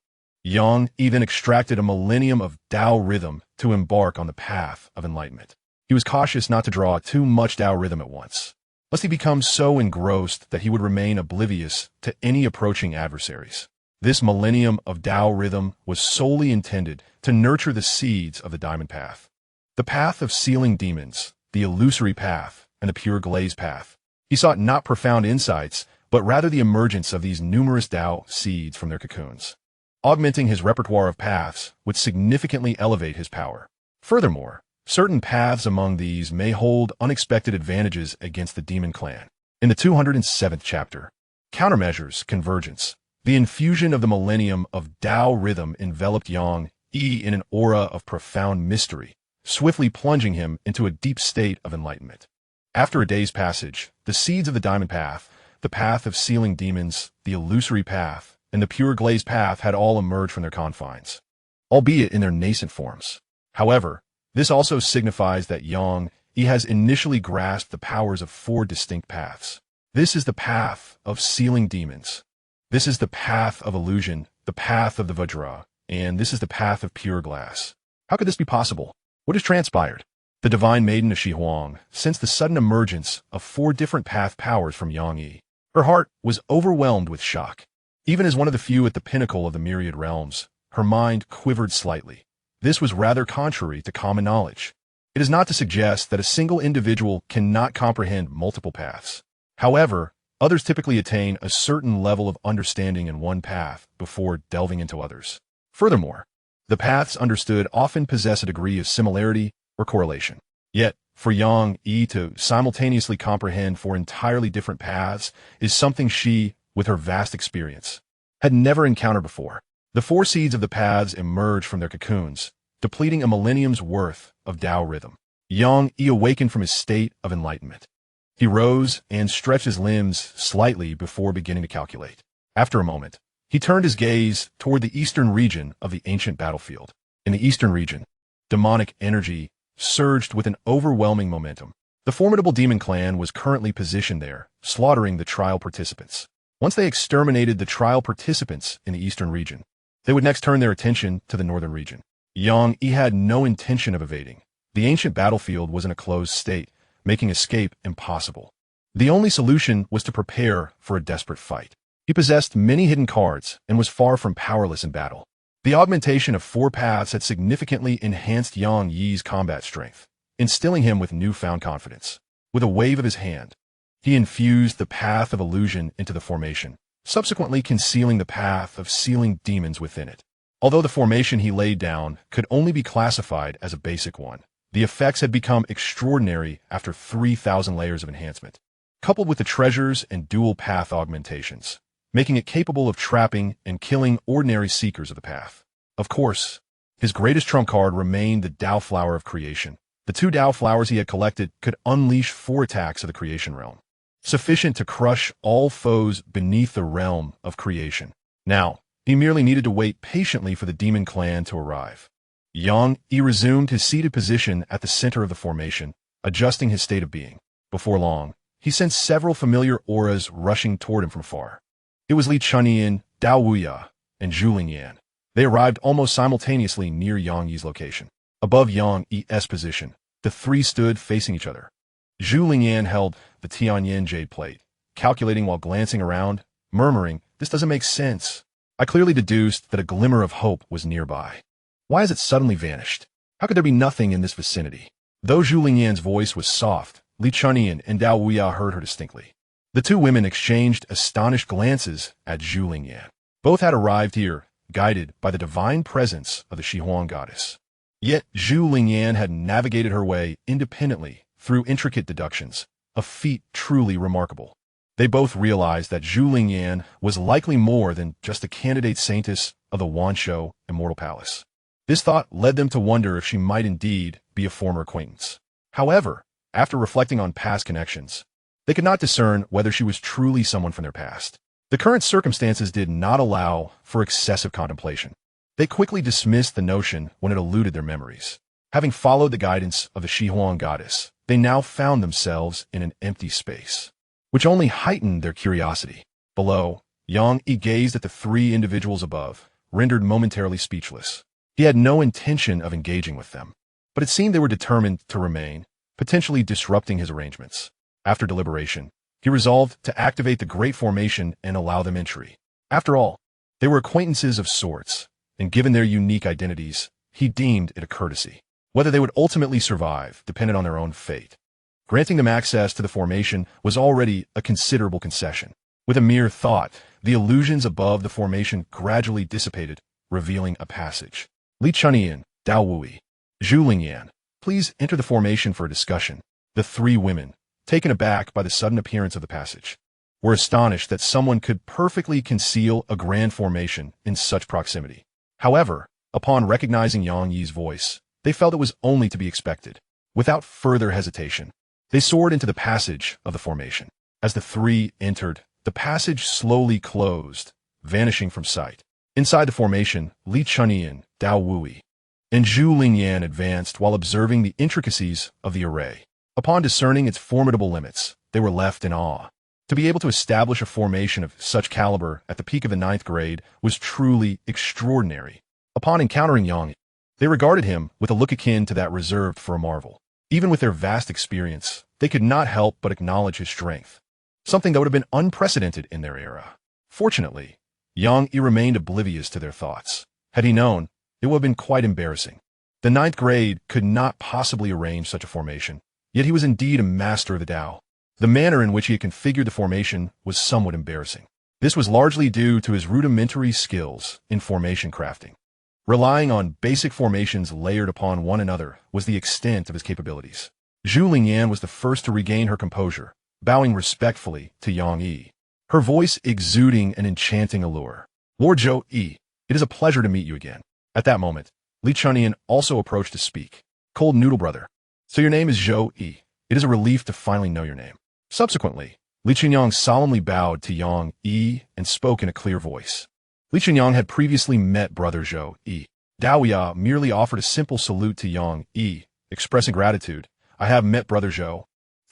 S1: Xianxia then extracted a millennium of Tao rhythm to embark on the path of enlightenment. He was cautious not to draw too much Tao rhythm at once, lest he become so engrossed that he would remain oblivious to any approaching adversaries. This millennium of Tao rhythm was solely intended to nurture the seeds of the diamond path. The path of sealing demons, the illusory path, and the pure glaze path. He sought not profound insights, but rather the emergence of these numerous Tao seeds from their cocoons. Augmenting his repertoire of paths would significantly elevate his power. Furthermore, certain paths among these may hold unexpected advantages against the demon clan. In the 207th chapter, Countermeasures, Convergence, the infusion of the millennium of Tao rhythm enveloped Xianxia in an aura of profound mystery, swiftly plunging him into a deep state of enlightenment. After a day's passage, the seeds of the diamond path, the path of sealing demons, the illusory path, and the pure glaze path had all emerged from their confines, albeit in their nascent forms. However, this also signifies that Xianxia has initially grasped the powers of 4 distinct paths. This is the path of sealing demons. This is the path of illusion, the path of the Vajra, and this is the path of pure glass. How could this be possible? What has transpired? The divine maiden of Shihuang sensed the sudden emergence of 4 different path powers from Xianxia. Her heart was overwhelmed with shock. Even as one of the few at the pinnacle of the myriad realms, her mind quivered slightly. This was rather contrary to common knowledge. It is not to suggest that a single individual cannot comprehend multiple paths. However, others typically attain a certain level of understanding in one path before delving into others. Furthermore, the paths understood often possess a degree of similarity or correlation. Yet, for Xianxia to simultaneously comprehend 4 entirely different paths is something she, with her vast experience, had never encountered before. The 4 seeds of the paths emerged from their cocoons, depleting a millennium's worth of Tao rhythm. Xianxia awakened from his state of enlightenment. He rose and stretched his limbs slightly before beginning to calculate. After a moment, he turned his gaze toward the eastern region of the ancient battlefield. In the eastern region, demonic energy surged with an overwhelming momentum. The formidable demon clan was currently positioned there, slaughtering the trial participants. Once they exterminated the trial participants in the eastern region, they would next turn their attention to the northern region. Xianxia had no intention of evading. The ancient battlefield was in a closed state, making escape impossible. The only solution was to prepare for a desperate fight. He possessed many hidden cards and was far from powerless in battle. The augmentation of 4 paths had significantly enhanced Xianxia's combat strength, instilling him with newfound confidence. With a wave of his hand, he infused the path of illusion into the formation, subsequently concealing the path of sealing demons within it. Although the formation he laid down could only be classified as a basic one, the effects had become extraordinary after 3,000 layers of enhancement, coupled with the treasures and dual path augmentations, making it capable of trapping and killing ordinary seekers of the path. Of course, his greatest trump card remained the Dao Flower of Creation. The 2 Dao Flowers he had collected could unleash 4 attacks of the creation realm, sufficient to crush all foes beneath the realm of creation. Now, he merely needed to wait patiently for the demon clan to arrive. Xianxia resumed his seated position at the center of the formation, adjusting his state of being. Before long, he sensed several familiar auras rushing toward him from afar. It was Li Chunyin, Dao Wuya, and Zhu Lingyan. They arrived almost simultaneously near Xianxia's location. Above Xianxia's position, the 3 stood facing each other. Zhu Lingyan held the Tianyin jade plate, calculating while glancing around, murmuring, "This doesn't make sense. I clearly deduced that a glimmer of hope was nearby. Why has it suddenly vanished? How could there be nothing in this vicinity?" Though Zhu Lingyan's voice was soft, Li Chunyin and Dao Wuya heard her distinctly. The 2 women exchanged astonished glances at Zhu Lingyan. Both had arrived here, guided by the divine presence of the Shihuan goddess. Yet Zhu Lingyan had navigated her way independently through intricate deductions, a feat truly remarkable. They both realized that Zhu Lingyan was likely more than just a candidate saintess of the Wanshou Immortal Palace. This thought led them to wonder if she might indeed be a former acquaintance. However, after reflecting on past connections, they could not discern whether she was truly someone from their past. The current circumstances did not allow for excessive contemplation. They quickly dismissed the notion when it eluded their memories. Having followed the guidance of the Shihuan goddess, they now found themselves in an empty space, which only heightened their curiosity. Below, Xianxia gazed at the 3 individuals above, rendered momentarily speechless. He had no intention of engaging with them, but it seemed they were determined to remain, potentially disrupting his arrangements. After deliberation, he resolved to activate the Great Formation and allow them entry. After all, they were acquaintances of sorts, and given their unique identities, he deemed it a courtesy. Whether they would ultimately survive depended on their own fate. Granting them access to the formation was already a considerable concession. With a mere thought, the illusions above the formation gradually dissipated, revealing a passage. Li Chunyin, Dao Wuyi, Zhu Lingyan, please enter the formation for a discussion. The 3 women, taken aback by the sudden appearance of the passage, were astonished that someone could perfectly conceal a grand formation in such proximity. However, upon recognizing Xianxia's voice, they felt it was only to be expected. Without further hesitation, they soared into the passage of the formation. As the 3 entered, the passage slowly closed, vanishing from sight. Inside the formation, Li Chunyin, Dao Wuyi, and Zhu Lingyan advanced while observing the intricacies of the array. Upon discerning its formidable limits, they were left in awe. To be able to establish a formation of such caliber at the peak of the 9th grade was truly extraordinary. Upon encountering Xianxia, they regarded him with a look akin to that reserved for a marvel. Even with their vast experience, they could not help but acknowledge his strength, something that would have been unprecedented in their era. Fortunately, Xianxia remained oblivious to their thoughts. Had he known, it would have been quite embarrassing. The 9th grade could not possibly arrange such a formation, yet he was indeed a master of the Tao. The manner in which he had configured the formation was somewhat embarrassing. This was largely due to his rudimentary skills in formation crafting. Relying on basic formations layered upon one another was the extent of his capabilities. Zhu Lingyan was the first to regain her composure, bowing respectfully to Xianxia, her voice exuding an enchanting allure. "Lord Zhou-Yi, it is a pleasure to meet you again." At that moment, Li Chunyin also approached to speak. "Cold Noodle Brother, so your name is Zhou-Yi. It is a relief to finally know your name." Subsequently, Li Qinyang solemnly bowed to Xianxia and spoke in a clear voice. Li Qinyang had previously met Brother Zhou-Yi. Dao Wuya merely offered a simple salute to Xianxia, expressing gratitude. "I have met Brother Zhou.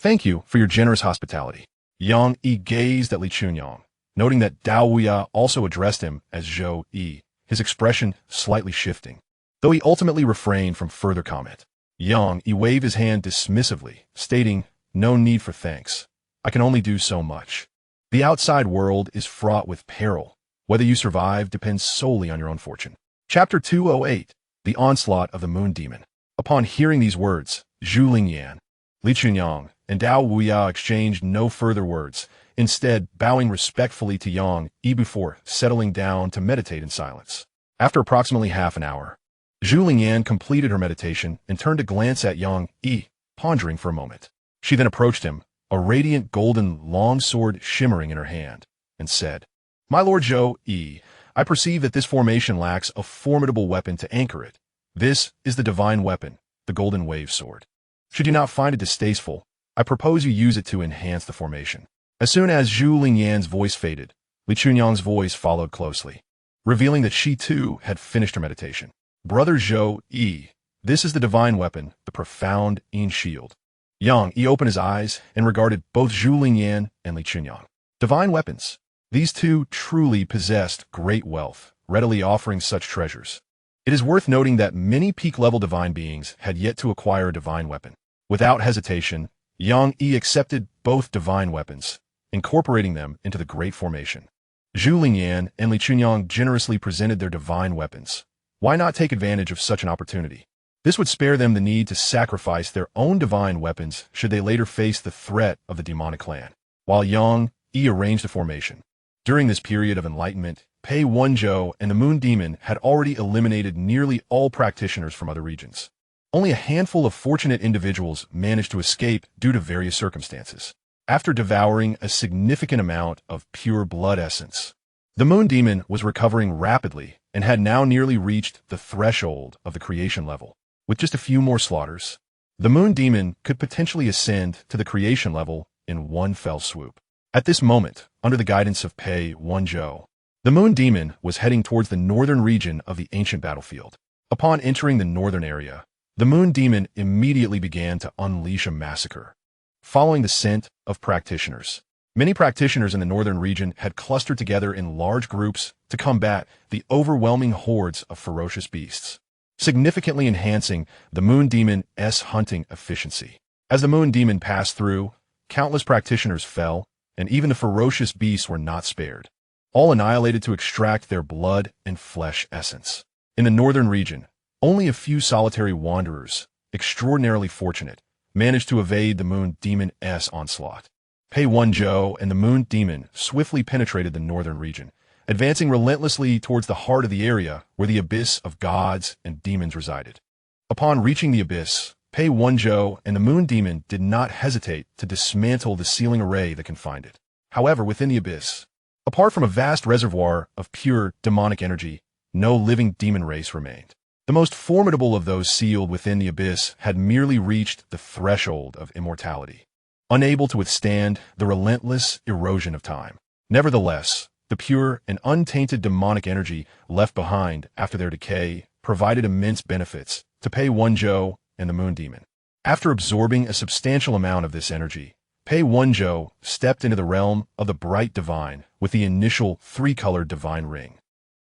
S1: Thank you for your generous hospitality. Yang Yi gazed at Li Chunyang, noting that Dao Wuya also addressed him as Zhou Yi, his expression slightly shifting, though he ultimately refrained from further comment. Yang Yi waved his hand dismissively, stating, "No need for thanks. I can only do so much. The outside world is fraught with peril. Whether you survive depends solely on your own fortune." Chapter 208, The Onslaught of the Moon Demon. Upon hearing these words, Zhu Lingyan, Li Chunyang, and Dao Wuya exchanged no further words, instead bowing respectfully to Yang Yi before settling down to meditate in silence. After approximately half an hour, Zhu Lingyan completed her meditation and turned to glance at Yang Yi, pondering for a moment. She then approached him, a radiant golden long sword shimmering in her hand, and said, "My lord Zhou Yi, I perceive that this formation lacks a formidable weapon to anchor it. This is the divine weapon, the golden wave sword. Should you not find it distasteful, I propose you use it to enhance the formation." As soon as Zhu Lingyan's voice faded, Li Chunyang's voice followed closely, revealing that she too had finished her meditation. "Brother Zhou Yi, this is the divine weapon, the profound Yin shield." Yang Yi opened his eyes and regarded both Zhu Lingyan and Li Chunyang. Divine weapons. These two truly possessed great wealth, readily offering such treasures. It is worth noting that many peak-level divine beings had yet to acquire a divine weapon. Without hesitation, Yang Yi accepted both divine weapons, incorporating them into the Great Formation. Zhu Lingyan and Li Chunyang generously presented their divine weapons. Why not take advantage of such an opportunity? This would spare them the need to sacrifice their own divine weapons should they later face the threat of the demonic clan. While Yang Yi arranged the formation. During this period of enlightenment, Pei Wenzhou and the Moon Demon had already eliminated nearly all practitioners from other regions. Only a handful of fortunate individuals managed to escape due to various circumstances. After devouring a significant amount of pure blood essence, the Moon Demon was recovering rapidly and had now nearly reached the threshold of the creation level. With just a few more slaughters, the Moon Demon could potentially ascend to the creation level in one fell swoop. At this moment, under the guidance of Pei Wenzhou, the Moon Demon was heading towards the northern region of the ancient battlefield. Upon entering the northern area, the Moon Demon immediately began to unleash a massacre. Following the scent of practitioners, many practitioners in the northern region had clustered together in large groups to combat the overwhelming hordes of ferocious beasts, significantly enhancing the Moon Demon's hunting efficiency. As the Moon Demon passed through, countless practitioners fell, and even the ferocious beasts were not spared, all annihilated to extract their blood and flesh essence. In the northern region, only a few solitary wanderers, extraordinarily fortunate, managed to evade the Moon Demon's onslaught. Pei Wenzhou and the Moon Demon swiftly penetrated the northern region, advancing relentlessly towards the heart of the area where the abyss of gods and demons resided. Upon reaching the abyss, Pei Wenzhou and the Moon Demon did not hesitate to dismantle the sealing array that confined it. However, within the abyss, apart from a vast reservoir of pure demonic energy, no living demon race remained. The most formidable of those sealed within the abyss had merely reached the threshold of immortality, unable to withstand the relentless erosion of time. Nevertheless, the pure and untainted demonic energy left behind after their decay provided immense benefits to Pei Wenzhou and the Moon Demon. After absorbing a substantial amount of this energy, Pei Wenzhou stepped into the realm of the bright divine with the initial three-colored divine ring.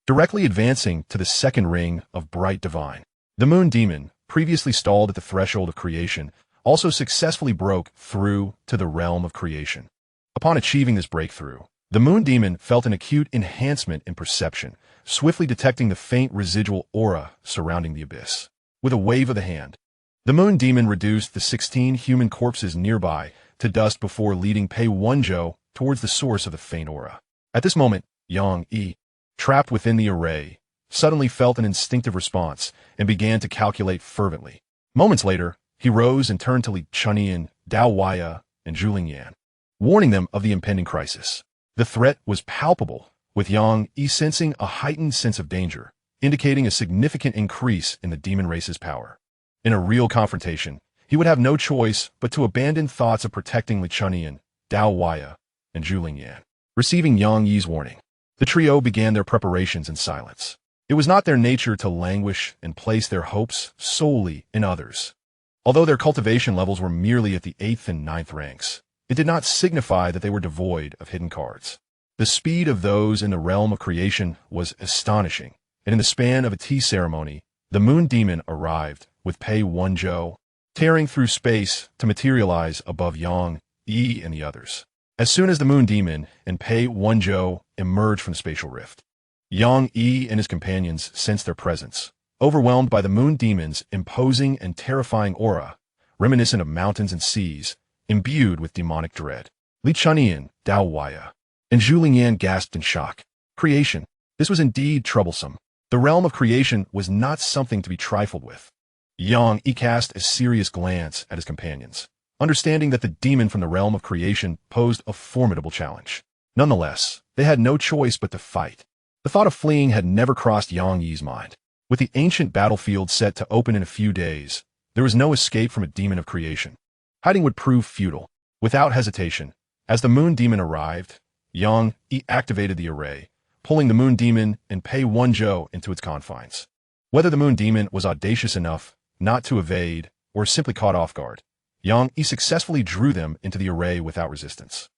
S1: Directly advancing to the second ring of bright divine, the Moon Demon, previously stalled at the threshold of creation, also successfully broke through to the realm of creation. Upon achieving this breakthrough, the Moon Demon felt an acute enhancement in perception, swiftly detecting the faint residual aura surrounding the abyss. With a wave of the hand, the Moon Demon reduced the 16 human corpses nearby to dust before leading Pei Wenzhou towards the source of the faint aura. At this moment, Yang Yi, trapped within the array, suddenly felt an instinctive response and began to calculate fervently. Moments later, he rose and turned to Li Chunyang, Dao Wuya, and Zhu Lingyan, warning them of the impending crisis. The threat was palpable, with Yang Yi sensing a heightened sense of danger, indicating a significant increase in the demon race's power. In a real confrontation, he would have no choice but to abandon thoughts of protecting Li Chunyang, Dao Wuya, and Zhu Lingyan. Receiving Yang Yi's warning, the trio began their preparations in silence. It was not their nature to languish and place their hopes solely in others. Although their cultivation levels were merely at the 8th and 9th ranks, it did not signify that they were devoid of hidden cards. The speed of those in the realm of creation was astonishing, and in the span of a tea ceremony, the moon demon arrived with Pei Wenzhou, tearing through space to materialize above Yang, Yi, and the others. As soon as the moon demon and Pei Wenzhou emerged from the spatial rift, Yang, Yi, and his companions sensed their presence, overwhelmed by the moon demon's imposing and terrifying aura, reminiscent of mountains and seas, imbued with demonic dread. Li Chunyan, Dao Huaya, and Zhu Lingyan gasped in shock. Creation. This was indeed troublesome. The realm of creation was not something to be trifled with. Yang Yi cast a serious glance at his companions, understanding that the demon from the realm of creation posed a formidable challenge. Nonetheless, they had no choice but to fight. The thought of fleeing had never crossed Yang Yi's mind. With the ancient battlefield set to open in a few days, there was no escape from a demon of creation. Hiding would prove futile. Without hesitation, as the moon demon arrived, Yang Yi activated the array, pulling the moon demon and Pei Wenzhou into its confines. Whether the moon demon was audacious enough not to evade or simply caught off guard, Yang Yi successfully drew them into the array without resistance.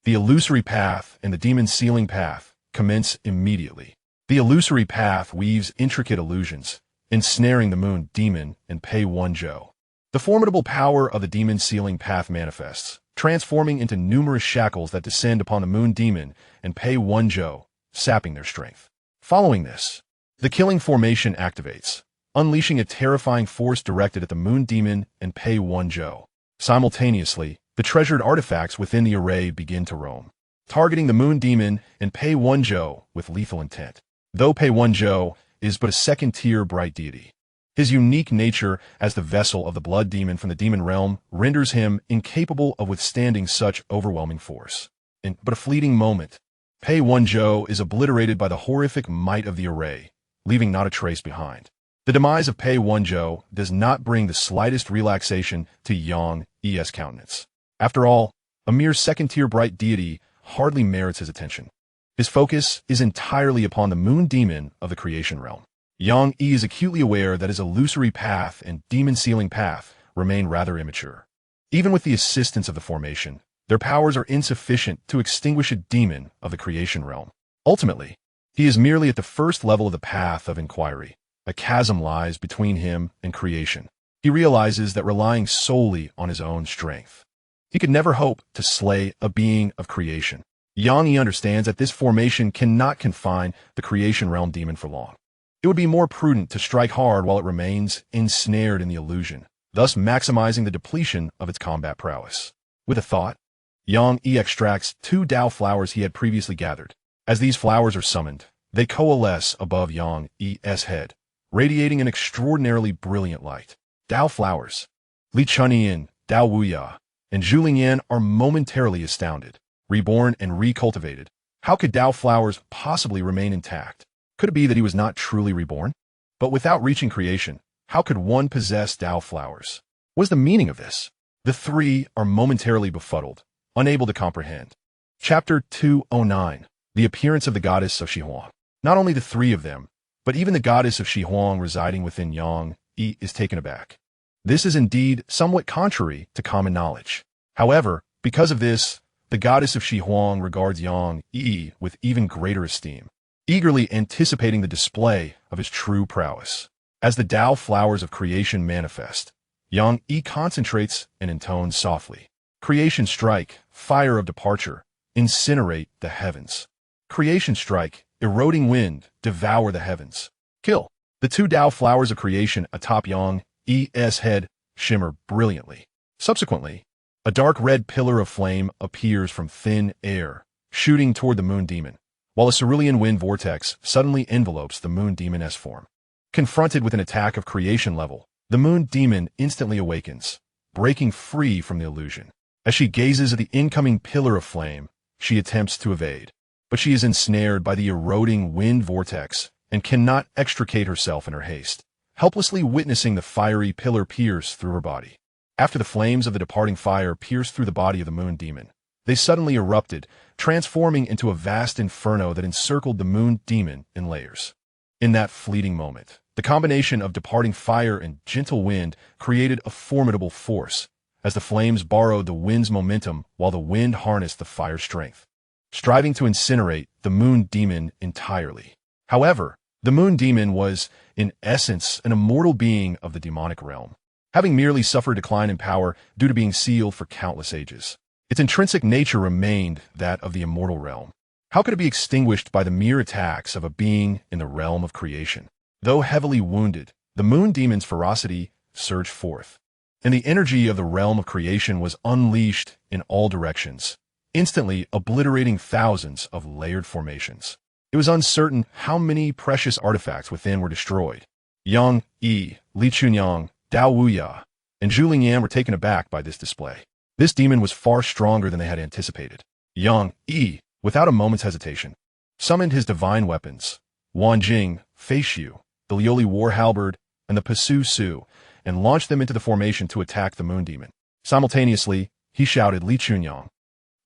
S1: The illusory path and the demon's sealing path commence immediately. The illusory path weaves intricate illusions, ensnaring the moon demon and Pei Wenzhou. The formidable power of the demon's sealing path manifests, transforming into numerous shackles that descend upon the moon demon and Pei Wenzhou, sapping their strength. Following this, the killing formation activates, unleashing a terrifying force directed at the moon demon and Pei Wenzhou. Simultaneously, the treasured artifacts within the array begin to roam, targeting the moon demon and Pei Wenzhou with lethal intent. Though Pei Wenzhou is but a second-tier bright deity, his unique nature as the vessel of the blood demon from the demon realm renders him incapable of withstanding such overwhelming force. In but a fleeting moment, Pei Wenzhou is obliterated by the horrific might of the array, leaving not a trace behind. The demise of Pei Wenzhou does not bring the slightest relaxation to Yang Yi's countenance. After all, a mere second-tier bright deity hardly merits his attention. His focus is entirely upon the moon demon of the creation realm. Yang Yi is acutely aware that his illusory path and demon-sealing path remain rather immature. Even with the assistance of the formation, their powers are insufficient to extinguish a demon of the creation realm. Ultimately, he is merely at the first level of the path of inquiry. A chasm lies between him and creation. He realizes that relying solely on his own strength, he could never hope to slay a being of creation. Yang Yi understands that this formation cannot confine the creation realm demon for long. It would be more prudent to strike hard while it remains ensnared in the illusion, thus maximizing the depletion of its combat prowess. With a thought, Yang Yi extracts 2 Dao flowers he had previously gathered. As these flowers are summoned, they coalesce above Yang Yi's head, radiating an extraordinarily brilliant light. Dao flowers. Li Chunyan, Dao Huaya, and Zhu Lingyan are momentarily astounded. Reborn and recultivated, how could Dao flowers possibly remain intact? Could it be that he was not truly reborn? But without reaching creation, how could one possess Dao flowers? What is the meaning of this? The three are momentarily befuddled, unable to comprehend. Chapter 209. The appearance of the goddess of Xihuang. Not only the three of them, but even the goddess of Xihuang residing within Yang Yi is taken aback. This is indeed somewhat contrary to common knowledge. However, because of this, the goddess of Xihuang regards Yang Yi with even greater esteem, eagerly anticipating the display of his true prowess. As the Dao flowers of creation manifest, Yang Yi concentrates and intones softly. Creation strike, fire of departure, incinerate the heavens. Creation strike, eroding wind, devour the heavens. Kill. The 2 Dao flowers of creation atop Yang Yi's head shimmer brilliantly. Subsequently, a dark red pillar of flame appears from thin air, shooting toward the moon demon, while a cerulean wind vortex suddenly envelopes the moon demon's form. Confronted with an attack of creation level, the moon demon instantly awakens, breaking free from the illusion. As she gazes at the incoming pillar of flame, she attempts to evade, but she is ensnared by the eroding wind vortex and cannot extricate herself in her haste, helplessly witnessing the fiery pillar pierce through her body. After the flames of the departing fire pierced through the body of the moon demon, they suddenly erupted, transforming into a vast inferno that encircled the moon demon in layers. In that fleeting moment, the combination of departing fire and gentle wind created a formidable force, as the flames borrowed the wind's momentum while the wind harnessed the fire's strength, striving to incinerate the moon demon entirely. However, the moon demon was, in essence, an immortal being of the demonic realm, having merely suffered decline in power due to being sealed for countless ages. Its intrinsic nature remained that of the immortal realm. How could it be extinguished by the mere attacks of a being in the realm of creation? Though heavily wounded, the moon demon's ferocity surged forth, and the energy of the realm of creation was unleashed in all directions, instantly obliterating thousands of layered formations. It was uncertain how many precious artifacts within were destroyed. Yang Yi, Li Chunyang, Dao Wuya, and Zhu Lingyan were taken aback by this display. This demon was far stronger than they had anticipated. Yang Yi, without a moment's hesitation, summoned his divine weapons, Wan Jing, Fei Xiu, the Lioli war halberd, and the Pasu Su, and launched them into the formation to attack the moon demon. Simultaneously, he shouted Li Chunyang,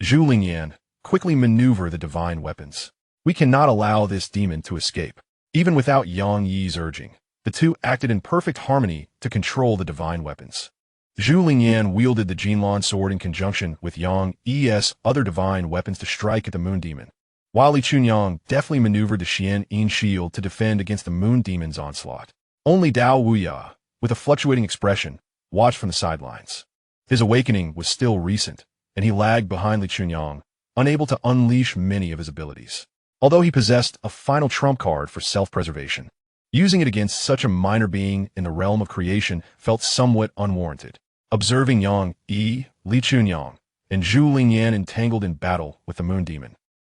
S1: Zhu Lingyan, quickly maneuver the divine weapons. We cannot allow this demon to escape. Even without Yang Yi's urging, the two acted in perfect harmony to control the divine weapons. Zhu Lingyan wielded the Jinlan sword in conjunction with Yang Yi's other divine weapons to strike at the moon demon, while Li Chunyang deftly maneuvered the Xianxia shield to defend against the moon demon's onslaught. Only Dao Wuya, with a fluctuating expression, watched from the sidelines. His awakening was still recent, and he lagged behind Li Chunyang, unable to unleash many of his abilities. Although he possessed a final trump card for self-preservation, using it against such a minor being in the realm of creation felt somewhat unwarranted. Observing Yang Yi, Li Chunyang, and Zhu Lingyan entangled in battle with the moon demon,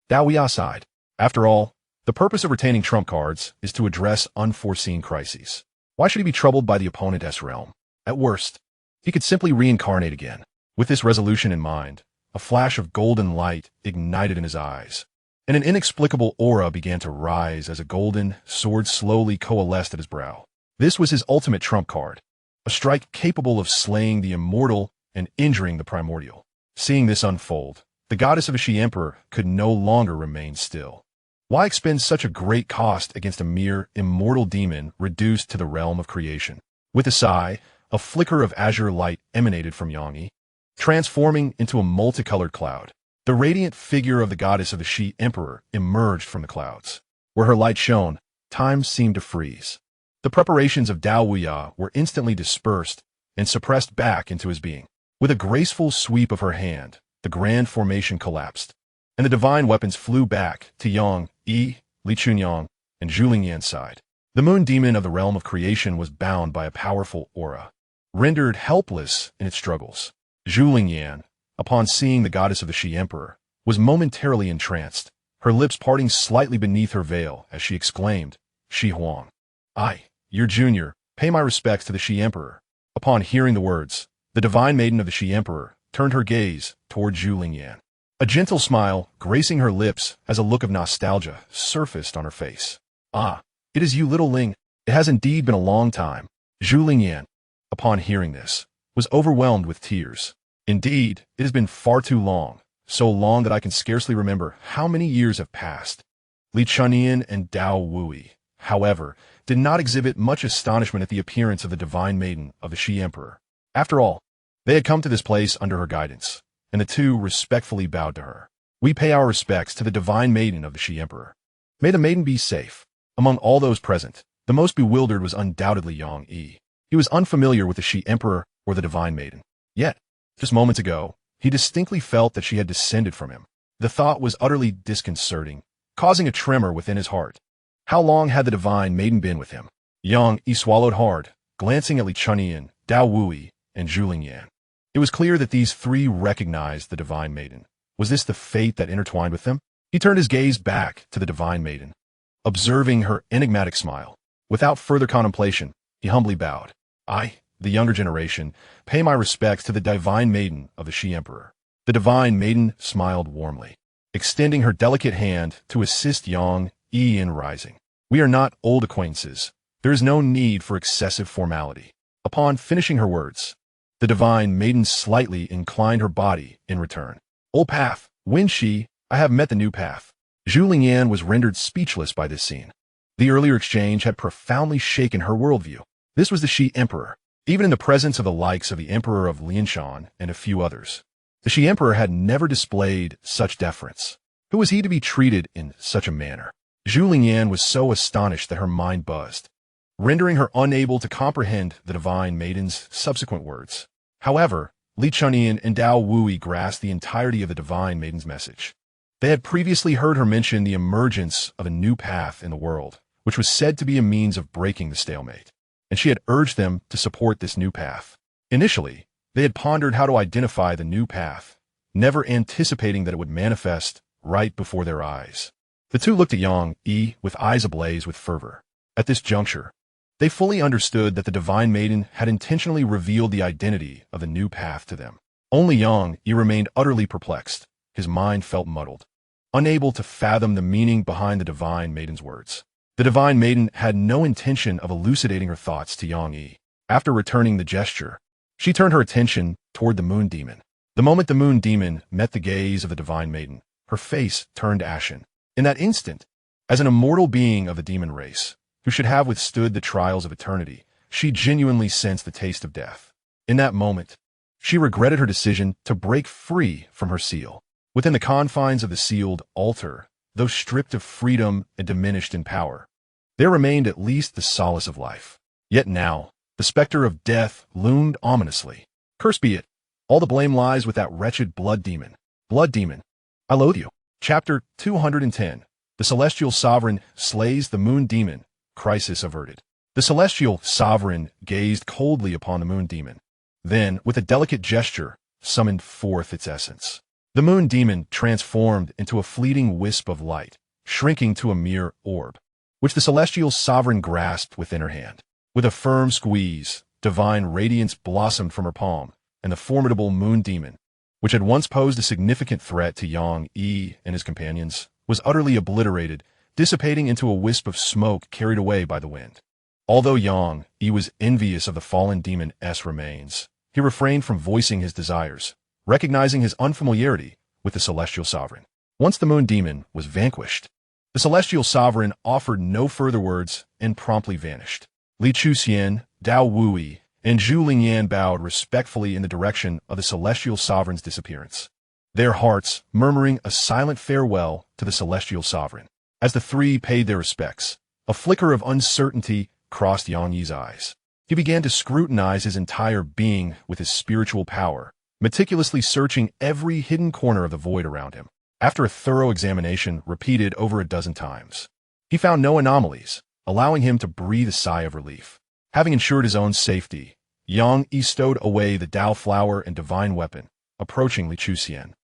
S1: Dao Wuya sighed. After all, the purpose of retaining trump cards is to address unforeseen crises. Why should he be troubled by the opponent's realm? At worst, he could simply reincarnate again. With this resolution in mind, a flash of golden light ignited in his eyes, and an inexplicable aura began to rise as a golden sword slowly coalesced at his brow. This was his ultimate trump card, a strike capable of slaying the immortal and injuring the primordial. Seeing this unfold, the goddess of the Shi Emperor could no longer remain still. Why expend such a great cost against a mere immortal demon reduced to the realm of creation? With a sigh, a flicker of azure light emanated from Yang Yi, transforming into a multicolored cloud. The radiant figure of the goddess of the Shi Emperor emerged from the clouds. Where her light shone, time seemed to freeze. The preparations of Dao Wuya were instantly dispersed and suppressed back into his being. With a graceful sweep of her hand, the grand formation collapsed, and the divine weapons flew back to Yang Yi, Li Chunyang, and Zhu Lingyan's side. The moon demon of the realm of creation was bound by a powerful aura, rendered helpless in its struggles. Zhu Lingyan, upon seeing the goddess of the Shi Emperor, was momentarily entranced, her lips parting slightly beneath her veil as she exclaimed, Shi Huang. Your junior, pay my respects to the Shi Emperor. Upon hearing the words, the divine maiden of the Shi Emperor turned her gaze toward Zhu Lingyan. A gentle smile, gracing her lips as a look of nostalgia, surfaced on her face. It is you, little Ling. It has indeed been a long time. Zhu Lingyan, upon hearing this, was overwhelmed with tears. Indeed, it has been far too long, so long that I can scarcely remember how many years have passed. Li Chunyang and Dao Wuyi, however, did not exhibit much astonishment at the appearance of the divine maiden of the Shi Emperor. After all, they had come to this place under her guidance, and the two respectfully bowed to her. We pay our respects to the divine maiden of the Shi Emperor. May the maiden be safe. Among all those present, the most bewildered was undoubtedly Yang Yi. He was unfamiliar with the Shi Emperor or the divine maiden. Yet, just moments ago, he distinctly felt that she had descended from him. The thought was utterly disconcerting, causing a tremor within his heart. How long had the divine maiden been with him? Yang Yi swallowed hard, glancing at Li Chunyang, Dao Wuyi, and Zhu Lingyan. It was clear that these three recognized the divine maiden. Was this the fate that intertwined with them? He turned his gaze back to the divine maiden, observing her enigmatic smile. Without further contemplation, he humbly bowed. I, the younger generation, pay my respects to the divine maiden of the Shi Emperor. The divine maiden smiled warmly, extending her delicate hand to assist Yang Yi in rising. We are not old acquaintances. There is no need for excessive formality. Upon finishing her words, the divine maiden slightly inclined her body in return. Old path, Wen Shi, I have met the new path. Zhu Lingyan was rendered speechless by this scene. The earlier exchange had profoundly shaken her worldview. This was the Shi Emperor, even in the presence of the likes of the Emperor of Lianshan and a few others. The Shi Emperor had never displayed such deference. Who was he to be treated in such a manner? Zhu Lingyan was so astonished that her mind buzzed, rendering her unable to comprehend the divine maiden's subsequent words. However, Li Chunyan and Dao Wui grasped the entirety of the divine maiden's message. They had previously heard her mention the emergence of a new path in the world, which was said to be a means of breaking the stalemate, and she had urged them to support this new path. Initially, they had pondered how to identify the new path, never anticipating that it would manifest right before their eyes. The two looked at Yang Yi with eyes ablaze with fervor. At this juncture, they fully understood that the divine maiden had intentionally revealed the identity of the new path to them. Only Yang Yi remained utterly perplexed. His mind felt muddled, unable to fathom the meaning behind the divine maiden's words. The divine maiden had no intention of elucidating her thoughts to Yang Yi. After returning the gesture, she turned her attention toward the moon demon. The moment the moon demon met the gaze of the divine maiden, her face turned ashen. In that instant, as an immortal being of the demon race, who should have withstood the trials of eternity, she genuinely sensed the taste of death. In that moment, she regretted her decision to break free from her seal. Within the confines of the sealed altar, though stripped of freedom and diminished in power, there remained at least the solace of life. Yet now, the specter of death loomed ominously. Cursed be it, all the blame lies with that wretched blood demon. Blood demon, I loathe you. Chapter 210. The Celestial Sovereign slays the moon demon. Crisis averted. The celestial sovereign gazed coldly upon the moon demon, then, with a delicate gesture, summoned forth its essence. The moon demon transformed into a fleeting wisp of light, shrinking to a mere orb, which the celestial sovereign grasped within her hand. With a firm squeeze, divine radiance blossomed from her palm, and the formidable moon demon, which had once posed a significant threat to Yang Yi and his companions, was utterly obliterated, dissipating into a wisp of smoke carried away by the wind. Although Yang Yi was envious of the fallen demon's remains, he refrained from voicing his desires, recognizing his unfamiliarity with the celestial sovereign. Once the moon demon was vanquished, the celestial sovereign offered no further words and promptly vanished. Li Chuxian, Dao Wui, and Zhu Lingyan bowed respectfully in the direction of the celestial sovereign's disappearance, their hearts murmuring a silent farewell to the celestial sovereign. As the three paid their respects, a flicker of uncertainty crossed Yang Yi's eyes. He began to scrutinize his entire being with his spiritual power, meticulously searching every hidden corner of the void around him. After a thorough examination repeated over a dozen times, he found no anomalies, allowing him to breathe a sigh of relief. Having ensured his own safety, Yang Yi stowed away the Dao flower and divine weapon, approaching Li Chuxian,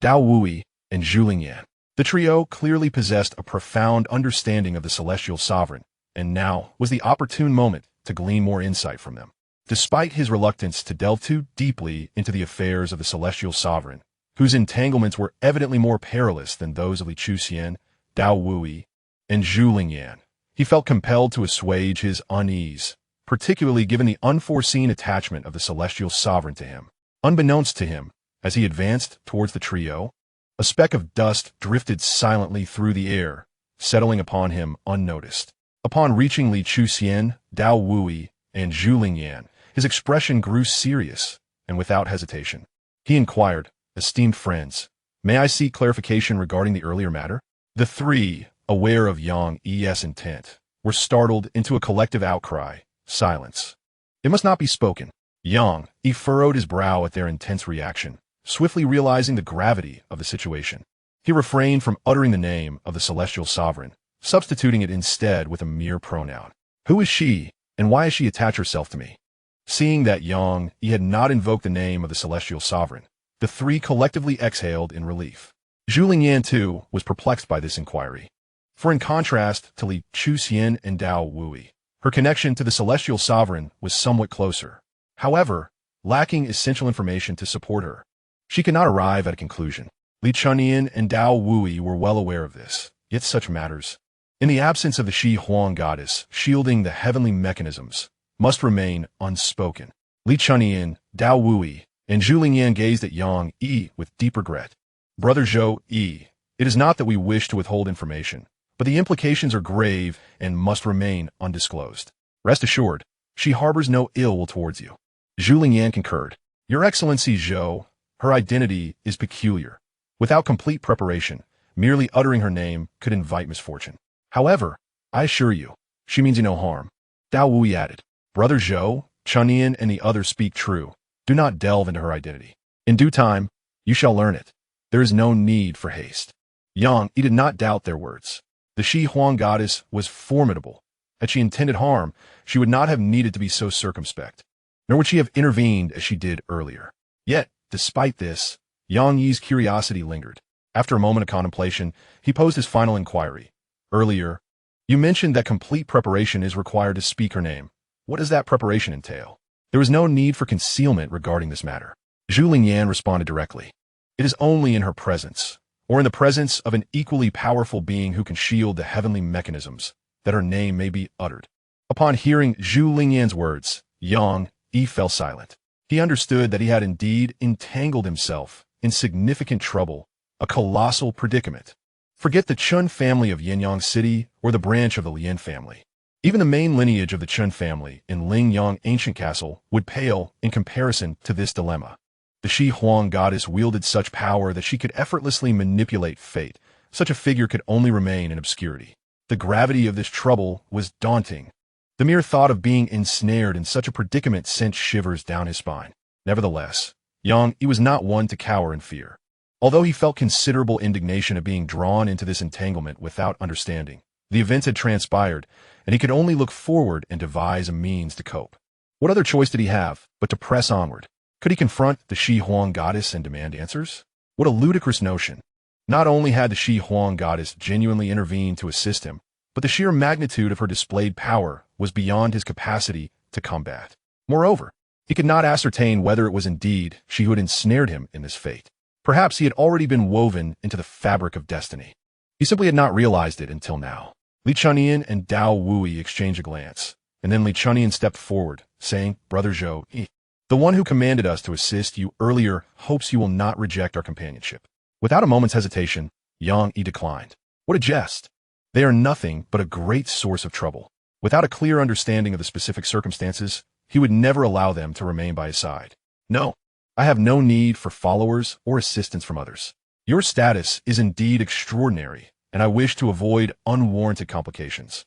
S1: Dao Wui, and Zhu Lingyan. The trio clearly possessed a profound understanding of the celestial sovereign, and now was the opportune moment to glean more insight from them. Despite his reluctance to delve too deeply into the affairs of the celestial sovereign, whose entanglements were evidently more perilous than those of Li Chuxian, Dao Wui, and Zhu Lingyan, he felt compelled to assuage his unease, particularly given the unforeseen attachment of the celestial sovereign to him. Unbeknownst to him, as he advanced towards the trio, a speck of dust drifted silently through the air, settling upon him unnoticed. Upon reaching Li Chuxian, Dao Wui, and Zhu Lingyan, his expression grew serious, and without hesitation, he inquired, "Esteemed friends, may I seek clarification regarding the earlier matter?" The three, aware of Yang Yi's intent, were startled into a collective outcry. Silence. It must not be spoken. Yang Yi furrowed his brow at their intense reaction, swiftly realizing the gravity of the situation. He refrained from uttering the name of the celestial sovereign, substituting it instead with a mere pronoun. Who is she, and why has she attached herself to me? Seeing that Yang Yi had not invoked the name of the celestial sovereign, the three collectively exhaled in relief. Zhu Lingyan, too, was perplexed by this inquiry. For in contrast to Li Chuxian and Dao Wui, her connection to the celestial sovereign was somewhat closer. However, lacking essential information to support her, she could not arrive at a conclusion. Li Chunyan and Dao Wui were well aware of this, yet such matters, in the absence of the Shi Huang goddess shielding the heavenly mechanisms, must remain unspoken. Li Chunyan, Dao Wui, and Zhu Lingyan gazed at Yang Yi with deep regret. Brother Zhou Yi, it is not that we wish to withhold information, but the implications are grave and must remain undisclosed. Rest assured, she harbors no ill will towards you. Zhu Lingyan concurred. Your Excellency Zhou, her identity is peculiar. Without complete preparation, merely uttering her name could invite misfortune. However, I assure you, she means you no harm. Dao Wui added. Brother Zhou, Chunyan and the others speak true. Do not delve into her identity. In due time, you shall learn it. There is no need for haste. Yang Yi did not doubt their words. The Shi Huang goddess was formidable. Had she intended harm, she would not have needed to be so circumspect, nor would she have intervened as she did earlier. Yet, despite this, Yang Yi's curiosity lingered. After a moment of contemplation, he posed his final inquiry. Earlier, you mentioned that complete preparation is required to speak her name. What does that preparation entail? There was no need for concealment regarding this matter. Zhu Lingyan responded directly. It is only in her presence, or in the presence of an equally powerful being who can shield the heavenly mechanisms, that her name may be uttered. Upon hearing Zhu Lingyan's words, Yang Yi fell silent. He understood that he had indeed entangled himself in significant trouble, a colossal predicament. Forget the Chun family of Yinyang City or the branch of the Lian family. Even the main lineage of the Chun family in Lingyang Ancient Castle would pale in comparison to this dilemma. The Shi Huang goddess wielded such power that she could effortlessly manipulate fate. Such a figure could only remain in obscurity. The gravity of this trouble was daunting. The mere thought of being ensnared in such a predicament sent shivers down his spine. Nevertheless, Yang Yi was not one to cower in fear. Although he felt considerable indignation at being drawn into this entanglement without understanding, the events had transpired, and he could only look forward and devise a means to cope. What other choice did he have but to press onward? Could he confront the Shi Huang goddess and demand answers? What a ludicrous notion. Not only had the Shi Huang goddess genuinely intervened to assist him, but the sheer magnitude of her displayed power was beyond his capacity to combat. Moreover, he could not ascertain whether it was indeed she who had ensnared him in this fate. Perhaps he had already been woven into the fabric of destiny. He simply had not realized it until now. Li Chunyan and Dao Wui exchanged a glance, and then Li Chunyan stepped forward, saying, Brother Zhou, the one who commanded us to assist you earlier hopes you will not reject our companionship. Without a moment's hesitation, Yang Yi declined. What a jest! They are nothing but a great source of trouble. Without a clear understanding of the specific circumstances, he would never allow them to remain by his side. No, I have no need for followers or assistance from others. Your status is indeed extraordinary, and I wish to avoid unwarranted complications.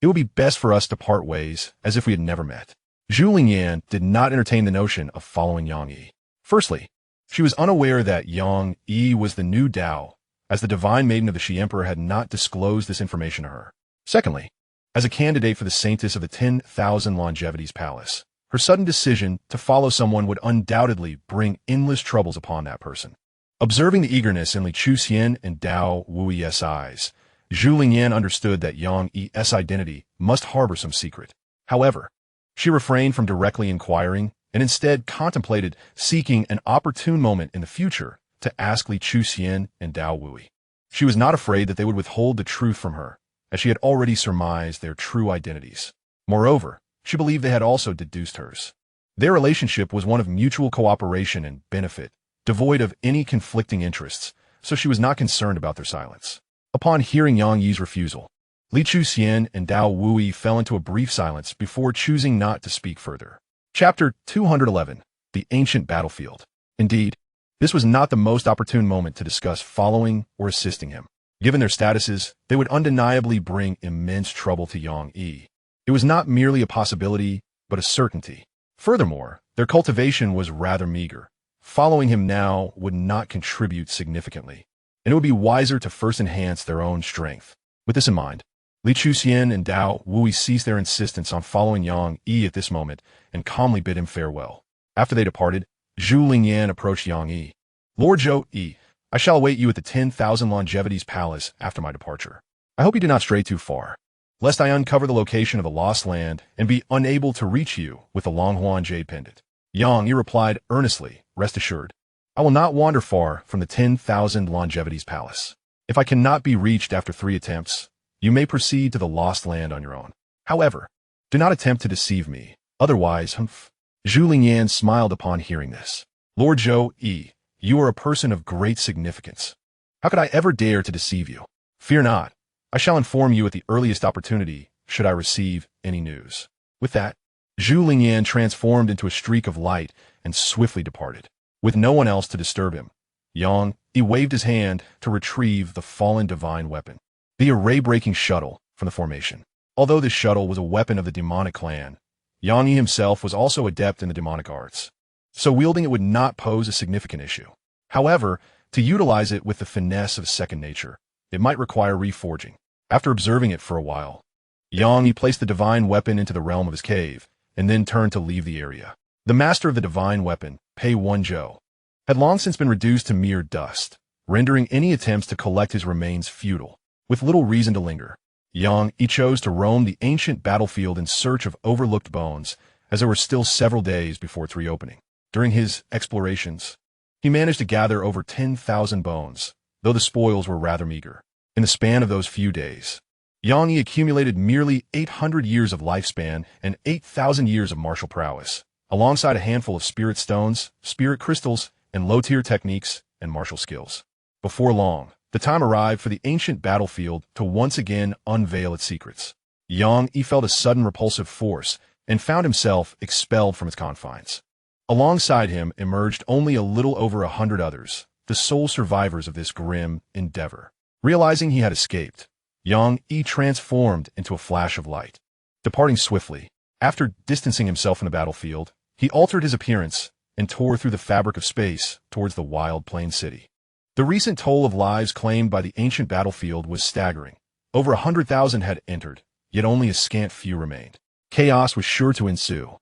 S1: It would be best for us to part ways as if we had never met. Zhu Lingyan did not entertain the notion of following Yang Yi. Firstly, she was unaware that Yang Yi was the new Dao, as the divine maiden of the Shi Emperor had not disclosed this information to her. Secondly, as a candidate for the saintess of the 10,000 Longevities Palace, her sudden decision to follow someone would undoubtedly bring endless troubles upon that person. Observing the eagerness in Li Chuxian and Dao Wui's eyes, Zhu Lingyan understood that Yang Yi's identity must harbor some secret. However, she refrained from directly inquiring and instead contemplated seeking an opportune moment in the future to ask Li Chuxian and Dao Wui. She was not afraid that they would withhold the truth from her, as she had already surmised their true identities. Moreover, she believed they had also deduced hers. Their relationship was one of mutual cooperation and benefit, devoid of any conflicting interests, so she was not concerned about their silence. Upon hearing Yang Yi's refusal, Li Chuxian and Dao Wui fell into a brief silence before choosing not to speak further. Chapter 211, The Ancient Battlefield. Indeed, this was not the most opportune moment to discuss following or assisting him. Given their statuses, they would undeniably bring immense trouble to Yang Yi. It was not merely a possibility, but a certainty. Furthermore, their cultivation was rather meager. Following him now would not contribute significantly, and it would be wiser to first enhance their own strength. With this in mind, Li Chuxian and Dao Wui ceased their insistence on following Yang Yi at this moment and calmly bid him farewell. After they departed, Zhu Lingyan approached Yang Yi. Lord Zhou Yi, I shall await you at the 10,000 Longevities Palace after my departure. I hope you did not stray too far, lest I uncover the location of the lost land and be unable to reach you with the Longhuan Jade Pendant. Yang Yi replied earnestly, Rest assured, I will not wander far from the 10,000 Longevities Palace. If I cannot be reached after 3 attempts, you may proceed to the lost land on your own. However, do not attempt to deceive me, otherwise, Zhu Lingyan smiled upon hearing this. Lord Zhou Yi, you are a person of great significance. How could I ever dare to deceive you? Fear not, I shall inform you at the earliest opportunity, should I receive any news. With that, Zhu Lingyan transformed into a streak of light and swiftly departed. With no one else to disturb him, He waved his hand to retrieve the fallen divine weapon, the array-breaking shuttle from the formation. Although this shuttle was a weapon of the demonic clan, Yi himself was also adept in the demonic arts, so wielding it would not pose a significant issue. However, to utilize it with the finesse of second nature, it might require reforging. After observing it for a while, Yi placed the divine weapon into the realm of his cave, and then turned to leave the area. The master of the divine weapon, Pei Wenzhou, had long since been reduced to mere dust, rendering any attempts to collect his remains futile. With little reason to linger, He chose to roam the ancient battlefield in search of overlooked bones, as there were still several days before its reopening. During his explorations, he managed to gather over 10,000 bones, though the spoils were rather meager. In the span of those few days, He accumulated merely 800 years of lifespan and 8,000 years of martial prowess, alongside a handful of spirit stones, spirit crystals, and low-tier techniques and martial skills. Before long, the time arrived for the ancient battlefield to once again unveil its secrets. He felt a sudden repulsive force and found himself expelled from its confines. Alongside him emerged only a little over 100 others, the sole survivors of this grim endeavor. Realizing he had escaped, He transformed into a flash of light. Departing swiftly, after distancing himself from the battlefield, he altered his appearance and tore through the fabric of space towards the wild plain city. The recent toll of lives claimed by the ancient battlefield was staggering. Over 100,000 had entered, yet only a scant few remained. Chaos was sure to ensue,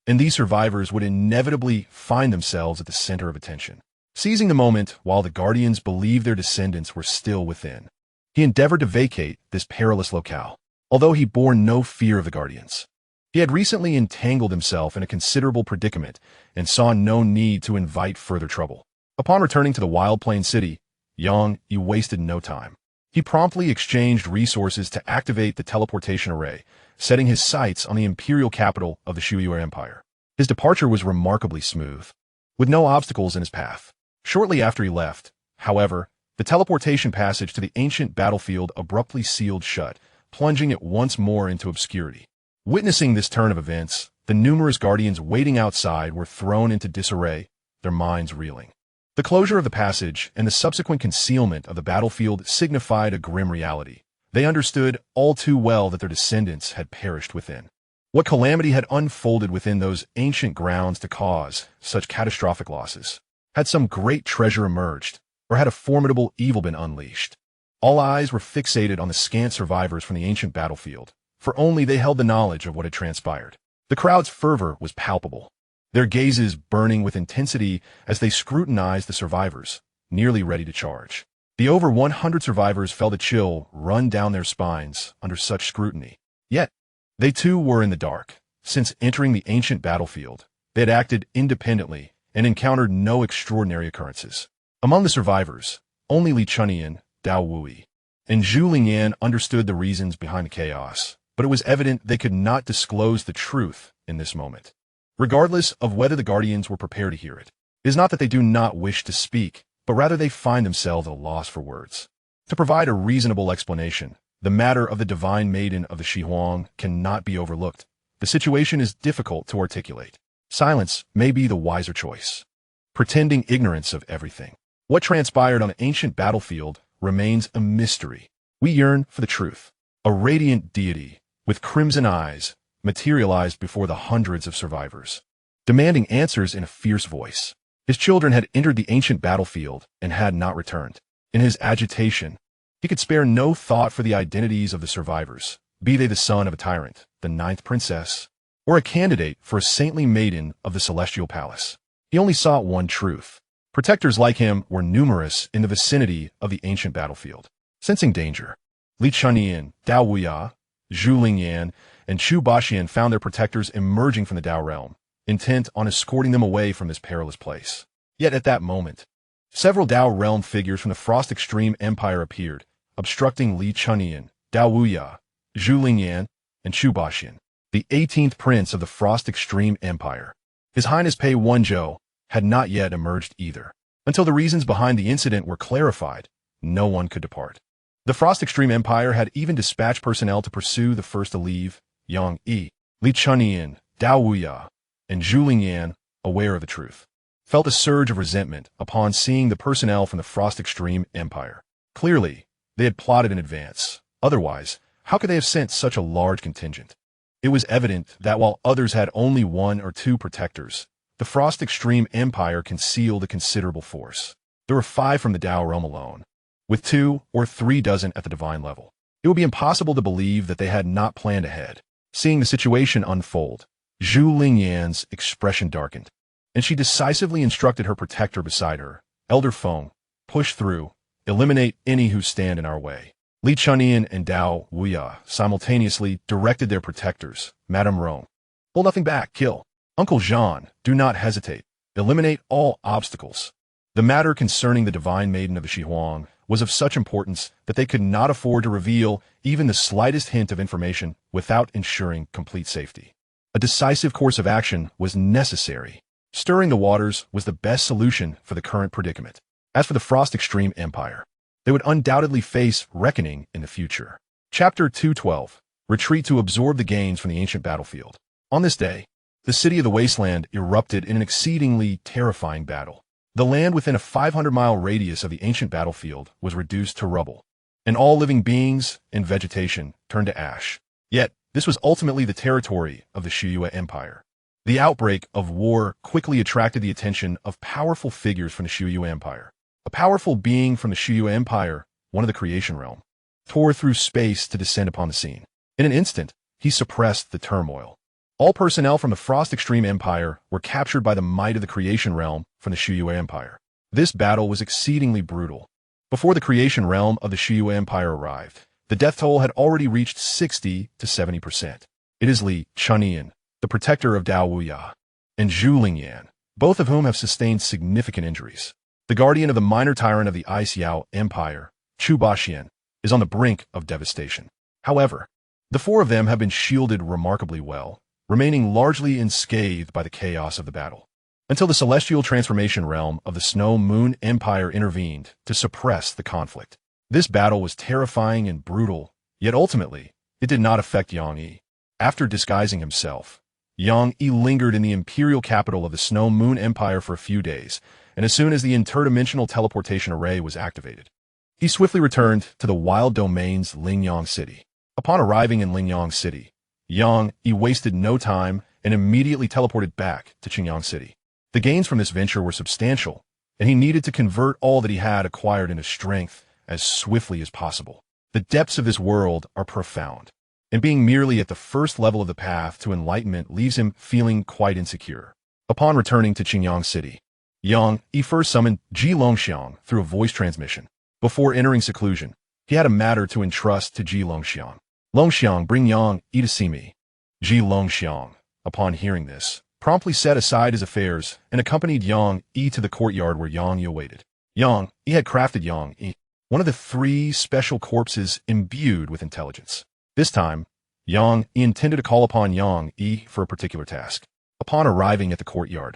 S1: and these survivors would inevitably find themselves at the center of attention. Seizing the moment while the Guardians believed their descendants were still within, he endeavored to vacate this perilous locale. Although he bore no fear of the Guardians, he had recently entangled himself in a considerable predicament and saw no need to invite further trouble. Upon returning to the wild plain city, He wasted no time. He promptly exchanged resources to activate the teleportation array, setting his sights on the imperial capital of the Shuyu Empire. His departure was remarkably smooth, with no obstacles in his path. Shortly after he left, however, the teleportation passage to the ancient battlefield abruptly sealed shut, plunging it once more into obscurity. Witnessing this turn of events, the numerous Guardians waiting outside were thrown into disarray, their minds reeling. The closure of the passage and the subsequent concealment of the battlefield signified a grim reality. They understood all too well that their descendants had perished within. What calamity had unfolded within those ancient grounds to cause such catastrophic losses? Had some great treasure emerged, or had a formidable evil been unleashed? All eyes were fixated on the scant survivors from the ancient battlefield, for only they held the knowledge of what had transpired. The crowd's fervor was palpable, their gazes burning with intensity as they scrutinized the survivors, nearly ready to charge. The over 100 survivors felt a chill run down their spines under such scrutiny. Yet, they too were in the dark. Since entering the ancient battlefield, they had acted independently and encountered no extraordinary occurrences. Among the survivors, only Li Chunyan, Dao Wui, and Zhu Lingyan understood the reasons behind the chaos, but it was evident they could not disclose the truth in this moment. Regardless of whether the Guardians were prepared to hear it, it is not that they do not wish to speak, but rather they find themselves at a loss for words. To provide a reasonable explanation, the matter of the divine maiden of the Shihuang cannot be overlooked. The situation is difficult to articulate. Silence may be the wiser choice. Pretending ignorance of everything. What transpired on an ancient battlefield remains a mystery. We yearn for the truth. A radiant deity, with crimson eyes, materialized before the hundreds of survivors, demanding answers in a fierce voice. His children had entered the ancient battlefield and had not returned. In his agitation, he could spare no thought for the identities of the survivors, be they the son of a tyrant, the ninth princess, or a candidate for a saintly maiden of the celestial palace. He only sought one truth. Protectors like him were numerous in the vicinity of the ancient battlefield. Sensing danger, Li Chunyan, Dao Wuya, Zhu Lingyan, and Chu Baxian found their protectors emerging from the Dao realm, intent on escorting them away from this perilous place. Yet at that moment, several Dao realm figures from the Frost Extreme Empire appeared, obstructing Li Chunyan, Dao Wuya, Zhu Lingyan, and Chu Baxian, the 18th prince of the Frost Extreme Empire. His Highness Pei Wenzhou had not yet emerged either. Until the reasons behind the incident were clarified, no one could depart. The Frost Extreme Empire had even dispatched personnel to pursue the first to leave, Yang Yi, Li Chunyan, Dao Wuya, and Zhu Lingyan, aware of the truth, felt a surge of resentment upon seeing the personnel from the Frost Extreme Empire. Clearly, they had plotted in advance. Otherwise, how could they have sent such a large contingent? It was evident that while others had only 1 or 2 protectors, the Frost Extreme Empire concealed a considerable force. There were 5 from the Dao realm alone, with 2 or 3 dozen at the divine level. It would be impossible to believe that they had not planned ahead. Seeing the situation unfold, Zhu Lingyan's expression darkened, and she decisively instructed her protector beside her, Elder Feng, push through, eliminate any who stand in our way. Li Chunyan and Dao Wuya simultaneously directed their protectors, Madame Rong. Hold nothing back, kill. Uncle Jean, do not hesitate. Eliminate all obstacles. The matter concerning the divine maiden of the Shihuang was of such importance that they could not afford to reveal even the slightest hint of information without ensuring complete safety. A decisive course of action was necessary. Stirring the waters was the best solution for the current predicament. As for the Frost Extreme Empire, they would undoubtedly face reckoning in the future. Chapter 212. Retreat to absorb the gains from the ancient battlefield. On this day, the city of the wasteland erupted in an exceedingly terrifying battle. The land within a 500-mile radius of the ancient battlefield was reduced to rubble, and all living beings and vegetation turned to ash. Yet, this was ultimately the territory of the Xianxia Empire. The outbreak of war quickly attracted the attention of powerful figures from the Xianxia Empire. A powerful being from the Xianxia Empire, one of the creation realm, tore through space to descend upon the scene. In an instant, he suppressed the turmoil. All personnel from the Frost Extreme Empire were captured by the might of the creation realm from the Xianxia Empire. This battle was exceedingly brutal. Before the creation realm of the Xianxia Empire arrived, the death toll had already reached 60 to 70%. It is Li Chunyan, the protector of Dao Wuya, and Zhu Lingyan, both of whom have sustained significant injuries. The guardian of the minor tyrant of the Ice Yao Empire, Chu Baxian, is on the brink of devastation. However, the 4 of them have been shielded remarkably well, remaining largely unscathed by the chaos of the battle, until the celestial transformation realm of the Snow Moon Empire intervened to suppress the conflict. This battle was terrifying and brutal, yet ultimately, it did not affect Yang Yi. After disguising himself, Yang Yi lingered in the imperial capital of the Snow Moon Empire for a few days, and as soon as the interdimensional teleportation array was activated, he swiftly returned to the wild domains Lingyang City. Upon arriving in Lingyang City, Yang Yi wasted no time and immediately teleported back to Qingyang City. The gains from this venture were substantial, and he needed to convert all that he had acquired into strength as swiftly as possible. The depths of this world are profound, and being merely at the first level of the path to enlightenment leaves him feeling quite insecure. Upon returning to Qingyang City, Yang Yi first summoned Ji Longxiang through a voice transmission. Before entering seclusion, he had a matter to entrust to Ji Longxiang. Longxiang, bring Yang Yi to see me. Ji Longxiang, upon hearing this, promptly set aside his affairs and accompanied Yang Yi to the courtyard where Yang Yi awaited. Yang Yi had crafted Yang Yi, one of the 3 special corpses imbued with intelligence. This time, Yang Yi intended to call upon Yang Yi for a particular task. Upon arriving at the courtyard,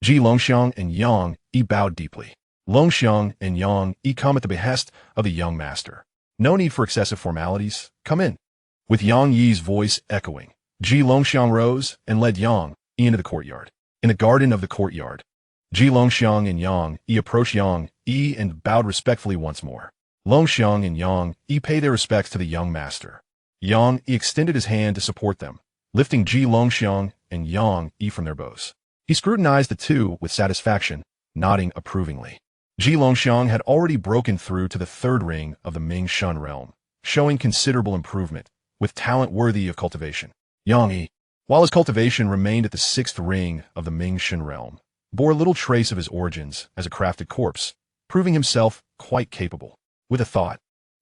S1: Ji Longxiang and Yang Yi bowed deeply. Longxiang and Yang Yi come at the behest of the young master. No need for excessive formalities. Come in. With Yang Yi's voice echoing, Ji Longxiang rose and led Yang Yi into the courtyard. In the garden of the courtyard, Ji Longxiang and Yang Yi approached Yang Yi and bowed respectfully once more. Longxiang and Yang Yi paid their respects to the young master. Yang Yi extended his hand to support them, lifting Ji Longxiang and Yang Yi from their bows. He scrutinized the 2 with satisfaction, nodding approvingly. Ji Longxiang had already broken through to the 3rd ring of the Ming Shun realm, showing considerable improvement, with talent worthy of cultivation. Yang Yi, while his cultivation remained at the 6th ring of the Ming Shun realm, bore little trace of his origins as a crafted corpse, proving himself quite capable. With a thought,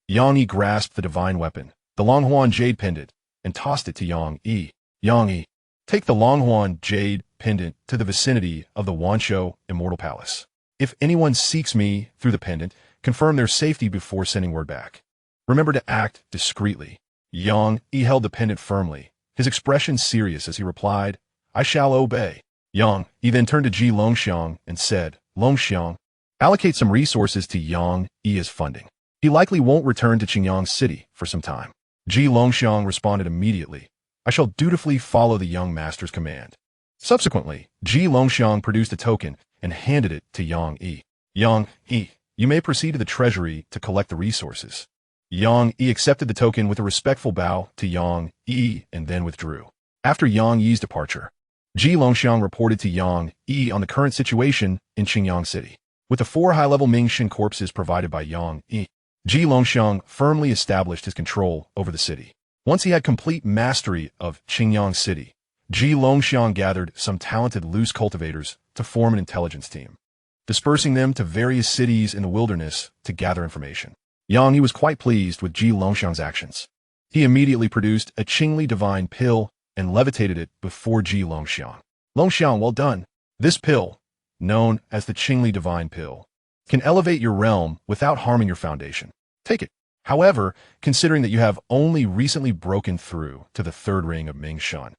S1: Yang Yi grasped the divine weapon, the Longhuan Jade Pendant, and tossed it to Yang Yi. Yang Yi, take the Longhuan Jade Pendant to the vicinity of the Wanshou Immortal Palace. If anyone seeks me through the pendant, confirm their safety before sending word back. Remember to act discreetly. Yang Yi held the pendant firmly, his expression serious as he replied, I shall obey. Yang Yi then turned to Ji Longxiang and said, Longxiang, allocate some resources to Yang Yi as funding. He likely won't return to Qingyang City for some time. Ji Longxiang responded immediately. I shall dutifully follow the young master's command. Subsequently, Ji Longxiang produced a token and handed it to Yang Yi. Yang Yi, you may proceed to the treasury to collect the resources. Yang Yi accepted the token with a respectful bow to Yang Yi and then withdrew. After Yang Yi's departure, Ji Longxiang reported to Yang Yi on the current situation in Qingyang City. With the 4 high-level Mingxin corpses provided by Yang Yi, Ji Longxiang firmly established his control over the city. Once he had complete mastery of Qingyang City, Ji Longxiang gathered some talented loose cultivators to form an intelligence team, dispersing them to various cities in the wilderness to gather information. Yang Yi was quite pleased with Ji Longxiang's actions. He immediately produced a Qingli divine pill and levitated it before Ji Longxiang. Longxiang, well done. This pill, known as the Qingli divine pill, can elevate your realm without harming your foundation. Take it. However, considering that you have only recently broken through to the 3rd ring of Mingxin,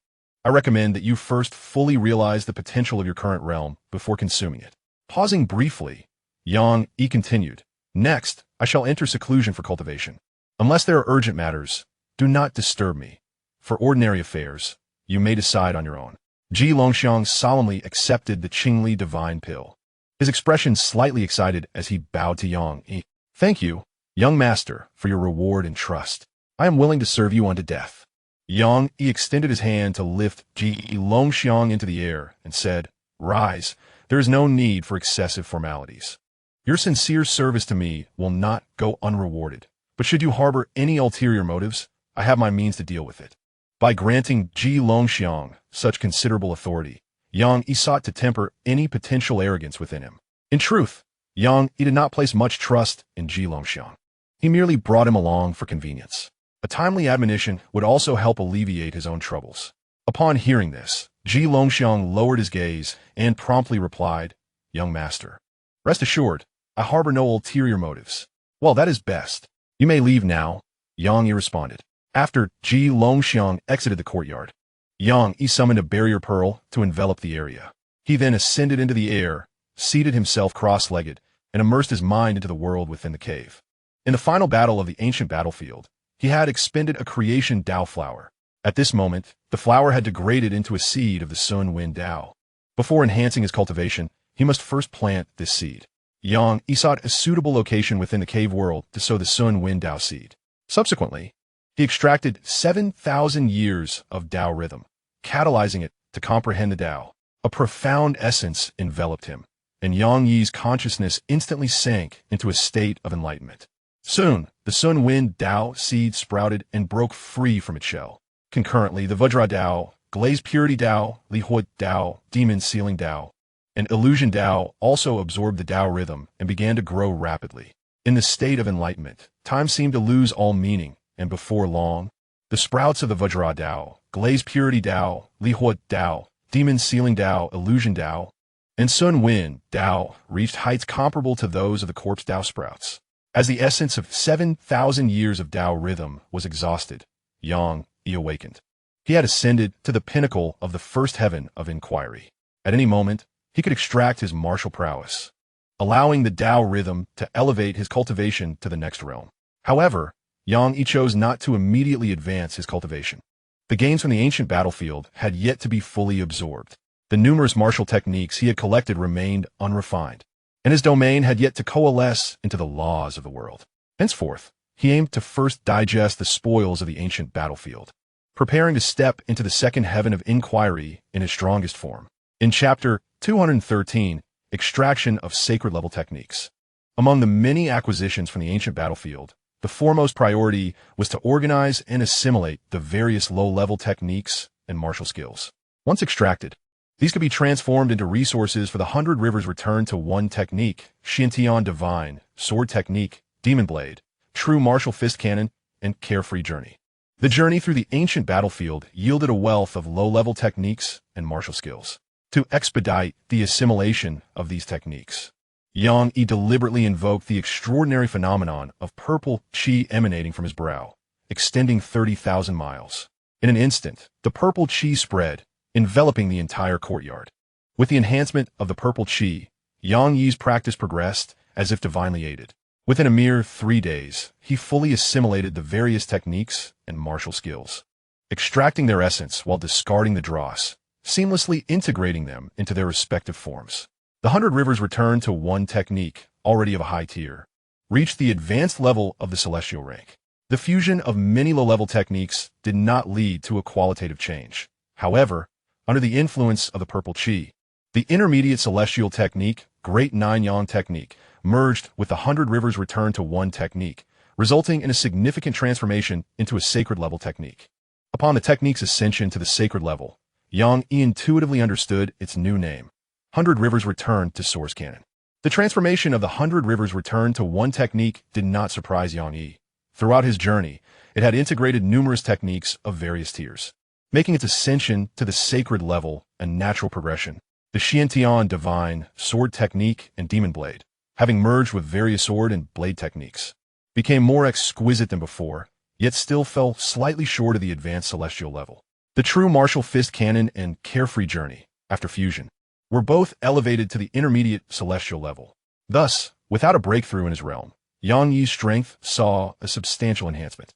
S1: I recommend that you first fully realize the potential of your current realm before consuming it. Pausing briefly, Yang Yi continued, Next, I shall enter seclusion for cultivation. Unless there are urgent matters, do not disturb me. For ordinary affairs, you may decide on your own. Ji Longxiang solemnly accepted the Qingli divine pill. His expression slightly excited as he bowed to Yang Yi. Thank you, young master, for your reward and trust. I am willing to serve you unto death. Yang Yi extended his hand to lift Ji Longxiang into the air and said, Rise, there is no need for excessive formalities. Your sincere service to me will not go unrewarded, but should you harbor any ulterior motives, I have my means to deal with it. By granting Ji Longxiang such considerable authority, Yang Yi sought to temper any potential arrogance within him. In truth, Yang Yi did not place much trust in Ji Longxiang. He merely brought him along for convenience. A timely admonition would also help alleviate his own troubles. Upon hearing this, Ji Longxiang lowered his gaze and promptly replied, Young master, rest assured, I harbor no ulterior motives. Well, that is best. You may leave now, Yang Yi responded. After Ji Longxiang exited the courtyard, Yang Yi summoned a barrier pearl to envelop the area. He then ascended into the air, seated himself cross-legged, and immersed his mind into the world within the cave. In the final battle of the ancient battlefield, he had expended a creation Dao flower. At this moment, the flower had degraded into a seed of the Sun Wind Dao. Before enhancing his cultivation, he must first plant this seed. Yang Yi sought a suitable location within the cave world to sow the Sun Wind Dao seed. Subsequently, he extracted 7,000 years of Dao rhythm, catalyzing it to comprehend the Dao. A profound essence enveloped him, and Yang Yi's consciousness instantly sank into a state of enlightenment. Soon, the Sun Wind Dao seed sprouted and broke free from its shell. Concurrently, the Vajra Dao, Glaze Purity Dao, Li Hui Dao, Demon Sealing Dao, and Illusion Dao also absorbed the Dao rhythm and began to grow rapidly. In the state of enlightenment, time seemed to lose all meaning, and before long, the sprouts of the Vajra Dao, Glaze Purity Dao, Li Hui Dao, Demon Sealing Dao, Illusion Dao, and Sun Wind Dao reached heights comparable to those of the Corpse Dao sprouts. As the essence of 7,000 years of Dao rhythm was exhausted, Yang Yi awakened. He had ascended to the pinnacle of the first heaven of inquiry. At any moment, he could extract his martial prowess, allowing the Dao rhythm to elevate his cultivation to the next realm. However, Yang Yi chose not to immediately advance his cultivation. The gains from the ancient battlefield had yet to be fully absorbed. The numerous martial techniques he had collected remained unrefined, and his domain had yet to coalesce into the laws of the world. Henceforth, he aimed to first digest the spoils of the ancient battlefield, preparing to step into the second heaven of inquiry in his strongest form. In Chapter 213, Extraction of Sacred Level Techniques. Among the many acquisitions from the ancient battlefield, the foremost priority was to organize and assimilate the various low-level techniques and martial skills. Once extracted, these could be transformed into resources for the 100 Rivers Return to One technique, Xianxia Divine, Sword Technique, Demon Blade, True Martial Fist Cannon, and Carefree Journey. The journey through the ancient battlefield yielded a wealth of low-level techniques and martial skills. To expedite the assimilation of these techniques, Yang Yi deliberately invoked the extraordinary phenomenon of purple qi emanating from his brow, extending 30,000 miles. In an instant, the purple qi spread, enveloping the entire courtyard. With the enhancement of the purple qi, Yang Yi's practice progressed as if divinely aided. Within a mere 3 days, he fully assimilated the various techniques and martial skills, extracting their essence while discarding the dross, seamlessly integrating them into their respective forms. The 100 Rivers returned to one technique, already of a high tier, reached the advanced level of the celestial rank. The fusion of many low-level techniques did not lead to a qualitative change. However, under the influence of the purple chi, the intermediate celestial technique, Great Nine Yang technique, merged with the 100 Rivers return to one technique, resulting in a significant transformation into a sacred level technique. Upon the technique's ascension to the sacred level, Yang Yi intuitively understood its new name. 100 Rivers returned to source canon. The transformation of the 100 Rivers return to one technique did not surprise Yang Yi. Throughout his journey, it had integrated numerous techniques of various tiers, making its ascension to the sacred level a natural progression. The Xianxia divine, sword technique, and demon blade, having merged with various sword and blade techniques, became more exquisite than before, yet still fell slightly short of the advanced celestial level. The true martial fist canon and carefree journey, after fusion, were both elevated to the intermediate celestial level. Thus, without a breakthrough in his realm, Yang Yi's strength saw a substantial enhancement.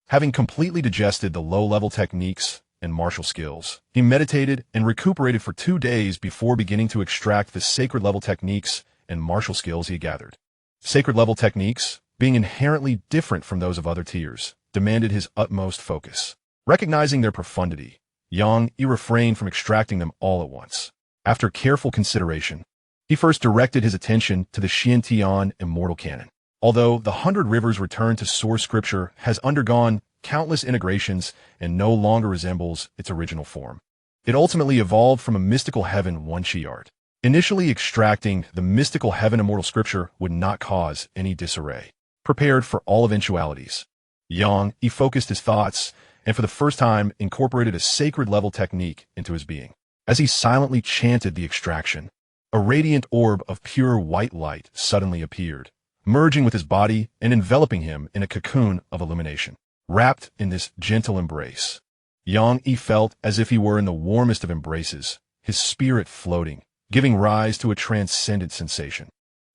S1: Having completely digested the low-level techniques and martial skills, he meditated and recuperated for 2 days before beginning to extract the sacred-level techniques and martial skills he had gathered. Sacred-level techniques, being inherently different from those of other tiers, demanded his utmost focus. Recognizing their profundity, Yang Yi refrained from extracting them all at once. After careful consideration, he first directed his attention to the Xianxia immortal canon. Although the 100 Rivers return to source scripture has undergone countless integrations and no longer resembles its original form, it ultimately evolved from a mystical heaven one chi art. Initially extracting the mystical heaven immortal scripture would not cause any disarray. Prepared for all eventualities, Yang Yi focused his thoughts and for the first time incorporated a sacred level technique into his being. As he silently chanted the extraction, a radiant orb of pure white light suddenly appeared, merging with his body and enveloping him in a cocoon of illumination. Wrapped in this gentle embrace, Yang Yi felt as if he were in the warmest of embraces, his spirit floating, giving rise to a transcendent sensation.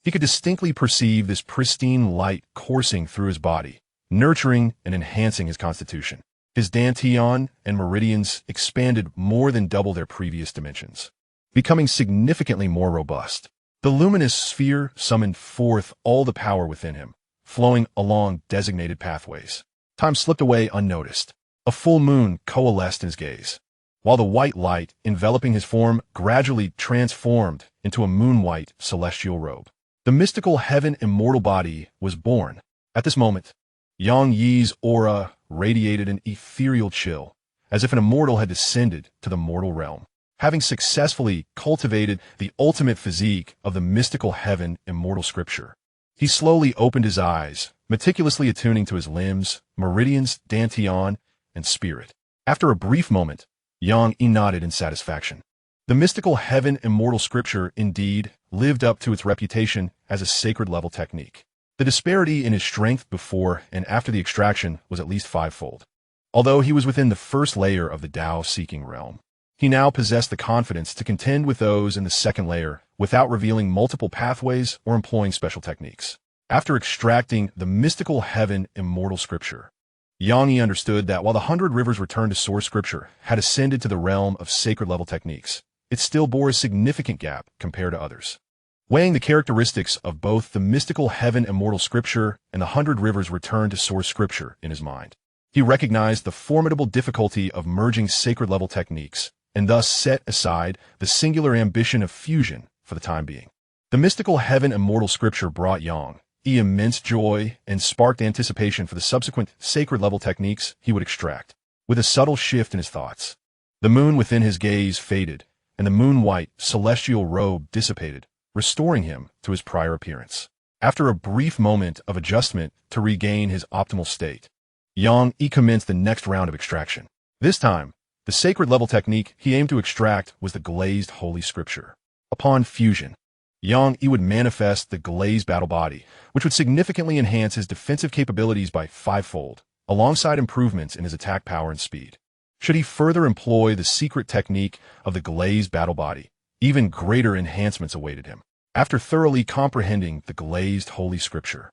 S1: He could distinctly perceive this pristine light coursing through his body, nurturing and enhancing his constitution. His dantian and meridians expanded more than double their previous dimensions, becoming significantly more robust. The luminous sphere summoned forth all the power within him, flowing along designated pathways. Time slipped away unnoticed. A full moon coalesced in his gaze, while the white light enveloping his form gradually transformed into a moon-white celestial robe. The mystical heaven immortal body was born. At this moment, Yang Yi's aura radiated an ethereal chill, as if an immortal had descended to the mortal realm. Having successfully cultivated the ultimate physique of the mystical heaven immortal scripture, he slowly opened his eyes, meticulously attuning to his limbs, meridians, dantian, and spirit. After a brief moment, Yang Yi nodded in satisfaction. The mystical heaven immortal scripture indeed lived up to its reputation as a sacred level technique. The disparity in his strength before and after the extraction was at least 5-fold. Although he was within the first layer of the Tao-seeking realm, he now possessed the confidence to contend with those in the second layer without revealing multiple pathways or employing special techniques. After extracting the mystical heaven immortal scripture, Yang Yi understood that while the 100 Rivers return to source scripture had ascended to the realm of sacred level techniques, it still bore a significant gap compared to others. Weighing the characteristics of both the mystical heaven immortal scripture and the 100 Rivers return to source scripture in his mind, he recognized the formidable difficulty of merging sacred level techniques and thus set aside the singular ambition of fusion for the time being. The mystical heaven immortal scripture brought Yang Yi immense joy and sparked anticipation for the subsequent sacred level techniques he would extract. With a subtle shift in his thoughts, the moon within his gaze faded, and the moon-white celestial robe dissipated, restoring him to his prior appearance. After a brief moment of adjustment to regain his optimal state, Yang Yi commenced the next round of extraction. This time, the sacred level technique he aimed to extract was the glazed holy scripture. Upon fusion, Yang Yi would manifest the glazed battle body, which would significantly enhance his defensive capabilities by 5-fold, alongside improvements in his attack power and speed. Should he further employ the secret technique of the glazed battle body, even greater enhancements awaited him. After thoroughly comprehending the glazed holy scripture,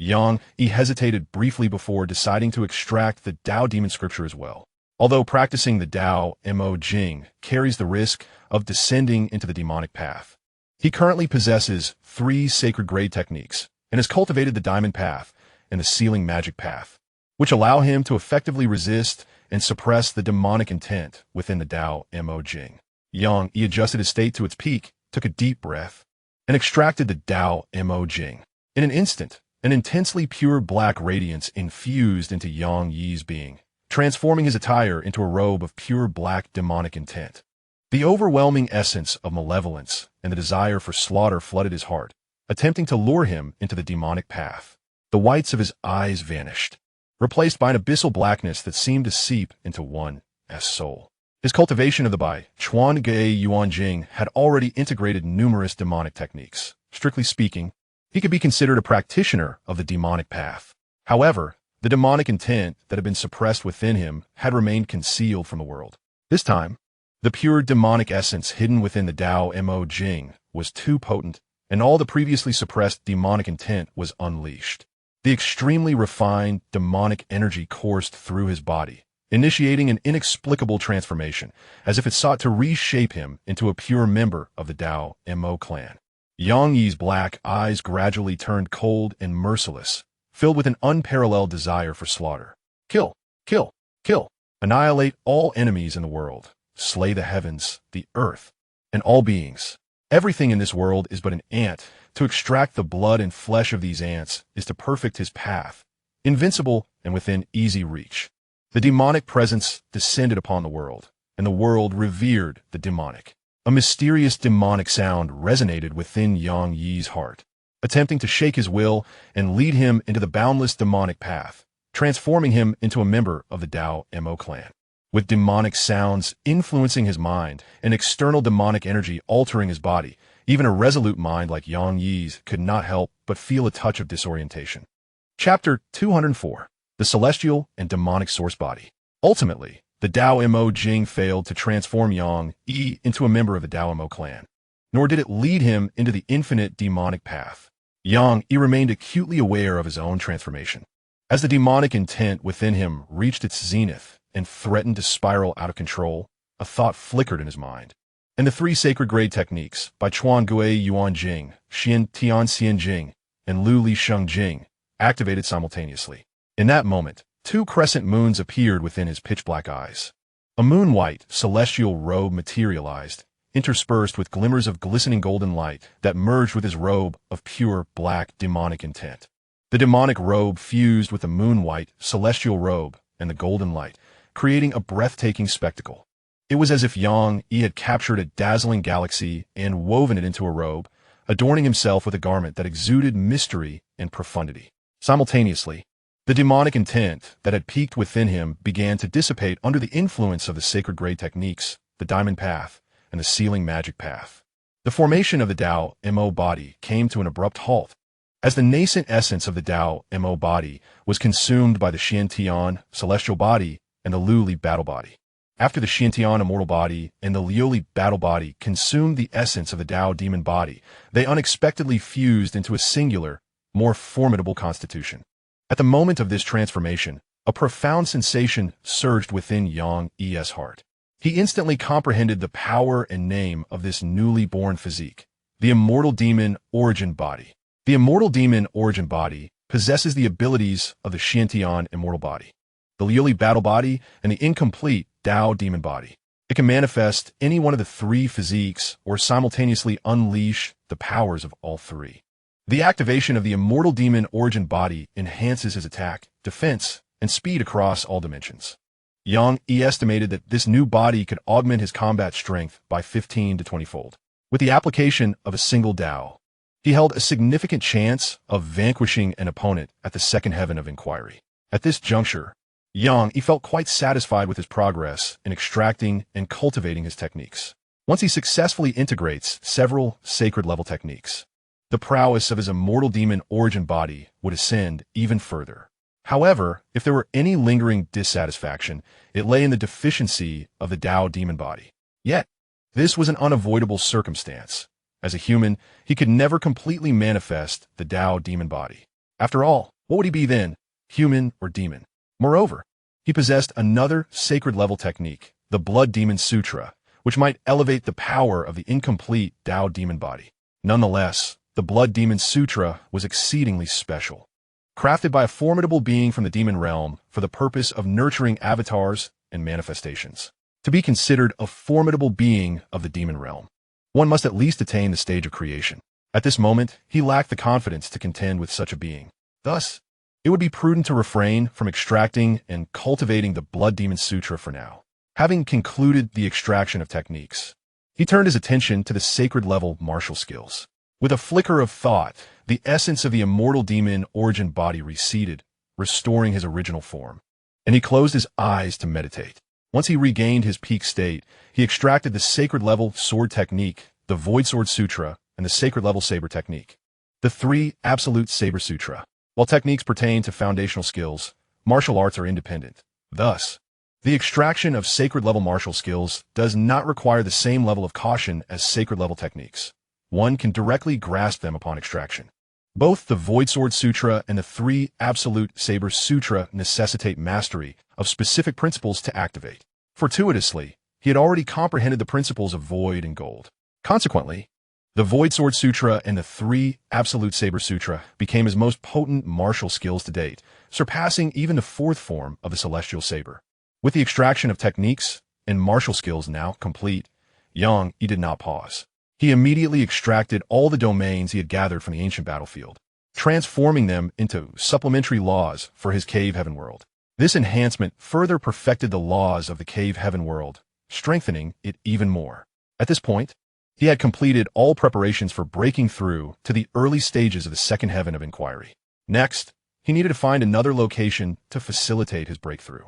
S1: Yang Yi hesitated briefly before deciding to extract the Tao demon scripture as well. Although practicing the Tao Mo Jing carries the risk of descending into the demonic path, he currently possesses 3 sacred grade techniques and has cultivated the diamond path and the sealing magic path, which allow him to effectively resist and suppress the demonic intent within the Tao Mo Jing. Yang Yi adjusted his state to its peak, took a deep breath, and extracted the Tao Mo Jing. In an instant, an intensely pure black radiance infused into Yang Yi's being, transforming his attire into a robe of pure black demonic intent. The overwhelming essence of malevolence and the desire for slaughter flooded his heart, attempting to lure him into the demonic path. The whites of his eyes vanished, replaced by an abyssal blackness that seemed to seep into one's soul. His cultivation of the Bai Chuan Gai Yuan Jing had already integrated numerous demonic techniques. Strictly speaking, he could be considered a practitioner of the demonic path. However, the demonic intent that had been suppressed within him had remained concealed from the world. This time, the pure demonic essence hidden within the Tao Mo Jing was too potent, and all the previously suppressed demonic intent was unleashed. The extremely refined demonic energy coursed through his body, initiating an inexplicable transformation, as if it sought to reshape him into a pure member of the Tao Mo clan. Yang Yi's black eyes gradually turned cold and merciless, filled with an unparalleled desire for slaughter. Kill, kill, kill. Annihilate all enemies in the world. Slay the heavens, the earth, and all beings. Everything in this world is but an ant. To extract the blood and flesh of these ants is to perfect his path, invincible and within easy reach. The demonic presence descended upon the world, and the world revered the demonic. A mysterious demonic sound resonated within Yang Yi's heart, attempting to shake his will and lead him into the boundless demonic path, transforming him into a member of the Tao Mo clan. With demonic sounds influencing his mind and external demonic energy altering his body, even a resolute mind like Yang Yi's could not help but feel a touch of disorientation. Chapter 204. The Celestial and Demonic Source Body. Ultimately, the Tao Mo Jing failed to transform Yang Yi into a member of the Tao Mo clan, nor did it lead him into the infinite demonic path. Yang Yi remained acutely aware of his own transformation. As the demonic intent within him reached its zenith and threatened to spiral out of control, a thought flickered in his mind. And the 3 sacred grade techniques by Chuan Gui Yuan Jing, Xian Tian Xian Jing, and Lu Li Sheng Jing activated simultaneously. In that moment, 2 crescent moons appeared within his pitch-black eyes. A moon-white, celestial robe materialized, interspersed with glimmers of glistening golden light that merged with his robe of pure black demonic intent. The demonic robe fused with the moon-white, celestial robe and the golden light, creating a breathtaking spectacle. It was as if Yang Yi had captured a dazzling galaxy and woven it into a robe, adorning himself with a garment that exuded mystery and profundity. Simultaneously, the demonic intent that had peaked within him began to dissipate under the influence of the sacred grade techniques, the diamond path, and the sealing magic path. The formation of the Tao Mo body came to an abrupt halt, as the nascent essence of the Tao Mo body was consumed by the Xiantian celestial body and the Lu Li battle body. After the Xiantian immortal body and the Liu Li battle body consumed the essence of the Tao demon body, they unexpectedly fused into a singular, more formidable constitution. At the moment of this transformation, a profound sensation surged within Yang Yi's heart. He instantly comprehended the power and name of this newly born physique, the immortal demon origin body. The immortal demon origin body possesses the abilities of the Xiantian immortal body, the Liu Li battle body, and the incomplete Tao demon body. It can manifest any one of the 3 physiques or simultaneously unleash the powers of all 3. The activation of the immortal demon origin body enhances his attack, defense, and speed across all dimensions. Yang Yi estimated that this new body could augment his combat strength by 15 to 20-fold. With the application of a single Tao, he held a significant chance of vanquishing an opponent at the second heaven of inquiry. At this juncture, Yang Yi felt quite satisfied with his progress in extracting and cultivating his techniques. Once he successfully integrates several sacred-level techniques, the prowess of his immortal demon origin body would ascend even further. However, if there were any lingering dissatisfaction, it lay in the deficiency of the Tao demon body. Yet, this was an unavoidable circumstance. As a human, he could never completely manifest the Tao demon body. After all, What would he be then, human or demon? Moreover, he possessed another sacred-level technique, the Blood Demon Sutra, which might elevate the power of the incomplete Tao demon body. Nonetheless, the Blood Demon Sutra was exceedingly special. Crafted by a formidable being from the demon realm for the purpose of nurturing avatars and manifestations. To be considered a formidable being of the demon realm, one must at least attain the stage of creation. At this moment, he lacked the confidence to contend with such a being. Thus, it would be prudent to refrain from extracting and cultivating the Blood Demon Sutra for now. Having concluded the extraction of techniques, he turned his attention to the sacred-level martial skills. With a flicker of thought, the essence of the immortal demon origin body receded, restoring his original form, and he closed his eyes to meditate. Once he regained his peak state, he extracted the sacred-level sword technique, the Void Sword Sutra, and the sacred-level saber technique. The three Absolute Saber Sutra. While techniques pertain to foundational skills, martial arts are independent. Thus, the extraction of sacred-level martial skills does not require the same level of caution as sacred-level techniques. One can directly grasp them upon extraction. Both the Void Sword Sutra and the three Absolute Saber Sutra necessitate mastery of specific principles to activate. Fortuitously, he had already comprehended the principles of Void and Gold. Consequently, the Void Sword Sutra and the three Absolute Saber Sutra became his most potent martial skills to date, surpassing even the fourth form of the Celestial Saber. With the extraction of techniques and martial skills now complete, Xianxia did not pause. He immediately extracted all the domains he had gathered from the ancient battlefield, transforming them into supplementary laws for his cave heaven world. This enhancement further perfected the laws of the cave heaven world, strengthening it even more. At this point, he had completed all preparations for breaking through to the early stages of the second heaven of inquiry. Next, he needed to find another location to facilitate his breakthrough.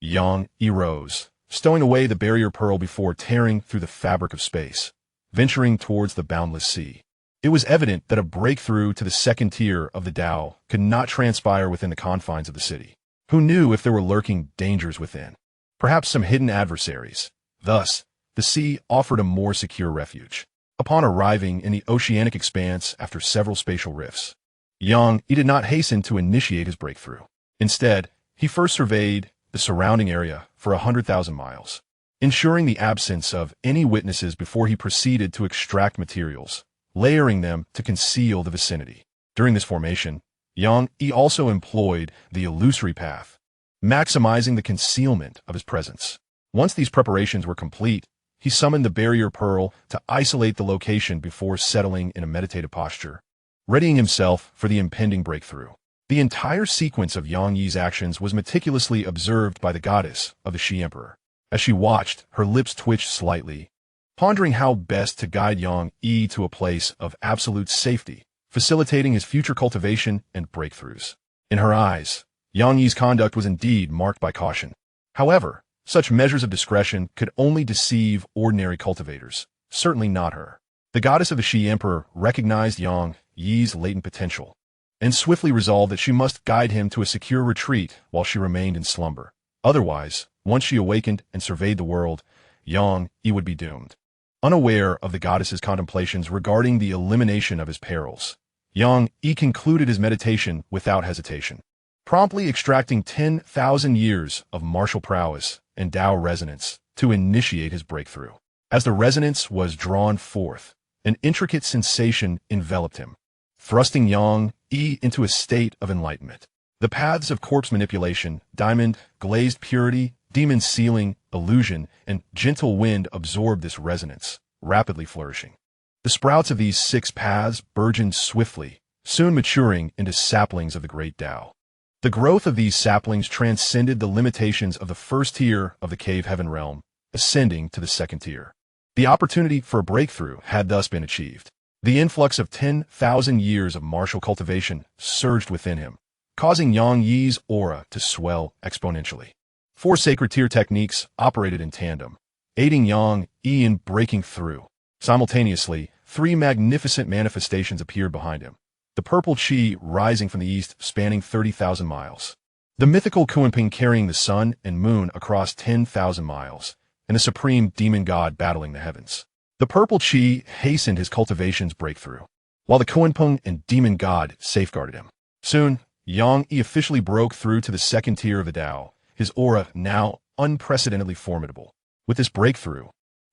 S1: Xianxia rose, stowing away the barrier pearl before tearing through the fabric of space, venturing towards the boundless sea. It was evident that a breakthrough to the second tier of the Tao could not transpire within the confines of the city. Who knew if there were lurking dangers within? Perhaps some hidden adversaries. Thus, the sea offered a more secure refuge. Upon arriving in the oceanic expanse after several spatial rifts, Xianxia did not hasten to initiate his breakthrough. Instead, he first surveyed the surrounding area for 100,000 miles, ensuring the absence of any witnesses before he proceeded to extract materials, layering them to conceal the vicinity. During this formation, Xianxia also employed the illusory path, maximizing the concealment of his presence. Once these preparations were complete, he summoned the barrier pearl to isolate the location before settling in a meditative posture, readying himself for the impending breakthrough. The entire sequence of Xianxia's actions was meticulously observed by the goddess of the Shi Emperor. As she watched, her lips twitched slightly, pondering how best to guide Xianxia to a place of absolute safety, facilitating his future cultivation and breakthroughs. In her eyes, Xianxia's conduct was indeed marked by caution. However, such measures of discretion could only deceive ordinary cultivators, certainly not her. The goddess of the Shi Emperor recognized Xianxia's latent potential, and swiftly resolved that she must guide him to a secure retreat while she remained in slumber. Otherwise, once she awakened and surveyed the world, Xianxia would be doomed. Unaware of the goddess's contemplations regarding the elimination of his perils, Xianxia concluded his meditation without hesitation, promptly extracting 10,000 years of martial prowess and Tao resonance to initiate his breakthrough. As the resonance was drawn forth, an intricate sensation enveloped him, thrusting Xianxia into a state of enlightenment. The paths of corpse manipulation, diamond, glazed purity, demon sealing, illusion, and gentle wind absorbed this resonance, rapidly flourishing. The sprouts of these 6 paths burgeoned swiftly, soon maturing into saplings of the great Tao. The growth of these saplings transcended the limitations of the first tier of the cave heaven realm, ascending to the second tier. The opportunity for a breakthrough had thus been achieved. The influx of 10,000 years of martial cultivation surged within him, causing Xianxia's aura to swell exponentially. 4 sacred tier techniques operated in tandem, aiding Xianxia in breaking through. Simultaneously, 3 magnificent manifestations appeared behind him. The purple chi rising from the east, spanning 30,000 miles. The mythical Kunping carrying the sun and moon across 10,000 miles, and the supreme demon god battling the heavens. The purple chi hastened his cultivation's breakthrough, while the Kunping and demon god safeguarded him. Soon, Yang Yi officially broke through to the second tier of the Tao, his aura now unprecedentedly formidable. With this breakthrough,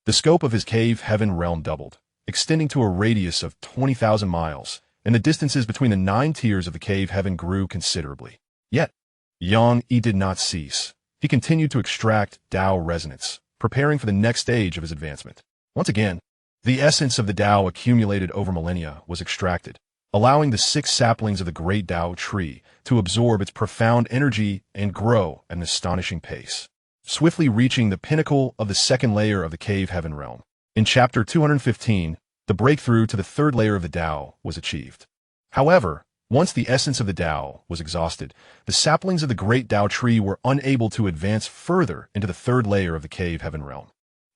S1: the scope of his cave heaven realm doubled, extending to a radius of 20,000 miles, and the distances between the 9 tiers of the cave heaven grew considerably. Yet, Yang Yi did not cease. He continued to extract Tao resonance, preparing for the next stage of his advancement. Once again, the essence of the Tao accumulated over millennia was extracted, allowing the 6 saplings of the great Tao tree to absorb its profound energy and grow at an astonishing pace, swiftly reaching the pinnacle of the second layer of the cave heaven realm. In chapter 215, the breakthrough to the third layer of the Tao was achieved. However, once the essence of the Tao was exhausted, the saplings of the great Tao tree were unable to advance further into the third layer of the cave heaven realm.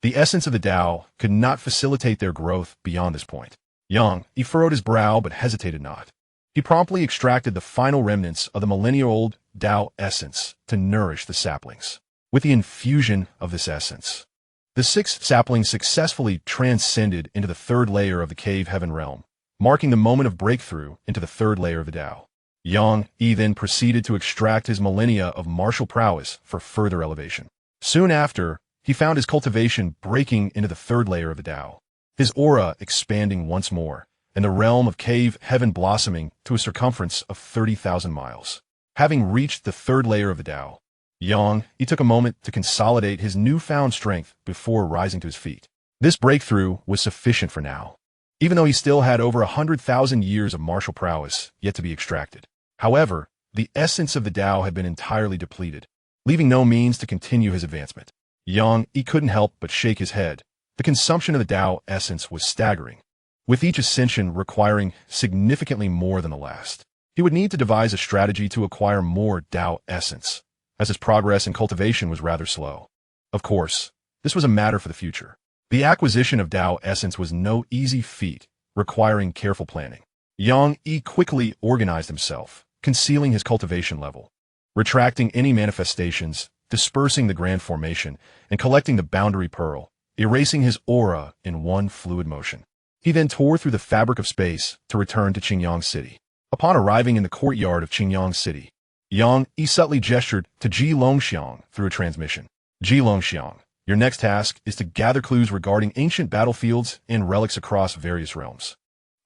S1: The essence of the Tao could not facilitate their growth beyond this point. Yang Yi furrowed his brow but hesitated not. He promptly extracted the final remnants of the millennia-old Tao essence to nourish the saplings. With the infusion of this essence, the 6 saplings successfully transcended into the third layer of the cave heaven realm, marking the moment of breakthrough into the third layer of the Tao. Yang Yi then proceeded to extract his millennia of martial prowess for further elevation. Soon after, he found his cultivation breaking into the third layer of the Tao, his aura expanding once more, and the realm of cave heaven blossoming to a circumference of 30,000 miles. Having reached the third layer of the Tao, Yang Yi took a moment to consolidate his newfound strength before rising to his feet. This breakthrough was sufficient for now, even though he still had over 100,000 years of martial prowess yet to be extracted. However, the essence of the Tao had been entirely depleted, leaving no means to continue his advancement. Yang Yi couldn't help but shake his head. The consumption of the Tao essence was staggering, with each ascension requiring significantly more than the last. He would need to devise a strategy to acquire more Tao essence, as his progress in cultivation was rather slow. Of course, this was a matter for the future. The acquisition of Tao essence was no easy feat, requiring careful planning. Yang Yi quickly organized himself, concealing his cultivation level, retracting any manifestations, dispersing the grand formation, and collecting the boundary pearl, erasing his aura in one fluid motion. He then tore through the fabric of space to return to Qingyang City. Upon arriving in the courtyard of Qingyang City, Yang Yi subtly gestured to Ji Longxiang through a transmission. Ji Longxiang, your next task is to gather clues regarding ancient battlefields and relics across various realms.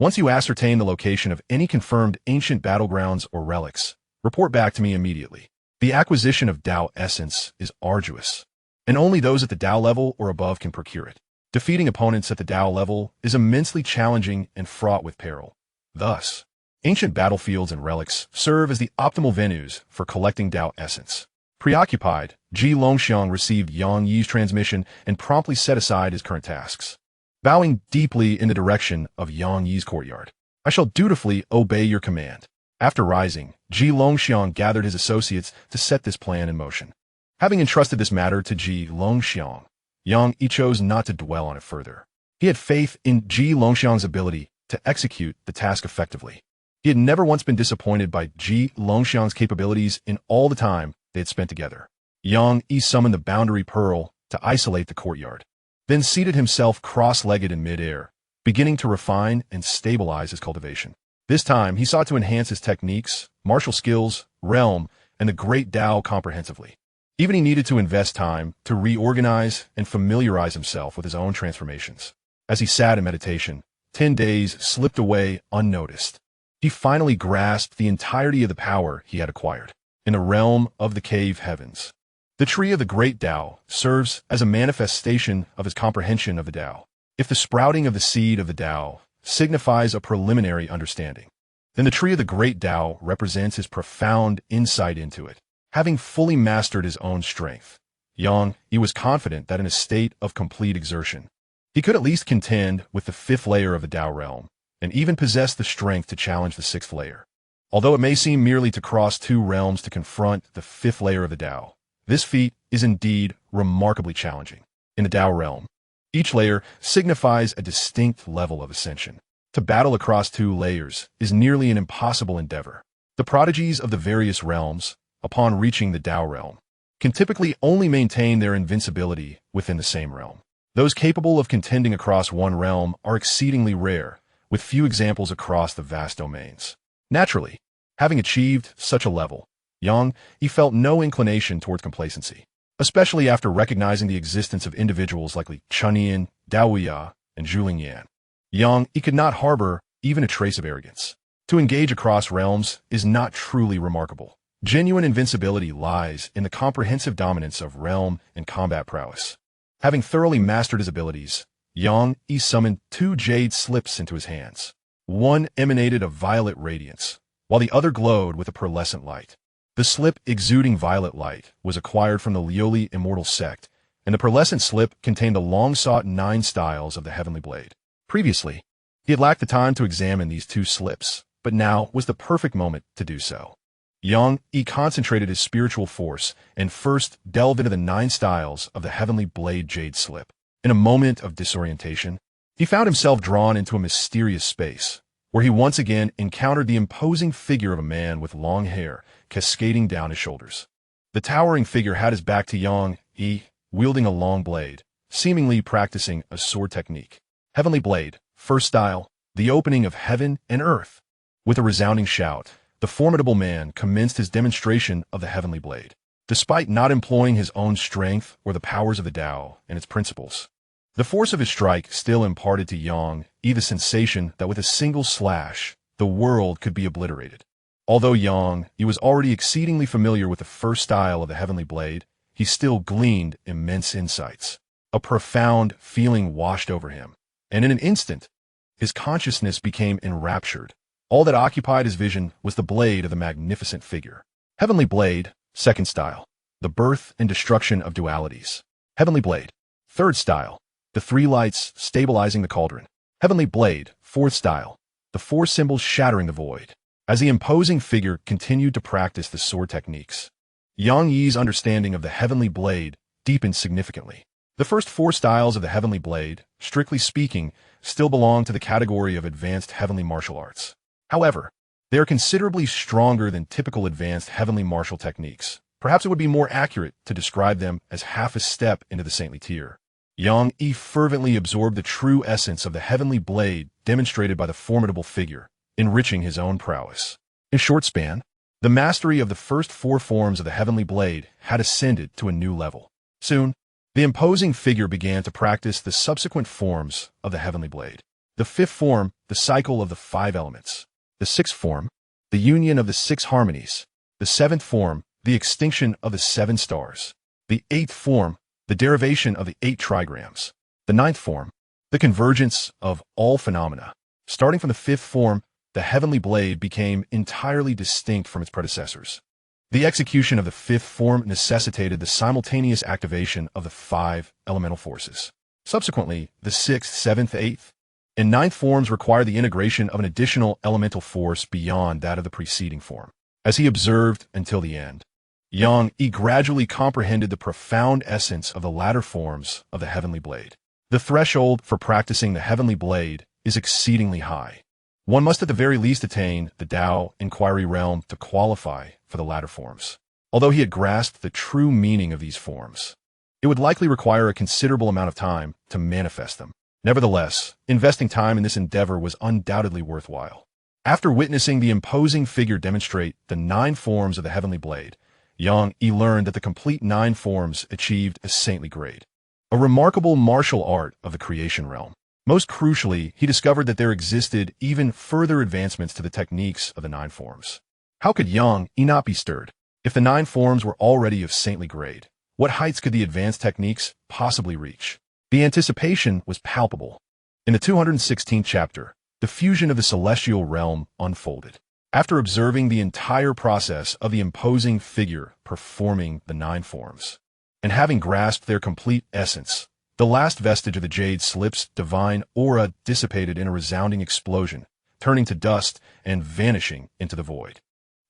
S1: Once you ascertain the location of any confirmed ancient battlegrounds or relics, report back to me immediately. The acquisition of Tao essence is arduous, and only those at the Tao level or above can procure it. Defeating opponents at the Tao level is immensely challenging and fraught with peril. Thus, ancient battlefields and relics serve as the optimal venues for collecting Tao essence. Preoccupied, Ji Longxiang received Yang Yi's transmission and promptly set aside his current tasks. Bowing deeply in the direction of Yang Yi's courtyard, I shall dutifully obey your command. After rising, Ji Longxiang gathered his associates to set this plan in motion. Having entrusted this matter to Ji Longxiang, Yang Yi chose not to dwell on it further. He had faith in Ji Longxiang's ability to execute the task effectively. He had never once been disappointed by Ji Longxiang's capabilities in all the time they had spent together. Yang Yi summoned the boundary pearl to isolate the courtyard, then seated himself cross-legged in midair, beginning to refine and stabilize his cultivation. This time, he sought to enhance his techniques, martial skills, realm, and the great Tao comprehensively. Even he needed to invest time to reorganize and familiarize himself with his own transformations. As he sat in meditation, 10 days slipped away unnoticed. He finally grasped the entirety of the power he had acquired in the realm of the cave heavens. The tree of the great Tao serves as a manifestation of his comprehension of the Tao. If the sprouting of the seed of the Tao signifies a preliminary understanding, then the tree of the great Tao represents his profound insight into it. Having fully mastered his own strength, Yang Yi was confident that in a state of complete exertion, he could at least contend with the 5th layer of the Tao realm, and even possess the strength to challenge the 6th layer. Although it may seem merely to cross 2 realms to confront the 5th layer of the Tao, this feat is indeed remarkably challenging. In the Tao realm, each layer signifies a distinct level of ascension. To battle across 2 layers is nearly an impossible endeavor. The prodigies of the various realms, upon reaching the Tao realm, can typically only maintain their invincibility within the same realm. Those capable of contending across one realm are exceedingly rare, with few examples across the vast domains. Naturally, Having achieved such a level, he felt no inclination towards complacency, especially after recognizing the existence of individuals like Li Chunyan, Daoya, and Zhuling Yan. He could not harbor even a trace of arrogance. To engage across realms is not truly remarkable. Genuine invincibility lies in the comprehensive dominance of realm and combat prowess. Having thoroughly mastered his abilities, he summoned 2 jade slips into his hands. One emanated a violet radiance, while the other glowed with a pearlescent light. The slip exuding violet light was acquired from the Lioli immortal sect, and the pearlescent slip contained the long-sought 9 styles of the heavenly blade. Previously, he had lacked the time to examine these 2 slips, but now was the perfect moment to do so. He concentrated his spiritual force and first delved into the 9 styles of the heavenly blade jade slip. In a moment of disorientation, he found himself drawn into a mysterious space, where he once again encountered the imposing figure of a man with long hair cascading down his shoulders. The towering figure had his back to wielding a long blade, seemingly practicing a sword technique. Heavenly blade, first style, the opening of heaven and earth. With a resounding shout, the formidable man commenced his demonstration of the heavenly blade. Despite not employing his own strength or the powers of the Tao and its principles, the force of his strike still imparted to the sensation that with a single slash, the world could be obliterated. Although he was already exceedingly familiar with the first style of the heavenly blade, he still gleaned immense insights. A profound feeling washed over him, and in an instant, his consciousness became enraptured. All that occupied his vision was the blade of the magnificent figure. Heavenly blade, second style, the birth and destruction of dualities. Heavenly blade, third style, the 3 lights stabilizing the cauldron. Heavenly blade, fourth style, the 4 symbols shattering the void. As the imposing figure continued to practice the sword techniques, Yi's understanding of the heavenly blade deepened significantly. The first 4 styles of the heavenly blade, strictly speaking, still belong to the category of advanced heavenly martial arts. However, they are considerably stronger than typical advanced heavenly martial techniques. Perhaps it would be more accurate to describe them as half a step into the saintly tier. Yi fervently absorbed the true essence of the heavenly blade demonstrated by the formidable figure, enriching his own prowess. In a short span, the mastery of the first 4 forms of the heavenly blade had ascended to a new level. Soon, the imposing figure began to practice the subsequent forms of the heavenly blade. The 5th form, the cycle of the 5 elements. The 6th form, the union of the 6 harmonies. The 7th form, the extinction of the 7 stars. The 8th form, the derivation of the 8 trigrams. The 9th form, the convergence of all phenomena. Starting from the 5th form, the heavenly blade became entirely distinct from its predecessors. The execution of the 5th form necessitated the simultaneous activation of the 5 elemental forces. Subsequently, the 6th, 7th, 8th, and 9th forms require the integration of an additional elemental force beyond that of the preceding form. As he observed until the end, He gradually comprehended the profound essence of the latter forms of the heavenly blade. The threshold for practicing the heavenly blade is exceedingly high. One must at the very least attain the Tao inquiry realm to qualify for the latter forms. Although he had grasped the true meaning of these forms, it would likely require a considerable amount of time to manifest them. Nevertheless, investing time in this endeavor was undoubtedly worthwhile. After witnessing the imposing figure demonstrate the 9 forms of the heavenly blade, He learned that the complete 9 forms achieved a saintly grade, a remarkable martial art of the creation realm. Most crucially, he discovered that there existed even further advancements to the techniques of the 9 forms. How could He not be stirred? If the 9 forms were already of saintly grade, what heights could the advanced techniques possibly reach? The anticipation was palpable. In the 216th chapter, the fusion of the celestial realm unfolded. After observing the entire process of the imposing figure performing the 9 forms, and having grasped their complete essence, the last vestige of the jade slip's divine aura dissipated in a resounding explosion, turning to dust and vanishing into the void.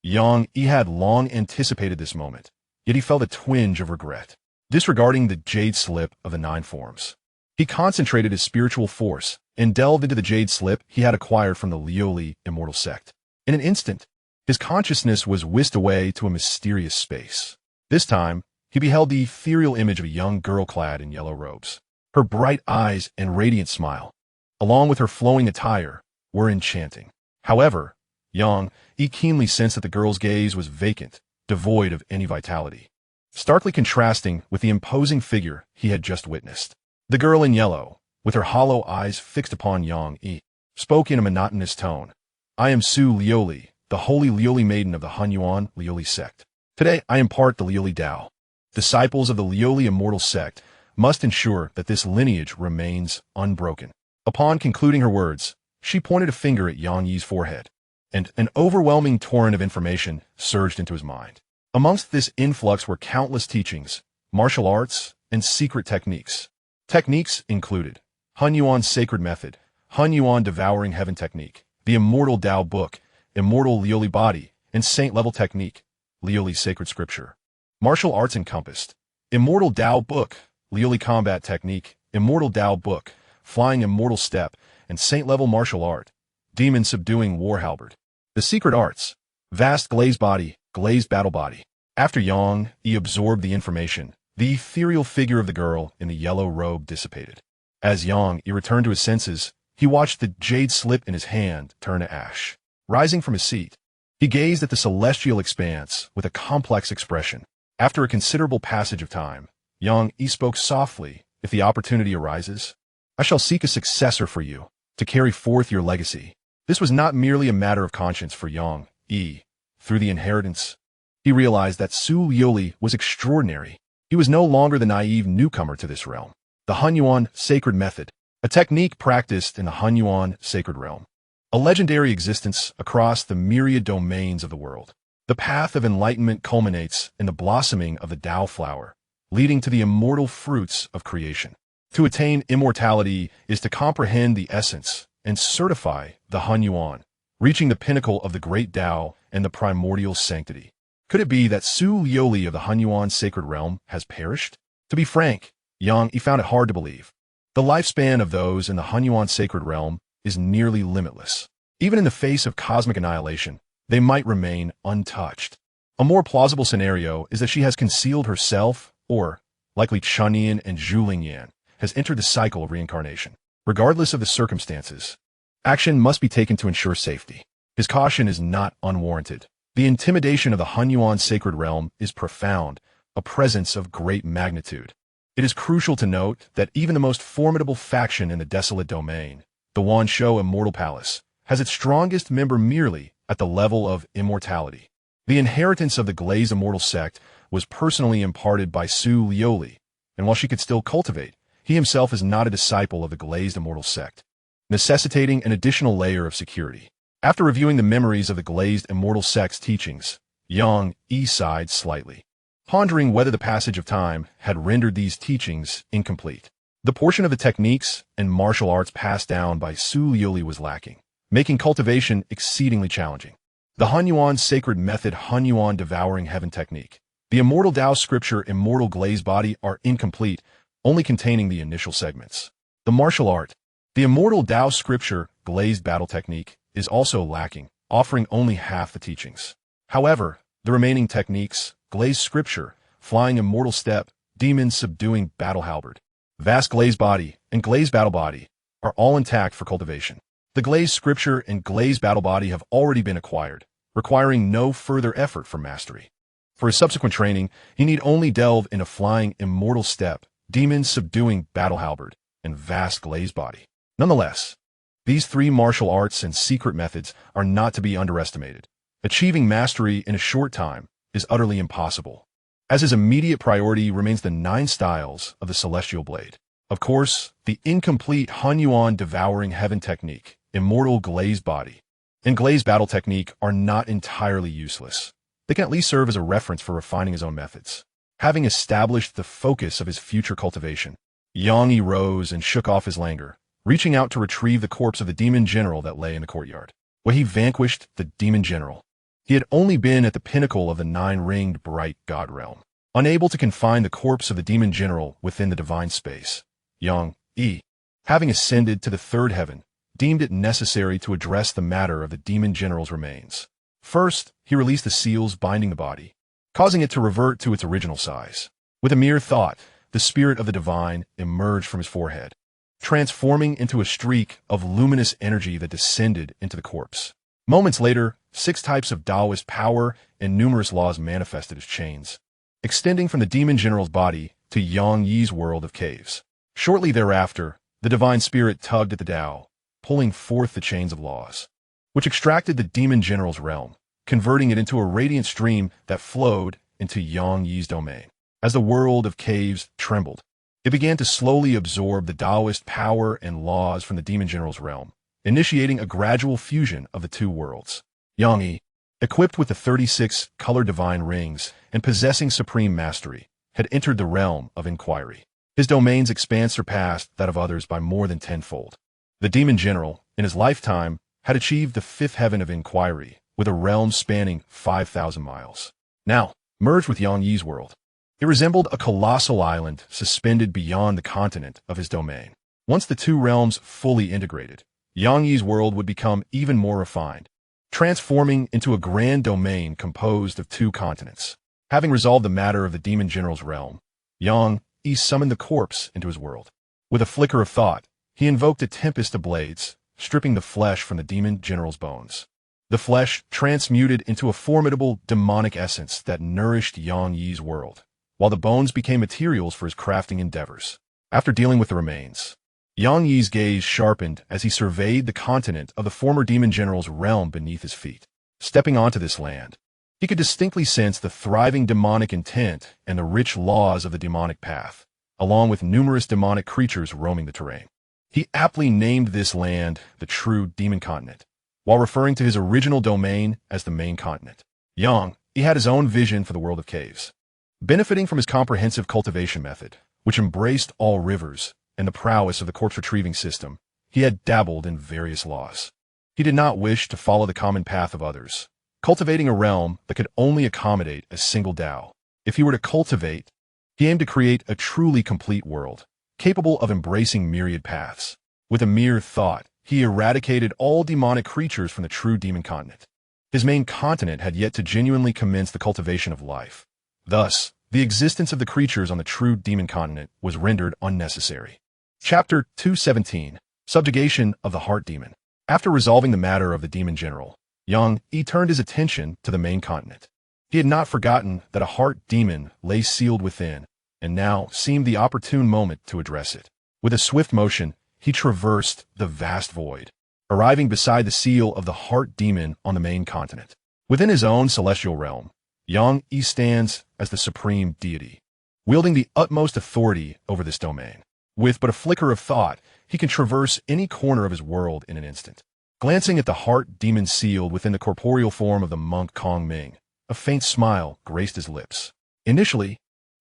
S1: He had long anticipated this moment, yet he felt a twinge of regret. Disregarding the jade slip of the 9 forms, he concentrated his spiritual force and delved into the jade slip he had acquired from the Lioli immortal sect. In an instant, his consciousness was whisked away to a mysterious space. This time, he beheld the ethereal image of a young girl clad in yellow robes. Her bright eyes and radiant smile, along with her flowing attire, were enchanting. However, Yang Yi keenly sensed that the girl's gaze was vacant, devoid of any vitality, starkly contrasting with the imposing figure he had just witnessed. The girl in yellow, with her hollow eyes fixed upon Yang Yi, spoke in a monotonous tone. I am Su Liuli, the holy Liuli maiden of the Hunyuan Liuli sect. Today I impart the Liuli Tao. Disciples of the Liuli immortal sect must ensure that this lineage remains unbroken. Upon concluding her words, she pointed a finger at Yang Yi's forehead, and an overwhelming torrent of information surged into his mind. Amongst this influx were countless teachings, martial arts, and secret techniques. Techniques included Hunyuan Sacred Method, Hunyuan Devouring Heaven Technique, the Immortal Tao Book, Immortal Liuli Body, and Saint-Level Technique, Liuli Sacred Scripture. Martial arts encompassed Immortal Tao Book, Liuli Combat Technique, Immortal Tao Book, Flying Immortal Step, and Saint-Level Martial Art, Demon Subduing War Halberd. The Secret Arts, Vast Glazed Body, Glazed Battle Body. After Yang Yi absorbed the information, the ethereal figure of the girl in the yellow robe dissipated. As Yang Yi returned to his senses, he watched the jade slip in his hand turn to ash. Rising from his seat, he gazed at the celestial expanse with a complex expression. After a considerable passage of time, Yang Yi spoke softly, if the opportunity arises, I shall seek a successor for you, to carry forth your legacy. This was not merely a matter of conscience for Yang Yi. Through the inheritance, he realized that Su Liuli was extraordinary. He was no longer the naive newcomer to this realm. The Hunyuan Sacred Method, a technique practiced in the Hunyuan Sacred Realm, a legendary existence across the myriad domains of the world. The path of enlightenment culminates in the blossoming of the Tao flower, leading to the immortal fruits of creation. To attain immortality is to comprehend the essence and certify the Hunyuan, reaching the pinnacle of the great Tao and the primordial sanctity. Could it be that Su Liuli of the Hunyuan Sacred Realm has perished? To be frank, Yang Yi found it hard to believe. The lifespan of those in the Hunyuan Sacred Realm is nearly limitless. Even in the face of cosmic annihilation, they might remain untouched. A more plausible scenario is that she has concealed herself, or, likely Chunyan and Zhulingyan, has entered the cycle of reincarnation. Regardless of the circumstances, action must be taken to ensure safety. His caution is not unwarranted. The intimidation of the Hunyuan Sacred Realm is profound, a presence of great magnitude. It is crucial to note that even the most formidable faction in the desolate domain, the Wanshou Immortal Palace, has its strongest member merely at the level of immortality. The inheritance of the Glazed Immortal Sect was personally imparted by Su Liuli, and while she could still cultivate, he himself is not a disciple of the Glazed Immortal Sect, necessitating an additional layer of security. After reviewing the memories of the Glazed Immortal Sect's teachings, Yang Yi sighed slightly, pondering whether the passage of time had rendered these teachings incomplete. The portion of the techniques and martial arts passed down by Su Liuli was lacking, making cultivation exceedingly challenging. The Hunyuan Sacred Method Hunyuan Devouring Heaven Technique, the Immortal Tao Scripture Immortal Glazed Body are incomplete, only containing the initial segments. The martial art, the Immortal Tao Scripture Glazed Battle Technique, is also lacking, offering only half the teachings. However, the remaining techniques, Glazed Scripture, Flying Immortal Step, Demon Subduing Battle Halberd, Vast Glazed Body, and Glazed Battle Body, are all intact for cultivation. The Glazed Scripture and Glazed Battle Body have already been acquired, requiring no further effort for mastery. For his subsequent training, he need only delve into Flying Immortal Step, Demon Subduing Battle Halberd, and Vast Glazed Body. Nonetheless, these three martial arts and secret methods are not to be underestimated. Achieving mastery in a short time is utterly impossible, as his immediate priority remains the 9 styles of the Celestial Blade. Of course, the incomplete Hunyuan Devouring Heaven Technique, Immortal Glazed Body, and Glazed Battle Technique are not entirely useless. They can at least serve as a reference for refining his own methods. Having established the focus of his future cultivation, Yang Yi rose and shook off his languor, reaching out to retrieve the corpse of the demon general that lay in the courtyard. When he vanquished the demon general, he had only been at the pinnacle of the 9-ringed bright god realm. Unable to confine the corpse of the demon general within the divine space, Yang Yi, having ascended to the 3rd heaven, deemed it necessary to address the matter of the demon general's remains. First, he released the seals binding the body, causing it to revert to its original size. With a mere thought, the spirit of the divine emerged from his forehead, transforming into a streak of luminous energy that descended into the corpse. Moments later, 6 types of Taoist power and numerous laws manifested as chains, extending from the demon general's body to Xianxia's world of caves. Shortly thereafter, the divine spirit tugged at the Tao, pulling forth the chains of laws, which extracted the demon general's realm, converting it into a radiant stream that flowed into Xianxia's domain. As the world of caves trembled, it began to slowly absorb the Taoist power and laws from the demon general's realm, initiating a gradual fusion of the two worlds. Xianxia, equipped with the 36 color divine rings and possessing supreme mastery, had entered the realm of inquiry. His domain's expanse surpassed that of others by more than tenfold. The demon general, in his lifetime, had achieved the 5th heaven of inquiry, with a realm spanning 5,000 miles. Now, merged with Xianxia's world, it resembled a colossal island suspended beyond the continent of his domain. Once the two realms fully integrated, Xianxia's world would become even more refined, transforming into a grand domain composed of 2 continents. Having resolved the matter of the demon general's realm, Xianxia summoned the corpse into his world. With a flicker of thought, he invoked a tempest of blades, stripping the flesh from the demon general's bones. The flesh transmuted into a formidable demonic essence that nourished Xianxia's world, while the bones became materials for his crafting endeavors. After dealing with the remains, Xianxia's gaze sharpened as he surveyed the continent of the former demon general's realm beneath his feet. Stepping onto this land, he could distinctly sense the thriving demonic intent and the rich laws of the demonic path, along with numerous demonic creatures roaming the terrain. He aptly named this land the true demon continent, while referring to his original domain as the main continent. Xianxia had his own vision for the world of caves. Benefiting from his comprehensive cultivation method, which embraced all rivers and the prowess of the corpse retrieving system, he had dabbled in various laws. He did not wish to follow the common path of others, cultivating a realm that could only accommodate a single Tao. If he were to cultivate, he aimed to create a truly complete world, capable of embracing myriad paths. With a mere thought, he eradicated all demonic creatures from the true demon continent. His main continent had yet to genuinely commence the cultivation of life. Thus, the existence of the creatures on the true demon continent was rendered unnecessary. Chapter 217, Subjugation of the Heart Demon. After resolving the matter of the demon general, Xianxia turned his attention to the main continent. He had not forgotten that a heart demon lay sealed within, and now seemed the opportune moment to address it. With a swift motion, he traversed the vast void, arriving beside the seal of the heart demon on the main continent. Within his own celestial realm, Xianxia stands as the supreme deity, wielding the utmost authority over this domain. With but a flicker of thought, he can traverse any corner of his world in an instant. Glancing at the heart demon sealed within the corporeal form of the monk Kong Ming, a faint smile graced his lips. Initially,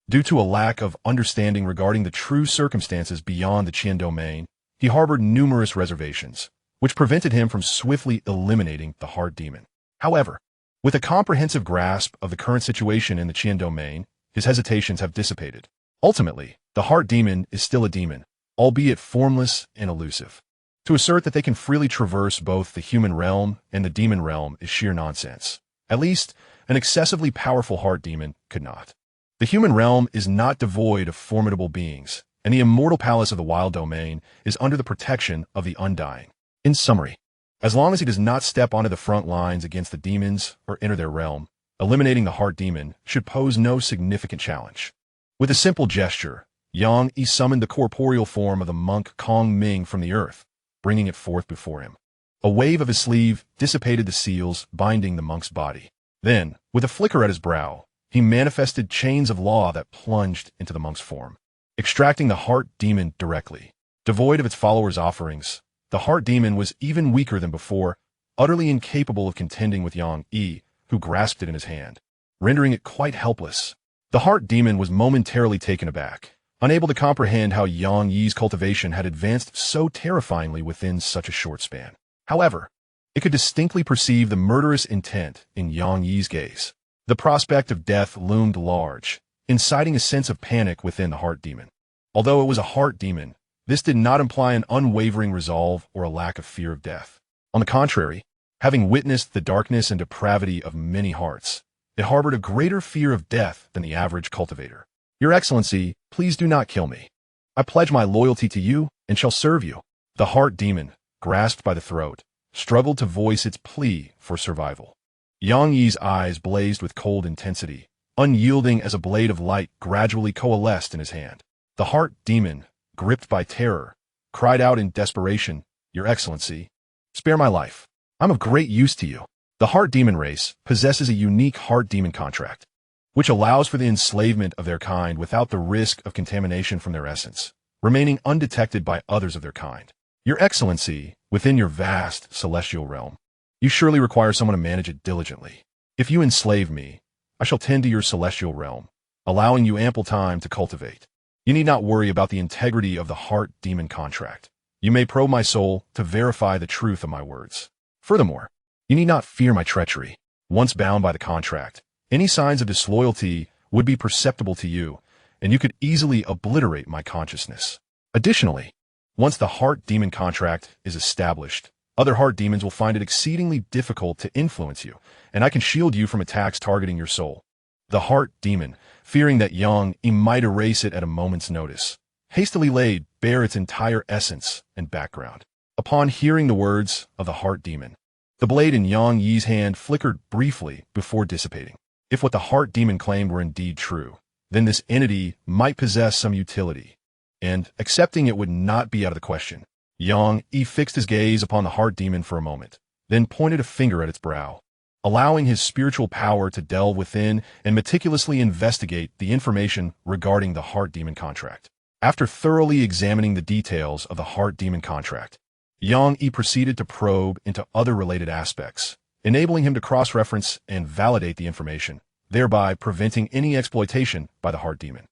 S1: due to a lack of understanding regarding the true circumstances beyond the Qian domain, he harbored numerous reservations, which prevented him from swiftly eliminating the heart demon. However, with a comprehensive grasp of the current situation in the Qian domain, his hesitations have dissipated. Ultimately, the heart demon is still a demon, albeit formless and elusive. To assert that they can freely traverse both the human realm and the demon realm is sheer nonsense. At least, an excessively powerful heart demon could not. The human realm is not devoid of formidable beings, and the immortal palace of the wild domain is under the protection of the undying. In summary, as long as he does not step onto the front lines against the demons or enter their realm, eliminating the heart demon should pose no significant challenge. With a simple gesture, Xianxia summoned the corporeal form of the monk Kong Ming from the earth, bringing it forth before him. A wave of his sleeve dissipated the seals binding the monk's body. Then, with a flicker at his brow, he manifested chains of law that plunged into the monk's form, extracting the heart demon directly. Devoid of its followers' offerings, the heart demon was even weaker than before, utterly incapable of contending with Xianxia, who grasped it in his hand, rendering it quite helpless. The heart demon was momentarily taken aback, unable to comprehend how Xianxia's cultivation had advanced so terrifyingly within such a short span. However, it could distinctly perceive the murderous intent in Xianxia's gaze. The prospect of death loomed large, inciting a sense of panic within the heart demon. Although it was a heart demon, this did not imply an unwavering resolve or a lack of fear of death. On the contrary, having witnessed the darkness and depravity of many hearts, it harbored a greater fear of death than the average cultivator. Your Excellency, please do not kill me. I pledge my loyalty to you and shall serve you. The heart demon, grasped by the throat, struggled to voice its plea for survival. Yang Yi's eyes blazed with cold intensity, unyielding as a blade of light gradually coalesced in his hand. The heart demon, gripped by terror, cried out in desperation, "Your Excellency, spare my life. I'm of great use to you." The heart demon race possesses a unique heart demon contract, which allows for the enslavement of their kind without the risk of contamination from their essence, remaining undetected by others of their kind. Your Excellency, within your vast celestial realm, you surely require someone to manage it diligently. If you enslave me, I shall tend to your celestial realm, allowing you ample time to cultivate. You need not worry about the integrity of the heart demon contract. You may probe my soul to verify the truth of my words. Furthermore, you need not fear my treachery. Once bound by the contract, any signs of disloyalty would be perceptible to you, and you could easily obliterate my consciousness. Additionally, once the heart demon contract is established, other heart demons will find it exceedingly difficult to influence you, and I can shield you from attacks targeting your soul. The heart demon, fearing that Yang Yi might erase it at a moment's notice, hastily laid bare its entire essence and background. Upon hearing the words of the heart demon, the blade in Yang Yi's hand flickered briefly before dissipating. If what the heart demon claimed were indeed true, then this entity might possess some utility, and accepting it would not be out of the question. Yang Yi fixed his gaze upon the heart demon for a moment, then pointed a finger at its brow, allowing his spiritual power to delve within and meticulously investigate the information regarding the heart demon contract. After thoroughly examining the details of the heart demon contract, Yang Yi proceeded to probe into other related aspects, enabling him to cross-reference and validate the information, thereby preventing any exploitation by the heart demon.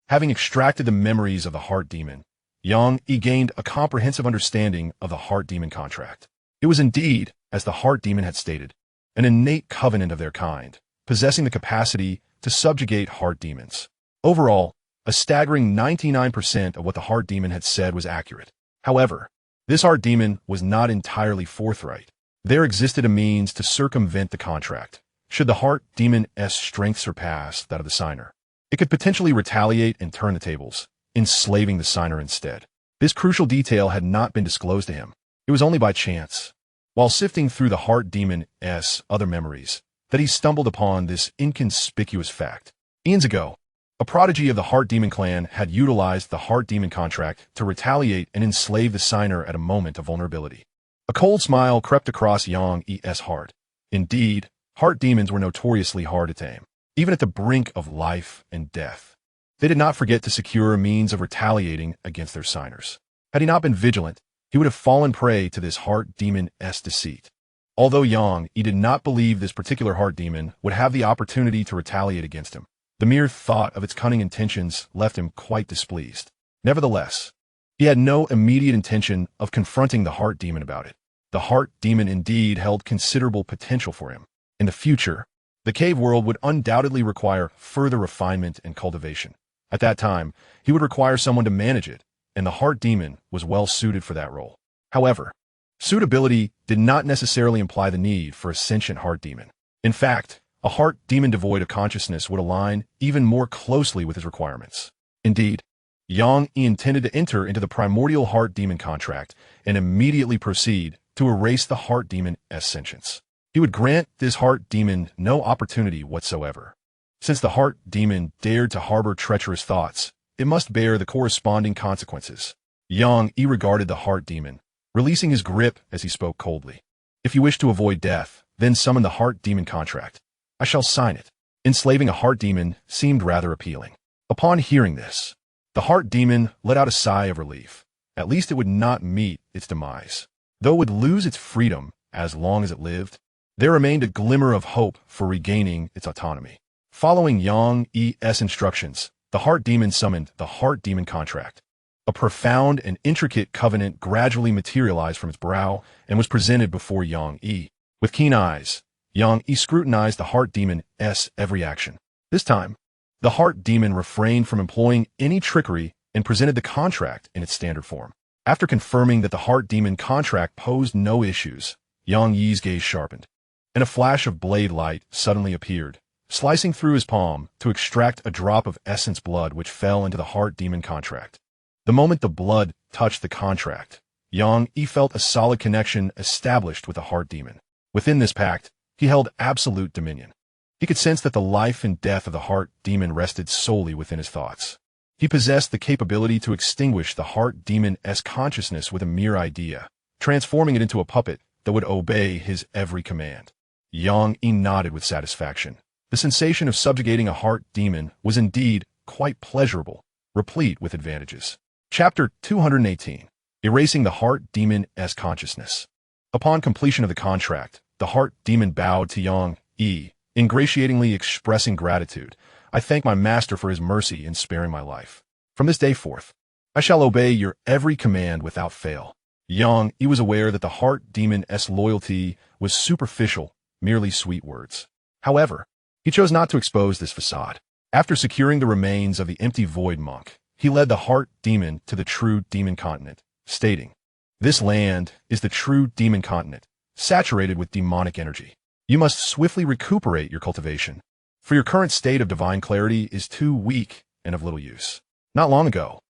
S1: Having extracted the memories of the heart demon, Yang Yi gained a comprehensive understanding of the heart demon contract. It was indeed, as the heart demon had stated, an innate covenant of their kind, possessing the capacity to subjugate heart demons. Overall, a staggering 99% of what the heart demon had said was accurate. However, this heart demon was not entirely forthright. There existed a means to circumvent the contract. Should the heart demon's strength surpass that of the signer, it could potentially retaliate and turn the tables, enslaving the signer instead. This crucial detail had not been disclosed to him. It was only by chance, while sifting through the heart demon's other memories, that he stumbled upon this inconspicuous fact. Eons ago, a prodigy of the heart demon clan had utilized the heart demon contract to retaliate and enslave the signer at a moment of vulnerability. A cold smile crept across Yang Yi's heart. Indeed, heart demons were notoriously hard to tame, even at the brink of life and death. They did not forget to secure a means of retaliating against their signers. Had he not been vigilant, he would have fallen prey to this heart demon's deceit. Although Yang Yi did not believe this particular heart demon would have the opportunity to retaliate against him, the mere thought of its cunning intentions left him quite displeased. Nevertheless, he had no immediate intention of confronting the heart demon about it. The heart demon indeed held considerable potential for him. In the future, the cave world would undoubtedly require further refinement and cultivation. At that time, he would require someone to manage it, and the heart demon was well suited for that role. However, suitability did not necessarily imply the need for a sentient heart demon. In fact, a heart demon devoid of consciousness would align even more closely with his requirements. Indeed, Yang Yi intended to enter into the primordial heart demon contract and immediately proceed to erase the heart demon's sentience. He would grant this heart demon no opportunity whatsoever. Since the heart demon dared to harbor treacherous thoughts, it must bear the corresponding consequences. Yang Yi regarded the heart demon, releasing his grip as he spoke coldly. If you wish to avoid death, then summon the heart demon contract. I shall sign it. Enslaving a heart demon seemed rather appealing. Upon hearing this, the heart demon let out a sigh of relief. At least it would not meet its demise. Though it would lose its freedom as long as it lived, there remained a glimmer of hope for regaining its autonomy. Following Yang Yi's instructions, the heart demon summoned the heart demon contract. A profound and intricate covenant gradually materialized from its brow and was presented before Yang Yi. With keen eyes, Yang Yi scrutinized the heart demon's every action. This time, the heart demon refrained from employing any trickery and presented the contract in its standard form. After confirming that the heart demon contract posed no issues, Yang Yi's gaze sharpened, and a flash of blade light suddenly appeared, slicing through his palm to extract a drop of essence blood which fell into the heart demon contract. The moment the blood touched the contract, Yang Yi felt a solid connection established with the heart demon. Within this pact, He held absolute dominion. He could sense that the life and death of the heart demon rested solely within his thoughts. He possessed the capability to extinguish the heart demon's consciousness with a mere idea, transforming it into a puppet that would obey his every command. Xianxia nodded with satisfaction. The sensation of subjugating a heart demon was indeed quite pleasurable, replete with advantages. Chapter 218. Erasing the heart demon's consciousness. Upon completion of the contract, the heart demon bowed to Xianxia, ingratiatingly expressing gratitude. I thank my master for his mercy in sparing my life. From this day forth, I shall obey your every command without fail. Xianxia was aware that the heart demon's loyalty was superficial, merely sweet words. However, he chose not to expose this facade. After securing the remains of the empty void monk, he led the heart demon to the true demon continent, stating, "This land is the true demon continent, saturated with demonic energy. You must swiftly recuperate your cultivation, for your current state of divine clarity is too weak and of little use." Not long ago,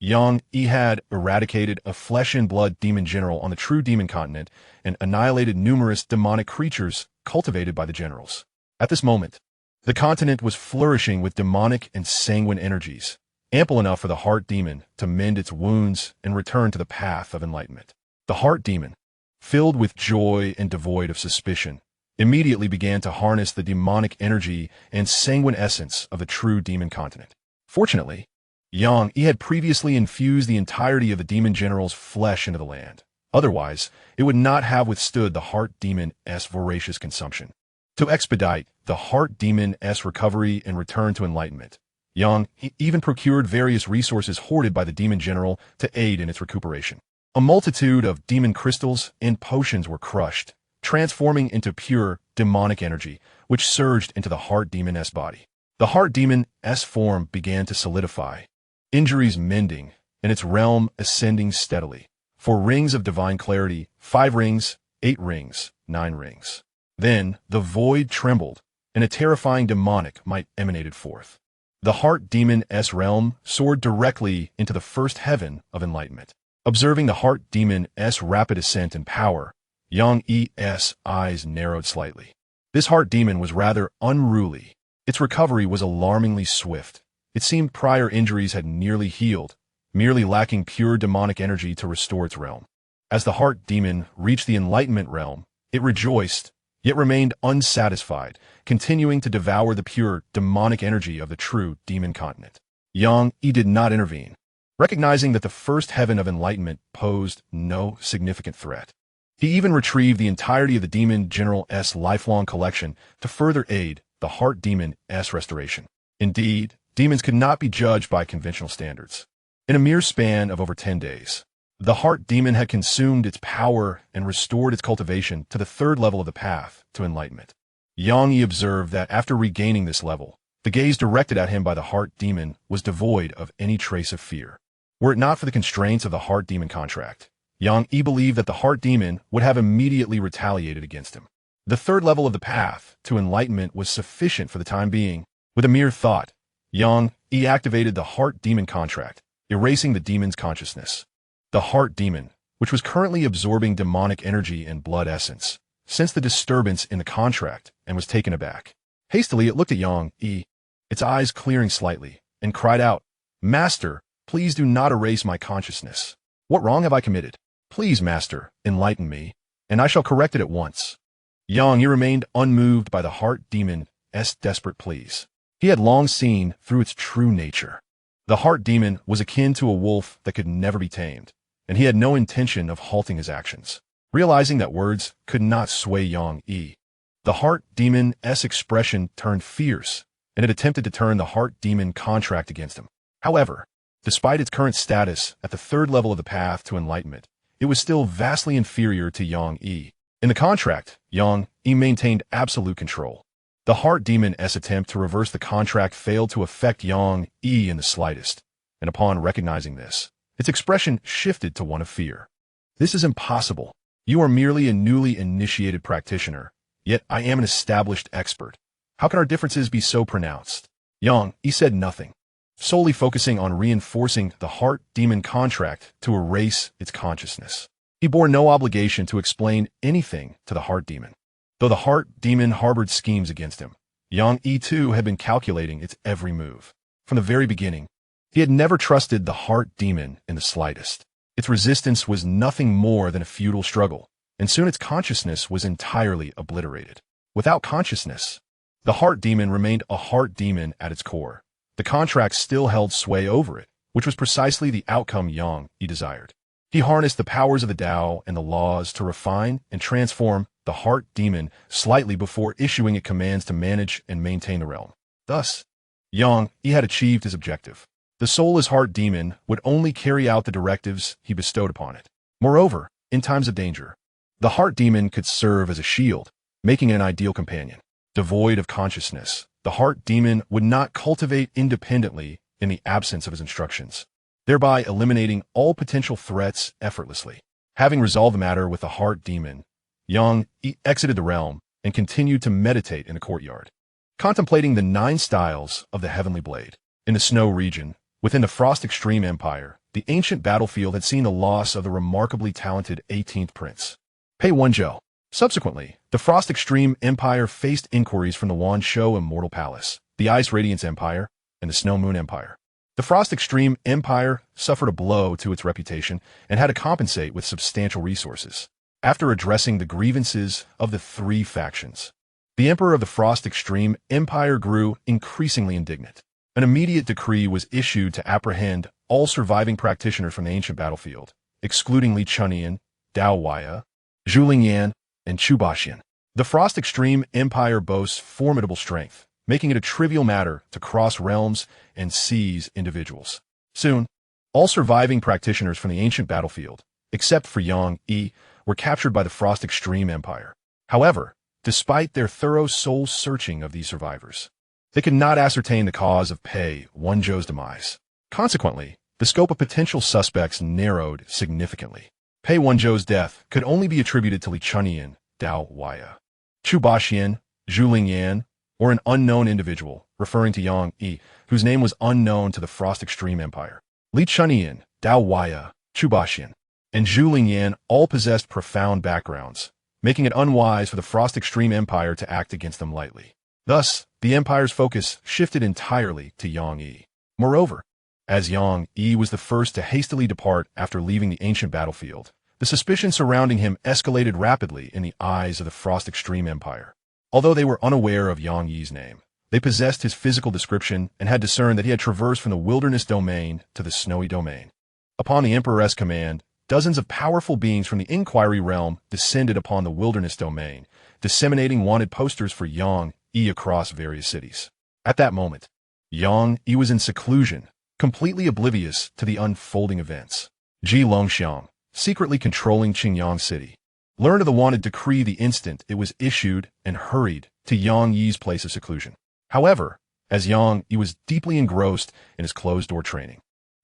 S1: Xianxia had eradicated a flesh-and-blood demon general on the true demon continent and annihilated numerous demonic creatures cultivated by the generals. At this moment, the continent was flourishing with demonic and sanguine energies, ample enough for the heart demon to mend its wounds and return to the path of enlightenment. The heart demon, filled with joy and devoid of suspicion, immediately began to harness the demonic energy and sanguine essence of the true demon continent. Fortunately, Xianxia had previously infused the entirety of the demon general's flesh into the land. Otherwise, it would not have withstood the heart demon's voracious consumption. To expedite the heart demon's recovery and return to enlightenment, Xianxia even procured various resources hoarded by the demon general to aid in its recuperation. A multitude of demon crystals and potions were crushed, transforming into pure demonic energy, which surged into the heart demon's body. The heart demon's form began to solidify, injuries mending, and its realm ascending steadily. 4 rings of divine clarity, 5 rings, 8 rings, 9 rings. Then the void trembled, and a terrifying demonic might emanated forth. The heart demon's realm soared directly into the first heaven of enlightenment. Observing the heart demon's rapid ascent in power, Xianxia's eyes narrowed slightly. This heart demon was rather unruly. Its recovery was alarmingly swift. It seemed prior injuries had nearly healed, merely lacking pure demonic energy to restore its realm. As the heart demon reached the enlightenment realm, it rejoiced, yet remained unsatisfied, continuing to devour the pure demonic energy of the true demon continent. Xianxia did not intervene, recognizing that the first heaven of enlightenment posed no significant threat. He even retrieved the entirety of the demon general's lifelong collection to further aid the heart demon's restoration. Indeed, demons could not be judged by conventional standards. In a mere span of over 10 days, the heart demon had consumed its power and restored its cultivation to the 3rd level of the path to enlightenment. Xianxia observed that after regaining this level, the gaze directed at him by the heart demon was devoid of any trace of fear. Were it not for the constraints of the heart demon contract, Xianxia believed that the heart demon would have immediately retaliated against him. The 3rd level of the path to enlightenment was sufficient for the time being. With a mere thought, Xianxia activated the heart demon contract, erasing the demon's consciousness. The heart demon, which was currently absorbing demonic energy and blood essence, sensed the disturbance in the contract and was taken aback. Hastily, it looked at Xianxia, its eyes clearing slightly, and cried out, "Master, please do not erase my consciousness. What wrong have I committed? Please, Master, enlighten me, and I shall correct it at once." Xianxia remained unmoved by the heart demon's desperate pleas. He had long seen through its true nature. The heart demon was akin to a wolf that could never be tamed, and he had no intention of halting his actions. Realizing that words could not sway Xianxia, the heart demon's expression turned fierce, and it attempted to turn the heart demon contract against him. However, despite its current status at the 3rd level of the path to enlightenment, it was still vastly inferior to Xianxia. In the contract, Xianxia maintained absolute control. The heart demon's attempt to reverse the contract failed to affect Xianxia in the slightest, and upon recognizing this, its expression shifted to one of fear. "This is impossible. You are merely a newly initiated practitioner, yet I am an established expert. How can our differences be so pronounced?" Xianxia said nothing, solely focusing on reinforcing the heart demon contract to erase its consciousness. He bore no obligation to explain anything to the heart demon. Though the heart demon harbored schemes against him, Yang Yi too had been calculating its every move. From the very beginning, he had never trusted the heart demon in the slightest. Its resistance was nothing more than a futile struggle, and soon its consciousness was entirely obliterated. Without consciousness, the heart demon remained a heart demon at its core. The contract still held sway over it, which was precisely the outcome Yang Yi desired. He harnessed the powers of the Tao and the laws to refine and transform the heart demon slightly before issuing it commands to manage and maintain the realm. Thus, Yang Yi had achieved his objective. The soulless heart demon would only carry out the directives he bestowed upon it. Moreover, in times of danger, the heart demon could serve as a shield, making it an ideal companion. Devoid of consciousness, the heart demon would not cultivate independently in the absence of his instructions, thereby eliminating all potential threats effortlessly. Having resolved the matter with the heart demon, Yang Yi exited the realm and continued to meditate in the courtyard, contemplating the 9 styles of the heavenly blade. In the snow region, within the Frost Extreme Empire, the ancient battlefield had seen the loss of the remarkably talented 18th prince, Pei Wenzhou. Subsequently, the Frost Extreme Empire faced inquiries from the Wanshou Immortal Palace, the Ice Radiance Empire, and the Snow Moon Empire. The Frost Extreme Empire suffered a blow to its reputation and had to compensate with substantial resources. After addressing the grievances of the 3 factions, the Emperor of the Frost Extreme Empire grew increasingly indignant. An immediate decree was issued to apprehend all surviving practitioners from the ancient battlefield, excluding Li Chunyan, Dao Huaya, Zhu Lingyan, and Chu Baxian. The Frost Extreme Empire boasts formidable strength, making it a trivial matter to cross realms and seize individuals. Soon, all surviving practitioners from the ancient battlefield, except for Yang Yi, were captured by the Frost Extreme Empire. However, despite their thorough soul-searching of these survivors, they could not ascertain the cause of Pei Wenzhou's demise. Consequently, the scope of potential suspects narrowed significantly. Pei Wenzhou's death could only be attributed to Li Chunyan, Dao Huaya, Chu Baxian, Zhu Lingyan, or an unknown individual, referring to Yang Yi, whose name was unknown to the Frost Extreme Empire. Li Chunyan, Dao Huaya, Chu Baxian, and Zhu Lingyan all possessed profound backgrounds, making it unwise for the Frost Extreme Empire to act against them lightly. Thus, the Empire's focus shifted entirely to Yang Yi. Moreover, as Yang Yi was the first to hastily depart after leaving the ancient battlefield, the suspicion surrounding him escalated rapidly in the eyes of the Frost Extreme Empire. Although they were unaware of Yang Yi's name, they possessed his physical description and had discerned that he had traversed from the wilderness domain to the snowy domain. Upon the Emperor's command, dozens of powerful beings from the Inquiry realm descended upon the wilderness domain, disseminating wanted posters for Yang Yi across various cities. At that moment, Yang Yi was in seclusion, completely oblivious to the unfolding events. Ji Longxiang, secretly controlling Qingyang City, learned of the wanted decree the instant it was issued and hurried to Yang Yi's place of seclusion. However, as Yang Yi was deeply engrossed in his closed-door training,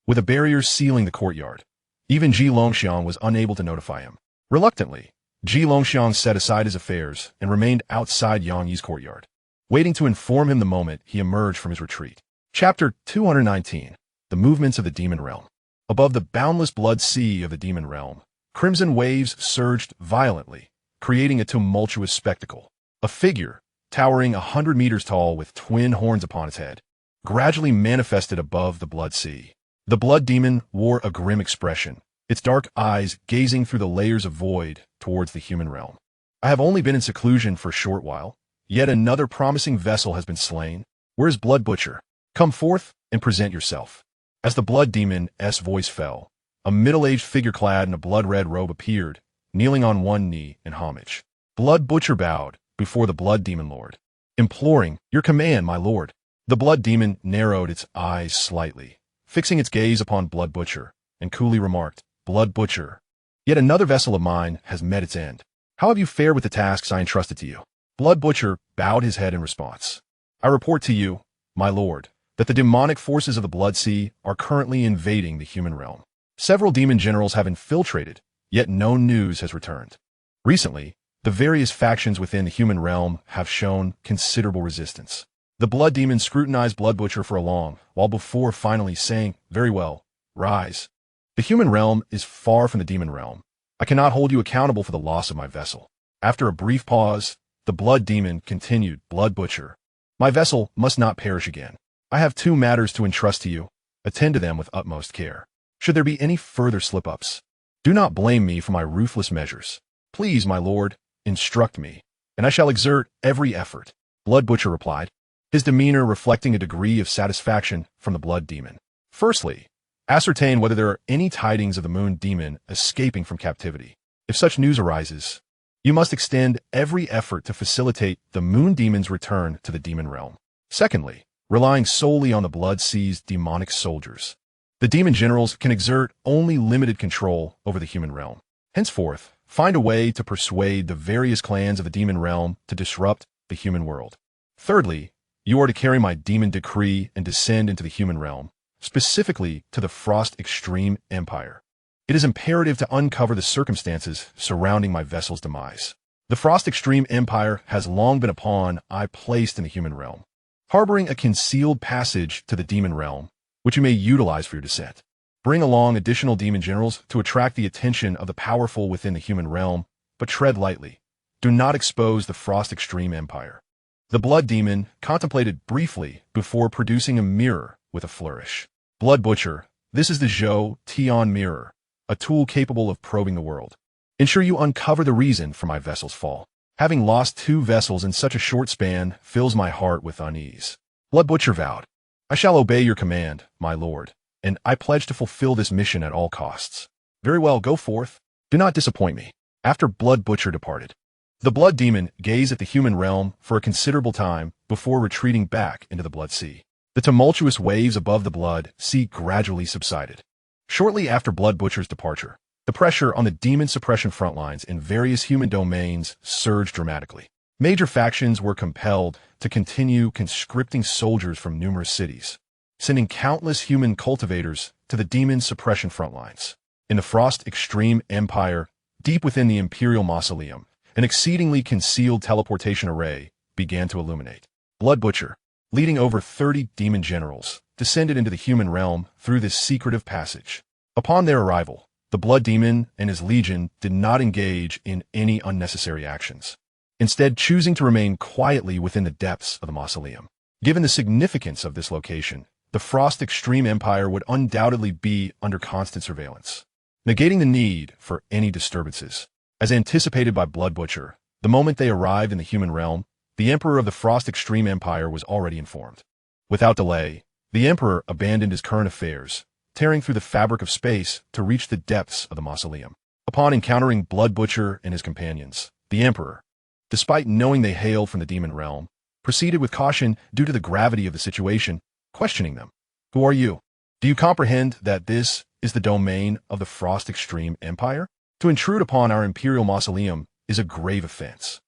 S1: with a barrier sealing the courtyard, even Ji Longxiang was unable to notify him. Reluctantly, Ji Longxiang set aside his affairs and remained outside Yang Yi's courtyard, waiting to inform him the moment he emerged from his retreat. Chapter 219. The Movements of the Demon Realm. Above the boundless blood sea of the demon realm, crimson waves surged violently, creating a tumultuous spectacle. A figure, towering 100 meters tall with twin horns upon its head, gradually manifested above the blood sea. The blood demon wore a grim expression, its dark eyes gazing through the layers of void towards the human realm. I have only been in seclusion for a short while. Yet another promising vessel has been slain. Where is Blood Butcher? Come forth and present yourself. As the blood demon's voice fell, a middle-aged figure clad in a blood-red robe appeared, kneeling on one knee in homage. Blood Butcher bowed before the blood demon lord, imploring, "Your command, my lord." The blood demon narrowed its eyes slightly, fixing its gaze upon Blood Butcher, and coolly remarked, "Blood Butcher, yet another vessel of mine has met its end. How have you fared with the tasks I entrusted to you?" Blood Butcher bowed his head in response. "I report to you, my lord, that the demonic forces of the Blood Sea are currently invading the human realm. Several demon generals have infiltrated, yet no news has returned. Recently, the various factions within the human realm have shown considerable resistance." The blood demon scrutinized Blood Butcher for a long while before finally saying, "Very well, rise. The human realm is far from the demon realm. I cannot hold you accountable for the loss of my vessel." After a brief pause, The blood demon continued, Blood Butcher. My vessel must not perish again. I have 2 matters to entrust to you. Attend to them with utmost care. Should there be any further slip-ups, do not blame me for my ruthless measures. Please, my lord, instruct me, and I shall exert every effort. Blood Butcher replied, his demeanor reflecting a degree of satisfaction from the blood demon. Firstly, ascertain whether there are any tidings of the moon demon escaping from captivity. If such news arises, you must extend every effort to facilitate the moon demon's return to the demon realm. Secondly, relying solely on the blood-seized demonic soldiers, the demon generals can exert only limited control over the human realm. Henceforth, find a way to persuade the various clans of the demon realm to disrupt the human world. Thirdly, you are to carry my demon decree and descend into the human realm, specifically to the Frost Extreme Empire. It is imperative to uncover the circumstances surrounding my vessel's demise. The Frost Extreme Empire has long been a pawn I placed in the human realm, harboring a concealed passage to the demon realm, which you may utilize for your descent. Bring along additional demon generals to attract the attention of the powerful within the human realm, but tread lightly. Do not expose the Frost Extreme Empire. The blood demon contemplated briefly before producing a mirror with a flourish. Blood Butcher, this is the Zhou Tian mirror, a tool capable of probing the world. Ensure you uncover the reason for my vessel's fall. Having lost 2 vessels in such a short span fills my heart with unease. Blood Butcher vowed, I shall obey your command, my lord, and I pledge to fulfill this mission at all costs. Very well, go forth. Do not disappoint me. After Blood Butcher departed, the blood demon gazed at the human realm for a considerable time before retreating back into the blood sea. The tumultuous waves above the blood sea gradually subsided. Shortly after Blood Butcher's departure, the pressure on the demon suppression front lines in various human domains surged dramatically. Major factions were compelled to continue conscripting soldiers from numerous cities, sending countless human cultivators to the demon suppression front lines. In the Frost Extreme Empire, deep within the imperial mausoleum, an exceedingly concealed teleportation array began to illuminate. Blood Butcher, leading over 30 demon generals, descended into the human realm through this secretive passage. Upon their arrival, the blood demon and his legion did not engage in any unnecessary actions, instead choosing to remain quietly within the depths of the mausoleum. Given the significance of this location, the Frost Extreme Empire would undoubtedly be under constant surveillance, negating the need for any disturbances. As anticipated by Blood Butcher, the moment they arrived in the human realm, the Emperor of the Frost Extreme Empire was already informed. Without delay, the Emperor abandoned his current affairs, tearing through the fabric of space to reach the depths of the mausoleum. Upon encountering Blood Butcher and his companions, the Emperor, despite knowing they hailed from the demon realm, proceeded with caution due to the gravity of the situation, questioning them. Who are you? Do you comprehend that this is the domain of the Frost Extreme Empire? To intrude upon our imperial mausoleum is a grave offense.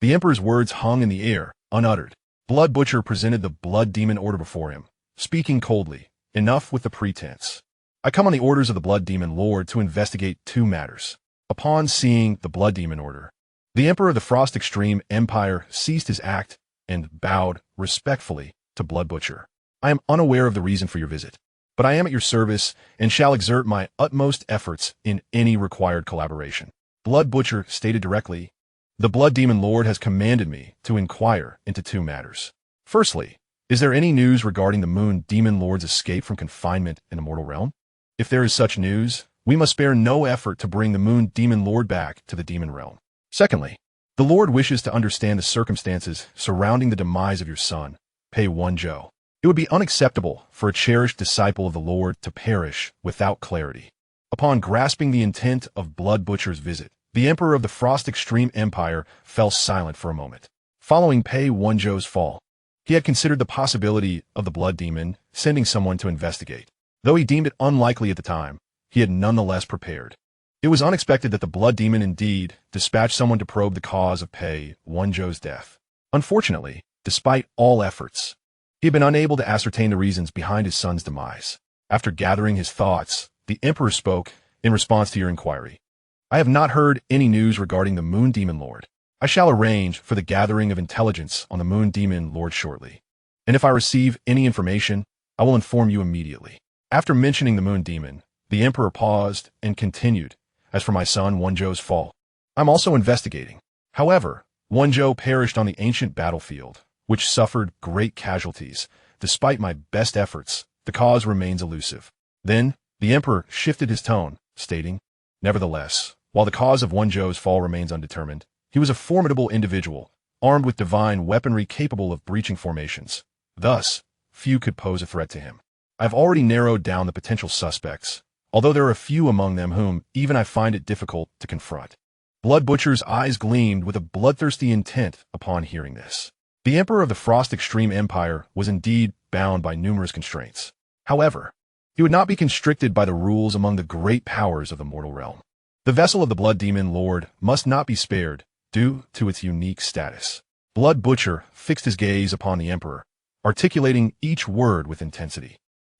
S1: The Emperor's words hung in the air, unuttered. Blood Butcher presented the blood demon order before him, speaking coldly. Enough with the pretense. I come on the orders of the blood demon lord to investigate 2 matters. Upon seeing the blood demon order, the Emperor of the Frost Extreme Empire ceased his act and bowed respectfully to Blood Butcher. I am unaware of the reason for your visit, but I am at your service and shall exert my utmost efforts in any required collaboration. Blood Butcher stated directly, the blood demon lord has commanded me to inquire into 2 matters. Firstly, is there any news regarding the moon demon lord's escape from confinement in the mortal realm? If there is such news, we must spare no effort to bring the moon demon lord back to the demon realm. Secondly, the lord wishes to understand the circumstances surrounding the demise of your son, Pei Wenzhou. It would be unacceptable for a cherished disciple of the Lord to perish without clarity. Upon grasping the intent of Blood Butcher's visit, the Emperor of the Frost Extreme Empire fell silent for a moment. Following Pei Wenzhou's fall, he had considered the possibility of the blood demon sending someone to investigate. Though he deemed it unlikely at the time, he had nonetheless prepared. It was unexpected that the blood demon indeed dispatched someone to probe the cause of Pei Wenzhou's death. Unfortunately, despite all efforts, he had been unable to ascertain the reasons behind his son's demise. After gathering his thoughts, the Emperor spoke in response to your inquiry. I have not heard any news regarding the Moon Demon Lord. I shall arrange for the gathering of intelligence on the Moon Demon Lord shortly, and if I receive any information, I will inform you immediately. After mentioning the Moon Demon, the Emperor paused and continued, as for my son Wenzhou's fall, I'm also investigating. However, Wenzhou perished on the ancient battlefield, which suffered great casualties. Despite my best efforts, the cause remains elusive. Then, the emperor shifted his tone, stating, nevertheless, while the cause of Wenzhou's fall remains undetermined, he was a formidable individual, armed with divine weaponry capable of breaching formations. Thus, few could pose a threat to him. I have already narrowed down the potential suspects, although there are a few among them whom even I find it difficult to confront. Blood Butcher's eyes gleamed with a bloodthirsty intent upon hearing this. The Emperor of the Frost Extreme Empire was indeed bound by numerous constraints. However, he would not be constricted by the rules among the great powers of the mortal realm. The vessel of the Blood Demon Lord must not be spared due to its unique status. Blood Butcher fixed his gaze upon the Emperor, articulating each word with intensity.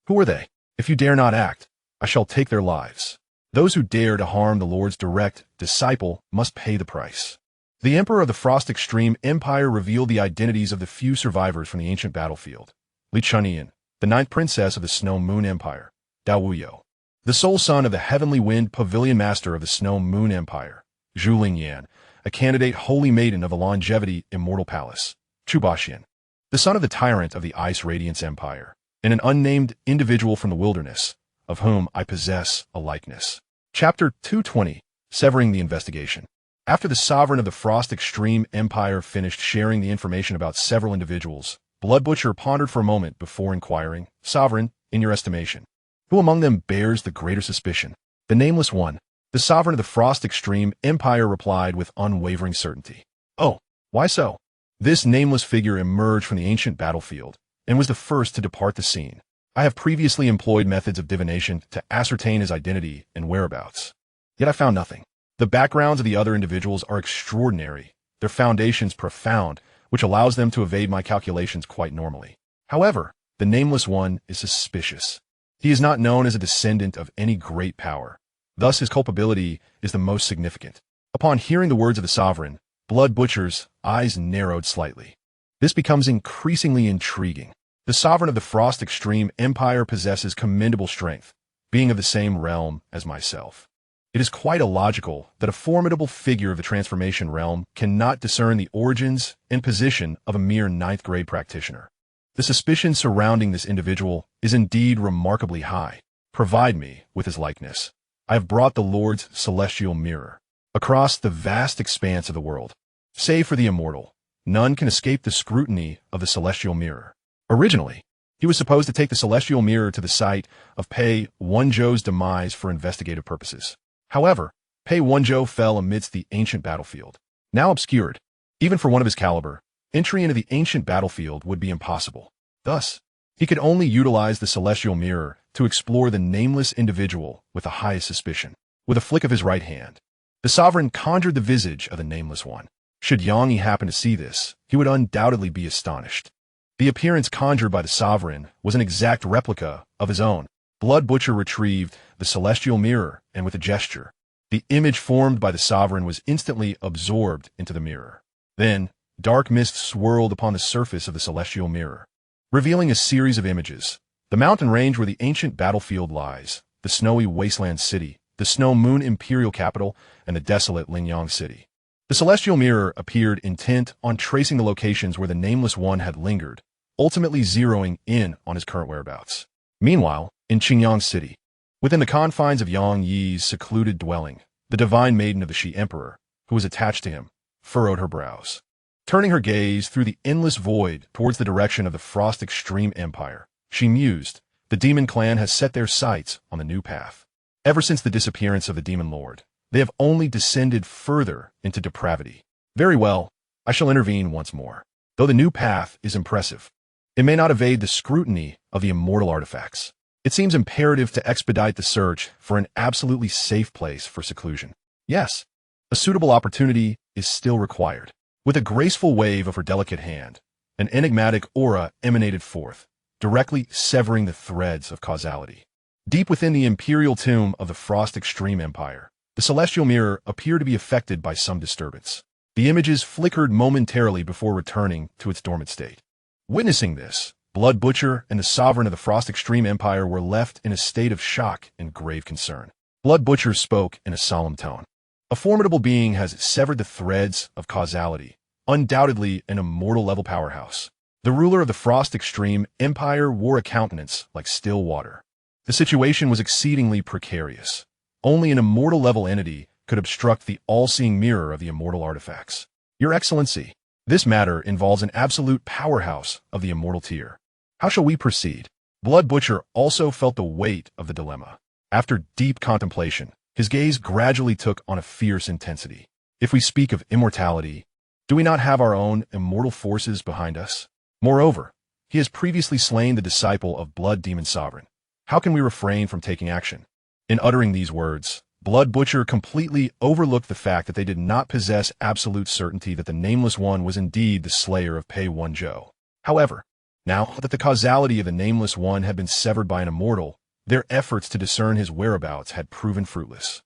S1: Who are they? If you dare not act, I shall take their lives. Those who dare to harm the Lord's direct disciple must pay the price. The Emperor of the Frost Extreme Empire revealed the identities of the few survivors from the ancient battlefield. Li Chunyan, the ninth princess of the Snow Moon Empire, Dao Wuyo, the sole son of the Heavenly Wind Pavilion Master of the Snow Moon Empire, Zhu Lingyan, a candidate holy maiden of the Longevity Immortal Palace, Chu Baxian, the son of the tyrant of the Ice Radiance Empire, and an unnamed individual from the wilderness, of whom I possess a likeness. Chapter 220, Severing the Investigation. After the sovereign of the Frost Extreme Empire finished sharing the information about several individuals, Blood Butcher pondered for a moment before inquiring, Sovereign, in your estimation, who among them bears the greater suspicion? The nameless one. The sovereign of the Frost Extreme Empire replied with unwavering certainty. Oh, why so? This nameless figure emerged from the ancient battlefield and was the first to depart the scene. I have previously employed methods of divination to ascertain his identity and whereabouts. Yet I found nothing. The backgrounds of the other individuals are extraordinary, their foundations profound, which allows them to evade my calculations quite normally. However, the nameless one is suspicious. He is not known as a descendant of any great power. Thus his culpability is the most significant. Upon hearing the words of the sovereign, Blood Butcher's eyes narrowed slightly. This becomes increasingly intriguing. The sovereign of the Frost Extreme Empire possesses commendable strength, being of the same realm as myself. It is quite illogical that a formidable figure of the transformation realm cannot discern the origins and position of a mere ninth-grade practitioner. The suspicion surrounding this individual is indeed remarkably high. Provide me with his likeness. I have brought the Lord's celestial mirror. Across the vast expanse of the world, save for the immortal, none can escape the scrutiny of the celestial mirror. Originally, he was supposed to take the celestial mirror to the site of Pei Wenzhou's demise for investigative purposes. However, Pei Wenzhou fell amidst the ancient battlefield. Now obscured, even for one of his caliber, entry into the ancient battlefield would be impossible. Thus, he could only utilize the celestial mirror to explore the nameless individual with the highest suspicion. With a flick of his right hand, the sovereign conjured the visage of the nameless one. Should Xianxia happen to see this, he would undoubtedly be astonished. The appearance conjured by the sovereign was an exact replica of his own. Blood Butcher retrieved the celestial mirror, and with a gesture, the image formed by the sovereign was instantly absorbed into the mirror. Then, dark mist swirled upon the surface of the celestial mirror, revealing a series of images. The mountain range where the ancient battlefield lies, the snowy wasteland city, the Snow Moon Imperial capital, and the desolate Lingyang city. The celestial mirror appeared intent on tracing the locations where the nameless one had lingered, ultimately zeroing in on his current whereabouts. Meanwhile, in Qingyang City, within the confines of Yang Yi's secluded dwelling, the divine maiden of the Shi Emperor, who was attached to him, furrowed her brows. Turning her gaze through the endless void towards the direction of the Frost Extreme Empire, she mused, the demon clan has set their sights on the new path. Ever since the disappearance of the demon lord, they have only descended further into depravity. Very well, I shall intervene once more. Though the new path is impressive, it may not evade the scrutiny of the immortal artifacts. It seems imperative to expedite the search for an absolutely safe place for seclusion. Yes, a suitable opportunity is still required. With a graceful wave of her delicate hand, an enigmatic aura emanated forth, directly severing the threads of causality. Deep within the imperial tomb of the Frost Extreme Empire, the celestial mirror appeared to be affected by some disturbance. The images flickered momentarily before returning to its dormant state. Witnessing this, Blood Butcher and the sovereign of the Frost Extreme Empire were left in a state of shock and grave concern. Blood Butcher spoke in a solemn tone. A formidable being has severed the threads of causality, undoubtedly an immortal-level powerhouse. The ruler of the Frost Extreme Empire wore a countenance like still water. The situation was exceedingly precarious. Only an immortal-level entity could obstruct the all-seeing mirror of the immortal artifacts. Your Excellency, this matter involves an absolute powerhouse of the immortal tier. How shall we proceed? Blood Butcher also felt the weight of the dilemma. After deep contemplation, his gaze gradually took on a fierce intensity. If we speak of immortality, do we not have our own immortal forces behind us? Moreover, he has previously slain the disciple of Blood Demon Sovereign. How can we refrain from taking action? In uttering these words, Blood Butcher completely overlooked the fact that they did not possess absolute certainty that the Nameless One was indeed the slayer of Pei Wan Zhou. However, now that the causality of the Nameless One had been severed by an immortal, their efforts to discern his whereabouts had proven fruitless.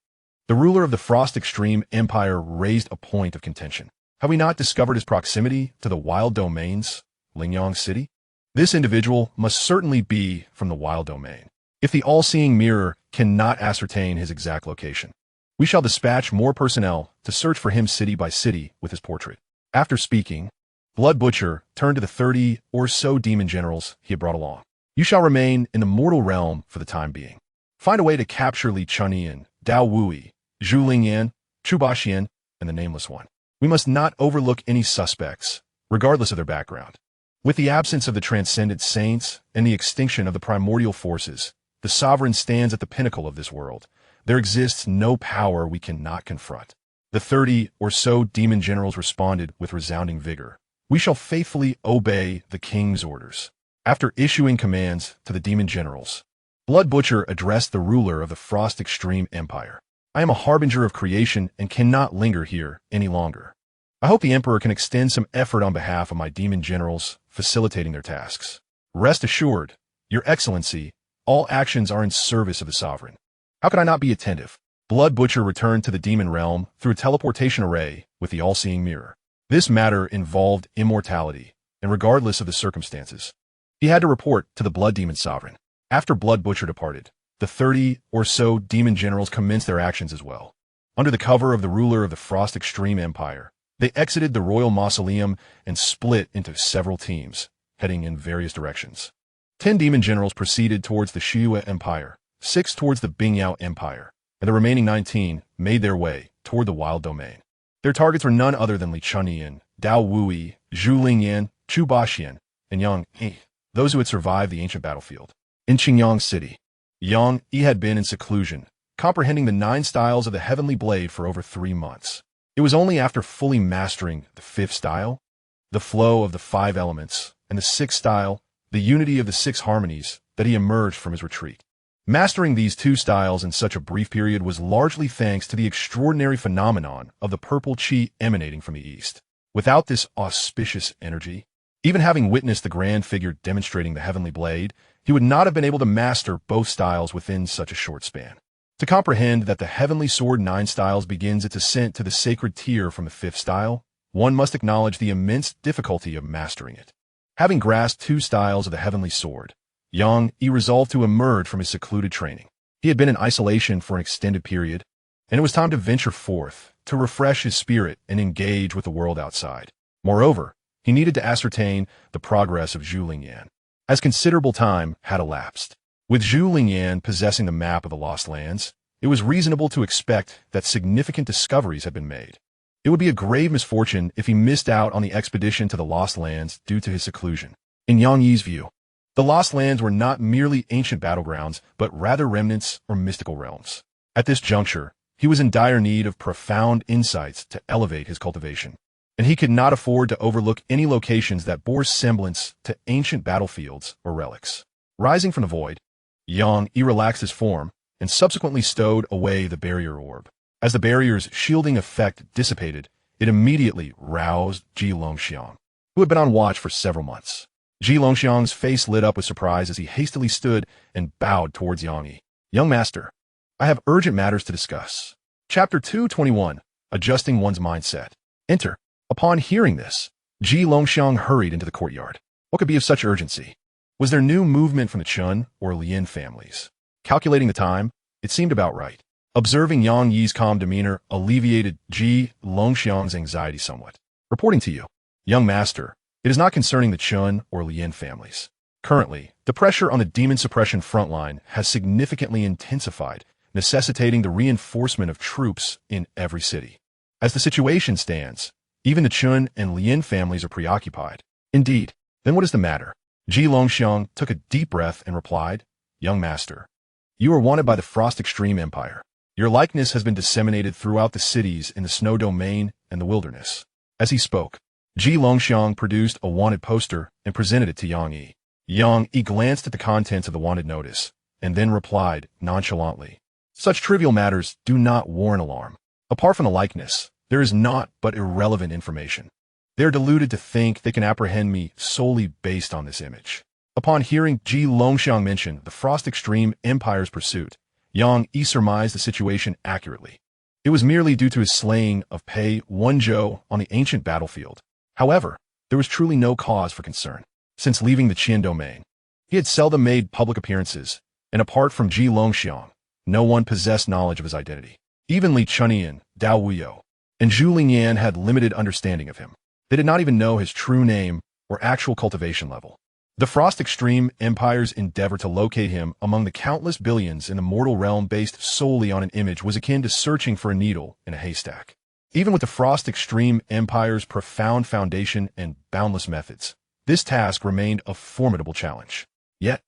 S1: The ruler of the Frost Extreme Empire raised a point of contention. Have we not discovered his proximity to the wild domains, Lingyang City? This individual must certainly be from the wild domain. If the all-seeing mirror cannot ascertain his exact location, we shall dispatch more personnel to search for him city by city with his portrait. After speaking, Blood Butcher turned to the 30 or so demon generals he had brought along. You shall remain in the mortal realm for the time being. Find a way to capture Li Chunyan, Dao Wui, Zhu Lingyan, Chu Baxian, and the Nameless One. We must not overlook any suspects, regardless of their background. With the absence of the transcendent saints and the extinction of the primordial forces, the Sovereign stands at the pinnacle of this world. There exists no power we cannot confront. The 30 or so demon generals responded with resounding vigor. We shall faithfully obey the king's orders. After issuing commands to the demon generals, Blood Butcher addressed the ruler of the Frost Extreme Empire. I am a harbinger of creation and cannot linger here any longer. I hope the Emperor can extend some effort on behalf of my demon generals, facilitating their tasks. Rest assured, Your Excellency, all actions are in service of the Sovereign. How could I not be attentive? Blood Butcher returned to the demon realm through a teleportation array with the all-seeing mirror. This matter involved immortality, and regardless of the circumstances, he had to report to the Blood Demon Sovereign. After Blood Butcher departed, the 30 or so demon generals commenced their actions as well. Under the cover of the ruler of the Frost Extreme Empire, they exited the royal mausoleum and split into several teams, heading in various directions. 10 demon generals proceeded towards the Xianxia Empire, 6 towards the Bingyao Empire, and the remaining 19 made their way toward the wild domain. Their targets were none other than Li Chunyan, Dao Wui, Zhu Lingyan, Chu Baxian, and Yang Yi, those who had survived the ancient battlefield. In Xinjiang City, Yang Yi had been in seclusion, comprehending the 9 styles of the Heavenly Blade for over 3 months. It was only after fully mastering the 5th style, the flow of the 5 elements, and the 6th style, the unity of the 6 harmonies, that he emerged from his retreat. Mastering these 2 styles in such a brief period was largely thanks to the extraordinary phenomenon of the purple chi emanating from the east. Without this auspicious energy, even having witnessed the grand figure demonstrating the Heavenly Blade, he would not have been able to master both styles within such a short span. To comprehend that the Heavenly Sword 9 styles begins its ascent to the sacred tier from the 5th style, one must acknowledge the immense difficulty of mastering it. Having grasped 2 styles of the Heavenly Sword, Yang Yi resolved to emerge from his secluded training. He had been in isolation for an extended period, and it was time to venture forth, to refresh his spirit and engage with the world outside. Moreover, he needed to ascertain the progress of Zhu Lingyan, as considerable time had elapsed. With Zhu Lingyan possessing the map of the Lost Lands, it was reasonable to expect that significant discoveries had been made. It would be a grave misfortune if he missed out on the expedition to the Lost Lands due to his seclusion. In Yang Yi's view, the Lost Lands were not merely ancient battlegrounds, but rather remnants or mystical realms. At this juncture, he was in dire need of profound insights to elevate his cultivation, and he could not afford to overlook any locations that bore semblance to ancient battlefields or relics. Rising from the void, Yang Yi relaxed his form and subsequently stowed away the barrier orb. As the barrier's shielding effect dissipated, it immediately roused Ji Longxiang, who had been on watch for several months. Ji Longxiang's face lit up with surprise as he hastily stood and bowed towards Yang Yi. Young master, I have urgent matters to discuss. Chapter 221, Adjusting One's Mindset. Enter. Upon hearing this, Ji Longxiang hurried into the courtyard. What could be of such urgency? Was there new movement from the Chun or Lin families? Calculating the time, it seemed about right. Observing Yang Yi's calm demeanor alleviated Ji Longxiang's anxiety somewhat. Reporting to you, young master, it is not concerning the Chun or Lien families. Currently, the pressure on the demon suppression frontline has significantly intensified, necessitating the reinforcement of troops in every city. As the situation stands, even the Chun and Lien families are preoccupied. Indeed, then what is the matter? Ji Longxiang took a deep breath and replied, Young master, you are wanted by the Frost Extreme Empire. Your likeness has been disseminated throughout the cities in the Snow Domain and the Wilderness. As he spoke, Ji Longxiang produced a wanted poster and presented it to Yang Yi. Yang Yi glanced at the contents of the wanted notice, and then replied nonchalantly, Such trivial matters do not warrant alarm. Apart from the likeness, there is naught but irrelevant information. They are deluded to think they can apprehend me solely based on this image. Upon hearing Ji Longxiang mention the Frost Extreme Empire's pursuit, Yang Yi surmised the situation accurately. It was merely due to his slaying of Pei Wenzhou on the ancient battlefield. However, there was truly no cause for concern. Since leaving the Qin domain, he had seldom made public appearances, and apart from Ji Longxiang, no one possessed knowledge of his identity. Even Li Chunyan, Dao Wuyo, and Zhu Lingyan had limited understanding of him. They did not even know his true name or actual cultivation level. The Frost Extreme Empire's endeavor to locate him among the countless billions in the mortal realm based solely on an image was akin to searching for a needle in a haystack. Even with the Frost Extreme Empire's profound foundation and boundless methods, this task remained a formidable challenge. Yet,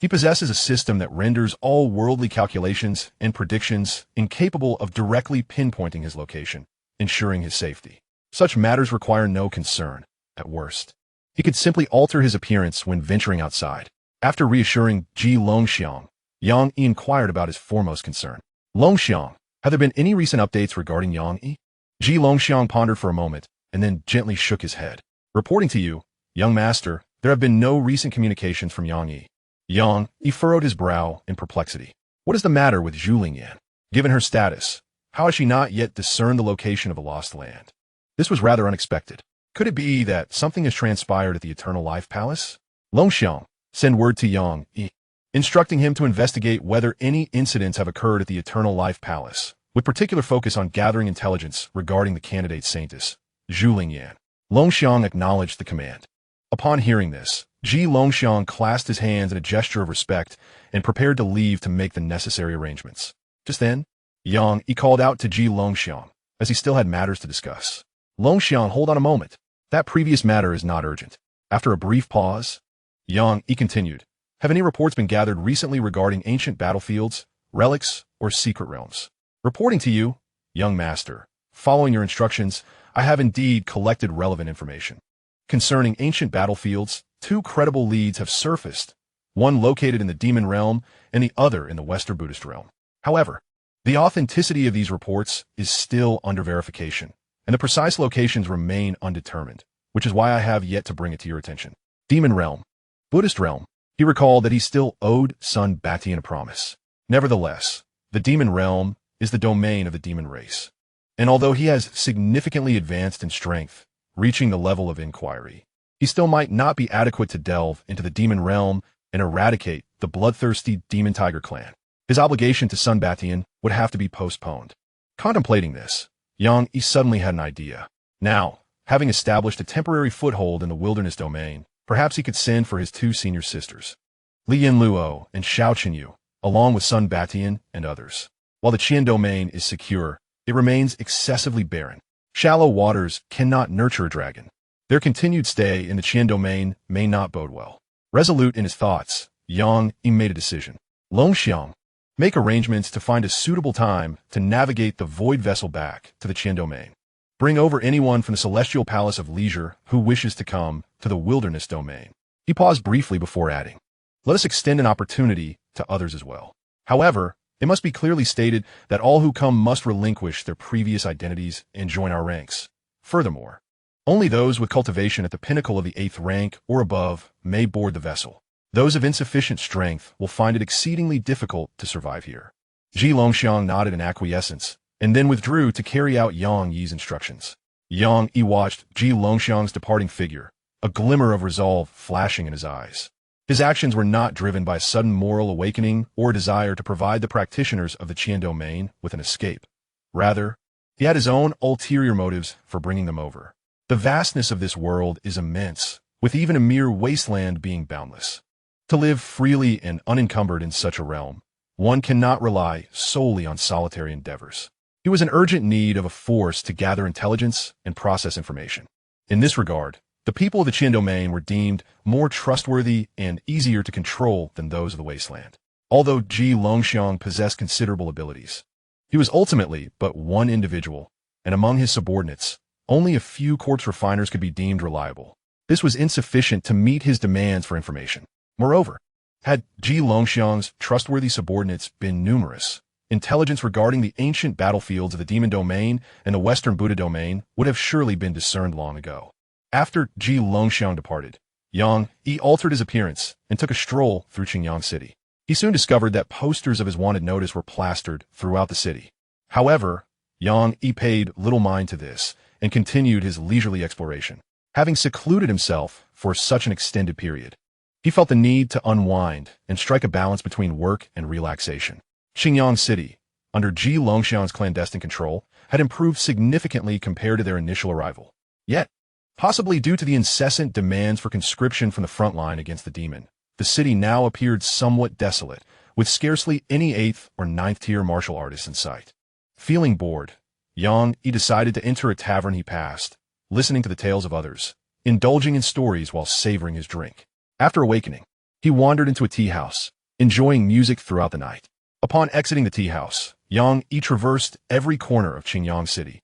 S1: he possesses a system that renders all worldly calculations and predictions incapable of directly pinpointing his location, ensuring his safety. Such matters require no concern, at worst. He could simply alter his appearance when venturing outside. After reassuring Ji Longxiang, Yang Yi inquired about his foremost concern. Longxiang, have there been any recent updates regarding Yang Yi? Ji Longxiang pondered for a moment, and then gently shook his head. Reporting to you, young master, there have been no recent communications from Yang Yi. Yang Yi furrowed his brow in perplexity. What is the matter with Zhu Lingyan? Given her status, how has she not yet discerned the location of a lost land? This was rather unexpected. Could it be that something has transpired at the Eternal Life Palace? Longxiang, send word to Yang Yi, instructing him to investigate whether any incidents have occurred at the Eternal Life Palace, with particular focus on gathering intelligence regarding the candidate saintess, Zhu Lingyan. Longxiang acknowledged the command. Upon hearing this, Ji Longxiang clasped his hands in a gesture of respect and prepared to leave to make the necessary arrangements. Just then, Yang Yi called out to Ji Longxiang, as he still had matters to discuss. Longxiang, hold on a moment. That previous matter is not urgent. After a brief pause, Yang Yi continued, Have any reports been gathered recently regarding ancient battlefields, relics, or secret realms? Reporting to you, young master, following your instructions, I have indeed collected relevant information. Concerning ancient battlefields, two credible leads have surfaced, one located in the demon realm and the other in the Western Buddhist realm. However, the authenticity of these reports is still under verification, and the precise locations remain undetermined, which is why I have yet to bring it to your attention. Demon realm, Buddhist realm. He recalled that he still owed Sun Batian a promise. Nevertheless, the demon realm is the domain of the demon race, and although he has significantly advanced in strength, reaching the level of inquiry, he still might not be adequate to delve into the demon realm and eradicate the bloodthirsty demon tiger clan. His obligation to Sun Batian would have to be postponed. Contemplating this, Yang Yi suddenly had an idea. Now, having established a temporary foothold in the wilderness domain, perhaps he could send for his two senior sisters, Li Yinluo and Xiao Qinyu, along with Sun Batian and others. While the Qian domain is secure, it remains excessively barren. Shallow waters cannot nurture a dragon. Their continued stay in the Qian domain may not bode well. Resolute in his thoughts, Yang Yi made a decision. Longxiang, make arrangements to find a suitable time to navigate the void vessel back to the Qian domain. Bring over anyone from the Celestial Palace of Leisure who wishes to come to the wilderness domain. He paused briefly before adding, Let us extend an opportunity to others as well. However, it must be clearly stated that all who come must relinquish their previous identities and join our ranks. Furthermore, only those with cultivation at the pinnacle of the 8th rank or above may board the vessel. Those of insufficient strength will find it exceedingly difficult to survive here. Ji Longxiang nodded in acquiescence, and then withdrew to carry out Yang Yi's instructions. Yang Yi watched Ji Longxiang's departing figure, a glimmer of resolve flashing in his eyes. His actions were not driven by a sudden moral awakening or a desire to provide the practitioners of the Qian domain with an escape. Rather, he had his own ulterior motives for bringing them over. The vastness of this world is immense, with even a mere wasteland being boundless. To live freely and unencumbered in such a realm, one cannot rely solely on solitary endeavors. He was in urgent need of a force to gather intelligence and process information. In this regard, the people of the Qin domain were deemed more trustworthy and easier to control than those of the wasteland. Although Ji Longxiang possessed considerable abilities, he was ultimately but one individual, and among his subordinates, only a few quartz refiners could be deemed reliable. This was insufficient to meet his demands for information. Moreover, had Ji Longxiang's trustworthy subordinates been numerous, intelligence regarding the ancient battlefields of the Demon Domain and the Western Buddha Domain would have surely been discerned long ago. After Ji Longxiang departed, Yang Yi altered his appearance and took a stroll through Qingyang City. He soon discovered that posters of his wanted notice were plastered throughout the city. However, Yang Yi paid little mind to this and continued his leisurely exploration. Having secluded himself for such an extended period, he felt the need to unwind and strike a balance between work and relaxation. Qingyang City, under Ji Longxiang's clandestine control, had improved significantly compared to their initial arrival. Yet, possibly due to the incessant demands for conscription from the front line against the demon, the city now appeared somewhat desolate, with scarcely any 8th or 9th tier martial artists in sight. Feeling bored, Yang Yi decided to enter a tavern he passed, listening to the tales of others, indulging in stories while savoring his drink. After awakening, he wandered into a tea house, enjoying music throughout the night. Upon exiting the tea house, Yang Yi traversed every corner of Qingyang City,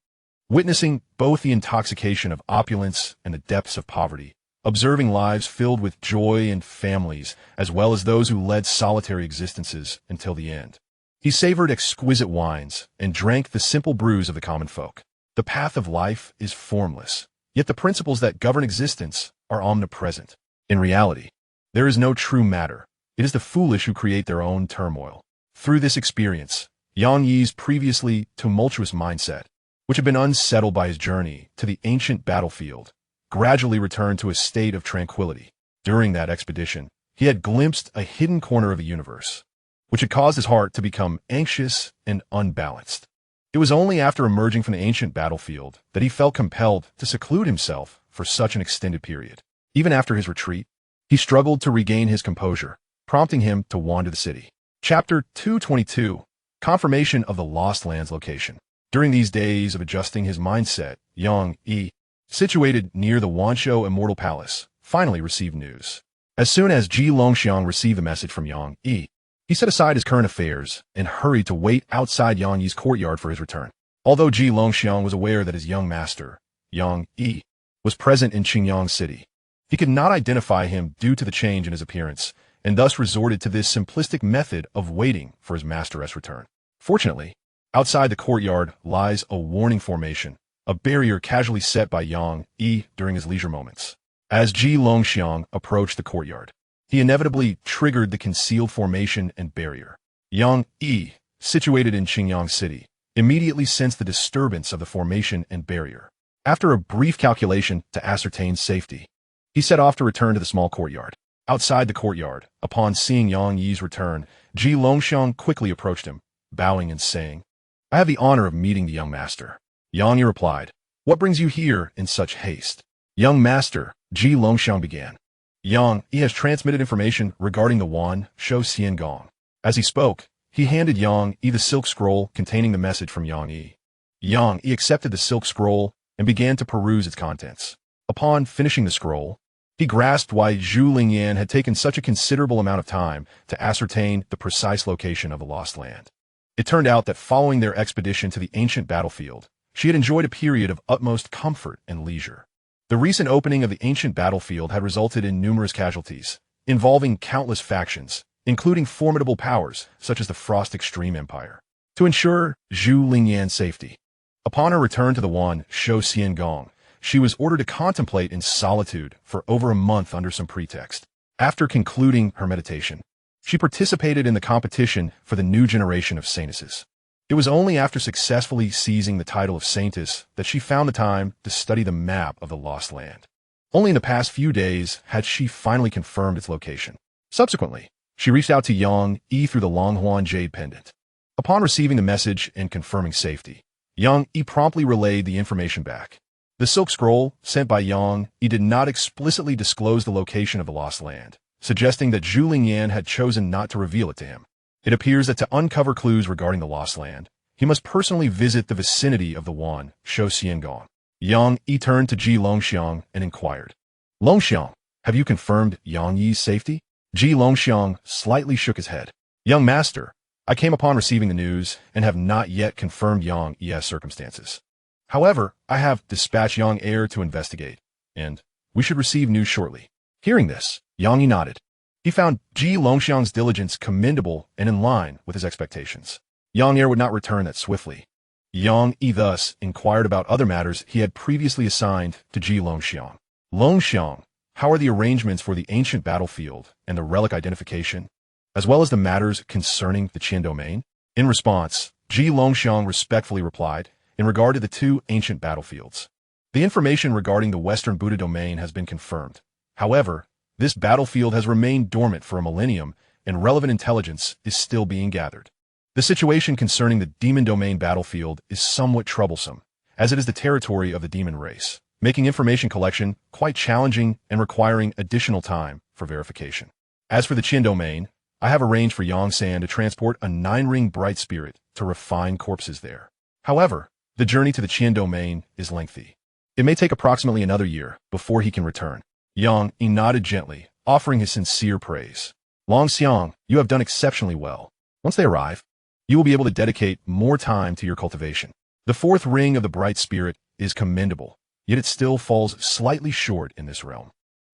S1: witnessing both the intoxication of opulence and the depths of poverty, observing lives filled with joy and families, as well as those who led solitary existences until the end. He savored exquisite wines and drank the simple brews of the common folk. The path of life is formless, yet the principles that govern existence are omnipresent. In reality, there is no true matter. It is the foolish who create their own turmoil. Through this experience, Yang Yi's previously tumultuous mindset, which had been unsettled by his journey to the ancient battlefield, gradually returned to a state of tranquility. During that expedition, he had glimpsed a hidden corner of the universe, which had caused his heart to become anxious and unbalanced. It was only after emerging from the ancient battlefield that he felt compelled to seclude himself for such an extended period. Even after his retreat, he struggled to regain his composure, prompting him to wander the city. Chapter 222, Confirmation of the Lost Land's Location. During these days of adjusting his mindset, Yang Yi, situated near the Wanshou Immortal Palace, finally received news. As soon as Ji Longxiang received the message from Yang Yi, he set aside his current affairs and hurried to wait outside Yang Yi's courtyard for his return. Although Ji Longxiang was aware that his young master, Yang Yi, was present in Qingyang City, he could not identify him due to the change in his appearance, and thus resorted to this simplistic method of waiting for his master's return. Fortunately, outside the courtyard lies a warning formation, a barrier casually set by Yang Yi during his leisure moments. As Ji Longxiang approached the courtyard, he inevitably triggered the concealed formation and barrier. Yang Yi, situated in Qingyang City, immediately sensed the disturbance of the formation and barrier. After a brief calculation to ascertain safety, he set off to return to the small courtyard. Outside the courtyard, upon seeing Yang Yi's return, Ji Longxiang quickly approached him, bowing and saying, "I have the honor of meeting the young master." Yang Yi replied, "What brings you here in such haste?" "Young master," Ji Longxiang began, "Yang Yi has transmitted information regarding the Wanshou Xiangong." As he spoke, he handed Yang Yi the silk scroll containing the message from Yang Yi. Yang Yi accepted the silk scroll and began to peruse its contents. Upon finishing the scroll, he grasped why Zhu Lingyan had taken such a considerable amount of time to ascertain the precise location of the lost land. It turned out that following their expedition to the ancient battlefield, she had enjoyed a period of utmost comfort and leisure. The recent opening of the ancient battlefield had resulted in numerous casualties, involving countless factions, including formidable powers such as the Frost Extreme Empire. To ensure Zhu Lingyan's safety, upon her return to the Wanshou Xiangong, she was ordered to contemplate in solitude for over a month under some pretext. After concluding her meditation, she participated in the competition for the new generation of saintesses. It was only after successfully seizing the title of saintess that she found the time to study the map of the lost land. Only in the past few days had she finally confirmed its location. Subsequently, she reached out to Yang Yi through the Longhuan Jade Pendant. Upon receiving the message and confirming safety, Yang Yi promptly relayed the information back. The silk scroll, sent by Yang Yi, did not explicitly disclose the location of the lost land, suggesting that Zhu Lingyan had chosen not to reveal it to him. It appears that to uncover clues regarding the lost land, he must personally visit the vicinity of the Wan Shou Xiangong. Yang Yi turned to Ji Longxiang and inquired, "Longxiang, have you confirmed Yang Yi's safety?" Ji Longxiang slightly shook his head. "Young master, I came upon receiving the news and have not yet confirmed Yang Yi's circumstances. However, I have dispatched Yang Heir to investigate, and we should receive news shortly." Hearing this, Yang Yi nodded. He found Ji Longxiang's diligence commendable and in line with his expectations. Yang Heir would not return that swiftly. Yang Yi thus inquired about other matters he had previously assigned to Ji Longxiang. "Longxiang, how are the arrangements for the ancient battlefield and the relic identification, as well as the matters concerning the Qin domain?" In response, Ji Longxiang respectfully replied, "In regard to the two ancient battlefields, the information regarding the Western Buddha domain has been confirmed. However, this battlefield has remained dormant for a millennium, and relevant intelligence is still being gathered. The situation concerning the demon domain battlefield is somewhat troublesome, as it is the territory of the demon race, making information collection quite challenging and requiring additional time for verification. As for the Qin domain, I have arranged for Yongsan to transport a 9-ring bright spirit to refine corpses there. However, the journey to the Qin domain is lengthy. It may take approximately another year before he can return." Yang Yi nodded gently, offering his sincere praise. "Longxiang, you have done exceptionally well. Once they arrive, you will be able to dedicate more time to your cultivation. The 4th ring of the bright spirit is commendable, yet it still falls slightly short in this realm."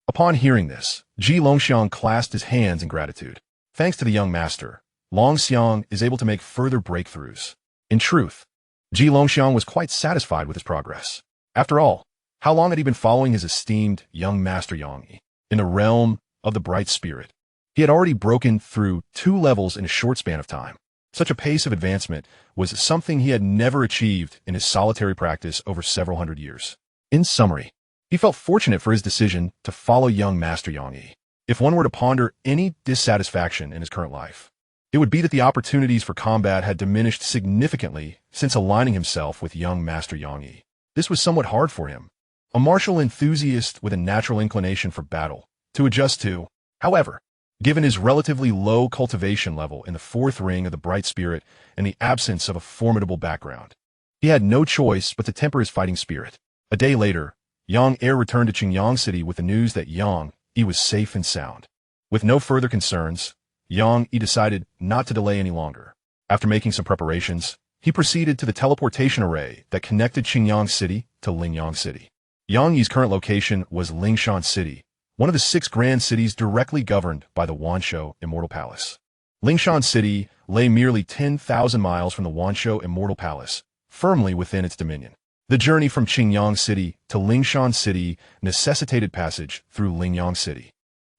S1: Upon hearing this, Ji Longxiang clasped his hands in gratitude. Thanks to the young master, Longxiang is able to make further breakthroughs. In truth, Ji Longxiang was quite satisfied with his progress. After all, how long had he been following his esteemed young master Yang Yi? In the realm of the bright spirit, he had already broken through 2 levels in a short span of time. Such a pace of advancement was something he had never achieved in his solitary practice over several hundred years. In summary, he felt fortunate for his decision to follow young master Yang Yi. If one were to ponder any dissatisfaction in his current life, it would be that the opportunities for combat had diminished significantly since aligning himself with young master Yang Yi. This was somewhat hard for him, a martial enthusiast with a natural inclination for battle, to adjust to. However, given his relatively low cultivation level in the 4th ring of the bright spirit and the absence of a formidable background, he had no choice but to temper his fighting spirit. A day later, Yang Heir returned to Qingyang City with the news that Yang Yi was safe and sound. With no further concerns, Yang Yi decided not to delay any longer. After making some preparations, he proceeded to the teleportation array that connected Qingyang City to Lingyang City. Yang Yi's current location was Lingshan City, one of the 6 grand cities directly governed by the Wanshou Immortal Palace. Lingshan City lay merely 10,000 miles from the Wanshou Immortal Palace, firmly within its dominion. The journey from Qingyang City to Lingshan City necessitated passage through Lingyang City,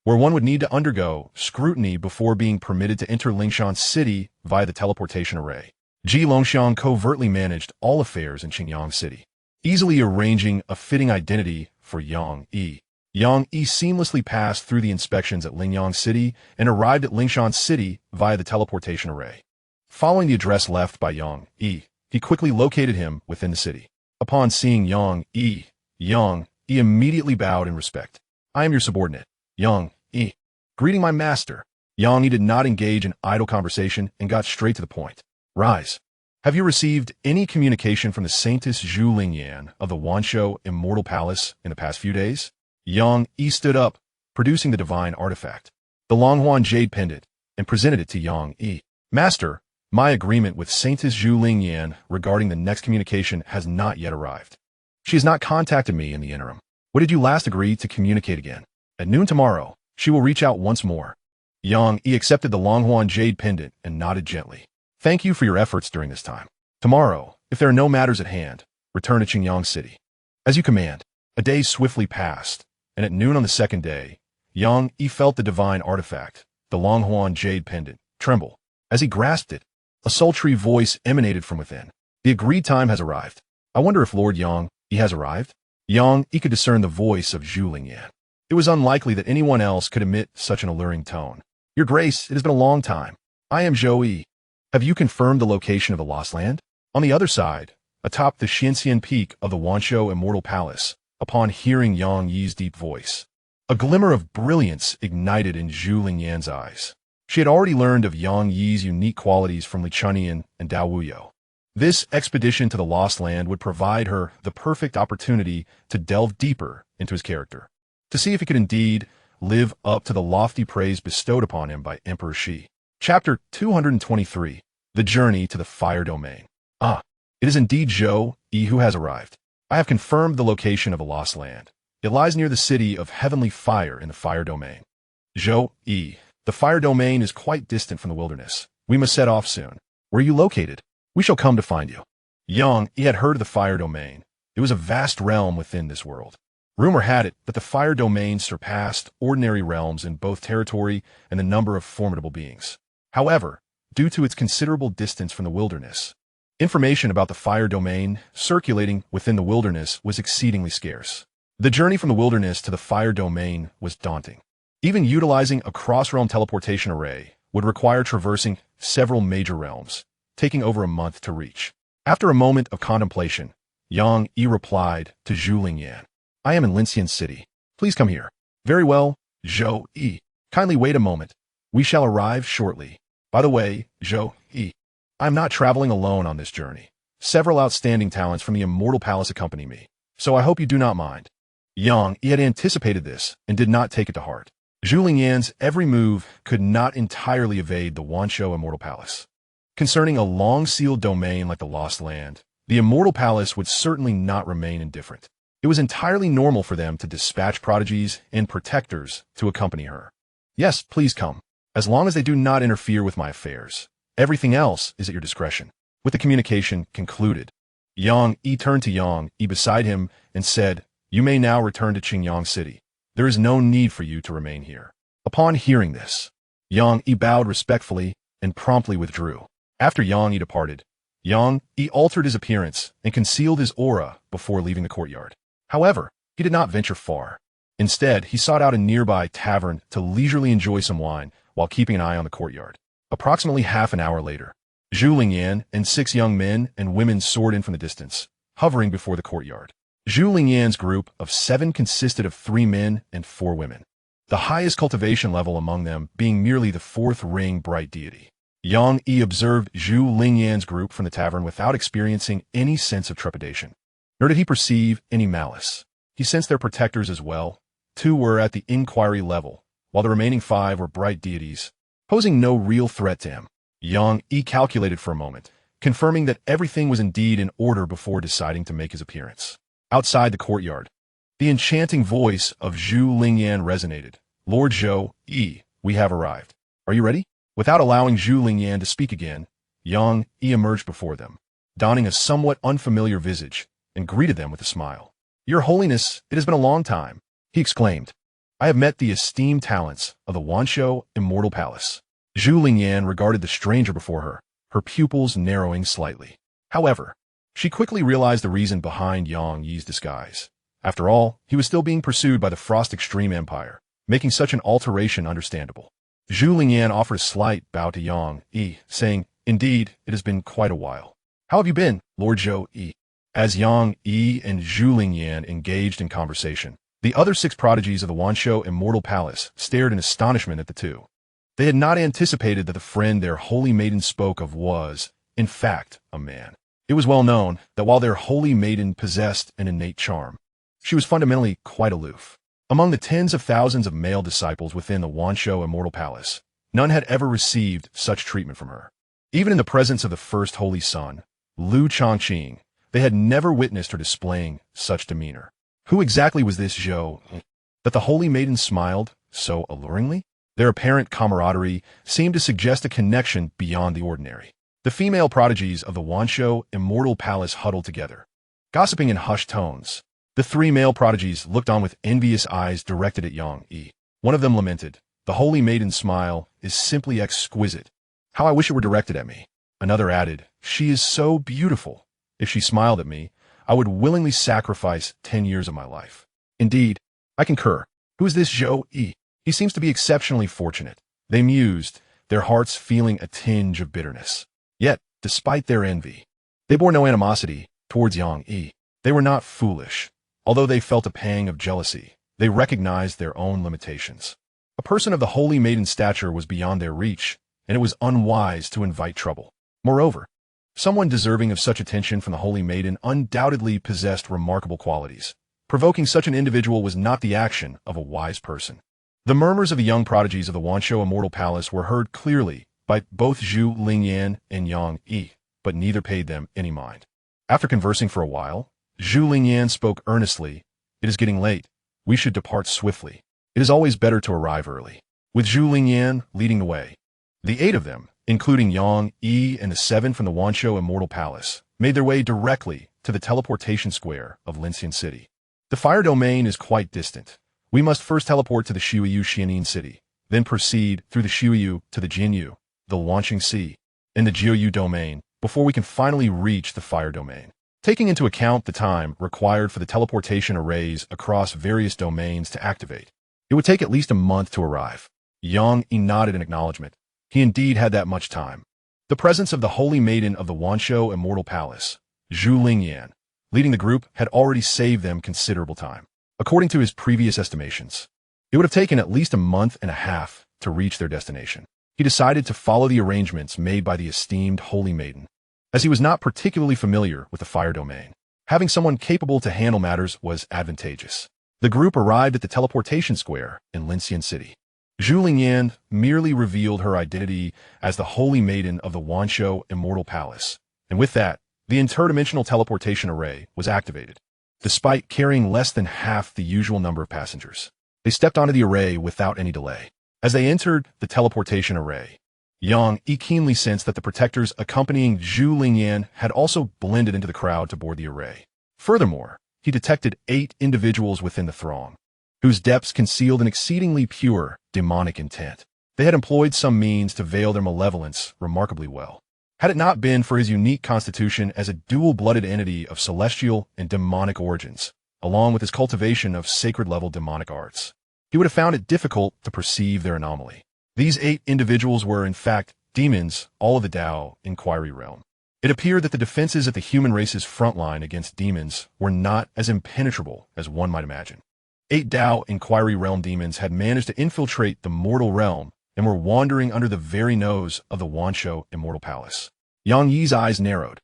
S1: where one would need to undergo scrutiny before being permitted to enter Lingshan City via the teleportation array. Ji Longxiang covertly managed all affairs in Qingyang City, easily arranging a fitting identity for Yang Yi. Yang Yi seamlessly passed through the inspections at Lingyang City and arrived at Lingshan City via the teleportation array. Following the address left by Yang Yi, he quickly located him within the city. Upon seeing Yang Yi immediately bowed in respect. "I am your subordinate, Yang Yi. Greeting my master." Yang Yi did not engage in idle conversation and got straight to the point. "Rise. Have you received any communication from the Saintess Zhu Lingyan of the Wanshou Immortal Palace in the past few days?" Yang Yi stood up, producing the divine artifact, the Longhuan Jade Pendant, and presented it to Yang Yi. "Master, my agreement with Saintess Zhu Lingyan regarding the next communication has not yet arrived. She has not contacted me in the interim. What did you last agree to communicate again? At noon tomorrow, she will reach out once more." Yang Yi accepted the Longhuan Jade Pendant and nodded gently. "Thank you for your efforts during this time. Tomorrow, if there are no matters at hand, return to Qingyang City." "As you command." A day swiftly passed, and at noon on the 2nd day, Yang Yi felt the divine artifact, the Longhuan Jade Pendant, tremble. As he grasped it, a sultry voice emanated from within. "The agreed time has arrived. I wonder if Lord Yang Yi has arrived?" Yang Yi could discern the voice of Zhu Lingyan. It was unlikely that anyone else could emit such an alluring tone. "Your Grace, it has been a long time. I am Zhou Yi. Have you confirmed the location of the lost land?" On the other side, atop the Xianxia peak of the Wanshou Immortal Palace, upon hearing Yang Yi's deep voice. A glimmer of brilliance ignited in Zhu Lingyan's eyes. She had already learned of Yang Yi's unique qualities from Li Chunyan and Dao Wuyo. This expedition to the Lost Land would provide her the perfect opportunity to delve deeper into his character, to see if he could indeed live up to the lofty praise bestowed upon him by Emperor Shi. Chapter 223. The Journey to the Fire Domain. Ah, it is indeed Zhou Yi who has arrived. I have confirmed the location of the Lost Land. It lies near the city of Heavenly Fire in the Fire Domain. Zhou Yi, the Fire Domain is quite distant from the wilderness. We must set off soon. Where are you located? We shall come to find you. Yang Yi had heard of the Fire Domain. It was a vast realm within this world. Rumor had it that the Fire Domain surpassed ordinary realms in both territory and the number of formidable beings. However, due to its considerable distance from the wilderness, information about the Fire Domain circulating within the wilderness was exceedingly scarce. The journey from the wilderness to the Fire Domain was daunting. Even utilizing a cross-realm teleportation array would require traversing several major realms, taking over a month to reach. After a moment of contemplation, Yang Yi replied to Zhu Lingyan, I am in Linxian City. Please come here. Very well, Zhou Yi. Kindly wait a moment. We shall arrive shortly. By the way, Zhou Yi, I am not traveling alone on this journey. Several outstanding talents from the Immortal Palace accompany me, so I hope you do not mind. Yang Yi had anticipated this and did not take it to heart. Zhu Lingyan's every move could not entirely evade the Wanshou Immortal Palace. Concerning a long-sealed domain like the Lost Land, the Immortal Palace would certainly not remain indifferent. It was entirely normal for them to dispatch prodigies and protectors to accompany her. Yes, please come. As long as they do not interfere with my affairs. Everything else is at your discretion. With the communication concluded, Yang Yi turned to Yang Yi beside him and said, You may now return to Qingyang City. There is no need for you to remain here. Upon hearing this, Yang Yi bowed respectfully and promptly withdrew. After Yang Yi departed, Yang Yi altered his appearance and concealed his aura before leaving the courtyard. However, he did not venture far. Instead, he sought out a nearby tavern to leisurely enjoy some wine while keeping an eye on the courtyard. Approximately half an hour later, Zhu Lingyan and 6 young men and women soared in from the distance, hovering before the courtyard. Zhu Lingyan's group of 7 consisted of 3 men and 4 women, the highest cultivation level among them being merely the 4th ring bright deity. Yang Yi observed Zhu Lingyan's group from the tavern without experiencing any sense of trepidation, nor did he perceive any malice. He sensed their protectors as well. 2 were at the inquiry level, while the remaining 5 were bright deities, posing no real threat to him. Yang Yi calculated for a moment, confirming that everything was indeed in order before deciding to make his appearance. Outside the courtyard, the enchanting voice of Zhu Lingyan resonated. Lord Zhou Yi, we have arrived. Are you ready? Without allowing Zhu Lingyan to speak again, Yang Yi emerged before them, donning a somewhat unfamiliar visage, and greeted them with a smile. Your Holiness, it has been a long time, he exclaimed. I have met the esteemed talents of the Wanshou Immortal Palace. Zhu Lingyan regarded the stranger before her, her pupils narrowing slightly. However, she quickly realized the reason behind Yang Yi's disguise. After all, he was still being pursued by the Frost Extreme Empire, making such an alteration understandable. Zhu Lingyan offered a slight bow to Yang Yi, saying, Indeed, it has been quite a while. How have you been, Lord Zhou Yi? As Yang Yi and Zhu Lingyan engaged in conversation, the other 6 prodigies of the Wanshou Immortal Palace stared in astonishment at the two. They had not anticipated that the friend their holy maiden spoke of was, in fact, a man. It was well known that while their holy maiden possessed an innate charm, she was fundamentally quite aloof. Among the tens of thousands of male disciples within the Wanshou Immortal Palace, none had ever received such treatment from her. Even in the presence of the first holy son, Lu Changqing, they had never witnessed her displaying such demeanor. Who exactly was this Zhou that the holy maiden smiled so alluringly? Their apparent camaraderie seemed to suggest a connection beyond the ordinary. The female prodigies of the Wanshou Immortal Palace huddled together, gossiping in hushed tones. The 3 male prodigies looked on with envious eyes directed at Yang Yi. One of them lamented, The holy maiden's smile is simply exquisite. How I wish it were directed at me. Another added, She is so beautiful. If she smiled at me, I would willingly sacrifice 10 years of my life. Indeed, I concur. Who is this Zhou Yi? He seems to be exceptionally fortunate. They mused, their hearts feeling a tinge of bitterness. Yet, despite their envy, they bore no animosity towards Yang Yi. They were not foolish. Although they felt a pang of jealousy, they recognized their own limitations. A person of the holy maiden's stature was beyond their reach, and it was unwise to invite trouble. Moreover, someone deserving of such attention from the holy maiden undoubtedly possessed remarkable qualities. Provoking such an individual was not the action of a wise person. The murmurs of the young prodigies of the Wanshou Immortal Palace were heard clearly by both Zhu Lingyan and Yang Yi, but neither paid them any mind. After conversing for a while, Zhu Lingyan spoke earnestly. "It is getting late. We should depart swiftly. It is always better to arrive early." With Zhu Lingyan leading the way, the 8 of them, including Yang Yi and the 7 from the Wanshou Immortal Palace, made their way directly to the teleportation square of Lincian City. The fire domain is quite distant. We must first teleport to the Xiuyu Xianin City, then proceed through the Xiuyu to the Jinyu, the Wanqing Sea, and the Jiuyu domain before we can finally reach the fire domain. Taking into account the time required for the teleportation arrays across various domains to activate, it would take at least a month to arrive. Yang Yi nodded in acknowledgement. He indeed had that much time. The presence of the holy maiden of the Wanshou Immortal Palace, Zhu Lingyan, leading the group, had already saved them considerable time. According to his previous estimations, it would have taken at least a month and a half to reach their destination. He decided to follow the arrangements made by the esteemed holy maiden, as he was not particularly familiar with the fire domain. Having someone capable to handle matters was advantageous. The group arrived at the teleportation square in Lincian City. Zhu Lingyan merely revealed her identity as the holy maiden of the Wanshou Immortal Palace, and with that, the interdimensional teleportation array was activated. Despite carrying less than half the usual number of passengers, they stepped onto the array without any delay. As they entered the teleportation array, Yang Yi keenly sensed that the protectors accompanying Zhu Lingyan had also blended into the crowd to board the array. Furthermore, he detected 8 individuals within the throng, whose depths concealed an exceedingly pure, demonic intent. They had employed some means to veil their malevolence remarkably well. Had it not been for his unique constitution as a dual-blooded entity of celestial and demonic origins, along with his cultivation of sacred-level demonic arts, he would have found it difficult to perceive their anomaly. These 8 individuals were, in fact, demons, all of the Dao Inquiry realm. It appeared that the defenses at the human race's front line against demons were not as impenetrable as one might imagine. 8 Dao Inquiry realm demons had managed to infiltrate the mortal realm and were wandering under the very nose of the Wanshou Immortal Palace. Yang Yi's eyes narrowed,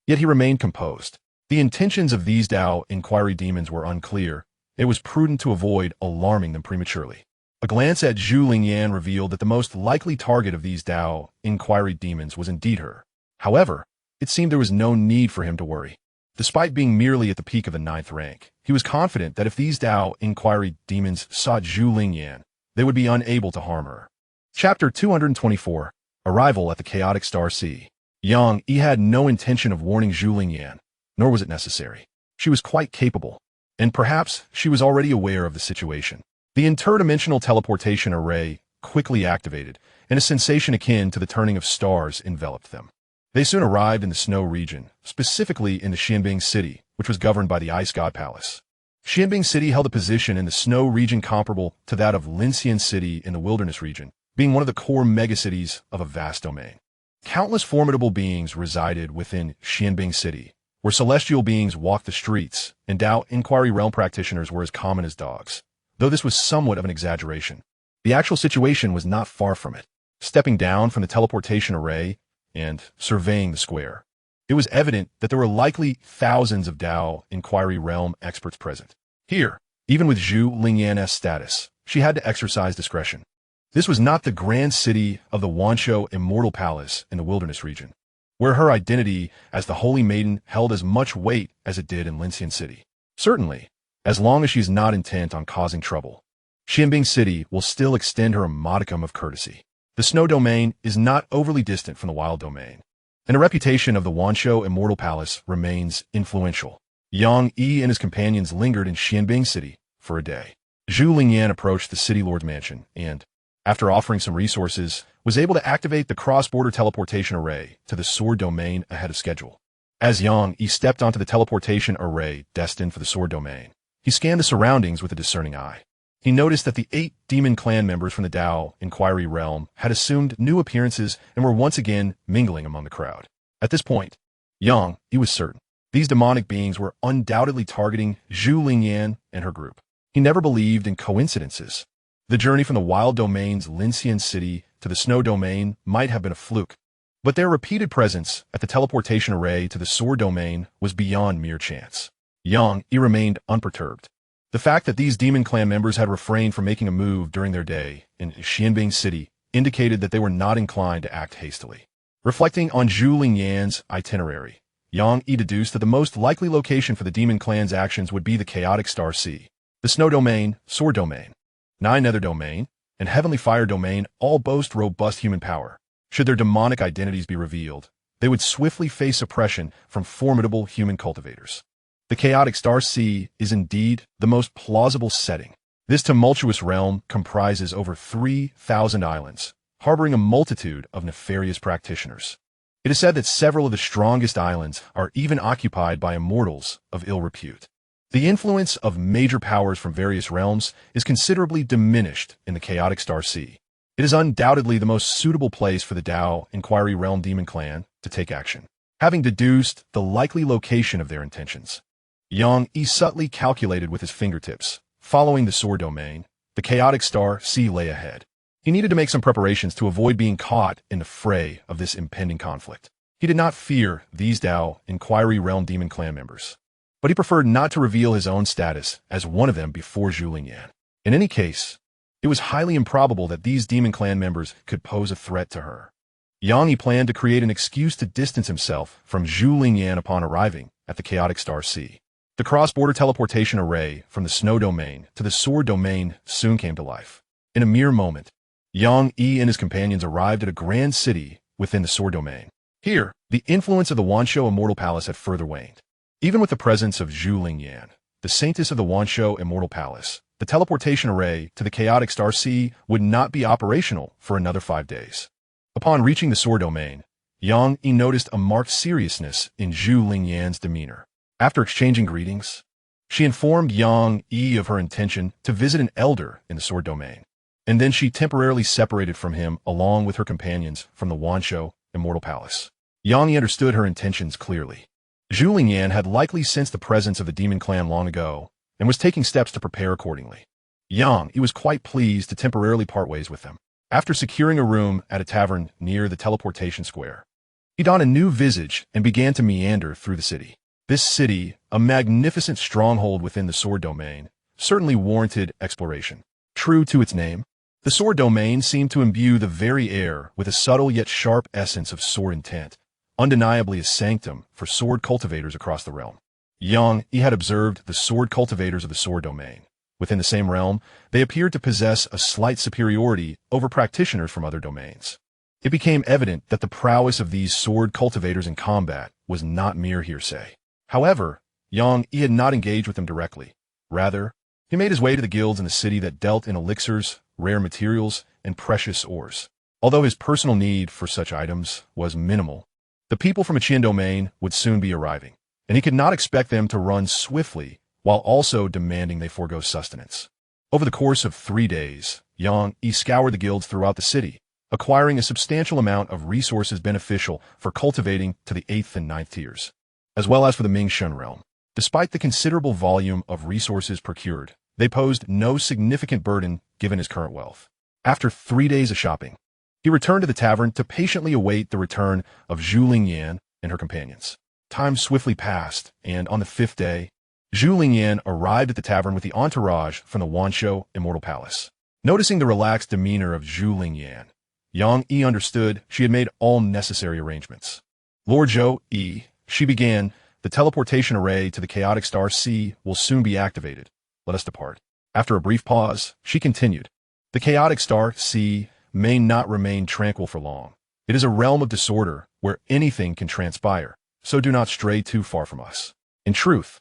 S1: yet he remained composed. The intentions of these Dao Inquiry demons were unclear. It was prudent to avoid alarming them prematurely. A glance at Zhu Lingyan revealed that the most likely target of these Dao Inquiry demons was indeed her. However, it seemed there was no need for him to worry. Despite being merely at the peak of the 9th rank, he was confident that if these Dao Inquiry demons saw Zhu Lingyan, they would be unable to harm her. Chapter 224, Arrival at the Chaotic Star Sea. Yang Yi had no intention of warning Zhu Lingyan, nor was it necessary. She was quite capable, and perhaps she was already aware of the situation. The interdimensional teleportation array quickly activated, and a sensation akin to the turning of stars enveloped them. They soon arrived in the snow region, specifically in the Xianbing City, which was governed by the Ice God Palace. Xianbing City held a position in the snow region comparable to that of Lincian City in the Wilderness region, being one of the core megacities of a vast domain. Countless formidable beings resided within Xianbing City, where celestial beings walked the streets, and Dao Inquiry realm practitioners were as common as dogs. Though this was somewhat of an exaggeration, the actual situation was not far from it. Stepping down from the teleportation array and surveying the square, it was evident that there were likely thousands of Dao Inquiry realm experts present. Here, even with Zhu Lingyan's status, she had to exercise discretion. This was not the grand city of the Wanshou Immortal Palace in the Wilderness region, where her identity as the Holy Maiden held as much weight as it did in Lincian City. Certainly, as long as she is not intent on causing trouble, Xianbing City will still extend her a modicum of courtesy. The snow domain is not overly distant from the wild domain, and the reputation of the Wanshou Immortal Palace remains influential. Yang Yi and his companions lingered in Xianbing City for a day. Zhu Lingyan approached the city lord's mansion and, after offering some resources, was able to activate the cross-border teleportation array to the sword domain ahead of schedule. As Yang Yi stepped onto the teleportation array destined for the sword domain, he scanned the surroundings with a discerning eye. He noticed that the 8 demon clan members from the Dao Inquiry realm had assumed new appearances and were once again mingling among the crowd. At this point, Yang Yi was certain. These demonic beings were undoubtedly targeting Zhu Lingyan and her group. He never believed in coincidences. The journey from the wild domain's Lincian city to the snow domain might have been a fluke, but their repeated presence at the teleportation array to the sword domain was beyond mere chance. Xianxia remained unperturbed. The fact that these demon clan members had refrained from making a move during their day in Xianbing city indicated that they were not inclined to act hastily. Reflecting on Zhu Lingyan's itinerary, Xianxia deduced that the most likely location for the demon clan's actions would be the chaotic star sea. The snow domain, sword domain, nine nether domain, and heavenly fire domain all boast robust human power. Should their demonic identities be revealed, they would swiftly face oppression from formidable human cultivators. The chaotic star sea is indeed the most plausible setting. This tumultuous realm comprises over 3,000 islands, harboring a multitude of nefarious practitioners. It is said that several of the strongest islands are even occupied by immortals of ill repute. The influence of major powers from various realms is considerably diminished in the chaotic star sea. It is undoubtedly the most suitable place for the Dao Inquiry Realm Demon Clan to take action. Having deduced the likely location of their intentions, Xianxia subtly calculated with his fingertips. Following the sword domain, the chaotic star sea lay ahead. He needed to make some preparations to avoid being caught in the fray of this impending conflict. He did not fear these Dao Inquiry Realm Demon Clan members, but he preferred not to reveal his own status as one of them before Zhu Lingyan. In any case, it was highly improbable that these Demon Clan members could pose a threat to her. Xianxia planned to create an excuse to distance himself from Zhu Lingyan upon arriving at the chaotic star sea. The cross-border teleportation array from the snow domain to the sword domain soon came to life. In a mere moment, Xianxia and his companions arrived at a grand city within the sword domain. Here, the influence of the Wanshou Immortal Palace had further waned. Even with the presence of Zhu Lingyan, the saintess of the Wanshou Immortal Palace, the teleportation array to the chaotic star sea would not be operational for another 5 days. Upon reaching the sword domain, Xianxia noticed a marked seriousness in Zhu Lingyan's demeanor. After exchanging greetings, she informed Xianxia of her intention to visit an elder in the sword domain, and then she temporarily separated from him along with her companions from the Wanshou Immortal Palace. Xianxia understood her intentions clearly. Zhu Lingyan had likely sensed the presence of the demon clan long ago and was taking steps to prepare accordingly. Xianxia was quite pleased to temporarily part ways with them. After securing a room at a tavern near the teleportation square, he donned a new visage and began to meander through the city. This city, a magnificent stronghold within the sword domain, certainly warranted exploration. True to its name, the sword domain seemed to imbue the very air with a subtle yet sharp essence of sword intent, undeniably a sanctum for sword cultivators across the realm. Xianxia had observed the sword cultivators of the sword domain. Within the same realm, they appeared to possess a slight superiority over practitioners from other domains. It became evident that the prowess of these sword cultivators in combat was not mere hearsay. However, Xianxia had not engaged with them directly. Rather, he made his way to the guilds in the city that dealt in elixirs, rare materials, and precious ores. Although his personal need for such items was minimal, the people from Qian domain would soon be arriving, and he could not expect them to run swiftly while also demanding they forego sustenance. Over the course of 3 days, Xianxia scoured the guilds throughout the city, acquiring a substantial amount of resources beneficial for cultivating to the 8th and 9th tiers, as well as for the Mingshun realm. Despite the considerable volume of resources procured, they posed no significant burden given his current wealth. After 3 days of shopping, he returned to the tavern to patiently await the return of Zhu Lingyan and her companions. Time swiftly passed, and on the 5th day, Zhu Lingyan arrived at the tavern with the entourage from the Wanshou Immortal Palace. Noticing the relaxed demeanor of Zhu Lingyan, Xianxia understood she had made all necessary arrangements. Lord Zhou Yi, she began, the teleportation array to the chaotic star sea will soon be activated. Let us depart. After a brief pause, she continued, the chaotic star sea may not remain tranquil for long. It is a realm of disorder where anything can transpire, so do not stray too far from us. In truth,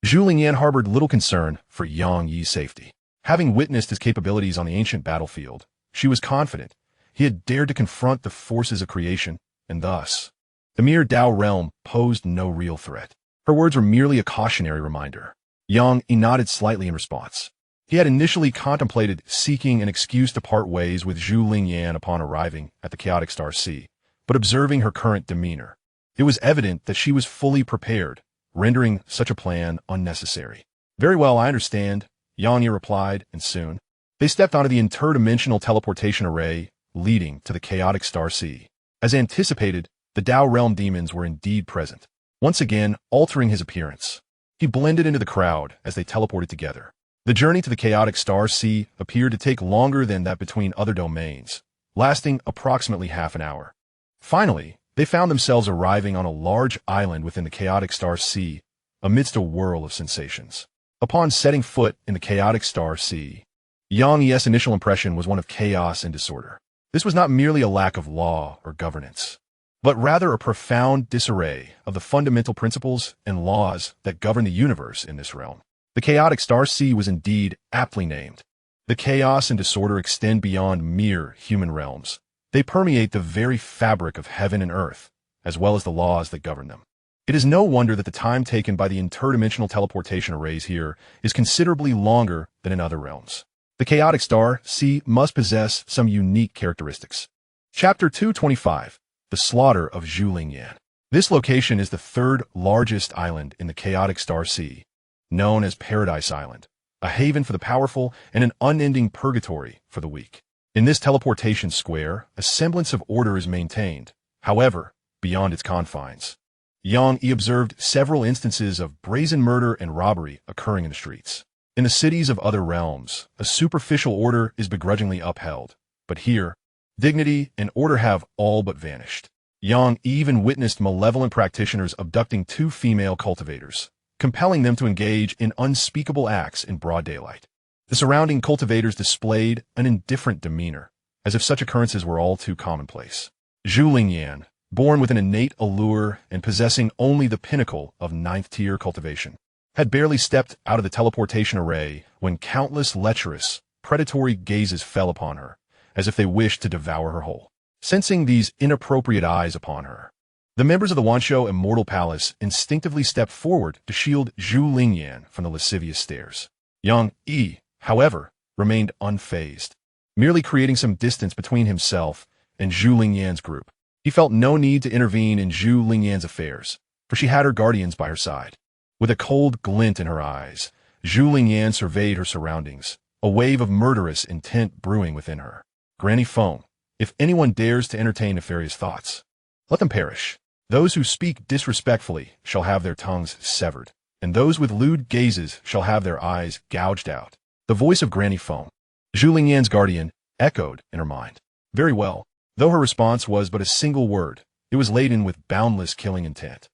S1: Zhu Lingyan harbored little concern for Xianxia's safety. Having witnessed his capabilities on the ancient battlefield, she was confident he had dared to confront the forces of creation, and thus, the mere Dao realm posed no real threat. Her words were merely a cautionary reminder. Xianxia nodded slightly in response. He had initially contemplated seeking an excuse to part ways with Zhu Lingyan upon arriving at the chaotic star sea, but observing her current demeanor, it was evident that she was fully prepared, rendering such a plan unnecessary. Very well, I understand, Xianxia replied, and soon they stepped onto the interdimensional teleportation array leading to the chaotic star sea. As anticipated, the Tao realm demons were indeed present, once again altering his appearance. He blended into the crowd as they teleported together. The journey to the chaotic star sea appeared to take longer than that between other domains, lasting approximately half an hour. Finally, they found themselves arriving on a large island within the chaotic star sea, amidst a whirl of sensations. Upon setting foot in the chaotic star sea, Xianxia's initial impression was one of chaos and disorder. This was not merely a lack of law or governance, but rather a profound disarray of the fundamental principles and laws that govern the universe in this realm. The chaotic star sea was indeed aptly named. The chaos and disorder extend beyond mere human realms. They permeate the very fabric of heaven and earth, as well as the laws that govern them. It is no wonder that the time taken by the interdimensional teleportation arrays here is considerably longer than in other realms. The chaotic star sea must possess some unique characteristics. Chapter 225, The Slaughter of Xianxia. This location is the third largest island in the chaotic star sea, known as Paradise Island, a haven for the powerful and an unending purgatory for the weak. In this teleportation square, a semblance of order is maintained, however, beyond its confines. Xianxia observed several instances of brazen murder and robbery occurring in the streets. In the cities of other realms, a superficial order is begrudgingly upheld, but here, dignity and order have all but vanished. Xianxia even witnessed malevolent practitioners abducting two female cultivators, compelling them to engage in unspeakable acts in broad daylight. The surrounding cultivators displayed an indifferent demeanor, as if such occurrences were all too commonplace. Xianxia, born with an innate allure and possessing only the pinnacle of ninth-tier cultivation, had barely stepped out of the teleportation array when countless lecherous, predatory gazes fell upon her, as if they wished to devour her whole. Sensing these inappropriate eyes upon her, the members of the Xianxia Immortal Palace instinctively stepped forward to shield Xianxia from the lascivious stares. Xianxia, however, remained unfazed, merely creating some distance between himself and Xianxia's group. He felt no need to intervene in Xianxia's affairs, for she had her guardians by her side. With a cold glint in her eyes, Xianxia surveyed her surroundings, a wave of murderous intent brewing within her. Granny Feng, if anyone dares to entertain nefarious thoughts, let them perish. Those who speak disrespectfully shall have their tongues severed, and those with lewd gazes shall have their eyes gouged out. The voice of Granny Feng, Xianxia's guardian, echoed in her mind. Very well. Though her response was but a single word, it was laden with boundless killing intent.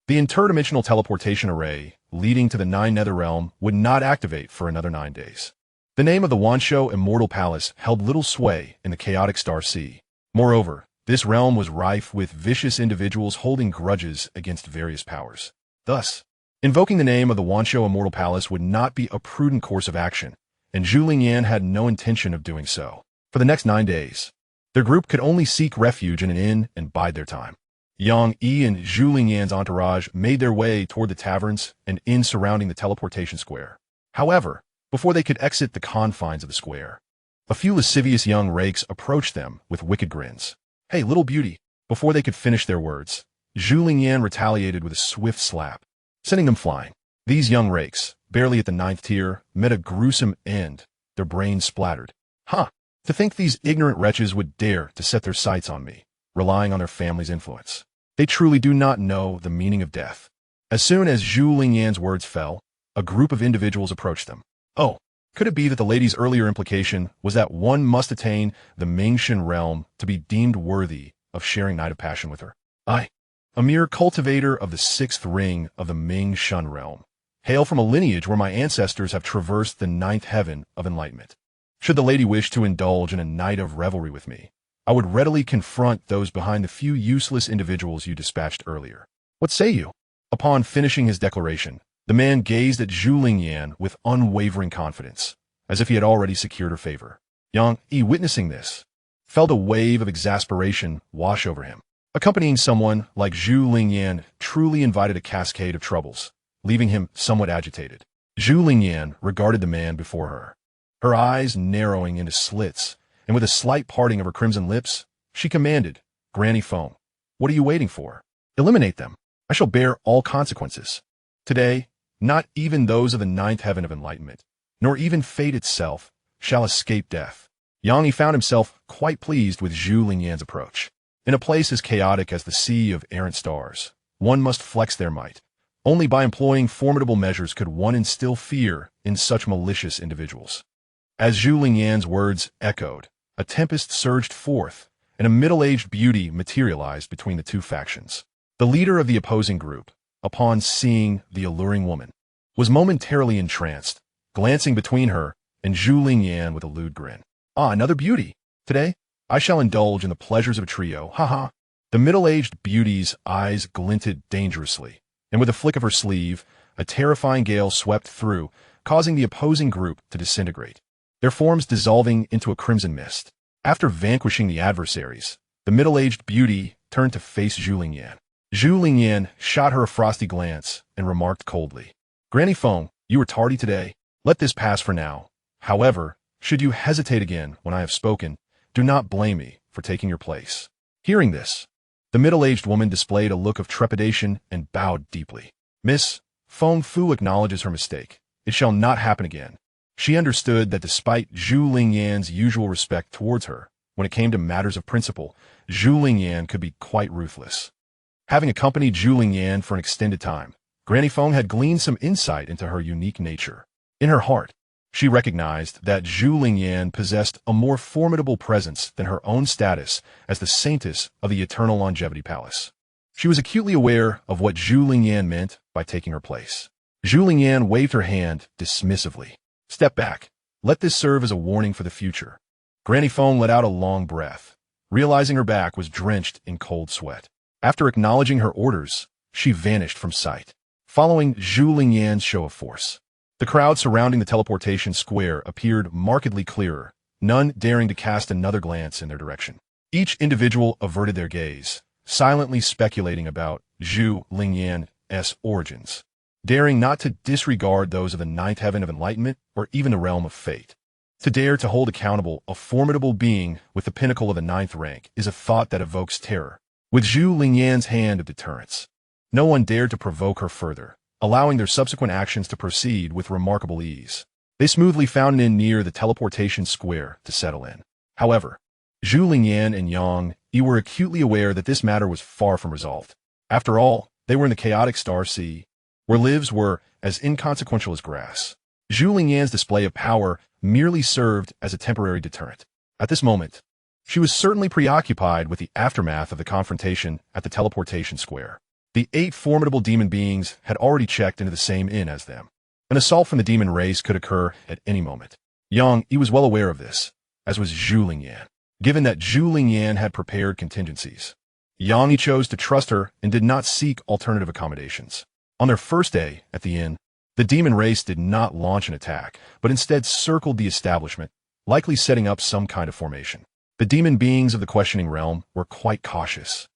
S1: The interdimensional teleportation array, leading to the Nine Nether Realm, would not activate for another 9 days. The name of the Xianxia Immortal Palace held little sway in the chaotic star sea. Moreover, this realm was rife with vicious individuals holding grudges against various powers. Thus, invoking the name of the Xianxia Immortal Palace would not be a prudent course of action, and Xianxia had no intention of doing so. For the next 9 days, their group could only seek refuge in an inn and bide their time. Xianxia and Xianxia's entourage made their way toward the taverns and inns surrounding the teleportation square. However, before they could exit the confines of the square, a few lascivious young rakes approached them with wicked grins. "Hey, little beauty!" Before they could finish their words, Xianxia retaliated with a swift slap, sending them flying. These young rakes, barely at the 9th tier, met a gruesome end, their brains splattered. "Huh! To think these ignorant wretches would dare to set their sights on me, relying on their family's influence. They truly do not know the meaning of death." As soon as Xianxia's words fell, a group of individuals approached them. Oh, could it be that the lady's earlier implication was that one must attain the Mingshan realm to be deemed worthy of sharing Night of Passion with her? I, a mere cultivator of the 6th ring of the Mingshan realm, hail from a lineage where my ancestors have traversed the 9th heaven of enlightenment. Should the lady wish to indulge in a night of revelry with me, I would readily confront those behind the few useless individuals you dispatched earlier. What say you? Upon finishing his declaration, the man gazed at Xianxia with unwavering confidence, as if he had already secured her favor. Xianxia, witnessing this, felt a wave of exasperation wash over him. Accompanying someone like Xianxia truly invited a cascade of troubles, leaving him somewhat agitated. Xianxia regarded the man before her, her eyes narrowing into slits, and with a slight parting of her crimson lips, she commanded, "Granny Feng, what are you waiting for? Eliminate them. I shall bear all consequences." Today, not even those of the ninth heaven of enlightenment, nor even fate itself, shall escape death. Yang found himself quite pleased with Zhu Lingyan's approach. In a place as chaotic as the sea of errant stars, one must flex their might. Only by employing formidable measures could one instill fear in such malicious individuals. As Zhu Lingyan's words echoed, a tempest surged forth, and a middle-aged beauty materialized between the two factions. The leader of the opposing group, upon seeing the alluring woman, was momentarily entranced, glancing between her and Zhu Lingyan with a lewd grin. "Ah, another beauty! Today, I shall indulge in the pleasures of a trio, ha!" The middle-aged beauty's eyes glinted dangerously, and with a flick of her sleeve, a terrifying gale swept through, causing the opposing group to disintegrate, their forms dissolving into a crimson mist. After vanquishing the adversaries, the middle-aged beauty turned to face Zhu Lingyan. Zhu Lingyan shot her a frosty glance and remarked coldly, "Granny Feng, you were tardy today. Let this pass for now. However, should you hesitate again when I have spoken, do not blame me for taking your place." Hearing this, the middle-aged woman displayed a look of trepidation and bowed deeply. "Miss Feng Fu acknowledges her mistake. It shall not happen again." She understood that despite Zhu Lingyan's usual respect towards her, when it came to matters of principle, Zhu Lingyan could be quite ruthless. Having accompanied Zhu Lingyan for an extended time, Granny Feng had gleaned some insight into her unique nature. In her heart, she recognized that Zhu Lingyan possessed a more formidable presence than her own status as the saintess of the Eternal Longevity Palace. She was acutely aware of what Zhu Lingyan meant by taking her place. Zhu Lingyan waved her hand dismissively. "Step back. Let this serve as a warning for the future." Granny Feng let out a long breath, realizing her back was drenched in cold sweat. After acknowledging her orders, she vanished from sight, following Zhu Lingyan's show of force. The crowd surrounding the teleportation square appeared markedly clearer, none daring to cast another glance in their direction. Each individual averted their gaze, silently speculating about Zhu Lingyan's origins, daring not to disregard those of the ninth heaven of enlightenment or even the realm of fate. To dare to hold accountable a formidable being with the pinnacle of the ninth rank is a thought that evokes terror. With Zhu Lingyan's hand of deterrence, no one dared to provoke her further, allowing their subsequent actions to proceed with remarkable ease. They smoothly found an inn near the teleportation square to settle in. However, Zhu Lingyan and Xianxia were acutely aware that this matter was far from resolved. After all, they were in the chaotic star sea, where lives were as inconsequential as grass. Zhu Lingyan's display of power merely served as a temporary deterrent. At this moment, she was certainly preoccupied with the aftermath of the confrontation at the teleportation square. The 8 formidable demon beings had already checked into the same inn as them. An assault from the demon race could occur at any moment. Xianxia was well aware of this, as was Zhu Lingyan, given that Zhu Lingyan had prepared contingencies. Xianxia chose to trust her and did not seek alternative accommodations. On their first day at the inn, the demon race did not launch an attack, but instead circled the establishment, likely setting up some kind of formation. The demon beings of the questioning realm were quite cautious,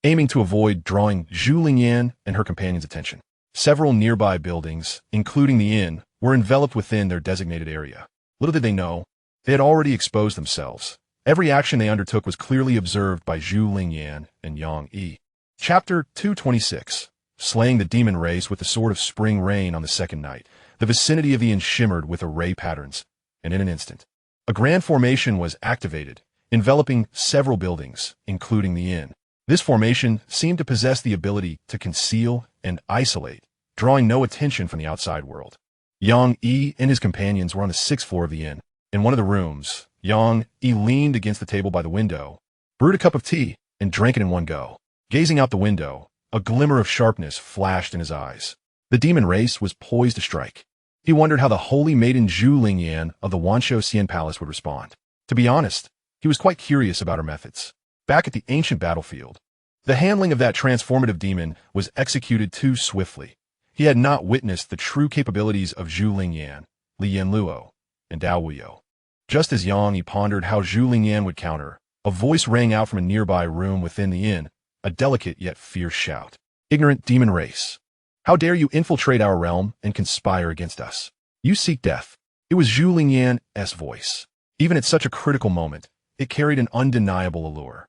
S1: aiming to avoid drawing Zhu Lingyan and her companion's attention. Several nearby buildings, including the inn, were enveloped within their designated area. Little did they know, they had already exposed themselves. Every action they undertook was clearly observed by Zhu Lingyan and Xianxia. Chapter 226. Slaying the demon race with the sword of spring rain on the second night. The vicinity of the inn shimmered with array patterns, and in an instant, a grand formation was activated, enveloping several buildings, including the inn. This formation seemed to possess the ability to conceal and isolate, drawing no attention from the outside world. Xianxia and his companions were on the 6th floor of the inn. In one of the rooms, Xianxia leaned against the table by the window, brewed a cup of tea, and drank it in one go. Gazing out the window, a glimmer of sharpness flashed in his eyes. The demon race was poised to strike. He wondered how the holy maiden Zhu Lingyan of the Xianxia Palace would respond. To be honest, he was quite curious about her methods. Back at the ancient battlefield, the handling of that transformative demon was executed too swiftly. He had not witnessed the true capabilities of Zhu Lingyan, Li Yanluo, and Dao Wuyo. Just as Xianxia pondered how Zhu Lingyan would counter, a voice rang out from a nearby room within the inn, a delicate yet fierce shout. "Ignorant demon race! How dare you infiltrate our realm and conspire against us? You seek death." It was Zhu Lingyan's voice. Even at such a critical moment, it carried an undeniable allure.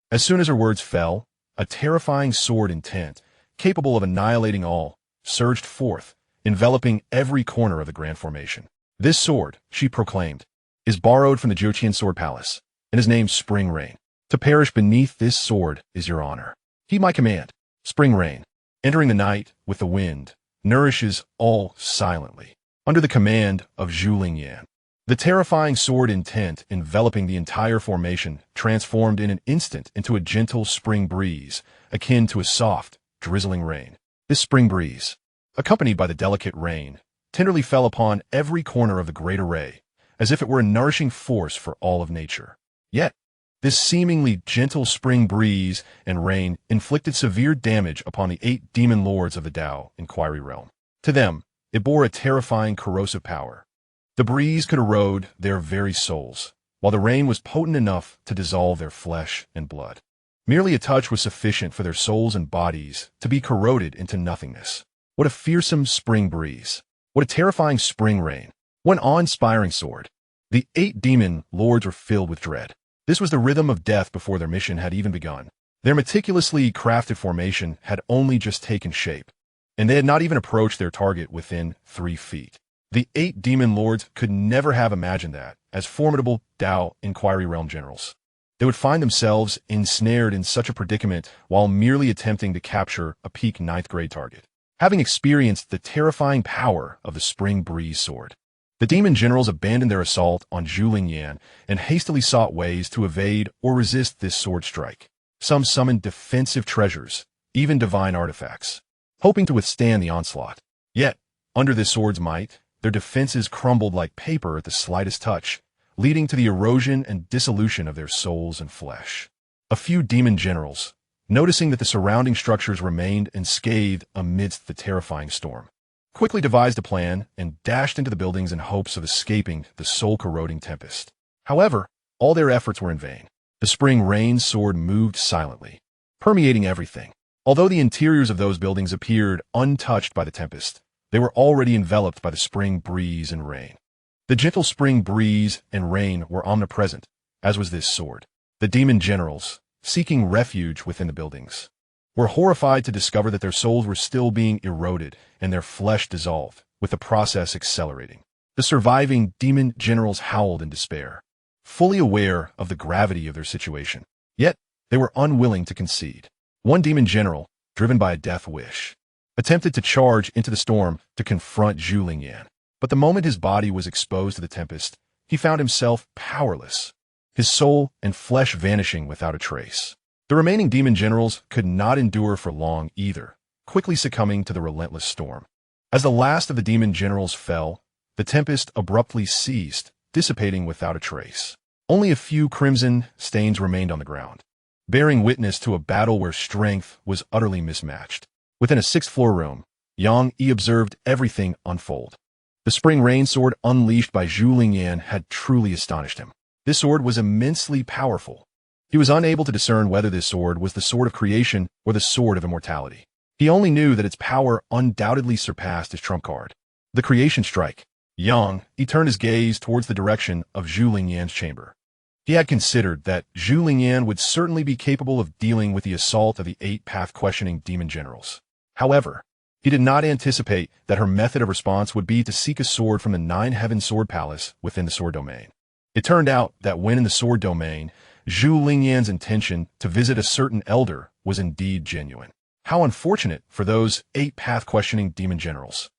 S1: As soon as her words fell, a terrifying sword intent, capable of annihilating all, surged forth, enveloping every corner of the grand formation. This sword, she proclaimed, is borrowed from the Jiuqian Sword Palace, and is named Spring Rain. To perish beneath this sword is your honor. Heed my command. Spring Rain, entering the night with the wind, nourishes all silently, under the command of Zhu Lingyan. The terrifying sword intent enveloping the entire formation transformed in an instant into a gentle spring breeze, akin to a soft, drizzling rain. This spring breeze, accompanied by the delicate rain, tenderly fell upon every corner of the great array, as if it were a nourishing force for all of nature. Yet, this seemingly gentle spring breeze and rain inflicted severe damage upon the 8 demon lords of the Tao Inquiry Realm. To them, it bore a terrifying corrosive power. The breeze could erode their very souls, while the rain was potent enough to dissolve their flesh and blood. Merely a touch was sufficient for their souls and bodies to be corroded into nothingness. What a fearsome spring breeze! What a terrifying spring rain! What an awe-inspiring sword! The 8 demon lords were filled with dread. This was the rhythm of death before their mission had even begun. Their meticulously crafted formation had only just taken shape, and they had not even approached their target within 3 feet. The 8 demon lords could never have imagined that, as formidable Tao Inquiry Realm generals, they would find themselves ensnared in such a predicament while merely attempting to capture a peak 9th grade target. Having experienced the terrifying power of the Spring Breeze sword, the demon generals abandoned their assault on Zhu Lingyan and hastily sought ways to evade or resist this sword strike. Some summoned defensive treasures, even divine artifacts, hoping to withstand the onslaught. Yet, under this sword's might, their defenses crumbled like paper at the slightest touch, leading to the erosion and dissolution of their souls and flesh. A few demon generals, noticing that the surrounding structures remained unscathed amidst the terrifying storm, quickly devised a plan and dashed into the buildings in hopes of escaping the soul-corroding tempest. However, all their efforts were in vain. The Spring Rain sword moved silently, permeating everything. Although the interiors of those buildings appeared untouched by the tempest, they were already enveloped by the spring breeze and rain. The gentle spring breeze and rain were omnipresent, as was this sword. The demon generals, seeking refuge within the buildings, were horrified to discover that their souls were still being eroded and their flesh dissolved, with the process accelerating. The surviving demon generals howled in despair, fully aware of the gravity of their situation. Yet, they were unwilling to concede. One demon general, driven by a death wish, attempted to charge into the storm to confront Zhu Lingyan. But the moment his body was exposed to the tempest, he found himself powerless, his soul and flesh vanishing without a trace. The remaining demon generals could not endure for long either, quickly succumbing to the relentless storm. As the last of the demon generals fell, the tempest abruptly ceased, dissipating without a trace. Only a few crimson stains remained on the ground, bearing witness to a battle where strength was utterly mismatched. Within a 6th-floor room, Xianxia observed everything unfold. The Spring Rain sword unleashed by Zhu Lingyan had truly astonished him. This sword was immensely powerful. He was unable to discern whether this sword was the sword of creation or the sword of immortality. He only knew that its power undoubtedly surpassed his trump card, the creation strike. He turned his gaze towards the direction of Zhu Lingyan's chamber. He had considered that Zhu Lingyan would certainly be capable of dealing with the assault of the 8 path-questioning demon generals. However, he did not anticipate that her method of response would be to seek a sword from the 9 Heaven Sword Palace within the Sword Domain. It turned out that when in the Sword Domain, Zhu Lingyan's intention to visit a certain elder was indeed genuine. How unfortunate for those 8 path-questioning demon generals.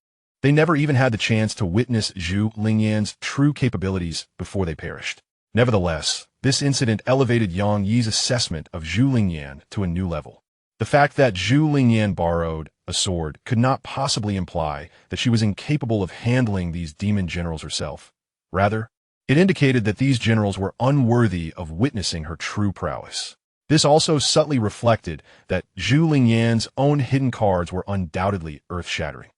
S1: They never even had the chance to witness Zhu Lingyan's true capabilities before they perished. Nevertheless, this incident elevated Yang Yi's assessment of Zhu Lingyan to a new level. The fact that Zhu Lingyan borrowed a sword could not possibly imply that she was incapable of handling these demon generals herself. Rather, it indicated that these generals were unworthy of witnessing her true prowess. This also subtly reflected that Zhu Lingyan's own hidden cards were undoubtedly earth-shattering.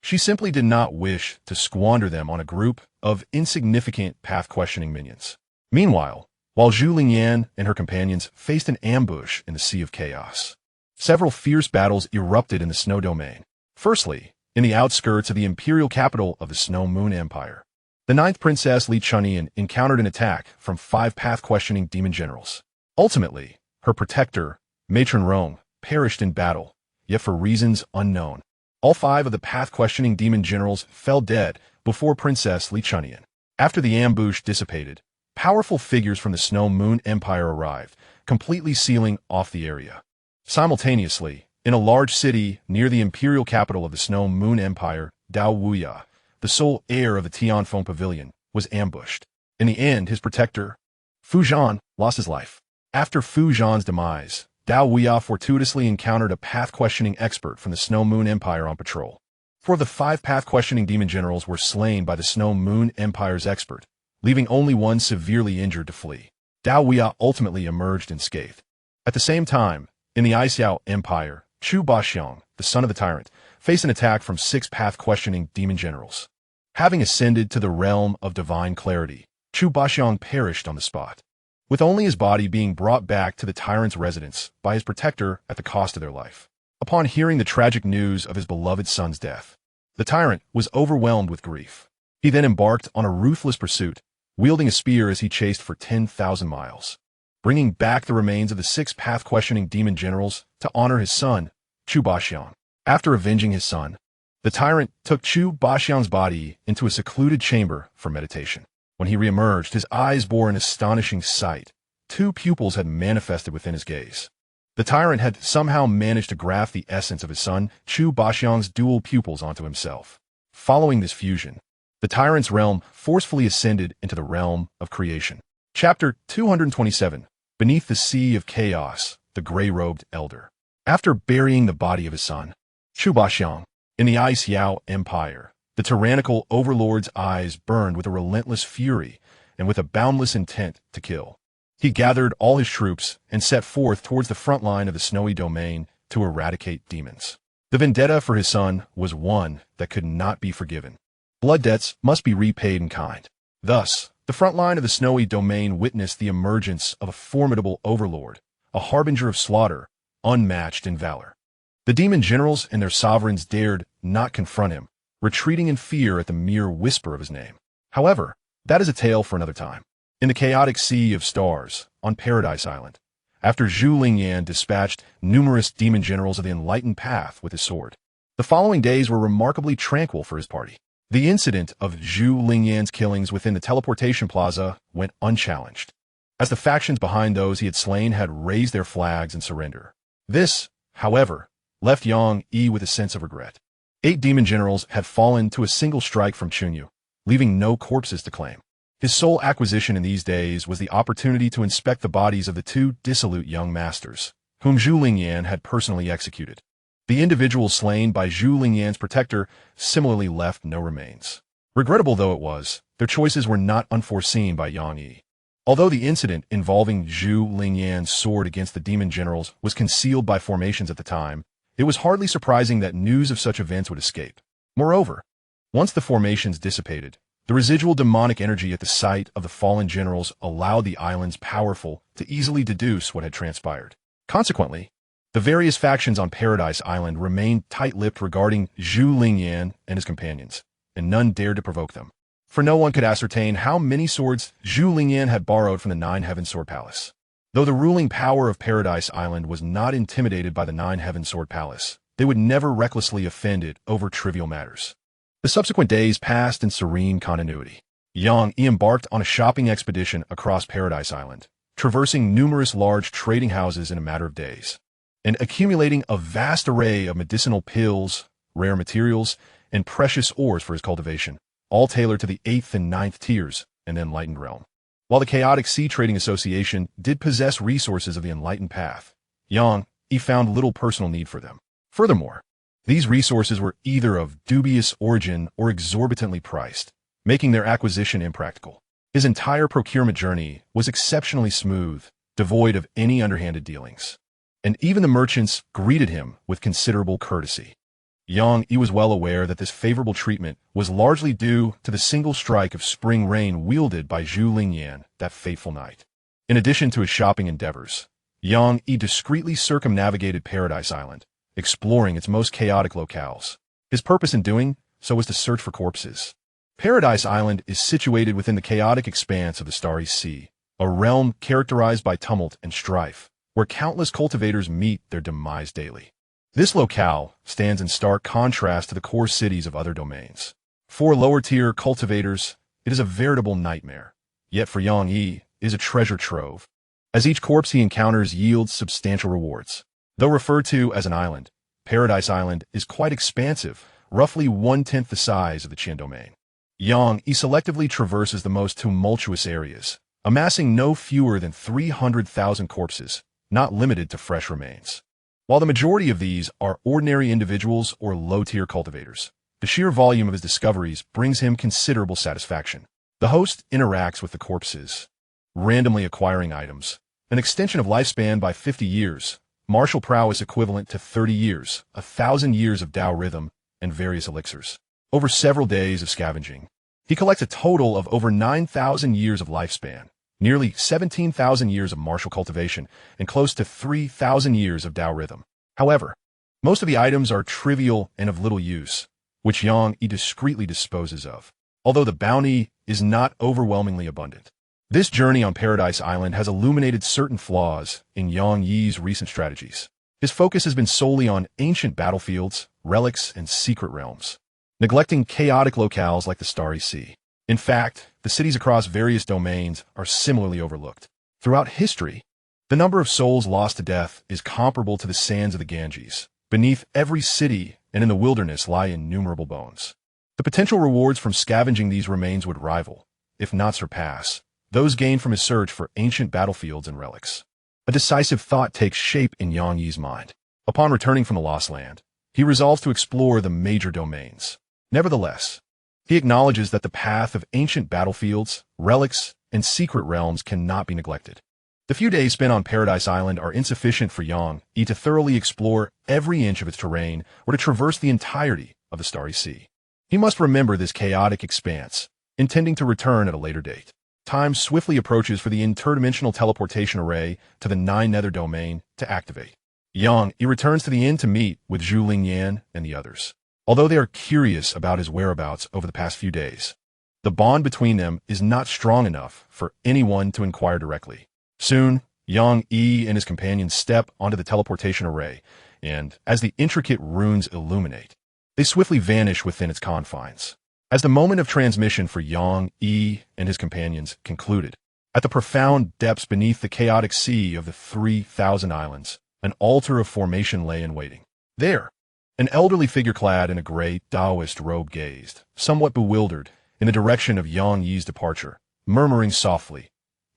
S1: She simply did not wish to squander them on a group of insignificant path-questioning minions. Meanwhile, while Zhu Lingyan and her companions faced an ambush in the Sea of Chaos, several fierce battles erupted in the Snow Domain. Firstly, in the outskirts of the imperial capital of the Snow Moon Empire, the 9th Princess Li Chunian encountered an attack from 5 path-questioning demon generals. Ultimately, her protector, Matron Rong, perished in battle, yet for reasons unknown. All 5 of the path-questioning demon generals fell dead before Princess Xianxia. After the ambush dissipated, powerful figures from the Snow Moon Empire arrived, completely sealing off the area. Simultaneously, in a large city near the imperial capital of the Snow Moon Empire, Dao Wuya, the sole heir of the Tianfeng Pavilion, was ambushed. In the end, his protector, Fu Zhan, lost his life. After Fu Zhan's demise, Dao Wuya fortuitously encountered a path-questioning expert from the Snow Moon Empire on patrol. 4 of the 5 path-questioning demon generals were slain by the Snow Moon Empire's expert, leaving only one severely injured to flee. Dao Wuya ultimately emerged unscathed. At the same time, in the Xiao Empire, Chu Baxiang, the son of the tyrant, faced an attack from 6 path-questioning demon generals. Having ascended to the realm of divine clarity, Chu Baxiang perished on the spot, with only his body being brought back to the tyrant's residence by his protector at the cost of their life. Upon hearing the tragic news of his beloved son's death, the tyrant was overwhelmed with grief. He then embarked on a ruthless pursuit, wielding a spear as he chased for 10,000 miles, bringing back the remains of the 6 path-questioning demon generals to honor his son, Chu Baxiang. After avenging his son, the tyrant took Chu Baxiang's body into a secluded chamber for meditation. When he reemerged, his eyes bore an astonishing sight. 2 pupils had manifested within his gaze. The tyrant had somehow managed to graft the essence of his son, Chu Baxiang's dual pupils onto himself. Following this fusion, the tyrant's realm forcefully ascended into the realm of creation. Chapter 227. Beneath the Sea of Chaos, the Gray-Robed Elder. After burying the body of his son, Chu Baxiang, in the Xiao Empire, the tyrannical overlord's eyes burned with a relentless fury and with a boundless intent to kill. He gathered all his troops and set forth towards the front line of the snowy domain to eradicate demons. The vendetta for his son was one that could not be forgiven. Blood debts must be repaid in kind. Thus, the front line of the snowy domain witnessed the emergence of a formidable overlord, a harbinger of slaughter, unmatched in valor. The demon generals and their sovereigns dared not confront him, retreating in fear at the mere whisper of his name. However, that is a tale for another time. In the chaotic sea of stars, on Paradise Island, after Zhu Lingyan dispatched numerous demon generals of the enlightened path with his sword, the following days were remarkably tranquil for his party. The incident of Zhu Lingyan's killings within the teleportation plaza went unchallenged, as the factions behind those he had slain had raised their flags in surrender. This, however, left Yang Yi with a sense of regret. 8 demon generals had fallen to a single strike from Chunyu, leaving no corpses to claim. His sole acquisition in these days was the opportunity to inspect the bodies of the 2 dissolute young masters, whom Zhu Lingyan had personally executed. The individuals slain by Zhu Lingyan's protector similarly left no remains. Regrettable though it was, their choices were not unforeseen by Yang Yi. Although the incident involving Zhu Lingyan's sword against the demon generals was concealed by formations at the time, it was hardly surprising that news of such events would escape. Moreover, once the formations dissipated, the residual demonic energy at the site of the fallen generals allowed the island's powerful to easily deduce what had transpired. Consequently, the various factions on Paradise Island remained tight-lipped regarding Zhu Lingyan and his companions, and none dared to provoke them. For no one could ascertain how many swords Zhu Lingyan had borrowed from the Nine Heaven Sword Palace. Though the ruling power of Paradise Island was not intimidated by the Nine Heaven Sword Palace, they would never recklessly offend it over trivial matters. The subsequent days passed in serene continuity. Yang Yi embarked on a shopping expedition across Paradise Island, traversing numerous large trading houses in a matter of days, and accumulating a vast array of medicinal pills, rare materials, and precious ores for his cultivation, all tailored to the 8th and 9th tiers in the enlightened realm. While the chaotic Sea Trading Association did possess resources of the enlightened path, Yang Yi found little personal need for them. Furthermore, these resources were either of dubious origin or exorbitantly priced, making their acquisition impractical. His entire procurement journey was exceptionally smooth, devoid of any underhanded dealings, and even the merchants greeted him with considerable courtesy. Yang Yi was well aware that this favorable treatment was largely due to the single strike of spring rain wielded by Zhu Lingyan that fateful night. In addition to his shopping endeavors, Yang Yi discreetly circumnavigated Paradise Island, exploring its most chaotic locales. His purpose in doing so was to search for corpses. Paradise Island is situated within the chaotic expanse of the Starry Sea, a realm characterized by tumult and strife, where countless cultivators meet their demise daily. This locale stands in stark contrast to the core cities of other domains. For lower-tier cultivators, it is a veritable nightmare. Yet for Xianxia, it is a treasure trove, as each corpse he encounters yields substantial rewards. Though referred to as an island, Paradise Island is quite expansive, roughly one-tenth the size of the Qian domain. Xianxia selectively traverses the most tumultuous areas, amassing no fewer than 300,000 corpses, not limited to fresh remains. While the majority of these are ordinary individuals or low-tier cultivators, the sheer volume of his discoveries brings him considerable satisfaction. The host interacts with the corpses, randomly acquiring items, an extension of lifespan by 50 years, martial prowess equivalent to 30 years, 1,000 years of Tao rhythm, and various elixirs. Over several days of scavenging, he collects a total of over 9,000 years of lifespan, nearly 17,000 years of martial cultivation, and close to 3,000 years of Tao rhythm. However, most of the items are trivial and of little use, which Xianxia discreetly disposes of, although the bounty is not overwhelmingly abundant. This journey on Paradise Island has illuminated certain flaws in Xianxia's recent strategies. His focus has been solely on ancient battlefields, relics, and secret realms, neglecting chaotic locales like the Starry Sea. In fact, the cities across various domains are similarly overlooked. Throughout history, the number of souls lost to death is comparable to the sands of the Ganges. Beneath every city and in the wilderness lie innumerable bones. The potential rewards from scavenging these remains would rival, if not surpass, those gained from his search for ancient battlefields and relics. A decisive thought takes shape in Xianxia's mind. Upon returning from the Lost Land, he resolves to explore the major domains. Nevertheless, he acknowledges that the path of ancient battlefields, relics, and secret realms cannot be neglected. The few days spent on Paradise Island are insufficient for Xianxia to thoroughly explore every inch of its terrain or to traverse the entirety of the Starry Sea. He must remember this chaotic expanse, intending to return at a later date. Time swiftly approaches for the interdimensional teleportation array to the Nine Nether domain to activate. Xianxia returns to the inn to meet with Zhu Lingyan and the others. Although they are curious about his whereabouts over the past few days, the bond between them is not strong enough for anyone to inquire directly. Soon, Xianxia and his companions step onto the teleportation array, and as the intricate runes illuminate, they swiftly vanish within its confines. As the moment of transmission for Xianxia and his companions concluded, at the profound depths beneath the chaotic sea of the 3,000 islands, an altar of formation lay in waiting. There, an elderly figure clad in a gray Taoist robe gazed, somewhat bewildered, in the direction of Xianxia's departure, murmuring softly,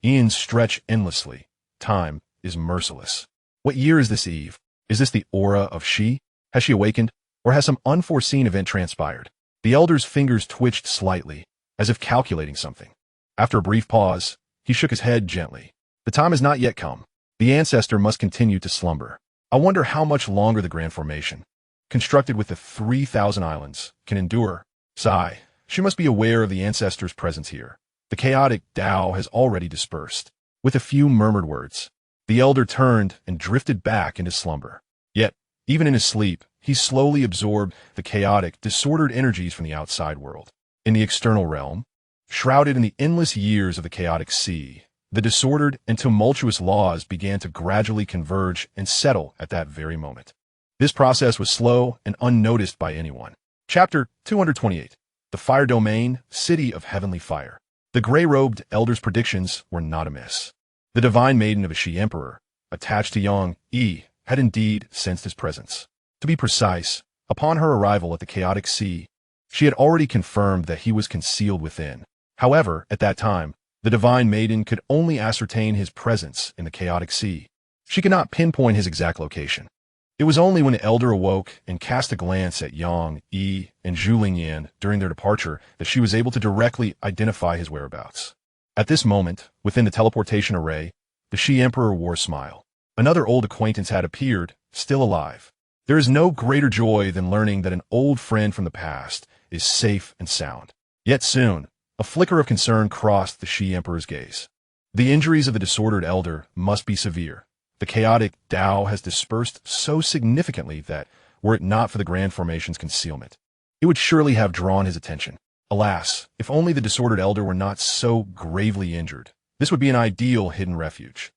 S1: "Eons stretch endlessly. Time is merciless. What year is this eve? Is this the aura of Xi? Has she awakened? Or has some unforeseen event transpired?" The elder's fingers twitched slightly, as if calculating something. After a brief pause, he shook his head gently. "The time has not yet come. The ancestor must continue to slumber. I wonder how much longer the Grand Formation, constructed with the 3,000 islands, can endure." Sigh. She must be aware of the ancestor's presence here. The chaotic Tao has already dispersed. With a few murmured words, the elder turned and drifted back into slumber. Yet, even in his sleep, he slowly absorbed the chaotic, disordered energies from the outside world. In the external realm, shrouded in the endless years of the chaotic sea, the disordered and tumultuous laws began to gradually converge and settle at that very moment. This process was slow and unnoticed by anyone. Chapter 228. The Fire Domain, City of Heavenly Fire. The gray-robed elder's predictions were not amiss. The divine maiden of a Xi emperor, attached to Xianxia, had indeed sensed his presence. To be precise, upon her arrival at the chaotic sea, she had already confirmed that he was concealed within. However, at that time, the divine maiden could only ascertain his presence in the chaotic sea. She could not pinpoint his exact location. It was only when the elder awoke and cast a glance at Xianxia and Zhu Lingyan during their departure that she was able to directly identify his whereabouts. At this moment, within the teleportation array, the Xi emperor wore a smile. Another old acquaintance had appeared, still alive. There is no greater joy than learning that an old friend from the past is safe and sound. Yet soon, a flicker of concern crossed the Xi emperor's gaze. The injuries of the disordered elder must be severe. The chaotic Tao has dispersed so significantly that, were it not for the Grand Formation's concealment, it would surely have drawn his attention. Alas, if only the disordered elder were not so gravely injured, this would be an ideal hidden refuge.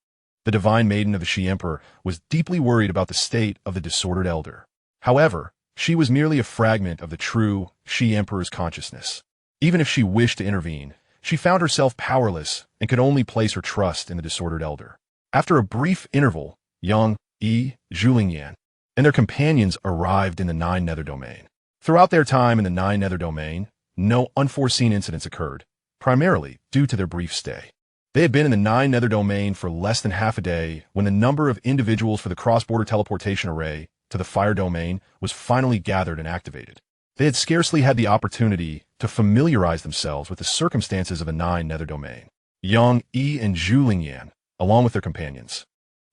S1: The divine maiden of the Xi emperor was deeply worried about the state of the disordered elder. However, she was merely a fragment of the true Xi Emperor's consciousness. Even if she wished to intervene, she found herself powerless and could only place her trust in the disordered elder. After a brief interval, Yang, Yi, Zhuliangyan, and their companions arrived in the Nine Nether Domain. Throughout their time in the Nine Nether Domain, no unforeseen incidents occurred, primarily due to their brief stay. They had been in the Nine Nether Domain for less than half a day when the number of individuals for the cross-border teleportation array to the Fire Domain was finally gathered and activated. They had scarcely had the opportunity to familiarize themselves with the circumstances of the Nine Nether Domain. Yang, Yi, and Zhuliangyan, along with their companions,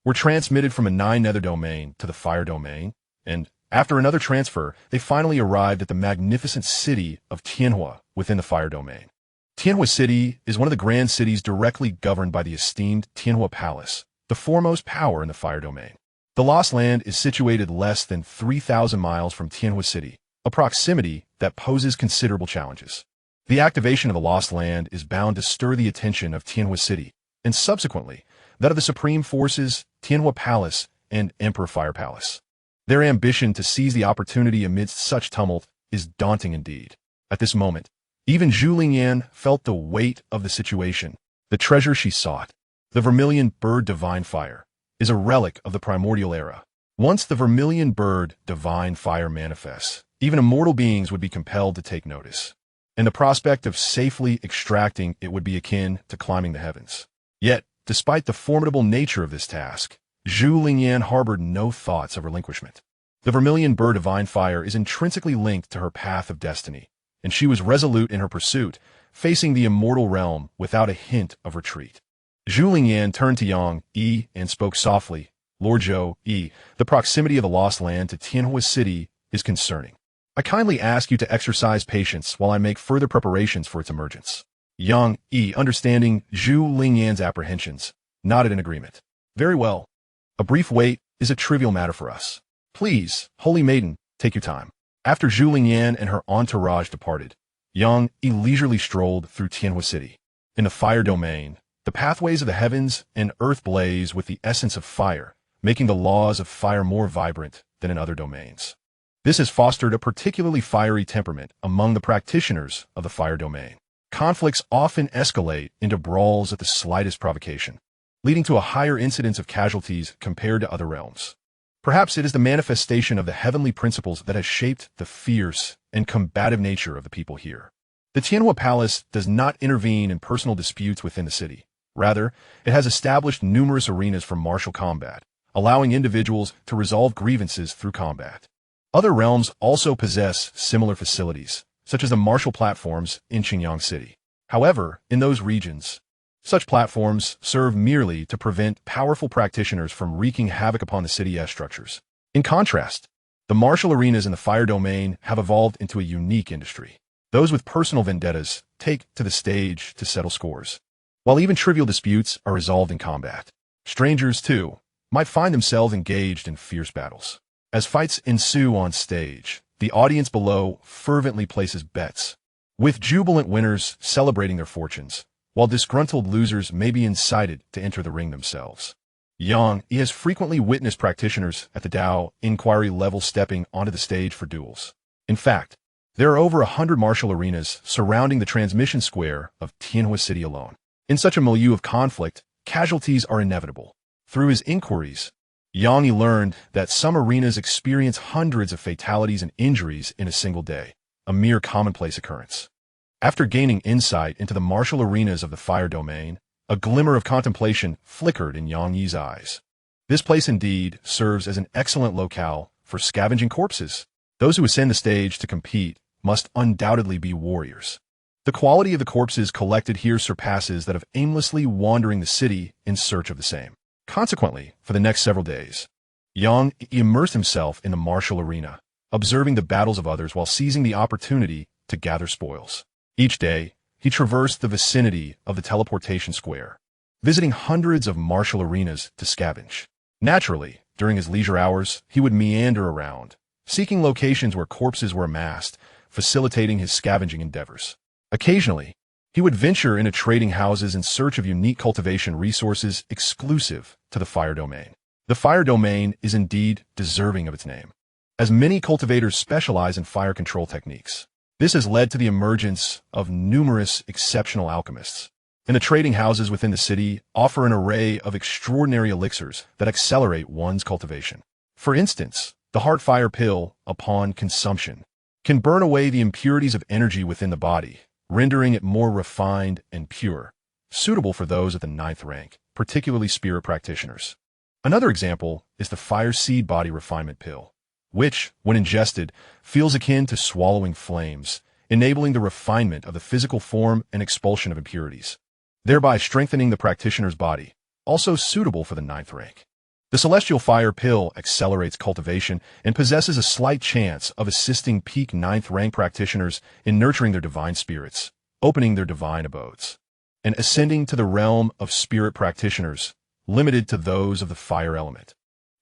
S1: were transmitted from a Nine Nether Domain to the Fire Domain, and after another transfer, they finally arrived at the magnificent city of Tianhua within the Fire Domain. Tianhua City is one of the grand cities directly governed by the esteemed Tianhua Palace, the foremost power in the Fire Domain. The Lost Land is situated less than 3,000 miles from Tianhua City, a proximity that poses considerable challenges. The activation of the Lost Land is bound to stir the attention of Tianhua City, and subsequently, that of the Supreme Forces, Tianhua Palace, and Emperor Fire Palace. Their ambition to seize the opportunity amidst such tumult is daunting indeed. At this moment, even Zhuliangyan felt the weight of the situation. The treasure she sought, the vermilion bird divine fire, is a relic of the primordial era. Once the vermilion bird divine fire manifests, even immortal beings would be compelled to take notice, and the prospect of safely extracting it would be akin to climbing the heavens. Yet, despite the formidable nature of this task, Zhuliangyan harbored no thoughts of relinquishment. The vermilion bird divine fire is intrinsically linked to her path of destiny, and she was resolute in her pursuit, facing the immortal realm without a hint of retreat. Zhuliangyan turned to Yang, Yi, and spoke softly. Lord Zhou, Yi, the proximity of the Lost Land to Tianhua City is concerning. I kindly ask you to exercise patience while I make further preparations for its emergence. Yang, Yi, understanding Zhuliangyan's apprehensions, nodded in agreement. Very well. A brief wait is a trivial matter for us. Please, Holy Maiden, take your time. After Zhuliangyan and her entourage departed, Yang, Yi leisurely strolled through Tianhua City. In the Fire Domain, the pathways of the heavens and earth blaze with the essence of fire, making the laws of fire more vibrant than in other domains. This has fostered a particularly fiery temperament among the practitioners of the Fire Domain. Conflicts often escalate into brawls at the slightest provocation, leading to a higher incidence of casualties compared to other realms. Perhaps it is the manifestation of the heavenly principles that has shaped the fierce and combative nature of the people here. The Tianhua Palace does not intervene in personal disputes within the city. Rather, it has established numerous arenas for martial combat, allowing individuals to resolve grievances through combat. Other realms also possess similar facilities, such as the martial platforms in Xingyang City. However, in those regions, such platforms serve merely to prevent powerful practitioners from wreaking havoc upon the city's structures. In contrast, the martial arenas in the Fire Domain have evolved into a unique industry. Those with personal vendettas take to the stage to settle scores, while even trivial disputes are resolved in combat. Strangers, too, might find themselves engaged in fierce battles. As fights ensue on stage, the audience below fervently places bets, with jubilant winners celebrating their fortunes, while disgruntled losers may be incited to enter the ring themselves. Yang, he has frequently witnessed practitioners at the Dao inquiry level stepping onto the stage for duels. In fact, there are over 100 martial arenas surrounding the transmission square of Tianhua City alone. In such a milieu of conflict, casualties are inevitable. Through his inquiries, Yang learned that some arenas experience hundreds of fatalities and injuries in a single day, a mere commonplace occurrence. After gaining insight into the martial arenas of the Fire Domain, a glimmer of contemplation flickered in Yang Yi's eyes. This place indeed serves as an excellent locale for scavenging corpses. Those who ascend the stage to compete must undoubtedly be warriors. The quality of the corpses collected here surpasses that of aimlessly wandering the city in search of the same. Consequently, for the next several days, Yang immersed himself in the martial arena, observing the battles of others while seizing the opportunity to gather spoils. Each day, he traversed the vicinity of the teleportation square, visiting hundreds of martial arenas to scavenge. Naturally, during his leisure hours, he would meander around, seeking locations where corpses were amassed, facilitating his scavenging endeavors. Occasionally, he would venture into trading houses in search of unique cultivation resources exclusive to the Fire Domain. The Fire Domain is indeed deserving of its name. as many cultivators specialize in fire control techniques. This has led to the emergence of numerous exceptional alchemists. And the trading houses within the city offer an array of extraordinary elixirs that accelerate one's cultivation. For instance, the Heartfire pill, upon consumption, can burn away the impurities of energy within the body, rendering it more refined and pure, suitable for those at the 9th rank, particularly spirit practitioners. Another example is the Fire Seed Body Refinement pill, which, when ingested, feels akin to swallowing flames, enabling the refinement of the physical form and expulsion of impurities, thereby strengthening the practitioner's body, also suitable for the 9th rank. The Celestial Fire pill accelerates cultivation and possesses a slight chance of assisting peak 9th rank practitioners in nurturing their divine spirits, opening their divine abodes, and ascending to the realm of spirit practitioners, limited to those of the fire element.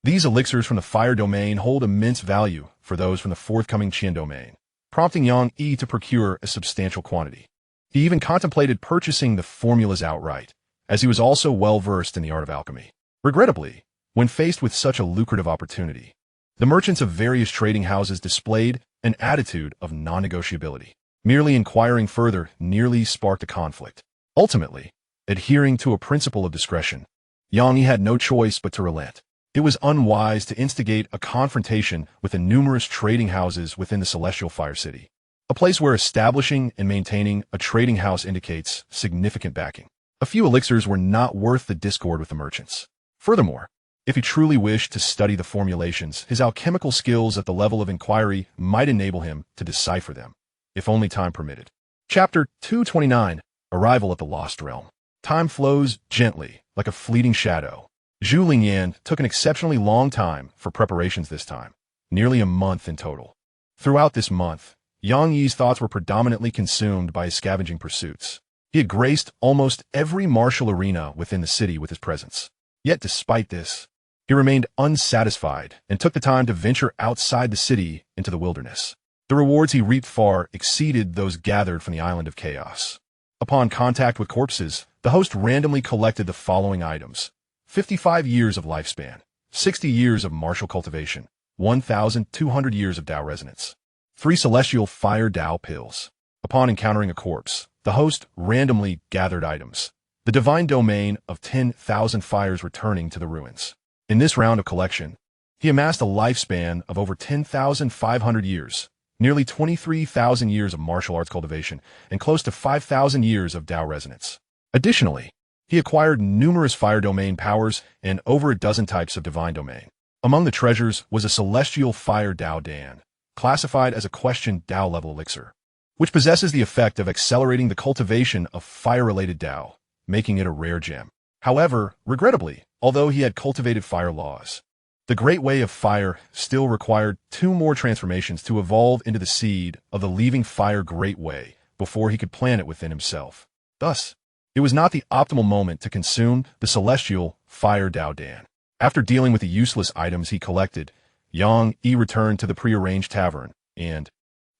S1: These elixirs from the fire domain hold immense value for those from the forthcoming Qian domain, prompting Yang Yi to procure a substantial quantity. He even contemplated purchasing the formulas outright, as he was also well-versed in the art of alchemy. Regrettably, when faced with such a lucrative opportunity, the merchants of various trading houses displayed an attitude of non-negotiability. Merely inquiring further nearly sparked a conflict. Ultimately, adhering to a principle of discretion, Yang Yi had no choice but to relent. It was unwise to instigate a confrontation with the numerous trading houses within the Celestial Fire City, a place where establishing and maintaining a trading house indicates significant backing. A few elixirs were not worth the discord with the merchants. Furthermore, if he truly wished to study the formulations, his alchemical skills at the level of inquiry might enable him to decipher them, if only time permitted. Chapter 229, Arrival at the Lost Realm. Time flows gently, like a fleeting shadow. Zhu Lingyan took an exceptionally long time for preparations this time, nearly a month in total. Throughout this month, Yang Yi's thoughts were predominantly consumed by his scavenging pursuits. He had graced almost every martial arena within the city with his presence. Yet despite this, he remained unsatisfied and took the time to venture outside the city into the wilderness. The rewards he reaped far exceeded those gathered from the Island of Chaos. Upon contact with corpses, the host randomly collected the following items: 55 years of lifespan, 60 years of martial cultivation, 1,200 years of Dao resonance. 3 Celestial Fire Dao pills. Upon encountering a corpse, the host randomly gathered items: the divine domain of 10,000 fires returning to the ruins. In this round of collection, he amassed a lifespan of over 10,500 years, nearly 23,000 years of martial arts cultivation, and close to 5,000 years of Dao resonance. Additionally, he acquired numerous fire domain powers and over a dozen types of divine domain. Among the treasures was a Celestial Fire Dao Dan, classified as a question Dao level elixir, which possesses the effect of accelerating the cultivation of fire-related Dao, making it a rare gem. However, regrettably, although he had cultivated fire laws, the Great Way of Fire still required 2 more transformations to evolve into the seed of the Leaving Fire Great Way before he could plant it within himself. Thus, it was not the optimal moment to consume the Celestial Fire Dao Dan. After dealing with the useless items he collected, Yang Yi returned to the prearranged tavern and,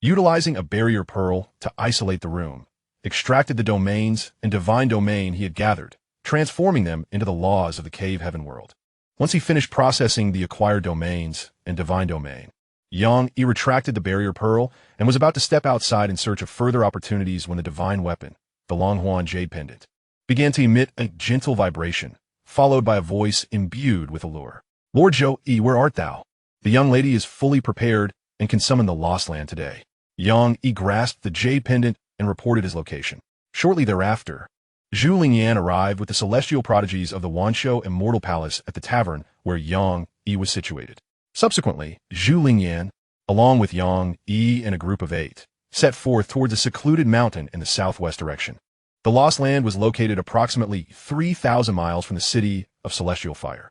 S1: utilizing a barrier pearl to isolate the room, extracted the domains and divine domain he had gathered, transforming them into the laws of the cave heaven world. Once he finished processing the acquired domains and divine domain, Yang Yi retracted the barrier pearl and was about to step outside in search of further opportunities when the divine weapon, the Longhuan Jade Pendant, began to emit a gentle vibration, followed by a voice imbued with allure. "Lord Zhou Yi, where art thou? The young lady is fully prepared and can summon the Lost Land today." Yang Yi grasped the Jade Pendant and reported his location. Shortly thereafter, Zhu Lingyan arrived with the celestial prodigies of the Wanshou Immortal Palace at the tavern where Yang Yi was situated. Subsequently, Zhu Lingyan, along with Yang Yi and a group of 8, set forth towards a secluded mountain in the southwest direction. The Lost Land was located approximately 3,000 miles from the city of Celestial Fire.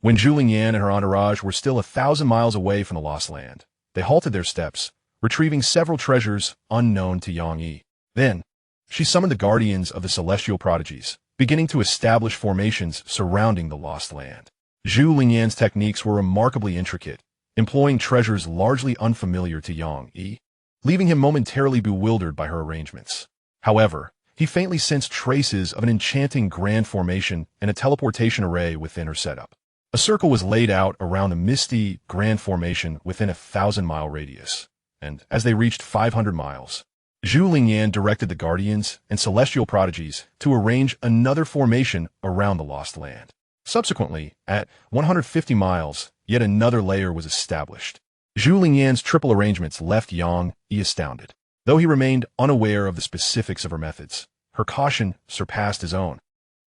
S1: When Zhu Lingyan and her entourage were still 1,000 miles away from the Lost Land, they halted their steps, retrieving several treasures unknown to Yang Yi. Then, she summoned the guardians of the celestial prodigies, beginning to establish formations surrounding the Lost Land. Zhu Lingyan's techniques were remarkably intricate, employing treasures largely unfamiliar to Yang Yi, leaving him momentarily bewildered by her arrangements. However, he faintly sensed traces of an enchanting grand formation and a teleportation array within her setup. A circle was laid out around the misty, grand formation within a 1,000-mile radius, and as they reached 500 miles, Zhu Lingyan directed the guardians and celestial prodigies to arrange another formation around the lost land. Subsequently, at 150 miles, yet another layer was established. Zhu Lingyan's triple arrangements left Xianxia astounded. Though he remained unaware of the specifics of her methods, her caution surpassed his own,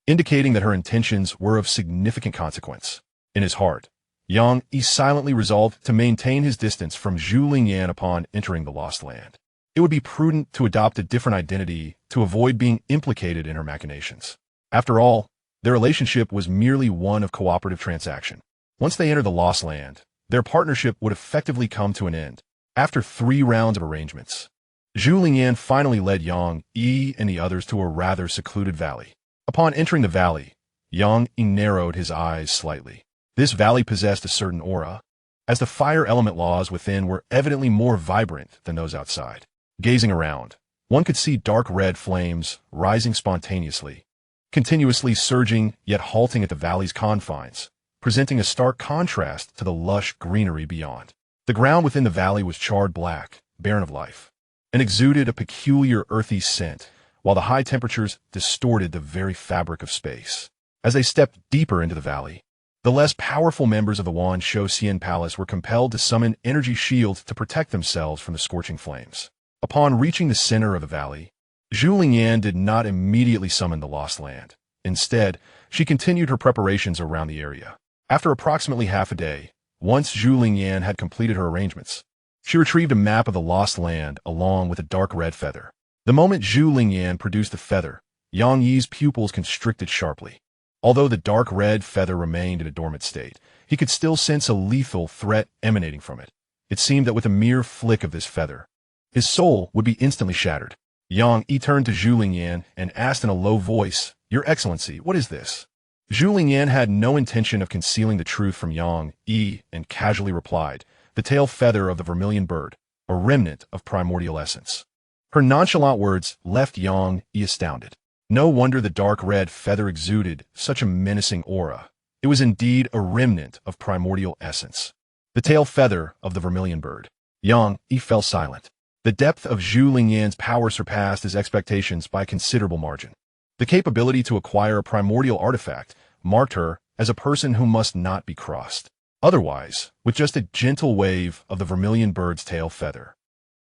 S1: indicating that her intentions were of significant consequence. In his heart, Xianxia silently resolved to maintain his distance from Zhu Lingyan upon entering the lost land. It would be prudent to adopt a different identity to avoid being implicated in her machinations. After all, their relationship was merely one of cooperative transaction. Once they entered the lost land, their partnership would effectively come to an end. After 3 rounds of arrangements, Zhu Lingyan finally led Xianxia and the others to a rather secluded valley. Upon entering the valley, Xianxia narrowed his eyes slightly. This valley possessed a certain aura, as the fire element laws within were evidently more vibrant than those outside. Gazing around, one could see dark red flames rising spontaneously, continuously surging yet halting at the valley's confines, presenting a stark contrast to the lush greenery beyond. The ground within the valley was charred black, barren of life, and exuded a peculiar earthy scent, while the high temperatures distorted the very fabric of space. As they stepped deeper into the valley, the less powerful members of the Xianxia Palace were compelled to summon energy shields to protect themselves from the scorching flames. Upon reaching the center of the valley, Zhu Lingyan did not immediately summon the lost land. Instead, she continued her preparations around the area. After approximately half a day, once Zhu Lingyan had completed her arrangements, she retrieved a map of the lost land along with a dark red feather. The moment Zhu Lingyan produced the feather, Yang Yi's pupils constricted sharply. Although the dark red feather remained in a dormant state, he could still sense a lethal threat emanating from it. It seemed that with a mere flick of this feather, his soul would be instantly shattered. Yang Yi turned to Zhu Lingyan and asked in a low voice, "Your Excellency, what is this?" Zhu Lingyan had no intention of concealing the truth from Yang Yi and casually replied, "The tail feather of the vermilion bird, a remnant of primordial essence." Her nonchalant words left Yang Yi astounded. No wonder the dark red feather exuded such a menacing aura. It was indeed a remnant of primordial essence. The tail feather of the vermilion bird. Yang Yi fell silent. The depth of Zhu Lingyan's power surpassed his expectations by a considerable margin. The capability to acquire a primordial artifact marked her as a person who must not be crossed. Otherwise, with just a gentle wave of the vermilion bird's tail feather,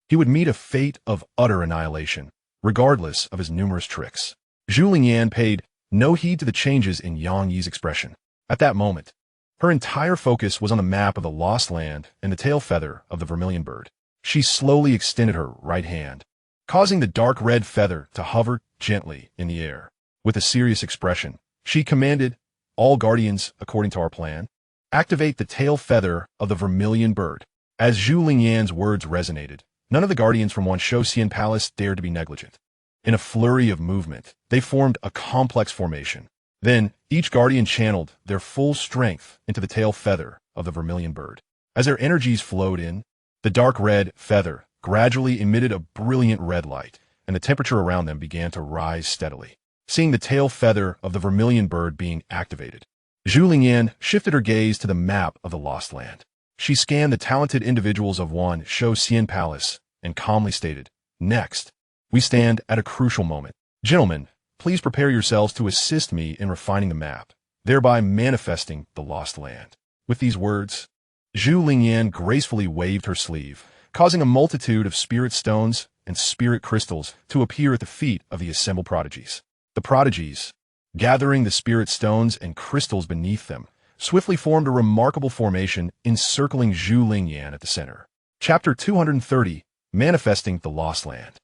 S1: he would meet a fate of utter annihilation, regardless of his numerous tricks. Zhu Lingyan paid no heed to the changes in Yang Yi's expression. At that moment, her entire focus was on the map of the lost land and the tail feather of the vermilion bird. She slowly extended her right hand, causing the dark red feather to hover gently in the air. With a serious expression, she commanded, "All guardians, according to our plan, activate the tail feather of the vermilion bird." As Zhu Lingyan's words resonated, none of the guardians from Xianxia Palace dared to be negligent. In a flurry of movement, they formed a complex formation. Then, each guardian channeled their full strength into the tail feather of the vermilion bird. As their energies flowed in, the dark red feather gradually emitted a brilliant red light, and the temperature around them began to rise steadily. Seeing the tail feather of the vermilion bird being activated, Zhu Lingyan shifted her gaze to the map of the lost land. She scanned the talented individuals of Xianxia Palace and calmly stated, "Next, we stand at a crucial moment. Gentlemen, please prepare yourselves to assist me in refining the map, thereby manifesting the lost land." With these words, Zhu Lingyan gracefully waved her sleeve, causing a multitude of spirit stones and spirit crystals to appear at the feet of the assembled prodigies. The prodigies, gathering the spirit stones and crystals beneath them, swiftly formed a remarkable formation encircling Zhu Lingyan at the center. Chapter 230, Manifesting the Lost Land.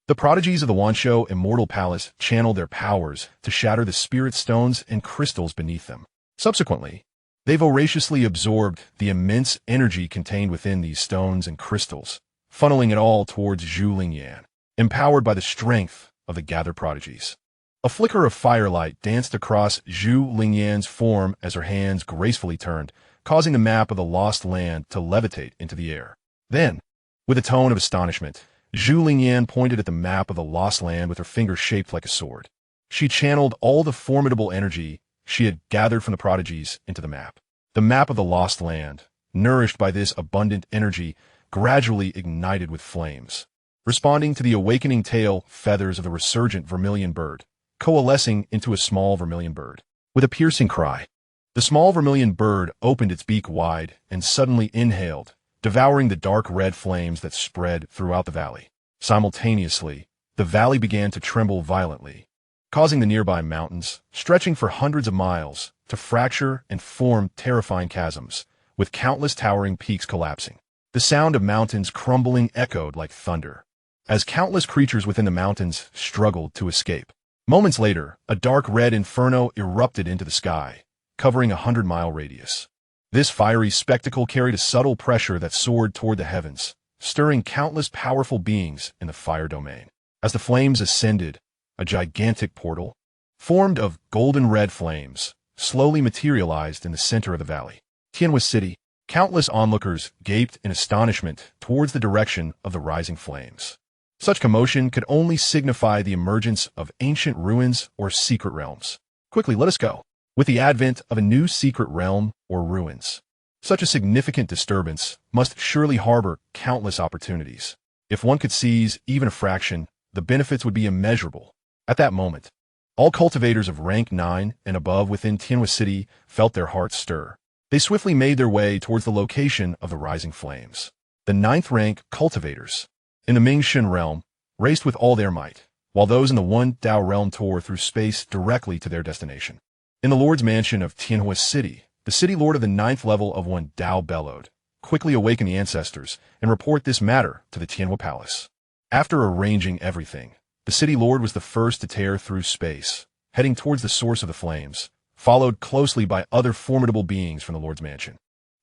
S1: The prodigies of the Xianxia Immortal Palace channeled their powers to shatter the spirit stones and crystals beneath them. Subsequently, they voraciously absorbed the immense energy contained within these stones and crystals, funneling it all towards Zhu Lingyan, empowered by the strength of the gathered prodigies. A flicker of firelight danced across Zhu Lingyan's form as her hands gracefully turned, causing the map of the lost land to levitate into the air. Then, with a tone of astonishment, Zhu Lingyan pointed at the map of the lost land with her finger shaped like a sword. She channeled all the formidable energy she had gathered from the prodigies into the map. The map of the lost land, nourished by this abundant energy, gradually ignited with flames, responding to the awakening tail feathers of the resurgent vermilion bird, coalescing into a small vermilion bird. With a piercing cry, the small vermilion bird opened its beak wide and suddenly inhaled, devouring the dark red flames that spread throughout the valley. Simultaneously, the valley began to tremble violently, causing the nearby mountains, stretching for hundreds of miles, to fracture and form terrifying chasms, with countless towering peaks collapsing. The sound of mountains crumbling echoed like thunder, as countless creatures within the mountains struggled to escape. Moments later, a dark red inferno erupted into the sky, covering a 100-mile radius. This fiery spectacle carried a subtle pressure that soared toward the heavens, stirring countless powerful beings in the fire domain. As the flames ascended, a gigantic portal, formed of golden red flames, slowly materialized in the center of the valley. Xianxia City. Countless onlookers gaped in astonishment towards the direction of the rising flames. Such commotion could only signify the emergence of ancient ruins or secret realms. Quickly, let us go. With the advent of a new secret realm or ruins, such a significant disturbance must surely harbor countless opportunities. If one could seize even a fraction, the benefits would be immeasurable. At that moment, all cultivators of rank 9 and above within Xianxia City felt their hearts stir. They swiftly made their way towards the location of the rising flames. The 9th rank cultivators in the Mingshan realm raced with all their might, while those in the 1 Dao realm tore through space directly to their destination. In the Lord's mansion of Xianxia City, the city lord of the 9th level of 1 Dao bellowed, "Quickly awaken the ancestors and report this matter to the Xianxia Palace." After arranging everything, the city lord was the first to tear through space, heading towards the source of the flames, followed closely by other formidable beings from the Lord's mansion.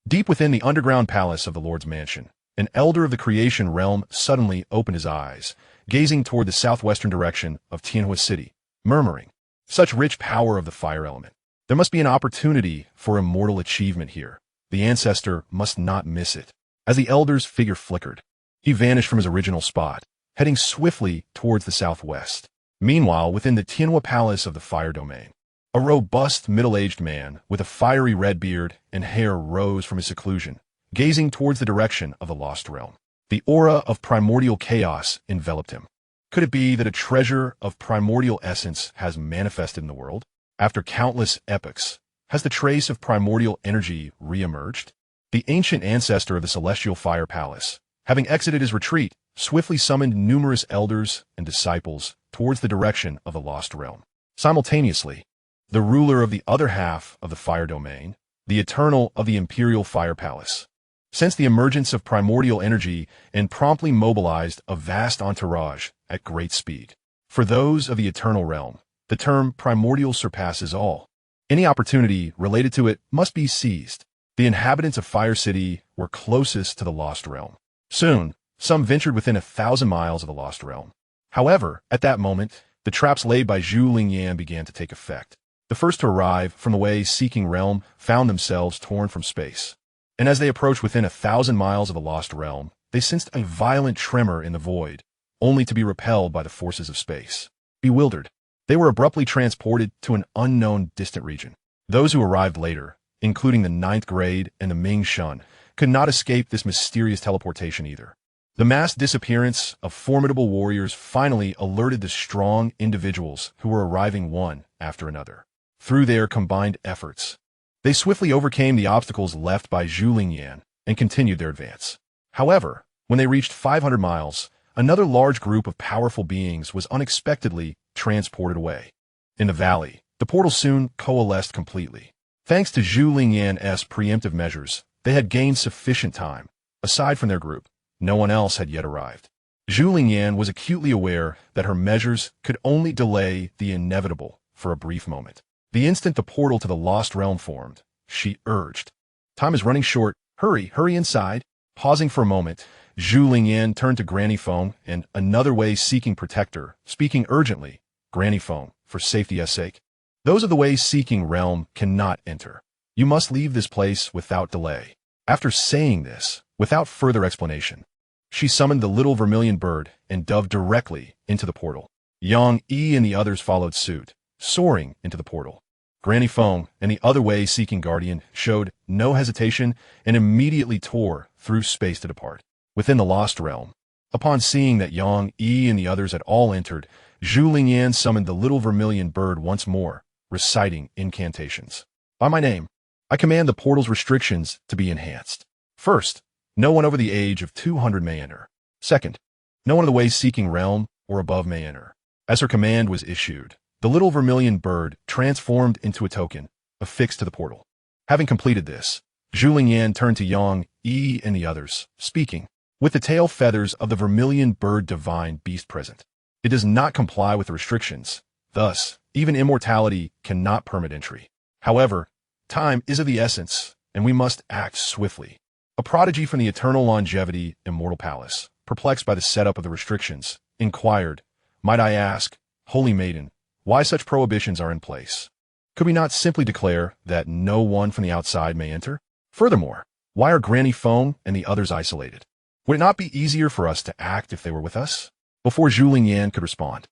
S1: Deep within the underground palace of the Lord's mansion, an elder of the creation realm suddenly opened his eyes, gazing toward the southwestern direction of Xianxia City, murmuring, "Such rich power of the fire element. There must be an opportunity for immortal achievement here. The ancestor must not miss it." As the elder's figure flickered, he vanished from his original spot, heading swiftly towards the southwest. Meanwhile, within the Xianxia Palace of the Fire Domain, a robust, middle-aged man with a fiery red beard and hair rose from his seclusion, gazing towards the direction of the lost realm. The aura of primordial chaos enveloped him. Could it be that a treasure of primordial essence has manifested in the world? After countless epochs, has the trace of primordial energy re-emerged? The ancient ancestor of the Celestial Fire Palace, having exited his retreat, swiftly summoned numerous elders and disciples towards the direction of the lost realm. Simultaneously, the ruler of the other half of the fire domain, the eternal of the Imperial Fire Palace, sensed the emergence of primordial energy and promptly mobilized a vast entourage at great speed. For those of the eternal realm, the term primordial surpasses all. Any opportunity related to it must be seized. The inhabitants of Fire City were closest to the lost realm. Soon, some ventured within 1,000 miles of the lost realm. However, at that moment, the traps laid by Zhu Lingyan began to take effect. The first to arrive from the way-seeking realm found themselves torn from space. And as they approached within 1,000 miles of the lost realm, they sensed a violent tremor in the void, only to be repelled by the forces of space. Bewildered, they were abruptly transported to an unknown distant region. Those who arrived later, including the 9th grade and the Ming Shun, could not escape this mysterious teleportation either. The mass disappearance of formidable warriors finally alerted the strong individuals who were arriving one after another. Through their combined efforts, they swiftly overcame the obstacles left by Zhu Lingyan and continued their advance. However, when they reached 500 miles, another large group of powerful beings was unexpectedly transported away. In the valley, the portal soon coalesced completely. Thanks to Zhu Lingyan's preemptive measures, they had gained sufficient time. Aside from their group, no one else had yet arrived. Zhu Lingyan was acutely aware that her measures could only delay the inevitable for a brief moment. The instant the portal to the lost realm formed, she urged, "Time is running short. Hurry, hurry inside." Pausing for a moment, Zhu Lingyan turned to Granny Feng and another way-seeking protector, speaking urgently, "Granny Feng, for safety's sake, those of the way-seeking realm cannot enter. You must leave this place without delay." After saying this, without further explanation, she summoned the little vermilion bird and dove directly into the portal. Yang Yi and the others followed suit, soaring into the portal. Granny Feng and the other way-seeking guardian showed no hesitation and immediately tore through space to depart. Within the Lost Realm, upon seeing that Yang Yi and the others had all entered, Zhu Lingyan summoned the little vermilion bird once more, reciting incantations. By my name, I command the portal's restrictions to be enhanced. First, no one over the age of 200 may enter. Second, no one in the way-seeking realm or above may enter. As her command was issued, the little vermilion bird transformed into a token, affixed to the portal. Having completed this, Zhu Lingyan turned to Yang Yi and the others, speaking, with the tail feathers of the vermilion bird divine beast present. It does not comply with the restrictions. Thus, even immortality cannot permit entry. However, time is of the essence, and we must act swiftly. A prodigy from the eternal longevity immortal palace, perplexed by the setup of the restrictions, inquired, "Might I ask, holy maiden, why such prohibitions are in place? Could we not simply declare that no one from the outside may enter? Furthermore, why are Granny Feng and the others isolated? Would it not be easier for us to act if they were with us?" Before Zhu Lingyan could respond,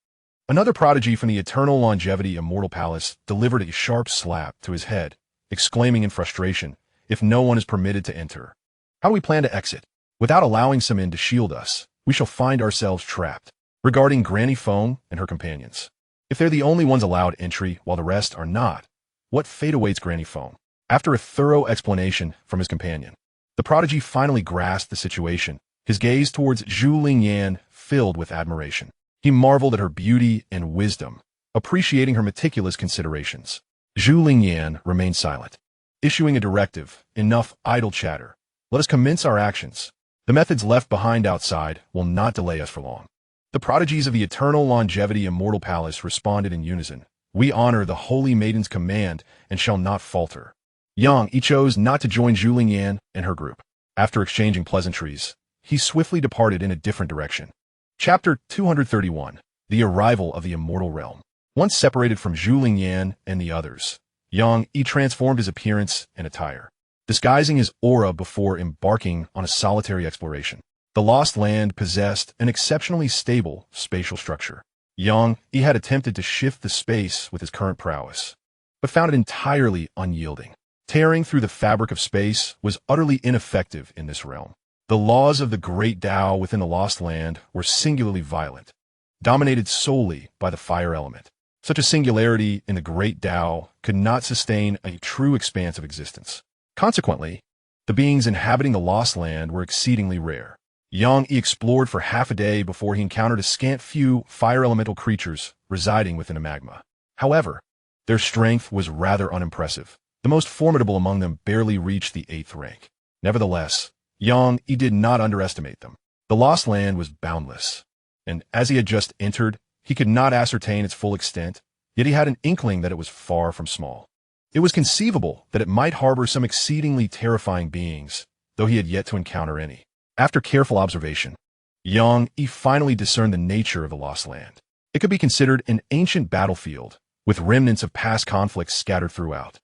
S1: another prodigy from the eternal longevity immortal palace delivered a sharp slap to his head, exclaiming in frustration, "If no one is permitted to enter, how do we plan to exit? Without allowing some in to shield us, we shall find ourselves trapped." Regarding Granny Feng and her companions, if they're the only ones allowed entry while the rest are not, what fate awaits Granny Feng? After a thorough explanation from his companion, the prodigy finally grasped the situation, his gaze towards Zhu Lingyan filled with admiration. He marveled at her beauty and wisdom, appreciating her meticulous considerations. Zhu Lingyan remained silent, issuing a directive, "Enough idle chatter. Let us commence our actions. The methods left behind outside will not delay us for long." The prodigies of the eternal longevity immortal palace responded in unison, "We honor the holy maiden's command and shall not falter." Yang Yi chose not to join Zhu Lingyan and her group. After exchanging pleasantries, he swiftly departed in a different direction. Chapter 231, The Arrival of the Immortal Realm. Once separated from Zhu Lingyan and the others, Yang Yi transformed his appearance and attire, disguising his aura before embarking on a solitary exploration. The Lost Land possessed an exceptionally stable spatial structure. Yang Yi had attempted to shift the space with his current prowess, but found it entirely unyielding. Tearing through the fabric of space was utterly ineffective in this realm. The laws of the great Tao within the Lost Land were singularly violent, dominated solely by the fire element. Such a singularity in the great Tao could not sustain a true expanse of existence. Consequently, the beings inhabiting the Lost Land were exceedingly rare. Yang Yi explored for half a day before he encountered a scant few fire elemental creatures residing within a magma. However, their strength was rather unimpressive. The most formidable among them barely reached the 8th rank. Nevertheless, Yang Yi did not underestimate them. The Lost Land was boundless, and as he had just entered, he could not ascertain its full extent, yet he had an inkling that it was far from small. It was conceivable that it might harbor some exceedingly terrifying beings, though he had yet to encounter any. After careful observation, Yang Yi finally discerned the nature of the Lost Land. It could be considered an ancient battlefield, with remnants of past conflicts scattered throughout.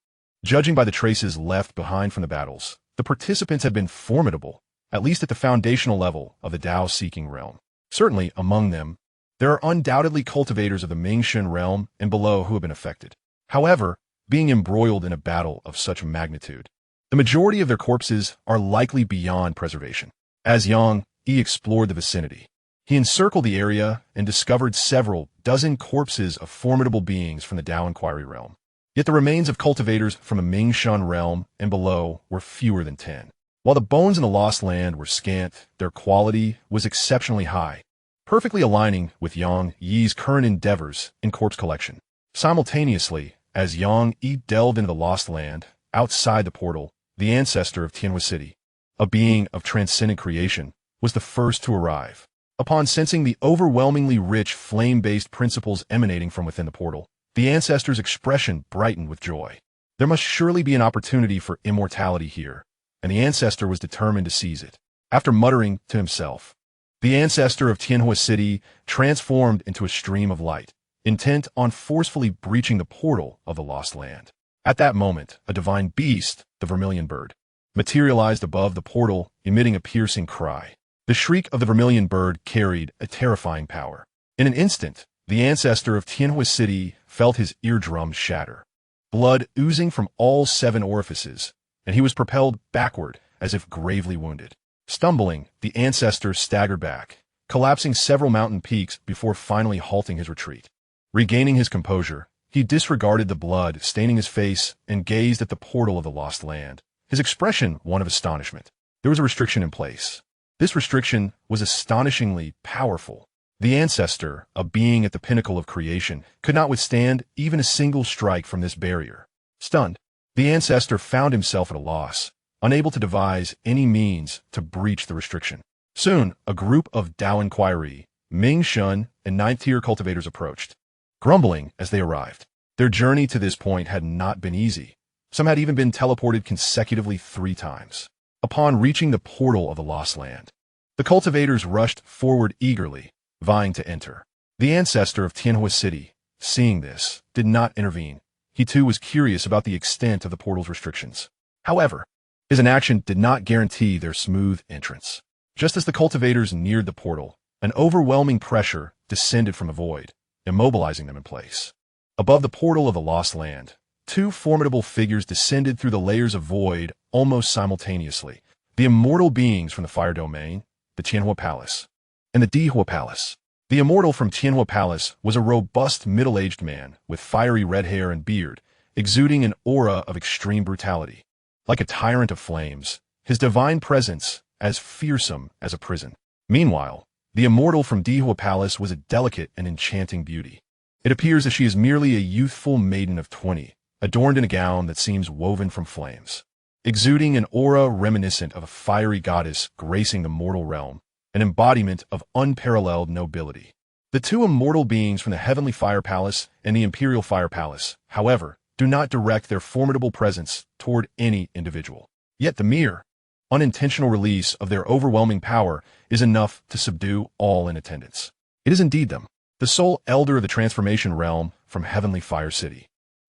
S1: Judging by the traces left behind from the battles, the participants had been formidable, at least at the foundational level of the Tao-seeking realm. Certainly, among them, there are undoubtedly cultivators of the Mingxun realm and below who have been affected. However, being embroiled in a battle of such magnitude, the majority of their corpses are likely beyond preservation. As Yang Yi explored the vicinity, he encircled the area and discovered several dozen corpses of formidable beings from the Tao Inquiry realm. Yet the remains of cultivators from the Mingxun realm and below were fewer than 10. While the bones in the Lost Land were scant, their quality was exceptionally high, perfectly aligning with Yang Yi's current endeavors in corpse collection. Simultaneously, as Yang Yi delved into the Lost Land, outside the portal, the ancestor of Tianhua City, a being of transcendent creation, was the first to arrive. Upon sensing the overwhelmingly rich flame-based principles emanating from within the portal, the ancestor's expression brightened with joy. There must surely be an opportunity for immortality here, and the ancestor was determined to seize it. After muttering to himself, the ancestor of Tianhua City transformed into a stream of light, intent on forcefully breaching the portal of the Lost Land. At that moment, a divine beast, the vermilion bird, materialized above the portal, emitting a piercing cry. The shriek of the vermilion bird carried a terrifying power. In an instant, the ancestor of Tianhua City felt his eardrums shatter. blood oozing from all 7 orifices, and he was propelled backward as if gravely wounded. Stumbling, the ancestor staggered back, collapsing several mountain peaks before finally halting his retreat. Regaining his composure, he disregarded the blood staining his face and gazed at the portal of the lost land, his expression one of astonishment. There was a restriction in place. This restriction was astonishingly powerful. The ancestor, a being at the pinnacle of creation, could not withstand even a single strike from this barrier. Stunned, the ancestor found himself at a loss, unable to devise any means to breach the restriction. Soon, a group of Dao Inquiry, Ming Shun, and 9th-tier cultivators approached, grumbling as they arrived. Their journey to this point had not been easy. Some had even been teleported consecutively 3 times. Upon reaching the portal of the Lost Land, the cultivators rushed forward eagerly, vying to enter. The ancestor of Xianxia City, seeing this, did not intervene. He too was curious about the extent of the portal's restrictions. However, his inaction did not guarantee their smooth entrance. Just as the cultivators neared the portal, an overwhelming pressure descended from the void, immobilizing them in place. Above the portal of the Lost Land, 2 formidable figures descended through the layers of void almost simultaneously. The immortal beings from the Fire Domain, the Xianxia Palace, and the Dihua Palace. The immortal from Xianxia Palace was a robust middle-aged man with fiery red hair and beard, exuding an aura of extreme brutality. Like a tyrant of flames, his divine presence as fearsome as a prison. Meanwhile, the immortal from Dihua Palace was a delicate and enchanting beauty. It appears that she is merely a youthful maiden of 20, adorned in a gown that seems woven from flames, exuding an aura reminiscent of a fiery goddess gracing the mortal realm, an embodiment of unparalleled nobility. The 2 immortal beings from the Heavenly Fire Palace and the Imperial Fire Palace, however, do not direct their formidable presence toward any individual. Yet the mere, unintentional release of their overwhelming power is enough to subdue all in attendance. It is indeed them, the sole elder of the transformation realm from Heavenly Fire City,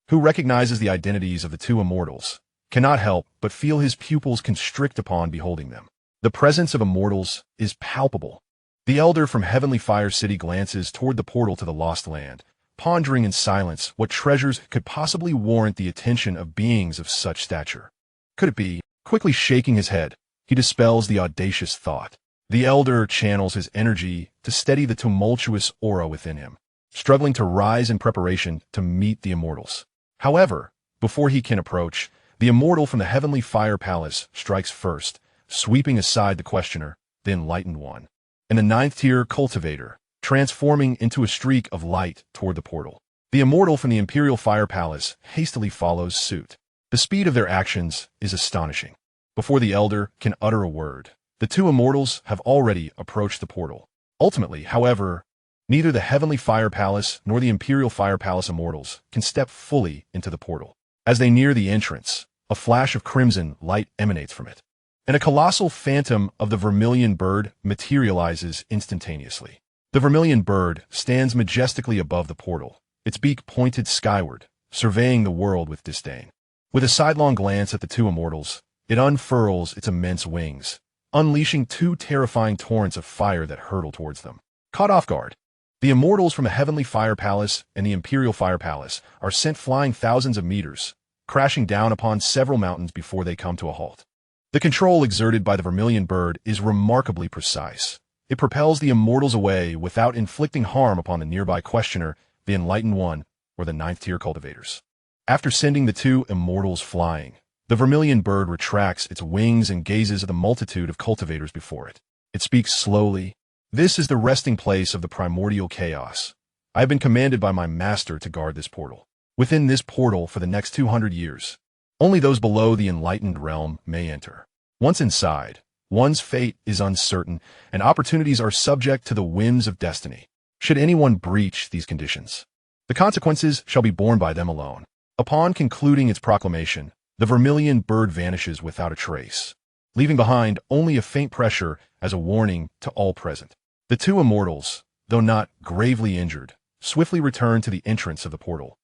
S1: who recognizes the identities of the 2 immortals, cannot help but feel his pupils constrict upon beholding them. The presence of immortals is palpable. The elder from Heavenly Fire City glances toward the portal to the Lost Land, pondering in silence what treasures could possibly warrant the attention of beings of such stature. Could it be? Quickly shaking his head, he dispels the audacious thought. The elder channels his energy to steady the tumultuous aura within him, struggling to rise in preparation to meet the immortals. However, before he can approach, the immortal from the Heavenly Fire Palace strikes first, sweeping aside the questioner, the enlightened one, and the 9th-tier cultivator, transforming into a streak of light toward the portal. The immortal from the Imperial Fire Palace hastily follows suit. The speed of their actions is astonishing. Before the elder can utter a word, the 2 immortals have already approached the portal. Ultimately, however, neither the Heavenly Fire Palace nor the Imperial Fire Palace immortals can step fully into the portal. As they near the entrance, a flash of crimson light emanates from it, and a colossal phantom of the vermilion bird materializes instantaneously. The vermilion bird stands majestically above the portal, its beak pointed skyward, surveying the world with disdain. With a sidelong glance at the 2 immortals, it unfurls its immense wings, unleashing 2 terrifying torrents of fire that hurtle towards them. Caught off guard, the immortals from the Heavenly Fire Palace and the Imperial Fire Palace are sent flying thousands of meters, crashing down upon several mountains before they come to a halt. The control exerted by the vermilion bird is remarkably precise. It propels the immortals away without inflicting harm upon the nearby questioner, the enlightened one, or the 9th-tier cultivators. After sending the 2 immortals flying, the vermilion bird retracts its wings and gazes at the multitude of cultivators before it. It speaks slowly. This is the resting place of the primordial chaos. I have been commanded by my master to guard this portal. Within this portal for the next 200 years, only those below the enlightened realm may enter. Once inside, one's fate is uncertain, and opportunities are subject to the whims of destiny. Should anyone breach these conditions, the consequences shall be borne by them alone. Upon concluding its proclamation, the vermilion bird vanishes without a trace, leaving behind only a faint pressure as a warning to all present. The 2 immortals, though not gravely injured, swiftly return to the entrance of the portal,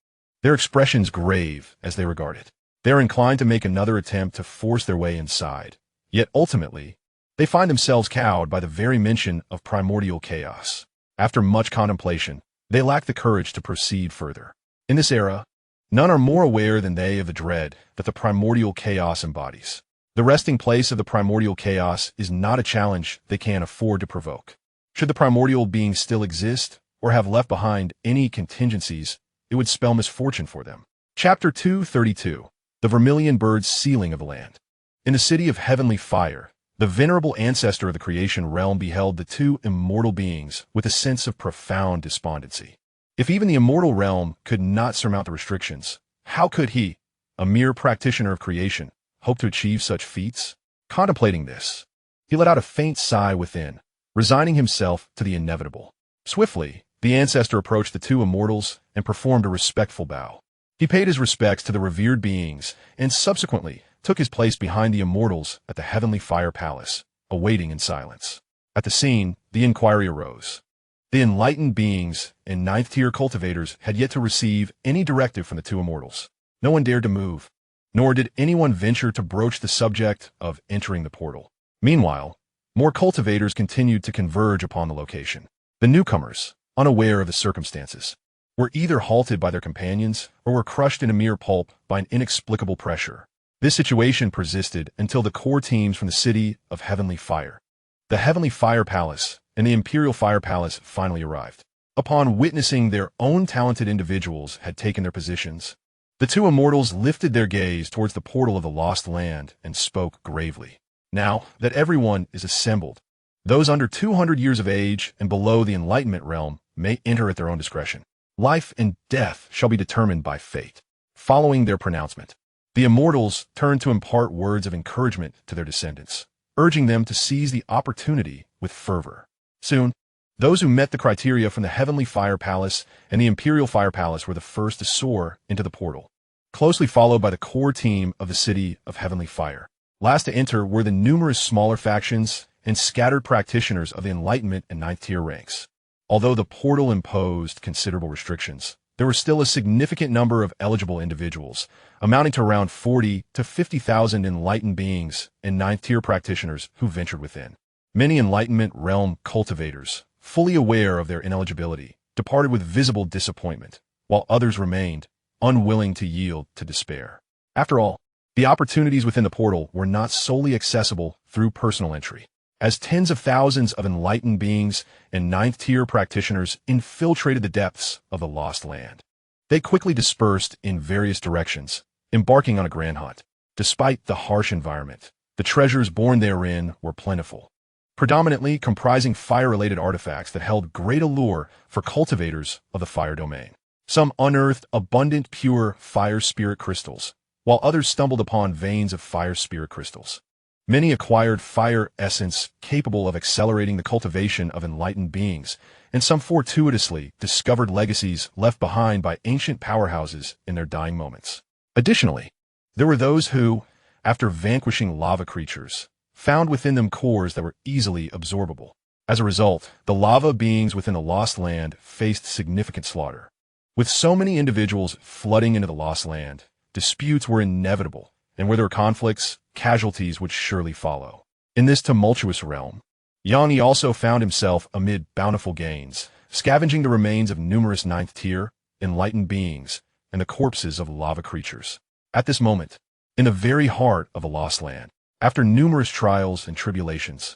S1: their expressions grave as they regard it. They are inclined to make another attempt to force their way inside, yet ultimately, they find themselves cowed by the very mention of primordial chaos. After much contemplation, they lack the courage to proceed further. In this era, None are more aware than they of the dread that the primordial chaos embodies. The resting place of the primordial chaos is not a challenge they can afford to provoke. Should the primordial being still exist, or have left behind any contingencies, it would spell misfortune for them. Chapter 232. The Vermilion Bird's Sealing of the Land. In the city of heavenly fire, the venerable ancestor of the creation realm beheld the two immortal beings with a sense of profound despondency. If even the immortal realm could not surmount the restrictions, how could he, a mere practitioner of creation, hope to achieve such feats? Contemplating this, he let out a faint sigh within, resigning himself to the inevitable. Swiftly, the ancestor approached the two immortals and performed a respectful bow. He paid his respects to the revered beings and subsequently took his place behind the immortals at the heavenly fire palace, awaiting in silence. At the scene, the inquiry arose. The enlightened beings and ninth-tier cultivators had yet to receive any directive from the two immortals. No one dared to move, nor did anyone venture to broach the subject of entering the portal. Meanwhile, more cultivators continued to converge upon the location. The newcomers, unaware of the circumstances, were either halted by their companions or were crushed in a mere pulp by an inexplicable pressure. This situation persisted until the core teams from the city of heavenly fire, the heavenly fire palace, and the imperial fire palace finally arrived. Upon witnessing their own talented individuals had taken their positions, the two immortals lifted their gaze towards the portal of the lost land and spoke gravely. Now that everyone is assembled, those under 200 years of age and below the enlightenment realm may enter at their own discretion. Life and death shall be determined by fate. Following their pronouncement, the immortals turned to impart words of encouragement to their descendants, urging them to seize the opportunity with fervor. Soon, those who met the criteria from the heavenly fire palace and the imperial fire palace were the first to soar into the portal, closely followed by the core team of the city of heavenly fire. Last to enter were the numerous smaller factions and scattered practitioners of the enlightenment and ninth-tier ranks. Although the portal imposed considerable restrictions, there were still a significant number of eligible individuals, amounting to around 40 to 50,000 enlightened beings and ninth-tier practitioners who ventured within. Many enlightenment realm cultivators, fully aware of their ineligibility, departed with visible disappointment, while others remained, unwilling to yield to despair. After all, the opportunities within the portal were not solely accessible through personal entry. As tens of thousands of enlightened beings and ninth-tier practitioners infiltrated the depths of the lost land, they quickly dispersed in various directions, embarking on a grand hunt. Despite the harsh environment, the treasures born therein were plentiful, predominantly comprising fire-related artifacts that held great allure for cultivators of the fire domain. Some unearthed abundant pure fire spirit crystals, while others stumbled upon veins of fire spirit crystals. Many acquired fire essence capable of accelerating the cultivation of enlightened beings, and some fortuitously discovered legacies left behind by ancient powerhouses in their dying moments. Additionally, there were those who, after vanquishing lava creatures, found within them cores that were easily absorbable. As a result, the lava beings within the lost land faced significant slaughter. With so many individuals flooding into the lost land, disputes were inevitable, and where there were conflicts, casualties would surely follow. In this tumultuous realm, Xianxia also found himself amid bountiful gains, scavenging the remains of numerous ninth-tier, enlightened beings, and the corpses of lava creatures. At this moment, in the very heart of the lost land, after numerous trials and tribulations,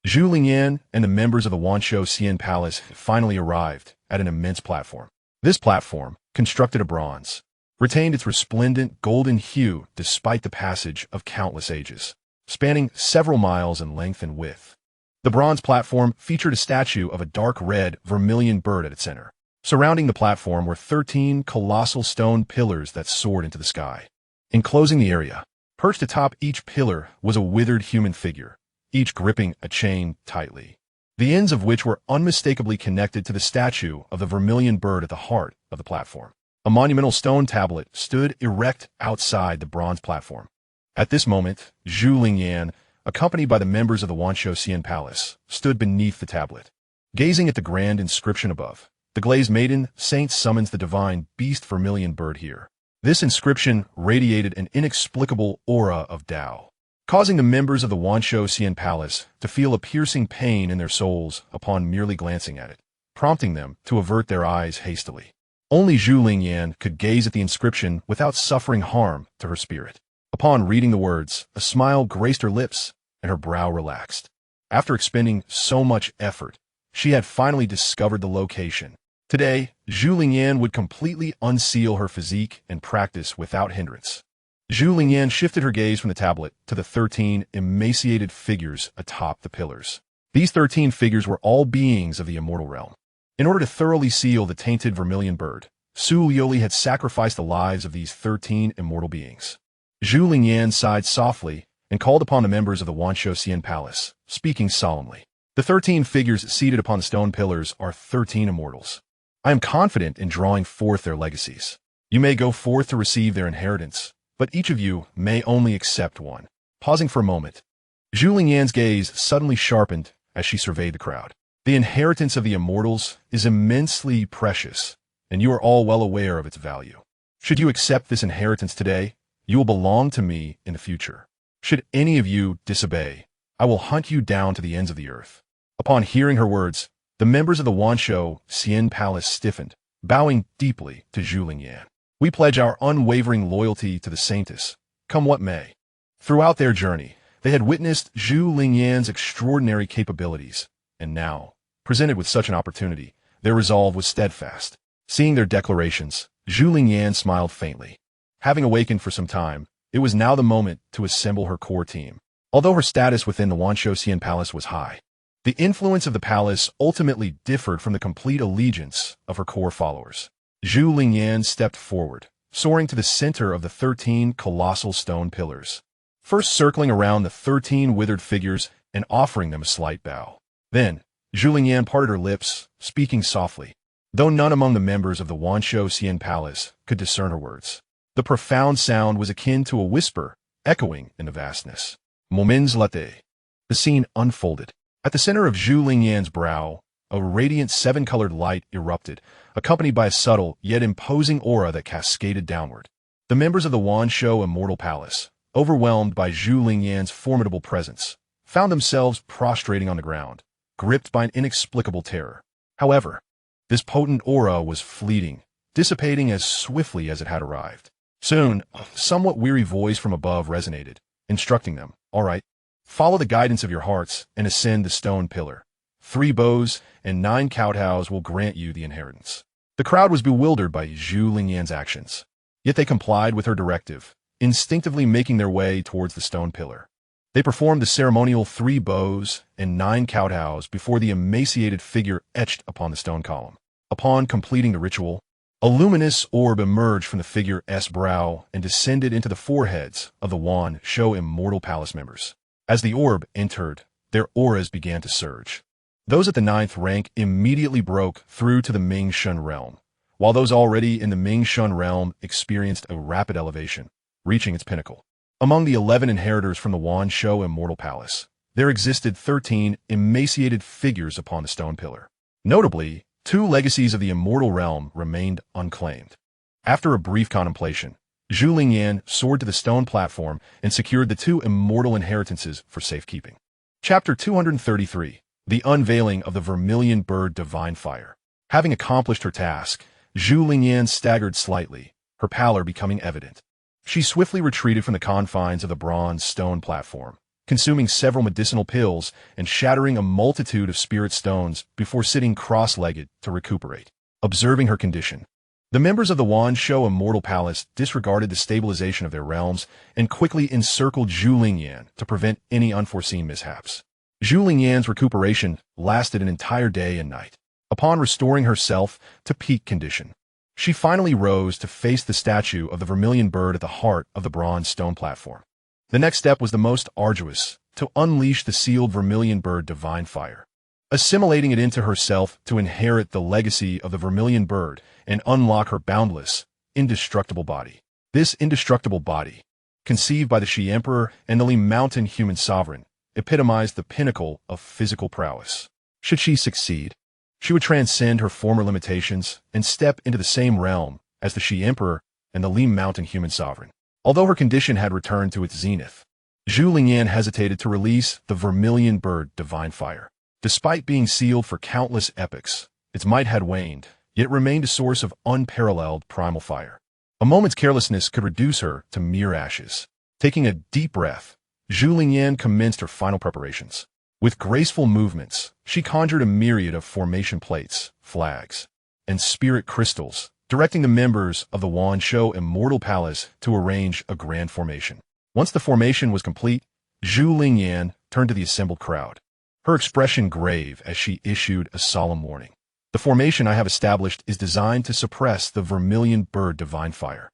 S1: Zhu Lingyan and the members of the Xianxia Palace finally arrived at an immense platform. This platform, constructed of bronze, retained its resplendent golden hue despite the passage of countless ages, spanning several miles in length and width. The bronze platform featured a statue of a dark red vermilion bird at its center. Surrounding the platform were 13 colossal stone pillars that soared into the sky. Enclosing the area, perched atop each pillar was a withered human figure, each gripping a chain tightly, the ends of which were unmistakably connected to the statue of the vermilion bird at the heart of the platform. A monumental stone tablet stood erect outside the bronze platform. At this moment, Zhu Lingyan, accompanied by the members of the Xianxia Palace, stood beneath the tablet. Gazing at the grand inscription above, the glazed maiden saint summons the divine beast vermilion bird here. This inscription radiated an inexplicable aura of Tao, causing the members of the Xianxia Palace to feel a piercing pain in their souls upon merely glancing at it, prompting them to avert their eyes hastily. Only Zhu Lingyan could gaze at the inscription without suffering harm to her spirit. Upon reading the words, a smile graced her lips and her brow relaxed. After expending so much effort, she had finally discovered the location. Today, Zhu Lingyan would completely unseal her physique and practice without hindrance. Zhu Lingyan shifted her gaze from the tablet to the 13 emaciated figures atop the pillars. These 13 figures were all beings of the immortal realm. In order to thoroughly seal the tainted vermilion bird, Su Lioli had sacrificed the lives of these 13 immortal beings. Zhu Lingyan sighed softly and called upon the members of the Wanshou Xian Palace, speaking solemnly. The 13 figures seated upon the stone pillars are 13 immortals. I am confident in drawing forth their legacies. You may go forth to receive their inheritance, but each of you may only accept one. Pausing for a moment, Zhu Lingyan's gaze suddenly sharpened as she surveyed the crowd. The inheritance of the immortals is immensely precious, and you are all well aware of its value. Should you accept this inheritance today, you will belong to me in the future. Should any of you disobey, I will hunt you down to the ends of the earth. Upon hearing her words, the members of the Wanshou Xian Palace stiffened, bowing deeply to Zhu Lingyan. We pledge our unwavering loyalty to the Saintess, come what may. Throughout their journey, they had witnessed Zhu Lingyan's extraordinary capabilities, and now, presented with such an opportunity, their resolve was steadfast. Seeing their declarations, Zhu Lingyan smiled faintly. Having awakened for some time, it was now the moment to assemble her core team. Although her status within the Wanshou Xian Palace was high, the influence of the palace ultimately differed from the complete allegiance of her core followers. Zhu Lingyan stepped forward, soaring to the center of the 13 colossal stone pillars, first circling around the 13 withered figures and offering them a slight bow. Then, Zhu Lingyan parted her lips, speaking softly, though none among the members of the Wanshou Xian Palace could discern her words. The profound sound was akin to a whisper, echoing in the vastness. Moments later, the scene unfolded. At the center of Zhu Lingyan's brow, a radiant seven-colored light erupted, accompanied by a subtle yet imposing aura that cascaded downward. The members of the Wanshou Immortal Palace, overwhelmed by Zhu Lingyan's formidable presence, found themselves prostrating on the ground, gripped by an inexplicable terror. However, this potent aura was fleeting, dissipating as swiftly as it had arrived. Soon, a somewhat weary voice from above resonated, instructing them, "All right, follow the guidance of your hearts and ascend the stone pillar. 3 bows and 9 kowtows will grant you the inheritance." The crowd was bewildered by Zhu Lingyan's actions, yet they complied with her directive, instinctively making their way towards the stone pillar. They performed the ceremonial 3 bows and 9 kowtows before the emaciated figure etched upon the stone column. Upon completing the ritual, a luminous orb emerged from the figure's brow and descended into the foreheads of the Wanshou Immortal Palace members. As the orb entered, their auras began to surge. Those at the 9th rank immediately broke through to the Ming-Shun realm, while those already in the Ming-Shun realm experienced a rapid elevation, reaching its pinnacle. Among the 11 inheritors from the Wanshou Immortal Palace, there existed 13 emaciated figures upon the stone pillar. Notably, 2 legacies of the immortal realm remained unclaimed. After a brief contemplation, Zhu Lingyan soared to the stone platform and secured the 2 immortal inheritances for safekeeping. Chapter 233, The Unveiling of the Vermilion Bird Divine Fire. Having accomplished her task, Zhu Lingyan staggered slightly, her pallor becoming evident. She swiftly retreated from the confines of the bronze stone platform, consuming several medicinal pills and shattering a multitude of spirit stones before sitting cross-legged to recuperate. Observing her condition, the members of the Wanshou Immortal Palace disregarded the stabilization of their realms and quickly encircled Zhu Lingyan to prevent any unforeseen mishaps. Zhu Lingyan's recuperation lasted an entire day and night. Upon restoring herself to peak condition, she finally rose to face the statue of the vermilion bird at the heart of the bronze stone platform. The next step was the most arduous, to unleash the sealed vermilion bird divine fire, assimilating it into herself to inherit the legacy of the vermilion bird and unlock her boundless, indestructible body. This indestructible body, conceived by the Shi Emperor and the Li Mountain human sovereign, epitomized the pinnacle of physical prowess. Should she succeed, she would transcend her former limitations and step into the same realm as the Shi Emperor and the Li Mountain human sovereign. Although her condition had returned to its zenith, Zhu Lingyan hesitated to release the vermilion bird divine fire. Despite being sealed for countless epochs, its might had waned, yet it remained a source of unparalleled primal fire. A moment's carelessness could reduce her to mere ashes. Taking a deep breath, Zhu Lingyan commenced her final preparations. With graceful movements, she conjured a myriad of formation plates, flags, and spirit crystals, directing the members of the Wanshou Immortal Palace to arrange a grand formation. Once the formation was complete, Zhu Lingyan turned to the assembled crowd, her expression grave as she issued a solemn warning. The formation I have established is designed to suppress the vermilion bird divine fire.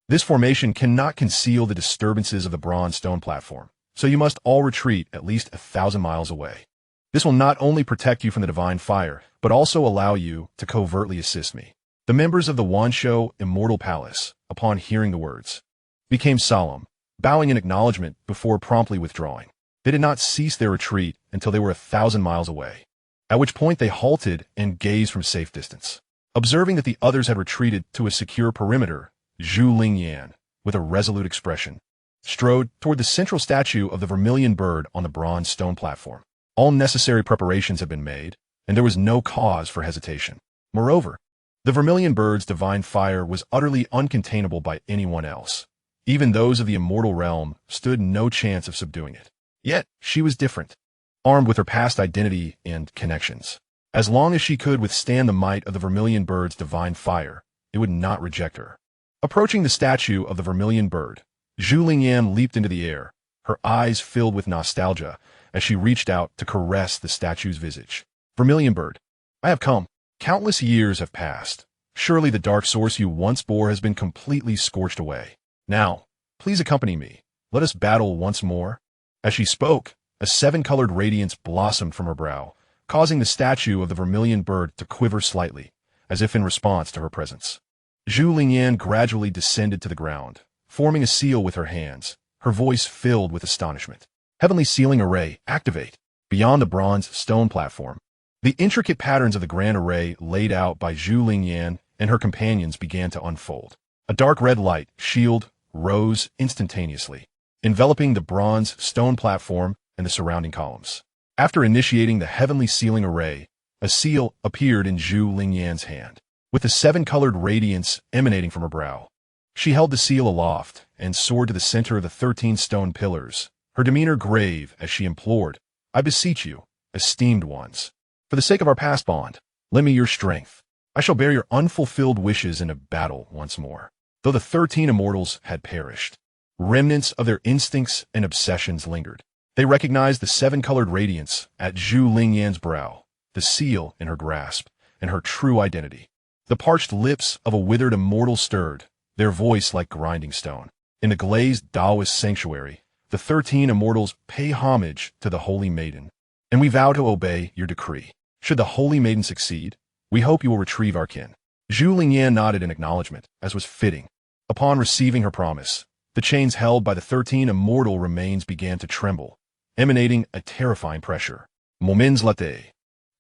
S1: This formation cannot conceal the disturbances of the bronze stone platform, so you must all retreat at least 1,000 miles away. This will not only protect you from the divine fire, but also allow you to covertly assist me. The members of the Wanshou Immortal Palace, upon hearing the words, became solemn, bowing in acknowledgement before promptly withdrawing. They did not cease their retreat until they were 1,000 miles away, at which point they halted and gazed from safe distance. Observing that the others had retreated to a secure perimeter, Zhu Lingyan, with a resolute expression, strode toward the central statue of the vermilion bird on the bronze stone platform. All necessary preparations had been made, and there was no cause for hesitation. Moreover, the vermilion bird's divine fire was utterly uncontainable by anyone else. Even those of the immortal realm stood no chance of subduing it. Yet, she was different, armed with her past identity and connections. As long as she could withstand the might of the vermilion bird's divine fire, it would not reject her. Approaching the statue of the vermilion bird, Zhu Lingyan leaped into the air, her eyes filled with nostalgia as she reached out to caress the statue's visage. Vermilion bird, I have come. Countless years have passed. Surely the dark source you once bore has been completely scorched away. Now, please accompany me. Let us battle once more. As she spoke, a seven-colored radiance blossomed from her brow, causing the statue of the vermilion bird to quiver slightly, as if in response to her presence. Zhu Lingyan gradually descended to the ground, forming a seal with her hands, her voice filled with astonishment. Heavenly Sealing Array, activate. Beyond the bronze stone platform, the intricate patterns of the grand array laid out by Zhu Lingyan and her companions began to unfold. A dark red light shield rose instantaneously, enveloping the bronze stone platform and the surrounding columns. After initiating the Heavenly Sealing Array, a seal appeared in Zhu Lingyan's hand, with a seven-colored radiance emanating from her brow. She held the seal aloft and soared to the center of the 13 stone pillars, her demeanor grave as she implored, I beseech you, esteemed ones, for the sake of our past bond, lend me your strength. I shall bear your unfulfilled wishes in a battle once more. Though the 13 immortals had perished, remnants of their instincts and obsessions lingered. They recognized the seven-colored radiance at Zhu Lingyan's brow, the seal in her grasp, and her true identity. The parched lips of a withered immortal stirred, their voice like grinding stone. In the glazed Taoist sanctuary, the 13 immortals pay homage to the Holy Maiden, and we vow to obey your decree. Should the Holy Maiden succeed, we hope you will retrieve our kin. Zhu Lingyan nodded in acknowledgement, as was fitting. Upon receiving her promise, the chains held by the 13 immortal remains began to tremble, emanating a terrifying pressure. Moments later,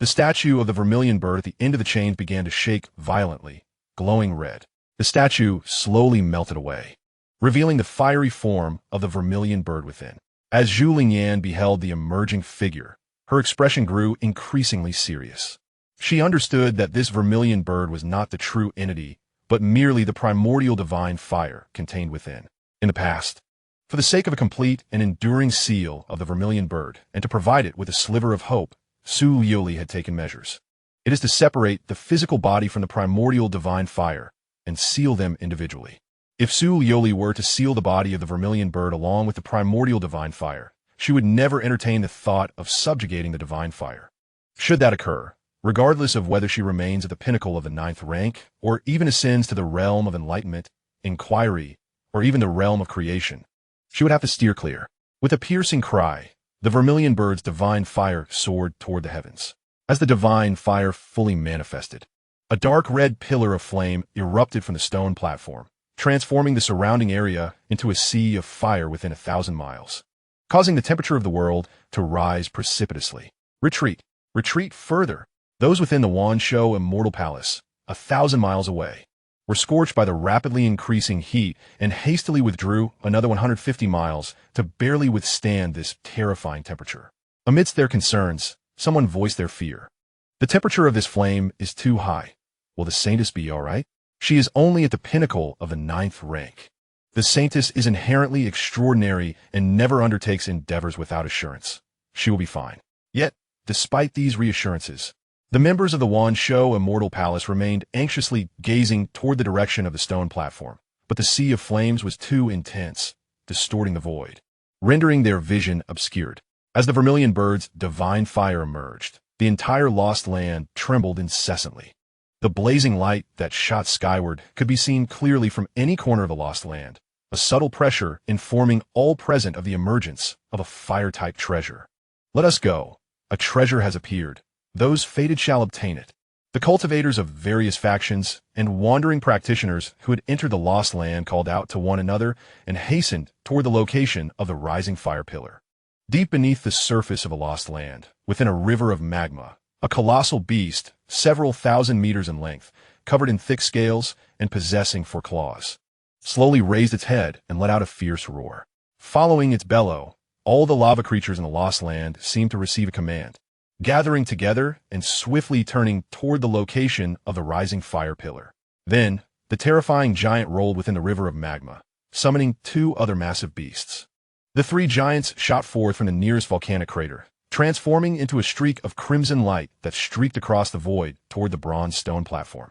S1: the statue of the vermilion bird at the end of the chains began to shake violently, glowing red. The statue slowly melted away, revealing the fiery form of the vermilion bird within. As Zhu Lingyan beheld the emerging figure, her expression grew increasingly serious. She understood that this vermilion bird was not the true entity, but merely the primordial divine fire contained within. In the past, for the sake of a complete and enduring seal of the vermilion bird, and to provide it with a sliver of hope, Su Yoli had taken measures. It is to separate the physical body from the primordial divine fire and seal them individually. If Su Yoli were to seal the body of the vermilion bird along with the primordial divine fire, she would never entertain the thought of subjugating the divine fire. Should that occur, regardless of whether she remains at the pinnacle of the 9th rank, or even ascends to the realm of enlightenment, inquiry, or even the realm of creation, she would have to steer clear. With a piercing cry, the vermilion bird's divine fire soared toward the heavens. As the divine fire fully manifested, a dark red pillar of flame erupted from the stone platform, transforming the surrounding area into a sea of fire within 1,000 miles, causing the temperature of the world to rise precipitously. Retreat! Retreat further! Those within the Wanshou Immortal Palace, 1,000 miles away, were scorched by the rapidly increasing heat and hastily withdrew another 150 miles to barely withstand this terrifying temperature. Amidst their concerns, someone voiced their fear. The temperature of this flame is too high. Will the Saintess be all right? She is only at the pinnacle of the 9th rank. The Saintess is inherently extraordinary and never undertakes endeavors without assurance. She will be fine. Yet, despite these reassurances, the members of the Xianxia Immortal Palace remained anxiously gazing toward the direction of the stone platform. But the sea of flames was too intense, distorting the void, rendering their vision obscured. As the vermilion bird's divine fire emerged, the entire lost land trembled incessantly. The blazing light that shot skyward could be seen clearly from any corner of the lost land, a subtle pressure informing all present of the emergence of a fire-type treasure. Let us go. A treasure has appeared. Those fated shall obtain it. The cultivators of various factions and wandering practitioners who had entered the lost land called out to one another and hastened toward the location of the rising fire pillar. Deep beneath the surface of a lost land, within a river of magma, a colossal beast, several thousand meters in length, covered in thick scales and possessing 4 claws, slowly raised its head and let out a fierce roar. Following its bellow, all the lava creatures in the lost land seemed to receive a command, gathering together and swiftly turning toward the location of the rising fire pillar. Then, the terrifying giant rolled within the river of magma, summoning 2 other massive beasts. The 3 giants shot forth from the nearest volcanic crater, transforming into a streak of crimson light that streaked across the void toward the bronze stone platform.